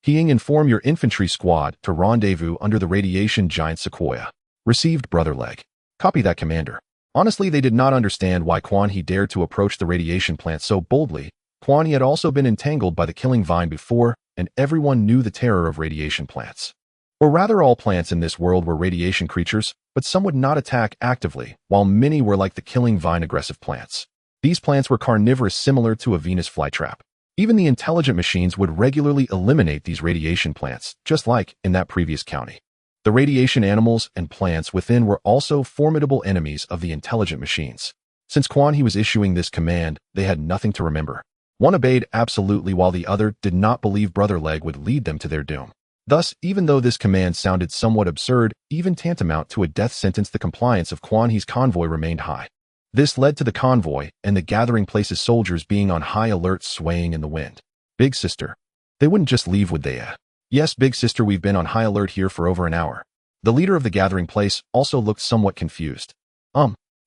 Heing, inform your infantry squad to rendezvous under the radiation giant Sequoia. Received, Brother Leg. Copy that, Commander. Honestly, they did not understand why Quan He dared to approach the radiation plant so boldly. Quan He had also been entangled by the killing vine before, and everyone knew the terror of radiation plants. Or rather, all plants in this world were radiation creatures, but some would not attack actively, while many were like the killing vine, aggressive plants. These plants were carnivorous, similar to a Venus flytrap. Even the intelligent machines would regularly eliminate these radiation plants, just like in that previous county. The radiation animals and plants within were also formidable enemies of the intelligent machines. Since Quan He was issuing this command, they had nothing to remember. One obeyed absolutely while the other did not believe Brother Leg would lead them to their doom. Thus, even though this command sounded somewhat absurd, even tantamount to a death sentence, the compliance of Quan He's convoy remained high. This led to the convoy and the gathering place's soldiers being on high alert, swaying in the wind. Big sister. They wouldn't just leave, would they? Yes, big sister, we've been on high alert here for over an hour. The leader of the gathering place also looked somewhat confused.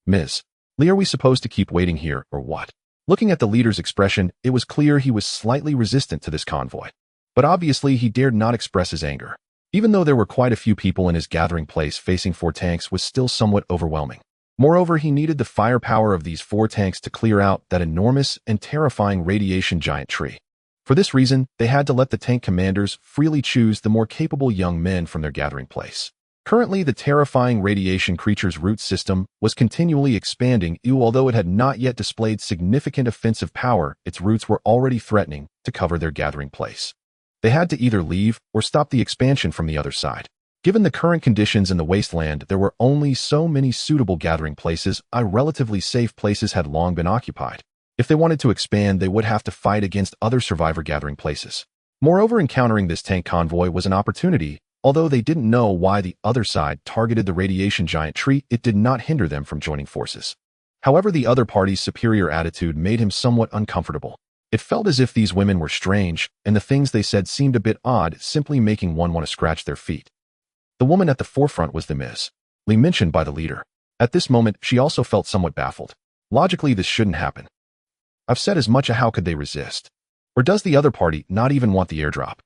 Ms. Lee, are we supposed to keep waiting here, or what? Looking at the leader's expression, it was clear he was slightly resistant to this convoy. But obviously he dared not express his anger. Even though there were quite a few people in his gathering place, facing 4 tanks was still somewhat overwhelming. Moreover, he needed the firepower of these 4 tanks to clear out that enormous and terrifying radiation giant tree. For this reason, they had to let the tank commanders freely choose the more capable young men from their gathering place. Currently, the terrifying radiation creature's root system was continually expanding, although it had not yet displayed significant offensive power. Its roots were already threatening to cover their gathering place. They had to either leave or stop the expansion from the other side. Given the current conditions in the wasteland, there were only so many suitable gathering places. Relatively safe places had long been occupied. If they wanted to expand, they would have to fight against other survivor gathering places. Moreover, encountering this tank convoy was an opportunity. Although they didn't know why the other side targeted the radiation giant tree, it did not hinder them from joining forces. However, the other party's superior attitude made him somewhat uncomfortable. It felt as if these women were strange, and the things they said seemed a bit odd, simply making one want to scratch their feet. The woman at the forefront was the Ms. Lee mentioned by the leader. At this moment, she also felt somewhat baffled. Logically, this shouldn't happen. I've said as much. How could they resist? Or does the other party not even want the airdrop?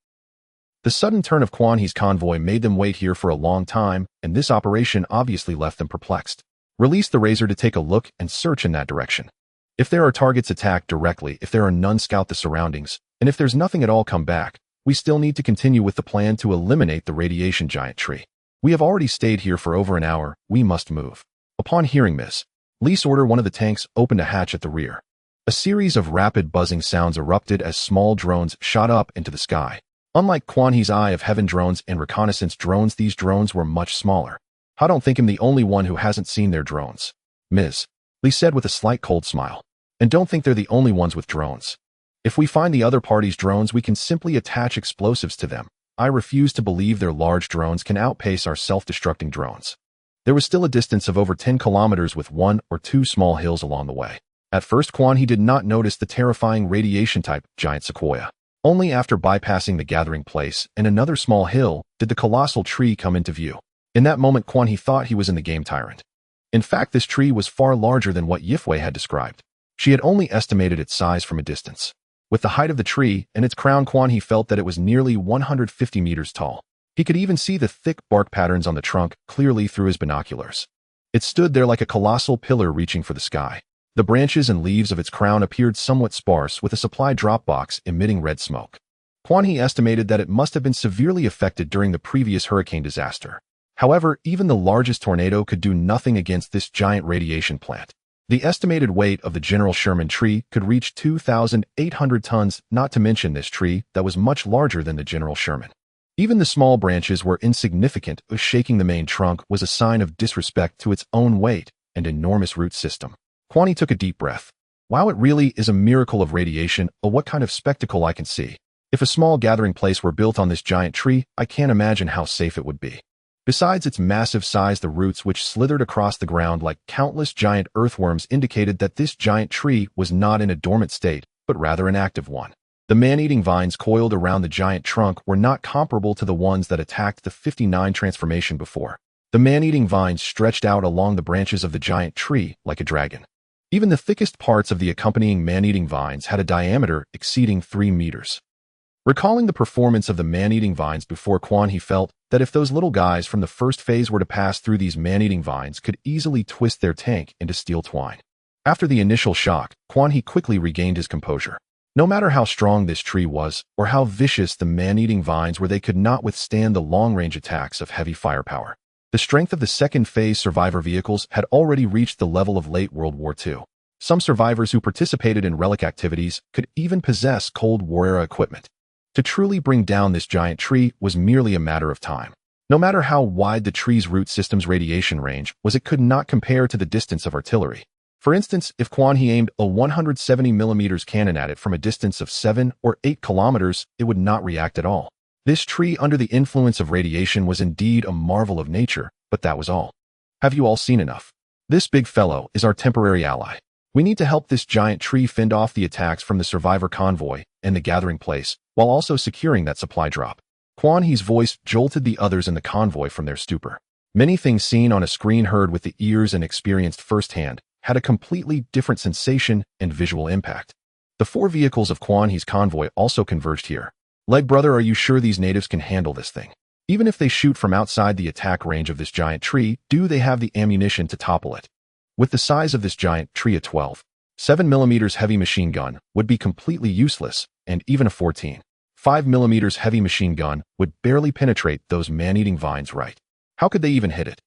The sudden turn of Quan He's convoy made them wait here for a long time, and this operation obviously left them perplexed. Release the razor to take a look and search in that direction. If there are targets, attack directly. If there are none, scout the surroundings. And if there's nothing at all, come back. We still need to continue with the plan to eliminate the radiation giant tree. We have already stayed here for over an hour. We must move. Upon hearing Ms. Lee's order, one of the tanks opened a hatch at the rear. A series of rapid buzzing sounds erupted as small drones shot up into the sky. Unlike Quan He's Eye of Heaven drones and reconnaissance drones, these drones were much smaller. I don't think I'm the only one who hasn't seen their drones, Ms. Lee said with a slight cold smile. And don't think they're the only ones with drones. If we find the other party's drones, we can simply attach explosives to them. I refuse to believe their large drones can outpace our self-destructing drones. There was still a distance of over 10 kilometers with 1 or 2 small hills along the way. At first, Quan He did not notice the terrifying radiation-type giant sequoia. Only after bypassing the gathering place and another small hill did the colossal tree come into view. In that moment, Quan He thought he was in the Game Tyrant. In fact, this tree was far larger than what Yifei had described. She had only estimated its size from a distance. With the height of the tree and its crown, Quan He felt that it was nearly 150 meters tall. He could even see the thick bark patterns on the trunk clearly through his binoculars. It stood there like a colossal pillar reaching for the sky. The branches and leaves of its crown appeared somewhat sparse, with a supply drop box emitting red smoke. Quan He estimated that it must have been severely affected during the previous hurricane disaster. However, even the largest tornado could do nothing against this giant radiation plant. The estimated weight of the General Sherman tree could reach 2,800 tons, not to mention this tree that was much larger than the General Sherman. Even the small branches were insignificant. Shaking the main trunk was a sign of disrespect to its own weight and enormous root system. Quan He took a deep breath. Wow, it really is a miracle of radiation. Oh, what kind of spectacle I can see. If a small gathering place were built on this giant tree, I can't imagine how safe it would be. Besides its massive size, the roots which slithered across the ground like countless giant earthworms indicated that this giant tree was not in a dormant state, but rather an active one. The man-eating vines coiled around the giant trunk were not comparable to the ones that attacked the 59 transformation before. The man-eating vines stretched out along the branches of the giant tree like a dragon. Even the thickest parts of the accompanying man-eating vines had a diameter exceeding 3 meters. Recalling the performance of the man-eating vines before, Quan He felt that if those little guys from the first phase were to pass through, these man-eating vines could easily twist their tank into steel twine. After the initial shock, Quan He quickly regained his composure. No matter how strong this tree was, or how vicious the man-eating vines were, they could not withstand the long-range attacks of heavy firepower. The strength of the second phase survivor vehicles had already reached the level of late World War II. Some survivors who participated in relic activities could even possess Cold War-era equipment. To truly bring down this giant tree was merely a matter of time. No matter how wide the tree's root system's radiation range was, it could not compare to the distance of artillery. For instance, if Quan He aimed a 170mm cannon at it from a distance of 7 or 8 kilometers, it would not react at all. This tree under the influence of radiation was indeed a marvel of nature, but that was all. Have you all seen enough? This big fellow is our temporary ally. We need to help this giant tree fend off the attacks from the survivor convoy and the gathering place, while also securing that supply drop. Quan He's voice jolted the others in the convoy from their stupor. Many things seen on a screen heard with the ears and experienced firsthand had a completely different sensation and visual impact. The 4 vehicles of Quan He's convoy also converged here. Leg brother, are you sure these natives can handle this thing? Even if they shoot from outside the attack range of this giant tree, do they have the ammunition to topple it? With the size of this giant tree, a 12.7mm heavy machine gun would be completely useless, and even a 14.5mm heavy machine gun would barely penetrate those man-eating vines right. How could they even hit it?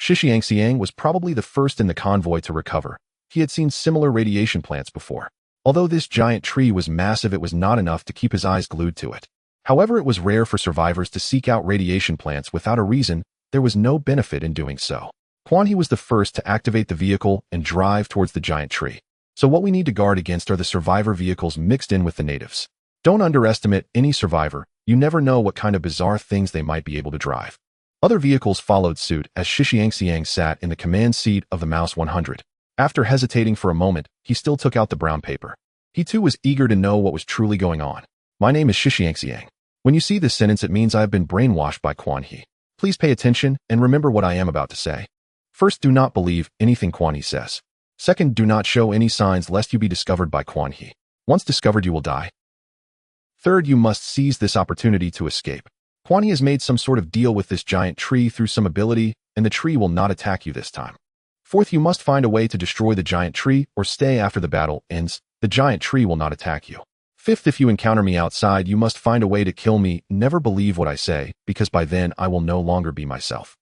Shixiangxiang was probably the first in the convoy to recover. He had seen similar radiation plants before. Although this giant tree was massive, it was not enough to keep his eyes glued to it. However, it was rare for survivors to seek out radiation plants without a reason. There was no benefit in doing so. Quan He was the first to activate the vehicle and drive towards the giant tree. So what we need to guard against are the survivor vehicles mixed in with the natives. Don't underestimate any survivor. You never know what kind of bizarre things they might be able to drive. Other vehicles followed suit as Shixiangxiang sat in the command seat of the Mouse 100. After hesitating for a moment, he still took out the brown paper. He too was eager to know what was truly going on. My name is Shixiangxiang. When you see this sentence, it means I have been brainwashed by Quan He. Please pay attention and remember what I am about to say. First, do not believe anything Quan He says. Second, do not show any signs lest you be discovered by Quan He. Once discovered, you will die. Third, you must seize this opportunity to escape. Quan He has made some sort of deal with this giant tree through some ability, and the tree will not attack you this time. Fourth, you must find a way to destroy the giant tree or stay after the battle ends. The giant tree will not attack you. Fifth, if you encounter me outside, you must find a way to kill me. Never believe what I say, because by then I will no longer be myself.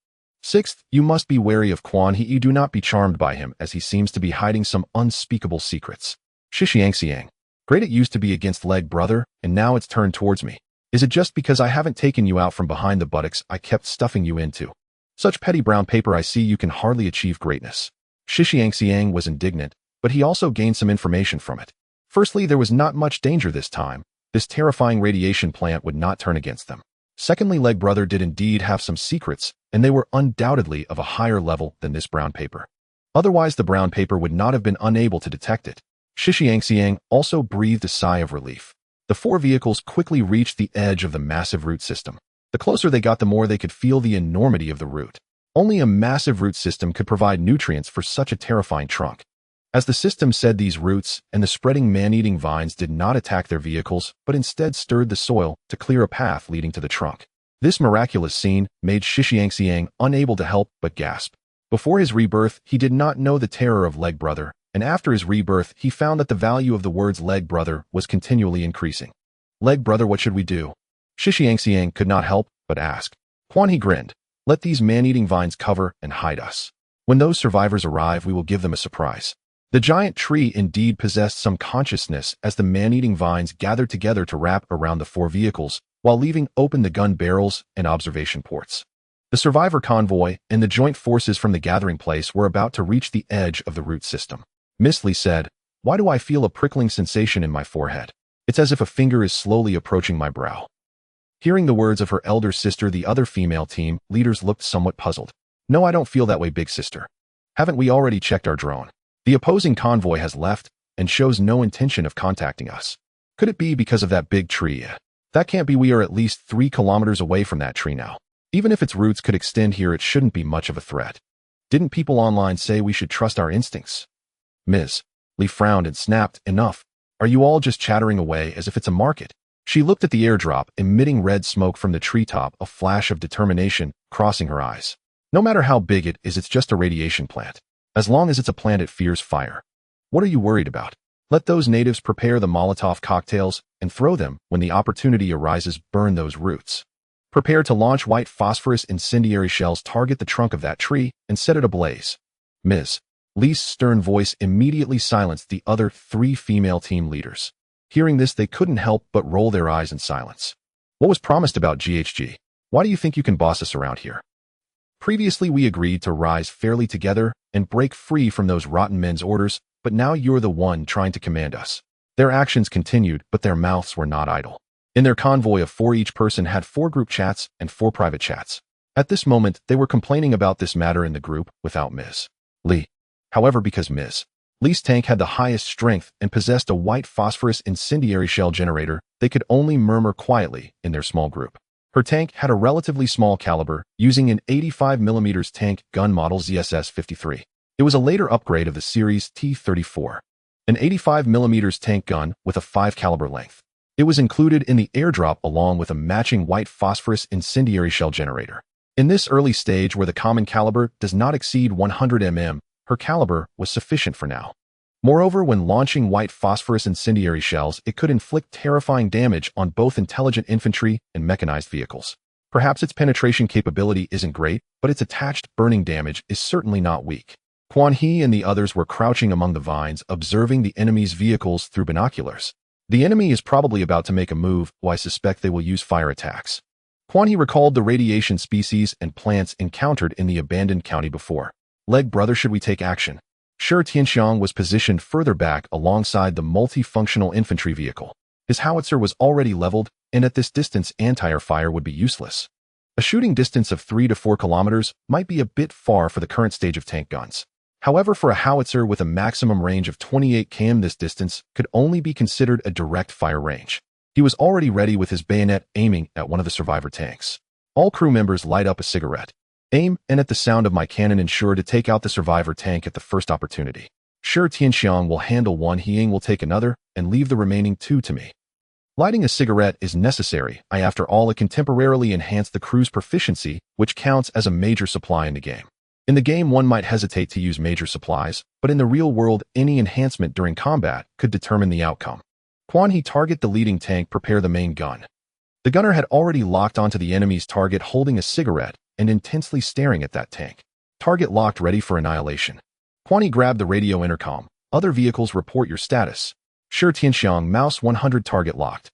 Sixth, you must be wary of Quan He. Do not be charmed by him, as he seems to be hiding some unspeakable secrets. Shixiangxiang. Great, it used to be against Leg brother, and now it's turned towards me. Is it just because I haven't taken you out from behind the buttocks I kept stuffing you into? Such petty brown paper, I see you can hardly achieve greatness. Shixiangxiang was indignant, but he also gained some information from it. Firstly, there was not much danger this time. This terrifying radiation plant would not turn against them. Secondly, Leg brother did indeed have some secrets, and they were undoubtedly of a higher level than this brown paper. Otherwise, the brown paper would not have been unable to detect it. Shixiangxiang also breathed a sigh of relief. The 4 vehicles quickly reached the edge of the massive root system. The closer they got, the more they could feel the enormity of the root. Only a massive root system could provide nutrients for such a terrifying trunk. As the system said, these roots and the spreading man-eating vines did not attack their vehicles, but instead stirred the soil to clear a path leading to the trunk. This miraculous scene made Shixiangxiang unable to help but gasp. Before his rebirth, he did not know the terror of Leg brother, and after his rebirth, he found that the value of the words Leg brother was continually increasing. Leg brother, what should we do? Shixiangxiang could not help but ask. Quan He grinned. Let these man-eating vines cover and hide us. When those survivors arrive, we will give them a surprise. The giant tree indeed possessed some consciousness as the man-eating vines gathered together to wrap around the 4 vehicles, while leaving open the gun barrels and observation ports. The survivor convoy and the joint forces from the gathering place were about to reach the edge of the root system. Miss Lee said, "Why do I feel a prickling sensation in my forehead? It's as if a finger is slowly approaching my brow." Hearing the words of her elder sister, the other female team leaders looked somewhat puzzled. "No, I don't feel that way, big sister. Haven't we already checked our drone? The opposing convoy has left and shows no intention of contacting us. Could it be because of that big tree? That can't be. We are at least 3 kilometers away from that tree now. Even if its roots could extend here, it shouldn't be much of a threat. Didn't people online say we should trust our instincts?" Ms. Lee frowned and snapped, "Enough. Are you all just chattering away as if it's a market?" She looked at the airdrop, emitting red smoke from the treetop, a flash of determination crossing her eyes. "No matter how big it is, it's just a radiation plant. As long as it's a plant, it fears fire. What are you worried about? Let those natives prepare the Molotov cocktails and throw them when the opportunity arises. Burn those roots. Prepare to launch white phosphorus incendiary shells. Target the trunk of that tree and set it ablaze." Ms. Lee's stern voice immediately silenced the other 3 female team leaders. Hearing this, they couldn't help but roll their eyes in silence. What was promised about GHG? Why do you think you can boss us around here? Previously, we agreed to rise fairly together and break free from those rotten men's orders, but now you're the one trying to command us. Their actions continued, but their mouths were not idle. In their convoy of 4, each person had 4 group chats and 4 private chats. At this moment, they were complaining about this matter in the group without Ms. Lee. However, because Ms. Lee's tank had the highest strength and possessed a white phosphorus incendiary shell generator, they could only murmur quietly in their small group. Her tank had a relatively small caliber, using an 85mm tank gun model ZSS-53. It was a later upgrade of the series T-34, an 85mm tank gun with a 5 caliber length. It was included in the airdrop along with a matching white phosphorus incendiary shell generator. In this early stage where the common caliber does not exceed 100 mm, her caliber was sufficient for now. Moreover, when launching white phosphorus incendiary shells, it could inflict terrifying damage on both intelligent infantry and mechanized vehicles. Perhaps its penetration capability isn't great, but its attached burning damage is certainly not weak. Quan He and the others were crouching among the vines, observing the enemy's vehicles through binoculars. The enemy is probably about to make a move, though I suspect they will use fire attacks. Quan He recalled the radiation species and plants encountered in the abandoned county before. Leg brother, should we take action? Shi Tianxiang was positioned further back alongside the multifunctional infantry vehicle. His howitzer was already leveled, and at this distance anti-air fire would be useless. A shooting distance of 3 to 4 kilometers might be a bit far for the current stage of tank guns. However, for a howitzer with a maximum range of 28 km, this distance could only be considered a direct fire range. He was already ready with his bayonet aiming at one of the survivor tanks. All crew members light up a cigarette. Aim, and at the sound of my cannon ensure to take out the survivor tank at the first opportunity. Shi Tianxiang will handle one, He Ying will take another, and leave the remaining 2 to me. Lighting a cigarette is necessary, after all it can temporarily enhance the crew's proficiency, which counts as a major supply in the game. In the game, one might hesitate to use major supplies, but in the real world, any enhancement during combat could determine the outcome. Quan He, target the leading tank, prepare the main gun. The gunner had already locked onto the enemy's target, holding a cigarette and intensely staring at that tank. Target locked, ready for annihilation. Quan He, grab the radio intercom. Other vehicles, report your status. Shi Tianxiang, mouse 100, target locked.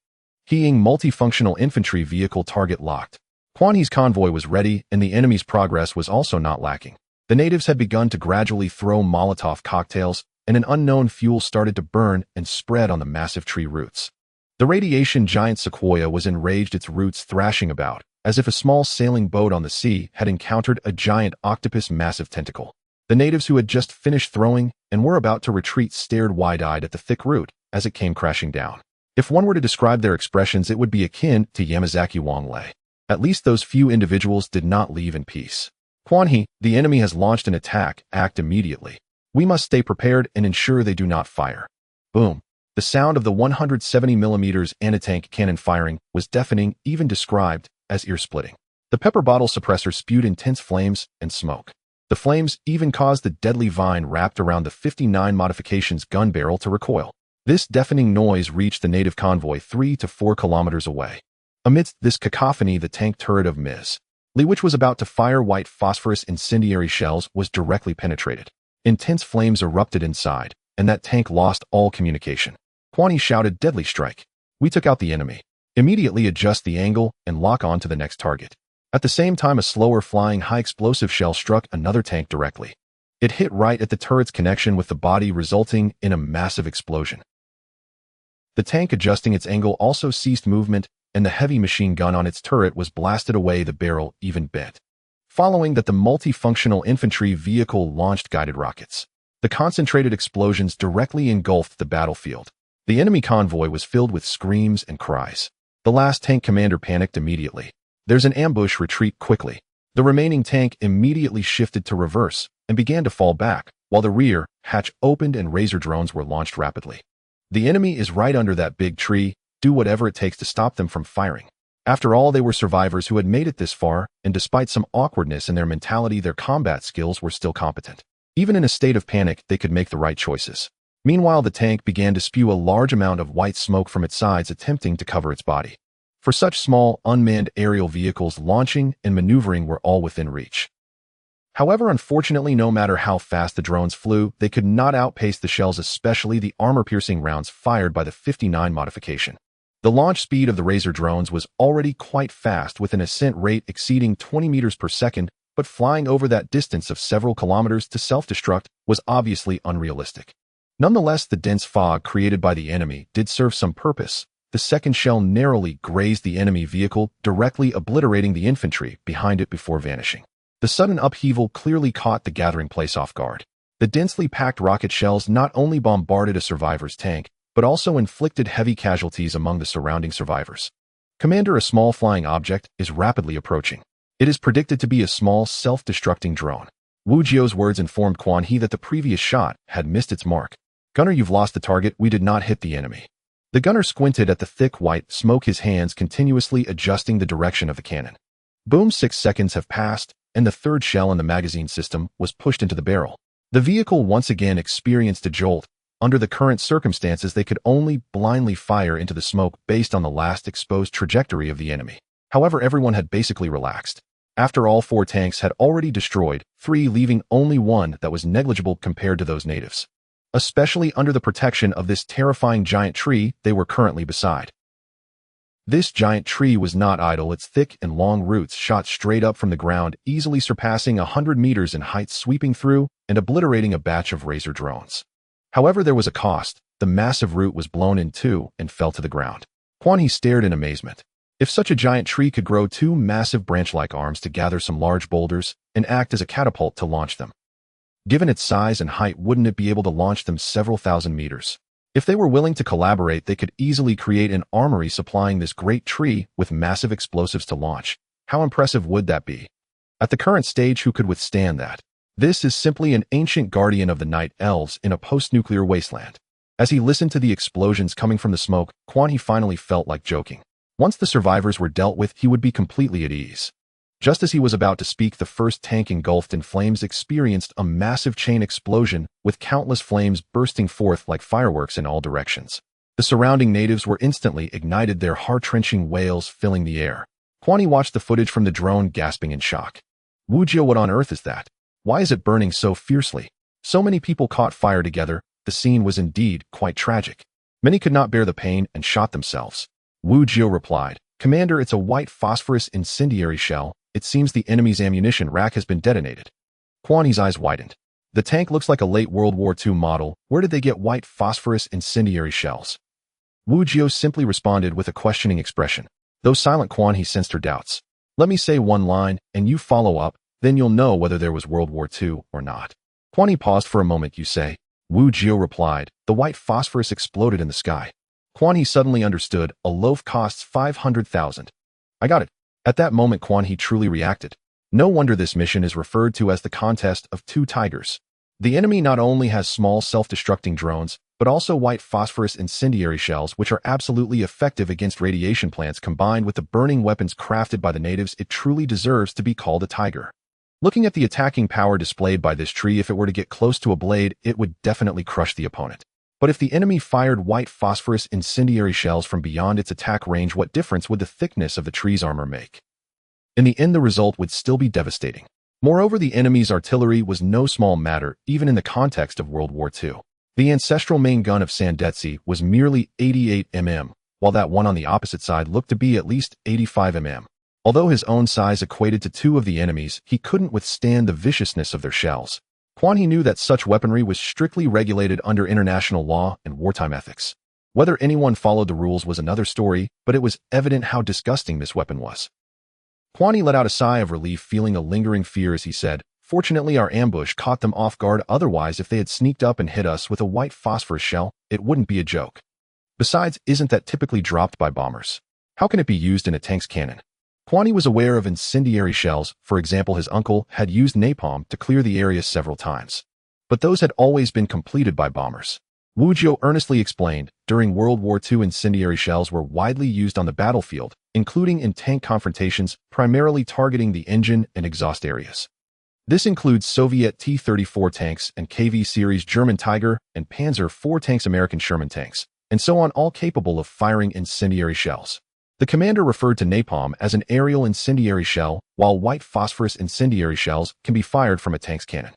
He Ying, multifunctional infantry vehicle, target locked. Quan He's convoy was ready, and the enemy's progress was also not lacking. The natives had begun to gradually throw Molotov cocktails, and an unknown fuel started to burn and spread on the massive tree roots. The radiation giant sequoia was enraged, its roots thrashing about, as if a small sailing boat on the sea had encountered a giant octopus massive tentacle. The natives who had just finished throwing and were about to retreat stared wide-eyed at the thick root as it came crashing down. If one were to describe their expressions, it would be akin to Yamazaki Wanglei. At least those few individuals did not leave in peace. Quan He, the enemy has launched an attack, act immediately. We must stay prepared and ensure they do not fire. Boom. The sound of the 170mm anti-tank cannon firing was deafening, even described as ear-splitting. The pepper bottle suppressor spewed intense flames and smoke. The flames even caused the deadly vine wrapped around the 59 modifications gun barrel to recoil. This deafening noise reached the native convoy 3 to 4 kilometers away. Amidst this cacophony, the tank turret of Ms. Lee, which was about to fire white phosphorus incendiary shells, was directly penetrated. Intense flames erupted inside, and that tank lost all communication. Quan He shouted, "Deadly strike." We took out the enemy. Immediately adjust the angle and lock on to the next target. At the same time, a slower flying high-explosive shell struck another tank directly. It hit right at the turret's connection with the body, resulting in a massive explosion. The tank, adjusting its angle, also ceased movement, and the heavy machine gun on its turret was blasted away, the barrel even bent. Following that, the multifunctional infantry vehicle launched guided rockets. The concentrated explosions directly engulfed the battlefield. The enemy convoy was filled with screams and cries. The last tank commander panicked immediately. "There's an ambush, retreat quickly." The remaining tank immediately shifted to reverse and began to fall back, while the rear hatch opened and razor drones were launched rapidly. The enemy is right under that big tree. Do whatever it takes to stop them from firing. After all, they were survivors who had made it this far, and despite some awkwardness in their mentality, their combat skills were still competent. Even in a state of panic, they could make the right choices. Meanwhile, the tank began to spew a large amount of white smoke from its sides, attempting to cover its body. For such small, unmanned aerial vehicles, launching and maneuvering were all within reach. However, unfortunately, no matter how fast the drones flew, they could not outpace the shells, especially the armor-piercing rounds fired by the 59 modification. The launch speed of the Razor drones was already quite fast, with an ascent rate exceeding 20 meters per second, but flying over that distance of several kilometers to self-destruct was obviously unrealistic. Nonetheless, the dense fog created by the enemy did serve some purpose. The second shell narrowly grazed the enemy vehicle, directly obliterating the infantry behind it before vanishing. The sudden upheaval clearly caught the gathering place off guard. The densely packed rocket shells not only bombarded a survivor's tank, but also inflicted heavy casualties among the surrounding survivors. Commander, a small flying object is rapidly approaching. It is predicted to be a small, self-destructing drone. Wu Jio's words informed Quan He that the previous shot had missed its mark. Gunner, you've lost the target. We did not hit the enemy. The gunner squinted at the thick white smoke, his hands continuously adjusting the direction of the cannon. Boom, 6 seconds have passed, and the third shell in the magazine system was pushed into the barrel. The vehicle once again experienced a jolt. Under the current circumstances, they could only blindly fire into the smoke based on the last exposed trajectory of the enemy. However, everyone had basically relaxed. After all 4 tanks had already destroyed 3, leaving only 1 that was negligible compared to those natives. Especially under the protection of this terrifying giant tree they were currently beside. This giant tree was not idle. Its thick and long roots shot straight up from the ground, easily surpassing 100 meters in height, sweeping through and obliterating a batch of Razor drones. However, there was a cost. The massive root was blown in two and fell to the ground. Quan He stared in amazement. If such a giant tree could grow 2 massive branch-like arms to gather some large boulders and act as a catapult to launch them, given its size and height, wouldn't it be able to launch them several thousand meters? If they were willing to collaborate, they could easily create an armory supplying this great tree with massive explosives to launch. How impressive would that be? At the current stage, who could withstand that? This is simply an ancient guardian of the night elves in a post-nuclear wasteland. As he listened to the explosions coming from the smoke, Quan He finally felt like joking. Once the survivors were dealt with, he would be completely at ease. Just as he was about to speak, the first tank, engulfed in flames, experienced a massive chain explosion, with countless flames bursting forth like fireworks in all directions. The surrounding natives were instantly ignited, their heart-wrenching wails filling the air. Quan He watched the footage from the drone, gasping in shock. Wu Jio, what on earth is that? Why is it burning so fiercely? So many people caught fire together. The scene was indeed quite tragic. Many could not bear the pain and shot themselves. Wu Jio replied, Commander, it's a white phosphorus incendiary shell. It seems the enemy's ammunition rack has been detonated. Quan He's eyes widened. The tank looks like a late World War II model. Where did they get white phosphorus incendiary shells? Wu Jio simply responded with a questioning expression. Though silent, Quan He sensed her doubts. Let me say one line, and you follow up, then you'll know whether there was World War II or not. Quan He paused for a moment. You say? Wu Jio replied. The white phosphorus exploded in the sky. Quan He suddenly understood. A loaf costs 500,000. I got it. At that moment, Quan He truly reacted. No wonder this mission is referred to as the contest of 2 tigers. The enemy not only has small self-destructing drones, but also white phosphorus incendiary shells, which are absolutely effective against radiation plants. Combined with the burning weapons crafted by the natives, it truly deserves to be called a tiger. Looking at the attacking power displayed by this tree, if it were to get close to a blade, it would definitely crush the opponent. But if the enemy fired white phosphorus incendiary shells from beyond its attack range, what difference would the thickness of the tree's armor make? In the end, the result would still be devastating. Moreover, the enemy's artillery was no small matter, even in the context of World War II. The ancestral main gun of Sandetsi was merely 88 mm, while that one on the opposite side looked to be at least 85 mm. Although his own size equated to 2 of the enemy's, he couldn't withstand the viciousness of their shells. Quan He knew that such weaponry was strictly regulated under international law and wartime ethics. Whether anyone followed the rules was another story, but it was evident how disgusting this weapon was. Quan He let out a sigh of relief, feeling a lingering fear as he said, Fortunately, our ambush caught them off guard. Otherwise, if they had sneaked up and hit us with a white phosphorus shell, it wouldn't be a joke. Besides, isn't that typically dropped by bombers? How can it be used in a tank's cannon? Quan He was aware of incendiary shells. For example, his uncle had used napalm to clear the area several times. But those had always been completed by bombers. Wu Jio earnestly explained, during World War II, incendiary shells were widely used on the battlefield, including in tank confrontations, primarily targeting the engine and exhaust areas. This includes Soviet T-34 tanks and KV series German Tiger and Panzer IV tanks, American Sherman tanks, and so on, all capable of firing incendiary shells. The commander referred to napalm as an aerial incendiary shell, while white phosphorus incendiary shells can be fired from a tank's cannon.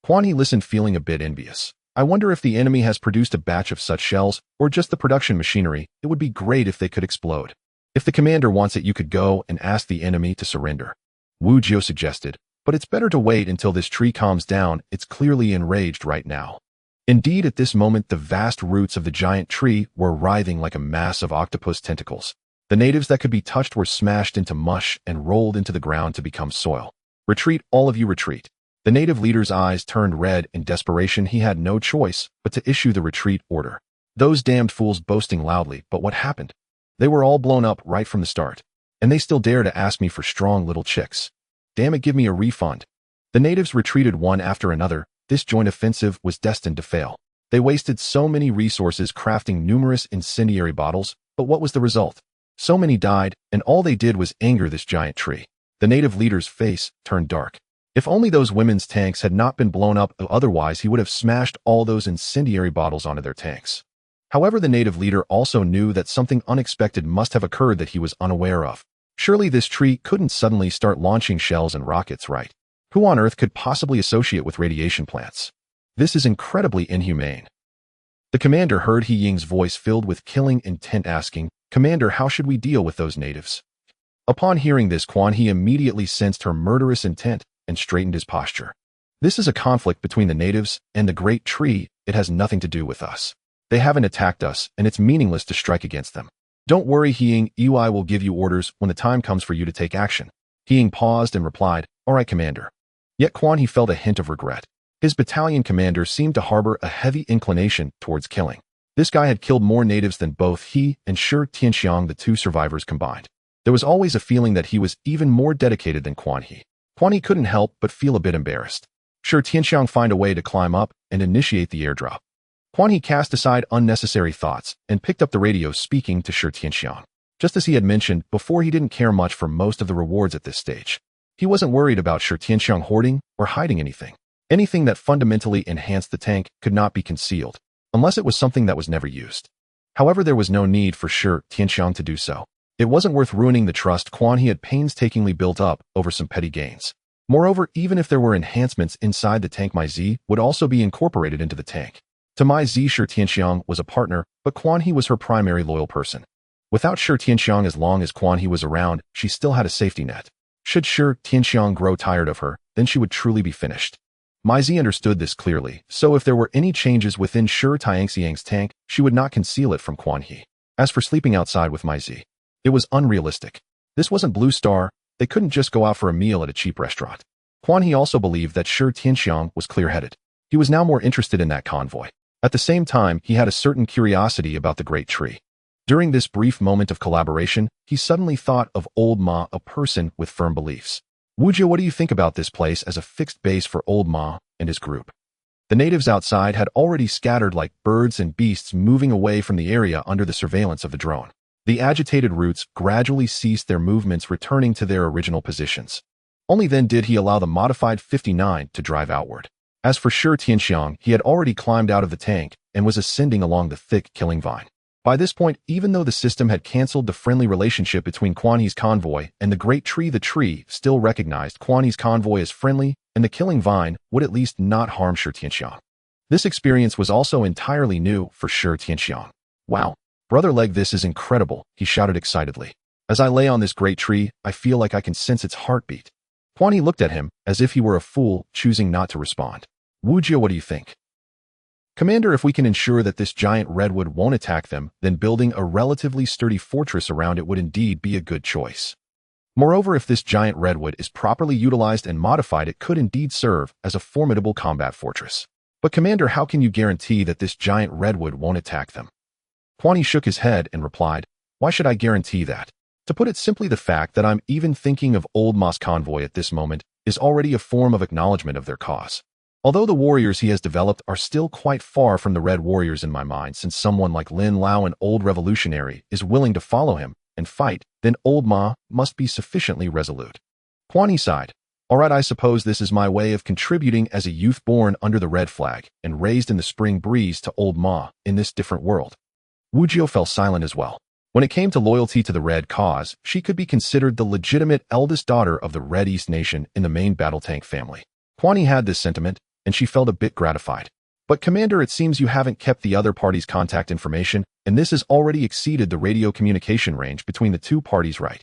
Quan He listened feeling a bit envious. I wonder if the enemy has produced a batch of such shells, or just the production machinery. It would be great if they could explode. If the commander wants it, you could go and ask the enemy to surrender. Wu Jiu suggested, but it's better to wait until this tree calms down. It's clearly enraged right now. Indeed, at this moment, the vast roots of the giant tree were writhing like a mass of octopus tentacles. The natives that could be touched were smashed into mush and rolled into the ground to become soil. Retreat, all of you retreat. The native leader's eyes turned red in desperation. He had no choice but to issue the retreat order. Those damned fools boasting loudly, but what happened? They were all blown up right from the start. And they still dare to ask me for strong little chicks. Damn it, give me a refund. The natives retreated one after another. This joint offensive was destined to fail. They wasted so many resources crafting numerous incendiary bottles, but what was the result? So many died, and all they did was anger this giant tree. The native leader's face turned dark. If only those women's tanks had not been blown up, otherwise he would have smashed all those incendiary bottles onto their tanks. However, the native leader also knew that something unexpected must have occurred that he was unaware of. Surely this tree couldn't suddenly start launching shells and rockets, right? Who on earth could possibly associate with radiation plants? This is incredibly inhumane. The commander heard He Ying's voice filled with killing intent, asking, Commander, how should we deal with those natives? Upon hearing this, Quan He immediately sensed her murderous intent and straightened his posture. This is a conflict between the natives and the great tree. It has nothing to do with us. They haven't attacked us, and it's meaningless to strike against them. Don't worry, He Ying, I will give you orders when the time comes for you to take action. He Ying paused and replied, All right, Commander. Yet Quan He felt a hint of regret. His battalion commander seemed to harbor a heavy inclination towards killing. This guy had killed more natives than both he and Shi Tianxiang, the two survivors, combined. There was always a feeling that he was even more dedicated than Quan He. Quan He couldn't help but feel a bit embarrassed. Shi Tianxiang find a way to climb up and initiate the airdrop. Quan He cast aside unnecessary thoughts and picked up the radio, speaking to Shi Tianxiang. Just as he had mentioned before, he didn't care much for most of the rewards at this stage. He wasn't worried about Shi Tianxiang hoarding or hiding anything. Anything that fundamentally enhanced the tank could not be concealed, unless it was something that was never used. However, there was no need for Shi Tianxiang to do so. It wasn't worth ruining the trust Quan He had painstakingly built up over some petty gains. Moreover, even if there were enhancements inside the tank, Mai Zi would also be incorporated into the tank. To Mai Zi, Shi Tianxiang was a partner, but Quan He was her primary loyal person. Without Shi Tianxiang, as long as Quan He was around, she still had a safety net. Should Shi Tianxiang grow tired of her, then she would truly be finished. Mai Zi understood this clearly, so if there were any changes within Shi Tianxiang's tank, she would not conceal it from Quan He. As for sleeping outside with Mai Zi, it was unrealistic. This wasn't Blue Star. They couldn't just go out for a meal at a cheap restaurant. Quan He also believed that Shi Tianxiang was clear-headed. He was now more interested in that convoy. At the same time, he had a certain curiosity about the great tree. During this brief moment of collaboration, he suddenly thought of Old Ma, a person with firm beliefs. Wu Jiu, what do you think about this place as a fixed base for Old Ma and his group? The natives outside had already scattered like birds and beasts, moving away from the area under the surveillance of the drone. The agitated roots gradually ceased their movements, returning to their original positions. Only then did he allow the modified 59 to drive outward. As for Shi Tianxiang, he had already climbed out of the tank and was ascending along the thick killing vine. By this point, even though the system had cancelled the friendly relationship between Quan He's convoy and the great tree, the tree still recognized Quan He's convoy as friendly, and the killing vine would at least not harm Shi Tianxiang. This experience was also entirely new for Shi Tianxiang. Wow, brother Leg, this is incredible, he shouted excitedly. As I lay on this great tree, I feel like I can sense its heartbeat. Quan He looked at him as if he were a fool, choosing not to respond. Wu Jiu, what do you think? Commander, if we can ensure that this giant redwood won't attack them, then building a relatively sturdy fortress around it would indeed be a good choice. Moreover, if this giant redwood is properly utilized and modified, it could indeed serve as a formidable combat fortress. But Commander, how can you guarantee that this giant redwood won't attack them? Quan He shook his head and replied, Why should I guarantee that? To put it simply, the fact that I'm even thinking of Old Ma's convoy at this moment is already a form of acknowledgement of their cause. Although the warriors he has developed are still quite far from the Red Warriors in my mind, since someone like Lin Lao, an old revolutionary, is willing to follow him and fight, then Old Ma must be sufficiently resolute. Quan He sighed. All right, I suppose this is my way of contributing as a youth born under the red flag and raised in the spring breeze to Old Ma in this different world. Wu Jiu fell silent as well. When it came to loyalty to the Red cause, she could be considered the legitimate eldest daughter of the Red East Nation in the main battle tank family. Quan He had this sentiment, and she felt a bit gratified. But Commander, it seems you haven't kept the other party's contact information, and this has already exceeded the radio communication range between the two parties, right?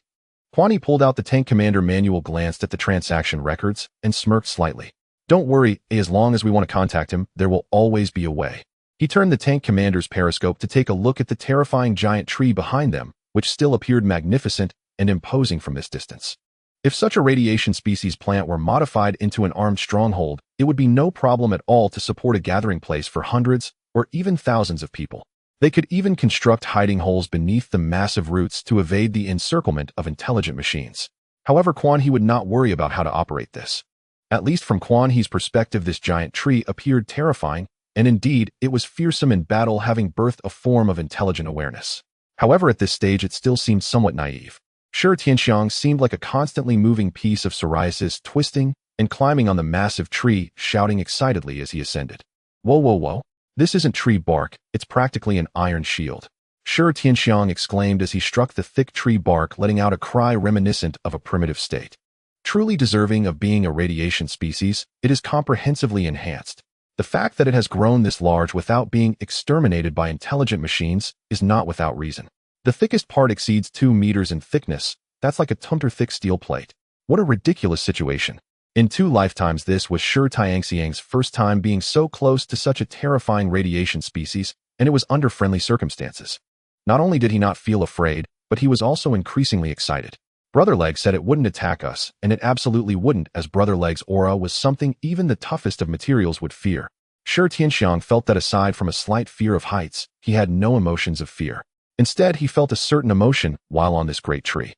Quan He pulled out the tank commander manual, glanced at the transaction records, and smirked slightly. Don't worry, as long as we want to contact him, there will always be a way. He turned the tank commander's periscope to take a look at the terrifying giant tree behind them, which still appeared magnificent and imposing from this distance. If such a radiation species plant were modified into an armed stronghold, it would be no problem at all to support a gathering place for hundreds or even thousands of people. They could even construct hiding holes beneath the massive roots to evade the encirclement of intelligent machines. However, Quan He would not worry about how to operate this. At least from Quan He's perspective, this giant tree appeared terrifying, and indeed, it was fearsome in battle, having birthed a form of intelligent awareness. However, at this stage, it still seemed somewhat naive. Sure, Tianxiang seemed like a constantly moving piece of psoriasis, twisting and climbing on the massive tree, shouting excitedly as he ascended. Whoa, whoa, whoa. This isn't tree bark, it's practically an iron shield. Sure, Tianxiang exclaimed as he struck the thick tree bark, letting out a cry reminiscent of a primitive state. Truly deserving of being a radiation species, it is comprehensively enhanced. The fact that it has grown this large without being exterminated by intelligent machines is not without reason. The thickest part exceeds 2 meters in thickness. That's like a tumper-thick steel plate. What a ridiculous situation. In 2 lifetimes, this was sure Tianxiang's first time being so close to such a terrifying radiation species, and it was under friendly circumstances. Not only did he not feel afraid, but he was also increasingly excited. Brother Leg said it wouldn't attack us, and it absolutely wouldn't, as Brother Leg's aura was something even the toughest of materials would fear. Sure, Tianxiang felt that aside from a slight fear of heights, he had no emotions of fear. Instead, he felt a certain emotion while on this great tree.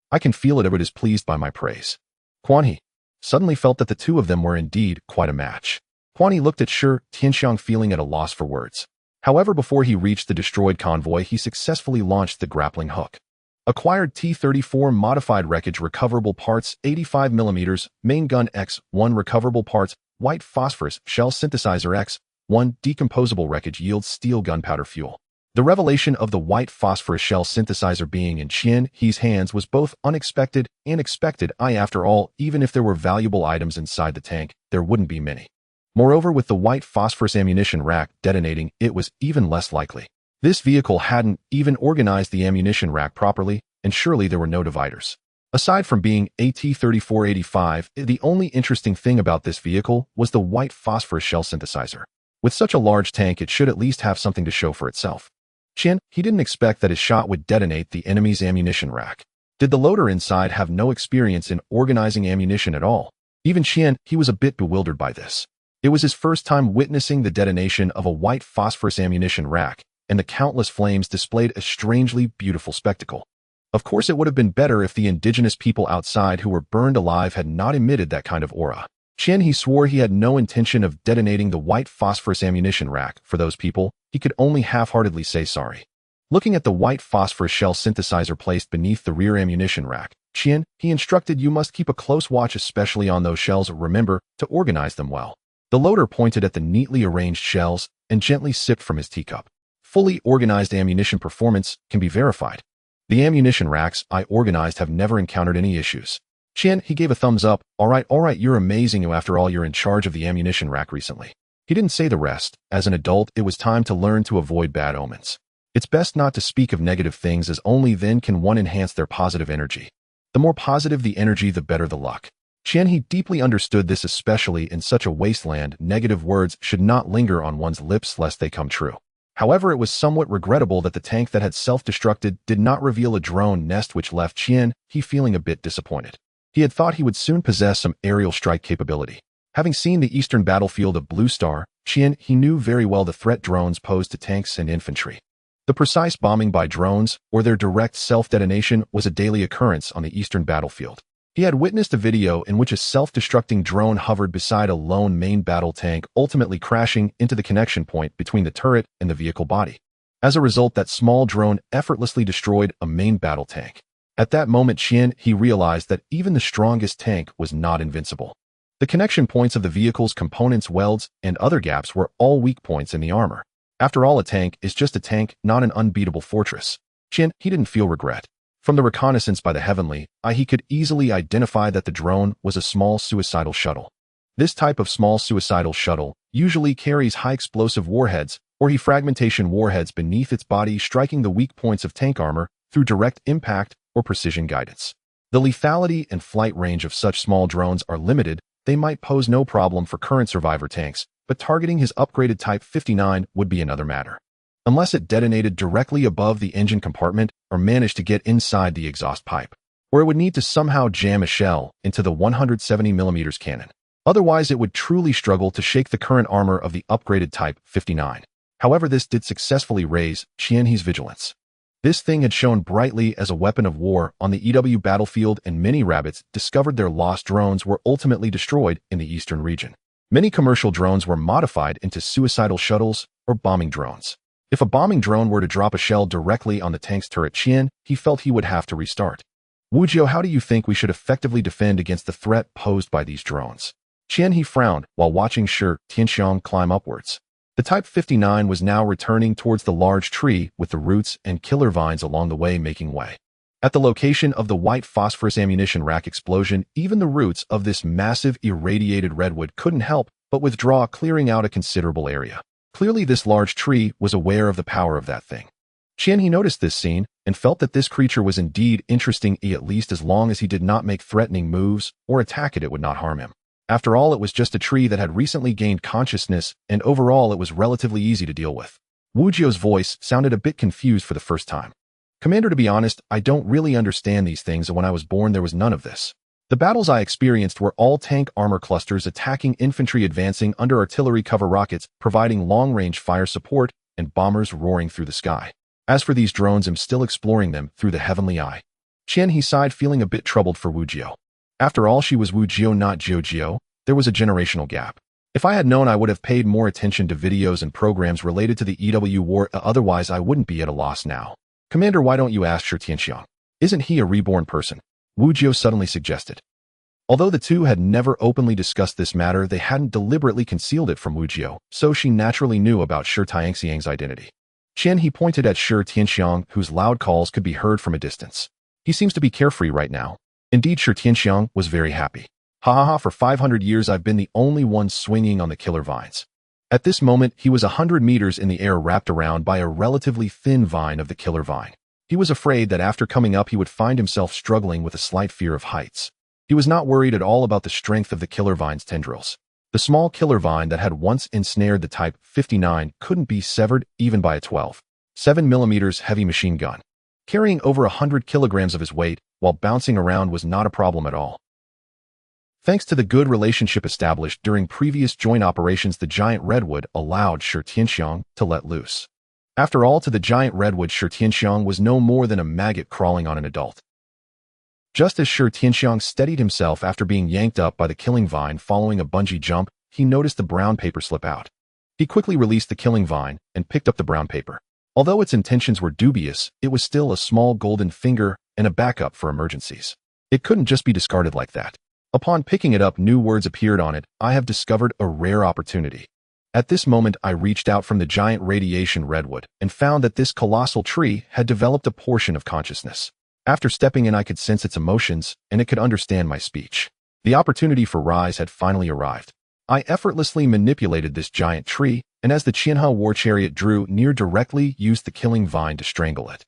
I can feel it, if it is pleased by my praise. Quan He suddenly felt that the two of them were indeed quite a match. Quan He looked at Sure Tianxiang, feeling at a loss for words. However, before he reached the destroyed convoy, he successfully launched the grappling hook. Acquired T-34 modified wreckage, recoverable parts 85mm, main gun X1, recoverable parts white phosphorus, shell synthesizer X1, decomposable wreckage, yields steel gunpowder fuel. The revelation of the white phosphorus shell synthesizer being in Qian He's hands was both unexpected and expected. After all, even if there were valuable items inside the tank, there wouldn't be many. Moreover, with the white phosphorus ammunition rack detonating, it was even less likely. This vehicle hadn't even organized the ammunition rack properly, and surely there were no dividers. Aside from being a T-34-85, the only interesting thing about this vehicle was the white phosphorus shell synthesizer. With such a large tank, it should at least have something to show for itself. Qian, he didn't expect that his shot would detonate the enemy's ammunition rack. Did the loader inside have no experience in organizing ammunition at all? Even Qian, he was a bit bewildered by this. It was his first time witnessing the detonation of a white phosphorus ammunition rack, and the countless flames displayed a strangely beautiful spectacle. Of course, it would have been better if the indigenous people outside who were burned alive had not emitted that kind of aura. Qian, he swore he had no intention of detonating the white phosphorus ammunition rack. For those people, he could only half-heartedly say sorry. Looking at the white phosphorus shell synthesizer placed beneath the rear ammunition rack, Qian, he instructed, you must keep a close watch, especially on those shells. Remember to organize them well. The loader pointed at the neatly arranged shells and gently sipped from his teacup. Fully organized ammunition performance can be verified. The ammunition racks I organized have never encountered any issues. Qian, he gave a thumbs up. All right, you're amazing. After all, you're in charge of the ammunition rack recently. He didn't say the rest. As an adult, it was time to learn to avoid bad omens. It's best not to speak of negative things, as only then can one enhance their positive energy. The more positive the energy, the better the luck. Qian, he deeply understood this, especially in such a wasteland. Negative words should not linger on one's lips lest they come true. However, it was somewhat regrettable that the tank that had self-destructed did not reveal a drone nest, which left Qian, he feeling a bit disappointed. He had thought he would soon possess some aerial strike capability. Having seen the eastern battlefield of Blue Star, Qian, he knew very well the threat drones posed to tanks and infantry. The precise bombing by drones, or their direct self-detonation, was a daily occurrence on the eastern battlefield. He had witnessed a video in which a self-destructing drone hovered beside a lone main battle tank, ultimately crashing into the connection point between the turret and the vehicle body. As a result, that small drone effortlessly destroyed a main battle tank. At that moment, Qian, he realized that even the strongest tank was not invincible. The connection points of the vehicle's components, welds, and other gaps were all weak points in the armor. After all, a tank is just a tank, not an unbeatable fortress. Qian, he didn't feel regret. From the reconnaissance by the Heavenly Eye, he could easily identify that the drone was a small suicidal shuttle. This type of small suicidal shuttle usually carries high explosive warheads or fragmentation warheads beneath its body, striking the weak points of tank armor through direct impact or precision guidance. The lethality and flight range of such small drones are limited. They might pose no problem for current survivor tanks, but targeting his upgraded Type 59 would be another matter. Unless it detonated directly above the engine compartment or managed to get inside the exhaust pipe, or it would need to somehow jam a shell into the 170mm cannon. Otherwise, it would truly struggle to shake the current armor of the upgraded Type 59. However, this did successfully raise Qianhe's vigilance. This thing had shone brightly as a weapon of war on the EW battlefield, and many rabbits discovered their lost drones were ultimately destroyed in the eastern region. Many commercial drones were modified into suicidal shuttles or bombing drones. If a bombing drone were to drop a shell directly on the tank's turret, Qian, he felt he would have to restart. Wujiu, how do you think we should effectively defend against the threat posed by these drones? Qian, he frowned while watching Shi Tianxiang climb upwards. The Type 59 was now returning towards the large tree with the roots and killer vines along the way making way. At the location of the white phosphorus ammunition rack explosion, even the roots of this massive irradiated redwood couldn't help but withdraw, clearing out a considerable area. Clearly, this large tree was aware of the power of that thing. Qian, he noticed this scene and felt that this creature was indeed interesting, at least as long as he did not make threatening moves or attack it would not harm him. After all, it was just a tree that had recently gained consciousness, and overall it was relatively easy to deal with. Wujiu's voice sounded a bit confused for the first time. Commander, to be honest, I don't really understand these things, and when I was born there was none of this. The battles I experienced were all tank armor clusters attacking infantry advancing under artillery cover, rockets providing long-range fire support, and bombers roaring through the sky. As for these drones, I'm still exploring them through the Heavenly Eye. Qian, he sighed, feeling a bit troubled for Wujiu. After all, she was Wujiu, not Jiu. There was a generational gap. If I had known, I would have paid more attention to videos and programs related to the EW war, otherwise I wouldn't be at a loss now. Commander, why don't you ask Shi Tianxiang? Isn't he a reborn person? Wujiu suddenly suggested. Although the two had never openly discussed this matter, they hadn't deliberately concealed it from Wujiu, so she naturally knew about Shi Tianxiang's identity. Qian, he pointed at Shi Tianxiang, whose loud calls could be heard from a distance. He seems to be carefree right now. Indeed, Shi Tianxiang was very happy. Ha ha ha, for 500 years I've been the only one swinging on the killer vines. At this moment, he was 100 meters in the air, wrapped around by a relatively thin vine of the killer vine. He was afraid that after coming up he would find himself struggling with a slight fear of heights. He was not worried at all about the strength of the killer vine's tendrils. The small killer vine that had once ensnared the Type 59 couldn't be severed even by a 12.7mm heavy machine gun. Carrying over 100 kilograms of his weight while bouncing around was not a problem at all. Thanks to the good relationship established during previous joint operations, the giant redwood allowed Shi Tianxiang to let loose. After all, to the giant redwood, Shi Tianxiang was no more than a maggot crawling on an adult. Just as Shi Tianxiang steadied himself after being yanked up by the killing vine following a bungee jump, he noticed the brown paper slip out. He quickly released the killing vine and picked up the brown paper. Although its intentions were dubious, it was still a small golden finger and a backup for emergencies. It couldn't just be discarded like that. Upon picking it up, new words appeared on it. I have discovered a rare opportunity. At this moment, I reached out from the giant radiation redwood and found that this colossal tree had developed a portion of consciousness. After stepping in, I could sense its emotions, and it could understand my speech. The opportunity for rise had finally arrived. I effortlessly manipulated this giant tree, and as the Qianhe war chariot drew near, directly used the killing vine to strangle it.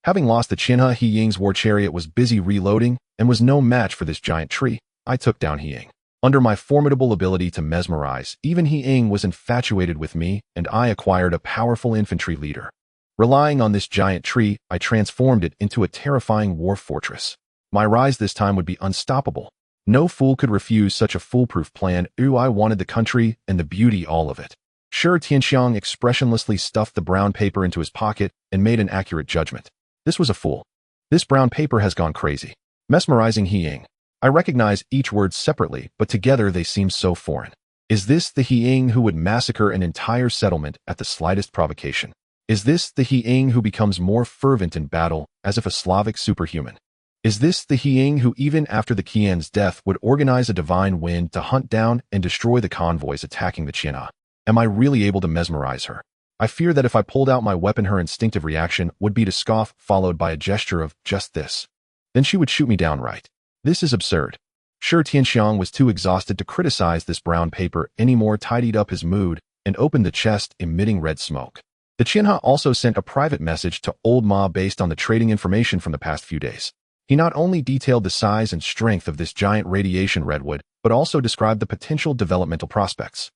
Having lost the Qianhe, He Ying's war chariot was busy reloading and was no match for this giant tree. I took down He Ying. Under my formidable ability to mesmerize, even He Ying was infatuated with me, and I acquired a powerful infantry leader. Relying on this giant tree, I transformed it into a terrifying war fortress. My rise this time would be unstoppable. No fool could refuse such a foolproof plan. I wanted the country and the beauty, all of it. Shi Tianxiang expressionlessly stuffed the brown paper into his pocket and made an accurate judgment. This was a fool. This brown paper has gone crazy. Mesmerizing He Ying. I recognize each word separately, but together they seem so foreign. Is this the He Ying who would massacre an entire settlement at the slightest provocation? Is this the He Ying who becomes more fervent in battle, as if a Slavic superhuman? Is this the He Ying who, even after the Qian's death, would organize a divine wind to hunt down and destroy the convoys attacking the Qianhe? Am I really able to mesmerize her? I fear that if I pulled out my weapon, her instinctive reaction would be to scoff, followed by a gesture of just this. Then she would shoot me downright. This is absurd. Shi Tianxiang was too exhausted to criticize this brown paper anymore, tidied up his mood, and opened the chest, emitting red smoke. The Qianhe also sent a private message to Old Ma based on the trading information from the past few days. He not only detailed the size and strength of this giant radiation redwood, but also described the potential developmental prospects.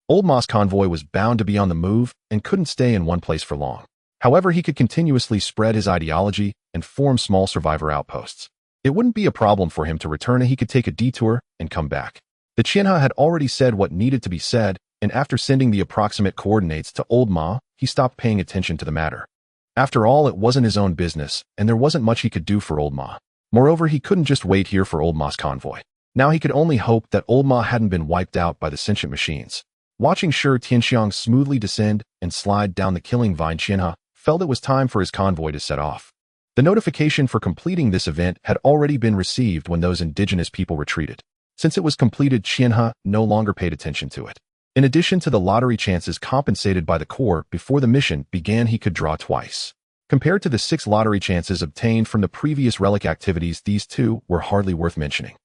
Old Ma's convoy was bound to be on the move and couldn't stay in one place for long. However, he could continuously spread his ideology and form small survivor outposts. It wouldn't be a problem for him to return, and he could take a detour and come back. The Qianhe had already said what needed to be said, and after sending the approximate coordinates to Old Ma, he stopped paying attention to the matter. After all, it wasn't his own business, and there wasn't much he could do for Old Ma. Moreover, he couldn't just wait here for Old Ma's convoy. Now he could only hope that Old Ma hadn't been wiped out by the sentient machines. Watching Shi Tianxiang smoothly descend and slide down the killing vine, Qianhe felt it was time for his convoy to set off. The notification for completing this event had already been received when those indigenous people retreated. Since it was completed, Qianhe no longer paid attention to it. In addition to the lottery chances compensated by the Corps before the mission began, he could draw twice. Compared to the 6 lottery chances obtained from the previous relic activities, these 2 were hardly worth mentioning.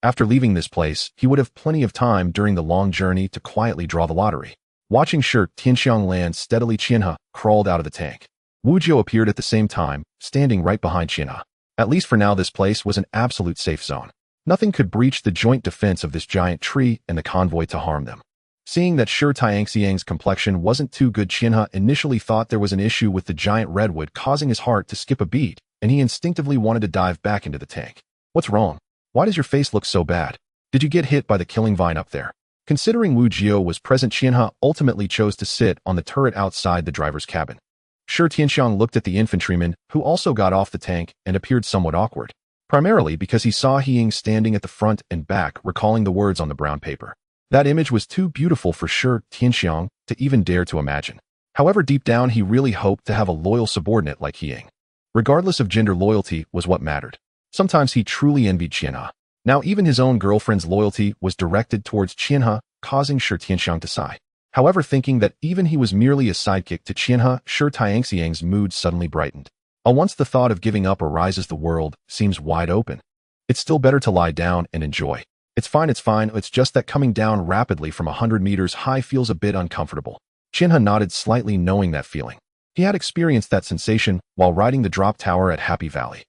After leaving this place, he would have plenty of time during the long journey to quietly draw the lottery. Watching Shi Tianxiang land steadily, Qianhe crawled out of the tank. Wu Jiu appeared at the same time, standing right behind Qianhe. At least for now, this place was an absolute safe zone. Nothing could breach the joint defense of this giant tree and the convoy to harm them. Seeing that Shi Tianxiang's complexion wasn't too good, Qianhe initially thought there was an issue with the giant redwood, causing his heart to skip a beat, and he instinctively wanted to dive back into the tank. What's wrong? Why does your face look so bad? Did you get hit by the killing vine up there? Considering Wu Jiu was present, Qianhe ultimately chose to sit on the turret outside the driver's cabin. Shi Tianxiang looked at the infantryman, who also got off the tank and appeared somewhat awkward, primarily because he saw He Ying standing at the front and back, recalling the words on the brown paper. That image was too beautiful for Shi Tianxiang to even dare to imagine. However, deep down he really hoped to have a loyal subordinate like He Ying. Regardless of gender, loyalty was what mattered. Sometimes he truly envied Qianhe. Now even his own girlfriend's loyalty was directed towards Qianhe, causing Shi Tianxiang to sigh. However, thinking that even he was merely a sidekick to Qianhe, Shi Tianxiang's mood suddenly brightened. Once the thought of giving up arises, the world seems wide open. It's still better to lie down and enjoy. It's fine, it's just that coming down rapidly from 100 meters high feels a bit uncomfortable. Qianhe nodded slightly, knowing that feeling. He had experienced that sensation while riding the drop tower at Happy Valley.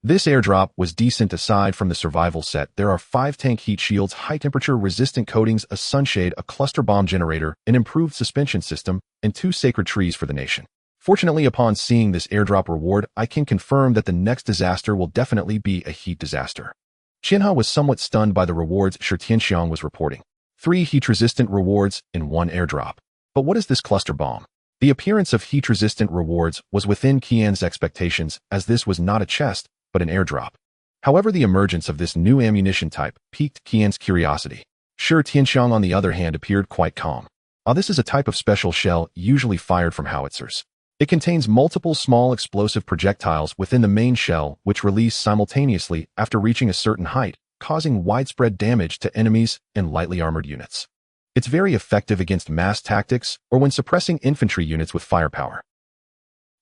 This airdrop was decent. Aside from the survival set, there are 5 tank heat shields, high-temperature resistant coatings, a sunshade, a cluster bomb generator, an improved suspension system, and 2 sacred trees for the nation. Fortunately, upon seeing this airdrop reward, I can confirm that the next disaster will definitely be a heat disaster. Qianhe was somewhat stunned by the rewards Shi Tianxiang was reporting. 3 heat-resistant rewards in 1 airdrop. But what is this cluster bomb? The appearance of heat-resistant rewards was within Qian's expectations, as this was not a chest, but an airdrop. However, the emergence of this new ammunition type piqued Qian's curiosity. Shi Tianxiang, on the other hand, appeared quite calm. This is a type of special shell usually fired from howitzers. It contains multiple small explosive projectiles within the main shell, which release simultaneously after reaching a certain height, causing widespread damage to enemies and lightly armored units. It's very effective against mass tactics or when suppressing infantry units with firepower.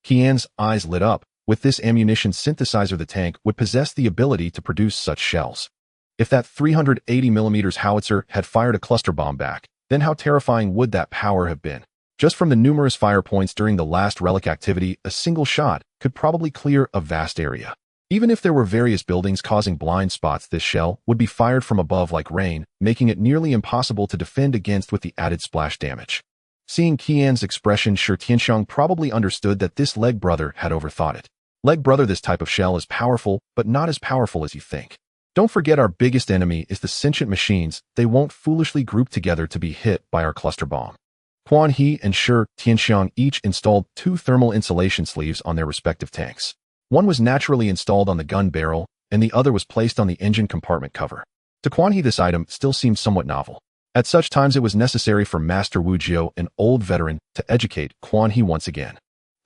Qian's eyes lit up. With this ammunition synthesizer, the tank would possess the ability to produce such shells. If that 380mm howitzer had fired a cluster bomb back, then how terrifying would that power have been? Just from the numerous fire points during the last relic activity, a single shot could probably clear a vast area. Even if there were various buildings causing blind spots, this shell would be fired from above like rain, making it nearly impossible to defend against with the added splash damage. Seeing Qian's expression, Shi Tianxiang probably understood that this leg brother had overthought it. Leg brother, this type of shell is powerful, but not as powerful as you think. Don't forget, our biggest enemy is the sentient machines. They won't foolishly group together to be hit by our cluster bomb. Quan He and Shi Tianxiang each installed 2 thermal insulation sleeves on their respective tanks. One was naturally installed on the gun barrel, and the other was placed on the engine compartment cover. To Quan He, this item still seemed somewhat novel. At such times, it was necessary for Master Wu Jiu, an old veteran, to educate Quan He once again.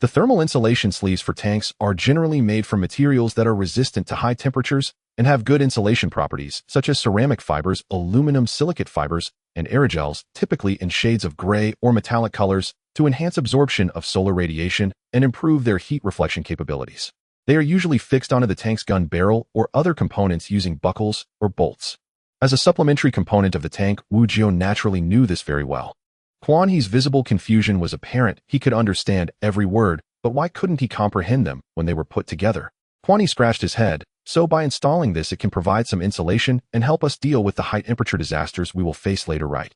The thermal insulation sleeves for tanks are generally made from materials that are resistant to high temperatures and have good insulation properties, such as ceramic fibers, aluminum silicate fibers, and aerogels, typically in shades of gray or metallic colors, to enhance absorption of solar radiation and improve their heat reflection capabilities. They are usually fixed onto the tank's gun barrel or other components using buckles or bolts. As a supplementary component of the tank, Wu Jiao naturally knew this very well. Quan He's visible confusion was apparent. He could understand every word, but why couldn't he comprehend them when they were put together? Quan He scratched his head. So by installing this, it can provide some insulation and help us deal with the high temperature disasters we will face later, right?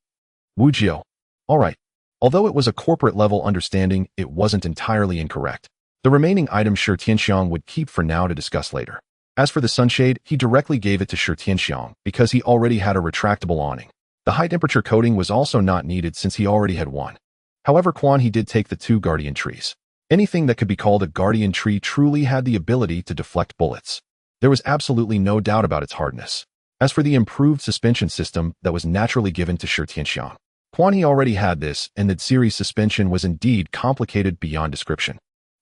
Wu Jiao. All right. Although it was a corporate level understanding, it wasn't entirely incorrect. The remaining items Shi Tianxiang would keep for now to discuss later. As for the sunshade, he directly gave it to Shi Tianxiang because he already had a retractable awning. The high temperature coating was also not needed since he already had one. However, Quan He did take the 2 guardian trees. Anything that could be called a guardian tree truly had the ability to deflect bullets. There was absolutely no doubt about its hardness. As for the improved suspension system that was naturally given to Shi Tianxiang, Quan He already had this, and that series suspension was indeed complicated beyond description.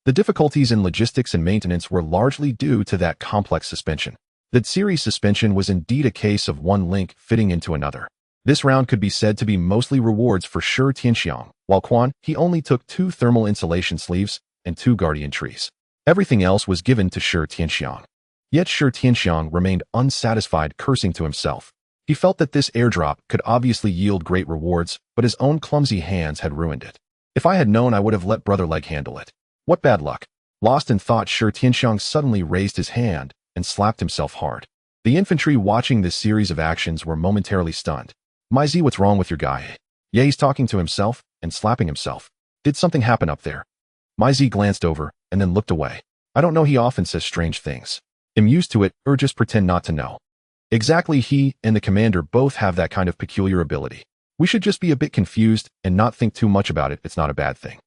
The difficulties in logistics and maintenance were largely due to that complex suspension. That series suspension was indeed a case of one link fitting into another. This round could be said to be mostly rewards for Shi Tianxiang, while Quan He only took 2 thermal insulation sleeves and 2 guardian trees. Everything else was given to Shi Tianxiang. Yet Shi Tianxiang remained unsatisfied, cursing to himself. He felt that this airdrop could obviously yield great rewards, but his own clumsy hands had ruined it. If I had known, I would have let Brother Leg handle it. What bad luck. Lost in thought, Shi Tianxiang suddenly raised his hand and slapped himself hard. The infantry watching this series of actions were momentarily stunned. Maizi, what's wrong with your guy? Yeah, he's talking to himself and slapping himself. Did something happen up there? Maizi glanced over and then looked away. I don't know, he often says strange things. Am used to it, or just pretend not to know. Exactly, he and the commander both have that kind of peculiar ability. We should just be a bit confused and not think too much about it. It's not a bad thing.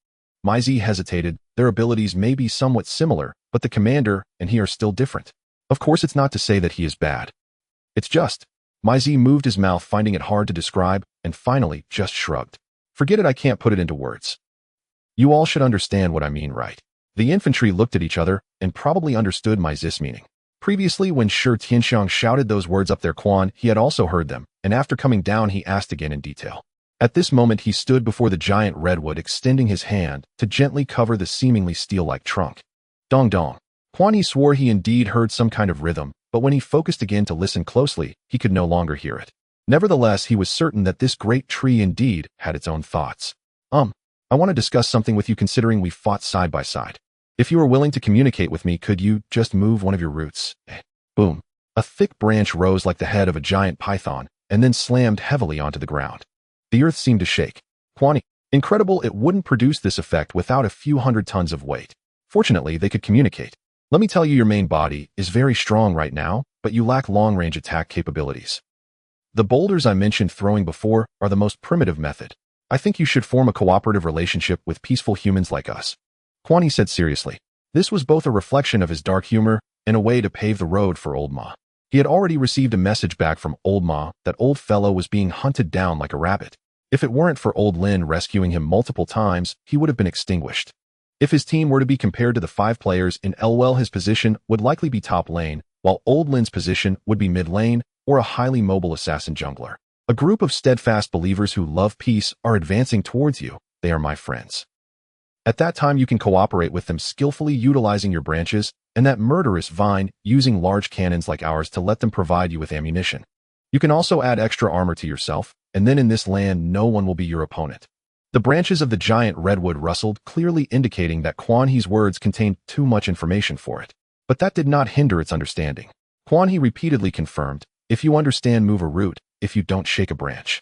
Maizi hesitated. Their abilities may be somewhat similar, but the commander and he are still different. Of course, it's not to say that he is bad. It's just. Maizi moved his mouth, finding it hard to describe, and finally just shrugged. Forget it, I can't put it into words. You all should understand what I mean, right? The infantry looked at each other and probably understood Maizi's meaning. Previously, when Shi Tianxiang shouted those words up there, Quan He had also heard them, and after coming down, he asked again in detail. At this moment, he stood before the giant redwood, extending his hand to gently cover the seemingly steel-like trunk. Dong dong. Quan He swore he indeed heard some kind of rhythm, but when he focused again to listen closely, he could no longer hear it. Nevertheless, he was certain that this great tree indeed had its own thoughts. I want to discuss something with you, considering we fought side by side. If you are willing to communicate with me, could you just move one of your roots? Boom. A thick branch rose like the head of a giant python, and then slammed heavily onto the ground. The earth seemed to shake. Quan He. Incredible, it wouldn't produce this effect without a few hundred tons of weight. Fortunately, they could communicate. Let me tell you, your main body is very strong right now, but you lack long-range attack capabilities. The boulders I mentioned throwing before are the most primitive method. I think you should form a cooperative relationship with peaceful humans like us. Quan He said seriously. This was both a reflection of his dark humor and a way to pave the road for Old Ma. He had already received a message back from Old Ma that old fellow was being hunted down like a rabbit. If it weren't for Old Lin rescuing him multiple times, he would have been extinguished. If his team were to be compared to the 5 players in Elwell, his position would likely be top lane, while Old Lin's position would be mid lane or a highly mobile assassin jungler. A group of steadfast believers who love peace are advancing towards you. They are my friends. At that time, you can cooperate with them, skillfully utilizing your branches and that murderous vine, using large cannons like ours to let them provide you with ammunition. You can also add extra armor to yourself, and then in this land, no one will be your opponent. The branches of the giant redwood rustled, clearly indicating that Quan He's words contained too much information for it. But that did not hinder its understanding. Quan He repeatedly confirmed, if you understand, move a root. If you don't, shake a branch.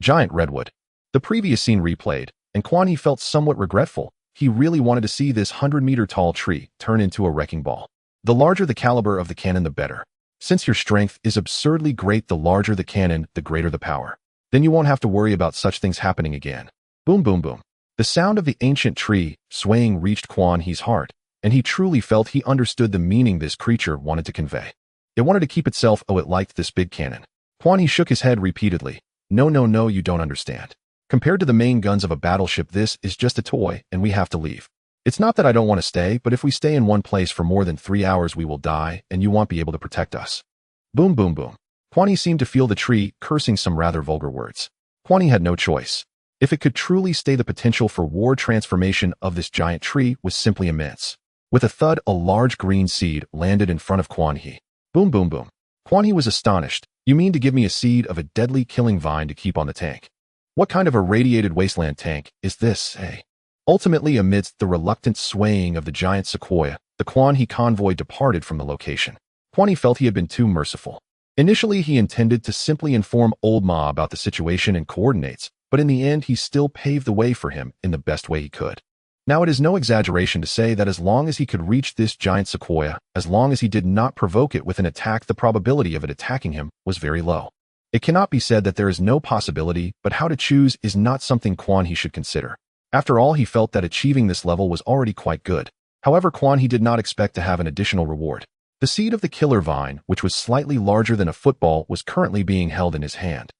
Giant redwood. The previous scene replayed, and Quan He felt somewhat regretful. He really wanted to see this 100-meter tall tree turn into a wrecking ball. The larger the caliber of the cannon, the better. Since your strength is absurdly great, the larger the cannon, the greater the power. Then you won't have to worry about such things happening again. Boom, boom, boom. The sound of the ancient tree swaying reached Quan He's heart, and he truly felt he understood the meaning this creature wanted to convey. It wanted to keep itself. Oh, it liked this big cannon. Quan He shook his head repeatedly. No, you don't understand. Compared to the main guns of a battleship, this is just a toy, and we have to leave. It's not that I don't want to stay, but if we stay in one place for more than 3 hours, we will die, and you won't be able to protect us. Boom, boom, boom. Quan He seemed to feel the tree cursing some rather vulgar words. Quan He had no choice. If it could truly stay, the potential for war transformation of this giant tree was simply immense. With a thud, a large green seed landed in front of Quan He. Boom, boom, boom. Quan He was astonished. You mean to give me a seed of a deadly killing vine to keep on the tank? What kind of irradiated wasteland tank is this, eh? Ultimately, amidst the reluctant swaying of the giant sequoia, the Quan He convoy departed from the location. Quan He felt he had been too merciful. Initially, he intended to simply inform Old Ma about the situation and coordinates, but in the end he still paved the way for him in the best way he could. Now it is no exaggeration to say that as long as he could reach this giant sequoia, as long as he did not provoke it with an attack, the probability of it attacking him was very low. It cannot be said that there is no possibility, but how to choose is not something Quan He should consider. After all, he felt that achieving this level was already quite good. However, Quan He did not expect to have an additional reward. The seed of the killer vine, which was slightly larger than a football, was currently being held in his hand.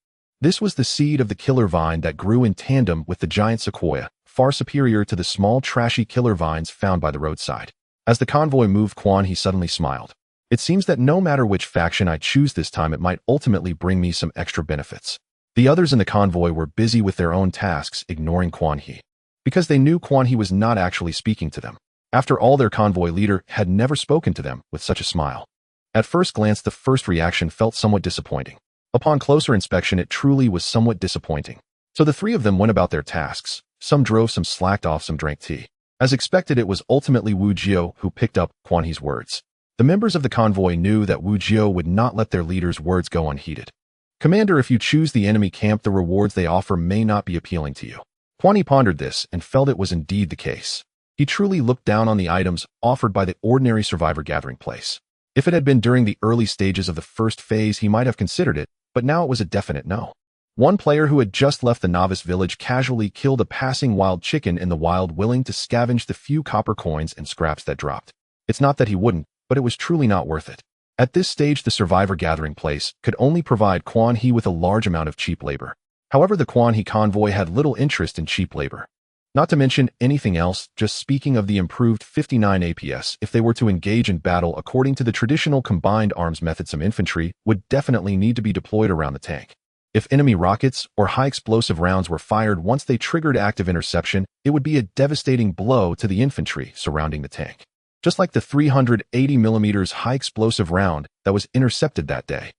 This was the seed of the killer vine that grew in tandem with the giant sequoia, far superior to the small trashy killer vines found by the roadside. As the convoy moved, Quan He suddenly smiled. It seems that no matter which faction I choose this time, it might ultimately bring me some extra benefits. The others in the convoy were busy with their own tasks, ignoring Quan He, because they knew Quan He was not actually speaking to them. After all, their convoy leader had never spoken to them with such a smile. At first glance, the first reaction felt somewhat disappointing. Upon closer inspection, it truly was somewhat disappointing. So the three of them went about their tasks. Some drove, some slacked off, some drank tea. As expected, it was ultimately Wu Jiao who picked up Quan He's words. The members of the convoy knew that Wu Jiao would not let their leader's words go unheeded. Commander, if you choose the enemy camp, the rewards they offer may not be appealing to you. Quan He pondered this and felt it was indeed the case. He truly looked down on the items offered by the ordinary survivor gathering place. If it had been during the early stages of the first phase, he might have considered it, but now it was a definite no. One player who had just left the novice village casually killed a passing wild chicken in the wild, willing to scavenge the few copper coins and scraps that dropped. It's not that he wouldn't, but it was truly not worth it. At this stage, the survivor gathering place could only provide Quan He with a large amount of cheap labor. However, the Quan He convoy had little interest in cheap labor. Not to mention anything else, just speaking of the improved 59 APS, if they were to engage in battle according to the traditional combined arms method, some infantry would definitely need to be deployed around the tank. If enemy rockets or high explosive rounds were fired once they triggered active interception, it would be a devastating blow to the infantry surrounding the tank. Just like the 380mm high explosive round that was intercepted that day.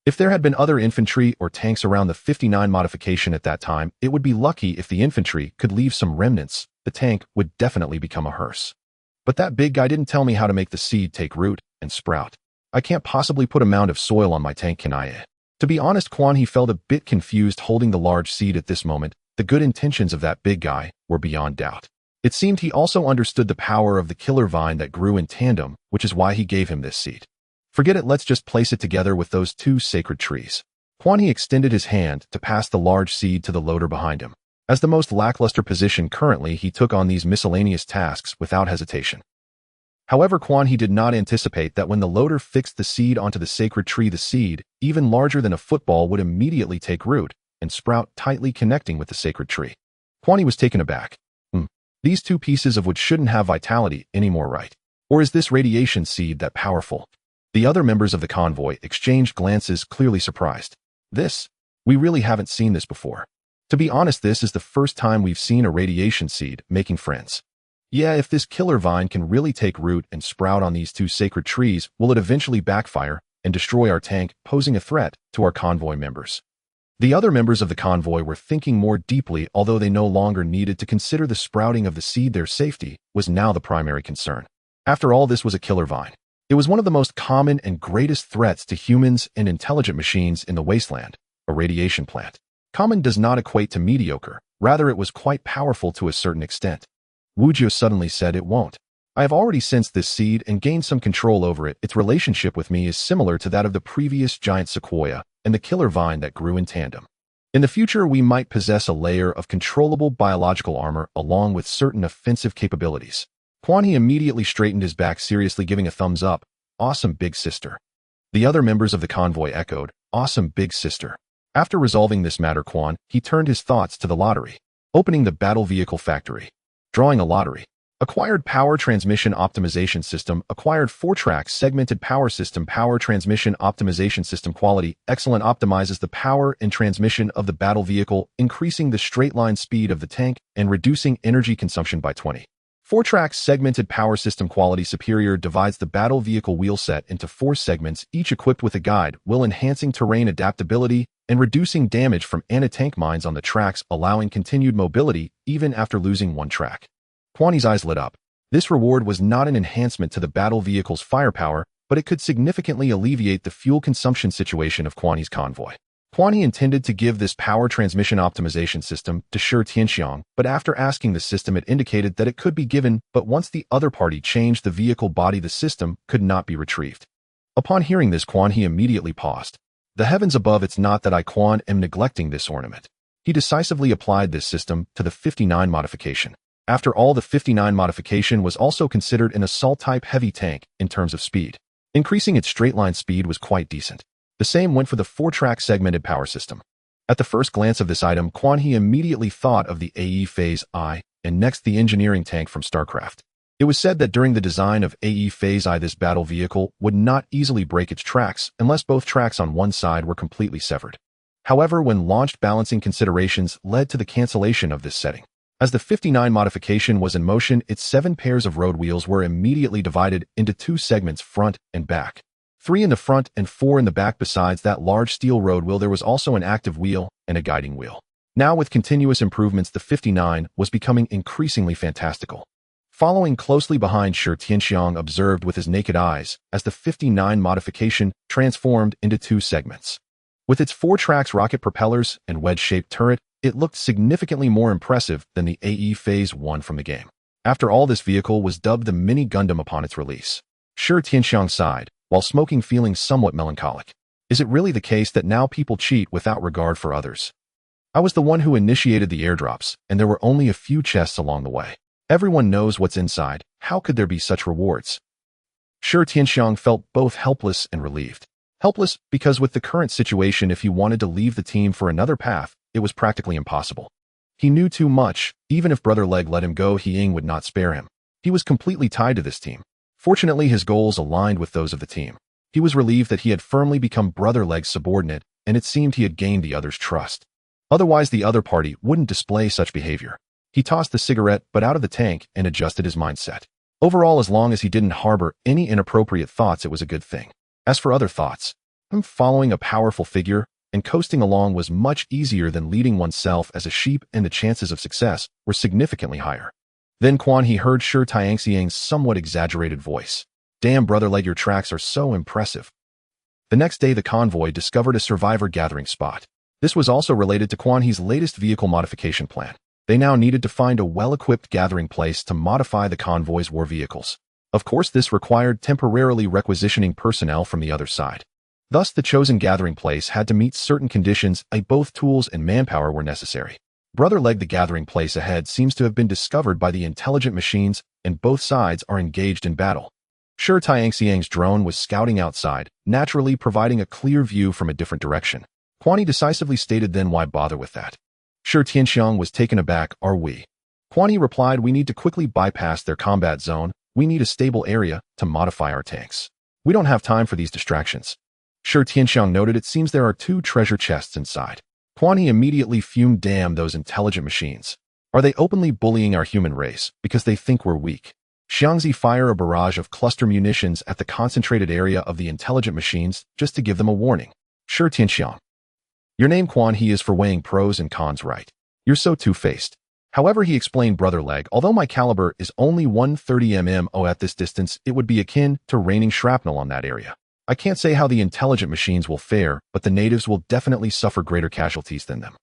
If there had been other infantry or tanks around the 59 modification at that time, it would be lucky if the infantry could leave some remnants. The tank would definitely become a hearse. But that big guy didn't tell me how to make the seed take root and sprout. I can't possibly put a mound of soil on my tank, can I? To be honest, Quan He felt a bit confused holding the large seed at this moment. The good intentions of that big guy were beyond doubt. It seemed he also understood the power of the killer vine that grew in tandem, which is why he gave him this seed. Forget it, let's just place it together with those two sacred trees. Quan He extended his hand to pass the large seed to the loader behind him. As the most lackluster position currently, he took on these miscellaneous tasks without hesitation. However, Quan He did not anticipate that when the loader fixed the seed onto the sacred tree, the seed, even larger than a football, would immediately take root and sprout, tightly connecting with the sacred tree. Quan He was taken aback. These two pieces of wood shouldn't have vitality anymore, right? Or is this radiation seed that powerful? The other members of the convoy exchanged glances, clearly surprised. We really haven't seen this before. To be honest, this is the first time we've seen a radiation seed making friends. Yeah, if this killer vine can really take root and sprout on these two sacred trees, will it eventually backfire and destroy our tank, posing a threat to our convoy members? The other members of the convoy were thinking more deeply, although they no longer needed to consider the sprouting of the seed. Their safety was now the primary concern. After all, this was a killer vine. It was one of the most common and greatest threats to humans and intelligent machines in the wasteland, a radiation plant. Common does not equate to mediocre, rather it was quite powerful to a certain extent. Wu Jiao suddenly said, it won't. I have already sensed this seed and gained some control over it. Its relationship with me is similar to that of the previous giant sequoia and the killer vine that grew in tandem. In the future, we might possess a layer of controllable biological armor along with certain offensive capabilities. Quan He immediately straightened his back, seriously giving a thumbs up. Awesome, big sister. The other members of the convoy echoed, awesome, big sister. After resolving this matter, Quan He turned his thoughts to the lottery, opening the battle vehicle factory, drawing a lottery. Acquired power transmission optimization system. Acquired 4-track segmented power system. Power transmission optimization system quality. Excellent. Optimizes the power and transmission of the battle vehicle, increasing the straight-line speed of the tank and reducing energy consumption by 20. 4-track segmented power system quality. Superior. Divides the battle vehicle wheelset into 4 segments, each equipped with a guide, while enhancing terrain adaptability and reducing damage from anti-tank mines on the tracks, allowing continued mobility even after losing one track. Kwani's eyes lit up. This reward was not an enhancement to the battle vehicle's firepower, but it could significantly alleviate the fuel consumption situation of Kwani's convoy. Kwani intended to give this power transmission optimization system to Shi Tianxiang, but after asking the system it indicated that it could be given, but once the other party changed the vehicle body the system could not be retrieved. Upon hearing this, Kwani immediately paused. The heavens above, it's not that I Quan am neglecting this ornament. He decisively applied this system to the 59 modification. After all, the 59 modification was also considered an assault-type heavy tank in terms of speed. Increasing its straight-line speed was quite decent. The same went for the 4-track segmented power system. At the first glance of this item, Quan He immediately thought of the AE Phase I, and next the engineering tank from StarCraft. It was said that during the design of AE Phase I, this battle vehicle would not easily break its tracks unless both tracks on one side were completely severed. However, when launched, balancing considerations led to the cancellation of this setting. As the 59 modification was in motion, its 7 pairs of road wheels were immediately divided into 2 segments, front and back. 3 in the front and 4 in the back. Besides that large steel road wheel, there was also an active wheel and a guiding wheel. Now, with continuous improvements, the 59 was becoming increasingly fantastical. Following closely behind, Shi Tianxiang observed with his naked eyes as the 59 modification transformed into 2 segments. With its 4 tracks, rocket propellers, and wedge-shaped turret, it looked significantly more impressive than the AE Phase I from the game. After all, this vehicle was dubbed the Mini Gundam upon its release. Shi Tianxiang sighed, while smoking, feeling somewhat melancholic. Is it really the case that now people cheat without regard for others? I was the one who initiated the airdrops, and there were only a few chests along the way. Everyone knows what's inside. How could there be such rewards? Shi Tianxiang felt both helpless and relieved. Helpless because with the current situation, if he wanted to leave the team for another path, it was practically impossible. He knew too much. Even if Brother Leg let him go, He Ying would not spare him. He was completely tied to this team. Fortunately, his goals aligned with those of the team. He was relieved that he had firmly become Brother Leg's subordinate, and it seemed he had gained the other's trust. Otherwise, the other party wouldn't display such behavior. He tossed the cigarette but out of the tank and adjusted his mindset. Overall, as long as he didn't harbor any inappropriate thoughts, it was a good thing. As for other thoughts, following a powerful figure and coasting along was much easier than leading oneself as a sheep, and the chances of success were significantly higher. Then Quan He heard Shi Tianxiang's somewhat exaggerated voice. Damn, Brother Leg, your tracks are so impressive. The next day, the convoy discovered a survivor gathering spot. This was also related to Quan He's latest vehicle modification plan. They now needed to find a well-equipped gathering place to modify the convoy's war vehicles. Of course, this required temporarily requisitioning personnel from the other side. Thus, the chosen gathering place had to meet certain conditions, and both tools and manpower were necessary. Brother Leg, the gathering place ahead seems to have been discovered by the intelligent machines, and both sides are engaged in battle. Shi Tianxiang's drone was scouting outside, naturally providing a clear view from a different direction. Quan He decisively stated, then why bother with that? Shi Tianxiang was taken aback. Are we? Quan He replied, we need to quickly bypass their combat zone. We need a stable area to modify our tanks. We don't have time for these distractions. Shi Tianxiang noted, it seems there are 2 treasure chests inside. Quan He immediately fumed, damn those intelligent machines. Are they openly bullying our human race because they think we're weak? Xiangzi fire a barrage of cluster munitions at the concentrated area of the intelligent machines just to give them a warning. Shi Tianxiang. Your name Quan He is for weighing pros and cons right. You're so two-faced. However, he explained, Brother Leg, although my caliber is only 130 mm at this distance, it would be akin to raining shrapnel on that area. I can't say how the intelligent machines will fare, but the natives will definitely suffer greater casualties than them.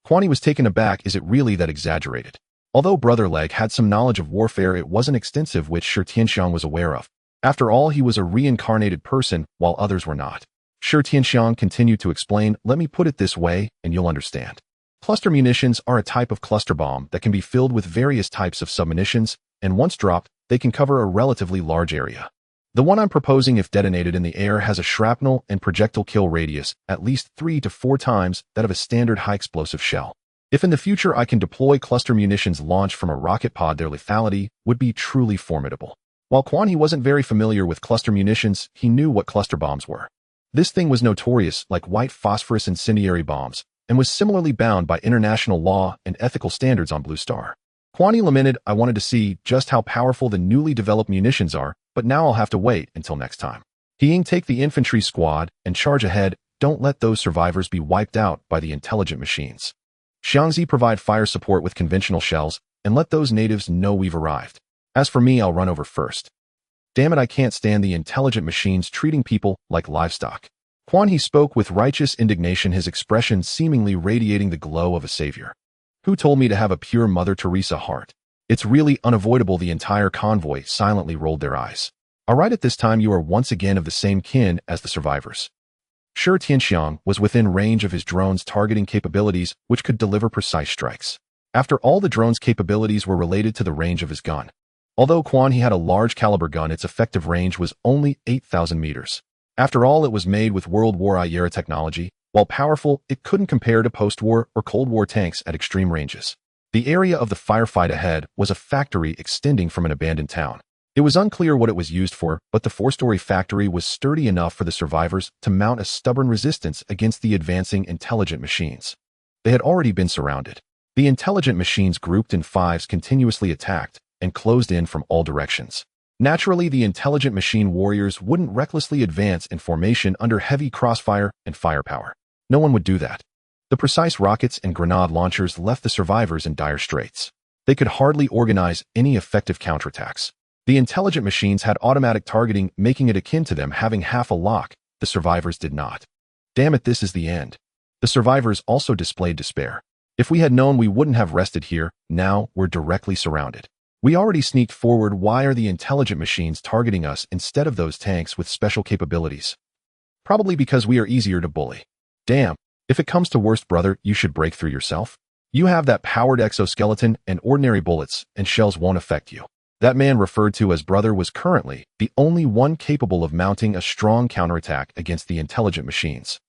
Quan He was taken aback. Is it really that exaggerated? Although Brother Leg had some knowledge of warfare, it wasn't extensive, which Shi Tianxiang was aware of. After all, he was a reincarnated person, while others were not. Shi Tianxiang continued to explain, let me put it this way, and you'll understand. Cluster munitions are a type of cluster bomb that can be filled with various types of submunitions, and once dropped, they can cover a relatively large area. The one I'm proposing, if detonated in the air, has a shrapnel and projectile kill radius at least 3 to 4 times that of a standard high-explosive shell. If in the future I can deploy cluster munitions launched from a rocket pod, their lethality would be truly formidable. While Quan He wasn't very familiar with cluster munitions, he knew what cluster bombs were. This thing was notorious like white phosphorus incendiary bombs, and was similarly bound by international law and ethical standards on Blue Star. Quan He lamented, "I wanted to see just how powerful the newly developed munitions are, but now I'll have to wait until next time. He Ying, take the infantry squad and charge ahead. Don't let those survivors be wiped out by the intelligent machines. Xiangzi, provide fire support with conventional shells, and let those natives know we've arrived. As for me, I'll run over first. Damn it, I can't stand the intelligent machines treating people like livestock." Quan He spoke with righteous indignation, his expression seemingly radiating the glow of a savior. "Who told me to have a pure Mother Teresa heart? It's really unavoidable." The entire convoy silently rolled their eyes. "All right, at this time you are once again of the same kin as the survivors." Sure, Tianxiang was within range of his drone's targeting capabilities, which could deliver precise strikes. After all, the drone's capabilities were related to the range of his gun. Although Quan He had a large caliber gun, its effective range was only 8,000 meters. After all, it was made with World War I era technology. While powerful, it couldn't compare to post-war or Cold War tanks at extreme ranges. The area of the firefight ahead was a factory extending from an abandoned town. It was unclear what it was used for, but the four-story factory was sturdy enough for the survivors to mount a stubborn resistance against the advancing intelligent machines. They had already been surrounded. The intelligent machines, grouped in fives, continuously attacked and closed in from all directions. Naturally, the intelligent machine warriors wouldn't recklessly advance in formation under heavy crossfire and firepower. No one would do that. The precise rockets and grenade launchers left the survivors in dire straits. They could hardly organize any effective counterattacks. The intelligent machines had automatic targeting, making it akin to them having half a lock. The survivors did not. Damn it, this is the end. The survivors also displayed despair. If we had known, we wouldn't have rested here. Now we're directly surrounded. We already sneaked forward. Why are the intelligent machines targeting us instead of those tanks with special capabilities? Probably because we are easier to bully. Damn, if it comes to worst, brother, you should break through yourself. You have that powered exoskeleton, and ordinary bullets and shells won't affect you. That man referred to as brother was currently the only one capable of mounting a strong counterattack against the intelligent machines.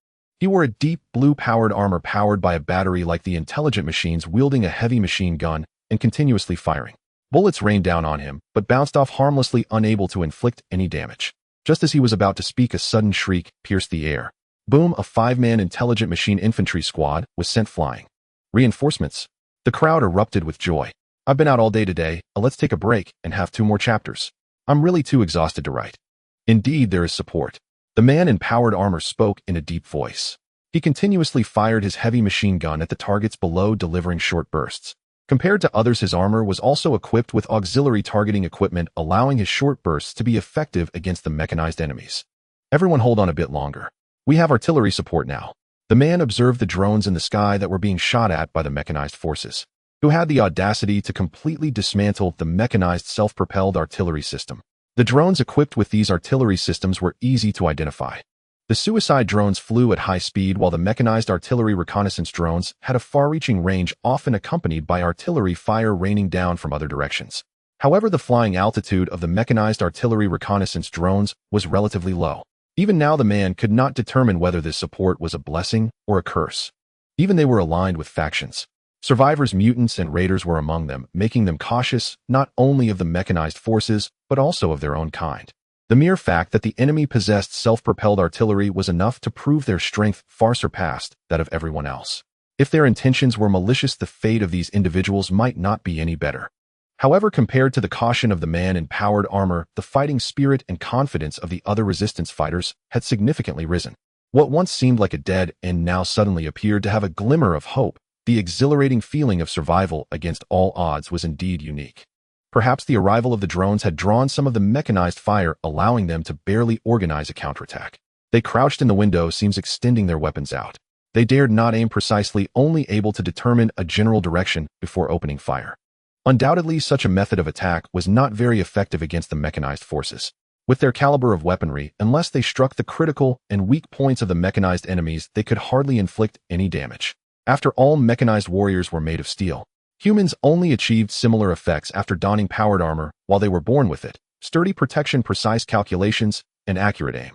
He wore a deep blue-powered armor powered by a battery like the intelligent machines, wielding a heavy machine gun and continuously firing. Bullets rained down on him, but bounced off harmlessly, unable to inflict any damage. Just as he was about to speak, a sudden shriek pierced the air. Boom! A five-man intelligent machine infantry squad was sent flying. Reinforcements. The crowd erupted with joy. "I've been out all day today. Let's take a break and have 2 more chapters. I'm really too exhausted to write." Indeed, there is support. The man in powered armor spoke in a deep voice. He continuously fired his heavy machine gun at the targets below, delivering short bursts. Compared to others, his armor was also equipped with auxiliary targeting equipment, allowing his short bursts to be effective against the mechanized enemies. "Everyone hold on a bit longer. We have artillery support now." The man observed the drones in the sky that were being shot at by the mechanized forces, who had the audacity to completely dismantle the mechanized self-propelled artillery system. The drones equipped with these artillery systems were easy to identify. The suicide drones flew at high speed, while the mechanized artillery reconnaissance drones had a far-reaching range, often accompanied by artillery fire raining down from other directions. However, the flying altitude of the mechanized artillery reconnaissance drones was relatively low. Even now, the man could not determine whether this support was a blessing or a curse. Even they were aligned with factions. Survivors, mutants, and raiders were among them, making them cautious not only of the mechanized forces, but also of their own kind. The mere fact that the enemy possessed self-propelled artillery was enough to prove their strength far surpassed that of everyone else. If their intentions were malicious, the fate of these individuals might not be any better. However, compared to the caution of the man in powered armor, the fighting spirit and confidence of the other resistance fighters had significantly risen. What once seemed like a dead end now suddenly appeared to have a glimmer of hope. The exhilarating feeling of survival against all odds was indeed unique. Perhaps the arrival of the drones had drawn some of the mechanized fire, allowing them to barely organize a counterattack. They crouched in the window seams, extending their weapons out. They dared not aim precisely, only able to determine a general direction before opening fire. Undoubtedly, such a method of attack was not very effective against the mechanized forces. With their caliber of weaponry, unless they struck the critical and weak points of the mechanized enemies, they could hardly inflict any damage. After all, mechanized warriors were made of steel. Humans only achieved similar effects after donning powered armor while they were born with it: sturdy protection, precise calculations, and accurate aim.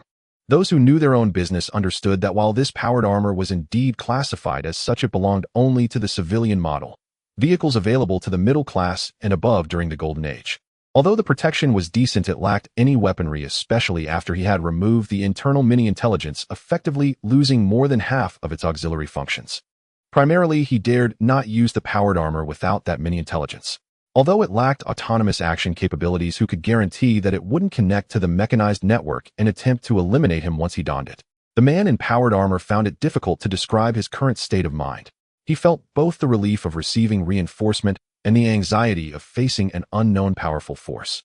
Those who knew their own business understood that while this powered armor was indeed classified as such, it belonged only to the civilian model, vehicles available to the middle class and above during the Golden Age. Although the protection was decent, it lacked any weaponry, especially after he had removed the internal mini-intelligence, effectively losing more than half of its auxiliary functions. Primarily, he dared not use the powered armor without that mini-intelligence. Although it lacked autonomous action capabilities, who could guarantee that it wouldn't connect to the mechanized network and attempt to eliminate him once he donned it? The man in powered armor found it difficult to describe his current state of mind. He felt both the relief of receiving reinforcement and the anxiety of facing an unknown powerful force.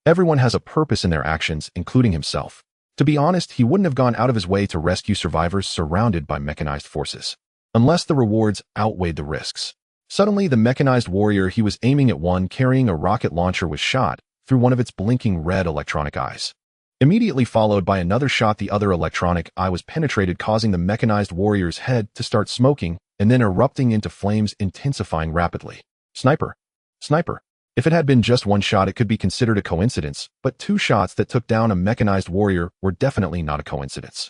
Everyone has a purpose in their actions, including himself. To be honest, he wouldn't have gone out of his way to rescue survivors surrounded by mechanized forces, unless the rewards outweighed the risks. Suddenly, the mechanized warrior he was aiming at, one carrying a rocket launcher, was shot through one of its blinking red electronic eyes. Immediately followed by another shot, the other electronic eye was penetrated, causing the mechanized warrior's head to start smoking and then erupting into flames, intensifying rapidly. Sniper. Sniper. If it had been just one shot, it could be considered a coincidence, but two shots that took down a mechanized warrior were definitely not a coincidence.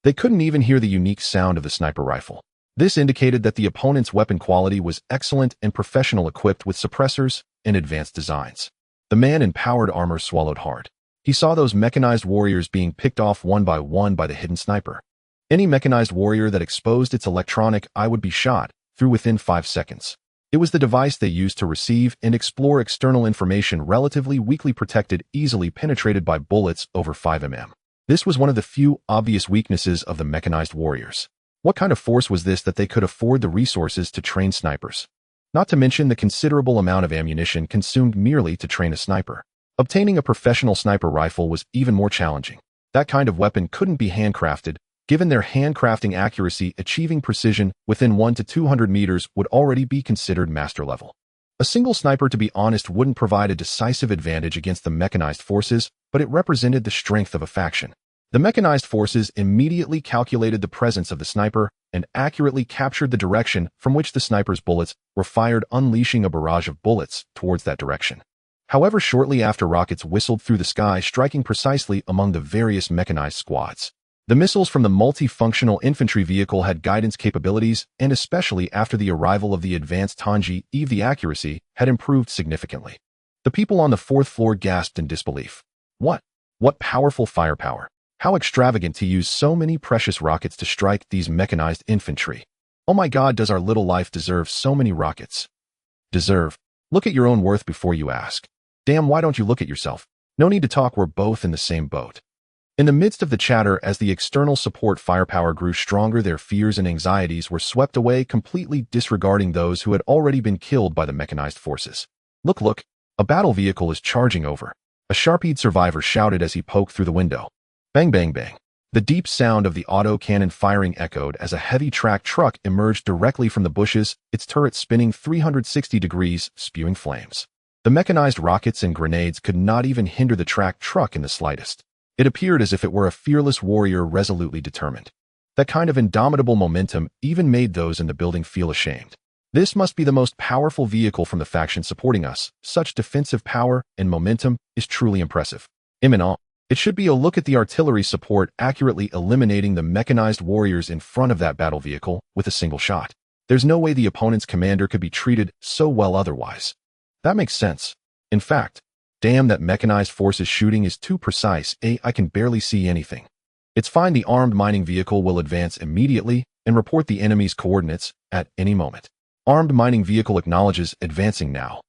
They couldn't even hear the unique sound of the sniper rifle. This indicated that the opponent's weapon quality was excellent and professional, equipped with suppressors and advanced designs. The man in powered armor swallowed hard. He saw those mechanized warriors being picked off one by one by the hidden sniper. Any mechanized warrior that exposed its electronic eye would be shot through within 5 seconds. It was the device they used to receive and explore external information, relatively weakly protected, easily penetrated by bullets over 5 mm. This was one of the few obvious weaknesses of the mechanized warriors. What kind of force was this that they could afford the resources to train snipers? Not to mention the considerable amount of ammunition consumed merely to train a sniper. Obtaining a professional sniper rifle was even more challenging. That kind of weapon couldn't be handcrafted. Given their handcrafting accuracy, achieving precision within 1 to 200 meters would already be considered master level. A single sniper, to be honest, wouldn't provide a decisive advantage against the mechanized forces, but it represented the strength of a faction. The mechanized forces immediately calculated the presence of the sniper and accurately captured the direction from which the sniper's bullets were fired, unleashing a barrage of bullets towards that direction. However, shortly after, rockets whistled through the sky, striking precisely among the various mechanized squads. The missiles from the multifunctional infantry vehicle had guidance capabilities, and especially after the arrival of the advanced Tanji Eve, the accuracy had improved significantly. The people on the 4th floor gasped in disbelief. What powerful firepower! How extravagant to use so many precious rockets to strike these mechanized infantry. Oh my God, does our little life deserve so many rockets? Deserve? Look at your own worth before you ask. Damn, why don't you look at yourself? No need to talk, we're both in the same boat. In the midst of the chatter, as the external support firepower grew stronger, their fears and anxieties were swept away, completely disregarding those who had already been killed by the mechanized forces. Look, a battle vehicle is charging over. A sharp-eyed survivor shouted as he poked through the window. Bang, bang, bang. The deep sound of the auto cannon firing echoed as a heavy track truck emerged directly from the bushes, its turret spinning 360 degrees, spewing flames. The mechanized rockets and grenades could not even hinder the track truck in the slightest. It appeared as if it were a fearless warrior resolutely determined. That kind of indomitable momentum even made those in the building feel ashamed. This must be the most powerful vehicle from the faction supporting us. Such defensive power and momentum is truly impressive. Imminent. It should be a look at the artillery support, accurately eliminating the mechanized warriors in front of that battle vehicle with a single shot. There's no way the opponent's commander could be treated so well otherwise. That makes sense. In fact, damn, that mechanized force's shooting is too precise. I can barely see anything. It's fine, the armed mining vehicle will advance immediately and report the enemy's coordinates at any moment. Armed mining vehicle acknowledges advancing now.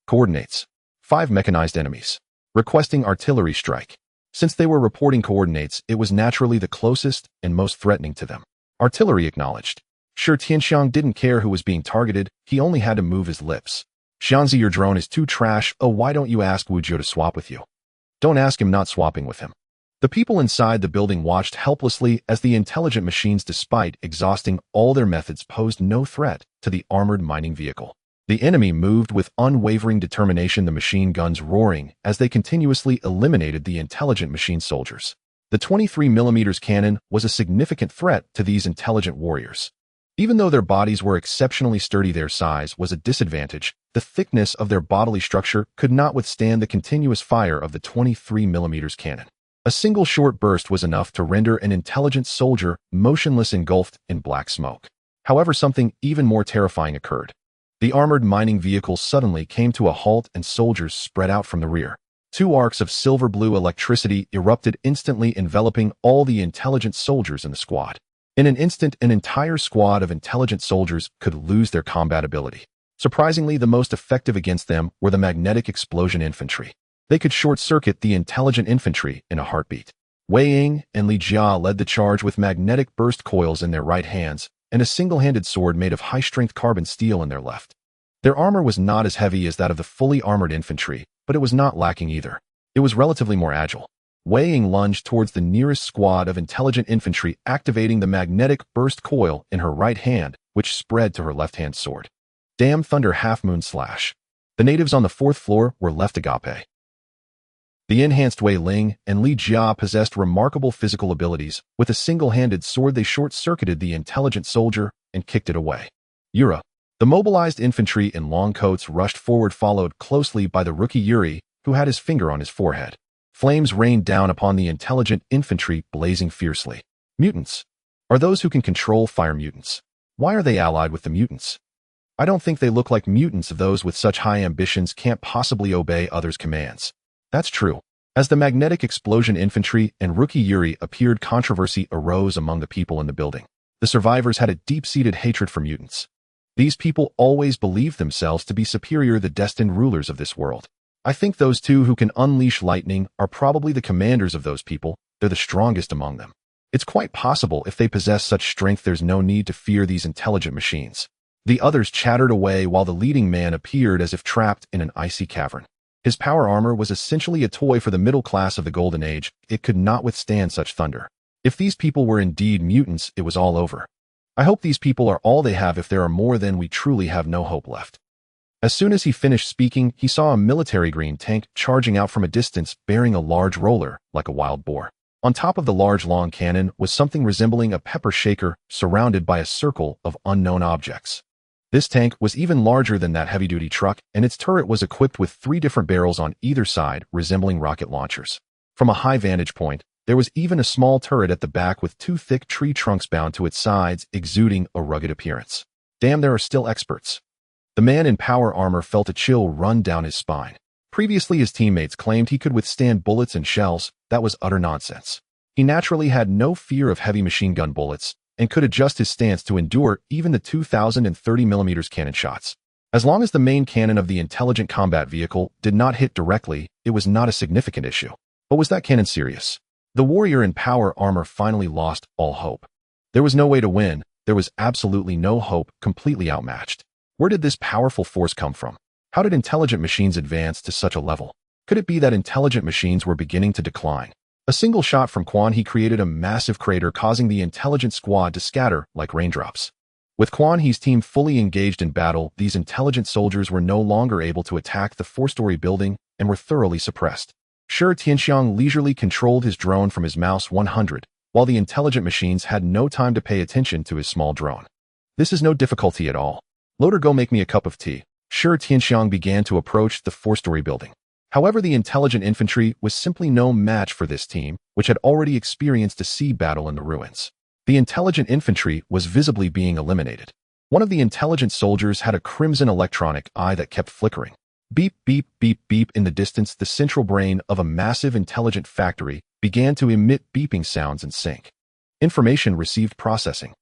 Coordinates. 5 mechanized enemies. Requesting artillery strike. Since they were reporting coordinates, it was naturally the closest and most threatening to them. Artillery acknowledged. Sure, Tianxiang didn't care who was being targeted, he only had to move his lips. Xianzi, your drone is too trash. Oh, why don't you ask Wu Jiu to swap with you? Don't ask him, not swapping with him. The people inside the building watched helplessly as the intelligent machines, despite exhausting all their methods, posed no threat to the armored mining vehicle. The enemy moved with unwavering determination, the machine guns roaring as they continuously eliminated the intelligent machine soldiers. The 23mm cannon was a significant threat to these intelligent warriors. Even though their bodies were exceptionally sturdy, their size was a disadvantage. The thickness of their bodily structure could not withstand the continuous fire of the 23mm cannon. A single short burst was enough to render an intelligent soldier motionless, engulfed in black smoke. However, something even more terrifying occurred. The armored mining vehicle suddenly came to a halt and soldiers spread out from the rear. Two arcs of silver-blue electricity erupted instantly, enveloping all the intelligent soldiers in the squad. In an instant, an entire squad of intelligent soldiers could lose their combat ability. Surprisingly, the most effective against them were the magnetic explosion infantry. They could short-circuit the intelligent infantry in a heartbeat. Wei Ying and Li Jia led the charge with magnetic burst coils in their right hands and a single-handed sword made of high-strength carbon steel in their left. Their armor was not as heavy as that of the fully armored infantry, but it was not lacking either. It was relatively more agile. Wei Ying lunged towards the nearest squad of intelligent infantry, activating the magnetic burst coil in her right hand, which spread to her left-hand sword. Damn thunder, half-moon slash. The natives on the fourth floor were left agape. The enhanced Wei Ling and Li Jia possessed remarkable physical abilities. With a single-handed sword, they short-circuited the intelligent soldier and kicked it away. Yura. The mobilized infantry in long coats rushed forward, followed closely by the rookie Yuri, who had his finger on his forehead. Flames rained down upon the intelligent infantry, blazing fiercely. Mutants. Are those who can control fire mutants? Why are they allied with the mutants? I don't think they look like mutants. Those with such high ambitions can't possibly obey others' commands. That's true. As the magnetic explosion infantry and rookie Yuri appeared, controversy arose among the people in the building. The survivors had a deep-seated hatred for mutants. These people always believed themselves to be superior, the destined rulers of this world. I think those two who can unleash lightning are probably the commanders of those people. They're the strongest among them. It's quite possible if they possess such strength, there's no need to fear these intelligent machines. The others chattered away while the leading man appeared as if trapped in an icy cavern. His power armor was essentially a toy for the middle class of the Golden Age. It could not withstand such thunder. If these people were indeed mutants, it was all over. I hope these people are all they have. If there are more, then we truly have no hope left. As soon as he finished speaking, he saw a military green tank charging out from a distance, bearing a large roller, like a wild boar. On top of the large long cannon was something resembling a pepper shaker, surrounded by a circle of unknown objects. This tank was even larger than that heavy-duty truck, and its turret was equipped with 3 different barrels on either side, resembling rocket launchers. From a high vantage point, there was even a small turret at the back with 2 thick tree trunks bound to its sides, exuding a rugged appearance. Damn, there are still experts. The man in power armor felt a chill run down his spine. Previously, his teammates claimed he could withstand bullets and shells. That was utter nonsense. He naturally had no fear of heavy machine gun bullets and could adjust his stance to endure even the 2,030mm cannon shots. As long as the main cannon of the intelligent combat vehicle did not hit directly, it was not a significant issue. But was that cannon serious? The warrior in power armor finally lost all hope. There was no way to win. There was absolutely no hope, completely outmatched. Where did this powerful force come from? How did intelligent machines advance to such a level? Could it be that intelligent machines were beginning to decline? A single shot from Quan He created a massive crater, causing the intelligent squad to scatter like raindrops. With Quan He's team fully engaged in battle, these intelligent soldiers were no longer able to attack the 4-story building and were thoroughly suppressed. Shi Tianxiang leisurely controlled his drone from his Mouse 100, while the intelligent machines had no time to pay attention to his small drone. This is no difficulty at all. Loader, go make me a cup of tea. Shi Tianxiang began to approach the 4-story building. However, the intelligent infantry was simply no match for this team, which had already experienced a sea battle in the ruins. The intelligent infantry was visibly being eliminated. One of the intelligent soldiers had a crimson electronic eye that kept flickering. Beep, beep, beep, beep. In the distance, the central brain of a massive intelligent factory began to emit beeping sounds in sync. Information received, processing.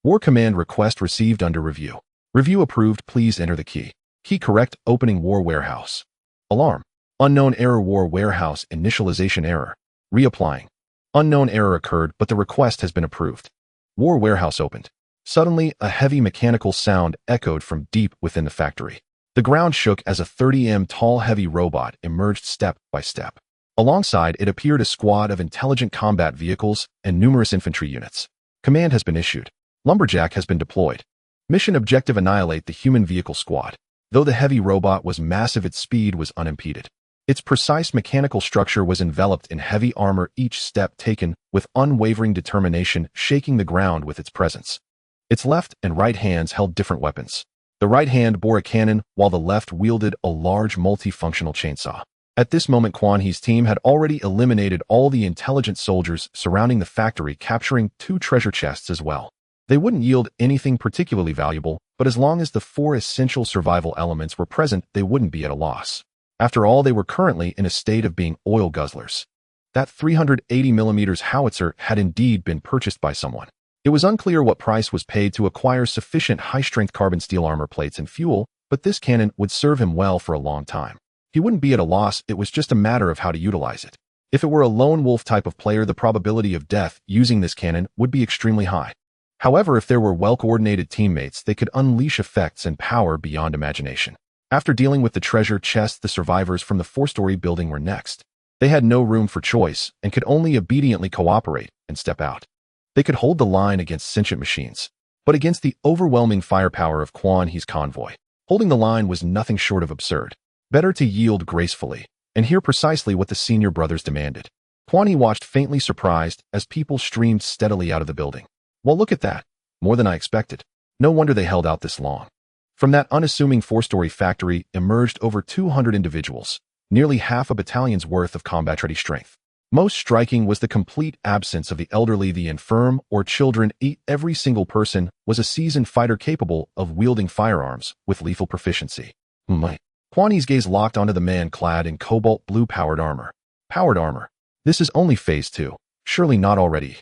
War command request received, under review. Review approved, please enter the key. Key correct, opening war warehouse. Alarm. Unknown error, war warehouse initialization error. Reapplying. Unknown error occurred, but the request has been approved. War warehouse opened. Suddenly, a heavy mechanical sound echoed from deep within the factory. The ground shook as a 30m tall heavy robot emerged step by step. Alongside it appeared a squad of intelligent combat vehicles and numerous infantry units. Command has been issued. Lumberjack has been deployed. Mission objective: annihilate the human vehicle squad. Though the heavy robot was massive, its speed was unimpeded. Its precise mechanical structure was enveloped in heavy armor, each step taken with unwavering determination, shaking the ground with its presence. Its left and right hands held different weapons. The right hand bore a cannon, while the left wielded a large multifunctional chainsaw. At this moment, Quan He's team had already eliminated all the intelligent soldiers surrounding the factory, capturing 2 treasure chests as well. They wouldn't yield anything particularly valuable, but as long as the 4 essential survival elements were present, they wouldn't be at a loss. After all, they were currently in a state of being oil guzzlers. That 380mm howitzer had indeed been purchased by someone. It was unclear what price was paid to acquire sufficient high-strength carbon steel armor plates and fuel, but this cannon would serve him well for a long time. He wouldn't be at a loss, it was just a matter of how to utilize it. If it were a lone wolf type of player, the probability of death using this cannon would be extremely high. However, if there were well-coordinated teammates, they could unleash effects and power beyond imagination. After dealing with the treasure chest, the survivors from the 4-story building were next. They had no room for choice and could only obediently cooperate and step out. They could hold the line against sentient machines, but against the overwhelming firepower of Quan He's convoy, holding the line was nothing short of absurd. Better to yield gracefully, and hear precisely what the senior brothers demanded. Quan He watched faintly surprised as people streamed steadily out of the building. Well, look at that. More than I expected. No wonder they held out this long. From that unassuming 4-story factory emerged over 200 individuals, nearly half a battalion's worth of combat-ready strength. Most striking was the complete absence of the elderly, the infirm, or children. Every single person was a seasoned fighter capable of wielding firearms with lethal proficiency. Quan He's gaze locked onto the man clad in cobalt blue powered armor. Powered armor. This is only phase 2. Surely not already.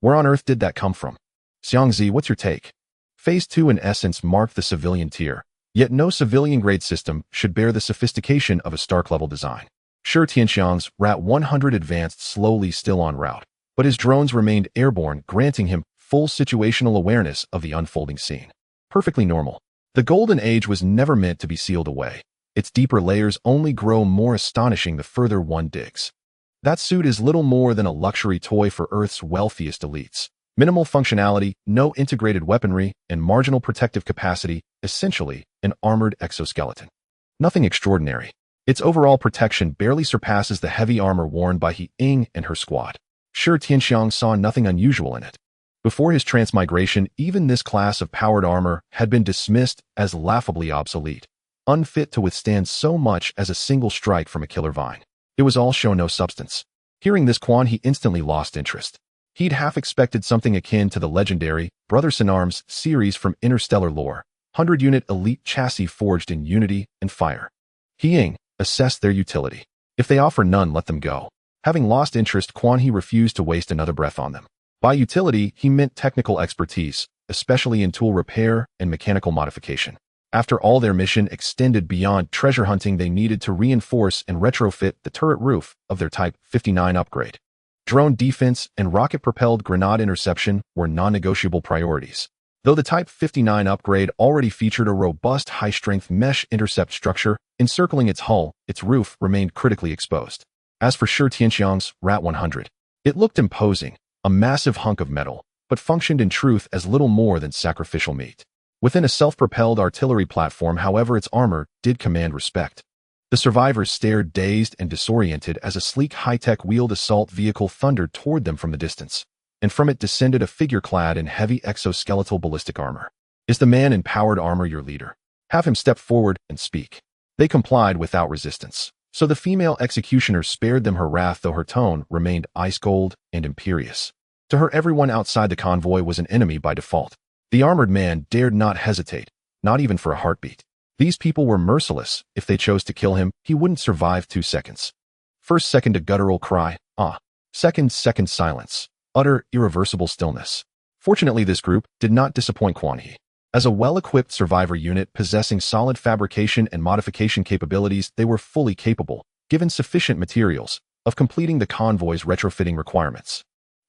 Where on earth did that come from? Xiangzi, what's your take? Phase 2 in essence marked the civilian tier, yet no civilian-grade system should bear the sophistication of a Stark-level design. Sure, Tianxiang's Rat 100 advanced slowly, still en route, but his drones remained airborne, granting him full situational awareness of the unfolding scene. Perfectly normal. The Golden Age was never meant to be sealed away. Its deeper layers only grow more astonishing the further one digs. That suit is little more than a luxury toy for Earth's wealthiest elites. Minimal functionality, no integrated weaponry, and marginal protective capacity, essentially an armored exoskeleton. Nothing extraordinary. Its overall protection barely surpasses the heavy armor worn by He Ying and her squad. Sure, Tianxiang saw nothing unusual in it. Before his transmigration, even this class of powered armor had been dismissed as laughably obsolete, unfit to withstand so much as a single strike from a killer vine. It was all show, no substance. Hearing this, Quan He instantly lost interest. He'd half expected something akin to the legendary Brothers in Arms series from interstellar lore, 100-unit elite chassis forged in unity and fire. He Ying assessed their utility. If they offer none, let them go. Having lost interest, Quan He refused to waste another breath on them. By utility, he meant technical expertise, especially in tool repair and mechanical modification. After all, their mission extended beyond treasure hunting. They needed to reinforce and retrofit the turret roof of their Type 59 upgrade. Drone defense and rocket-propelled grenade interception were non-negotiable priorities. Though the Type 59 upgrade already featured a robust high-strength mesh intercept structure encircling its hull, its roof remained critically exposed. As for Sure Tianxiang's Rat 100, it looked imposing, a massive hunk of metal, but functioned in truth as little more than sacrificial meat. Within a self-propelled artillery platform, however, its armor did command respect. The survivors stared dazed and disoriented as a sleek high-tech wheeled assault vehicle thundered toward them from the distance, and from it descended a figure clad in heavy exoskeletal ballistic armor. Is the man in powered armor your leader? Have him step forward and speak. They complied without resistance, so the female executioner spared them her wrath, though her tone remained ice-cold and imperious. To her, everyone outside the convoy was an enemy by default. The armored man dared not hesitate, not even for a heartbeat. These people were merciless. If they chose to kill him, he wouldn't survive 2 seconds. First second, a guttural cry, ah. Second silence. Utter, irreversible stillness. Fortunately, this group did not disappoint Quan He. As a well-equipped survivor unit possessing solid fabrication and modification capabilities, they were fully capable, given sufficient materials, of completing the convoy's retrofitting requirements.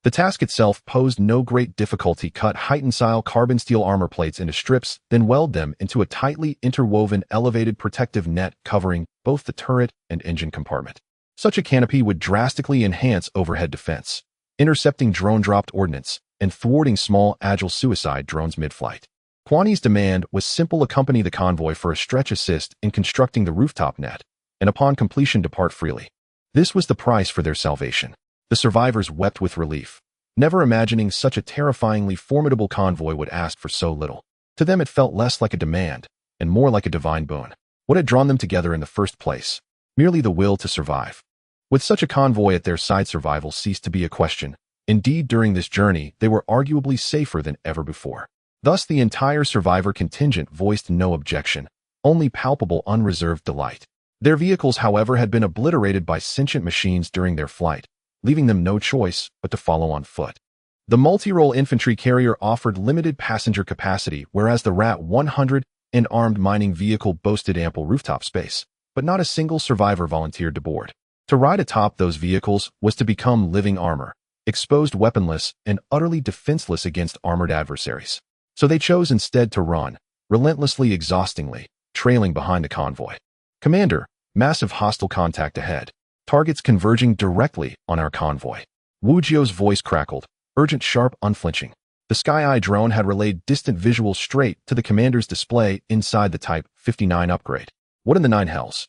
The task itself posed no great difficulty. Cut heightened-style carbon steel armor plates into strips, then weld them into a tightly interwoven elevated protective net covering both the turret and engine compartment. Such a canopy would drastically enhance overhead defense, intercepting drone-dropped ordnance and thwarting small, agile suicide drones mid-flight. Quan He's demand was simple: accompany the convoy for a stretch, assist in constructing the rooftop net, and upon completion depart freely. This was the price for their salvation. The survivors wept with relief, never imagining such a terrifyingly formidable convoy would ask for so little. To them it felt less like a demand, and more like a divine boon. What had drawn them together in the first place? merely the will to survive. With such a convoy at their side, survival ceased to be a question. Indeed, during this journey, they were arguably safer than ever before. Thus, the entire survivor contingent voiced no objection, only palpable unreserved delight. Their vehicles, however, had been obliterated by sentient machines during their flight, leaving them no choice but to follow on foot. The multi-role infantry carrier offered limited passenger capacity, whereas the Rat 100 and armed mining vehicle boasted ample rooftop space, but not a single survivor volunteered to board. To ride atop those vehicles was to become living armor, exposed weaponless and utterly defenseless against armored adversaries. So they chose instead to run, relentlessly, exhaustingly, trailing behind the convoy. "Commander, massive hostile contact ahead. Targets converging directly on our convoy." Wu Jio's voice crackled, urgent, sharp, unflinching. The Sky-Eye drone had relayed distant visuals straight to the commander's display inside the Type 59 upgrade. "What in the nine hells?"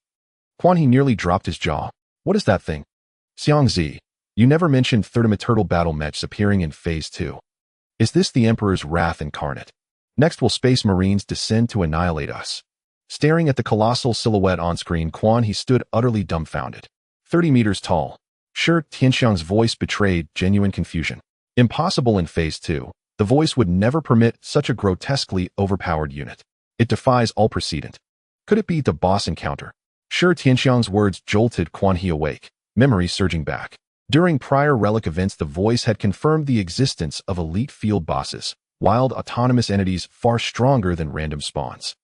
Quan He nearly dropped his jaw. "What is that thing?" "Xiangzi, you never mentioned Third-Turtle battle mechs appearing in Phase 2. Is this the Emperor's wrath incarnate? Next will Space Marines descend to annihilate us?" Staring at the colossal silhouette on screen, Quan He stood utterly dumbfounded. 30 meters tall. Shi Tianxiang's voice betrayed genuine confusion. Impossible in Phase 2. The voice would never permit such a grotesquely overpowered unit. It defies all precedent. Could it be the boss encounter? Shi Tianxiang's words jolted Quan He awake, memory surging back. During prior relic events, the voice had confirmed the existence of elite field bosses, wild autonomous entities far stronger than random spawns.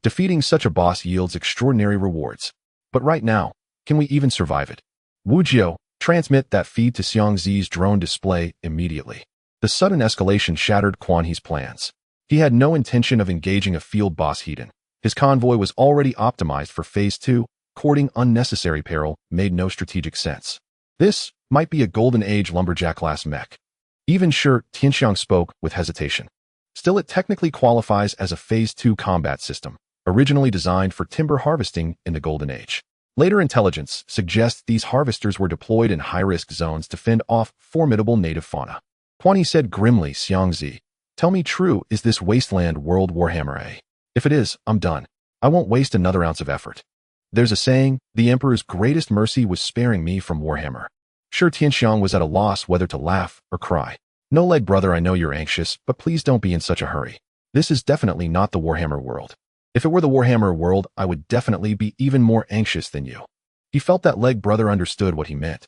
Defeating such a boss yields extraordinary rewards. But right now, can we even survive it? Wu Jio, transmit that feed to Xiangzi's drone display immediately. The sudden escalation shattered Quan He's plans. He had no intention of engaging a field boss Hedon. His convoy was already optimized for Phase 2, courting unnecessary peril made no strategic sense. This might be a Golden Age lumberjack-class mech. Even Shi Tianxiang spoke with hesitation. Still, it technically qualifies as a Phase 2 combat system, originally designed for timber harvesting in the Golden Age. Later intelligence suggests these harvesters were deployed in high-risk zones to fend off formidable native fauna. Quan He said grimly, "Xiangzi, tell me true, is this Wasteland World Warhammer A? If it is, I'm done. I won't waste another ounce of effort. There's a saying, the Emperor's greatest mercy was sparing me from Warhammer." Shi Tianxiang was at a loss whether to laugh or cry. "No leg, brother, I know you're anxious, but please don't be in such a hurry. This is definitely not the Warhammer world. If it were the Warhammer world, I would definitely be even more anxious than you." He felt that leg brother understood what he meant.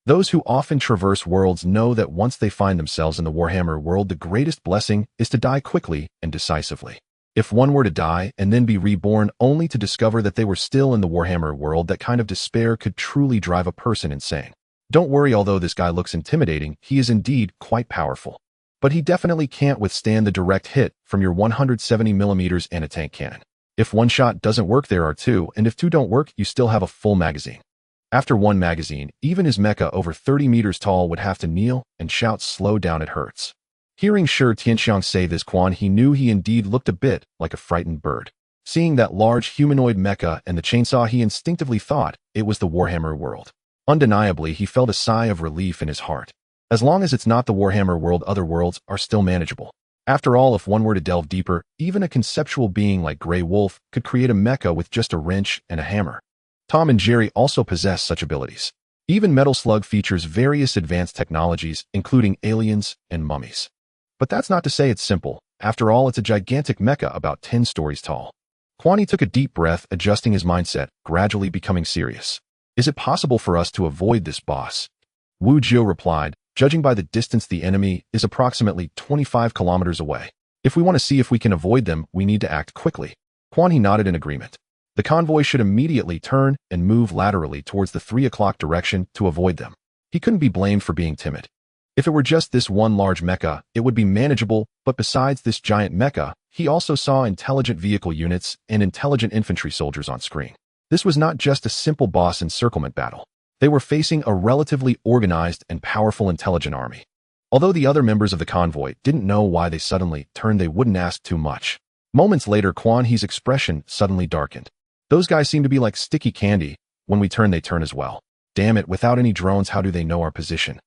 Those who often traverse worlds know that once they find themselves in the Warhammer world, the greatest blessing is to die quickly and decisively. If one were to die and then be reborn only to discover that they were still in the Warhammer world, that kind of despair could truly drive a person insane. Don't worry, although this guy looks intimidating, he is indeed quite powerful. But he definitely can't withstand the direct hit from your 170mm anti-tank cannon. If one shot doesn't work, there are two, and if two don't work, you still have a full magazine. After one magazine, even his mecha over 30 meters tall would have to kneel and shout, "Slow down, it hurts." Hearing Shi Tianxiang say this, Quan He knew he indeed looked a bit like a frightened bird. Seeing that large humanoid mecha and the chainsaw, he instinctively thought it was the Warhammer world. Undeniably, he felt a sigh of relief in his heart. As long as it's not the Warhammer world, other worlds are still manageable. After all, if one were to delve deeper, even a conceptual being like Grey Wolf could create a mecha with just a wrench and a hammer. Tom and Jerry also possess such abilities. Even Metal Slug features various advanced technologies, including aliens and mummies. But that's not to say it's simple. After all, it's a gigantic mecha about 10 stories tall. Quan He took a deep breath, adjusting his mindset, gradually becoming serious. "Is it possible for us to avoid this boss?" Wu Jio replied, "Judging by the distance, the enemy is approximately 25 kilometers away. If we want to see if we can avoid them, we need to act quickly." Quan He nodded in agreement. The convoy should immediately turn and move laterally towards the 3 o'clock direction to avoid them. He couldn't be blamed for being timid. If it were just this one large mecha, it would be manageable, but besides this giant mecha, he also saw intelligent vehicle units and intelligent infantry soldiers on screen. This was not just a simple boss encirclement battle. They were facing a relatively organized and powerful intelligent army. Although the other members of the convoy didn't know why they suddenly turned, they wouldn't ask too much. Moments later, Quan He's expression suddenly darkened. "Those guys seem to be like sticky candy. When we turn, they turn as well. Damn it, without any drones, how do they know our position?"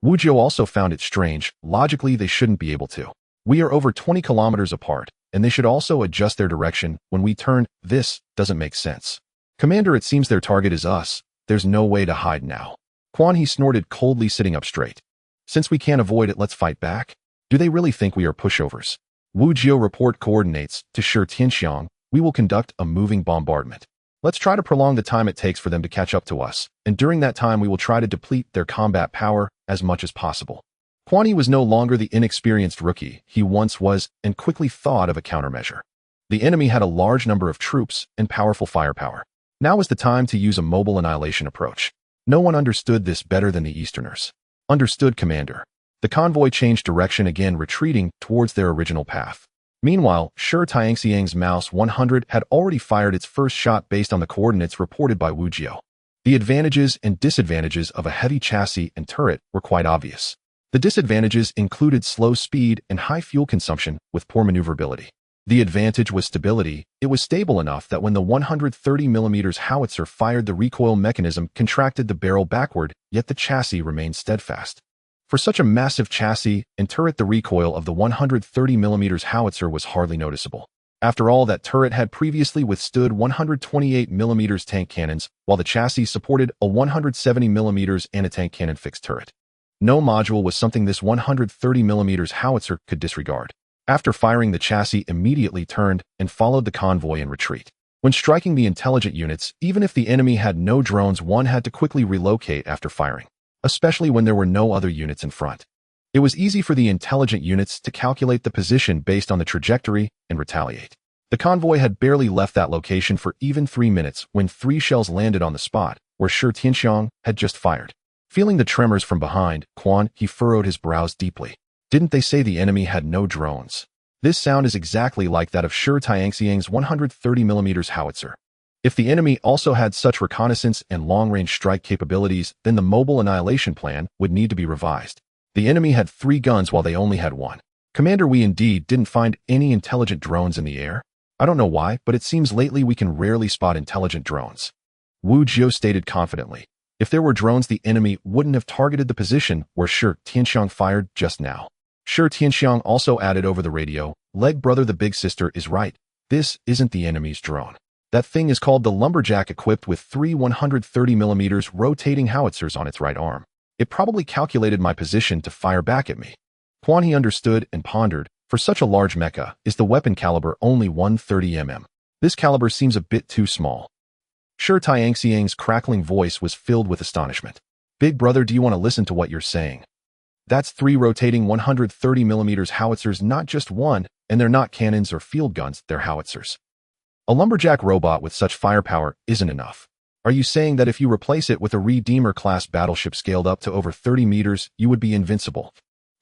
Wu Jio also found it strange. Logically, they shouldn't be able to. We are over 20 kilometers apart, and they should also adjust their direction when we turn. This doesn't make sense. Commander, it seems their target is us. There's no way to hide now. Quan He snorted coldly, sitting up straight. Since we can't avoid it, let's fight back. Do they really think we are pushovers? Wu Jiao, report coordinates to Shi Tianxiang. We will conduct a moving bombardment. Let's try to prolong the time it takes for them to catch up to us, and during that time we will try to deplete their combat power as much as possible. Quan He was no longer the inexperienced rookie he once was and quickly thought of a countermeasure. The enemy had a large number of troops and powerful firepower. Now was the time to use a mobile annihilation approach. No one understood this better than the Easterners. Understood, Commander. The convoy changed direction again, retreating towards their original path. Meanwhile, Shi Tianxiang's Mouse 100 had already fired its first shot based on the coordinates reported by Wu Jiao. The advantages and disadvantages of a heavy chassis and turret were quite obvious. The disadvantages included slow speed and high fuel consumption with poor maneuverability. The advantage was stability. It was stable enough that when the 130mm howitzer fired, the recoil mechanism contracted the barrel backward, yet the chassis remained steadfast. For such a massive chassis and turret, the recoil of the 130mm howitzer was hardly noticeable. After all, that turret had previously withstood 128mm tank cannons, while the chassis supported a 170mm anti-tank cannon fixed turret. No module was something this 130mm howitzer could disregard. After firing, the chassis immediately turned and followed the convoy in retreat. When striking the intelligent units, even if the enemy had no drones, one had to quickly relocate after firing, especially when there were no other units in front. It was easy for the intelligent units to calculate the position based on the trajectory and retaliate. The convoy had barely left that location for even 3 minutes when 3 shells landed on the spot where Shi Tianxiang had just fired. Feeling the tremors from behind, Quan He furrowed his brows deeply. Didn't they say the enemy had no drones? This sound is exactly like that of Shi Tianxiang's 130mm howitzer. If the enemy also had such reconnaissance and long-range strike capabilities, then the mobile annihilation plan would need to be revised. The enemy had 3 guns while they only had 1. Commander, we indeed didn't find any intelligent drones in the air. I don't know why, but it seems lately we can rarely spot intelligent drones. Wu Jiao stated confidently. If there were drones, the enemy wouldn't have targeted the position where Shi Tianxiang fired just now. Shi Tianxiang also added over the radio, Leg brother, the big sister is right. This isn't the enemy's drone. That thing is called the Lumberjack, equipped with 3 130mm rotating howitzers on its right arm. It probably calculated my position to fire back at me. Quan He understood and pondered. For such a large mecha, is the weapon caliber only 130mm? This caliber seems a bit too small. Shi Tianxiang's crackling voice was filled with astonishment. Big brother, do you want to listen to what you're saying? That's 3 rotating 130mm howitzers, not just one, and they're not cannons or field guns, they're howitzers. A lumberjack robot with such firepower isn't enough. Are you saying that if you replace it with a Redeemer-class battleship scaled up to over 30 meters, you would be invincible?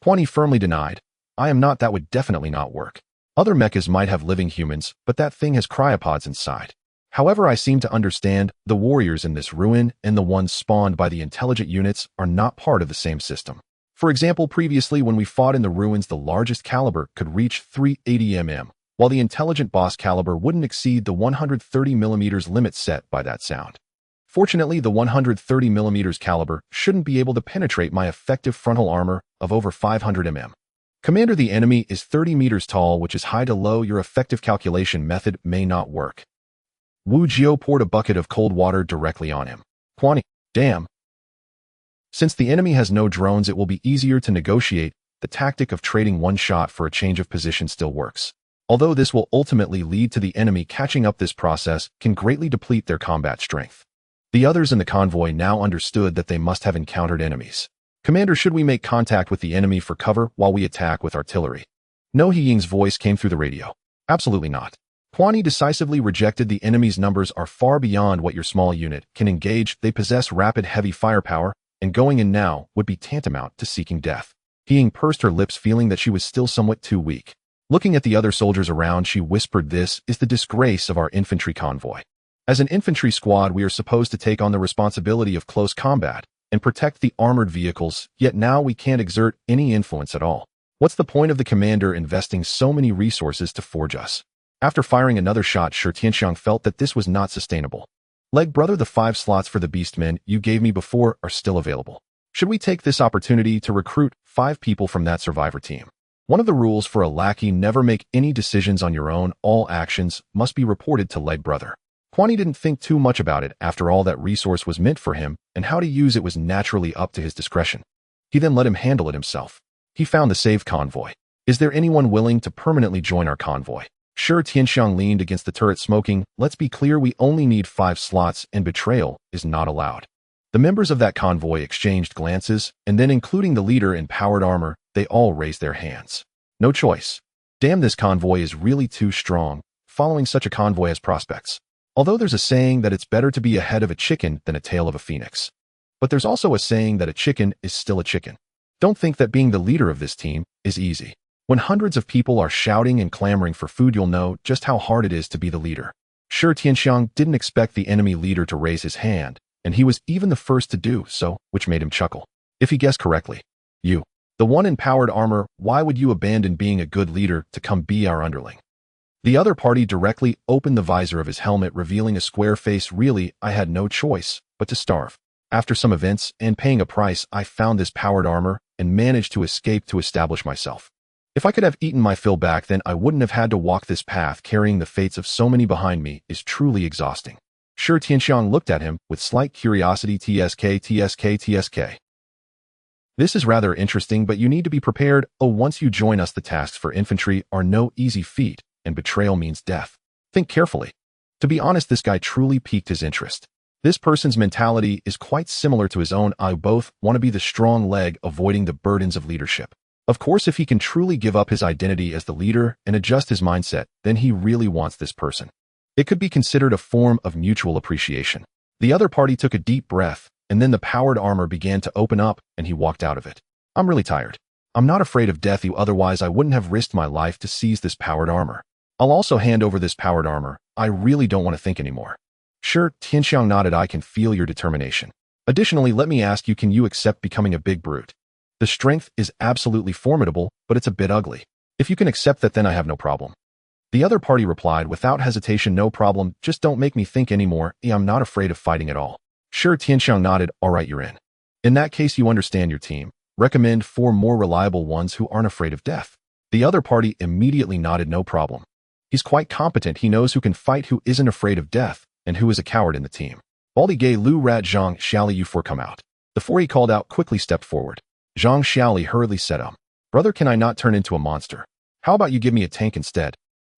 Quan He firmly denied. I am not. That would definitely not work. Other mechas might have living humans, but that thing has cryopods inside. However, I seem to understand the warriors in this ruin and the ones spawned by the intelligent units are not part of the same system. For example, previously when we fought in the ruins, the largest caliber could reach 380mm, while the intelligent boss caliber wouldn't exceed the 130mm limit set by that sound. Fortunately, the 130mm caliber shouldn't be able to penetrate my effective frontal armor of over 500mm. Commander, the enemy is 30 meters tall, which is high to low. Your effective calculation method may not work. Wu Jiao poured a bucket of cold water directly on him. Quan He, damn. Since the enemy has no drones, it will be easier to negotiate. The tactic of trading one shot for a change of position still works. Although this will ultimately lead to the enemy catching up, this process can greatly deplete their combat strength. The others in the convoy now understood that they must have encountered enemies. Commander, should we make contact with the enemy for cover while we attack with artillery? No, He Ying's voice came through the radio. Absolutely not. Quan He decisively rejected. The enemy's numbers are far beyond what your small unit can engage. They possess rapid, heavy firepower, and going in now would be tantamount to seeking death. He Ying pursed her lips, feeling that she was still somewhat too weak. Looking at the other soldiers around, she whispered, this is the disgrace of our infantry convoy. As an infantry squad, we are supposed to take on the responsibility of close combat and protect the armored vehicles, yet now we can't exert any influence at all. What's the point of the commander investing so many resources to forge us? After firing another shot, Shi Tianxiang felt that this was not sustainable. Leg brother, the 5 slots for the beastmen you gave me before are still available. Should we take this opportunity to recruit 5 people from that survivor team? One of the rules for a lackey: never make any decisions on your own. All actions must be reported to Leg brother. Quan Yi didn't think too much about it. After all, that resource was meant for him, and how to use it was naturally up to his discretion. He then let him handle it himself. He found the saved convoy. Is there anyone willing to permanently join our convoy? Sure, Tianxiang leaned against the turret smoking. Let's be clear, we only need 5 slots, and betrayal is not allowed. The members of that convoy exchanged glances, and then including the leader in powered armor, they all raised their hands. No choice. Damn, this convoy is really too strong. Following such a convoy has prospects. Although there's a saying that it's better to be a head of a chicken than a tail of a phoenix. But there's also a saying that a chicken is still a chicken. Don't think that being the leader of this team is easy. When hundreds of people are shouting and clamoring for food, you'll know just how hard it is to be the leader. Sure, Tianxiang didn't expect the enemy leader to raise his hand, and he was even the first to do so, which made him chuckle. If he guessed correctly. You, the one in powered armor, why would you abandon being a good leader to come be our underling? The other party directly opened the visor of his helmet, revealing a square face. Really, I had no choice but to starve. After some events and paying a price, I found this powered armor and managed to escape to establish myself. If I could have eaten my fill back then, I wouldn't have had to walk this path. Carrying the fates of so many behind me is truly exhausting. Sure, Tianxiang looked at him with slight curiosity. TSK. This is rather interesting, but you need to be prepared. Oh, once you join us, the tasks for infantry are no easy feat, and betrayal means death. Think carefully. To be honest, this guy truly piqued his interest. This person's mentality is quite similar to his own. I both want to be the strong leg, avoiding the burdens of leadership. Of course, if he can truly give up his identity as the leader and adjust his mindset, then he really wants this person. It could be considered a form of mutual appreciation. The other party took a deep breath, and then the powered armor began to open up, and he walked out of it. I'm really tired. I'm not afraid of death, otherwise I wouldn't have risked my life to seize this powered armor. I'll also hand over this powered armor. I really don't want to think anymore. Sure, Tianxiang nodded. I can feel your determination. Additionally, let me ask you, can you accept becoming a big brute? The strength is absolutely formidable, but it's a bit ugly. If you can accept that, then I have no problem. The other party replied without hesitation, no problem, just don't make me think anymore. I'm not afraid of fighting at all. Sure, Tianxiang nodded. All right, you're in. In that case, you understand your team. Recommend 4 more reliable ones who aren't afraid of death. The other party immediately nodded, no problem. He's quite competent. He knows who can fight, who isn't afraid of death, and who is a coward in the team. Baldy Gay Lu Rat Zhang Xiaoli, you 4 come out. The 4 he called out quickly stepped forward. Zhang Xiaoli hurriedly said, Brother, can I not turn into a monster? How about you give me a tank instead?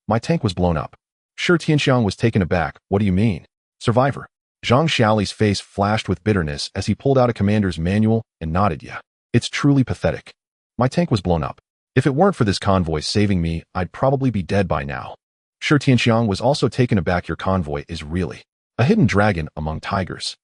My tank was blown up. Sure, Tianxiang was taken aback. What do you mean? Survivor. Zhang Xiaoli's face flashed with bitterness as he pulled out a commander's manual and nodded. Yeah, it's truly pathetic. My tank was blown up. If it weren't for this convoy saving me, I'd probably be dead by now. Sure, Tianxiang was also taken aback. Your convoy is really a hidden dragon among tigers.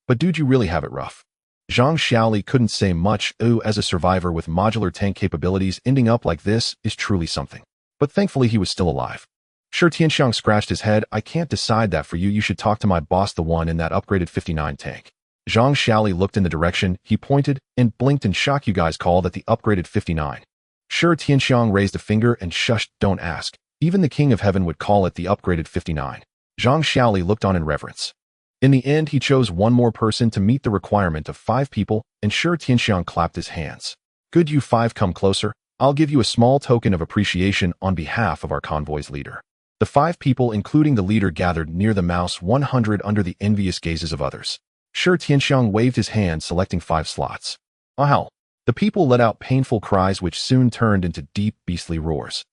But dude, you really have it rough. Zhang Xiaoli couldn't say much. As a survivor with modular tank capabilities, ending up like this is truly something. But thankfully he was still alive. Sure, Tianxiang scratched his head. I can't decide that for you. You should talk to my boss, the one in that upgraded 59 tank. Zhang Xiaoli looked in the direction he pointed and blinked in shock. You guys call that the upgraded 59? Sure, Tianxiang raised a finger and shushed. Don't ask. Even the King of Heaven would call it the upgraded 59. Zhang Xiaoli looked on in reverence. In the end, he chose 1 more person to meet the requirement of 5 people, and Sure, Tianxiang clapped his hands. Good, you 5 come closer. I'll give you a small token of appreciation on behalf of our convoy's leader. The 5 people, including the leader, gathered near the mouse 100 under the envious gazes of others. Sure, Tianxiang waved his hand, selecting 5 slots. Oh hell. The people let out painful cries which soon turned into deep, beastly roars.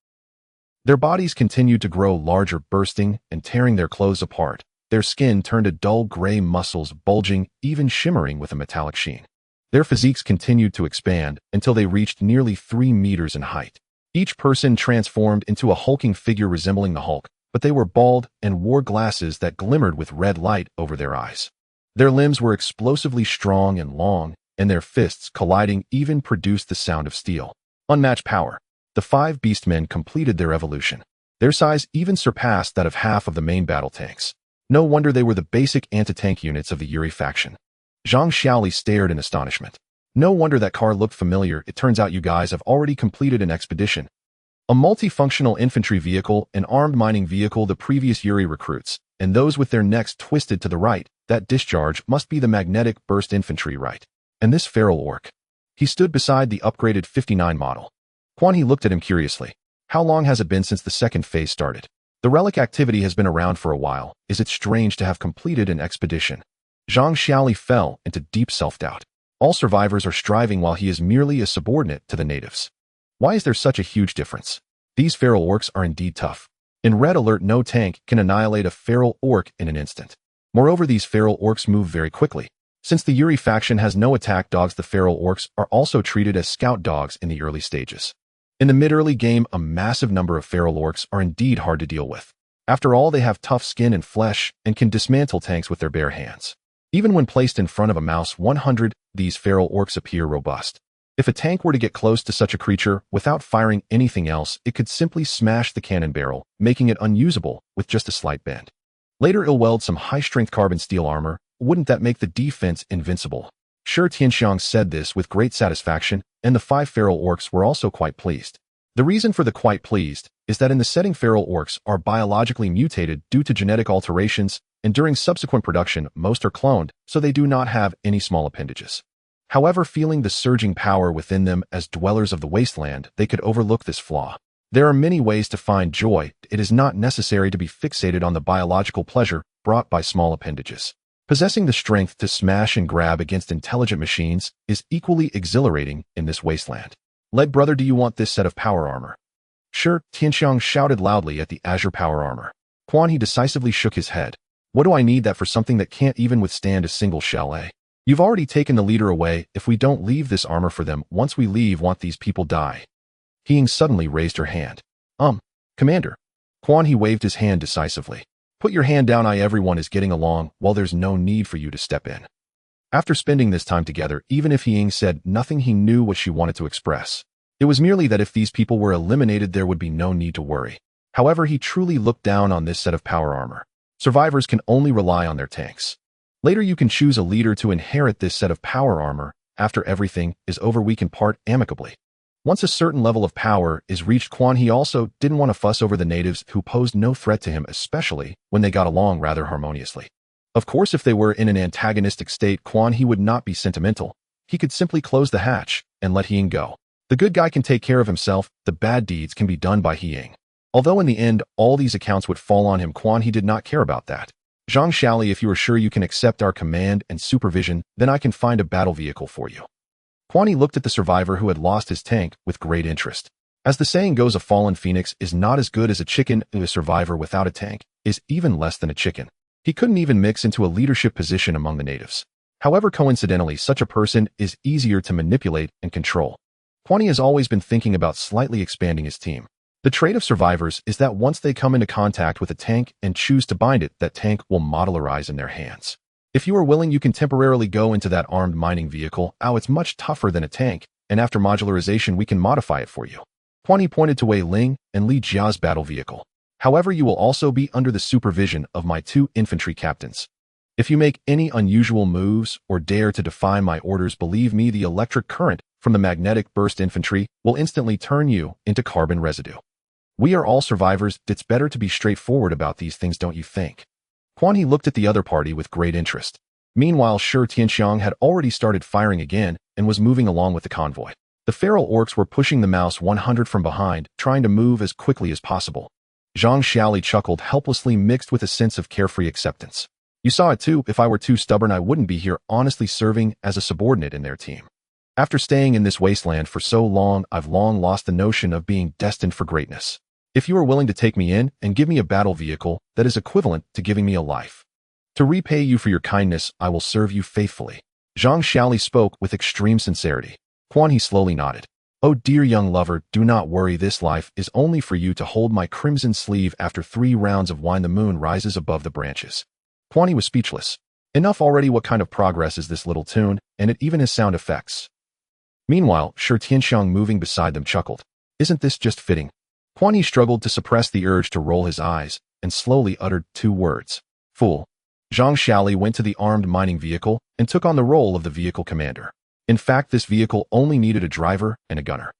Their bodies continued to grow larger, bursting and tearing their clothes apart. Their skin turned to dull gray muscles, bulging, even shimmering with a metallic sheen. Their physiques continued to expand until they reached nearly 3 meters in height. Each person transformed into a hulking figure resembling the Hulk, but they were bald and wore glasses that glimmered with red light over their eyes. Their limbs were explosively strong and long, and their fists, colliding, even produced the sound of steel. Unmatched power. The 5 beastmen completed their evolution. Their size even surpassed that of half of the main battle tanks. No wonder they were the basic anti-tank units of the Yuri faction. Zhang Xiaoli stared in astonishment. No wonder that car looked familiar. It turns out you guys have already completed an expedition. A multifunctional infantry vehicle, an armed mining vehicle, the previous Yuri recruits, and those with their necks twisted to the right. That discharge must be the magnetic burst infantry, right? And this feral orc. He stood beside the upgraded 59 model. Quan He looked at him curiously. How long has it been since the second phase started? The relic activity has been around for a while. Is it strange to have completed an expedition? Zhang Xiaoli fell into deep self-doubt. All survivors are striving while he is merely a subordinate to the natives. Why is there such a huge difference? These feral orcs are indeed tough. In Red Alert, no tank can annihilate a feral orc in an instant. Moreover, these feral orcs move very quickly. Since the Yuri faction has no attack dogs, the feral orcs are also treated as scout dogs in the early stages. In the mid-early game, a massive number of feral orcs are indeed hard to deal with. After all, they have tough skin and flesh and can dismantle tanks with their bare hands. Even when placed in front of a mouse 100, these feral orcs appear robust. If a tank were to get close to such a creature without firing anything else, it could simply smash the cannon barrel, making it unusable with just a slight bend. Later, it'll weld some high-strength carbon steel armor. Wouldn't that make the defense invincible? Shi Tianxiang said this with great satisfaction, and the 5 feral orcs were also quite pleased. The reason for the quite pleased is that in the setting, feral orcs are biologically mutated due to genetic alterations, and during subsequent production, most are cloned, so they do not have any small appendages. However, feeling the surging power within them as dwellers of the wasteland, they could overlook this flaw. There are many ways to find joy. It is not necessary to be fixated on the biological pleasure brought by small appendages. Possessing the strength to smash and grab against intelligent machines is equally exhilarating in this wasteland. Leg brother, do you want this set of power armor? Sure, Tianxiang shouted loudly at the azure power armor. Quan He decisively shook his head. What do I need that for something that can't even withstand a single shell, eh? You've already taken the leader away. If we don't leave this armor for them, once we leave, won't these people die? He Ying suddenly raised her hand. Commander. Quan He waved his hand decisively. Put your hand down. Everyone is getting along. Well, there's no need for you to step in. After spending this time together, even if He Ying said nothing, he knew what she wanted to express. It was merely that if these people were eliminated, there would be no need to worry. However, he truly looked down on this set of power armor. Survivors can only rely on their tanks. Later, you can choose a leader to inherit this set of power armor. After everything is over, we can part amicably. Once a certain level of power is reached, Quan He also didn't want to fuss over the natives who posed no threat to him, especially when they got along rather harmoniously. Of course, if they were in an antagonistic state, Quan He would not be sentimental. He could simply close the hatch and let He Ying go. The good guy can take care of himself. The bad deeds can be done by He Ying. Although in the end, all these accounts would fall on him, Quan He did not care about that. Zhang Xiaoli, if you are sure you can accept our command and supervision, then I can find a battle vehicle for you. Quan He looked at the survivor who had lost his tank with great interest. As the saying goes, a fallen phoenix is not as good as a chicken. A survivor without a tank is even less than a chicken. He couldn't even mix into a leadership position among the natives. However, coincidentally, such a person is easier to manipulate and control. Quan He has always been thinking about slightly expanding his team. The trait of survivors is that once they come into contact with a tank and choose to bind it, that tank will modularize in their hands. If you are willing, you can temporarily go into that armed mining vehicle. It's much tougher than a tank, and after modularization, we can modify it for you. Quan He pointed to Wei Ling and Li Jia's battle vehicle. However, you will also be under the supervision of my 2 infantry captains. If you make any unusual moves or dare to defy my orders, believe me, the electric current from the magnetic burst infantry will instantly turn you into carbon residue. We are all survivors. It's better to be straightforward about these things, don't you think? Quan He looked at the other party with great interest. Meanwhile, Shi Tianxiang had already started firing again and was moving along with the convoy. The feral orcs were pushing the mouse 100 from behind, trying to move as quickly as possible. Zhang Xiaoli chuckled helplessly, mixed with a sense of carefree acceptance. You saw it too. If I were too stubborn, I wouldn't be here, honestly serving as a subordinate in their team. After staying in this wasteland for so long, I've long lost the notion of being destined for greatness. If you are willing to take me in and give me a battle vehicle, that is equivalent to giving me a life. To repay you for your kindness, I will serve you faithfully. Zhang Xiaoli spoke with extreme sincerity. Quan He slowly nodded. Oh dear young lover, do not worry, this life is only for you to hold my crimson sleeve. After 3 rounds of wine, the moon rises above the branches. Quan He was speechless. Enough already. What kind of progress is this little tune? And it even has sound effects. Meanwhile, Shi Tianxiang, moving beside them, chuckled. Isn't this just fitting? Quan He struggled to suppress the urge to roll his eyes and slowly uttered 2 words. Fool. Zhang Xiaoli went to the armed mining vehicle and took on the role of the vehicle commander. In fact, this vehicle only needed a driver and a gunner.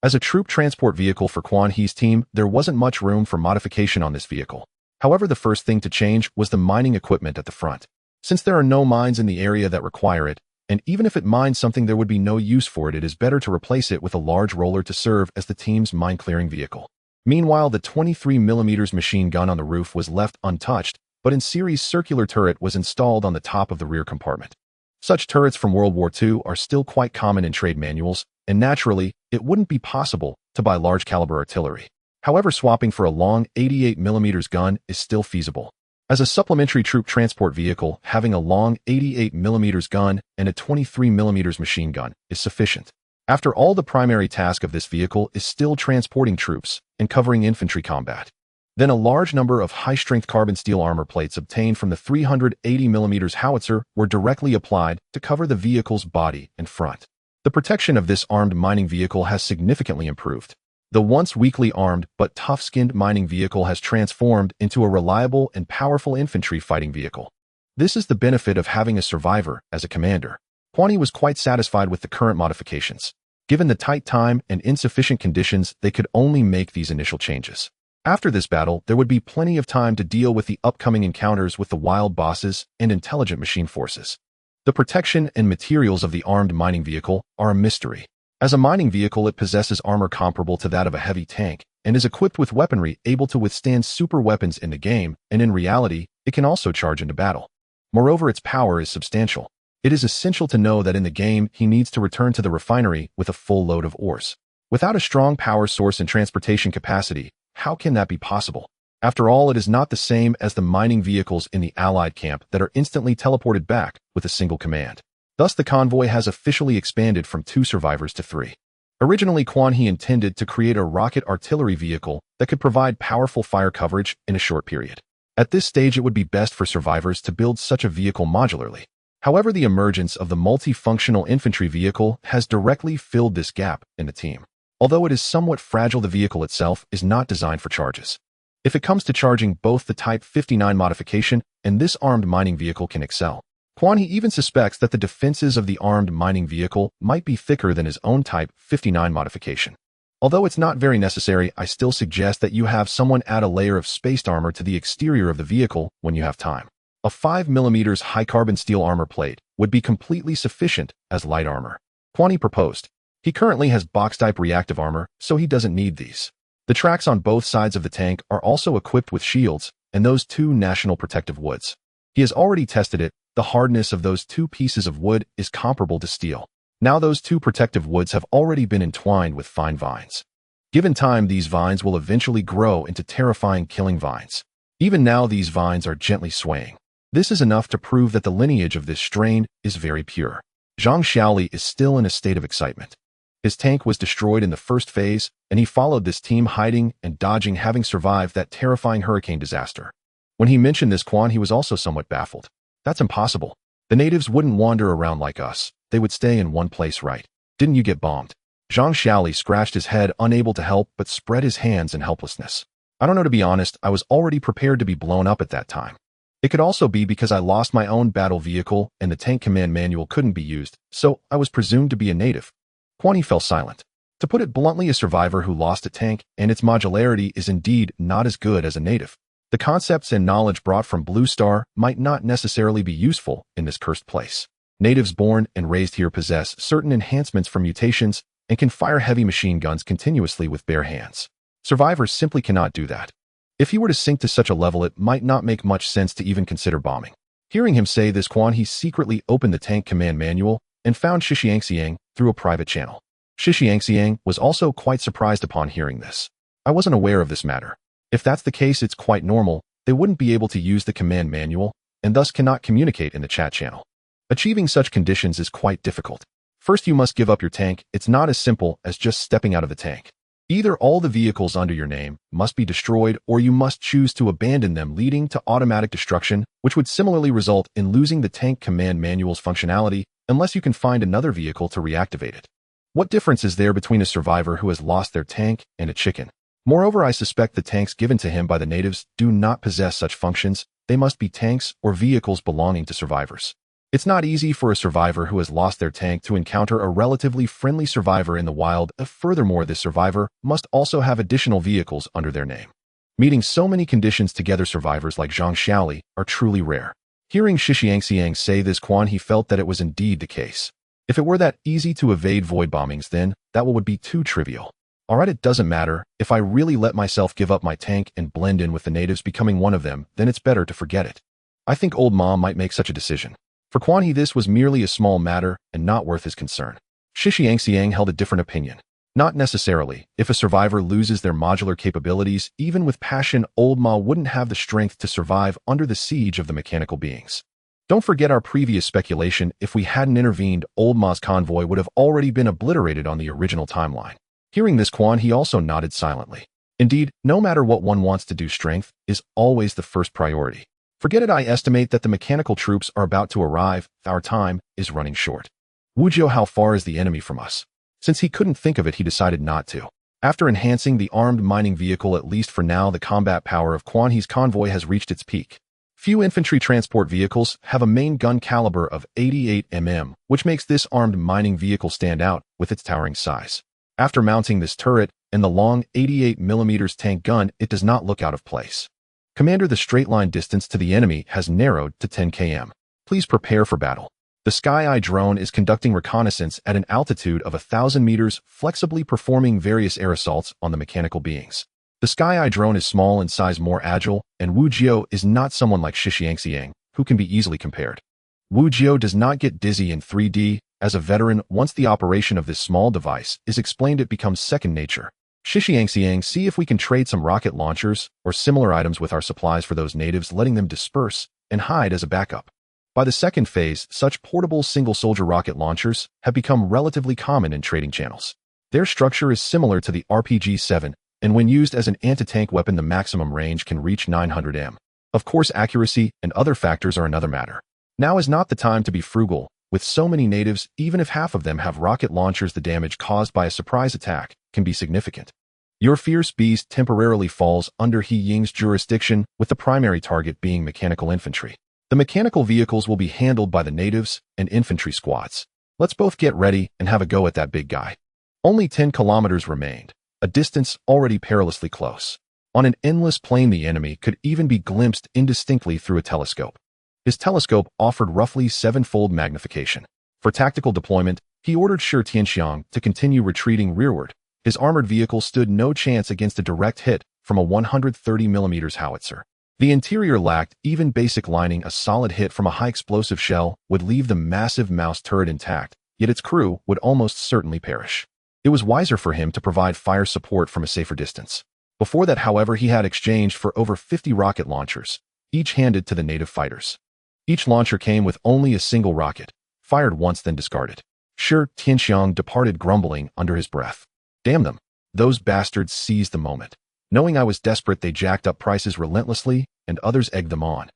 As a troop transport vehicle for Quan He's team, there wasn't much room for modification on this vehicle. However, the first thing to change was the mining equipment at the front. Since there are no mines in the area that require it, and even if it mines something there would be no use for it, it is better to replace it with a large roller to serve as the team's mine-clearing vehicle. Meanwhile, the 23mm machine gun on the roof was left untouched, but a series circular turret was installed on the top of the rear compartment. Such turrets from World War II are still quite common in trade manuals, and naturally, it wouldn't be possible to buy large-caliber artillery. However, swapping for a long 88mm gun is still feasible. As a supplementary troop transport vehicle, having a long 88mm gun and a 23mm machine gun is sufficient. After all, the primary task of this vehicle is still transporting troops and covering infantry combat. Then a large number of high-strength carbon steel armor plates obtained from the 380mm howitzer were directly applied to cover the vehicle's body and front. The protection of this armed mining vehicle has significantly improved. The once weakly armed but tough-skinned mining vehicle has transformed into a reliable and powerful infantry fighting vehicle. This is the benefit of having a survivor as a commander. Kwani was quite satisfied with the current modifications. Given the tight time and insufficient conditions, they could only make these initial changes. After this battle, there would be plenty of time to deal with the upcoming encounters with the wild bosses and intelligent machine forces. The protection and materials of the armed mining vehicle are a mystery. As a mining vehicle, it possesses armor comparable to that of a heavy tank and is equipped with weaponry able to withstand super weapons in the game, and in reality, it can also charge into battle. Moreover, its power is substantial. It is essential to know that in the game, he needs to return to the refinery with a full load of ores. Without a strong power source and transportation capacity, how can that be possible? After all, it is not the same as the mining vehicles in the Allied camp that are instantly teleported back with a single command. Thus, the convoy has officially expanded from 2 survivors to 3. Originally, Quan He intended to create a rocket artillery vehicle that could provide powerful fire coverage in a short period. At this stage, it would be best for survivors to build such a vehicle modularly. However, the emergence of the multifunctional infantry vehicle has directly filled this gap in the team. Although it is somewhat fragile, the vehicle itself is not designed for charges. If it comes to charging, both the Type 59 modification and this armed mining vehicle can excel. Quan He even suspects that the defenses of the armed mining vehicle might be thicker than his own Type 59 modification. Although it's not very necessary, I still suggest that you have someone add a layer of spaced armor to the exterior of the vehicle when you have time. A 5mm high carbon steel armor plate would be completely sufficient as light armor. Quan He proposed. He currently has box-type reactive armor, so he doesn't need these. The tracks on both sides of the tank are also equipped with shields and those 2 national protective woods. He has already tested it. The hardness of those 2 pieces of wood is comparable to steel. Now those 2 protective woods have already been entwined with fine vines. Given time, these vines will eventually grow into terrifying killing vines. Even now, these vines are gently swaying. This is enough to prove that the lineage of this strain is very pure. Zhang Xiaoli is still in a state of excitement. His tank was destroyed in the first phase, and he followed this team hiding and dodging, having survived that terrifying hurricane disaster. When he mentioned this, Quan He was also somewhat baffled. That's impossible. The natives wouldn't wander around like us. They would stay in one place, right? Didn't you get bombed? Zhang Xiaoli scratched his head, unable to help but spread his hands in helplessness. I don't know, to be honest. I was already prepared to be blown up at that time. It could also be because I lost my own battle vehicle and the tank command manual couldn't be used, so I was presumed to be a native. Quan He fell silent. To put it bluntly, a survivor who lost a tank and its modularity is indeed not as good as a native. The concepts and knowledge brought from Blue Star might not necessarily be useful in this cursed place. Natives born and raised here possess certain enhancements from mutations and can fire heavy machine guns continuously with bare hands. Survivors simply cannot do that. If he were to sink to such a level, it might not make much sense to even consider bombing. Hearing him say this, Quan He secretly opened the tank command manual and found Shixiangxiang through a private channel. Shixiangxiang was also quite surprised upon hearing this. I wasn't aware of this matter. If that's the case, it's quite normal. They wouldn't be able to use the command manual and thus cannot communicate in the chat channel. Achieving such conditions is quite difficult. First, you must give up your tank. It's not as simple as just stepping out of the tank. Either all the vehicles under your name must be destroyed, or you must choose to abandon them, leading to automatic destruction, which would similarly result in losing the tank command manual's functionality unless you can find another vehicle to reactivate it. What difference is there between a survivor who has lost their tank and a chicken? Moreover, I suspect the tanks given to him by the natives do not possess such functions. They must be tanks or vehicles belonging to survivors. It's not easy for a survivor who has lost their tank to encounter a relatively friendly survivor in the wild. Furthermore, this survivor must also have additional vehicles under their name. Meeting so many conditions together, survivors like Zhang Xiaoli are truly rare. Hearing Shixiangxiang say this, Quan He felt that it was indeed the case. If it were that easy to evade void bombings, then that would be too trivial. Alright, it doesn't matter. If I really let myself give up my tank and blend in with the natives becoming one of them, then it's better to forget it. I think old mom might make such a decision. For Quan He, this was merely a small matter and not worth his concern. Shixiangxiang held a different opinion. Not necessarily. If a survivor loses their modular capabilities, even with passion, old Ma wouldn't have the strength to survive under the siege of the mechanical beings. Don't forget our previous speculation. If we hadn't intervened, old Ma's convoy would have already been obliterated on the original timeline. Hearing this, Quan He also nodded silently. Indeed, no matter what one wants to do, strength is always the first priority. Forget it. I estimate that the mechanical troops are about to arrive. Our time is running short. Wu Jiu, how far is the enemy from us? Since he couldn't think of it, he decided not to. After enhancing the armed mining vehicle, at least for now, the combat power of Quan He's convoy has reached its peak. Few infantry transport vehicles have a main gun caliber of 88 mm, which makes this armed mining vehicle stand out with its towering size. After mounting this turret and the long 88 mm tank gun, it does not look out of place. Commander, the straight line distance to the enemy has narrowed to 10 km. Please prepare for battle. The Sci-Fi drone is conducting reconnaissance at an altitude of 1,000 meters, flexibly performing various air assaults on the mechanical beings. The Sci-Fi drone is small in size, more agile, and Wu Jiu is not someone like Shixiangxiang, who can be easily compared. Wu Jiu does not get dizzy in 3D. As a veteran, once the operation of this small device is explained, it becomes second nature. Shixiangxiang, see if we can trade some rocket launchers or similar items with our supplies for those natives, letting them disperse and hide as a backup. By the second phase, such portable single-soldier rocket launchers have become relatively common in trading channels. Their structure is similar to the RPG-7, and when used as an anti-tank weapon, the maximum range can reach 900 m. Of course, accuracy and other factors are another matter. Now is not the time to be frugal. With so many natives, even if half of them have rocket launchers, the damage caused by a surprise attack can be significant. Your fierce beast temporarily falls under He Ying's jurisdiction, with the primary target being mechanical infantry. The mechanical vehicles will be handled by the natives and infantry squads. Let's both get ready and have a go at that big guy. Only 10 kilometers remained, a distance already perilously close. On an endless plain, the enemy could even be glimpsed indistinctly through a telescope. His telescope offered roughly 7-fold magnification. For tactical deployment, he ordered Shi Tianxiang to continue retreating rearward. His armored vehicle stood no chance against a direct hit from a 130 mm howitzer. The interior lacked even basic lining. A solid hit from a high-explosive shell would leave the massive mouse turret intact, yet its crew would almost certainly perish. It was wiser for him to provide fire support from a safer distance. Before that, however, he had exchanged for over 50 rocket launchers, each handed to the native fighters. Each launcher came with only a single rocket, fired once then discarded. Shi Tianxiang departed grumbling under his breath. Damn them. Those bastards seized the moment. Knowing I was desperate, they jacked up prices relentlessly, and others egged them on.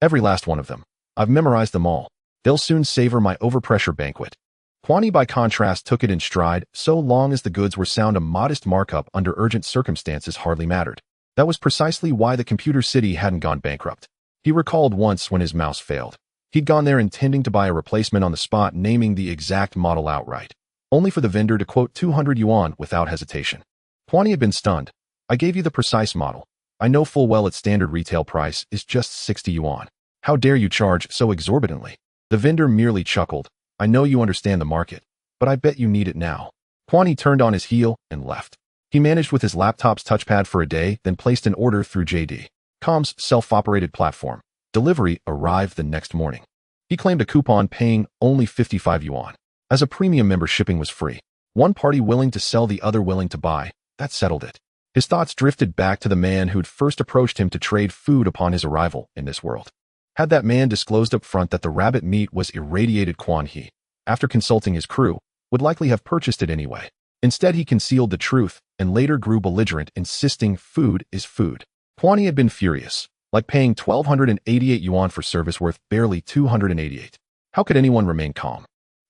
Every last one of them. I've memorized them all. They'll soon savor my overpressure banquet. Quan He, by contrast, took it in stride. So long as the goods were sound, a modest markup under urgent circumstances hardly mattered. That was precisely why the computer city hadn't gone bankrupt. He recalled once when his mouse failed. He'd gone there intending to buy a replacement on the spot, naming the exact model outright, only for the vendor to quote 200 yuan without hesitation. Quan He had been stunned. I gave you the precise model. I know full well its standard retail price is just 60 yuan. How dare you charge so exorbitantly? The vendor merely chuckled. I know you understand the market, but I bet you need it now. Quan He turned on his heel and left. He managed with his laptop's touchpad for a day, then placed an order through JD.com's self-operated platform. Delivery arrived the next morning. He claimed a coupon paying only 55 yuan. As a premium member, shipping was free. One party willing to sell, the other willing to buy. That settled it. His thoughts drifted back to the man who'd first approached him to trade food upon his arrival in this world. Had that man disclosed up front that the rabbit meat was irradiated, Quan He, after consulting his crew, would likely have purchased it anyway. Instead, he concealed the truth and later grew belligerent, insisting food is food. Quan He had been furious, like paying 1,288 yuan for service worth barely 288. How could anyone remain calm?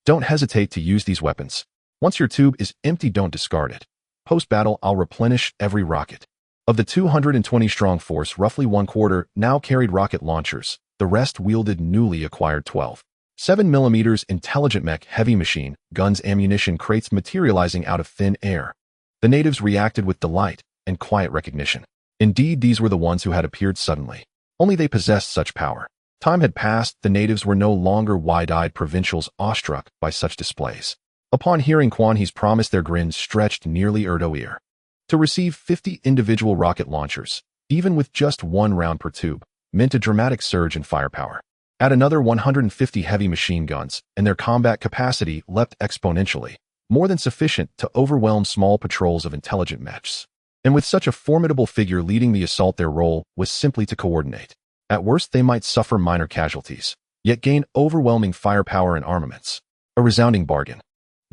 Don't hesitate to use these weapons. Once your tube is empty, don't discard it. Post-battle, I'll replenish every rocket. Of the 220-strong force, roughly 1/4 now carried rocket launchers. The rest wielded newly acquired 12 7mm intelligent mech heavy machine guns, ammunition crates materializing out of thin air. The natives reacted with delight and quiet recognition. Indeed, these were the ones who had appeared suddenly. Only they possessed such power. Time had passed. The natives were no longer wide-eyed provincials awestruck by such displays. Upon hearing Quan He's promise, their grins stretched nearly ear to ear. To receive 50 individual rocket launchers, even with just one round per tube, meant a dramatic surge in firepower. Add another 150 heavy machine guns, and their combat capacity leapt exponentially, more than sufficient to overwhelm small patrols of intelligent mechs. And with such a formidable figure leading the assault, their role was simply to coordinate. At worst, they might suffer minor casualties, yet gain overwhelming firepower and armaments. A resounding bargain.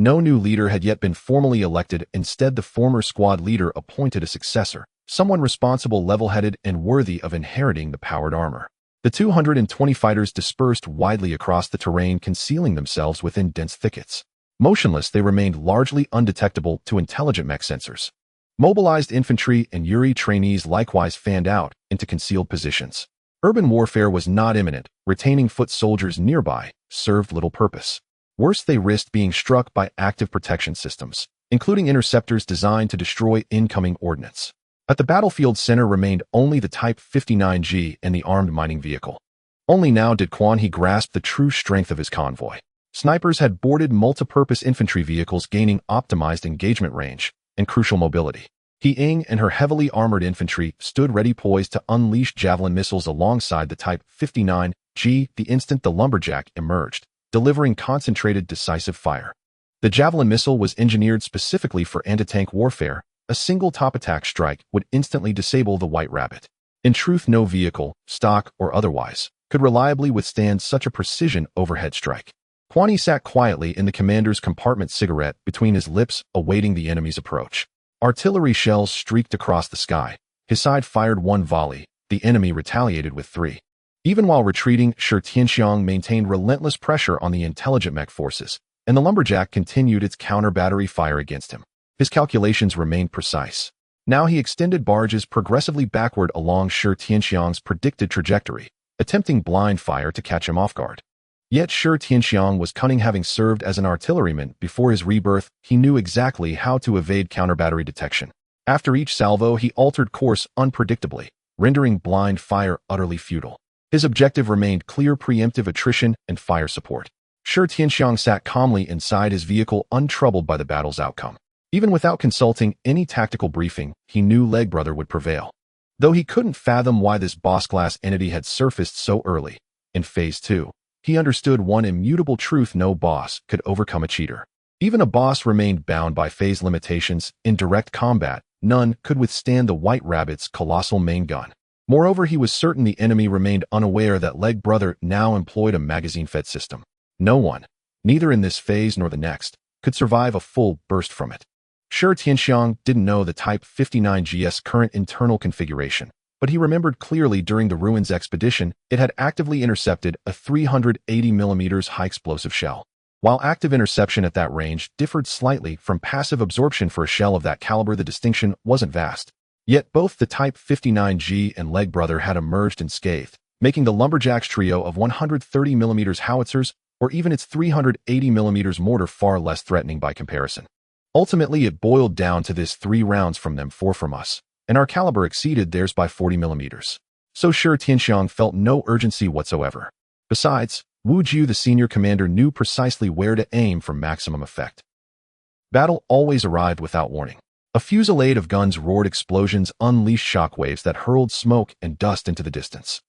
No new leader had yet been formally elected. Instead, the former squad leader appointed a successor, someone responsible, level-headed, and worthy of inheriting the powered armor. The 220 fighters dispersed widely across the terrain, concealing themselves within dense thickets. Motionless, they remained largely undetectable to intelligent mech sensors. Mobilized infantry and Yuri trainees likewise fanned out into concealed positions. Urban warfare was not imminent. Retaining foot soldiers nearby served little purpose. Worse, they risked being struck by active protection systems, including interceptors designed to destroy incoming ordnance. At the battlefield center remained only the Type 59G and the armed mining vehicle. Only now did Quan He grasp the true strength of his convoy. Snipers had boarded multipurpose infantry vehicles, gaining optimized engagement range and crucial mobility. He Ying and her heavily armored infantry stood ready, poised to unleash javelin missiles alongside the Type 59G the instant the lumberjack emerged, delivering concentrated, decisive fire. The javelin missile was engineered specifically for anti-tank warfare. A single top-attack strike would instantly disable the White Rabbit. In truth, no vehicle, stock or otherwise, could reliably withstand such a precision overhead strike. Quan He sat quietly in the commander's compartment, cigarette between his lips, awaiting the enemy's approach. Artillery shells streaked across the sky. His side fired one volley. The enemy retaliated with 3. Even while retreating, Shi Tianxiang maintained relentless pressure on the intelligent mech forces, and the lumberjack continued its counter-battery fire against him. His calculations remained precise. Now he extended barges progressively backward along Shi Tianxiang's predicted trajectory, attempting blind fire to catch him off guard. Yet Shi Tianxiang was cunning. Having served as an artilleryman before his rebirth, he knew exactly how to evade counter-battery detection. After each salvo, he altered course unpredictably, rendering blind fire utterly futile. His objective remained clear: preemptive attrition and fire support. Shi Tianxiang sat calmly inside his vehicle, untroubled by the battle's outcome. Even without consulting any tactical briefing, he knew Leg Brother would prevail. Though he couldn't fathom why this boss-class entity had surfaced so early. In Phase 2, he understood one immutable truth: no boss could overcome a cheater. Even a boss remained bound by phase limitations. In direct combat, none could withstand the White Rabbit's colossal main gun. Moreover, he was certain the enemy remained unaware that Leg Brother now employed a magazine-fed system. No one, neither in this phase nor the next, could survive a full burst from it. Shi Tianxiang didn't know the Type 59G's current internal configuration, but he remembered clearly during the Ruins expedition it had actively intercepted a 380mm high-explosive shell. While active interception at that range differed slightly from passive absorption for a shell of that caliber, the distinction wasn't vast. Yet both the Type 59G and Leg Brother had emerged unscathed, making the lumberjack's trio of 130mm howitzers or even its 380mm mortar far less threatening by comparison. Ultimately, it boiled down to this: 3 rounds from them, 4 from us, and our caliber exceeded theirs by 40mm. So Shi Tianxiang felt no urgency whatsoever. Besides, Wu Jiu, the senior commander, knew precisely where to aim for maximum effect. Battle always arrived without warning. A fusillade of guns roared, explosions unleashed shockwaves that hurled smoke and dust into the distance.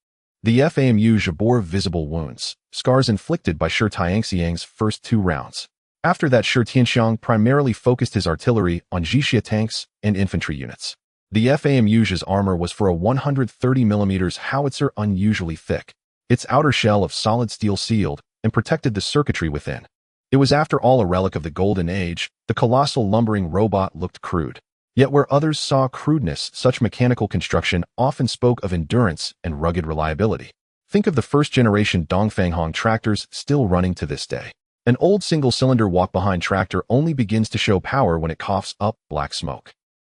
The FAMU bore visible wounds, scars inflicted by Shi Tianxiang's first 2 rounds. After that, Shi Tianxiang primarily focused his artillery on Jixia tanks and infantry units. The FAMU's armor was for a 130mm howitzer, unusually thick. Its outer shell of solid steel sealed and protected the circuitry within. It was, after all, a relic of the Golden Age. The colossal lumbering robot looked crude. Yet where others saw crudeness, such mechanical construction often spoke of endurance and rugged reliability. Think of the first-generation Dongfanghong tractors still running to this day. An old single-cylinder walk-behind tractor only begins to show power when it coughs up black smoke.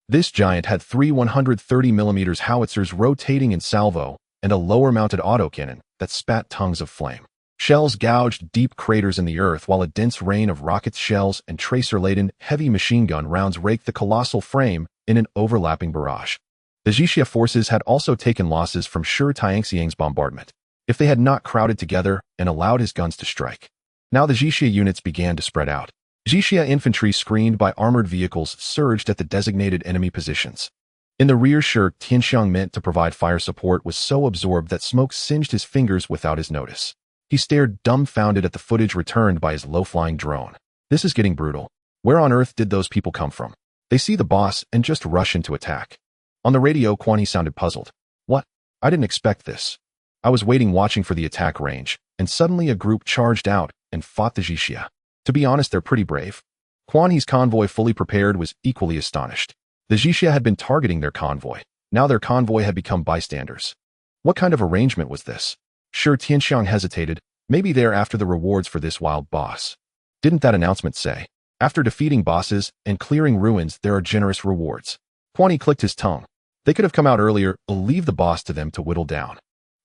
This giant had 3 130mm howitzers rotating in salvo and a lower-mounted autocannon that spat tongues of flame. Shells gouged deep craters in the earth, while a dense rain of rockets, shells, and tracer-laden heavy machine gun rounds raked the colossal frame in an overlapping barrage. The Jixia forces had also taken losses from Shi Tianxiang's bombardment, if they had not crowded together and allowed his guns to strike. Now the Jixia units began to spread out. Jixia infantry screened by armored vehicles surged at the designated enemy positions. In the rear, Tianxiang meant to provide fire support was so absorbed that smoke singed his fingers without his notice. He stared dumbfounded at the footage returned by his low-flying drone. This is getting brutal. Where on earth did those people come from? They see the boss and just rush into attack. On the radio, Quan He sounded puzzled. What? I didn't expect this. I was waiting watching for the attack range, and suddenly a group charged out and fought the Jixia. To be honest, they're pretty brave. Quan He's convoy, fully prepared, was equally astonished. The Jixia had been targeting their convoy. Now their convoy had become bystanders. What kind of arrangement was this? Tianxiang hesitated. Maybe they're after the rewards for this wild boss. Didn't that announcement say? After defeating bosses and clearing ruins, there are generous rewards. Quan He clicked his tongue. They could have come out earlier, leave the boss to them to whittle down.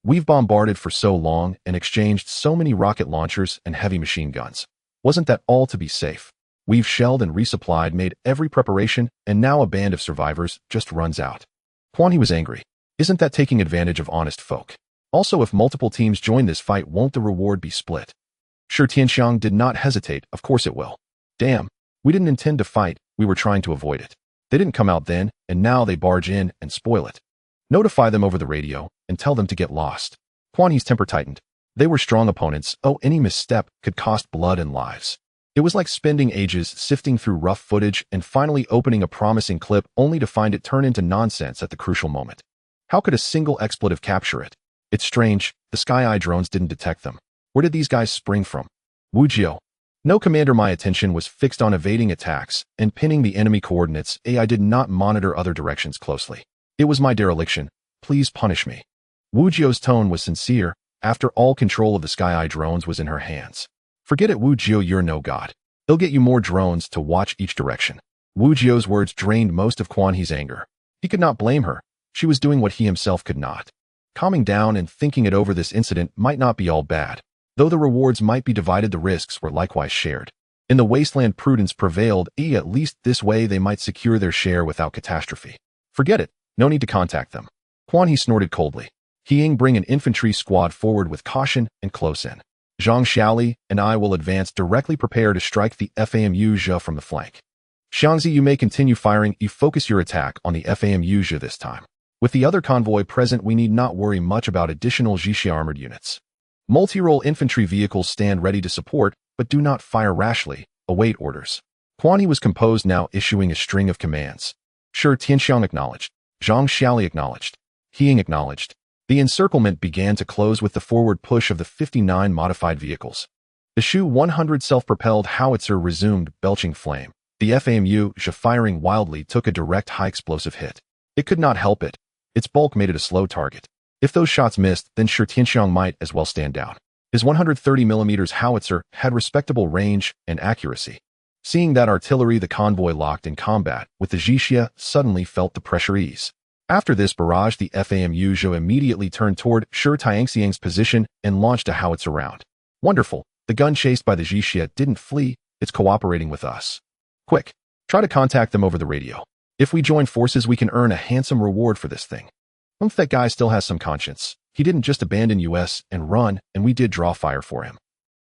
We've bombarded for so long and exchanged so many rocket launchers and heavy machine guns. Wasn't that all to be safe? We've shelled and resupplied, made every preparation, and now a band of survivors just runs out. Quan He was angry. Isn't that taking advantage of honest folk? Also, if multiple teams join this fight, won't the reward be split? Tianxiang did not hesitate. Of course it will. Damn, we didn't intend to fight, we were trying to avoid it. They didn't come out then, and now they barge in and spoil it. Notify them over the radio and tell them to get lost. Quan He's temper tightened. They were strong opponents. Any misstep could cost blood and lives. It was like spending ages sifting through rough footage and finally opening a promising clip only to find it turn into nonsense at the crucial moment. How could a single expletive capture it? It's strange, the Sci-Fi drones didn't detect them. Where did these guys spring from? Wu Jiu. No, Commander, my attention was fixed on evading attacks and pinning the enemy coordinates. I did not monitor other directions closely. It was my dereliction. Please punish me. Wu Jiu's tone was sincere. After all, control of the Sci-Fi drones was in her hands. Forget it, Wu Jiu, you're no god. They'll get you more drones to watch each direction. Wu Jiu's words drained most of Quan He's anger. He could not blame her. She was doing what he himself could not. Calming down and thinking it over, this incident might not be all bad. Though the rewards might be divided, the risks were likewise shared. In the wasteland, prudence prevailed. At least this way they might secure their share without catastrophe. Forget it. No need to contact them. Quan He snorted coldly. He bring an infantry squad forward with caution and close in. Zhang Xiaoli and I will advance directly, prepare to strike the FAMU Zhe from the flank. Xiangzi, you may continue firing. You focus your attack on the FAMU Zhe this time. With the other convoy present, we need not worry much about additional Jixia armored units. Multi-role infantry vehicles stand ready to support, but do not fire rashly. Await orders. Quan He was composed now, issuing a string of commands. Tianxiang acknowledged. Zhang Xiaoli acknowledged. He acknowledged. The encirclement began to close with the forward push of the 59 modified vehicles. The Shu-100 self-propelled howitzer resumed belching flame. The FAMU Zhe, firing wildly, took a direct high-explosive hit. It could not help it. Its bulk made it a slow target. If those shots missed, then Tianxiang might as well stand down. His 130mm howitzer had respectable range and accuracy. Seeing that artillery, the convoy locked in combat with the Jixia suddenly felt the pressure ease. After this barrage, the FAMU Zhe immediately turned toward Tianxiang's position and launched a howitzer round. Wonderful. The gun chased by the Jixia didn't flee. It's cooperating with us. Quick. Try to contact them over the radio. If we join forces, we can earn a handsome reward for this thing. That guy still has some conscience. He didn't just abandon us and run, and we did draw fire for him.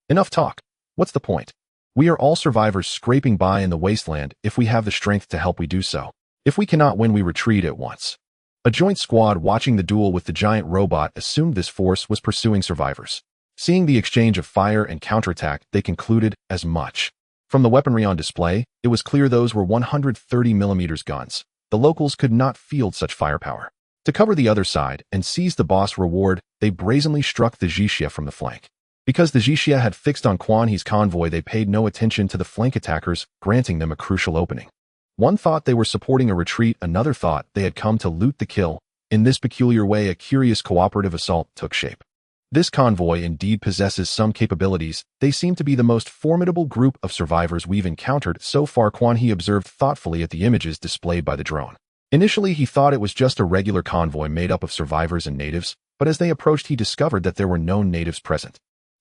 Enough talk. What's the point? We are all survivors scraping by in the wasteland. If we have the strength to help, we do so. If we cannot win, we retreat at once. A joint squad watching the duel with the giant robot assumed this force was pursuing survivors. Seeing the exchange of fire and counterattack, they concluded as much. From the weaponry on display, it was clear those were 130mm guns. The locals could not field such firepower. To cover the other side and seize the boss reward, they brazenly struck the Jixia from the flank. Because the Jixia had fixed on Quan He's convoy, they paid no attention to the flank attackers, granting them a crucial opening. One thought they were supporting a retreat, another thought they had come to loot the kill. In this peculiar way, a curious cooperative assault took shape. This convoy indeed possesses some capabilities. They seem to be the most formidable group of survivors we've encountered so far, Quan He observed thoughtfully at the images displayed by the drone. Initially, he thought it was just a regular convoy made up of survivors and natives, but as they approached, he discovered that there were no natives present.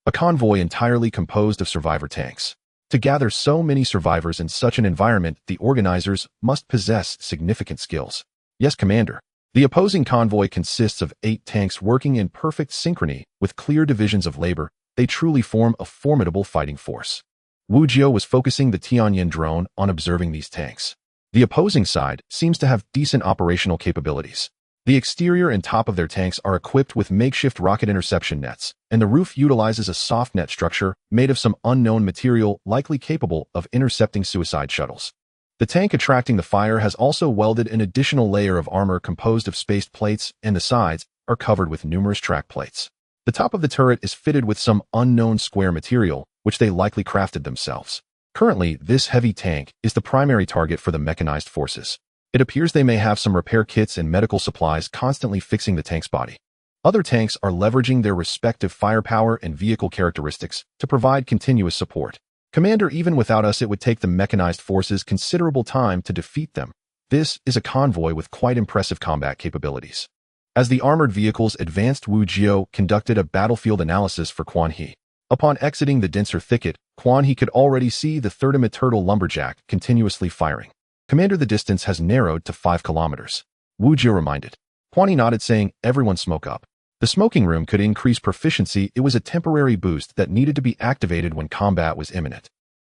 A convoy entirely composed of survivor tanks. To gather so many survivors in such an environment, the organizers must possess significant skills. Yes, Commander. The opposing convoy consists of 8 tanks working in perfect synchrony with clear divisions of labor. They truly form a formidable fighting force. Wu Jiao was focusing the Tianyan drone on observing these tanks. The opposing side seems to have decent operational capabilities. The exterior and top of their tanks are equipped with makeshift rocket interception nets, and the roof utilizes a soft net structure made of some unknown material likely capable of intercepting suicide shuttles. The tank attracting the fire has also welded an additional layer of armor composed of spaced plates, and the sides are covered with numerous track plates. The top of the turret is fitted with some unknown square material, which they likely crafted themselves. Currently, this heavy tank is the primary target for the mechanized forces. It appears they may have some repair kits and medical supplies constantly fixing the tank's body. Other tanks are leveraging their respective firepower and vehicle characteristics to provide continuous support. Commander, even without us, it would take the mechanized forces considerable time to defeat them. This is a convoy with quite impressive combat capabilities. As the armored vehicles advanced, Wu Jiao conducted a battlefield analysis for Quan He. Upon exiting the denser thicket, Quan He could already see the third turtle lumberjack continuously firing. Commander, the distance has narrowed to 5 kilometers. Wu Jiao reminded. Quan He nodded, saying, everyone smoke up. The smoking room could increase proficiency. It was a temporary boost that needed to be activated when combat was imminent.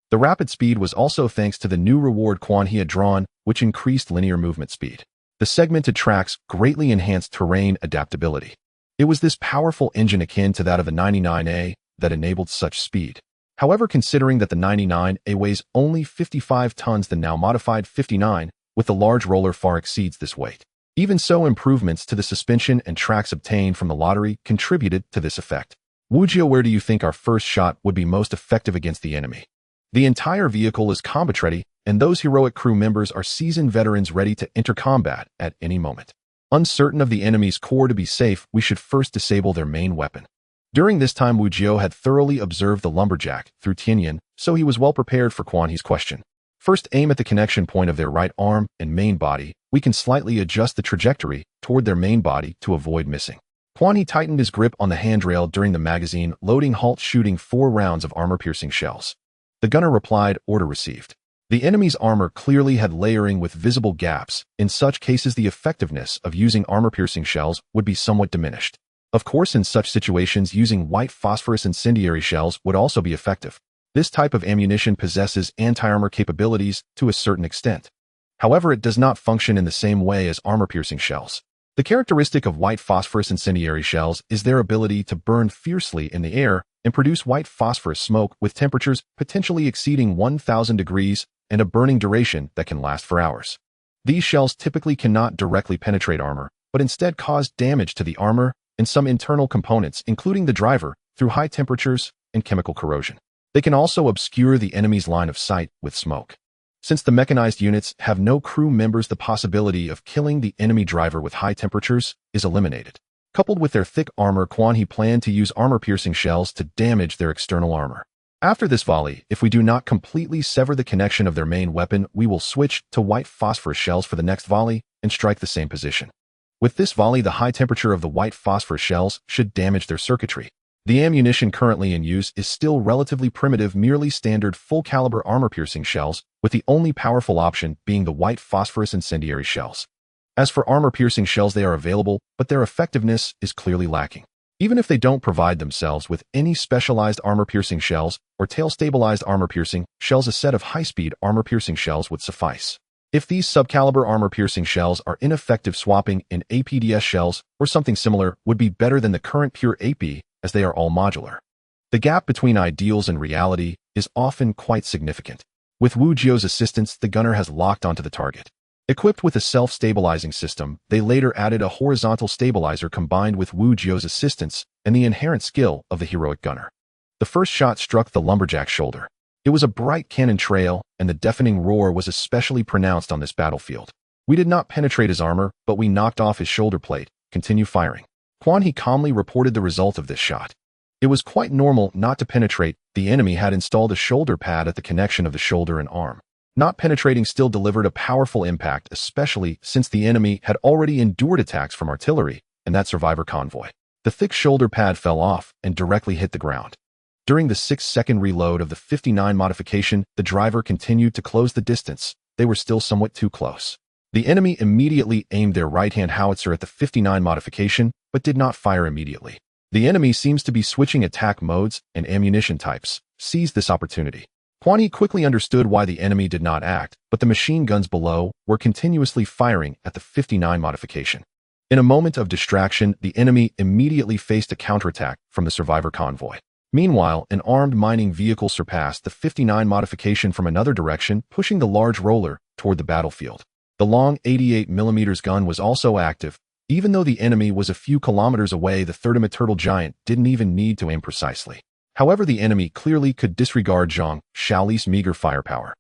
The rapid speed was also thanks to the new reward Quan He had drawn, which increased linear movement speed. The segmented tracks greatly enhanced terrain adaptability. It was this powerful engine akin to that of the 99A that enabled such speed. However, considering that the 99A weighs only 55 tons, the now modified 59 with the large roller far exceeds this weight. Even so, improvements to the suspension and tracks obtained from the lottery contributed to this effect. Wu Jiao, where do you think our first shot would be most effective against the enemy? The entire vehicle is combat ready, and those heroic crew members are seasoned veterans ready to enter combat at any moment. Uncertain of the enemy's core, to be safe, we should first disable their main weapon. During this time, Wu Jiao had thoroughly observed the lumberjack through Tianyan, so he was well prepared for Quan He's question. First, aim at the connection point of their right arm and main body. We can slightly adjust the trajectory toward their main body to avoid missing. Quan He tightened his grip on the handrail during the magazine loading halt, shooting 4 rounds of armor-piercing shells. The gunner replied, order received. The enemy's armor clearly had layering with visible gaps. In such cases, the effectiveness of using armor-piercing shells would be somewhat diminished. Of course, in such situations, using white phosphorus incendiary shells would also be effective. This type of ammunition possesses anti-armor capabilities to a certain extent. However, it does not function in the same way as armor-piercing shells. The characteristic of white phosphorus incendiary shells is their ability to burn fiercely in the air and produce white phosphorus smoke with temperatures potentially exceeding 1,000 degrees and a burning duration that can last for hours. These shells typically cannot directly penetrate armor, but instead cause damage to the armor and some internal components, including the driver, through high temperatures and chemical corrosion. They can also obscure the enemy's line of sight with smoke. Since the mechanized units have no crew members, the possibility of killing the enemy driver with high temperatures is eliminated. Coupled with their thick armor, Quan He planned to use armor-piercing shells to damage their external armor. After this volley, if we do not completely sever the connection of their main weapon, we will switch to white phosphorus shells for the next volley and strike the same position. With this volley, the high temperature of the white phosphorus shells should damage their circuitry. The ammunition currently in use is still relatively primitive, merely standard full-caliber armor-piercing shells, with the only powerful option being the white phosphorus incendiary shells. As for armor-piercing shells, they are available, but their effectiveness is clearly lacking. Even if they don't provide themselves with any specialized armor-piercing shells or tail-stabilized armor-piercing shells, a set of high-speed armor-piercing shells would suffice. If these subcaliber armor-piercing shells are ineffective, swapping in APDS shells or something similar would be better than the current pure AP, as they are all modular. The gap between ideals and reality is often quite significant. With Wu Jiao's assistance, the gunner has locked onto the target. Equipped with a self-stabilizing system, they later added a horizontal stabilizer combined with Wu Jiao's assistance and the inherent skill of the heroic gunner. The first shot struck the lumberjack's shoulder. It was a bright cannon trail, and the deafening roar was especially pronounced on this battlefield. We did not penetrate his armor, but we knocked off his shoulder plate. Continue firing. Quan He calmly reported the result of this shot. It was quite normal not to penetrate. The enemy had installed a shoulder pad at the connection of the shoulder and arm. Not penetrating still delivered a powerful impact, especially since the enemy had already endured attacks from artillery and that survivor convoy. The thick shoulder pad fell off and directly hit the ground. During the 6-second reload of the 59 modification, the driver continued to close the distance. They were still somewhat too close. The enemy immediately aimed their right-hand howitzer at the 59 modification, but did not fire immediately. The enemy seems to be switching attack modes and ammunition types. Seize this opportunity. Quan He quickly understood why the enemy did not act, but the machine guns below were continuously firing at the 59 modification. In a moment of distraction, the enemy immediately faced a counterattack from the survivor convoy. Meanwhile, an armed mining vehicle surpassed the 59 modification from another direction, pushing the large roller toward the battlefield. The long 88mm gun was also active. Even though the enemy was a few kilometers away, the third turtle giant didn't even need to aim precisely. However, the enemy clearly could disregard Zhang Shaoli's meager firepower.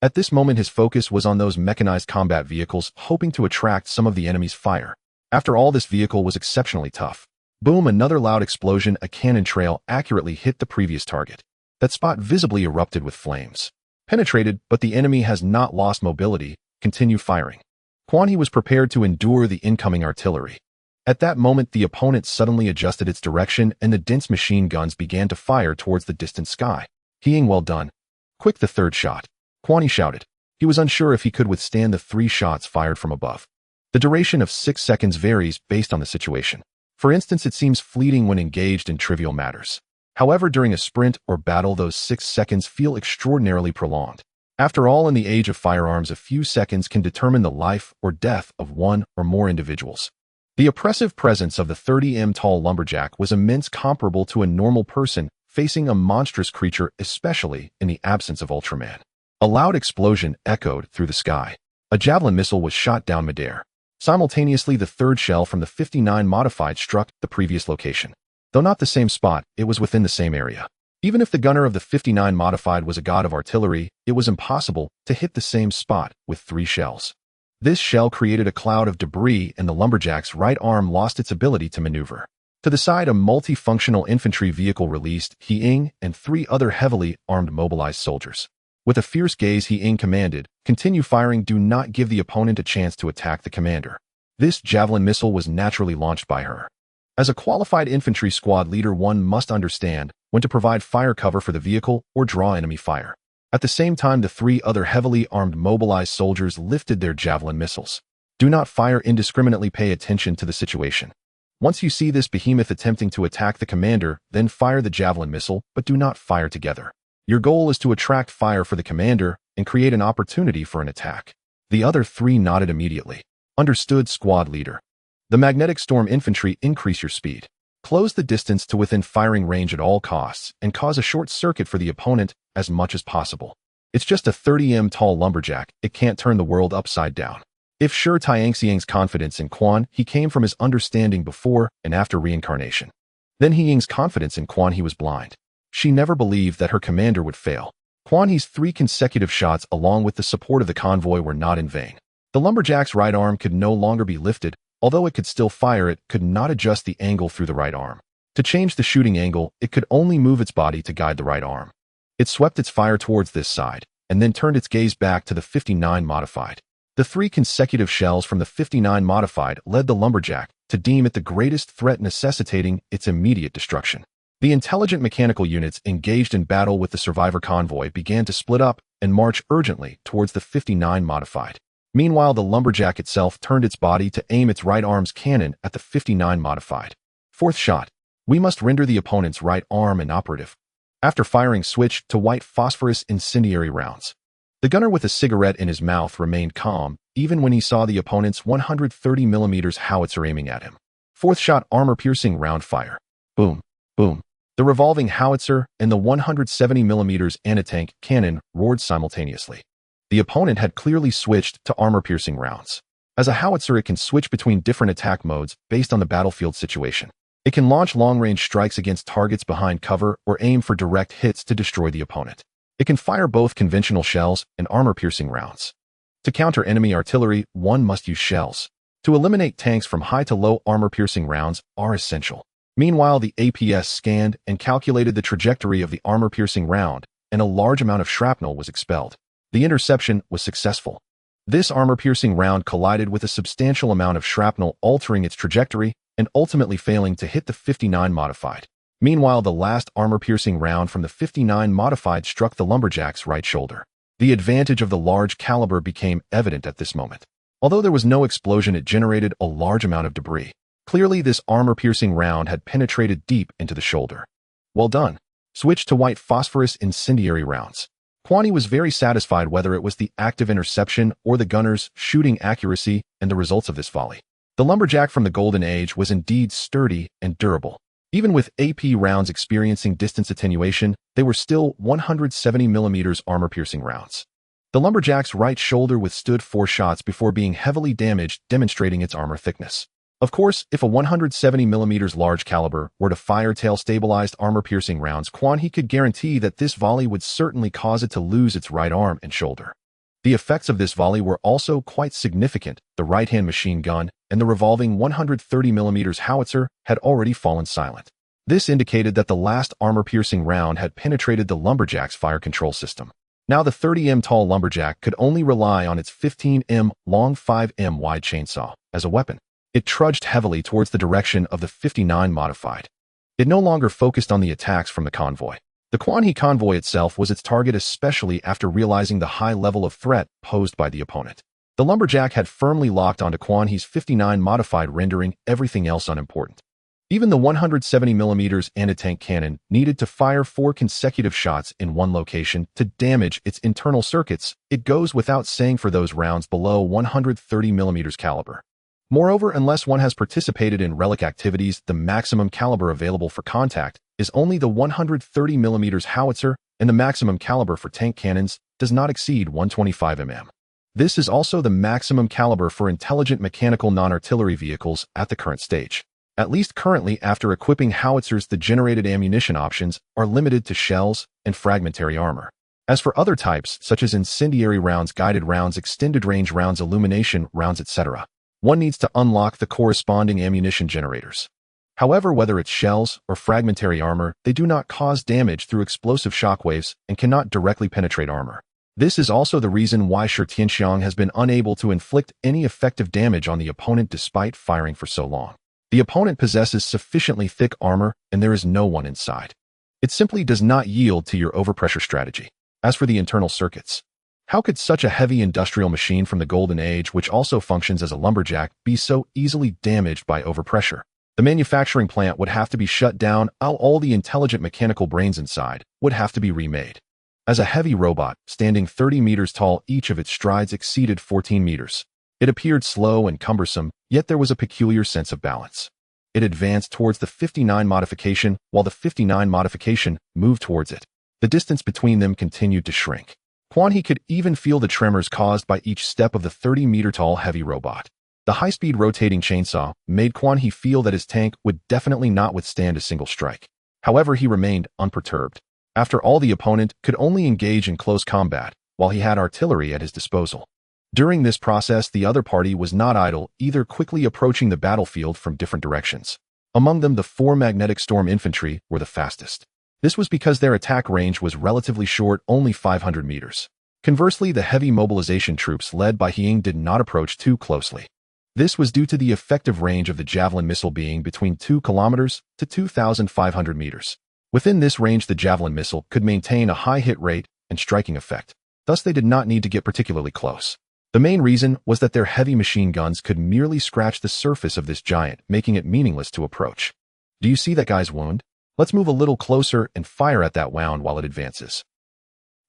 At this moment, his focus was on those mechanized combat vehicles, hoping to attract some of the enemy's fire. After all, this vehicle was exceptionally tough. Boom, another loud explosion, a cannon trail accurately hit the previous target. That spot visibly erupted with flames. Penetrated, but the enemy has not lost mobility. Continue firing. Quan He was prepared to endure the incoming artillery. At that moment, the opponent suddenly adjusted its direction and the dense machine guns began to fire towards the distant sky. He Ying, well done. Quick, the third shot. Quan He shouted. He was unsure if he could withstand the 3 shots fired from above. The duration of 6 seconds varies based on the situation. For instance, it seems fleeting when engaged in trivial matters. However, during a sprint or battle, those 6 seconds feel extraordinarily prolonged. After all, in the age of firearms, a few seconds can determine the life or death of one or more individuals. The oppressive presence of the 30m tall lumberjack was immense, comparable to a normal person facing a monstrous creature, especially in the absence of Ultraman. A loud explosion echoed through the sky. A javelin missile was shot down midair. Simultaneously, the third shell from the 59 modified struck the previous location. Though not the same spot, it was within the same area. Even if the gunner of the 59 modified was a god of artillery, it was impossible to hit the same spot with 3 shells. This shell created a cloud of debris and the lumberjack's right arm lost its ability to maneuver. To the side, a multifunctional infantry vehicle released He Ying and 3 other heavily armed mobilized soldiers. With a fierce gaze, He Ying commanded, "Continue firing, do not give the opponent a chance to attack the commander." This javelin missile was naturally launched by her. As a qualified infantry squad leader, one must understand when to provide fire cover for the vehicle or draw enemy fire. At the same time, the 3 other heavily armed mobilized soldiers lifted their javelin missiles. Do not fire indiscriminately, pay attention to the situation. Once you see this behemoth attempting to attack the commander, then fire the javelin missile, but do not fire together. Your goal is to attract fire for the commander and create an opportunity for an attack. The other 3 nodded immediately. Understood, squad leader. The magnetic storm infantry, increase your speed. Close the distance to within firing range at all costs and cause a short circuit for the opponent as much as possible. It's just a 30m tall lumberjack, it can't turn the world upside down. If sure, Tianxiang's confidence in Quan He came from his understanding before and after reincarnation. Then He Ying's confidence in Quan He was blind. She never believed that her commander would fail. Quan He's 3 consecutive shots along with the support of the convoy were not in vain. The lumberjack's right arm could no longer be lifted. Although it could still fire, it could not adjust the angle through the right arm. To change the shooting angle, it could only move its body to guide the right arm. It swept its fire towards this side, and then turned its gaze back to the 59 modified. The 3 consecutive shells from the 59 modified led the lumberjack to deem it the greatest threat, necessitating its immediate destruction. The intelligent mechanical units engaged in battle with the survivor convoy began to split up and march urgently towards the 59 modified. Meanwhile, the lumberjack itself turned its body to aim its right arm's cannon at the 59 modified. 4th shot. We must render the opponent's right arm inoperative. After firing, switched to white phosphorus incendiary rounds. The gunner with a cigarette in his mouth remained calm, even when he saw the opponent's 130mm howitzer aiming at him. 4th shot, armor-piercing round fire. Boom, boom. The revolving howitzer and the 170mm anti-tank cannon roared simultaneously. The opponent had clearly switched to armor-piercing rounds. As a howitzer, it can switch between different attack modes based on the battlefield situation. It can launch long-range strikes against targets behind cover or aim for direct hits to destroy the opponent. It can fire both conventional shells and armor-piercing rounds. To counter enemy artillery, one must use shells. To eliminate tanks from high to low, armor-piercing rounds are essential. Meanwhile, the APS scanned and calculated the trajectory of the armor-piercing round, and a large amount of shrapnel was expelled. The interception was successful. This armor-piercing round collided with a substantial amount of shrapnel, altering its trajectory and ultimately failing to hit the 59 modified. Meanwhile, the last armor-piercing round from the 59 modified struck the lumberjack's right shoulder. The advantage of the large caliber became evident at this moment. Although there was no explosion, it generated a large amount of debris. Clearly, this armor-piercing round had penetrated deep into the shoulder. Well done. Switch to white phosphorus incendiary rounds. Kwani was very satisfied whether it was the active interception or the gunner's shooting accuracy and the results of this volley. The lumberjack from the Golden Age was indeed sturdy and durable. Even with AP rounds experiencing distance attenuation, they were still 170mm armor-piercing rounds. The lumberjack's right shoulder withstood 4 shots before being heavily damaged, demonstrating its armor thickness. Of course, if a 170mm large caliber were to fire tail-stabilized armor-piercing rounds, Kwani could guarantee that this volley would certainly cause it to lose its right arm and shoulder. The effects of this volley were also quite significant. The right-hand machine gun and the revolving 130mm howitzer had already fallen silent. This indicated that the last armor-piercing round had penetrated the lumberjack's fire control system. Now the 30mm tall lumberjack could only rely on its 15mm long 5mm wide chainsaw as a weapon. It trudged heavily towards the direction of the 59 modified. It no longer focused on the attacks from the convoy. The Kwani convoy itself was its target, especially after realizing the high level of threat posed by the opponent. The lumberjack had firmly locked onto Kwani's 59 modified, rendering everything else unimportant. Even the 170mm anti-tank cannon needed to fire 4 consecutive shots in one location to damage its internal circuits. It goes without saying for those rounds below 130mm caliber. Moreover, unless one has participated in relic activities, the maximum caliber available for contact is only the 130mm howitzer, and the maximum caliber for tank cannons does not exceed 125mm. This is also the maximum caliber for intelligent mechanical non-artillery vehicles at the current stage. At least currently, after equipping howitzers, the generated ammunition options are limited to shells and fragmentary armor. As for other types, such as incendiary rounds, guided rounds, extended range rounds, illumination rounds, etc., one needs to unlock the corresponding ammunition generators. However, whether it's shells or fragmentary armor, they do not cause damage through explosive shockwaves and cannot directly penetrate armor. This is also the reason why Shi Tianxiang has been unable to inflict any effective damage on the opponent despite firing for so long. The opponent possesses sufficiently thick armor and there is no one inside. It simply does not yield to your overpressure strategy. As for the internal circuits, how could such a heavy industrial machine from the Golden Age, which also functions as a lumberjack, be so easily damaged by overpressure? The manufacturing plant would have to be shut down, all the intelligent mechanical brains inside would have to be remade. As a heavy robot, standing 30 meters tall, each of its strides exceeded 14 meters. It appeared slow and cumbersome, yet there was a peculiar sense of balance. It advanced towards the 59 modification, while the 59 modification moved towards it. The distance between them continued to shrink. Kwani could even feel the tremors caused by each step of the 30-meter-tall heavy robot. The high-speed rotating chainsaw made Kwani feel that his tank would definitely not withstand a single strike. However, he remained unperturbed. After all, the opponent could only engage in close combat, while he had artillery at his disposal. During this process, the other party was not idle, either quickly approaching the battlefield from different directions. Among them, the 4 magnetic storm infantry were the fastest. This was because their attack range was relatively short, only 500 meters. Conversely, the heavy mobilization troops led by He did not approach too closely. This was due to the effective range of the javelin missile being between 2 kilometers to 2,500 meters. Within this range, the javelin missile could maintain a high hit rate and striking effect. Thus, they did not need to get particularly close. The main reason was that their heavy machine guns could merely scratch the surface of this giant, making it meaningless to approach. Do you see that guy's wound? Let's move a little closer and fire at that wound while it advances.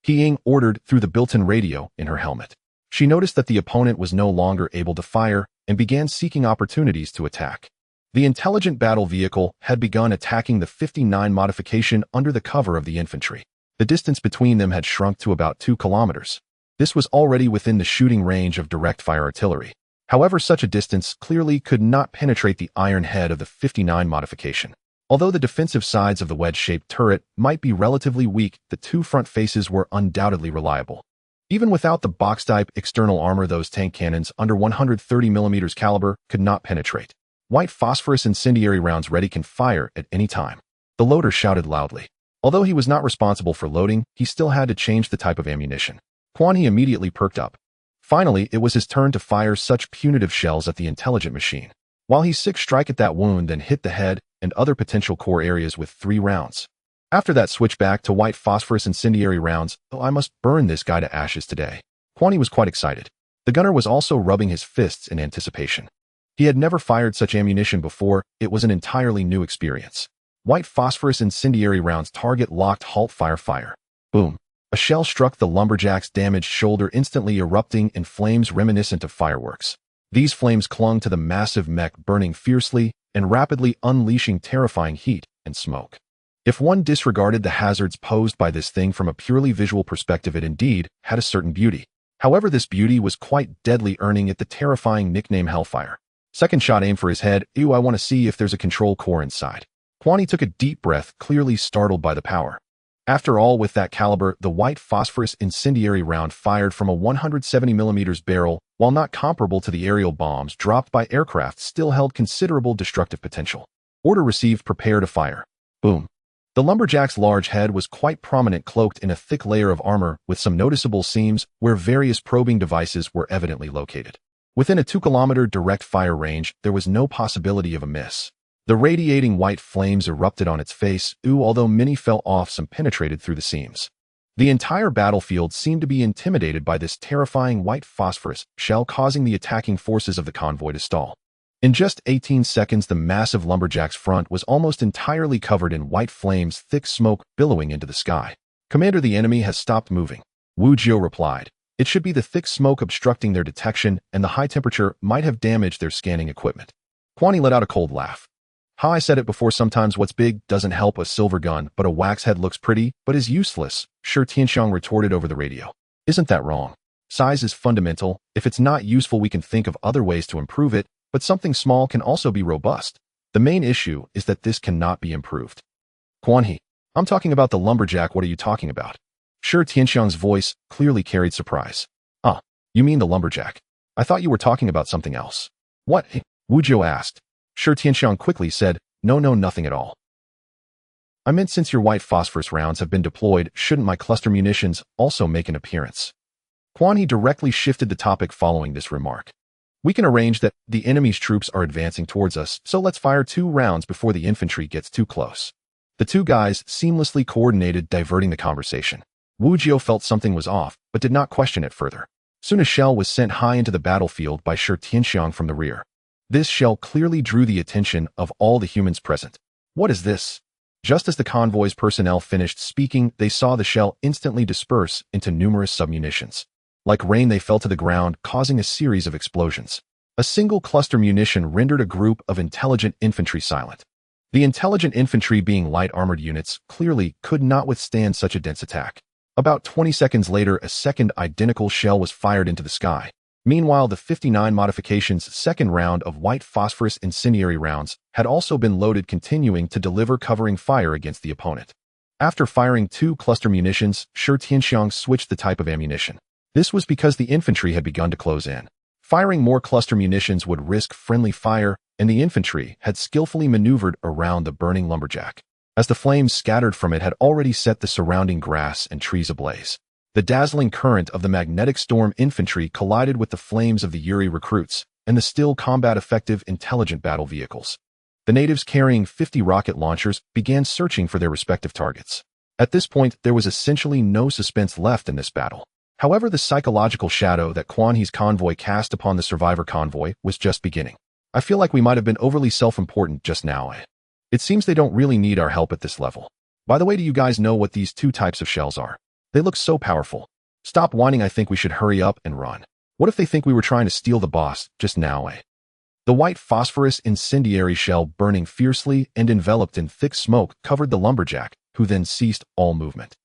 He Ying ordered through the built-in radio in her helmet. She noticed that the opponent was no longer able to fire and began seeking opportunities to attack. The intelligent battle vehicle had begun attacking the 59 modification under the cover of the infantry. The distance between them had shrunk to about 2 kilometers. This was already within the shooting range of direct fire artillery. However, such a distance clearly could not penetrate the iron head of the 59 modification. Although the defensive sides of the wedge-shaped turret might be relatively weak, the 2 front faces were undoubtedly reliable. Even without the box-type external armor, those tank cannons under 130mm caliber could not penetrate. White phosphorus incendiary rounds ready can fire at any time. The loader shouted loudly. Although he was not responsible for loading, he still had to change the type of ammunition. Kwani immediately perked up. Finally, it was his turn to fire such punitive shells at the intelligent machine. While he strike at that wound, then hit the head and other potential core areas with 3 rounds. After that, switch back to white phosphorus incendiary rounds. Oh, I must burn this guy to ashes today. Kwani was quite excited. The gunner was also rubbing his fists in anticipation. He had never fired such ammunition before. It was an entirely new experience. White phosphorus incendiary rounds, target locked, halt, fire. Boom. A shell struck the lumberjack's damaged shoulder, instantly erupting in flames reminiscent of fireworks. These flames clung to the massive mech, burning fiercely and rapidly, unleashing terrifying heat and smoke. If one disregarded the hazards posed by this thing from a purely visual perspective, it indeed had a certain beauty. However, this beauty was quite deadly, earning it the terrifying nickname Hellfire. Second shot aimed for his head. Ew, I want to see if there's a control core inside. Kwani took a deep breath, clearly startled by the power. After all, with that caliber, the white phosphorus incendiary round fired from a 170mm barrel, while not comparable to the aerial bombs dropped by aircraft, still held considerable destructive potential. Order received, prepare to fire. Boom. The lumberjack's large head was quite prominent, cloaked in a thick layer of armor with some noticeable seams where various probing devices were evidently located. Within a 2-kilometer direct fire range, there was no possibility of a miss. The radiating white flames erupted on its face, although many fell off, some penetrated through the seams. The entire battlefield seemed to be intimidated by this terrifying white phosphorus shell, causing the attacking forces of the convoy to stall. In just 18 seconds, the massive lumberjack's front was almost entirely covered in white flames, thick smoke billowing into the sky. Commander, the enemy has stopped moving. Wu Jiu replied. It should be the thick smoke obstructing their detection, and the high temperature might have damaged their scanning equipment. Kwani let out a cold laugh. Ha, I said it before, sometimes what's big doesn't help. A silver gun, but a wax head looks pretty, but is useless, Shi Tianxiang retorted over the radio. Isn't that wrong? Size is fundamental. If it's not useful, we can think of other ways to improve it, but something small can also be robust. The main issue is that this cannot be improved. Quan, I'm talking about the lumberjack. What are you talking about? Shi Tianxiang's voice clearly carried surprise. Ah, you mean the lumberjack? I thought you were talking about something else. What? Wu Jiu asked. Shi Tianxiang quickly said, No, nothing at all. I meant, since your white phosphorus rounds have been deployed, shouldn't my cluster munitions also make an appearance? Quan directly shifted the topic following this remark. We can arrange that. The enemy's troops are advancing towards us, so let's fire 2 rounds before the infantry gets too close. The two guys seamlessly coordinated, diverting the conversation. Wu Jiu felt something was off, but did not question it further. Soon a shell was sent high into the battlefield by Shi Tianxiang from the rear. This shell clearly drew the attention of all the humans present. What is this? Just as the convoy's personnel finished speaking, they saw the shell instantly disperse into numerous submunitions. Like rain, they fell to the ground, causing a series of explosions. A single cluster munition rendered a group of intelligent infantry silent. The intelligent infantry, being light armored units, clearly could not withstand such a dense attack. About 20 seconds later, a second identical shell was fired into the sky. Meanwhile, the 59 modification's second round of white phosphorus incendiary rounds had also been loaded, continuing to deliver covering fire against the opponent. After firing 2 cluster munitions, Shi Tianxiang switched the type of ammunition. This was because the infantry had begun to close in. Firing more cluster munitions would risk friendly fire, and the infantry had skillfully maneuvered around the burning lumberjack, as the flames scattered from it had already set the surrounding grass and trees ablaze. The dazzling current of the magnetic storm infantry collided with the flames of the Yuri recruits and the still combat-effective intelligent battle vehicles. The natives, carrying 50 rocket launchers, began searching for their respective targets. At this point, there was essentially no suspense left in this battle. However, the psychological shadow that Quan He's convoy cast upon the survivor convoy was just beginning. I feel like we might have been overly self-important just now. It seems they don't really need our help at this level. By the way, do you guys know what these 2 types of shells are? They look so powerful. Stop whining, I think we should hurry up and run. What if they think we were trying to steal the boss just now? The white phosphorus incendiary shell, burning fiercely and enveloped in thick smoke, covered the lumberjack, who then ceased all movement.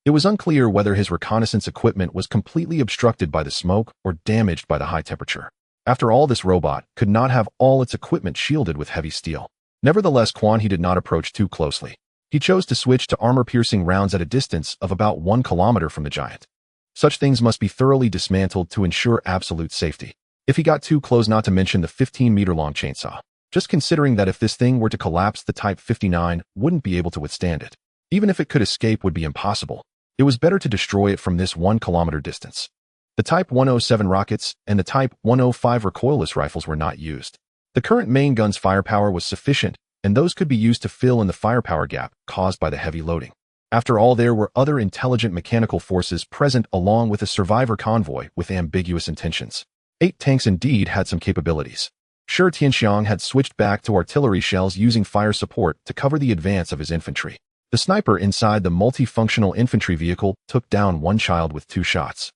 It was unclear whether his reconnaissance equipment was completely obstructed by the smoke or damaged by the high temperature. After all, this robot could not have all its equipment shielded with heavy steel. Nevertheless, Quan He did not approach too closely. He chose to switch to armor-piercing rounds at a distance of about 1 kilometer from the giant. Such things must be thoroughly dismantled to ensure absolute safety. If he got too close, not to mention the 15-meter-long chainsaw. Just considering that if this thing were to collapse, the Type 59 wouldn't be able to withstand it. Even if it could escape, would be impossible. It was better to destroy it from this 1 kilometer distance. The Type 107 rockets and the Type 105 recoilless rifles were not used. The current main gun's firepower was sufficient, and those could be used to fill in the firepower gap caused by the heavy loading. After all, there were other intelligent mechanical forces present, along with a survivor convoy with ambiguous intentions. 8 tanks indeed had some capabilities. Shi Tianxiang had switched back to artillery shells, using fire support to cover the advance of his infantry. The sniper inside the multifunctional infantry vehicle took down one child with 2 shots.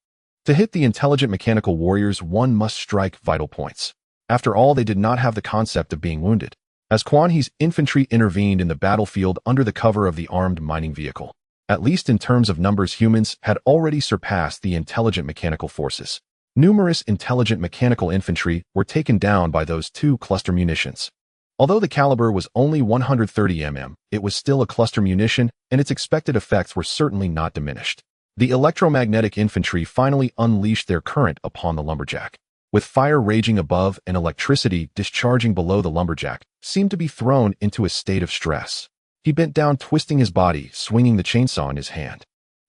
To hit the intelligent mechanical warriors, one must strike vital points. After all, they did not have the concept of being wounded, as Quan He's infantry intervened in the battlefield under the cover of the armed mining vehicle. At least in terms of numbers, humans had already surpassed the intelligent mechanical forces. Numerous intelligent mechanical infantry were taken down by those 2 cluster munitions. Although the caliber was only 130 mm, it was still a cluster munition, and its expected effects were certainly not diminished. The electromagnetic infantry finally unleashed their current upon the lumberjack. With fire raging above and electricity discharging below, the lumberjack seemed to be thrown into a state of stress. He bent down, twisting his body, swinging the chainsaw in his hand.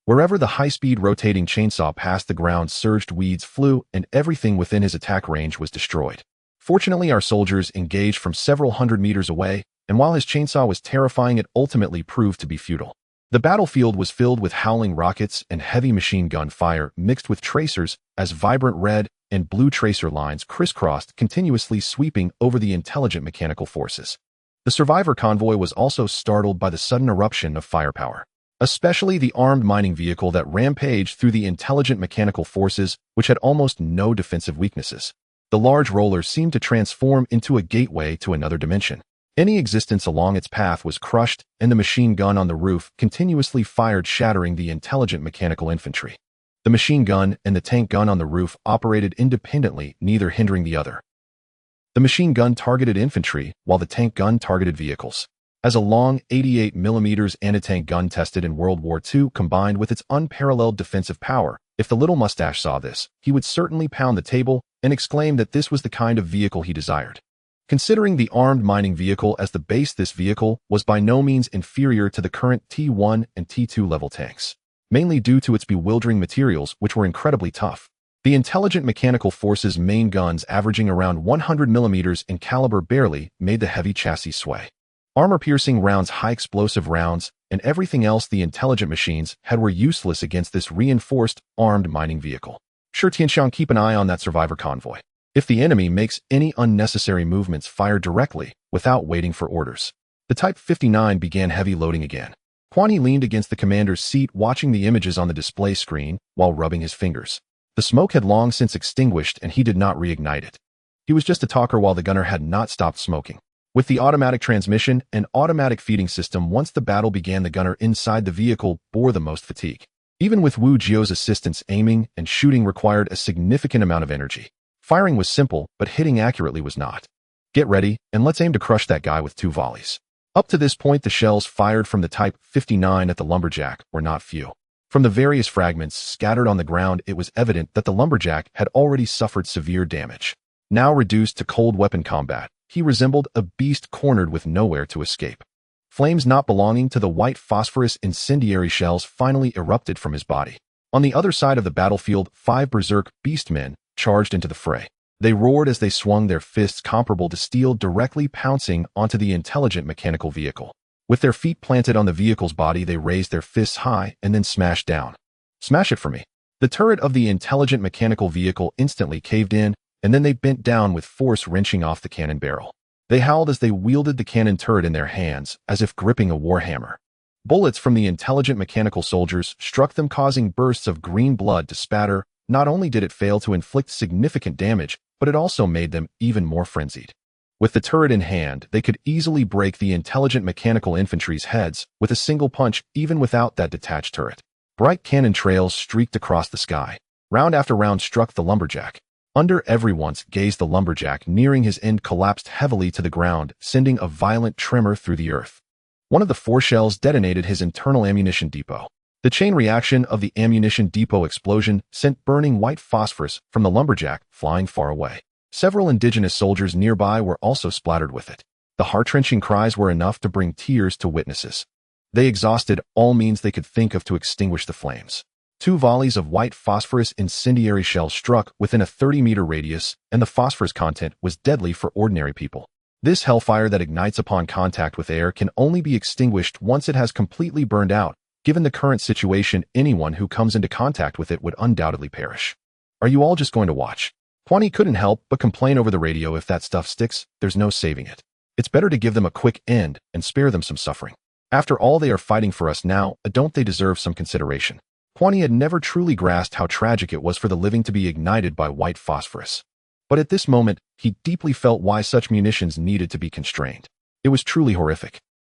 Wherever the high-speed rotating chainsaw passed, the ground surged, weeds flew, and everything within his attack range was destroyed. Fortunately, our soldiers engaged from several hundred meters away, and while his chainsaw was terrifying, it ultimately proved to be futile. The battlefield was filled with howling rockets and heavy machine gun fire mixed with tracers as vibrant red and blue tracer lines crisscrossed, continuously sweeping over the intelligent mechanical forces. The survivor convoy was also startled by the sudden eruption of firepower, especially the armed mining vehicle that rampaged through the intelligent mechanical forces, which had almost no defensive weaknesses. The large roller seemed to transform into a gateway to another dimension. Any existence along its path was crushed, and the machine gun on the roof continuously fired, shattering the intelligent mechanical infantry. The machine gun and the tank gun on the roof operated independently, neither hindering the other. The machine gun targeted infantry, while the tank gun targeted vehicles. As a long 88 mm anti-tank gun tested in World War II combined with its unparalleled defensive power, if the little mustache saw this, he would certainly pound the table and exclaim that this was the kind of vehicle he desired. Considering the armed mining vehicle as the base, this vehicle was by no means inferior to the current T1 and T2 level tanks, mainly due to its bewildering materials, which were incredibly tough. The intelligent mechanical forces' main guns, averaging around 100 mm in caliber, barely made the heavy chassis sway. Armor-piercing rounds, high-explosive rounds, and everything else the intelligent machines had were useless against this reinforced, armed mining vehicle. Sure, Tianxiang, keep an eye on that survivor convoy. If the enemy makes any unnecessary movements, fire directly, without waiting for orders. The Type 59 began heavy loading again. Quan He leaned against the commander's seat, watching the images on the display screen while rubbing his fingers. The smoke had long since extinguished, and he did not reignite it. He was just a talker while the gunner had not stopped smoking. With the automatic transmission and automatic feeding system, once the battle began, the gunner inside the vehicle bore the most fatigue. Even with Wu Jiao's assistance, aiming and shooting required a significant amount of energy. Firing was simple, but hitting accurately was not. Get ready, and let's aim to crush that guy with 2 volleys. Up to this point, the shells fired from the Type 59 at the lumberjack were not few. From the various fragments scattered on the ground, it was evident that the lumberjack had already suffered severe damage. Now reduced to cold weapon combat, he resembled a beast cornered with nowhere to escape. Flames not belonging to the white phosphorus incendiary shells finally erupted from his body. On the other side of the battlefield, 5 berserk beastmen charged into the fray. They roared as they swung their fists comparable to steel, directly pouncing onto the intelligent mechanical vehicle. With their feet planted on the vehicle's body, they raised their fists high and then smashed down. Smash it for me. The turret of the intelligent mechanical vehicle instantly caved in, and then they bent down with force, wrenching off the cannon barrel. They howled as they wielded the cannon turret in their hands, as if gripping a warhammer. Bullets from the intelligent mechanical soldiers struck them, causing bursts of green blood to spatter. Not only did it fail to inflict significant damage, but it also made them even more frenzied. With the turret in hand, they could easily break the intelligent mechanical infantry's heads with a single punch, even without that detached turret. Bright cannon trails streaked across the sky. Round after round struck the lumberjack. Under everyone's gaze, the lumberjack, nearing his end, collapsed heavily to the ground, sending a violent tremor through the earth. One of the 4 shells detonated his internal ammunition depot. The chain reaction of the ammunition depot explosion sent burning white phosphorus from the lumberjack flying far away. Several indigenous soldiers nearby were also splattered with it. The heart-wrenching cries were enough to bring tears to witnesses. They exhausted all means they could think of to extinguish the flames. 2 volleys of white phosphorus incendiary shells struck within a 30-meter radius, and the phosphorus content was deadly for ordinary people. This hellfire that ignites upon contact with air can only be extinguished once it has completely burned out. Given the current situation, anyone who comes into contact with it would undoubtedly perish. Are you all just going to watch? Quan He couldn't help but complain over the radio. If that stuff sticks, there's no saving it. It's better to give them a quick end and spare them some suffering. After all they are fighting for us now, don't they deserve some consideration? Kwani had never truly grasped how tragic it was for the living to be ignited by white phosphorus. But at this moment, he deeply felt why such munitions needed to be constrained. It was truly horrific.